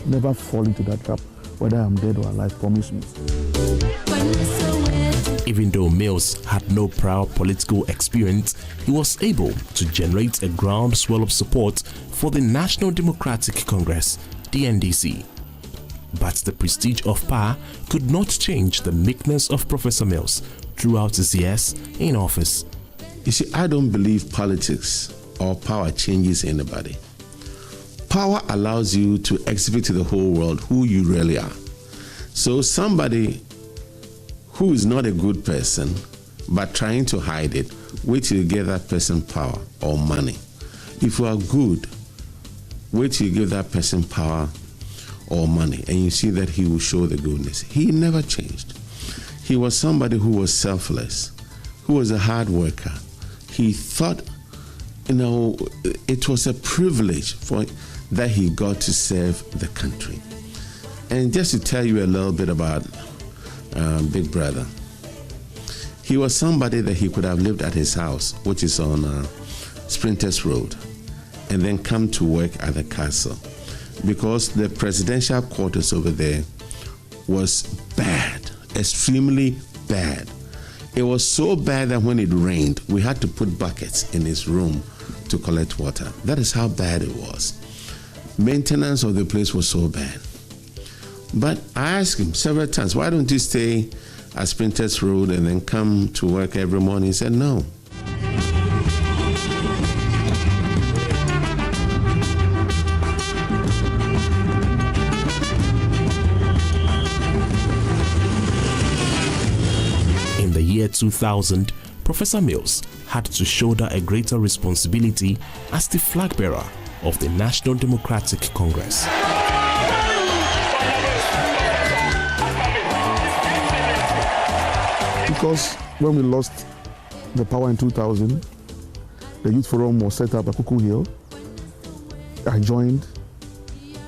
Never fall into that trap, whether I'm dead or alive, promise me. Even though Mills had no prior political experience, he was able to generate a groundswell of support for the National Democratic Congress, the NDC. But the prestige of power could not change the meekness of Professor Mills throughout his years in office. You see, I don't believe politics or power changes anybody. Power allows you to exhibit to the whole world who you really are. So somebody who is not a good person but trying to hide it, wait till you give that person power or money. If you are good, wait till you give that person power or money, and you see that he will show the goodness. He never changed. He was somebody who was selfless, who was a hard worker. He thought, it was a privilege for that he got to serve the country. And just to tell you a little bit about Big Brother, he was somebody that he could have lived at his house, which is on Sprinters Road, and then come to work at the castle, because the presidential quarters over there was bad, extremely bad. It was so bad that when it rained, we had to put buckets in his room to collect water. That is how bad it was. Maintenance of the place was so bad. But I asked him several times, why don't you stay at Sprinters Road and then come to work every morning? He said, no. In the year 2000, Professor Mills had to shoulder a greater responsibility as the flag bearer of the National Democratic Congress. Because when we lost the power in 2000, the Youth Forum was set up at Cuckoo Hill. I joined,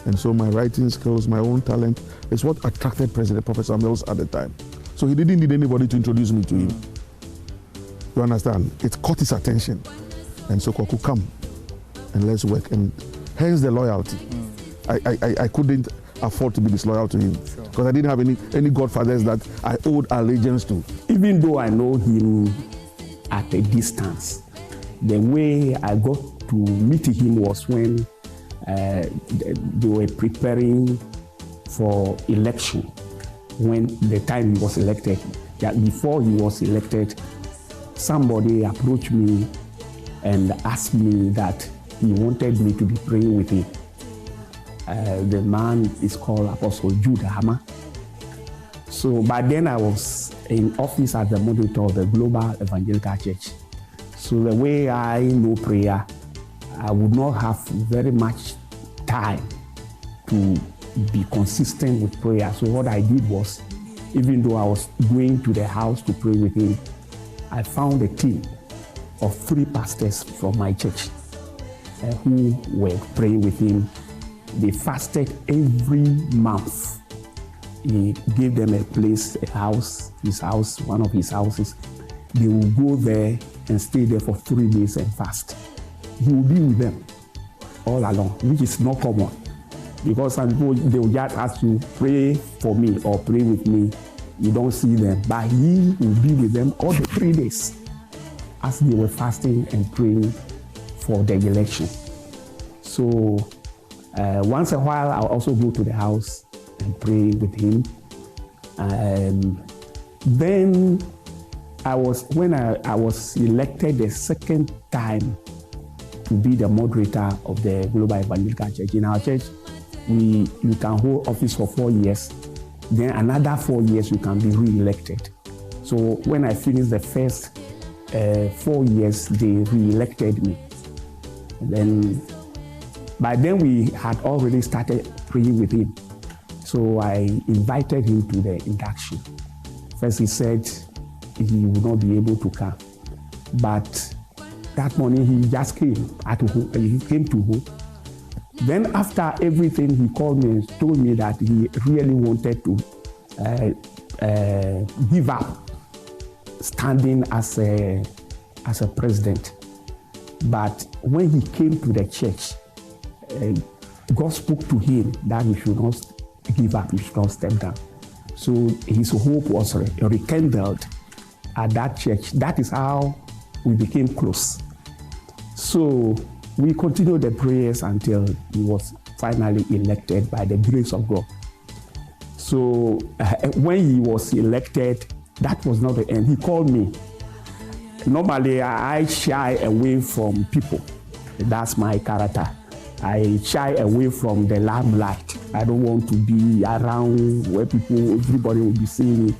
and so my writing skills, my own talent, is what attracted President Professor Mills at the time. So he didn't need anybody to introduce me to him. You understand? It caught his attention. And so Kwaku, come and let's work. And hence the loyalty. I couldn't afford to be disloyal to him because I didn't have any godfathers that I owed allegiance to. Even though I know him at a distance, the way I got to meet him was when they were preparing for election, when the time he was elected. That before he was elected, somebody approached me and asked me that he wanted me to be praying with him. The man is called Apostle Judah Hammer. So by then I was in office as the moderator of the Global Evangelical Church. So the way I know prayer, I would not have very much time to be consistent with prayer. So what I did was, even though I was going to the house to pray with him, I found a team of 3 pastors from my church who were praying with him. They fasted every month. He gave them a place, a house, his house, one of his houses. They will go there and stay there for 3 days and fast. He will be with them all along, which is not common. Because some people, they will just ask you, pray for me or pray with me. You don't see them. But he will be with them all the 3 days as they were fasting and praying for the election. So once in a while, I'll also go to the house and pray with him. Then when I was elected the second time to be the moderator of the Global Evangelical Church. In our church, you can hold office for 4 years. Then another 4 years you can be re-elected. So when I finished the first 4 years, they re-elected me. Then by then we had already started praying with him. So I invited him to the induction. First he said he would not be able to come. But that morning he just came he came to home. Then after everything, he called me and told me that he really wanted to give up standing as a president. But when he came to the church, God spoke to him that he should not give up, he should not step down. So his hope was rekindled at that church. That is how we became close. So we continued the prayers until he was finally elected by the grace of God. So when he was elected, that was not the end. He called me. Normally, I shy away from people. That's my character. I shy away from the limelight. I don't want to be around where everybody will be seeing me.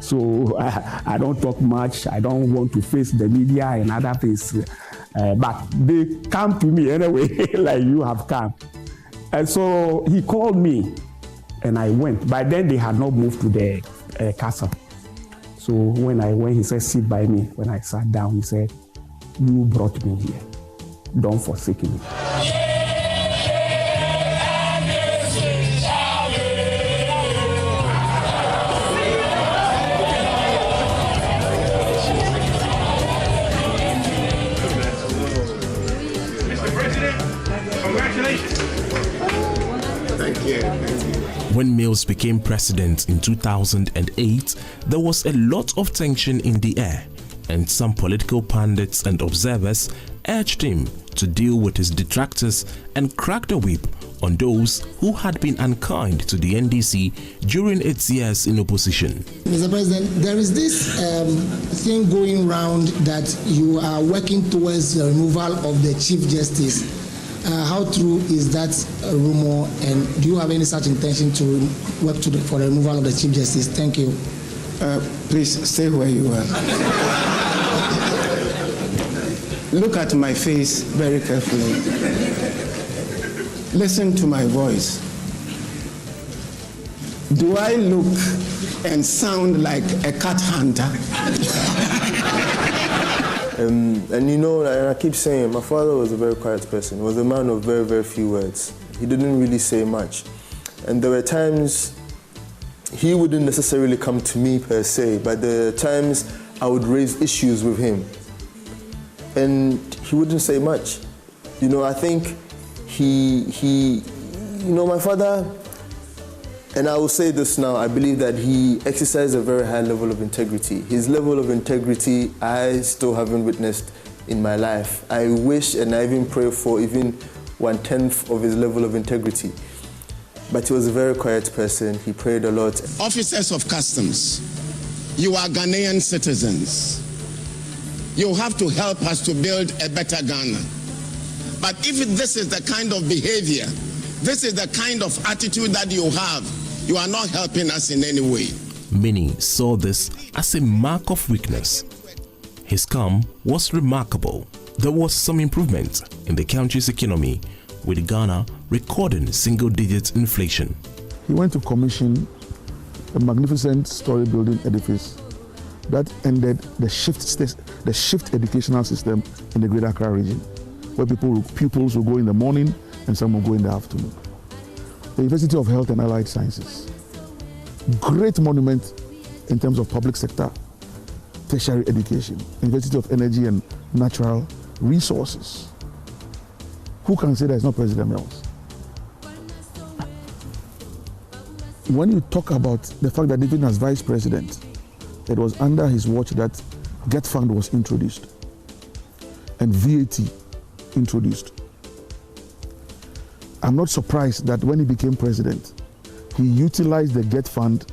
So I don't talk much. I don't want to face the media and other things. But they come to me anyway, like you have come. And so he called me and I went. By then they had not moved to the castle. So when I went, he said, sit by me. When I sat down, he said, you brought me here. Don't forsake me. When Mills became president in 2008, there was a lot of tension in the air, and some political pundits and observers urged him to deal with his detractors and crack the whip on those who had been unkind to the NDC during its years in opposition. Mr. President, there is this thing going round that you are working towards the removal of the Chief Justice. How true is that rumor, and do you have any such intention to work for the removal of the Chief Justice? Thank you. Please stay where you are. Look at my face very carefully. Listen to my voice. Do I look and sound like a cat hunter? And you know, and I keep saying, my father was a very quiet person. He was a man of very, very few words. He didn't really say much. And there were times he wouldn't necessarily come to me per se, but there were times I would raise issues with him. And he wouldn't say much. You know, I think you know, my father, and I will say this now, I believe that he exercised a very high level of integrity. His level of integrity, I still haven't witnessed in my life. I wish and I even pray for even 1/10 of his level of integrity. But he was a very quiet person. He prayed a lot. Officers of Customs, you are Ghanaian citizens. You have to help us to build a better Ghana. But if this is the kind of behavior, this is the kind of attitude that you have, you are not helping us in any way. Many saw this as a mark of weakness. His calm was remarkable. There was some improvement in the country's economy, with Ghana recording single-digit inflation. He went to commission a magnificent story-building edifice that ended the shift educational system in the Greater Accra region, where pupils will go in the morning and some will go in the afternoon. The University of Health and Allied Sciences, great monument in terms of public sector, tertiary education, University of Energy and Natural Resources. Who can say that it's not President Mills? When you talk about the fact that even as vice president, it was under his watch that Get Fund was introduced and VAT introduced. I'm not surprised that when he became president, he utilized the Get Fund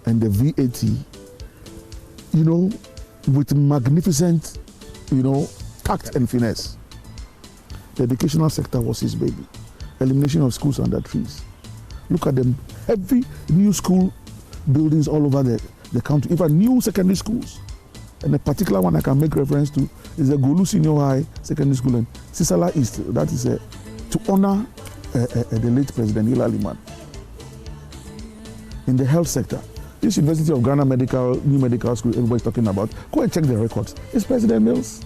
and the VAT, you know, with magnificent, you know, tact and finesse. The educational sector was his baby. Elimination of schools under trees. Look at them, every new school buildings all over the country, even new secondary schools. And the particular one I can make reference to is the Golu Senior High Secondary School in Sisala East. That is to honor the late President Yalley. In the health sector, this University of Ghana new medical school everybody's talking about, go and check the records. It's President Mills.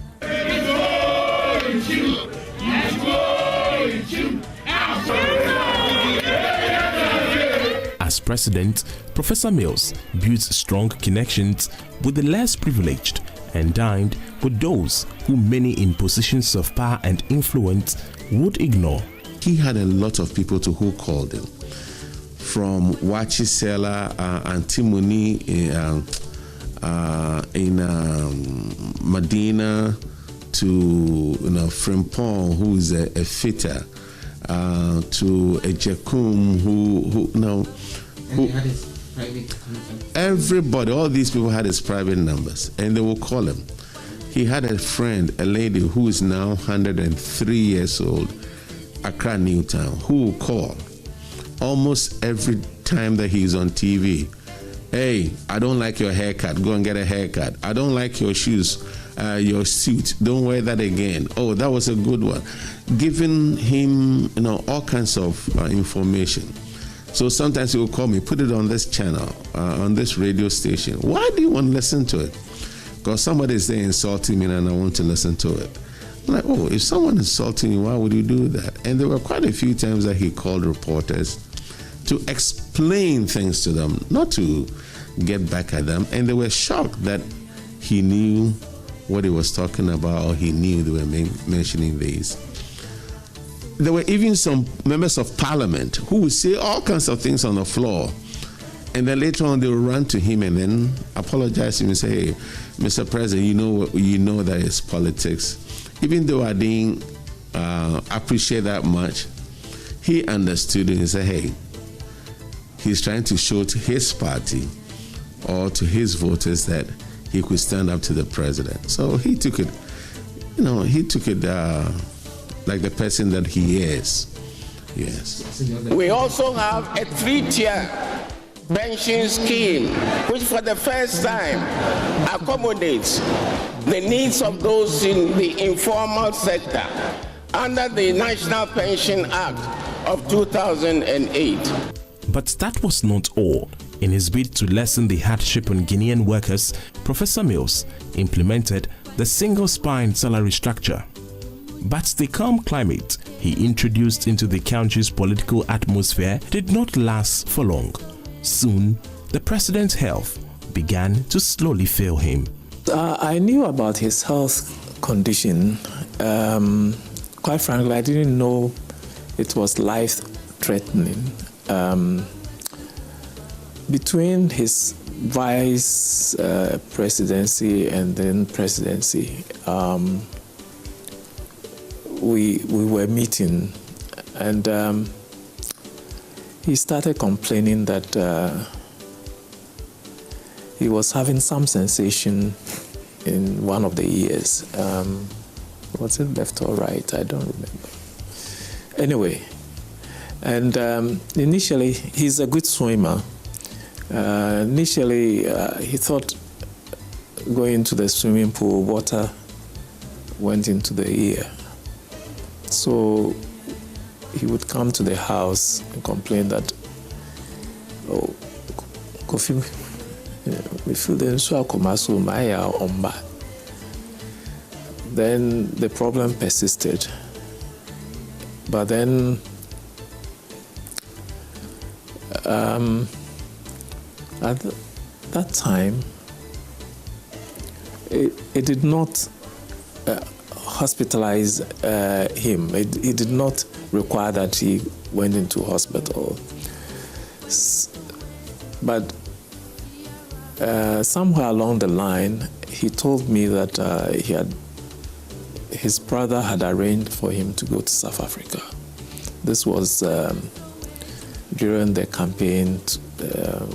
As president, Professor Mills built strong connections with the less privileged and dined with those who many in positions of power and influence would ignore. He had a lot of people who called him, from Wachisela, Antimony in Medina, to Frimpong, who is a fitter, to Ejekum, who everybody, all these people had his private numbers, and they will call him. He had a friend, a lady who is now 103 years old, Accra Newtown, who will call almost every time that he's on TV. Hey, I don't like your haircut. Go and get a haircut. I don't like your shoes, your suit. Don't wear that again. Oh, that was a good one. Giving him, all kinds of information. So sometimes he will call me, put it on this channel, on this radio station. Why do you want to listen to it? Because somebody is there insulting me and I want to listen to it. I'm like, oh, if someone is insulting you, why would you do that? And there were quite a few times that he called reporters to explain things to them, not to get back at them. And they were shocked that he knew what he was talking about, or he knew they were mentioning these. There were even some members of parliament who would say all kinds of things on the floor. And then later on, they will run to him and then apologize to him and say, hey, Mr. President, you know that it's politics. Even though I didn't appreciate that much, he understood it and said, hey, he's trying to show to his party or to his voters that he could stand up to the president. So he took it, like the person that he is. Yes. We also have a 3-tier pension scheme, which for the first time accommodates the needs of those in the informal sector under the National Pension Act of 2008. But that was not all. In his bid to lessen the hardship on Guinean workers, Professor Mills implemented the single-spine salary structure. But the calm climate he introduced into the country's political atmosphere did not last for long. Soon, the president's health began to slowly fail him. I knew about his health condition. Quite frankly, I didn't know it was life-threatening. Between his vice presidency and then presidency, we were meeting, and he started complaining that he was having some sensation in one of the ears. Was it left or right? I don't remember. Anyway, and initially, he's a good swimmer. Initially, he thought going to the swimming pool, water went into the ear. So he would come to the house and complain that, oh, Kofi, we feel the Nsuakomasu Maya Omba. Then the problem persisted. But then at that time, it did not hospitalize him. It did not require that he went into hospital. But somewhere along the line, he told me that his brother had arranged for him to go to South Africa. This was during the campaign.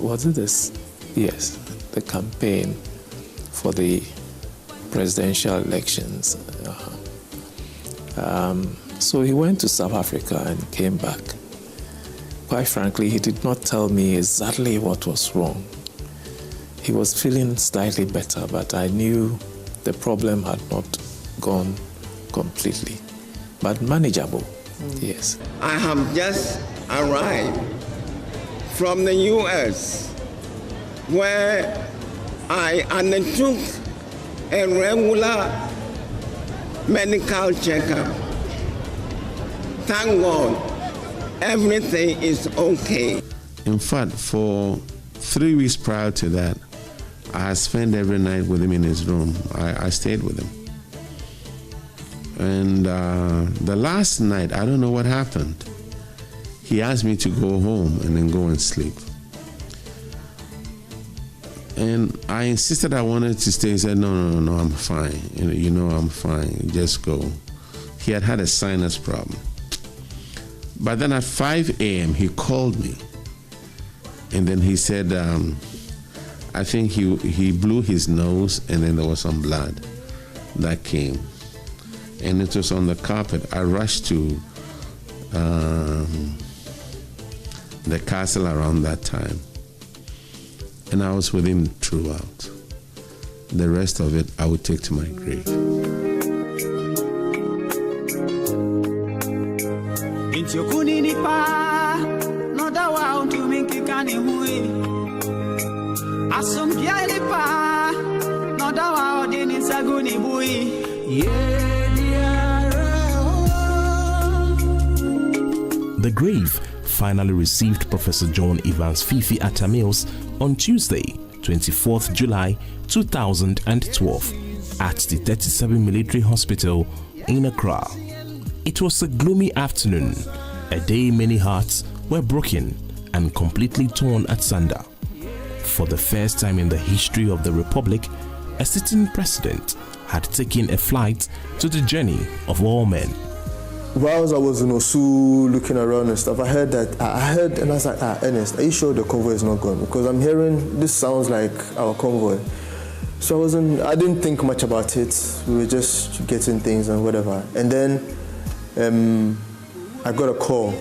Was it this? Yes, the campaign for the presidential elections. So he went to South Africa and came back. Quite frankly, he did not tell me exactly what was wrong. He was feeling slightly better, but I knew the problem had not gone completely, but manageable, yes. I have just arrived from the U.S., where I undertook a regular medical checkup. Thank God, everything is okay. In fact, for 3 weeks prior to that, I spent every night with him in his room. I stayed with him. And the last night, I don't know what happened. He asked me to go home and then go and sleep. And I insisted I wanted to stay. He said, no, I'm fine. You know I'm fine. Just go. He had a sinus problem. But then at 5 a.m., he called me. And then he said, I think he blew his nose, and then there was some blood that came. And it was on the carpet. I rushed to the castle around that time. And I was with him throughout. The rest of it I would take to my grave. The grave finally received Professor John Evans Fifi Atta-Mills on Tuesday, 24th July 2012 at the 37 Military Hospital in Accra. It was a gloomy afternoon, a day many hearts were broken and completely torn asunder. For the first time in the history of the Republic, a sitting president had taken a flight to the journey of all men. Whilst I was in Osu looking around and stuff, I heard and I was like, Ernest, are you sure the convoy is not gone? Because I'm hearing this sounds like our convoy. So I didn't think much about it. We were just getting things and whatever. And then I got a call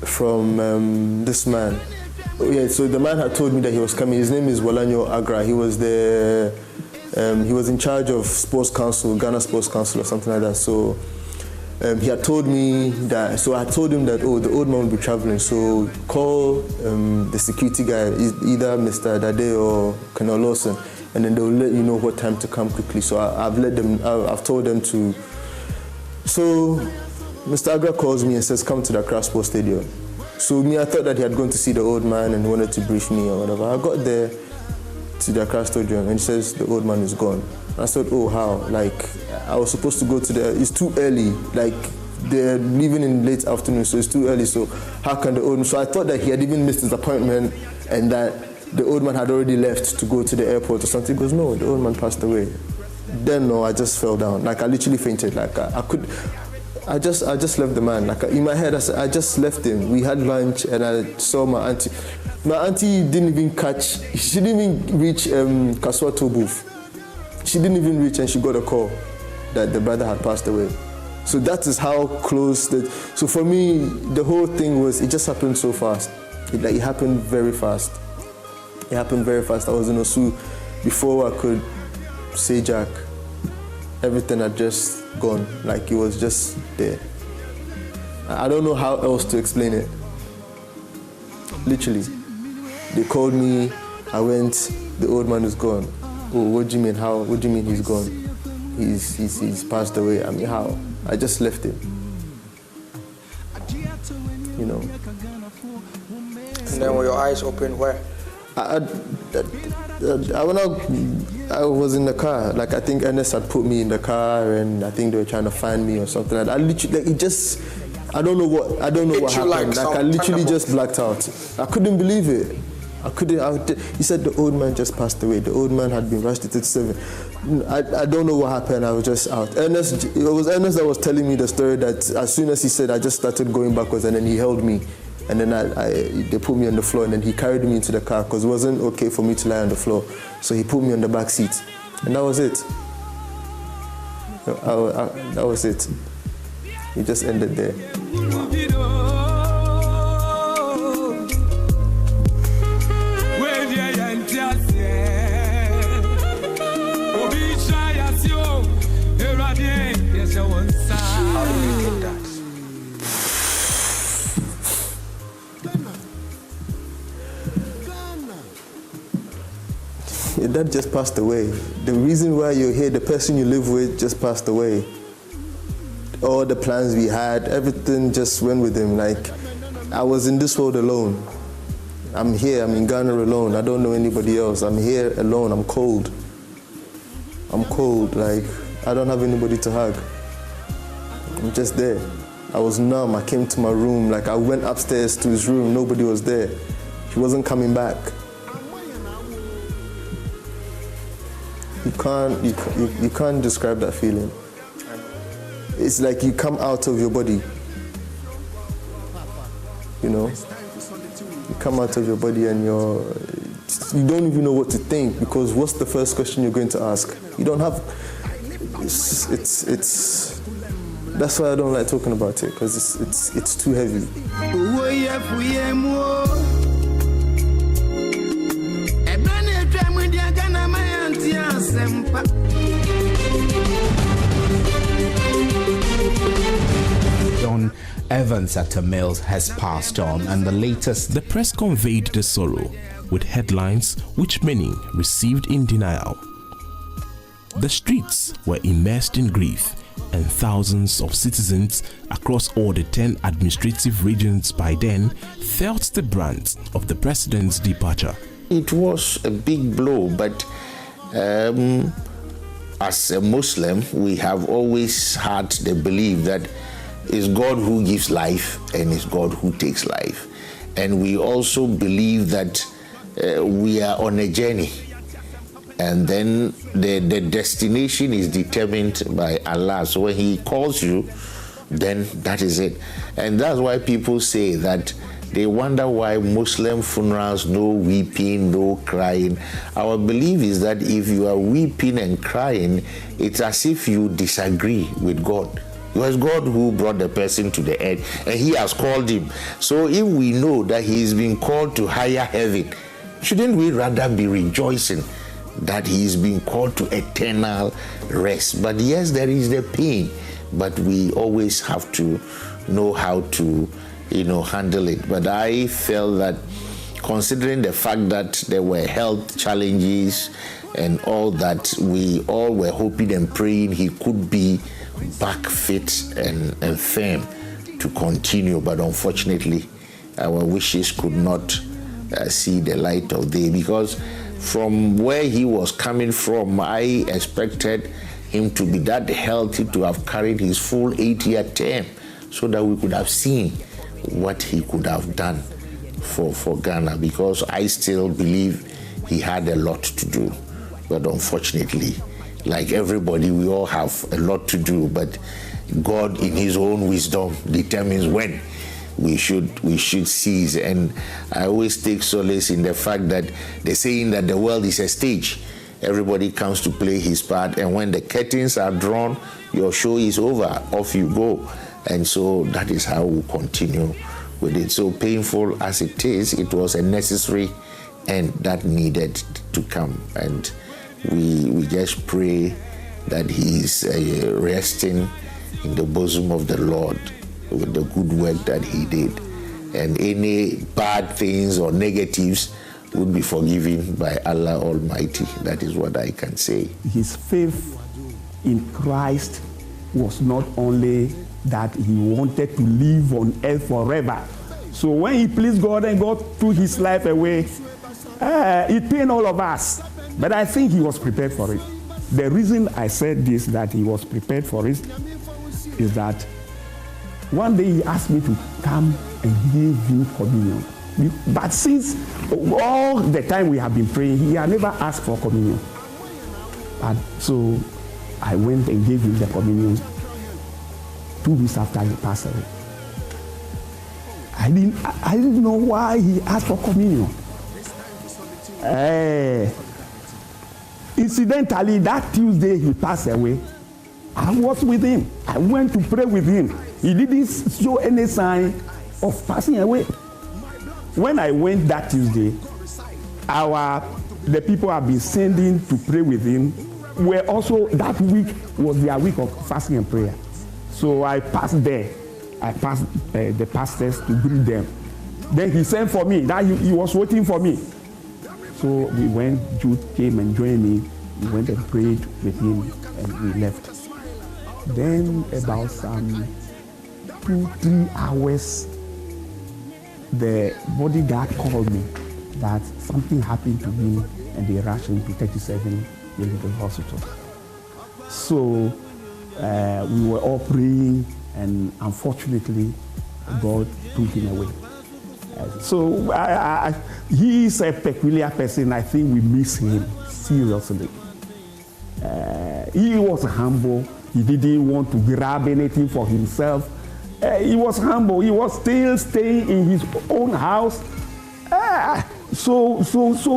from this man. Yeah, so the man had told me that he was coming. His name is Walanyo Agra. He was he was in charge of Sports Council, Ghana Sports Council or something like that. So he had told me that, so I told him that, the old man will be traveling. So call the security guy, either Mr. Dade or Colonel Lawson, and then they'll let you know what time to come quickly. So I've told them to. So Mr. Agra calls me and says, come to the Accra Sports Stadium. So I thought that he had gone to see the old man and wanted to brief me or whatever. I got there to the Accra Stadium and he says the old man is gone. I said, oh, how? Like, I was supposed to go to it's too early. Like, they're leaving in late afternoon, so it's too early. So how can the old man? So I thought that he had even missed his appointment and that the old man had already left to go to the airport or something. He goes, no, the old man passed away. Then, no, I just fell down. Like, I literally fainted. Like, I just left the man. Like, in my head, I just left him. We had lunch and I saw my auntie. My auntie didn't even she didn't even reach Kaswato booth. She didn't even reach and she got a call that the brother had passed away. So that is how close so for me, the whole thing was, it just happened so fast. It happened very fast. It happened very fast. I was in Osu before I could say Jack. Everything had just gone, like it was just there. I don't know how else to explain it. Literally. They called me, I went, the old man is gone. Oh, what do you mean, how? What do you mean he's gone? He's passed away. I mean, how? I just left him. You know. And then were your eyes open where? I was in the car. Like, I think Ernest had put me in the car, and I think they were trying to find me or something like that. I literally, I don't know what happened. Like, I literally just blacked out. I couldn't believe it. He said the old man just passed away. The old man had been rushed to 37. I don't know what happened. I was just out. It was Ernest that was telling me the story that as soon as he said, I just started going backwards, and then he held me. And then they put me on the floor, and then he carried me into the car because it wasn't okay for me to lie on the floor. So he put me on the back seat, and that was it. That was it. It just ended there. How do you think that? Your dad just passed away. The reason why you're here, the person you live with just passed away. All the plans we had, everything just went with him. Like, I was in this world alone. I'm here, I'm in Ghana alone. I don't know anybody else. I'm here alone, I'm cold. I'm cold, like, I don't have anybody to hug. I'm just there. I was numb, I came to my room, like I went upstairs to his room, nobody was there. He wasn't coming back. You can't describe that feeling. It's like you come out of your body. You know? You come out of your body and you don't even know what to think, because what's the first question you're going to ask? You don't have, That's why I don't like talking about it, because it's too heavy. John Evans at Mills has passed on, and the latest... The press conveyed the sorrow with headlines which many received in denial. The streets were immersed in grief, and thousands of citizens across all the 10 administrative regions by then felt the brunt of the president's departure. It was a big blow, but as a Muslim, we have always had the belief that it's God who gives life and it's God who takes life. And we also believe that we are on a journey, and then the destination is determined by Allah. So when He calls you, then that is it. And that's why people say that they wonder why Muslim funerals, no weeping, no crying. Our belief is that if you are weeping and crying, it's as if you disagree with God. It was God who brought the person to the earth, and He has called him. So if we know that he is being called to higher heaven, shouldn't we rather be rejoicing that he is being called to eternal rest? But yes, there is the pain, but we always have to know how to, handle it. But I felt that, considering the fact that there were health challenges and all that, we all were hoping and praying he could be back fit and firm to continue. But unfortunately, our wishes could not see the light of day, because from where he was coming from, I expected him to be that healthy to have carried his full 8-year term, so that we could have seen what he could have done for Ghana, because I still believe he had a lot to do. But unfortunately, like everybody, we all have a lot to do, but God in His own wisdom determines when we should cease. And I always take solace in the fact that the saying that the world is a stage. Everybody comes to play his part, and when the curtains are drawn, your show is over, off you go. And so that is how we continue with it. So painful as it is, it was a necessary end that needed to come. And we just pray that he is resting in the bosom of the Lord with the good work that he did, and any bad things or negatives would be forgiven by Allah Almighty. That is what I can say. His faith in Christ was not only that he wanted to live on earth forever. So when he pleased God and God threw his life away, it pained all of us. But I think he was prepared for it. The reason I said this, that he was prepared for it, is that one day he asked me to come and give him communion. But since all the time we have been praying, he had never asked for communion. And so I went and gave him the communion 2 weeks after he passed away. I didn't know why he asked for communion. Incidentally, that Tuesday he passed away, I was with him. I went to pray with him. He didn't show any sign of passing away. When I went that Tuesday, the people I've been sending to pray with him were also, that week was their week of fasting and prayer. So I passed there. I passed the pastors to greet them. Then he sent for me. That he was waiting for me. So we went, Jude came and joined me. We went and prayed with him, and we left. Then about some 2-3 hours, the bodyguard called me that something happened to me, and they rushed him to 37 Yalley Hospital. So we were all praying, and unfortunately, God took him away. So he is a peculiar person. I think we miss him seriously. He was humble. He didn't want to grab anything for himself. He was humble. He was still staying in his own house. So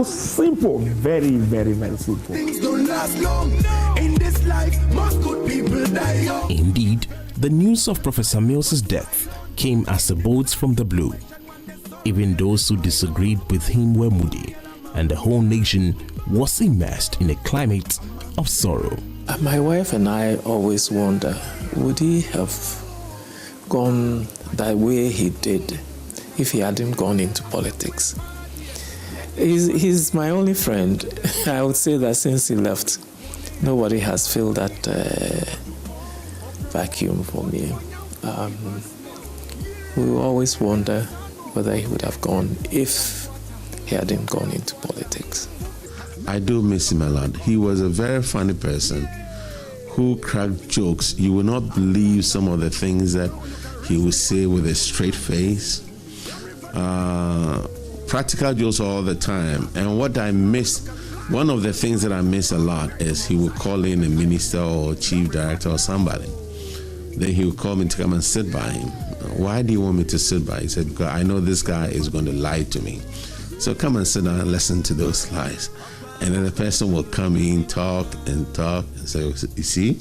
simple. Very, very, very simple. Things don't last long. In this life, most good people die young. Indeed, The news of Professor Mills's death came as a bolt from the blue. Even those who disagreed with him were moody, and the whole nation was immersed in a climate of sorrow. My wife and I always wonder, would he have gone that way he did if he hadn't gone into politics? He's my only friend. I would say that since he left, nobody has filled that vacuum for me. We always wonder whether he would have gone if he hadn't gone into politics. I do miss him a lot. He was a very funny person who cracked jokes. You will not believe some of the things that he would say with a straight face. Practical jokes all the time. And what I missed, one of the things that I miss a lot is he would call in a minister or chief director or somebody. Then he would call me to come and sit by him. Why do you want me to sit by? He said, because I know this guy is going to lie to me. So come and sit down and listen to those lies. And then the person will come in, talk and say, you see,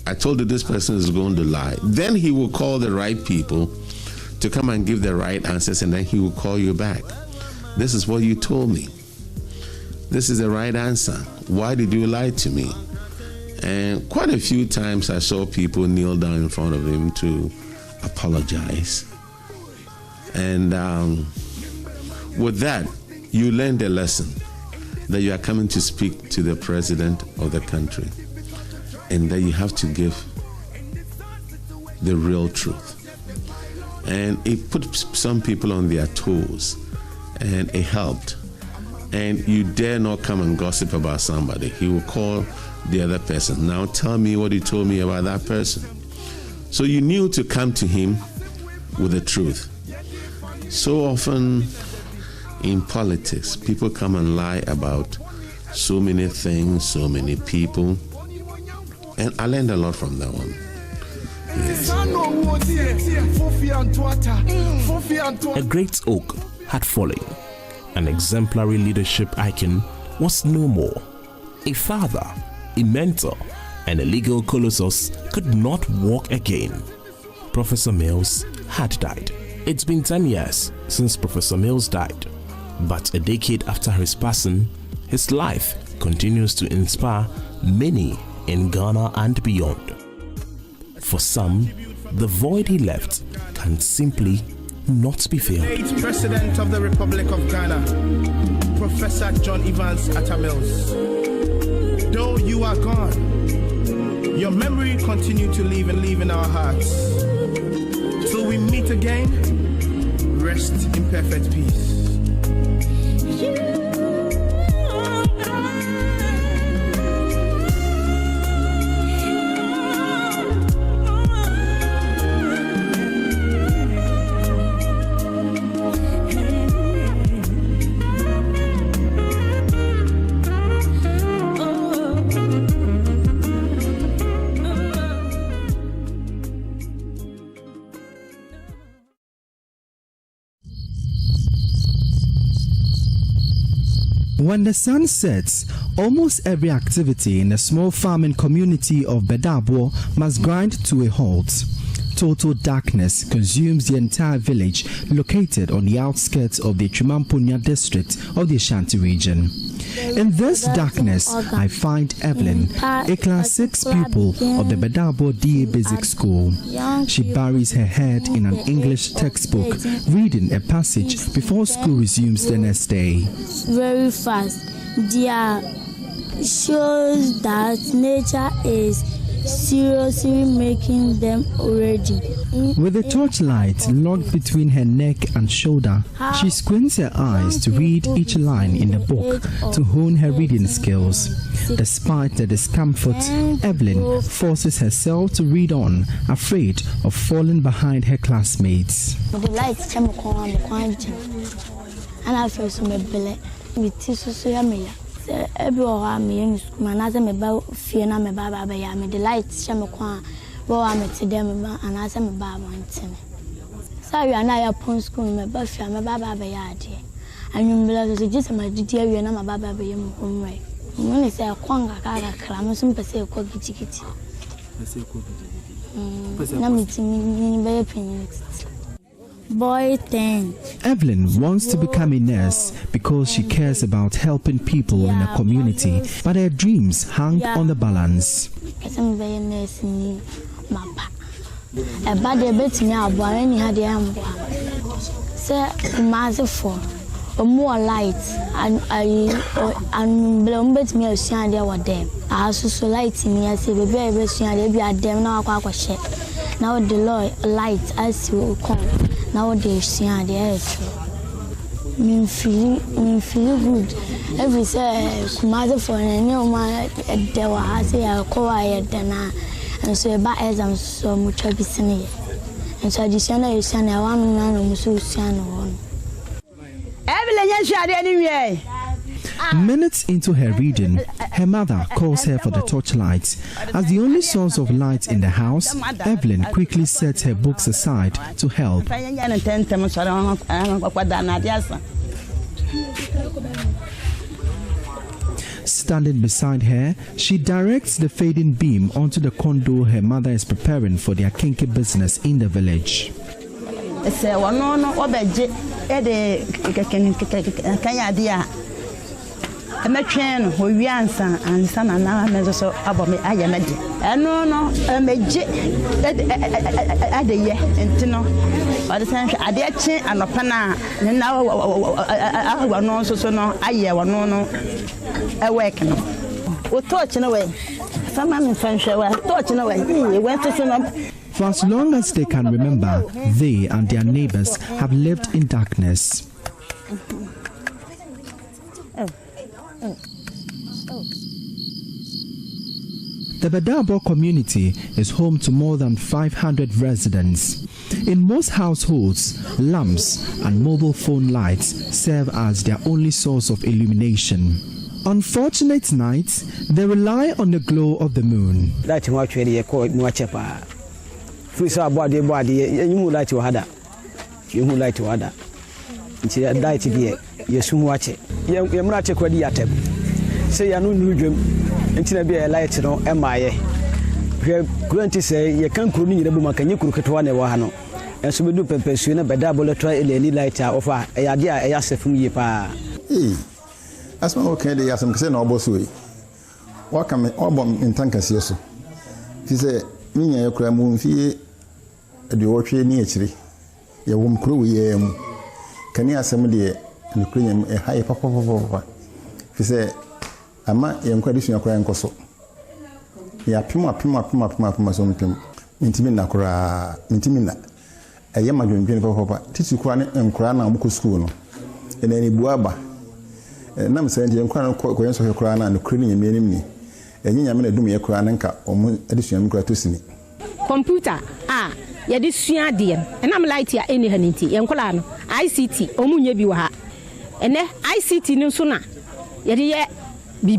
I told you this person is going to lie. Then he will call the right people to come and give the right answers, and then he will call you back. This is what you told me. This is the right answer. Why did you lie to me? And quite a few times I saw people kneel down in front of him to apologize. And with that, you learn the lesson that you are coming to speak to the president of the country, and that you have to give the real truth. And it put some people on their toes, and it helped. And you dare not come and gossip about somebody. He will call the other person. Now tell me what you told me about that person. So you knew to come to him with the truth. So often in politics, people come and lie about so many things, so many people. And I learned a lot from that one. Yes. A great oak had fallen. An exemplary leadership icon was no more. A father, a mentor, and a legal colossus could not walk again. Professor Mills had died. It's been 10 years since Professor Mills died, but a decade after his passing, his life continues to inspire many in Ghana and beyond. For some, the void he left can simply not be filled. President of the Republic of Ghana, Professor John Evans Atta Mills. Though you are gone, your memory continues to live and live in our hearts. Till we meet again, rest in perfect peace. When the sun sets, almost every activity in the small farming community of Bedabo must grind to a halt. Total darkness consumes the entire village located on the outskirts of the Chimampunya district of the Ashanti region. In this darkness, I find Evelyn, a class 6 pupil of the Bedabo DA Basic School. She buries her head in an English textbook, reading a passage before school resumes the next day. Very fast. There shows that nature is seriously making them already. With a torchlight locked between her neck and shoulder, she squints her eyes to read each line in the book to hone her reading skills. Despite the discomfort, Evelyn forces herself to read on, afraid of falling behind her classmates. The lights come on the quantity, and I feel so maybe with tissue. Everywhere me in school, man, as I'm about fear, I'm about baby. I mean, the lights show me quan, but I'm at them, and as I'm about one thing. So you and I upon school, my buffy, I'm about baby. And you realize just my duty, and I'm about baby. I'm when I say a quanga, I'm some per se, Boy thing. Evelyn wants to become a nurse because she cares about helping people in the community, but her dreams hang on the balance. More light and bet me a shan there were them. I also light me as a baby shan be at them now. Now the Lord light as you come. Now they shan there. Me feel good. Every say mother for a new man there was a quiet dinner and so about as I'm so much of it. And so the shan is shan a 1 man so shan on. Minutes into her reading, her mother calls her for the torchlight. As the only source of light in the house, Evelyn quickly sets her books aside to help. Standing beside her, she directs the fading beam onto the condo her mother is preparing for their kinky business in the village. For as long as they can remember, they and their neighbors have lived in darkness. The Bedabo community is home to more than 500 residents. In most households, lamps and mobile phone lights serve as their only source of illumination. On fortunate nights, they rely on the glow of the moon. Say ya no nudwem ntina bia light no emaye hwe grant say ye kan kru ni nyina bu makanye kru ketwa na wa ha no enso bedu pepesu na beda boletra eleni light a ofa ya de a ya sefum yi pa asma okay de yasam kse na oboso yi waka me obom intankase yeso fi se minya ye kra mu mfie de wotwe ni akiri ye wom kru ye mu kani asem de ni kru nyam e haye papa fi se ama yenkwa disua kora enkoso ya pima so mpem ntimi na kora ntimi na eye madwendwen papa titi kora ne enkora na amko school no ene ni buaba na mse nje enkora no ko yenso kora na no kora ni yemienim ni enye nyame na dum ye kora na nka omo adisua mi kora tosini computer ya disua de na light ya eni haninti yenkola no ICT omunye bi wa ha ene ICT ni so na ya de ye Only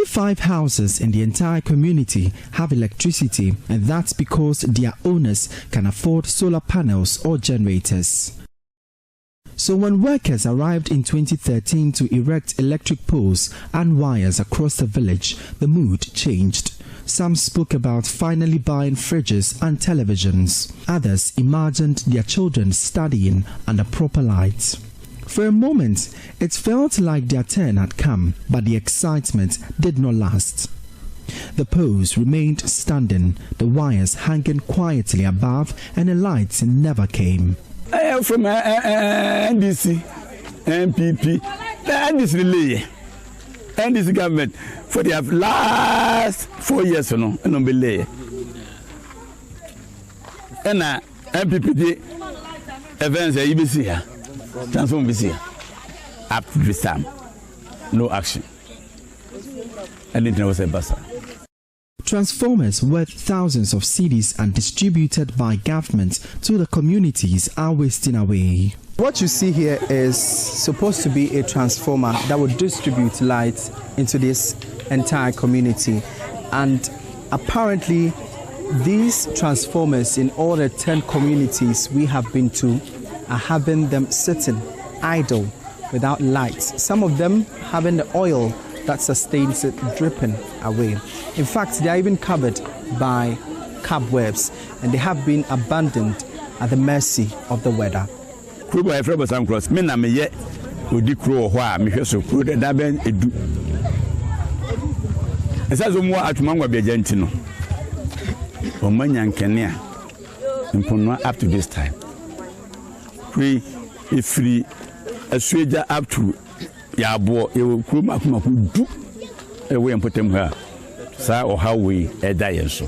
5 houses in the entire community have electricity, and that's because their owners can afford solar panels or generators. So when workers arrived in 2013 to erect electric poles and wires across the village, the mood changed. Some spoke about finally buying fridges and televisions. Others imagined their children studying under proper lights. For a moment, it felt like their turn had come, but the excitement did not last. The poles remained standing, the wires hanging quietly above, and the lights never came. I am from NDC, MPP, NDC NDC government for the last 4 years, and MPP events here. Transform this year. Up to this time, no action. And it was a bust. Transformers worth thousands of cedis and distributed by government to the communities are wasting away. What you see here is supposed to be a transformer that would distribute light into this entire community. And apparently, these transformers in all the 10 communities we have been to are having them sitting idle without lights. Some of them having the oil that sustains it dripping away. In fact, they are even covered by cobwebs, and they have been abandoned at the mercy of the weather. Up to this time, if we a stranger up to Yabo, it will come up do away and put them here, sir, or how we die so.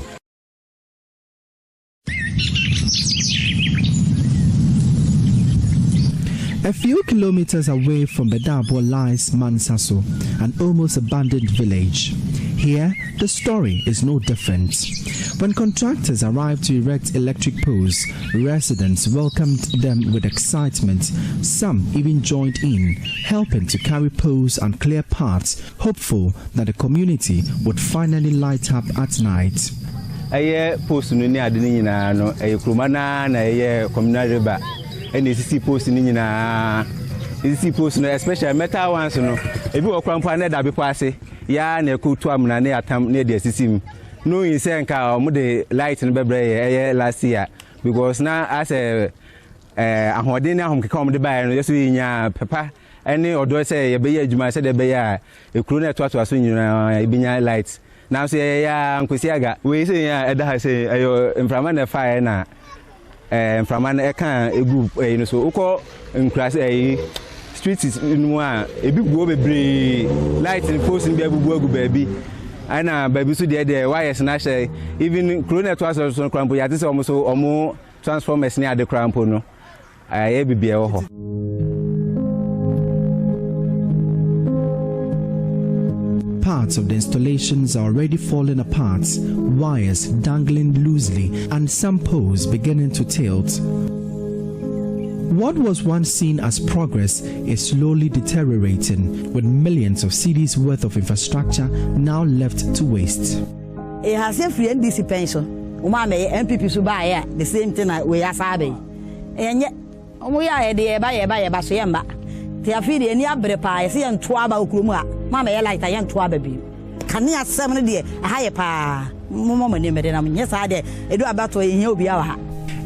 A few kilometers away from Bedabo lies Mansaso, an almost abandoned village. Here, the story is no different. When contractors arrived to erect electric poles, residents welcomed them with excitement. Some even joined in, helping to carry poles and clear paths, hopeful that the community would finally light up at night. Post no communal river. And you see post in especially metal ones, if you walk around that be passing, ya ne kutu amna ne atam ne de system. No in say nka the light in bebre last year because now as a ahoden na hom keka the buy no just we nya papa any odo say ye be adwuma say de be ya e kru na to so nyina e binya light now say ya nkosi aga we say ya eda ha say ayo inframa na fire na inframa na e kan egu no so uko nkra say streets in one ebi go bebre light in post in be agu baby ana baby so there wires na share even corona to us so crampo ya this almost omo transformers near the crampo no e bibia ho. Parts of the installations are already falling apart, wires dangling loosely, and some poles beginning to tilt. What was once seen as progress is slowly deteriorating, with millions of cedis worth of infrastructure now left to waste. It has a free NDC pension. Umame MPP suba the same thing we are sabe. And yet, we are the by Basuyamba. They are feeding any abrepa, see and twaba ukruma. Mamma like a young twababy. Can you 7 days a higher pa? Moment, yes, I did. It do about to in Yobia.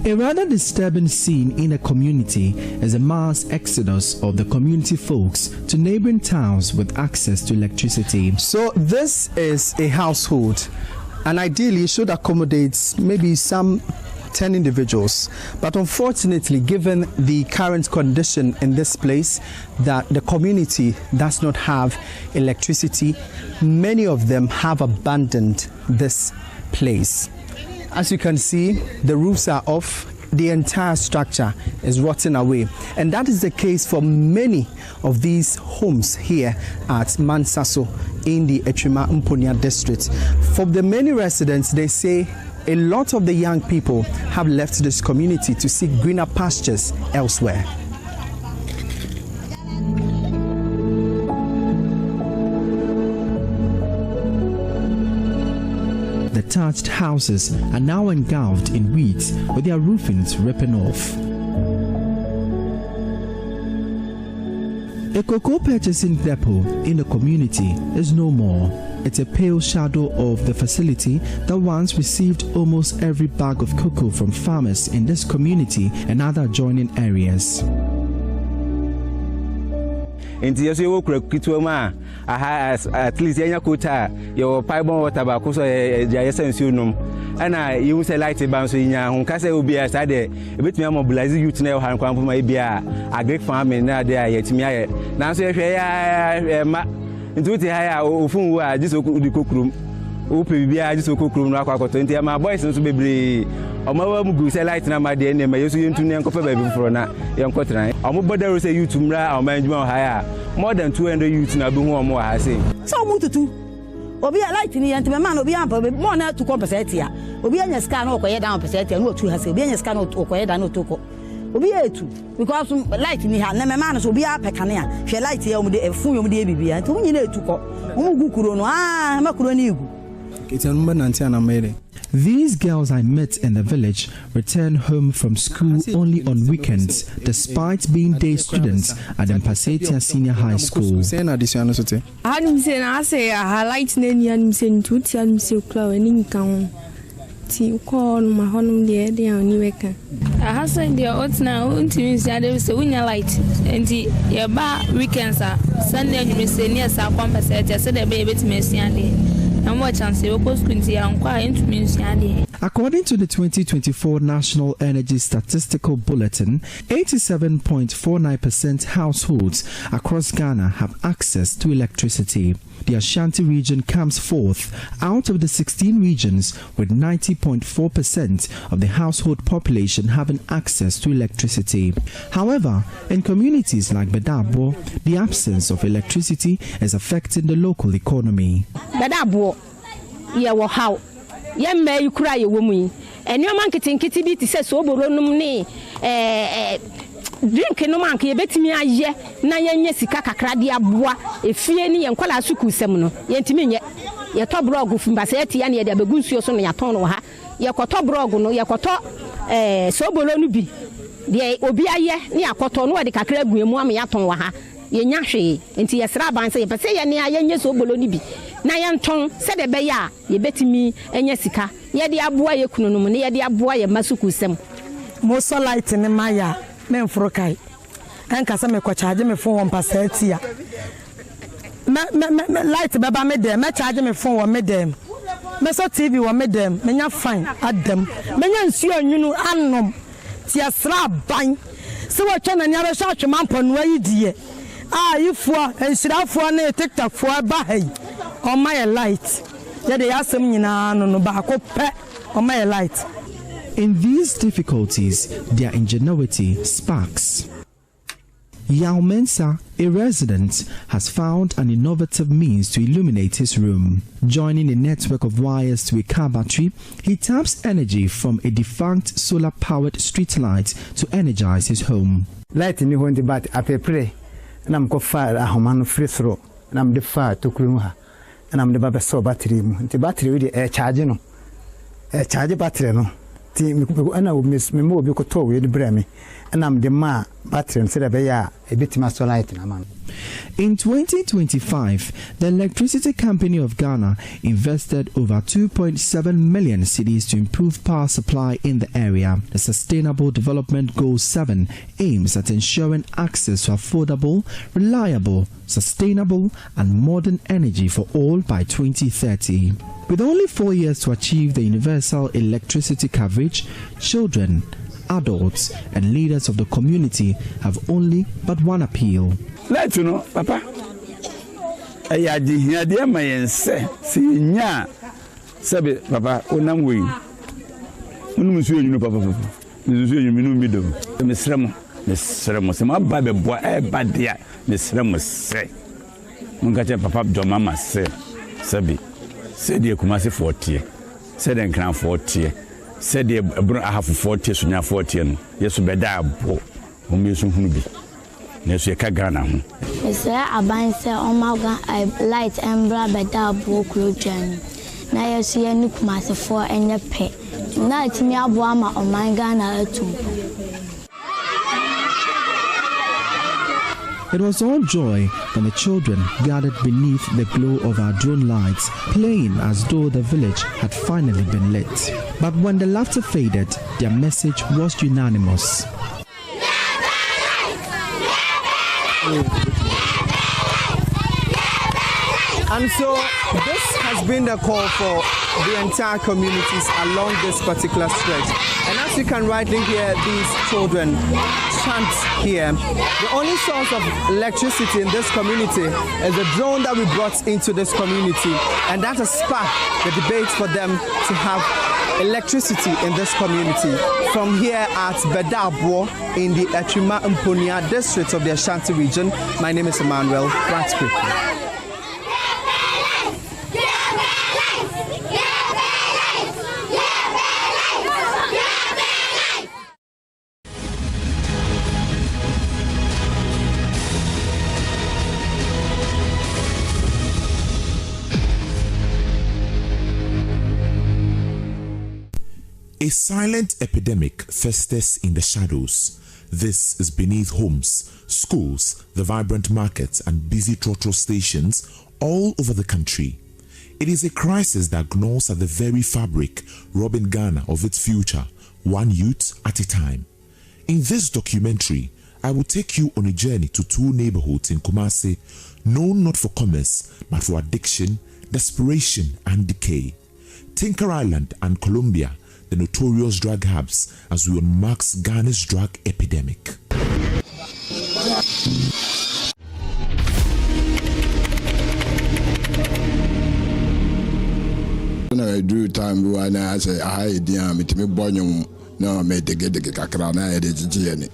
A rather disturbing scene in a community is a mass exodus of the community folks to neighboring towns with access to electricity. So this is a household, and ideally it should accommodate maybe some 10 individuals. But unfortunately, given the current condition in this place, that the community does not have electricity, many of them have abandoned this place. As you can see, the roofs are off, the entire structure is rotting away. And that is the case for many of these homes here at Mansaso in the Echima Mponia district. For the many residents, they say a lot of the young people have left this community to seek greener pastures elsewhere. The thatched houses are now engulfed in weeds with their roofings ripping off. A cocoa purchasing depot in the community is no more. It's a pale shadow of the facility that once received almost every bag of cocoa from farmers in this community and other adjoining areas. Inti yeso wo kura kitwoma at least yenya kota your pipe water ba ko so ya sensu num ana you say light ban so nya ho ka say obi a say de ebetumi mobilize youth na ha nkwan poma bia agric farming na de ayetimi aye na so ehwe ya ma ntuti ha ya ofun wo a jiso di kokrum o pe bia jiso kokrum no akwakoto nti ma boys nso bebre omawa mugu say light na ma de ne ma yeso yentu ne nkofa ba bi foro na yenkotran omo bodaro say youth mra omanjuma ha ya more than 200 youth na be hu omo ha say so mututu obi a light ni yente man obi ampa more na 2% ya obi anya scan no koye down percent ya no otu ha say obi anya scan no koye down no toko obi etu because light ni ha na man so obi apekane a hwe light ya omude efun omude ebibia nti unyi na etu ko omugu kuro no makuro ni igu. It's a number 90 and a made. These girls I met in the village return home from school only on weekends, despite being day students at the Mpasetia Senior High School. According to the 2024 National Energy Statistical Bulletin, 87.49% households across Ghana have access to electricity. The Ashanti region comes fourth out of the 16 regions, with 90.4% of the household population having access to electricity. However, in communities like Bedabo, the absence of electricity is affecting the local economy. Bedabo, yeah, how? Yeah, may you cry a woman, and your man getting kitty beat says so, drink no man ke betimi aye na yenye sika kakra de aboa efie ni yenkwala suku sem no yentimi nye ye to blog fumba se etia na ye de abegunsuo so no yaton no ha ye koto blog no ye koto sobolo no bi de obi aye ni akoto no de kakra aguemu am yaton wa ha ye nya hwe enti ye sra ban se ye pese ye ne aye sobolo no bi na ye nton se de be ya ye betimi enye sika ye de aboa ye kunu no mu ne ye de aboa ye masuku sem mo so light ne maya men frokai enka se me ko charge me phone on passetia me light beba me dem me charge me phone on me dem me so TV on me dem me nya fine adam me nya nsuo anwunu anom ti asra ban se wo twa na nya be sha atwema mpanu ayi die ifo ensirafo na TikTok fo ba hai on my light ye de yasem nyina no ba ko pe on my light. In these difficulties, their ingenuity sparks. Yao Mensa, a resident, has found an innovative means to illuminate his room. Joining a network of wires to a car battery, he taps energy from a defunct solar-powered street light to energize his home. Light ni ho ndi bat apepre na mko fire ahomano free throw na mde fire to kruha na mde baba so battery mu nti battery we dey charge no charge battery no. In 2025, the Electricity Company of Ghana invested over 2.7 million cedis to improve power supply in the area. The Sustainable Development Goal 7 aims at ensuring access to affordable, reliable, sustainable, and modern energy for all by 2030. With only 4 years to achieve the universal electricity coverage, children, adults, and leaders of the community have only but one appeal. Let you know, Papa. I hear dear my say, nya, sabe, Papa, onamwe. Unumusu you know, Papa. Musu you know middle. Miss Ramos, my baby boy, bad dear, Miss Ramos say. Mungacha Papa, John Mama say, sabi. Said the Kumasi 40, said and crown 40, said the half 40, Sunya 40, yes, Bedabo, whom you soon be. Yes, you can Ghana. Yes, I buy on my light and bra Bedabo journey. Now you see a new Kumasi 4 and your pet. Now it's me a Buama on my Ghana too. It was all joy when the children gathered beneath the glow of our drone lights, playing as though the village had finally been lit. But when the laughter faded, their message was unanimous. And so this has been the call for the entire communities along this particular stretch. And as you can rightly hear these children chant here, the only source of electricity in this community is the drone that we brought into this community. And that has sparked the debate for them to have electricity in this community. From here at Bedabo in the Echima Mponia district of the Ashanti region, my name is Emmanuel. Right quickly. A silent epidemic festers in the shadows. This is beneath homes, schools, the vibrant markets and busy trotro stations all over the country. It is a crisis that gnaws at the very fabric, robbing Ghana of its future, one youth at a time. In this documentary, I will take you on a journey to two neighborhoods in Kumasi, known not for commerce, but for addiction, desperation and decay. Tinker Island and Colombia, the notorious drug hubs, as we unmask Ghana's drug epidemic. When I drew time when I say I dear me to me bonum no made the get the kakrana edit.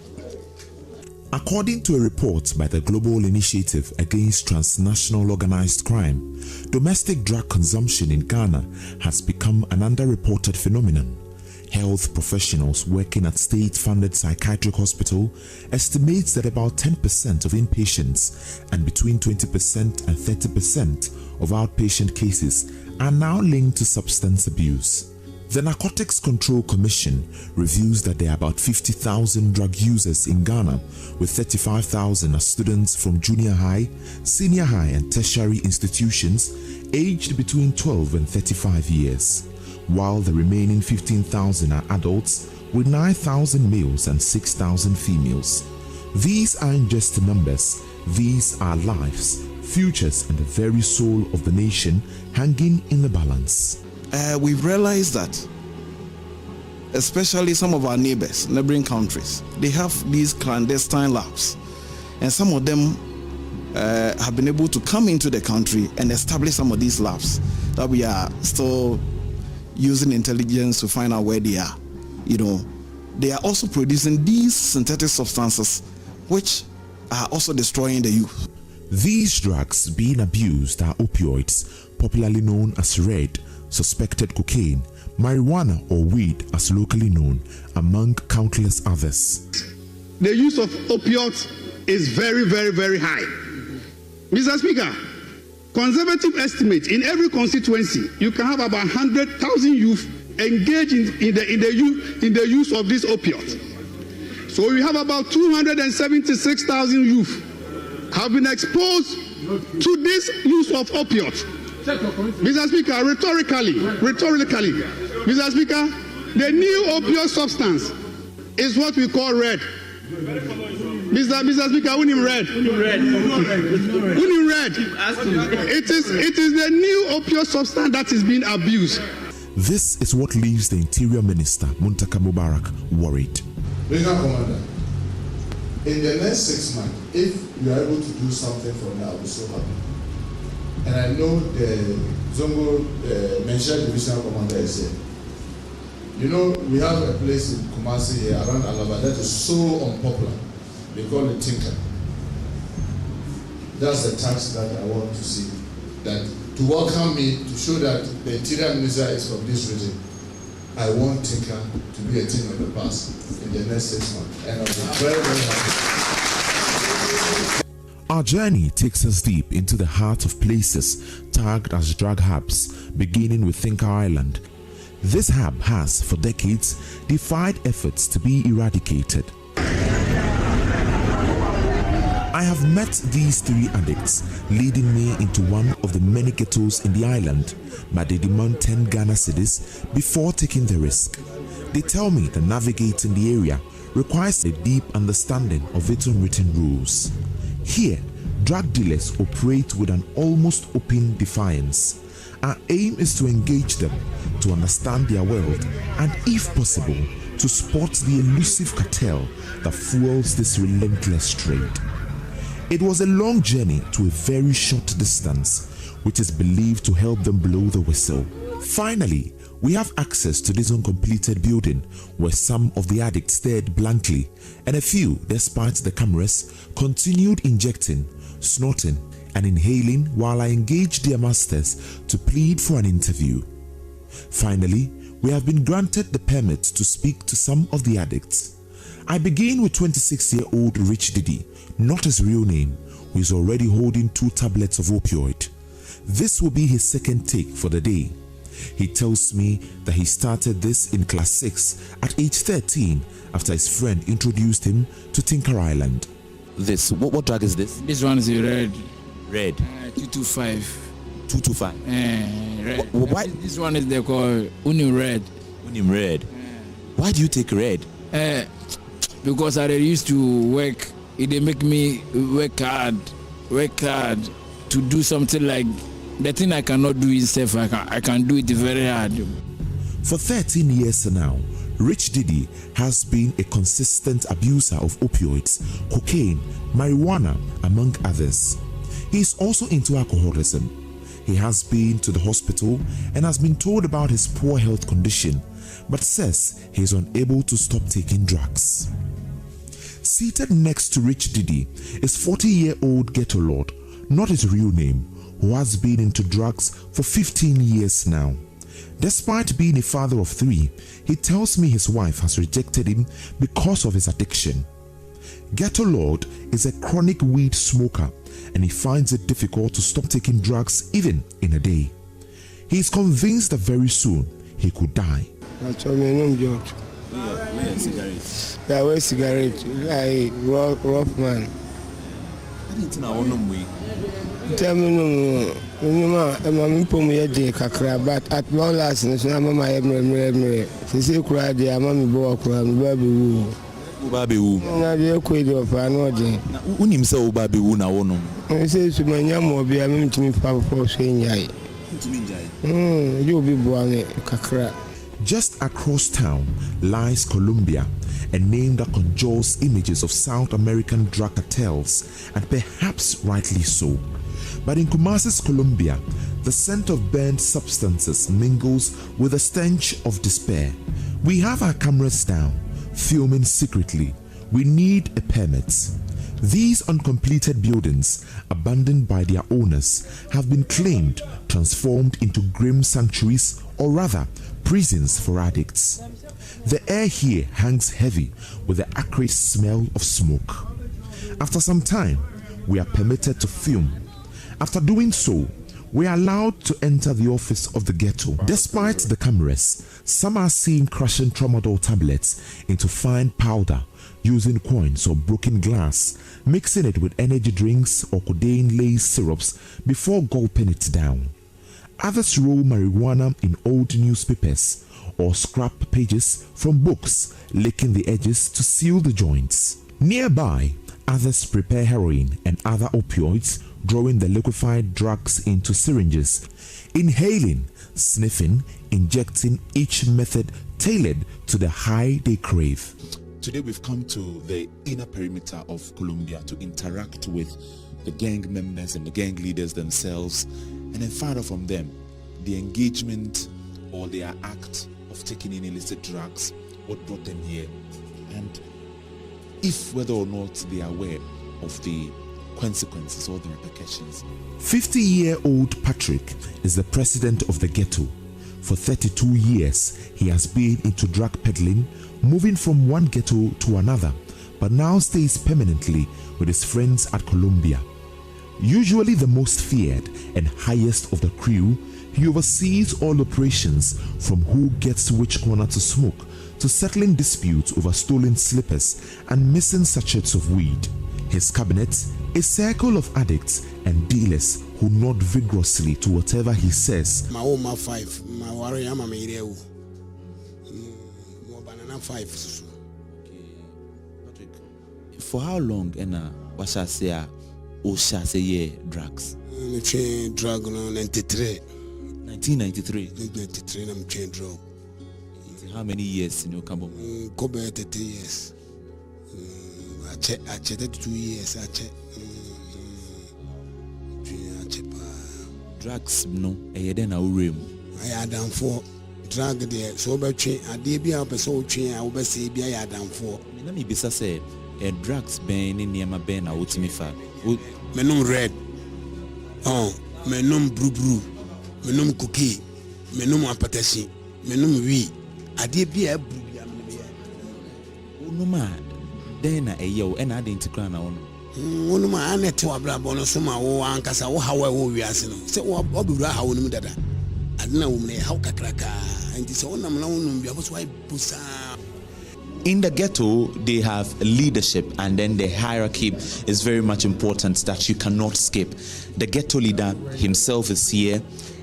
According to a report by the Global Initiative Against Transnational Organized Crime, domestic drug consumption in Ghana has become an underreported phenomenon. Health professionals working at state-funded psychiatric hospital estimates that about 10% of inpatients and between 20% and 30% of outpatient cases are now linked to substance abuse. The Narcotics Control Commission reviews that there are about 50,000 drug users in Ghana, with 35,000 as students from junior high, senior high and tertiary institutions aged between 12 and 35 years, while the remaining 15,000 are adults, with 9,000 males and 6,000 females. These aren't just numbers, these are lives, futures and the very soul of the nation hanging in the balance. We've realized that especially some of our neighboring countries, they have these clandestine labs, and some of them have been able to come into the country and establish some of these labs that we are still using intelligence to find out where they are. They are also producing these synthetic substances which are also destroying the youth. These drugs being abused are opioids, popularly known as red, suspected cocaine, marijuana or weed as locally known, among countless others. The use of opioids is very, very, very high. Mr. Speaker, conservative estimate, in every constituency, you can have about 100,000 youth engaged in the use of this opioid. So we have about 276,000 youth have been exposed to this use of opioids. Mr. Speaker, rhetorically, Mr. Speaker, the new opioid substance is what we call red. Mr. Speaker, we need red. We need red. It is the new opioid substance that is being abused. This is what leaves the Interior Minister, Muntaka Mubarak, worried. Brigadier Commander, in the next 6 months, if you are able to do something for me, I will be so happy. And I know the Zongo Mentioned Divisional Commander is here. We have a place in Kumasi here around Alaba that is so unpopular. They call it Tinker. That's the task that I want to see. That to welcome me, to show that the Interior Minister is from this region. I want Tinker to be a thing of the past in the next 6 months. And I'll be very, very happy. Our journey takes us deep into the heart of places tagged as drug hubs, beginning with Tinker Island. This hub has, for decades, defied efforts to be eradicated. I have met these three addicts, leading me into one of the many ghettos in the island, but they demand 10 Ghana cedis before taking the risk. They tell me that navigating the area requires a deep understanding of its unwritten rules. Here, drug dealers operate with an almost open defiance. Our aim is to engage them, to understand their world, and if possible, to spot the elusive cartel that fuels this relentless trade. It was a long journey to a very short distance, which is believed to help them blow the whistle. Finally, we have access to this uncompleted building where some of the addicts stared blankly and a few, despite the cameras, continued injecting, snorting and inhaling while I engaged their masters to plead for an interview. Finally, we have been granted the permit to speak to some of the addicts. I begin with 26-year-old Rich Diddy, not his real name, who is already holding 2 tablets of opioid. This will be his second take for the day. He tells me that he started this in class 6 at age 13 after his friend introduced him to Tinker Island. This, what drug is this? This one is red. Red? 225. 225? Red. Why? This one is they call Unim Red. Unim Red? Why do you take red? Because I used to work, they make me work hard to do something like the thing I cannot do itself. I can do it very hard. For 13 years now, Rich Diddy has been a consistent abuser of opioids, cocaine, marijuana, among others. He is also into alcoholism. He has been to the hospital and has been told about his poor health condition, but says he is unable to stop taking drugs. Seated next to Rich Diddy is 40-year-old Ghetto Lord, not his real name, who has been into drugs for 15 years now. Despite being a father of 3, he tells me his wife has rejected him because of his addiction. Ghetto Lord is a chronic weed smoker and he finds it difficult to stop taking drugs even in a day. He is convinced that very soon he could die. I wear cigarette, like rough man. Tell me no, I'm kakra, but at long last, I'm my emre. She say cry the amami bo akura, baby woo. Na dey kwedi of anode. Unim say baby woo na wono. Say so manya mo bia me ntimi fa for so nyai. You be boane kakra. Just across town lies Colombia, a name that conjures images of South American drug cartels, and perhaps rightly so. But in Kumasi's Colombia, the scent of burnt substances mingles with the stench of despair. We have our cameras down, filming secretly. We need a permit. These uncompleted buildings, abandoned by their owners, have been claimed, transformed into grim sanctuaries, or rather, prisons for addicts. The air here hangs heavy with the acrid smell of smoke. After some time, we are permitted to film. After doing so, we are allowed to enter the office of the ghetto. Despite the cameras, some are seen crushing tramadol tablets into fine powder using coins or broken glass, mixing it with energy drinks or codeine-laced syrups before gulping it down. Others roll marijuana in old newspapers or scrap pages from books, licking the edges to seal the joints. Nearby, others prepare heroin and other opioids, drawing the liquefied drugs into syringes, inhaling, sniffing, injecting, each method tailored to the high they crave. Today we've come to the inner perimeter of Colombia to interact with the gang members and the gang leaders themselves, and then further from them, the engagement or their act of taking in illicit drugs, what brought them here, and if whether or not they are aware of the consequences or the repercussions. 50-year-old Patrick is the president of the ghetto. For 32 years, he has been into drug peddling, moving from one ghetto to another, but now stays permanently with his friends at Colombia. Usually the most feared and highest of the crew, he oversees all operations from who gets which corner to smoke, to settling disputes over stolen slippers and missing sachets of weed. His cabinet, a circle of addicts and dealers who nod vigorously to whatever he says. My Oma 5, my warrior, my Mireu. Banana 5. Patrick, for how long was I say, or shall say, drugs? I'm chain drug on 93. 1993? 1993, I'm chain drug. How many years in your Cambo? Cover 30 years. I checked 2 years. I checked. Drugs, no, I had an room. I had done for drug there, so by chain, I did be up a soul chain, I will say, be I had done for. Let me be say, a drugs ban in Yama Ben, I would me fat. Menum red. Oh, menum brew, menum cookie, menum apatesi, menum we. I did be a brew. No man, then a yo and I didn't crown on. One of my aunt to a black bonus, my own cassa, how we are saying. So, what Bobby Raha, that I adena wo me how kakraka nti se wonam na wonum bia so why busa. In the ghetto, they have leadership, and then the hierarchy is very much important that you cannot skip. The ghetto leader himself is here,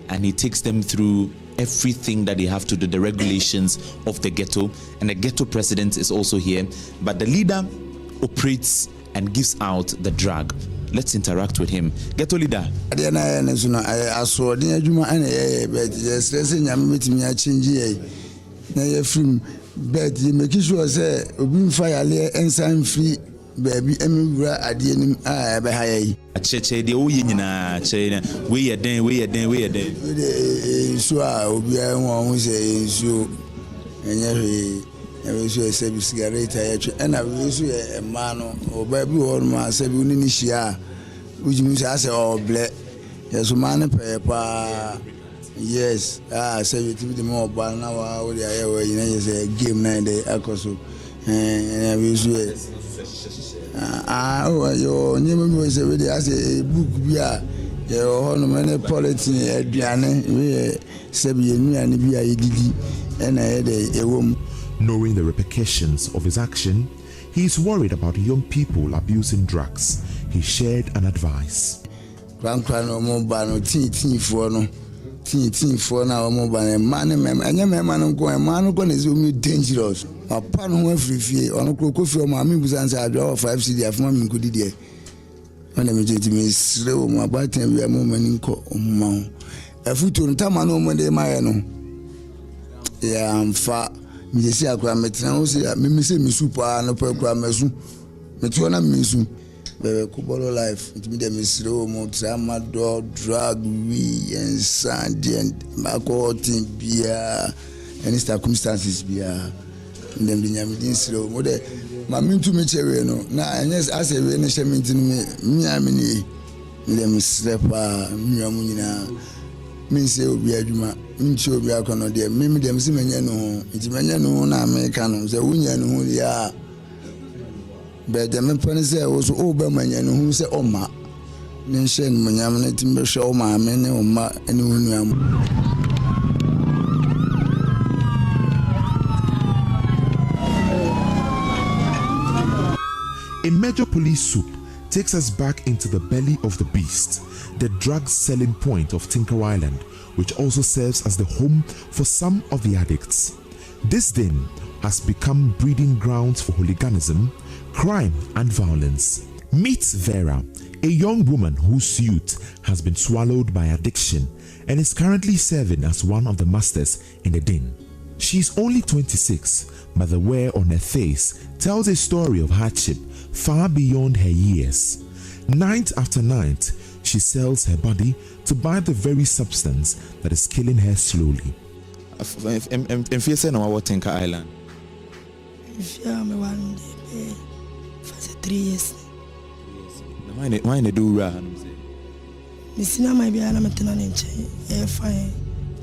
and he takes them through everything that they have to do, the regulations of the ghetto, and the ghetto president is also here. But the leader operates and gives out the drug. Let's interact with him. Ghetto leader. But you make sure say obi fire le ensan free baby emwura ade nim a be haye acheche de wo nyina che we ye den so a obi won hu say so enye we so say cigarette ya twa na we so e ma no oba bi wo ma say bi ni hia ujimu say oble yeso ma ne pepa. Yes, say you to be more bad now. What you say game night day, Akoso, and we say, your name was already as a book. Your honor politics, Adriane, we say, and be a didi, and I had a woman. Knowing the repercussions of his action, he is worried about young people abusing drugs. He shared an advice. Grandpa, mobile, teen for no. Teen for now, mobile man, and your man is only dangerous. A pan who free on a cocoa from my music I draw 5 CD of Mammy good idea. When I'm to me slow, my button, we are moment in mount. A foot on Tamano, when they my yeah, I'm far. Missy Akramet, Missy Super, and a program as soon. Metona Misu. Kubolo life, it be them slow, tramadol, drug, we and sandy and alcohol, beer, any circumstances beer. And then the Yamidin slow. Mother, my mean to me, no. Now, and yes, I say, when I shall mean to me, I mean, them slap, Muna, mean say, be a juma, mean show be a corner there, maybe them see me, no, it's Emmanuel, American, the women who they are. But the man say was Oberman who say Oma. Nation Munyam Timber show my men Oma and Uniam. A major police swoop takes us back into the belly of the beast, the drug selling point of Tinker Island, which also serves as the home for some of the addicts. This den has become breeding grounds for hooliganism, crime and violence. Meet Vera, a young woman whose youth has been swallowed by addiction and is currently serving as one of the masters in the den. She is only 26, but the wear on her face tells a story of hardship far beyond her years. Night after night, she sells her body to buy the very substance that is killing her slowly. If you say no, what Tinker Island? If you are one day, for 3 years. Why they do ra? Missina might be an amateur in chain, fine.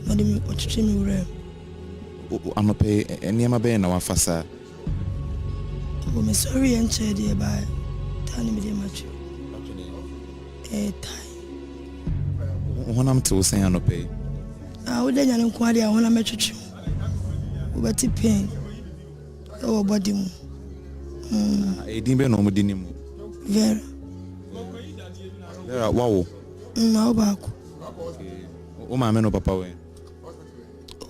Not even what you mean. I'm a pay any am a bay now fasa. Oh, I'm sorry and chair dear by telling me the much. When I'm to say no pay. I would then inquire when I met you. But it pain. Oh, body. I didn't know Mudinimu. Vera. Vera, wow. No back. Oh, my man, papa. Oh,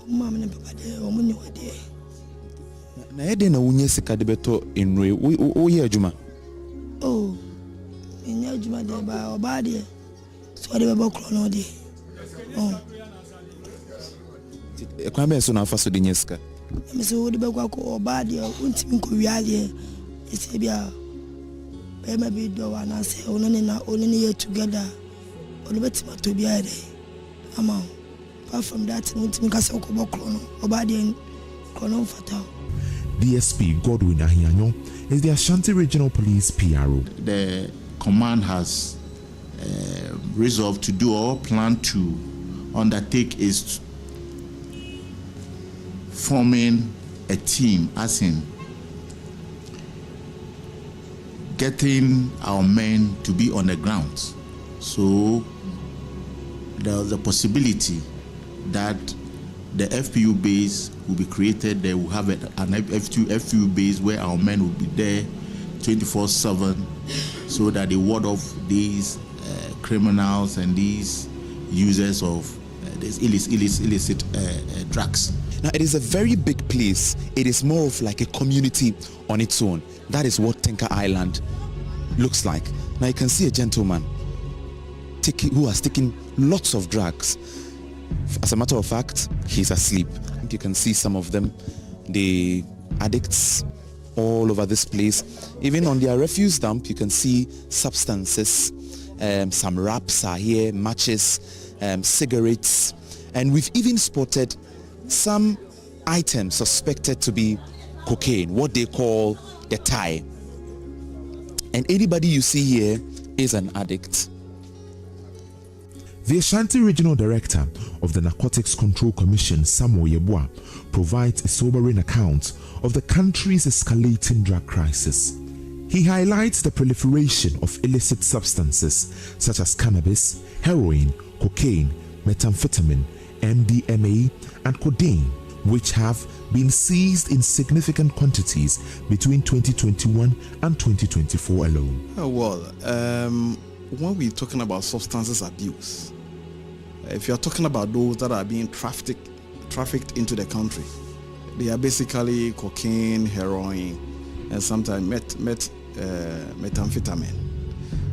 mamma and papa, oh, money, dear. I didn't know Unyesika de Beto in Ray. Oh, yeah, Juma. Oh, in your Juma, dear, by our body. So they were both clone, dear. Oh. A crime soon after Sudineska. Mr. Woodberg or body or Untim Korea. It's a beer. Maybe do and I say, only year together. Only better to be a day. Among. Apart from that, Untim Casoko Clono or body and Clono Fatal. DSP Godwin Ahianyo is the Ashanti Regional Police PRO. The command has resolved to do or plan to undertake is forming a team, as in getting our men to be on the ground. So there was a possibility that the FPU base will be created. They will have an FPU base where our men will be there 24/7, so that they ward off these criminals and these users of these illicit drugs. Now, it is a very big place. It is more of like a community on its own. That is what Tinker Island looks like. Now, you can see a gentleman who has taken lots of drugs. As a matter of fact, he's asleep. You can see some of them, the addicts all over this place. Even on their refuse dump, you can see substances. Some wraps are here, matches, cigarettes, and we've even spotted some items suspected to be cocaine, what they call the tie. And anybody you see here is an addict. The Ashanti Regional Director of the Narcotics Control Commission, Samuel Yeboah, provides a sobering account of the country's escalating drug crisis. He highlights the proliferation of illicit substances such as cannabis, heroin, cocaine, methamphetamine, MDMA, and codeine, which have been seized in significant quantities between 2021 and 2024 alone. When we're talking about substances abuse, if you're talking about those that are being trafficked into the country, they are basically cocaine, heroin, and sometimes methamphetamine.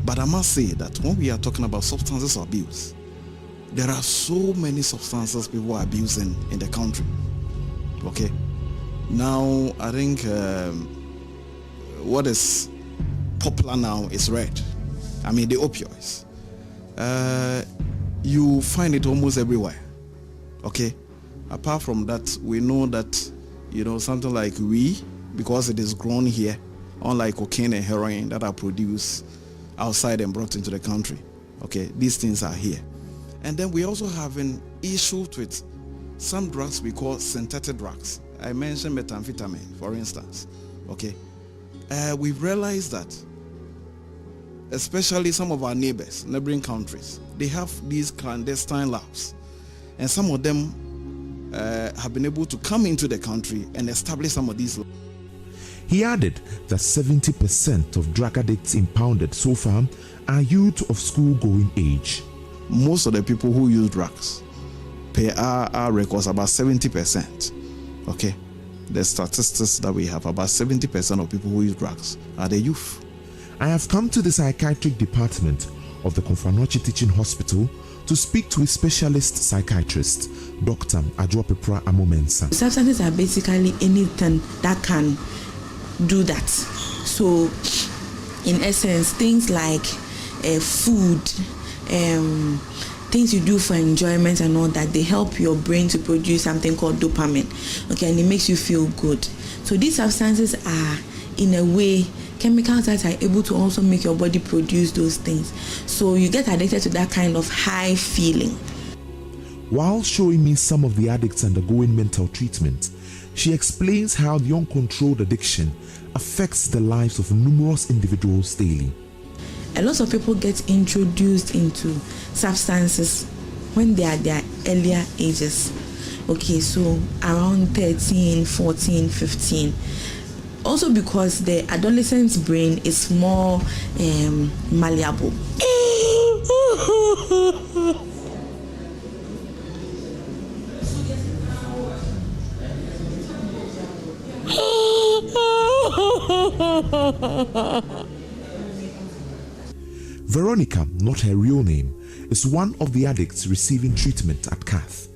But I must say that when we are talking about substances abuse, there are so many substances people are abusing in the country. Okay, now I think what is popular now is red. I mean the opioids. You find it almost everywhere. Okay, apart from that, we know that something like because it is grown here, unlike cocaine and heroin that are produced outside and brought into the country. Okay, these things are here. And then we also have an issue with some drugs we call synthetic drugs. I mentioned methamphetamine, for instance. Okay, we've realized that especially some of our neighboring countries, they have these clandestine labs, and some of them have been able to come into the country and establish some of these labs. He added that 70% of drug addicts impounded so far are youth of school-going age. Most of the people who use drugs, per our records, about 70%. Okay, the statistics that we have, about 70% of people who use drugs are the youth. I have come to the psychiatric department of the Konfanochi Teaching Hospital to speak to a specialist psychiatrist, Dr. Adwoapepra Amomensa. Substances are basically anything that can do that. So, in essence, things like food, things you do for enjoyment and all that, they help your brain to produce something called dopamine. Okay, and it makes you feel good. So these substances are, in a way, chemicals that are able to also make your body produce those things. So you get addicted to that kind of high feeling. While showing me some of the addicts undergoing mental treatment, she explains how the uncontrolled addiction affects the lives of numerous individuals daily. A lot of people get introduced into substances when they are their earlier ages. Okay, so around 13, 14, 15. Also because the adolescent's brain is more malleable. Veronica, not her real name, is one of the addicts receiving treatment at Cath.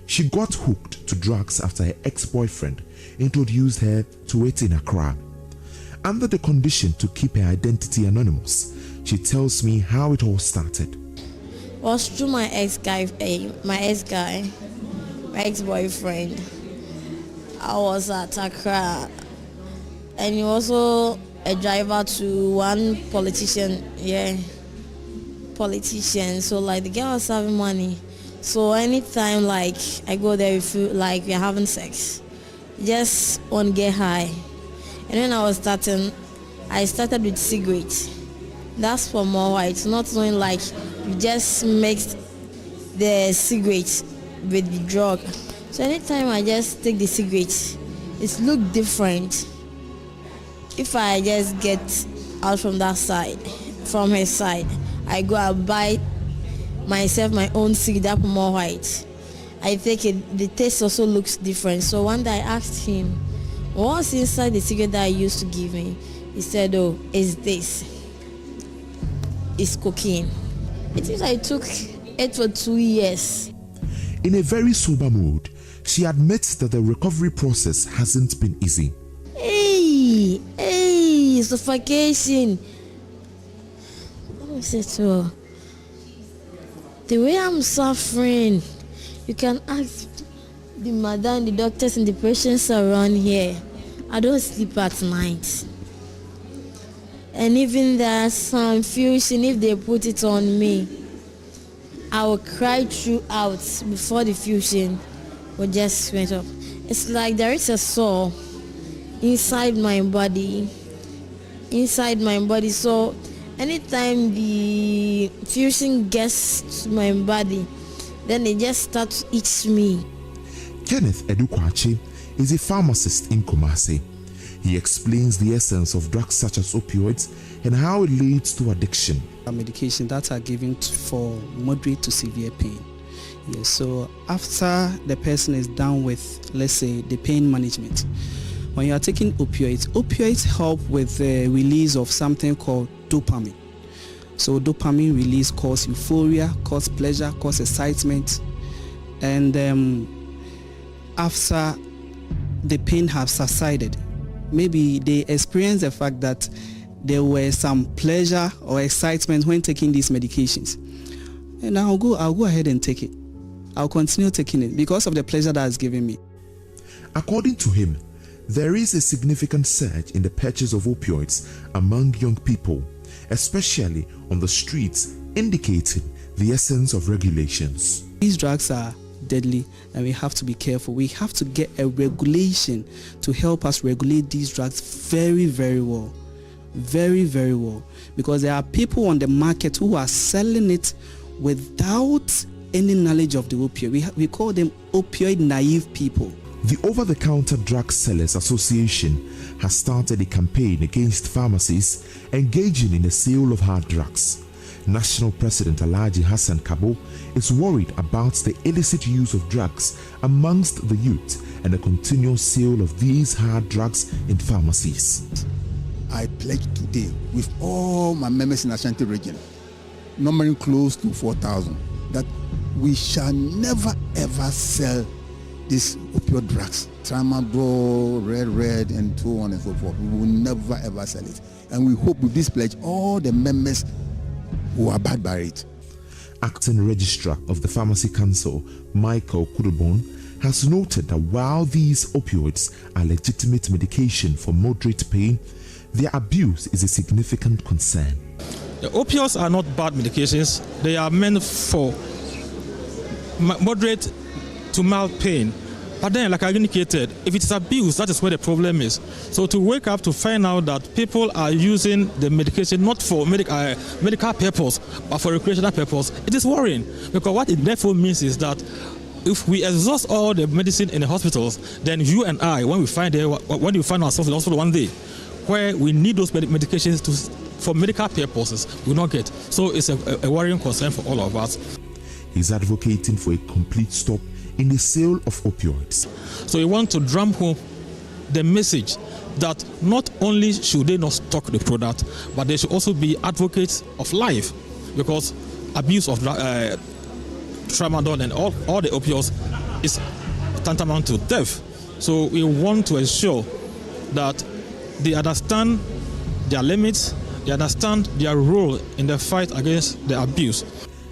She got hooked to drugs after her ex-boyfriend introduced her to it in Accra. Under the condition to keep her identity anonymous, she tells me how it all started. It was through my ex-boyfriend. I was at Accra, and he was also a driver to one politician. So like the girl was having money. So anytime like I go there, we feel like we're having sex. Just on get high. And when I started with cigarettes. That's for more white, not knowing like you just mixed the cigarettes with the drug. So anytime I just take the cigarette, it look different. If I just get out from that side, from her side, I go and buy myself my own cigarette more white. I take it, the taste also looks different. So one day I asked him, what's inside the cigarette that I used to give me? He said, oh, it's this. It's cocaine. It seems I took it for 2 years. In a very sober mood, she admits that the recovery process hasn't been easy. Hey, suffocation. Let me say to her, the way I'm suffering, you can ask the madam, the doctors and the patients around here. I don't sleep at night. And even there's some fusion, if they put it on me, I will cry throughout before the fusion will just went up. It's like there is a soul inside my body. So anytime the fusion gets to my body, then it just starts to eat me. Kenneth Edukwachi is a pharmacist in Kumasi. He explains the essence of drugs such as opioids and how it leads to addiction. Medication that are given for moderate to severe pain. Yes, so after the person is done with, let's say, the pain management, when you are taking opioids help with the release of something called dopamine. So dopamine release causes euphoria, causes pleasure, causes excitement, and after the pain has subsided, maybe they experience the fact that there were some pleasure or excitement when taking these medications, and I'll go ahead and take it. I'll continue taking it because of the pleasure that it's giving me. According to him, there is a significant surge in the purchase of opioids among young people, especially on the streets, indicating the essence of regulations. These drugs are deadly and we have to be careful. We have to get a regulation to help us regulate these drugs very, very well. Very, very well. Because there are people on the market who are selling it without any knowledge of the opioid. We call them opioid naive people. The Over-the-Counter Drug Sellers Association has started a campaign against pharmacies engaging in the sale of hard drugs. National President Alhaji Hassan Kabo is worried about the illicit use of drugs amongst the youth and the continual sale of these hard drugs in pharmacies. I pledge today with all my members in Ashanti region, numbering close to 4,000, that we shall never ever sell these opioid drugs, tramadol, red, and so on and so forth. We will never ever sell it. And we hope with this pledge, all the members who abide by it. Acting Registrar of the Pharmacy Council, Michael Kudubon, has noted that while these opioids are legitimate medication for moderate pain, their abuse is a significant concern. The opioids are not bad medications. They are meant for moderate to mild pain. But then, like I indicated, if it's abuse, that is where the problem is. So to wake up to find out that people are using the medication not for medical purpose, but for recreational purpose, it is worrying. Because what it therefore means is that if we exhaust all the medicine in the hospitals, then you and I, when you find ourselves in the hospital one day, where we need those medications for medical purposes, we will not get. So it's a worrying concern for all of us. He's advocating for a complete stop in the sale of opioids. So we want to drum home the message that not only should they not stock the product, but they should also be advocates of life, because abuse of tramadol and all the opioids is tantamount to death. So we want to ensure that they understand their limits, they understand their role in the fight against the abuse.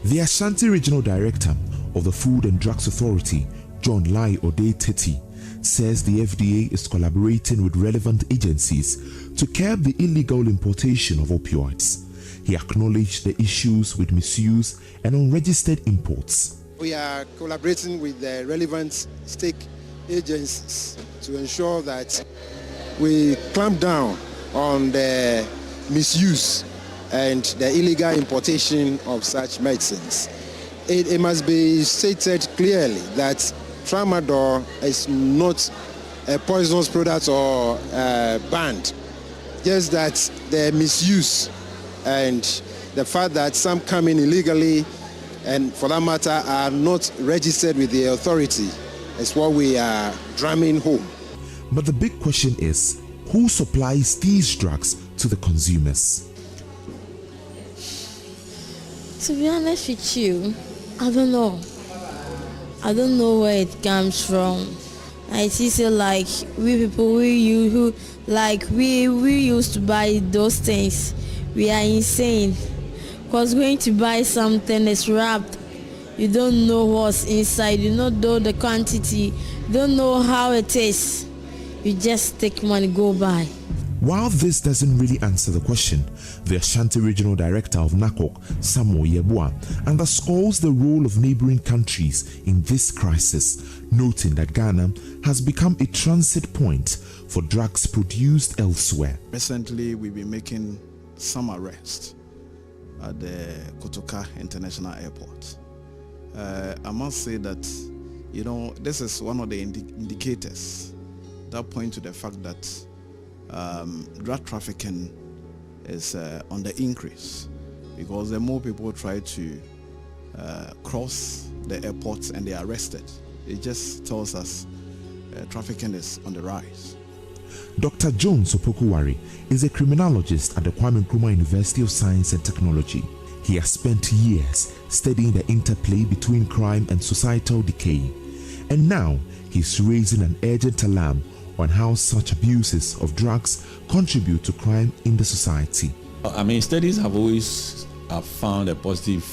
The Ashanti Regional Director of the Food and Drugs Authority, John Lai Ode-Teti, says the FDA is collaborating with relevant agencies to curb the illegal importation of opioids. He acknowledged the issues with misuse and unregistered imports. We are collaborating with the relevant stake agencies to ensure that we clamp down on the misuse and the illegal importation of such medicines. it must be stated clearly that tramadol is not a poisonous product or banned. Just that the misuse and the fact that some come in illegally and for that matter are not registered with the authority is what we are drumming home. But the big question is, who supplies these drugs to the consumers? To be honest with you, I don't know. I don't know where it comes from. I see so like we people we used to buy those things. We are insane. Because going to buy something is wrapped. You don't know what's inside. You don't know the quantity. You don't know how it is. You just take money, go buy. While this doesn't really answer the question, the Ashanti Regional Director of NACOC, Samuel Yeboah, underscores the role of neighboring countries in this crisis, noting that Ghana has become a transit point for drugs produced elsewhere. Recently, we've been making some arrests at the Kotoka International Airport. I must say that, this is one of the indicators that point to the fact that drug trafficking is on the increase, because the more people try to cross the airports and they are arrested, it just tells us trafficking is on the rise. Dr. Jones Opokuwari is a criminologist at the Kwame Nkrumah University of Science and Technology. He has spent years studying the interplay between crime and societal decay, and now he's raising an urgent alarm on how such abuses of drugs contribute to crime in the society. I mean, studies have always found a positive,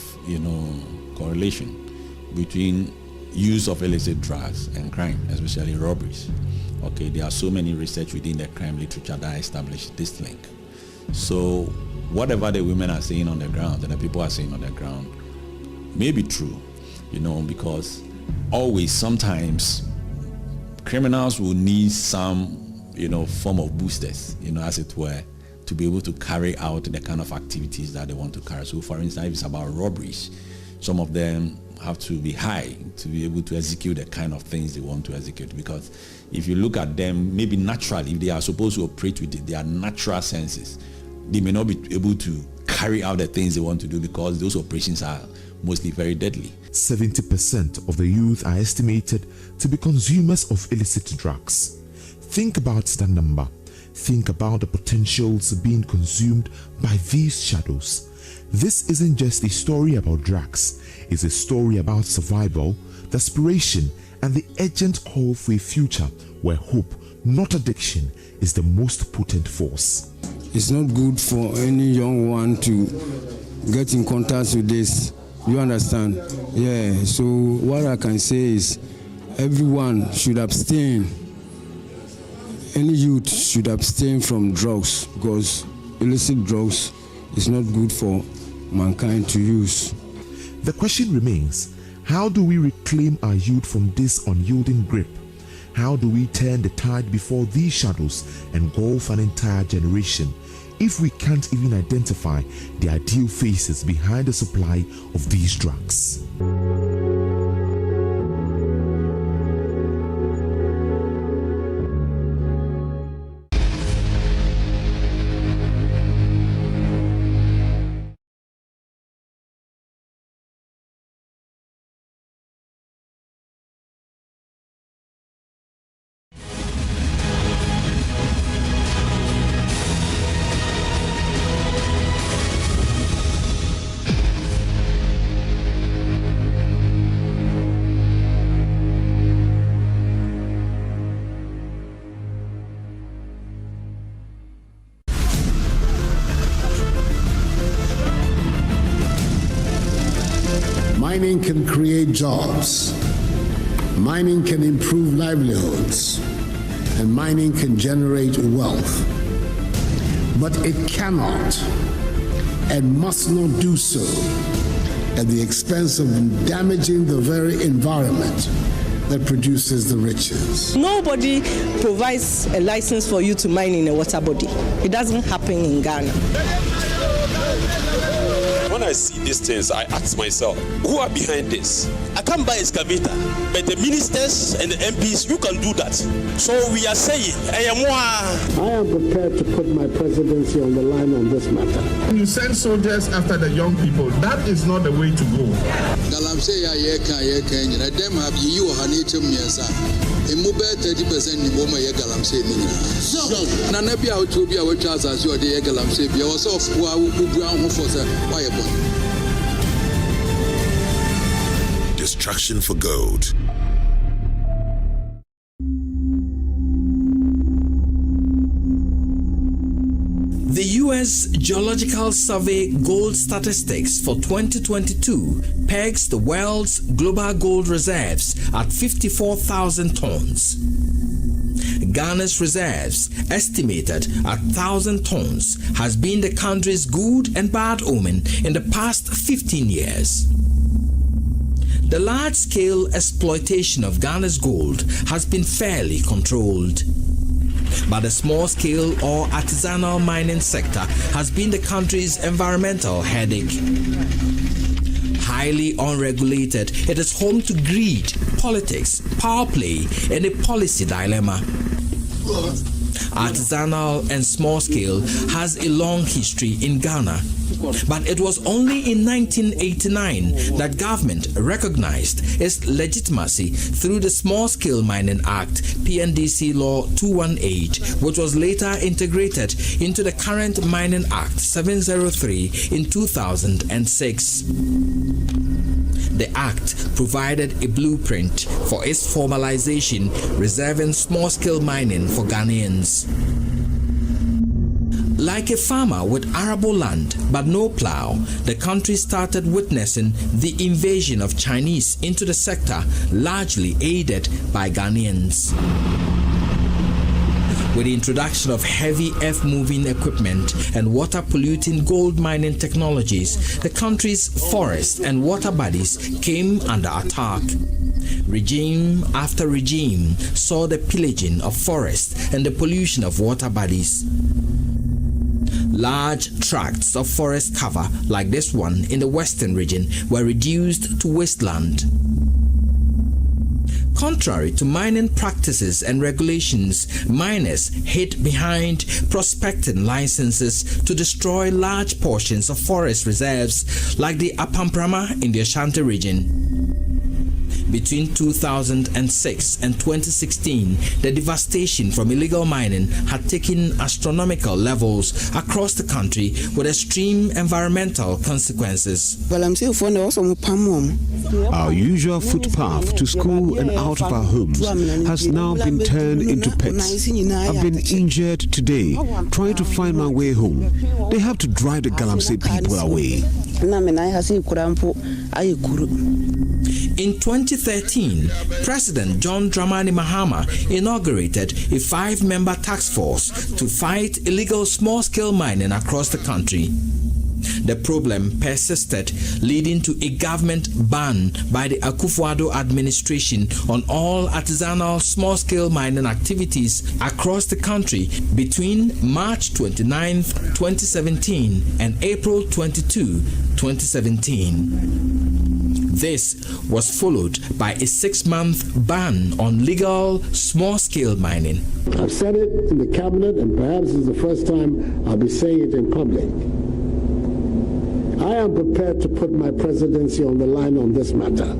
correlation between use of illicit drugs and crime, especially robberies. Okay, there are so many research within the crime literature that establish this link. So whatever the women are saying on the ground and the people are saying on the ground may be true, because always sometimes criminals will need some, form of boosters, as it were, to be able to carry out the kind of activities that they want to carry. So for instance, if it's about robberies, some of them have to be high to be able to execute the kind of things they want to execute, because if you look at them, maybe naturally, if they are supposed to operate with their natural senses, they may not be able to carry out the things they want to do because those operations are mostly very deadly. 70% of the youth are estimated to be consumers of illicit drugs. Think about that number. Think about the potentials being consumed by these shadows. This isn't just a story about drugs. It's a story about survival, desperation, and the urgent call for a future where hope, not addiction, is the most potent force. It's not good for any young one to get in contact with this. You understand? Yeah, so what I can say is everyone should abstain. Any youth should abstain from drugs, because illicit drugs is not good for mankind to use. The question remains, how do we reclaim our youth from this unyielding grip? How do we turn the tide before these shadows engulf an entire generation, if we can't even identify the ideal faces behind the supply of these drugs? Mining can create jobs. Mining can improve livelihoods. And mining can generate wealth. But it cannot and must not do so at the expense of damaging the very environment that produces the riches. Nobody provides a license for you to mine in a water body. It doesn't happen in Ghana. when I see these things, I ask myself, who are behind this? I can't buy excavator, but the ministers and the MPs, you can do that. So we are saying, I am prepared to put my presidency on the line on this matter. When you send soldiers after the young people, that is not the way to go. Destruction for gold. The U.S. Geological Survey gold statistics for 2022 pegs the world's global gold reserves at 54,000 tons. Ghana's reserves, estimated at 1,000 tons, has been the country's good and bad omen in the past 15 years. The large-scale exploitation of Ghana's gold has been fairly controlled. But the small-scale or artisanal mining sector has been the country's environmental headache. Highly unregulated, it is home to greed, politics, power play, and a policy dilemma. Artisanal and small-scale has a long history in Ghana. But it was only in 1989 that government recognized its legitimacy through the Small Scale Mining Act, PNDC Law 218, which was later integrated into the current Mining Act 703 in 2006. The Act provided a blueprint for its formalization, reserving small-scale mining for Ghanaians. Like a farmer with arable land but no plow, the country started witnessing the invasion of Chinese into the sector, largely aided by Ghanaians. With the introduction of heavy earth-moving equipment and water-polluting gold mining technologies, the country's forests and water bodies came under attack. Regime after regime saw the pillaging of forests and the pollution of water bodies. Large tracts of forest cover, like this one in the western region, were reduced to wasteland. Contrary to mining practices and regulations, miners hid behind prospecting licenses to destroy large portions of forest reserves like the Apamprama in the Ashanti region. Between 2006 and 2016, the devastation from illegal mining had taken astronomical levels across the country with extreme environmental consequences. Our usual footpath to school and out of our homes has now been turned into pits. I've been injured today trying to find my way home. They have to drive the Galamsey people away. In 2013, President John Dramani Mahama inaugurated a 5-member task force to fight illegal small-scale mining across the country. The problem persisted, leading to a government ban by the Akufo-Addo administration on all artisanal small-scale mining activities across the country between March 29, 2017 and April 22, 2017. This was followed by a 6-month ban on legal small-scale mining. I've said it in the cabinet, and perhaps it's the first time I'll be saying it in public. I am prepared to put my presidency on the line on this matter.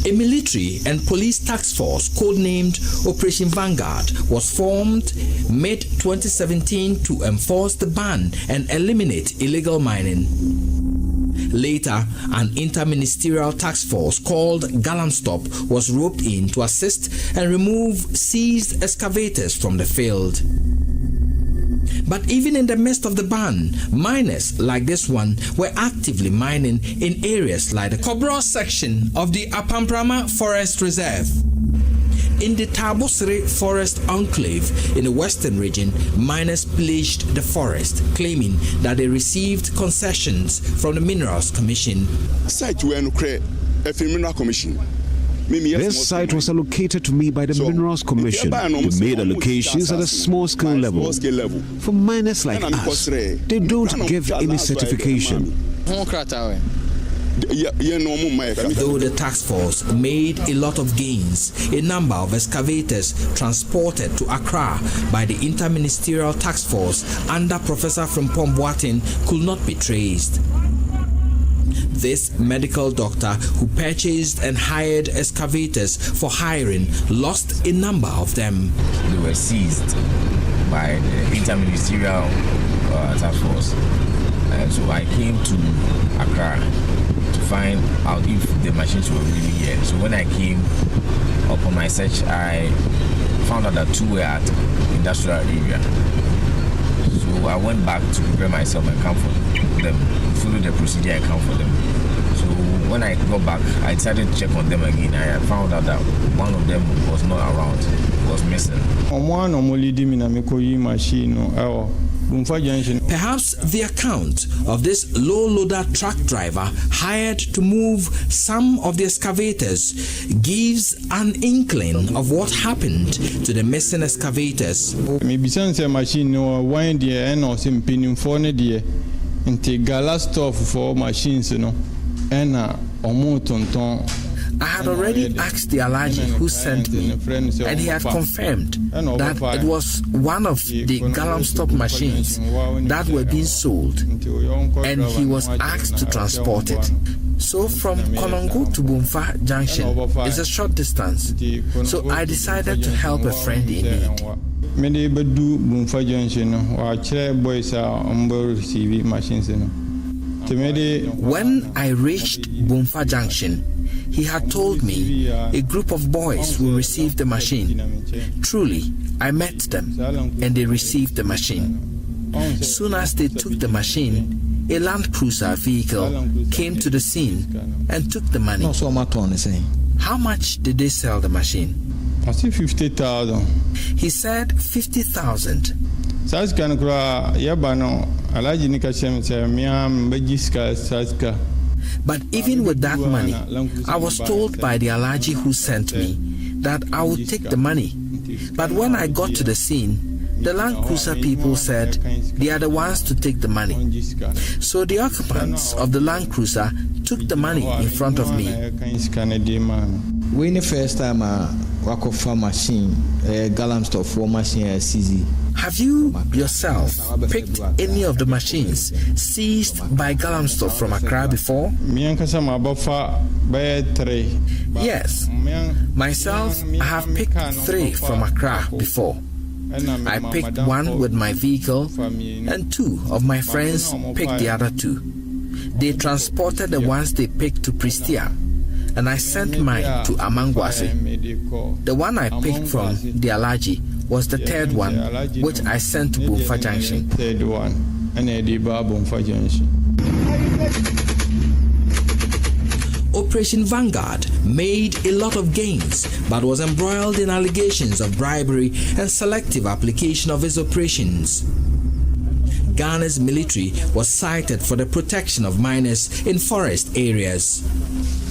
A military and police task force codenamed Operation Vanguard was formed mid-2017 to enforce the ban and eliminate illegal mining. Later, an interministerial task force called Galamstop was roped in to assist and remove seized excavators from the field. But even in the midst of the ban, miners like this one were actively mining in areas like the Kobro section of the Apamprama Forest Reserve. In the Tabosere Forest Enclave in the western region, miners pillaged the forest, claiming that they received concessions from the Minerals Commission. Site where no create a Mineral Commission. This site was allocated to me by the Minerals Commission. They made allocations at a small-scale level. For miners like us, they don't give any certification. Though the task force made a lot of gains, a number of excavators transported to Accra by the Interministerial Task Force under Professor Frimpong Boateng could not be traced. This medical doctor who purchased and hired excavators for hiring lost a number of them. They were seized by the Interministerial Task Force. So I came to Accra to find out if the machines were really here. So when I came upon my search, I found out that 2 were at industrial area. So I went back to prepare myself and come for them, follow the procedure and come for them. So when I got back, I decided to check on them again. I found out that one of them was not around, was missing. Perhaps the account of this low-loader truck driver hired to move some of the excavators gives an inkling of what happened to the missing excavators. I had already asked the Alhaji who sent me, and he had confirmed that it was one of the Galamstop machines that were being sold, and he was asked to transport it. So from Konongo to Bumfa Junction is a short distance, so I decided to help a friend in need. When I reached Bumfa Junction, he had told me a group of boys will receive the machine. Truly, I met them and they received the machine. Soon as they took the machine, a Land Cruiser vehicle came to the scene and took the money. How much did they sell the machine? 50,000. He said 50,000. But even with that money, I was told by the Alhaji who sent me that I would take the money. But when I got to the scene, the Land Cruiser people said they are the ones to take the money. So the occupants of the Land Cruiser took the money in front of me. When the first time I work off a machine, Galamstop for machine CZ. Have you yourself picked any of the machines seized by Galamstop from Accra before? Yes. Myself, I have picked 3 from Accra before. I picked 1 with my vehicle, and 2 of my friends picked the other 2. They transported the ones they picked to Prestia, and I sent mine to Amangwase. The one I picked from the Alhaji was the 3rd one, which I sent to Bumfa Junction. Operation Vanguard made a lot of gains, but was embroiled in allegations of bribery and selective application of its operations. Ghana's military was cited for the protection of miners in forest areas.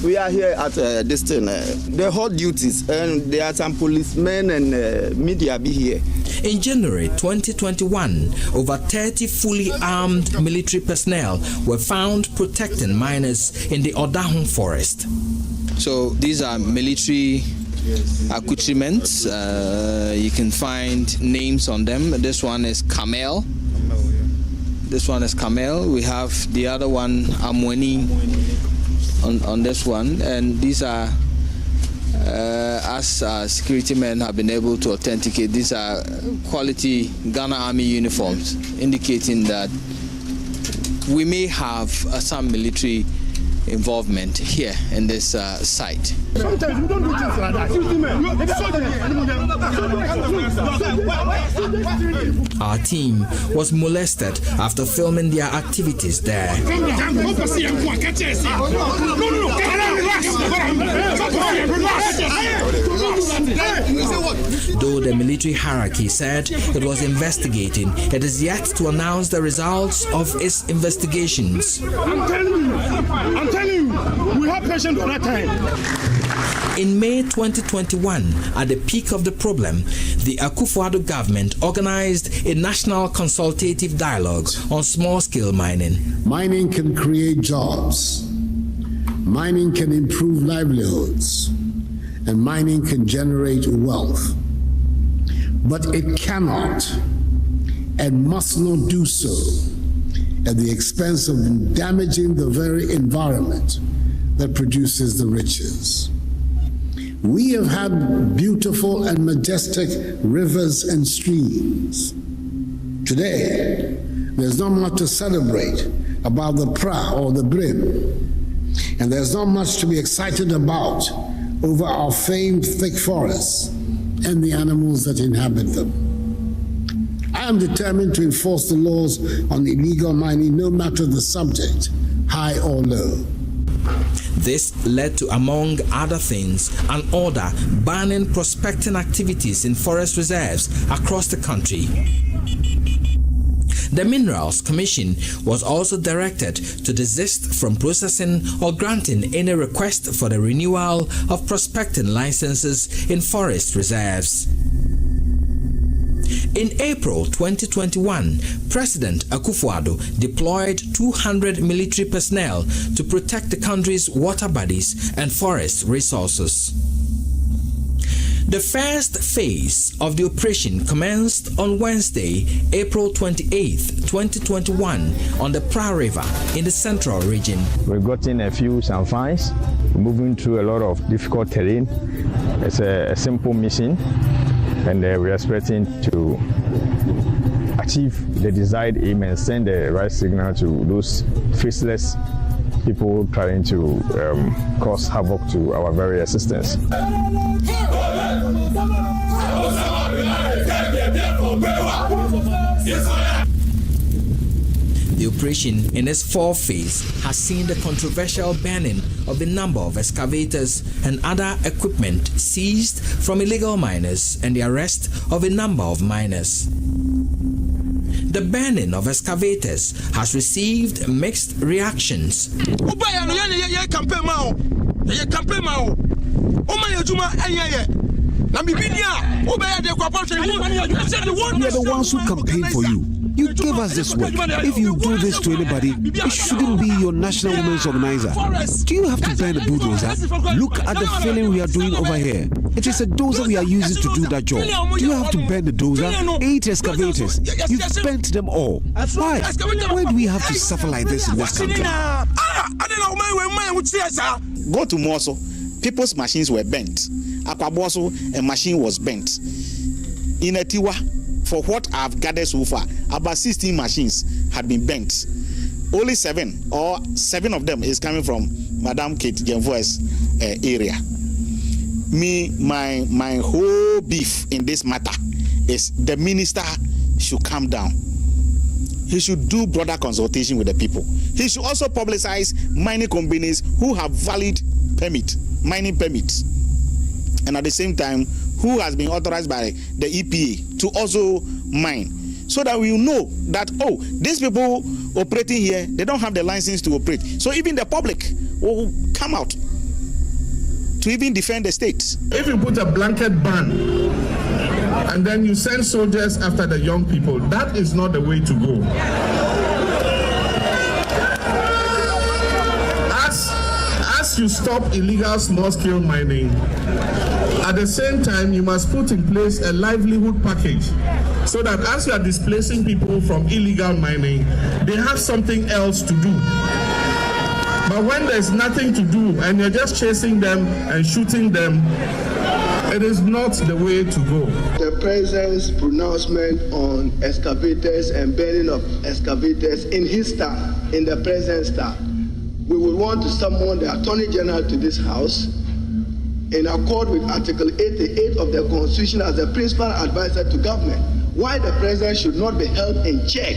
We are here at this thing, the hot duties, and there are some policemen and media be here. In January 2021, over 30 fully armed military personnel were found protecting miners in the Odahun forest. So these are military accoutrements. You can find names on them. This one is Camel. This one is Camel. We have the other one, Amweni, on this one. And these are, as security men have been able to authenticate, these are quality Ghana Army uniforms, indicating that we may have some military involvement here in this site. Sometimes we don't do things like that. Our team was molested after filming their activities there. Though the military hierarchy said it was investigating, it is yet to announce the results of its investigations. I'm telling you, we have patience for that time. In May 2021, at the peak of the problem, the Akufo-Addo government organized a national consultative dialogue on small-scale mining. Mining can create jobs. Mining can improve livelihoods. And mining can generate wealth. But it cannot and must not do so at the expense of damaging the very environment that produces the riches. We have had beautiful and majestic rivers and streams. Today, there's not much to celebrate about the pra or the brim, and there's not much to be excited about over our famed thick forests and the animals that inhabit them. I am determined to enforce the laws on illegal mining, no matter the subject, high or low. This led to, among other things, an order banning prospecting activities in forest reserves across the country. The Minerals Commission was also directed to desist from processing or granting any request for the renewal of prospecting licenses in forest reserves. In April 2021, President Akufo-Addo deployed 200 military personnel to protect the country's water bodies and forest resources. The first phase of the operation commenced on Wednesday, April 28, 2021, on the Pra River in the central region. We've gotten a few finds, moving through a lot of difficult terrain. It's a simple mission, and we're expecting to achieve the desired aim and send the right signal to those faceless people trying to cause havoc to our very existence. The operation in its fourth phase has seen the controversial banning of the number of excavators and other equipment seized from illegal miners and the arrest of a number of miners. The banning of excavators has received mixed reactions. We are the ones who campaign for you. You gave us this work. If you do this to anybody, it shouldn't be your National Women's Organizer. Do you have to burn a bulldozer? Look at the filling we are doing over here. It is a dozer we are using to do that job. Do you have to burn the dozer? 8 excavators. You've burnt them all. Why? Why do we have to suffer like this in this country? Go to Moso. People's machines were bent. Akwaboso, a machine was bent. In Etiwa, for what I've gathered so far, about 16 machines had been bent. Only 7 of them is coming from Madam Kate Genvo's area. My whole beef in this matter is the minister should come down. He should do broader consultation with the people. He should also publicize mining companies who have valid mining permits, and at the same time, who has been authorized by the EPA to also mine, so that we will know that, oh, these people operating here, they don't have the license to operate. So even the public will come out to even defend the state. If you put a blanket ban and then you send soldiers after the young people, that is not the way to go. As you stop illegal small-scale mining, at the same time, you must put in place a livelihood package so that as you are displacing people from illegal mining, they have something else to do. But when there's nothing to do and you're just chasing them and shooting them, it is not the way to go. The president's pronouncement on excavators and burning of excavators in his staff, in the president's staff, we will want to summon the Attorney General to this House in accord with Article 88 of the Constitution as the principal advisor to government. Why the president should not be held in check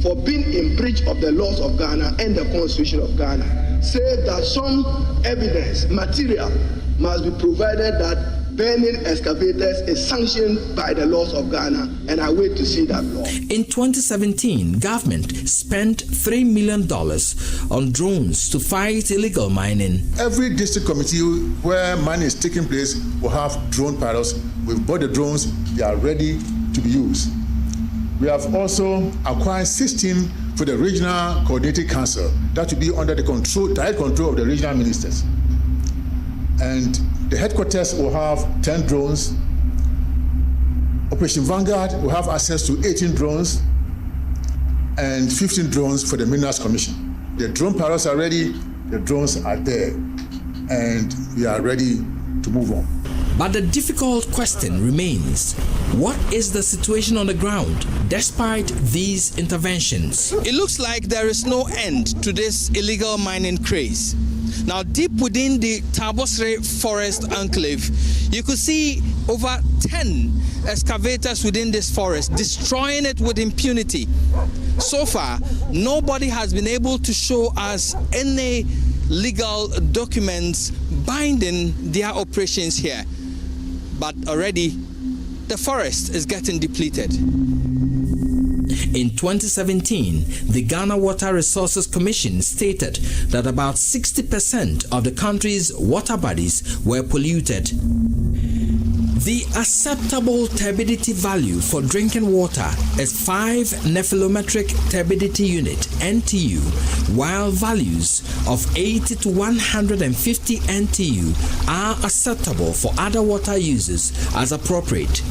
for being in breach of the laws of Ghana and the Constitution of Ghana. Say that some evidence, material, must be provided that burning excavators is sanctioned by the laws of Ghana, and I wait to see that law. In 2017, government spent $3 million on drones to fight illegal mining. Every district committee where mining is taking place will have drone pilots. We've bought the drones, they are ready to be used. We have also acquired 16 for the Regional Coordinating Council. That will be under the direct control of the regional ministers. And the headquarters will have 10 drones. Operation Vanguard will have access to 18 drones and 15 drones for the Minerals Commission. The drone pilots are ready, the drones are there, and we are ready to move on. But the difficult question remains, what is the situation on the ground despite these interventions? It looks like there is no end to this illegal mining craze. Now, deep within the Tabosre Forest Enclave, you could see over 10 excavators within this forest, destroying it with impunity. So far, nobody has been able to show us any legal documents binding their operations here. But already, the forest is getting depleted. In 2017, the Ghana Water Resources Commission stated that about 60% of the country's water bodies were polluted. The acceptable turbidity value for drinking water is 5 nephelometric turbidity unit (NTU), while values of 80 to 150 NTU are acceptable for other water uses as appropriate.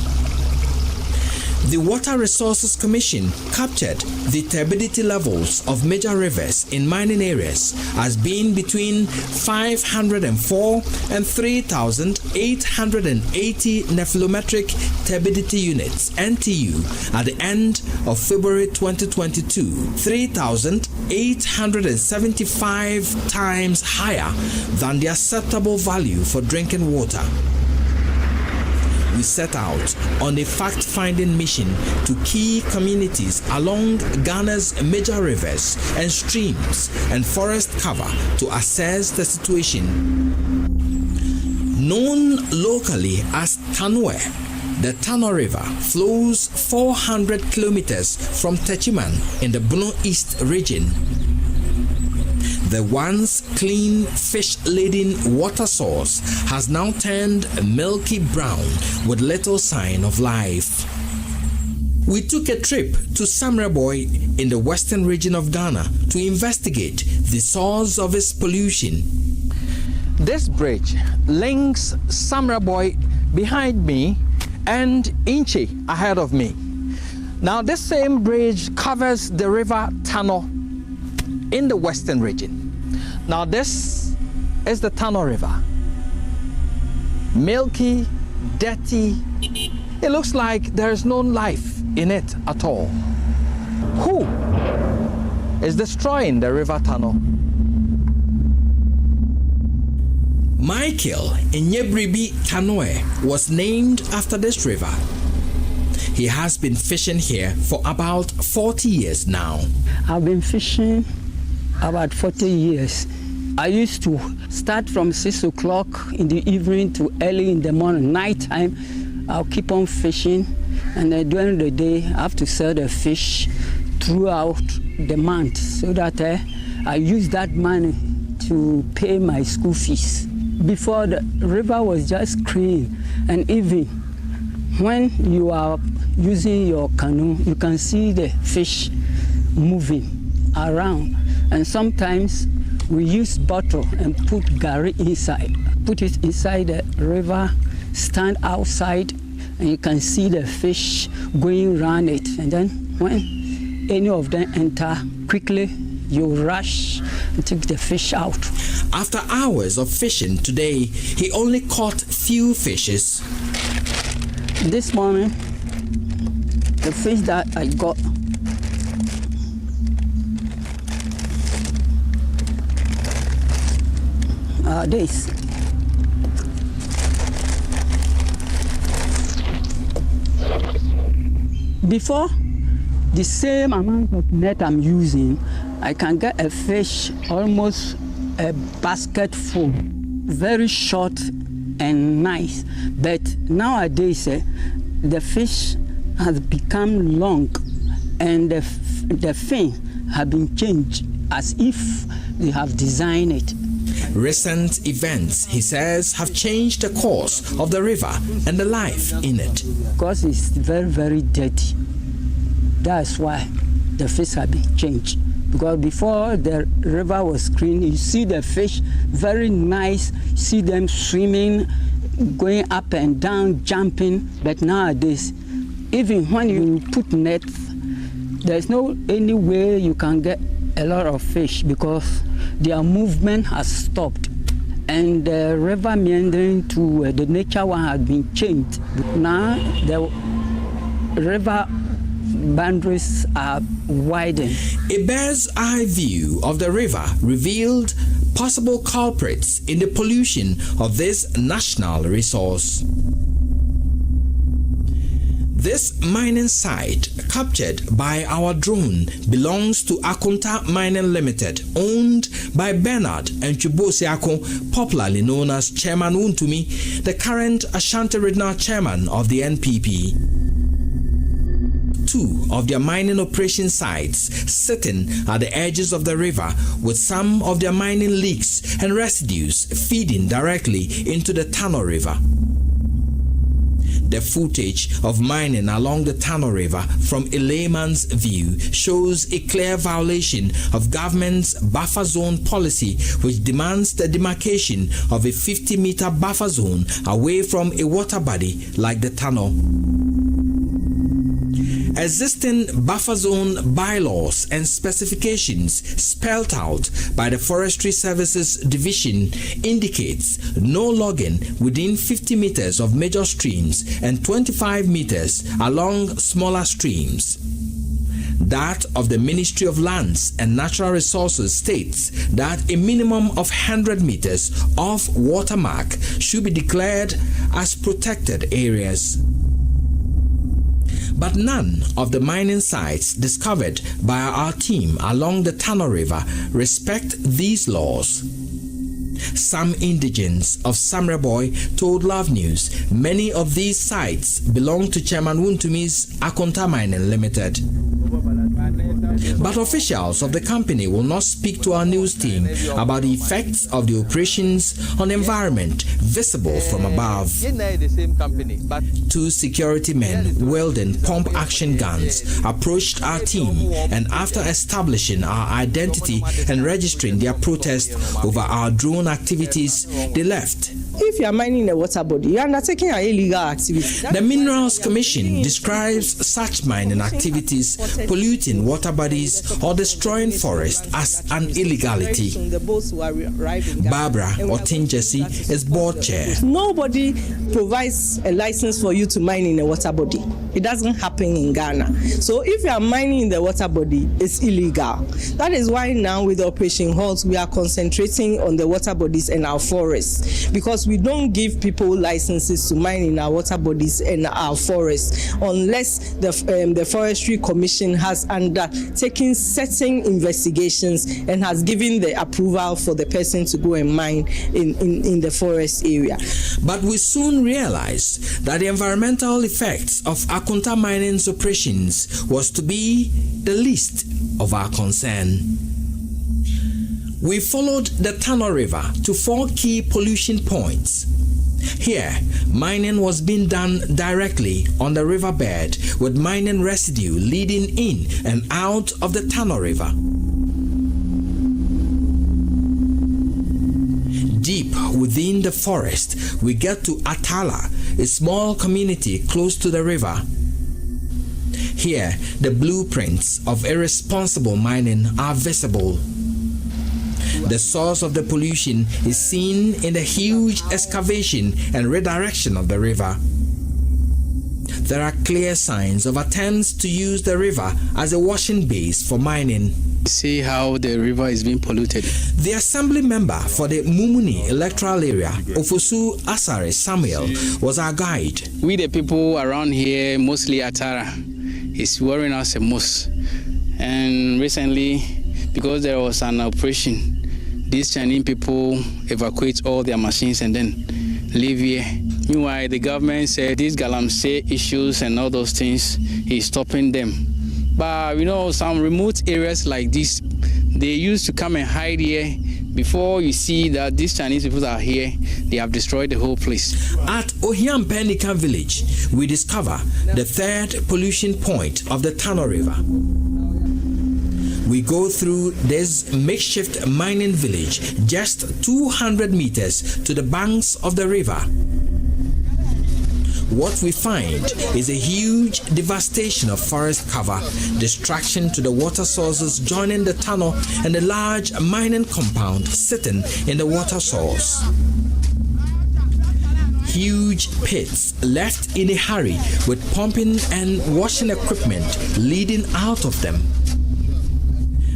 The Water Resources Commission captured the turbidity levels of major rivers in mining areas as being between 504 and 3,880 nephelometric turbidity units (NTU) at the end of February 2022, 3,875 times higher than the acceptable value for drinking water. We set out on a fact-finding mission to key communities along Ghana's major rivers and streams and forest cover to assess the situation. Known locally as Tanwe, the Tano River flows 400 kilometers from Techiman in the Bono East region. The once clean fish-laden water source has now turned milky brown with little sign of life. We took a trip to Samreboy in the western region of Ghana to investigate the source of its pollution. This bridge links Samreboy behind me and Inchi ahead of me. Now, this same bridge covers the river Tano in the western region. Now, this is the Tano River. Milky, dirty. It looks like there is no life in it at all. Who is destroying the river Tano? Michael Inyebribi Kanoe was named after this river. He has been fishing here for about 40 years now. I've been fishing about 40 years. I used to start from 6 o'clock in the evening to early in the morning, nighttime. I'll keep on fishing, and then during the day I have to sell the fish throughout the month so that I use that money to pay my school fees. Before, the river was just clean, and even when you are using your canoe, you can see the fish moving around. And sometimes we use bottle and put gari inside, put it inside the river, stand outside, and you can see the fish going around it. And then when any of them enter, quickly you rush and take the fish out. After hours of fishing today, he only caught few fishes. This morning, the fish that I got this. Before, the same amount of net I'm using, I can get a fish almost a basket full, very short and nice. But nowadays, the fish has become long, and the fin have been changed as if they have designed it. Recent events, he says, have changed the course of the river and the life in it. Because it's very, very dirty. That's why the fish have been changed. Because before the river was clean, you see the fish very nice, see them swimming, going up and down, jumping. But nowadays, even when you put nets, there's no any way you can get a lot of fish because their movement has stopped. And the river meandering to the nature one has been changed. Now the river boundaries are widened. A bird's eye view of the river revealed possible culprits in the pollution of this national resource. This mining site, captured by our drone, belongs to Akunta Mining Limited, owned by Bernard and Chubosiako, popularly known as Chairman Wuntumi, the current Ashanti Regional Chairman of the NPP. Two of their mining operation sites sitting at the edges of the river, with some of their mining leaks and residues feeding directly into the Tano River. The footage of mining along the Tano River from a layman's view shows a clear violation of government's buffer zone policy, which demands the demarcation of a 50-meter buffer zone away from a water body like the Tano. Existing buffer zone bylaws and specifications spelled out by the Forestry Services Division indicates no logging within 50 meters of major streams and 25 meters along smaller streams. That of the Ministry of Lands and Natural Resources states that a minimum of 100 meters of watermark should be declared as protected areas. But none of the mining sites discovered by our team along the Tano River respect these laws. Some indigents of Samreboy told Love News many of these sites belong to Chairman Wuntumi's Akunta Mining Limited. But officials of the company will not speak to our news team about the effects of the operations on the environment visible from above. Two security men wielding pump-action guns approached our team, and after establishing our identity and registering their protest over our drone activities, they left. If you are mining a water body, you are undertaking an illegal activity. The Minerals Commission describes such mining activities polluting water bodies or destroying forests as an illegality. Barbara Otinjesi is board chair. Nobody provides a license for you to mine in a water body. It doesn't happen in Ghana. So if you are mining in the water body, it's illegal. That is why now with Operation Halt, we are concentrating on the water bodies and our forests, because we don't give people licenses to mine in our water bodies and our forests unless the Forestry Commission has undertaken certain investigations and has given the approval for the person to go and mine in the forest area. But we soon realized that the environmental effects of Akunta Mining's operations was to be the least of our concern. We followed the Tano River to 4 key pollution points. Here, mining was being done directly on the riverbed, with mining residue leading in and out of the Tano River. Deep within the forest, we get to Atala, a small community close to the river. Here, the blueprints of irresponsible mining are visible. The source of the pollution is seen in the huge excavation and redirection of the river. There are clear signs of attempts to use the river as a washing base for mining. See how the river is being polluted. The assembly member for the Mumuni electoral area, Ofosu Asare Samuel, was our guide. We the people around here, mostly Atara, is worrying us the most. And recently, because there was an operation, these Chinese people evacuate all their machines and then live here. Meanwhile, the government said these galamsey issues and all those things, he's stopping them. But some remote areas like this, they used to come and hide here. Before you see that these Chinese people are here, they have destroyed the whole place. At Ohiampenika village, we discover the third pollution point of the Tano River. We go through this makeshift mining village just 200 meters to the banks of the river. What we find is a huge devastation of forest cover, destruction to the water sources joining the tunnel, and a large mining compound sitting in the water source. Huge pits left in a hurry with pumping and washing equipment leading out of them.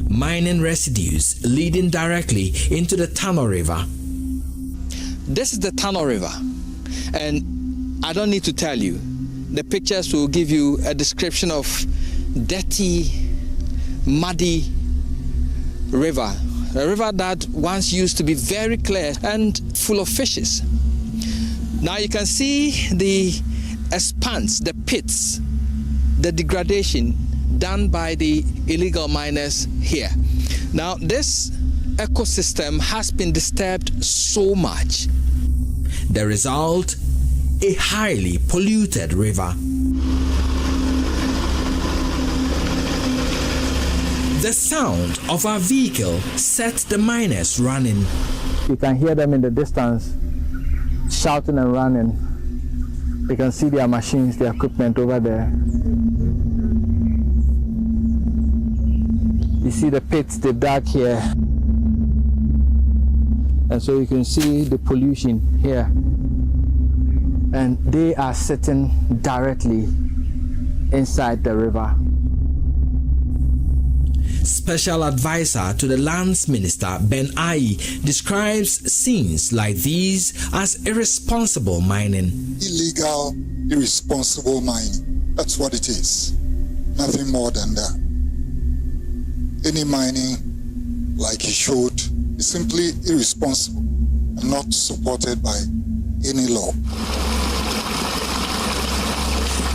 Mining residues leading directly into the Tano River. This is the Tano River, and I don't need to tell you. The pictures will give you a description of dirty, muddy river. A river that once used to be very clear and full of fishes. Now you can see the expanse, the pits, the degradation done by the illegal miners here. Now this ecosystem has been disturbed so much. The result, a highly polluted river. The sound of our vehicle sets the miners running. You can hear them in the distance shouting and running. You can see their machines, their equipment over there. You see the pits they dug here. And so you can see the pollution here. And they are sitting directly inside the river. Special advisor to the lands minister, Ben Ayi, describes scenes like these as irresponsible mining. Illegal, irresponsible mining. That's what it is. Nothing more than that. Any mining, like he showed, is simply irresponsible and not supported by any law.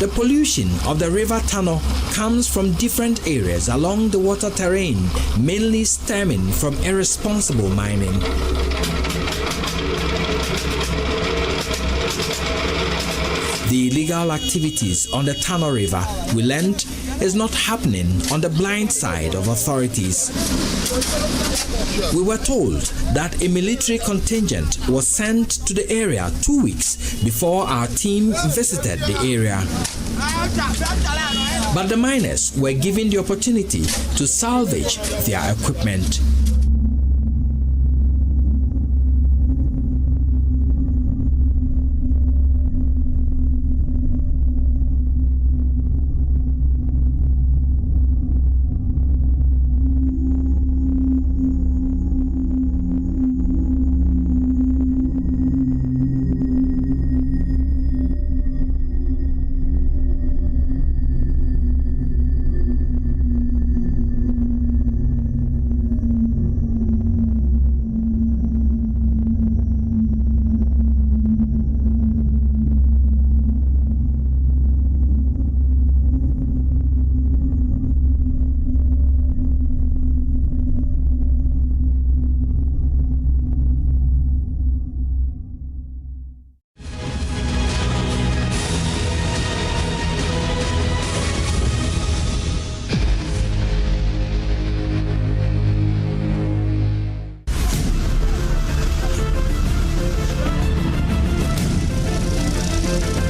The pollution of the river Tano comes from different areas along the water terrain, mainly stemming from irresponsible mining. The illegal activities on the Tano River, we learned, is not happening on the blind side of authorities. We were told that a military contingent was sent to the area 2 weeks before our team visited the area. But the miners were given the opportunity to salvage their equipment.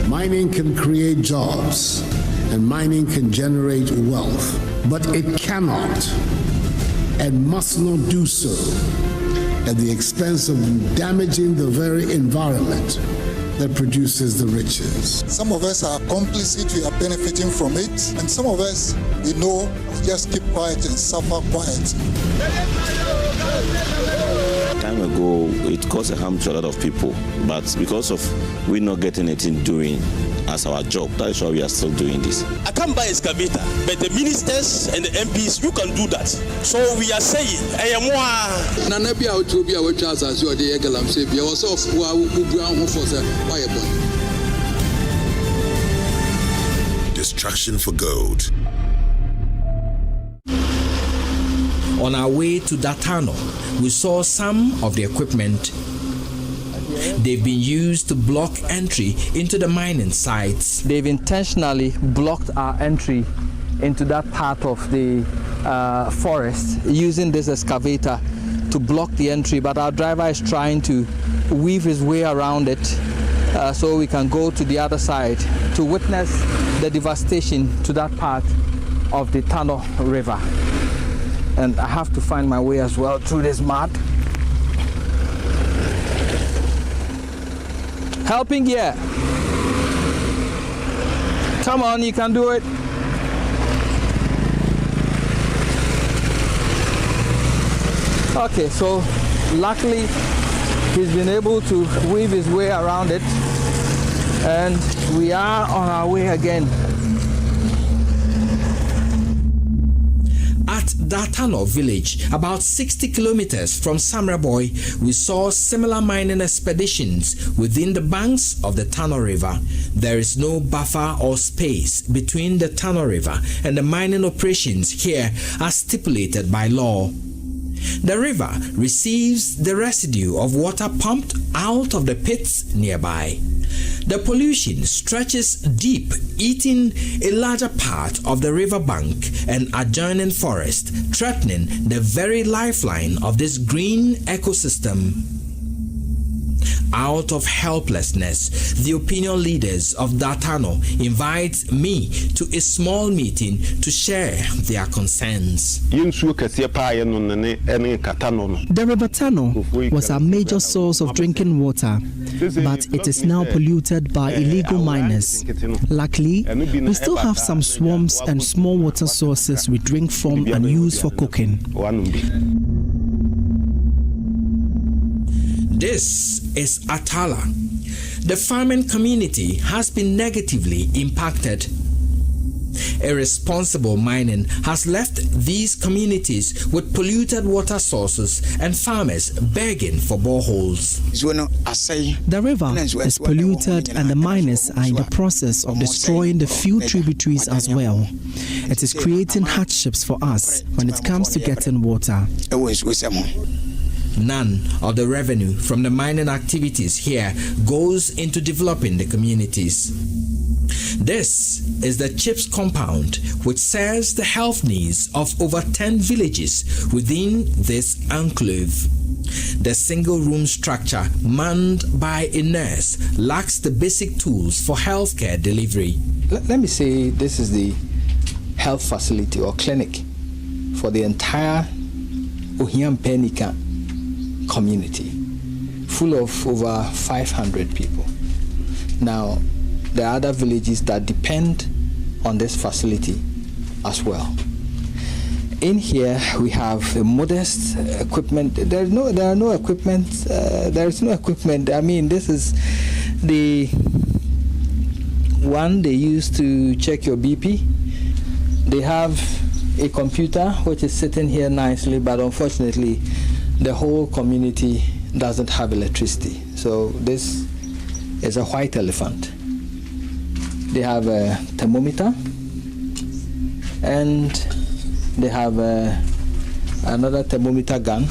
Mining can create jobs and mining can generate wealth, but it cannot and must not do so at the expense of damaging the very environment that produces the riches. Some of us are complicit, we are benefiting from it, and some of us, we know, we just keep quiet and suffer quiet. time ago, it caused a harm to a lot of people. But because of we not getting it in doing as our job, that is why we are still doing this. I can't buy excavator, but the ministers and the MPs, you can do that. So we are saying, Distraction for gold. On our way to Datano, we saw some of the equipment. They've been used to block entry into the mining sites. They've intentionally blocked our entry into that part of the forest using this excavator to block the entry, but our driver is trying to weave his way around it so we can go to the other side to witness the devastation to that part of the Tano River. And I have to find my way as well through this mud. Helping gear. Come on, you can do it. Okay, so luckily he's been able to weave his way around it, and we are on our way again. At Datano village, about 60 kilometers from Samraboy, we saw similar mining expeditions within the banks of the Tano River. There is no buffer or space between the Tano River and the mining operations here as stipulated by law. The river receives the residue of water pumped out of the pits nearby. The pollution stretches deep, eating a larger part of the riverbank and adjoining forest, threatening the very lifeline of this green ecosystem. Out of helplessness, the opinion leaders of Datano invite me to a small meeting to share their concerns. The River Tano was our major source of drinking water, but it is now polluted by illegal miners. Luckily, we still have some swamps and small water sources we drink from and use for cooking. This is Atala. The farming community has been negatively impacted. Irresponsible mining has left these communities with polluted water sources and farmers begging for boreholes. The river is polluted and the miners are in the process of destroying the few tributaries as well. It is creating hardships for us when it comes to getting water. None of the revenue from the mining activities here goes into developing the communities. This is the CHIPS compound, which serves the health needs of over 10 villages within this enclave. The single-room structure, manned by a nurse, lacks the basic tools for healthcare delivery. Let me say this is the health facility or clinic for the entire Ohiampenika community, full of over 500 people. Now, there are other villages that depend on this facility as well. In here, we have a modest equipment. There is no equipment. I mean, this is the one they use to check your BP. They have a computer which is sitting here nicely, but unfortunately, the whole community doesn't have electricity. So this is a white elephant. They have a thermometer and they have another thermometer gun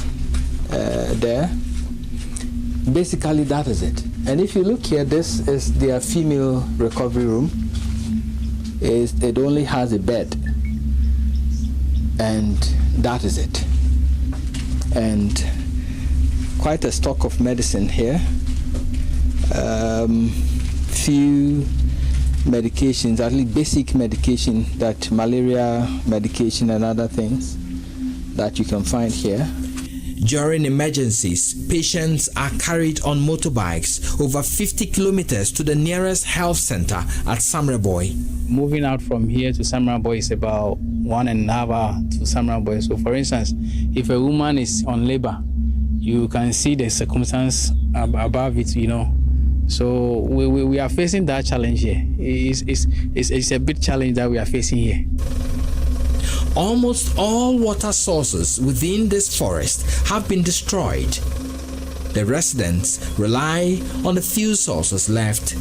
there. Basically, that is it. And if you look here, this is their female recovery room. It only has a bed, and that is it. And quite a stock of medicine here. Few medications, at least basic medication, that malaria medication and other things that you can find here. During emergencies, patients are carried on motorbikes over 50 kilometers to the nearest health center at Samraboy. Moving out from here to Samraboy is about 1.5 hours to Samraboy. So for instance, if a woman is on labor, you can see the circumstance above it, you know. So we are facing that challenge here. It's a big challenge that we are facing here. Almost all water sources within this forest have been destroyed. The residents rely on the few sources left.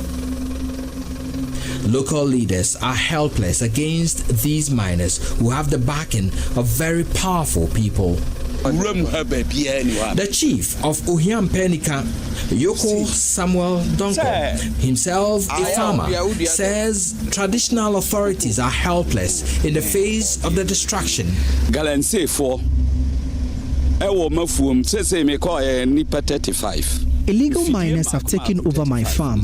Local leaders are helpless against these miners who have the backing of very powerful people. The chief of Ohiampenika, Yoko Samuel Donko, himself a farmer, says traditional authorities are helpless in the face of the destruction. Illegal miners have taken over my farm.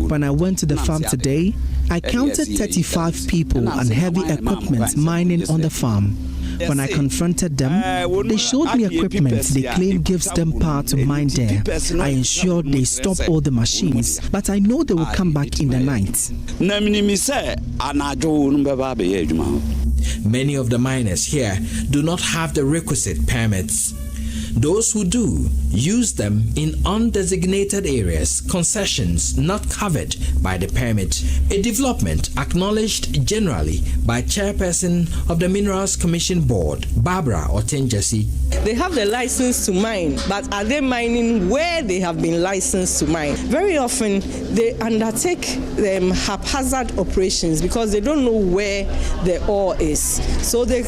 When I went to the farm today, I counted 35 people and heavy equipment mining on the farm. When I confronted them, they showed me equipment they claim gives them power to mine there. I ensured they stop all the machines, but I know they will come back in the night. Many of the miners here do not have the requisite permits. Those who do use them in undesignated areas, concessions not covered by the permit, a development acknowledged generally by Chairperson of the Minerals Commission Board, Barbara Otenjesi. They have the license to mine, but are they mining where they have been licensed to mine? Very often they undertake haphazard operations because they don't know where the ore is. So they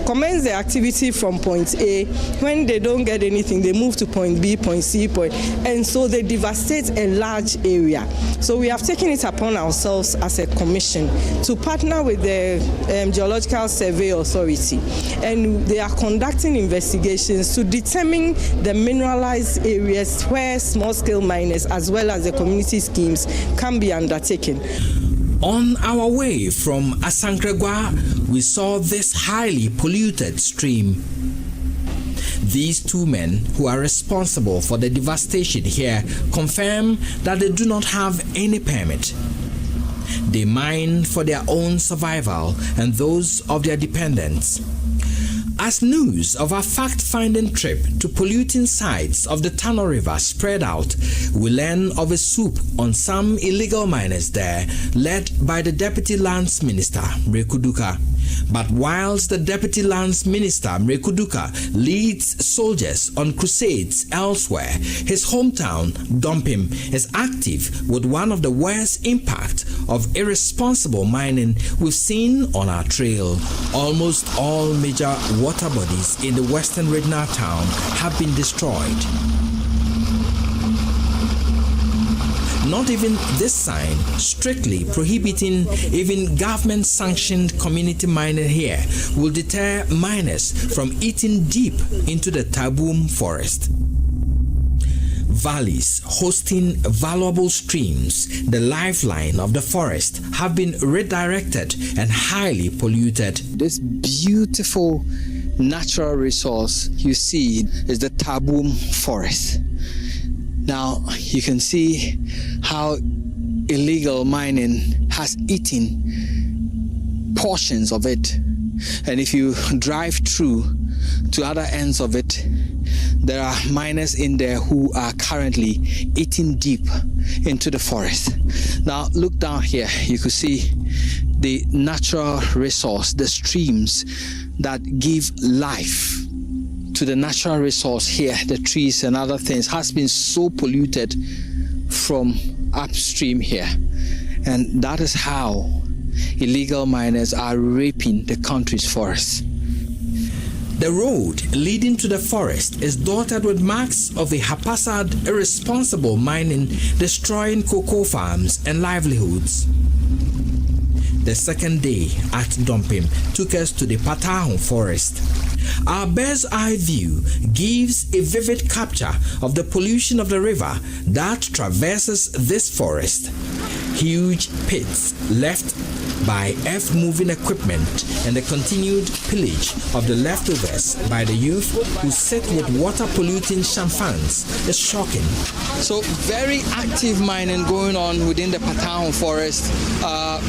commence the activity from point A. When they don't get anything, they move to point B, point C, and so they devastate a large area. So we have taken it upon ourselves as a commission to partner with the Geological Survey Authority, and they are conducting investigations to determine the mineralized areas where small-scale miners as well as the community schemes can be undertaken. On our way from Asankregwa, we saw this highly polluted stream. These two men who are responsible for the devastation here confirm that they do not have any permit. They mine for their own survival and those of their dependents. As news of our fact-finding trip to polluting sites of the Tano River spread out, we learn of a swoop on some illegal miners there, led by the Deputy Lands Minister, Mrekuduka. But whilst the Deputy Lands Minister, Mrekuduka, leads soldiers on crusades elsewhere, his hometown, Dompim, is active with one of the worst impact of irresponsible mining we've seen on our trail. Almost all major water bodies in the western regional town have been destroyed. Not even this sign, strictly prohibiting even government-sanctioned community mining here, will deter miners from eating deep into the Taboom forest. Valleys hosting valuable streams, the lifeline of the forest, have been redirected and highly polluted. This beautiful natural resource you see is the Taboom forest. Now you can see how illegal mining has eaten portions of it, and if you drive through to other ends of it, there are miners in there who are currently eating deep into the forest. Now look down here, you can see the natural resource, the streams that give life to the natural resource here, the trees and other things, has been so polluted from upstream here. And that is how illegal miners are raping the country's forests. The road leading to the forest is dotted with marks of the haphazard, irresponsible mining, destroying cocoa farms and livelihoods. The second day at Dompim took us to the Patahon forest. Our bird's eye view gives a vivid capture of the pollution of the river that traverses this forest. Huge pits left by earth-moving equipment and the continued pillage of the leftovers by the youth who sit with water-polluting champans is shocking. So very active mining going on within the Patahon forest,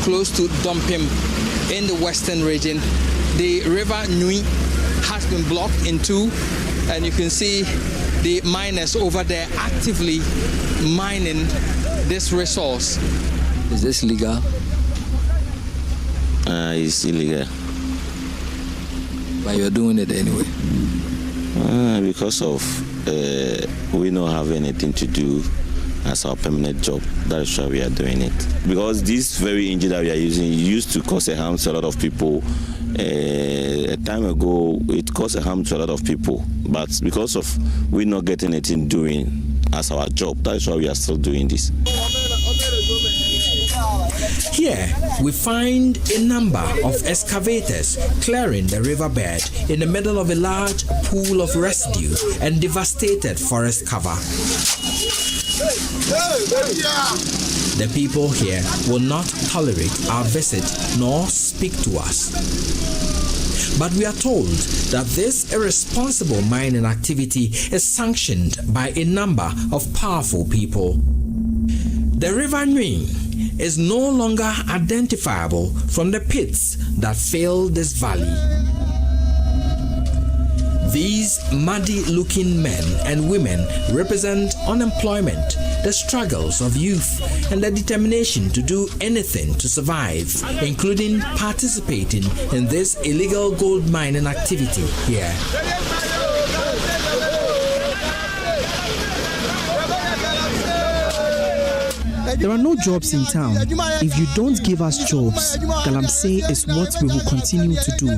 close to Dompim in the western region. The river Nui has been blocked in two, and you can see the miners over there actively mining this resource. Is this legal? It's illegal. But you're doing it anyway? Because of we don't have anything to do as our permanent job. That's why we are doing it. Because this very engine that we are using used to cause a harm to a lot of people. A time ago, it caused a harm to a lot of people. But because of we not getting anything doing as our job, that's why we are still doing this. Here, we find a number of excavators clearing the riverbed in the middle of a large pool of residue and devastated forest cover. The people here will not tolerate our visit nor speak to us. But we are told that this irresponsible mining activity is sanctioned by a number of powerful people. The River Nwin is no longer identifiable from the pits that fill this valley. These muddy-looking men and women represent unemployment, the struggles of youth, and the determination to do anything to survive, including participating in this illegal gold mining activity here. There are no jobs in town. If you don't give us jobs, Galamsey is what we will continue to do.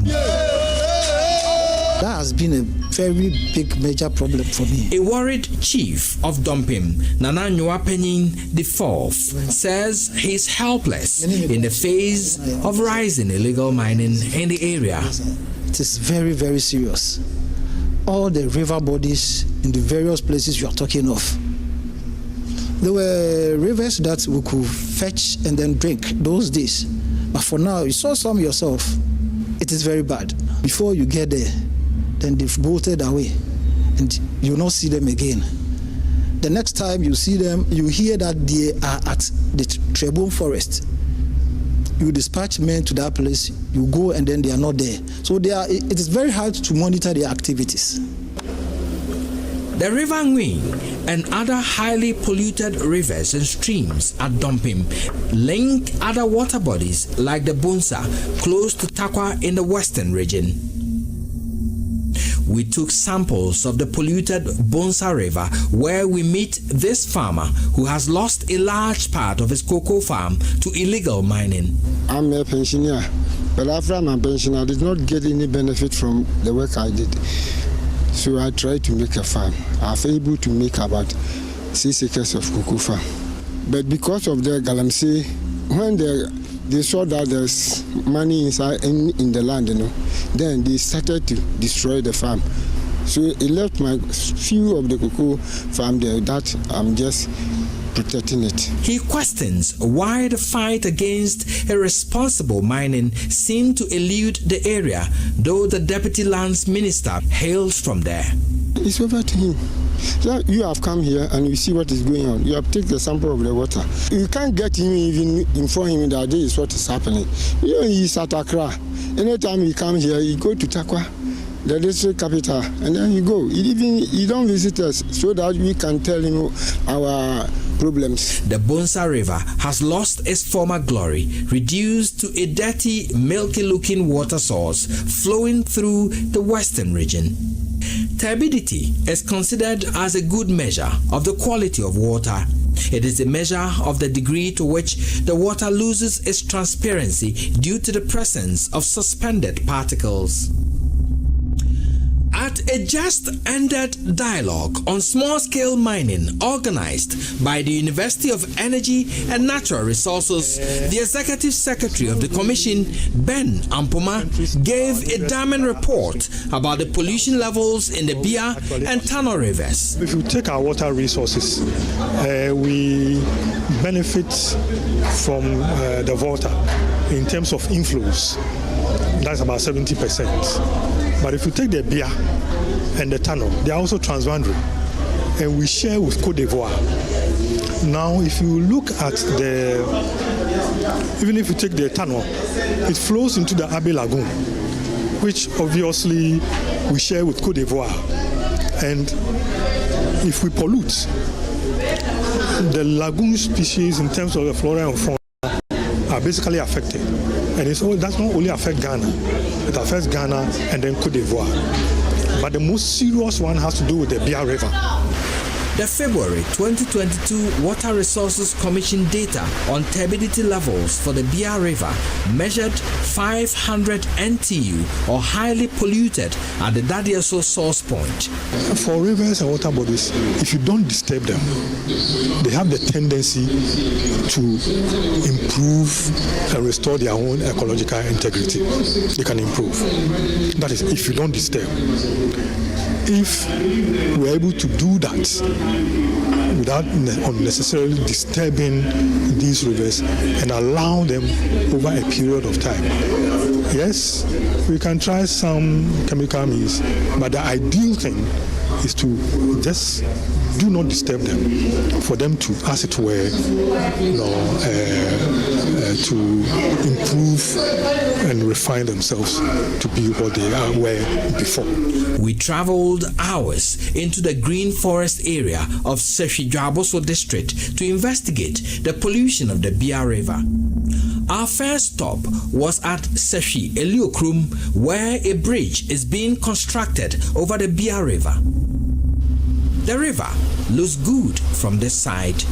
That has been a very big major problem for me. A worried chief of Dumpim, Nana Nwapenyin IV, says he's helpless in the face of rising illegal mining in the area. It is very, very serious. All the river bodies in the various places you are talking of, there were rivers that we could fetch and then drink those days. But for now, you saw some yourself. It is very bad. Before you get there, then they've bolted away and you'll not see them again. The next time you see them, you hear that they are at the Trebon forest. You dispatch men to that place, you go and then they are not there. So it is very hard to monitor their activities. The River Nwin and other highly polluted rivers and streams at Dumpim link other water bodies like the Bonsa close to Takwa in the western region. We took samples of the polluted Bonsa River where we meet this farmer who has lost a large part of his cocoa farm to illegal mining. I'm a pensioner, but after I'm a pensioner, I did not get any benefit from the work I did. So I tried to make a farm. I was able to make about 6 acres of cocoa farm. But because of the Galamsey, when they saw that there's money inside in the land, then they started to destroy the farm. So it left my few of the cocoa farm there that I'm just protecting it. He questions why the fight against irresponsible mining seemed to elude the area, though the deputy lands minister hails from there. It's over to him. So you have come here and you see what is going on. You have taken the sample of the water. You can't get him even inform him that this is what is happening. He's at Accra. Anytime he comes here, he go to Takwa, the district capital, and then you go. He don't visit us so that we can tell him our problems. The Bonsa River has lost its former glory, reduced to a dirty, milky-looking water source flowing through the western region. Turbidity is considered as a good measure of the quality of water. It is a measure of the degree to which the water loses its transparency due to the presence of suspended particles. At a just-ended dialogue on small-scale mining organized by the University of Energy and Natural Resources, the Executive Secretary of the Commission, Ben Ampoma, gave a damning report about the pollution levels in the Bia and Tano rivers. If you take our water resources, we benefit from the water in terms of inflows. That's about 70%. But if you take the Bia and the Tano, they are also transboundary, and we share with Côte d'Ivoire. Now, if you look at even if you take the Tano, it flows into the Abbey Lagoon, which obviously we share with Côte d'Ivoire. And if we pollute, the lagoon species in terms of the flora and fauna are basically affected. And that's not only affect Ghana, it affects Ghana and then Cote d'Ivoire. But the most serious one has to do with the Bia River. The February 2022 Water Resources Commission data on turbidity levels for the Bia River measured 500 NTU or highly polluted at the Dadieso source point. For rivers and water bodies, if you don't disturb them, they have the tendency to improve and restore their own ecological integrity. They can improve. That is, if you don't disturb. If we're able to do that without unnecessarily disturbing these rivers and allow them over a period of time, yes, we can try some chemical means, but the ideal thing is to just do not disturb them, for them to, as it were, to improve and refine themselves to be what they were before. We traveled hours into the green forest area of Sefwi-Dwaboso district to investigate the pollution of the Bia River. Our first stop was at Sefwi-Eliokrum, where a bridge is being constructed over the Bia River. The river looks good from this side.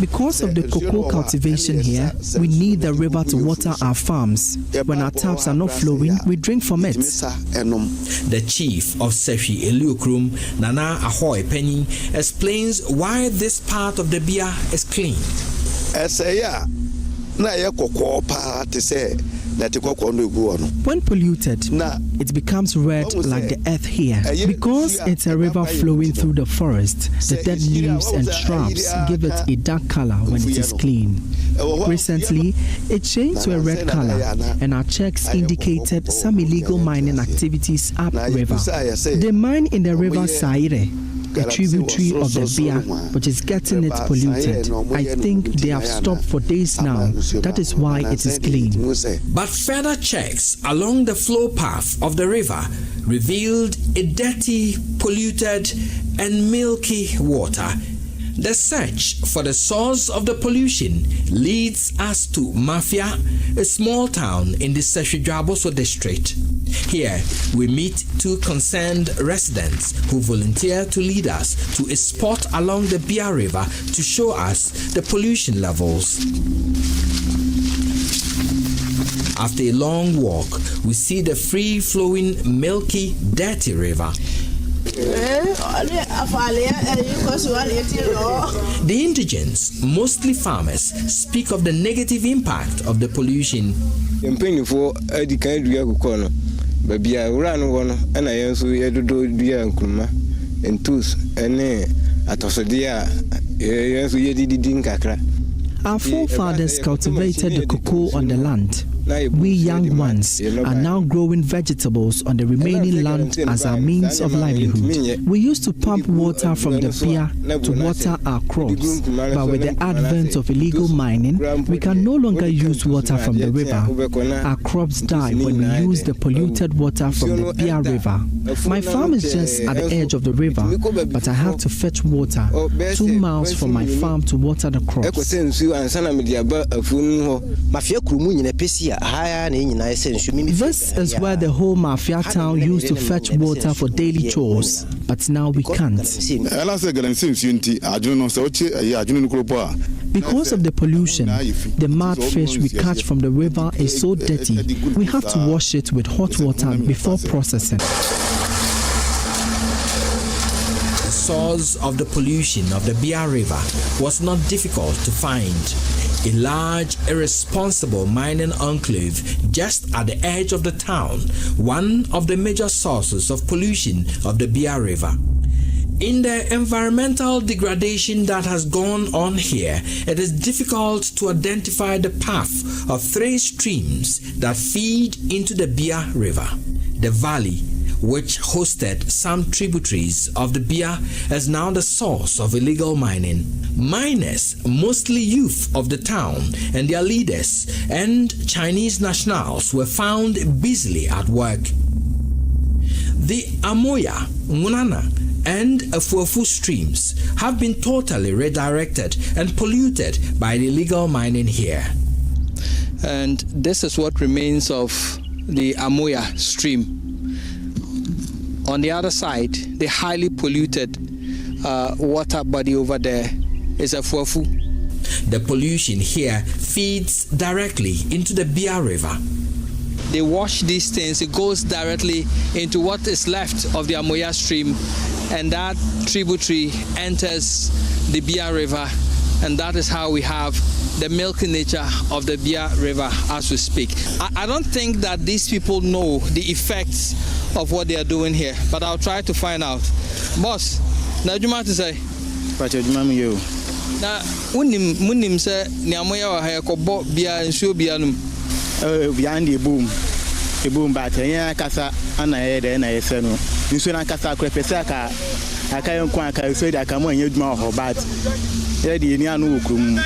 Because of the cocoa cultivation here, we need the river to water our farms. When our taps are not flowing, we drink from it. The chief of Sefwi-Eliokrum, Nana Ahoy Penny, explains why this part of the Bia is clean. When polluted, it becomes red like the earth here. Because it's a river flowing through the forest, the dead leaves and shrubs give it a dark color when it is clean. Recently, it changed to a red color, and our checks indicated some illegal mining activities upriver. They mine in the river Saire, a tributary of the Bia, which is getting it polluted. I think they have stopped for days now. That is why it is clean. But further checks along the flow path of the river revealed a dirty, polluted, and milky water. The search for the source of the pollution leads us to Mafia, a small town in the Sefwi-Dwaboso district. Here, we meet two concerned residents who volunteer to lead us to a spot along the Bia River to show us the pollution levels. After a long walk, we see the free-flowing, milky, dirty river. The indigents, mostly farmers, speak of the negative impact of the pollution. Our forefathers cultivated the cocoa on the land. We young ones are now growing vegetables on the remaining land as our means of livelihood. We used to pump water from the Bia to water our crops, but with the advent of illegal mining, we can no longer use water from the river. Our crops die when we use the polluted water from the Bia River. My farm is just at the edge of the river, but I have to fetch water 2 miles from my farm to water the crops. This is where the whole Mafia town used to fetch water for daily chores, but now we can't. Because of the pollution, the mud fish we catch from the river is so dirty, we have to wash it with hot water before processing. The source of the pollution of the Bia River was not difficult to find. A large, irresponsible mining enclave just at the edge of the town, one of the major sources of pollution of the Bia River. In the environmental degradation that has gone on here, it is difficult to identify the path of 3 streams that feed into the Bia River. The valley, which hosted some tributaries of the Bia, is now the source of illegal mining. Miners, mostly youth of the town and their leaders and Chinese nationals, were found busily at work. The Amoya, Ngunana, and Afuafu streams have been totally redirected and polluted by the illegal mining here. And this is what remains of the Amoya stream. On the other side, the highly polluted water body over there is Afuafu. The pollution here feeds directly into the Bia River. They wash these things, it goes directly into what is left of the Amoya stream, and that tributary enters the Bia River, and that is how we have the milky nature of the Bia River as we speak. I don't think that these people know the effects of what they are doing here, but I'll try to find out. Boss, now you want to say? Now, munim say Niamoya wa haya ko bo bia nsuo bia num. Behind the boom, but here kasa ana yede na yese no. Nsuo na kasa ko pese aka yon kwa aka so da aka mo anya dwuma ho but yede ni anu okrum.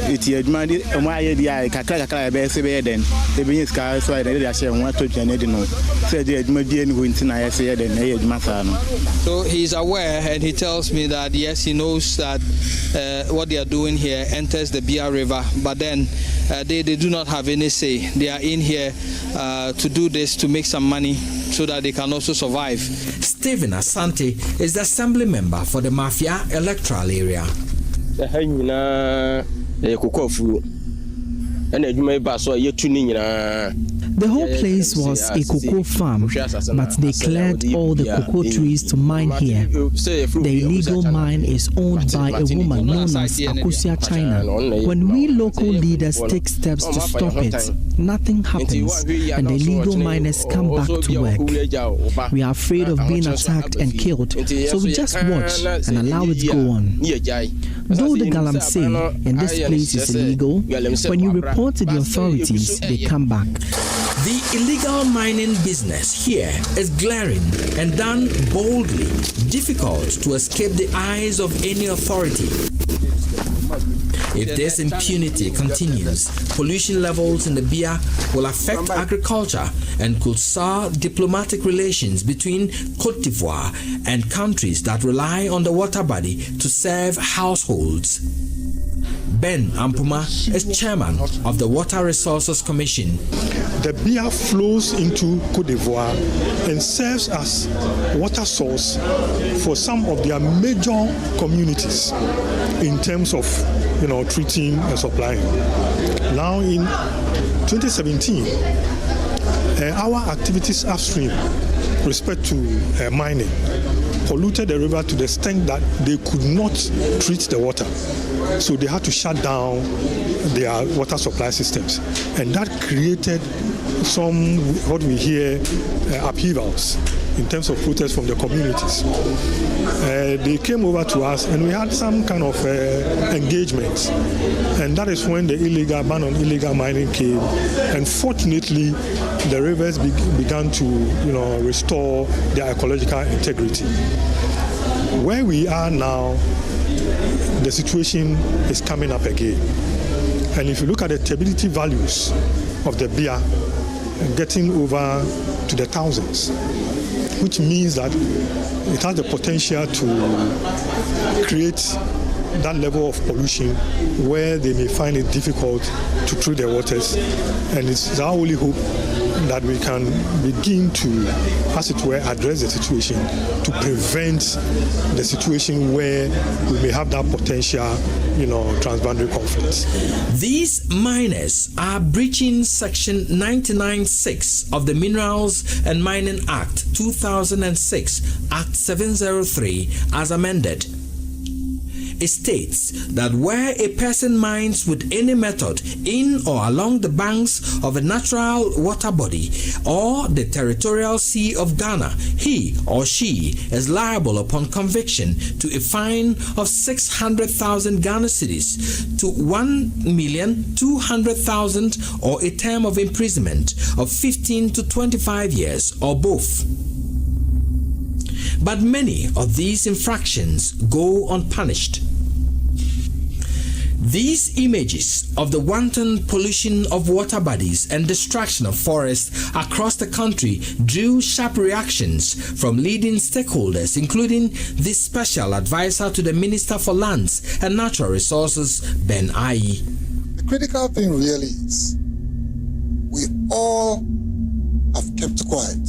Iti adwuma di mo aye di ai kakra be se be den. E be yin ska so yede dey ahye won atodwa na di no. Say di adwuma di ni ho ntina yese yede na ye adwuma sa no. So he's aware and he tells me that yes, he knows that what they are doing here enters the Bia River, but then they do not have any say. They are in here to do this to make some money so that they can also survive. Stephen Asante is the assembly member for the Mafia electoral area. The whole place was a cocoa farm, but they cleared all the cocoa trees to mine here. The illegal mine is owned by a woman known as Akufo-Addo. When we local leaders take steps to stop it, nothing happens and the illegal miners come back to work. We are afraid of being attacked and killed, so we just watch and allow it go on. Though the galamsey in this place is illegal, when you report to the authorities, they come back. The illegal mining business here is glaring and done boldly, difficult to escape the eyes of any authority. If this impunity continues, pollution levels in the Bia will affect agriculture and could sour diplomatic relations between Côte d'Ivoire and countries that rely on the water body to serve households. Ben Ampuma is chairman of the Water Resources Commission. The Bia flows into Côte d'Ivoire and serves as water source for some of their major communities in terms of treating and supplying. Now in 2017, our activities upstream respect to mining polluted the river to the extent that they could not treat the water. So they had to shut down their water supply systems. And that created some, what we hear, upheavals in terms of protests from the communities. They came over to us and we had some kind of engagement. And that is when the ban on illegal mining came. And fortunately, the rivers began to restore their ecological integrity. Where we are now, the situation is coming up again. And if you look at the turbidity values of the Bia, getting over to the thousands, which means that it has the potential to create that level of pollution where they may find it difficult to treat their waters. And it's our only hope that we can begin to, as it were, address the situation to prevent the situation where we may have that potential, transboundary conflicts. These miners are breaching Section 99(6) of the Minerals and Mining Act 2006, Act 703, as amended. It states that where a person mines with any method in or along the banks of a natural water body or the territorial sea of Ghana, he or she is liable upon conviction to a fine of 600,000 Ghana cedis to 1,200,000 or a term of imprisonment of 15 to 25 years or both. But many of these infractions go unpunished. These images of the wanton pollution of water bodies and destruction of forests across the country drew sharp reactions from leading stakeholders, including the Special Advisor to the Minister for Lands and Natural Resources, Ben Ayi. The critical thing really is we all have kept quiet.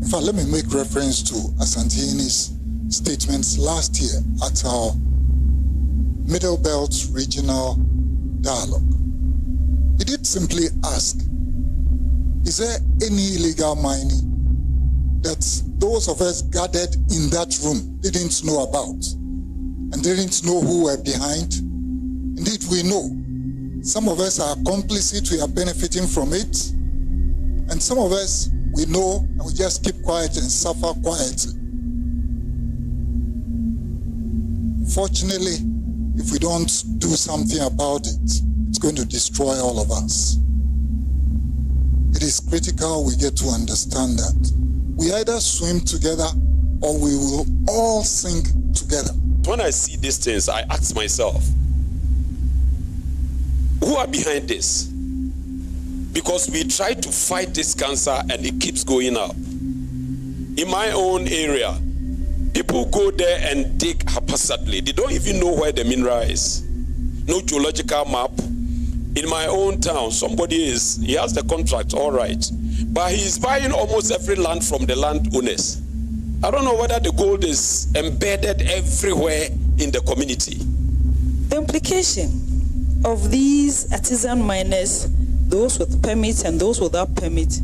In fact, let me make reference to Asantini's statements last year at our Middle Belt Regional Dialogue. He did simply ask, is there any illegal mining that those of us gathered in that room didn't know about and didn't know who were behind? Indeed, we know. Some of us are complicit, we are benefiting from it, and some of us, we know, and we just keep quiet and suffer quietly. Fortunately, if we don't do something about it, it's going to destroy all of us. It is critical we get to understand that. We either swim together or we will all sink together. When I see these things, I ask myself, who are behind this? Because we try to fight this cancer and it keeps going up. In my own area, people go there and dig haphazardly. They don't even know where the mineral is. No geological map. In my own town, he has the contract, all right. But he is buying almost every land from the landowners. I don't know whether the gold is embedded everywhere in the community. The implication of these artisan miners, those with permits and those without permit,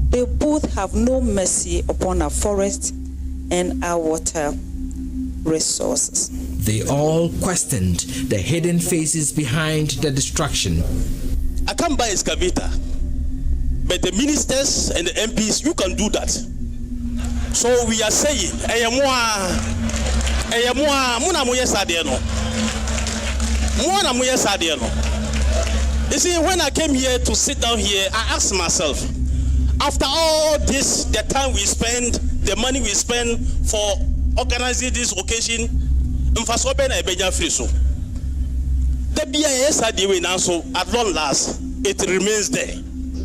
they both have no mercy upon our forest and our water resources. They all questioned the hidden faces behind the destruction. I can't buy excavator, but the ministers and the MPs, you can do that. So we are saying, you see, when I came here to sit down here, I asked myself, after all this, the time we spend, the money we spend for organizing this occasion, the BIS are the way now, so at long last, it remains there.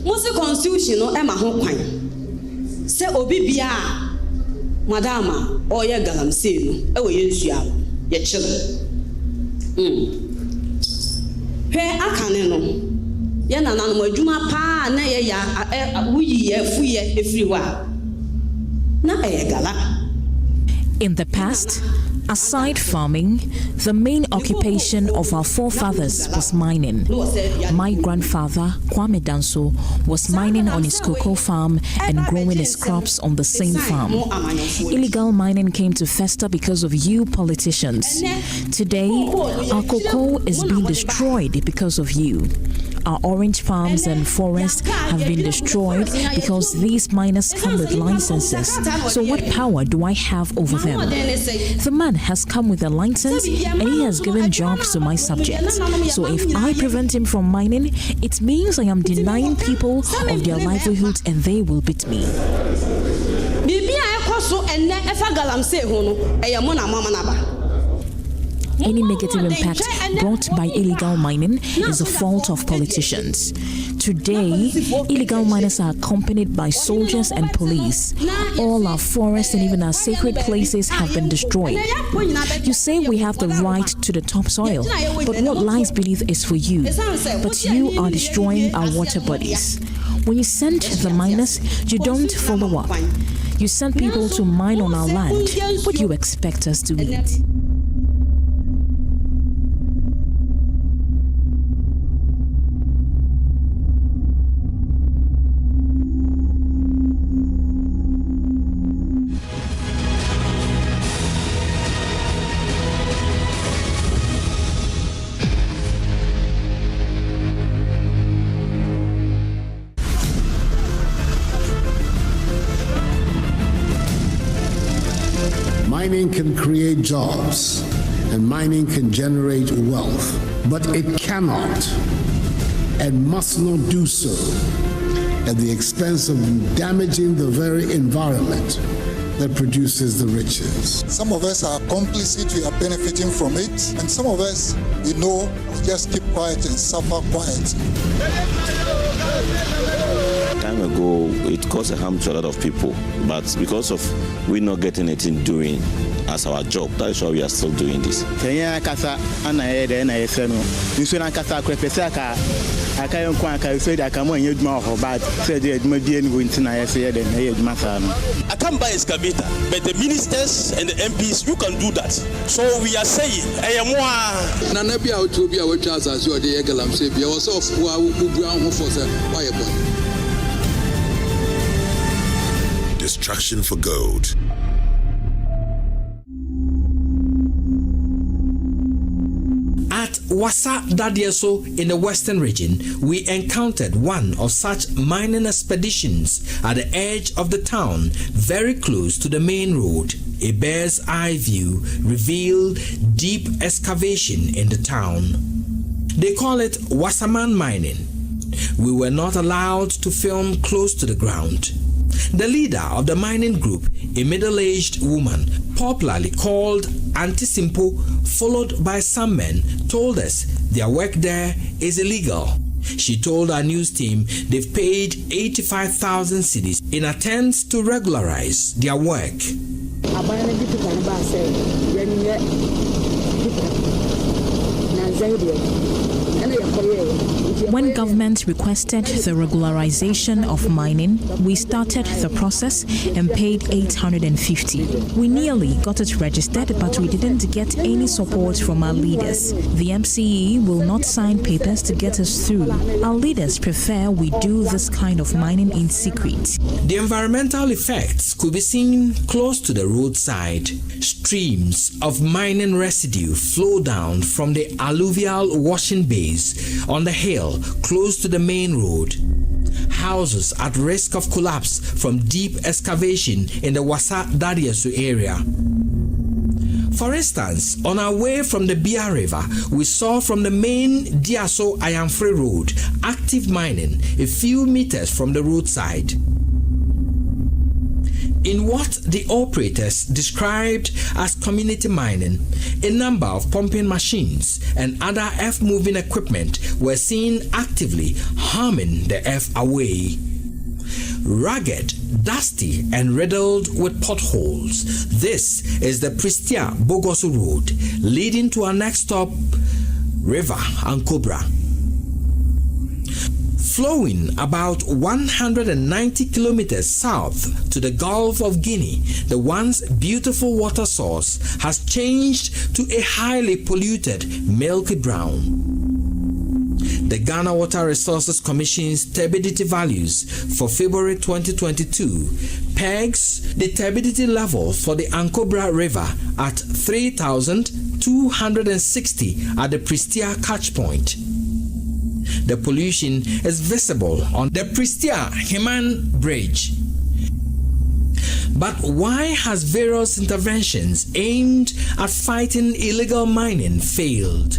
Most constitution no Emma Hokwan. Say Obi Bia, Madama, or ya galamsey, no, Yensia, ye children. Where I can know. Yana no juma pa na ya wuyi fuye everywhere. Na gala. In the past, aside farming, the main occupation of our forefathers was mining. My grandfather, Kwame Danso, was mining on his cocoa farm and growing his crops on the same farm. Illegal mining came to fester because of you politicians. Today, our cocoa is being destroyed because of you. Our orange farms and forests have been destroyed because these miners come with licenses. So what power do I have over them? The man has come with a license and he has given jobs to my subjects. So if I prevent him from mining, it means I am denying people of their livelihoods and they will beat me. Any negative impact brought by illegal mining is the fault of politicians. Today, illegal miners are accompanied by soldiers and police. All our forests and even our sacred places have been destroyed. You say we have the right to the topsoil, but what lies beneath is for you. But you are destroying our water bodies. When you send the miners, you don't follow up. You send people to mine on our land. What do you expect us to do? Mining can create jobs and mining can generate wealth, but it cannot and must not do so at the expense of damaging the very environment that produces the riches. Some of us are complicit, we are benefiting from it, and some of us, we know, we just keep quiet and suffer quiet. Time ago, it caused a harm to a lot of people, but because of we not getting anything doing as our job, that is why we are still doing this. But the ministers and the MPs, you can do that. So we are saying, Destruction for gold. At Wasa Dadieso in the western region, we encountered one of such mining expeditions at the edge of the town, very close to the main road. A bird's eye view revealed deep excavation in the town. They call it Wasaman mining. We were not allowed to film close to the ground. The leader of the mining group, a middle-aged woman, popularly called Auntie Simpo, followed by some men, told us their work there is illegal. She told our news team they've paid 85,000 cedis in attempts to regularize their work. When government requested the regularization of mining, we started the process and paid 850. We nearly got it registered, but we didn't get any support from our leaders. The MCE will not sign papers to get us through. Our leaders prefer we do this kind of mining in secret. The environmental effects could be seen close to the roadside. Streams of mining residue flow down from the alluvial washing bays on the hill close to the main road. Houses at risk of collapse from deep excavation in the Wasa Dadieso area. For instance, on our way from the Bia River, we saw from the main Diaso Ayamfre Road active mining a few meters from the roadside. In what the operators described as community mining, a number of pumping machines and other earth-moving equipment were seen actively harming the earth away. Rugged, dusty, and riddled with potholes, this is the Pristia Bogoso Road leading to our next stop, River Ankobra. Flowing about 190 kilometers south to the Gulf of Guinea, the once beautiful water source has changed to a highly polluted milky brown. The Ghana Water Resources Commission's turbidity values for February 2022 pegs the turbidity level for the Ankobra River at 3,260 at the Pristia catch point. The pollution is visible on the Pristia Heman Bridge. But why has various interventions aimed at fighting illegal mining failed?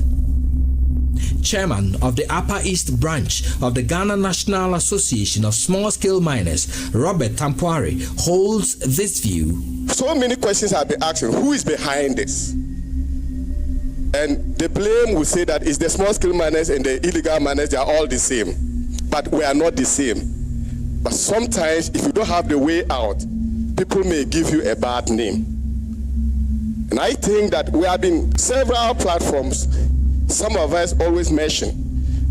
Chairman of the Upper East Branch of the Ghana National Association of Small-Scale Miners, Robert Tampoari, holds this view. So many questions have been asked. Who is behind this? And the blame will say that it's the small-scale miners and the illegal miners, they are all the same. But we are not the same. But sometimes, if you don't have the way out, people may give you a bad name. And I think that we have been several platforms, some of us always mention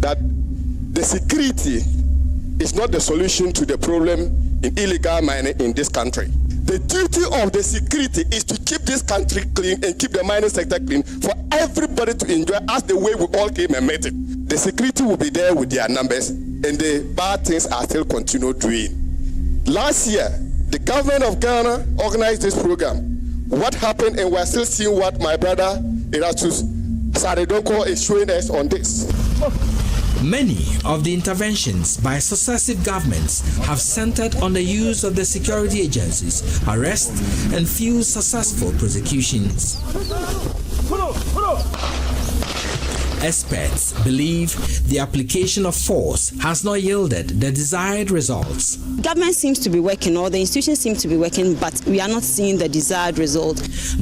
that the security is not the solution to the problem in illegal mining in this country. The duty of the security is to keep this country clean and keep the mining sector clean for everybody to enjoy as the way we all came and met it. The security will be there with their numbers and the bad things are still continue doing. Last year, the government of Ghana organized this program. What happened, and we're still seeing what my brother Erastus Saredoko is showing us on this. Many of the interventions by successive governments have centered on the use of the security agencies, arrest, and few successful prosecutions. experts believe the application of force has not yielded the desired results. Government seems to be working, or the institutions seem to be working, but we are not seeing the desired result.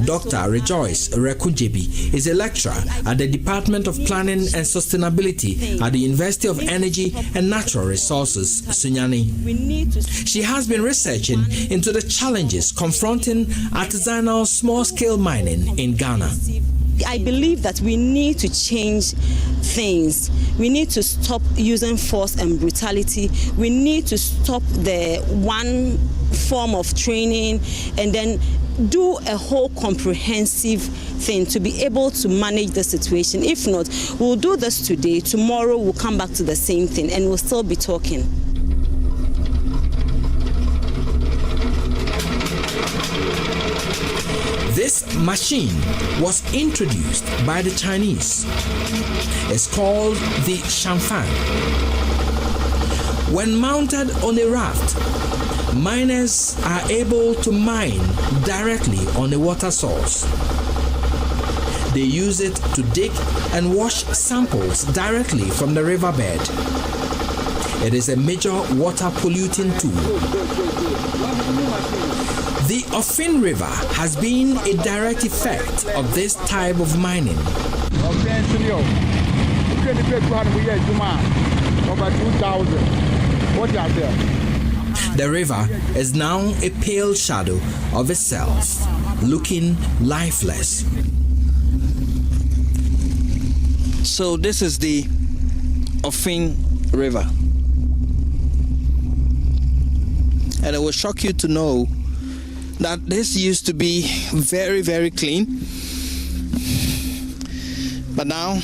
Dr. Rejoice Rekujebi is a lecturer at the Department of Planning and Sustainability at the University of Energy and Natural Resources, Sunyani. She has been researching into the challenges confronting artisanal small-scale mining in Ghana. I believe that we need to change things. We need to stop using force and brutality. We need to stop the one form of training and then do a whole comprehensive thing to be able to manage the situation. If not, we'll do this today, tomorrow we'll come back to the same thing and we'll still be talking. This machine was introduced by the Chinese. It's called the Shanfang. When mounted on a raft, miners are able to mine directly on a water source. They use it to dig and wash samples directly from the riverbed. It is a major water polluting tool. The Ofin River has been a direct effect of this type of mining. The river is now a pale shadow of itself, looking lifeless. So this is the Ofin River. And it will shock you to know that this used to be very, very clean. But now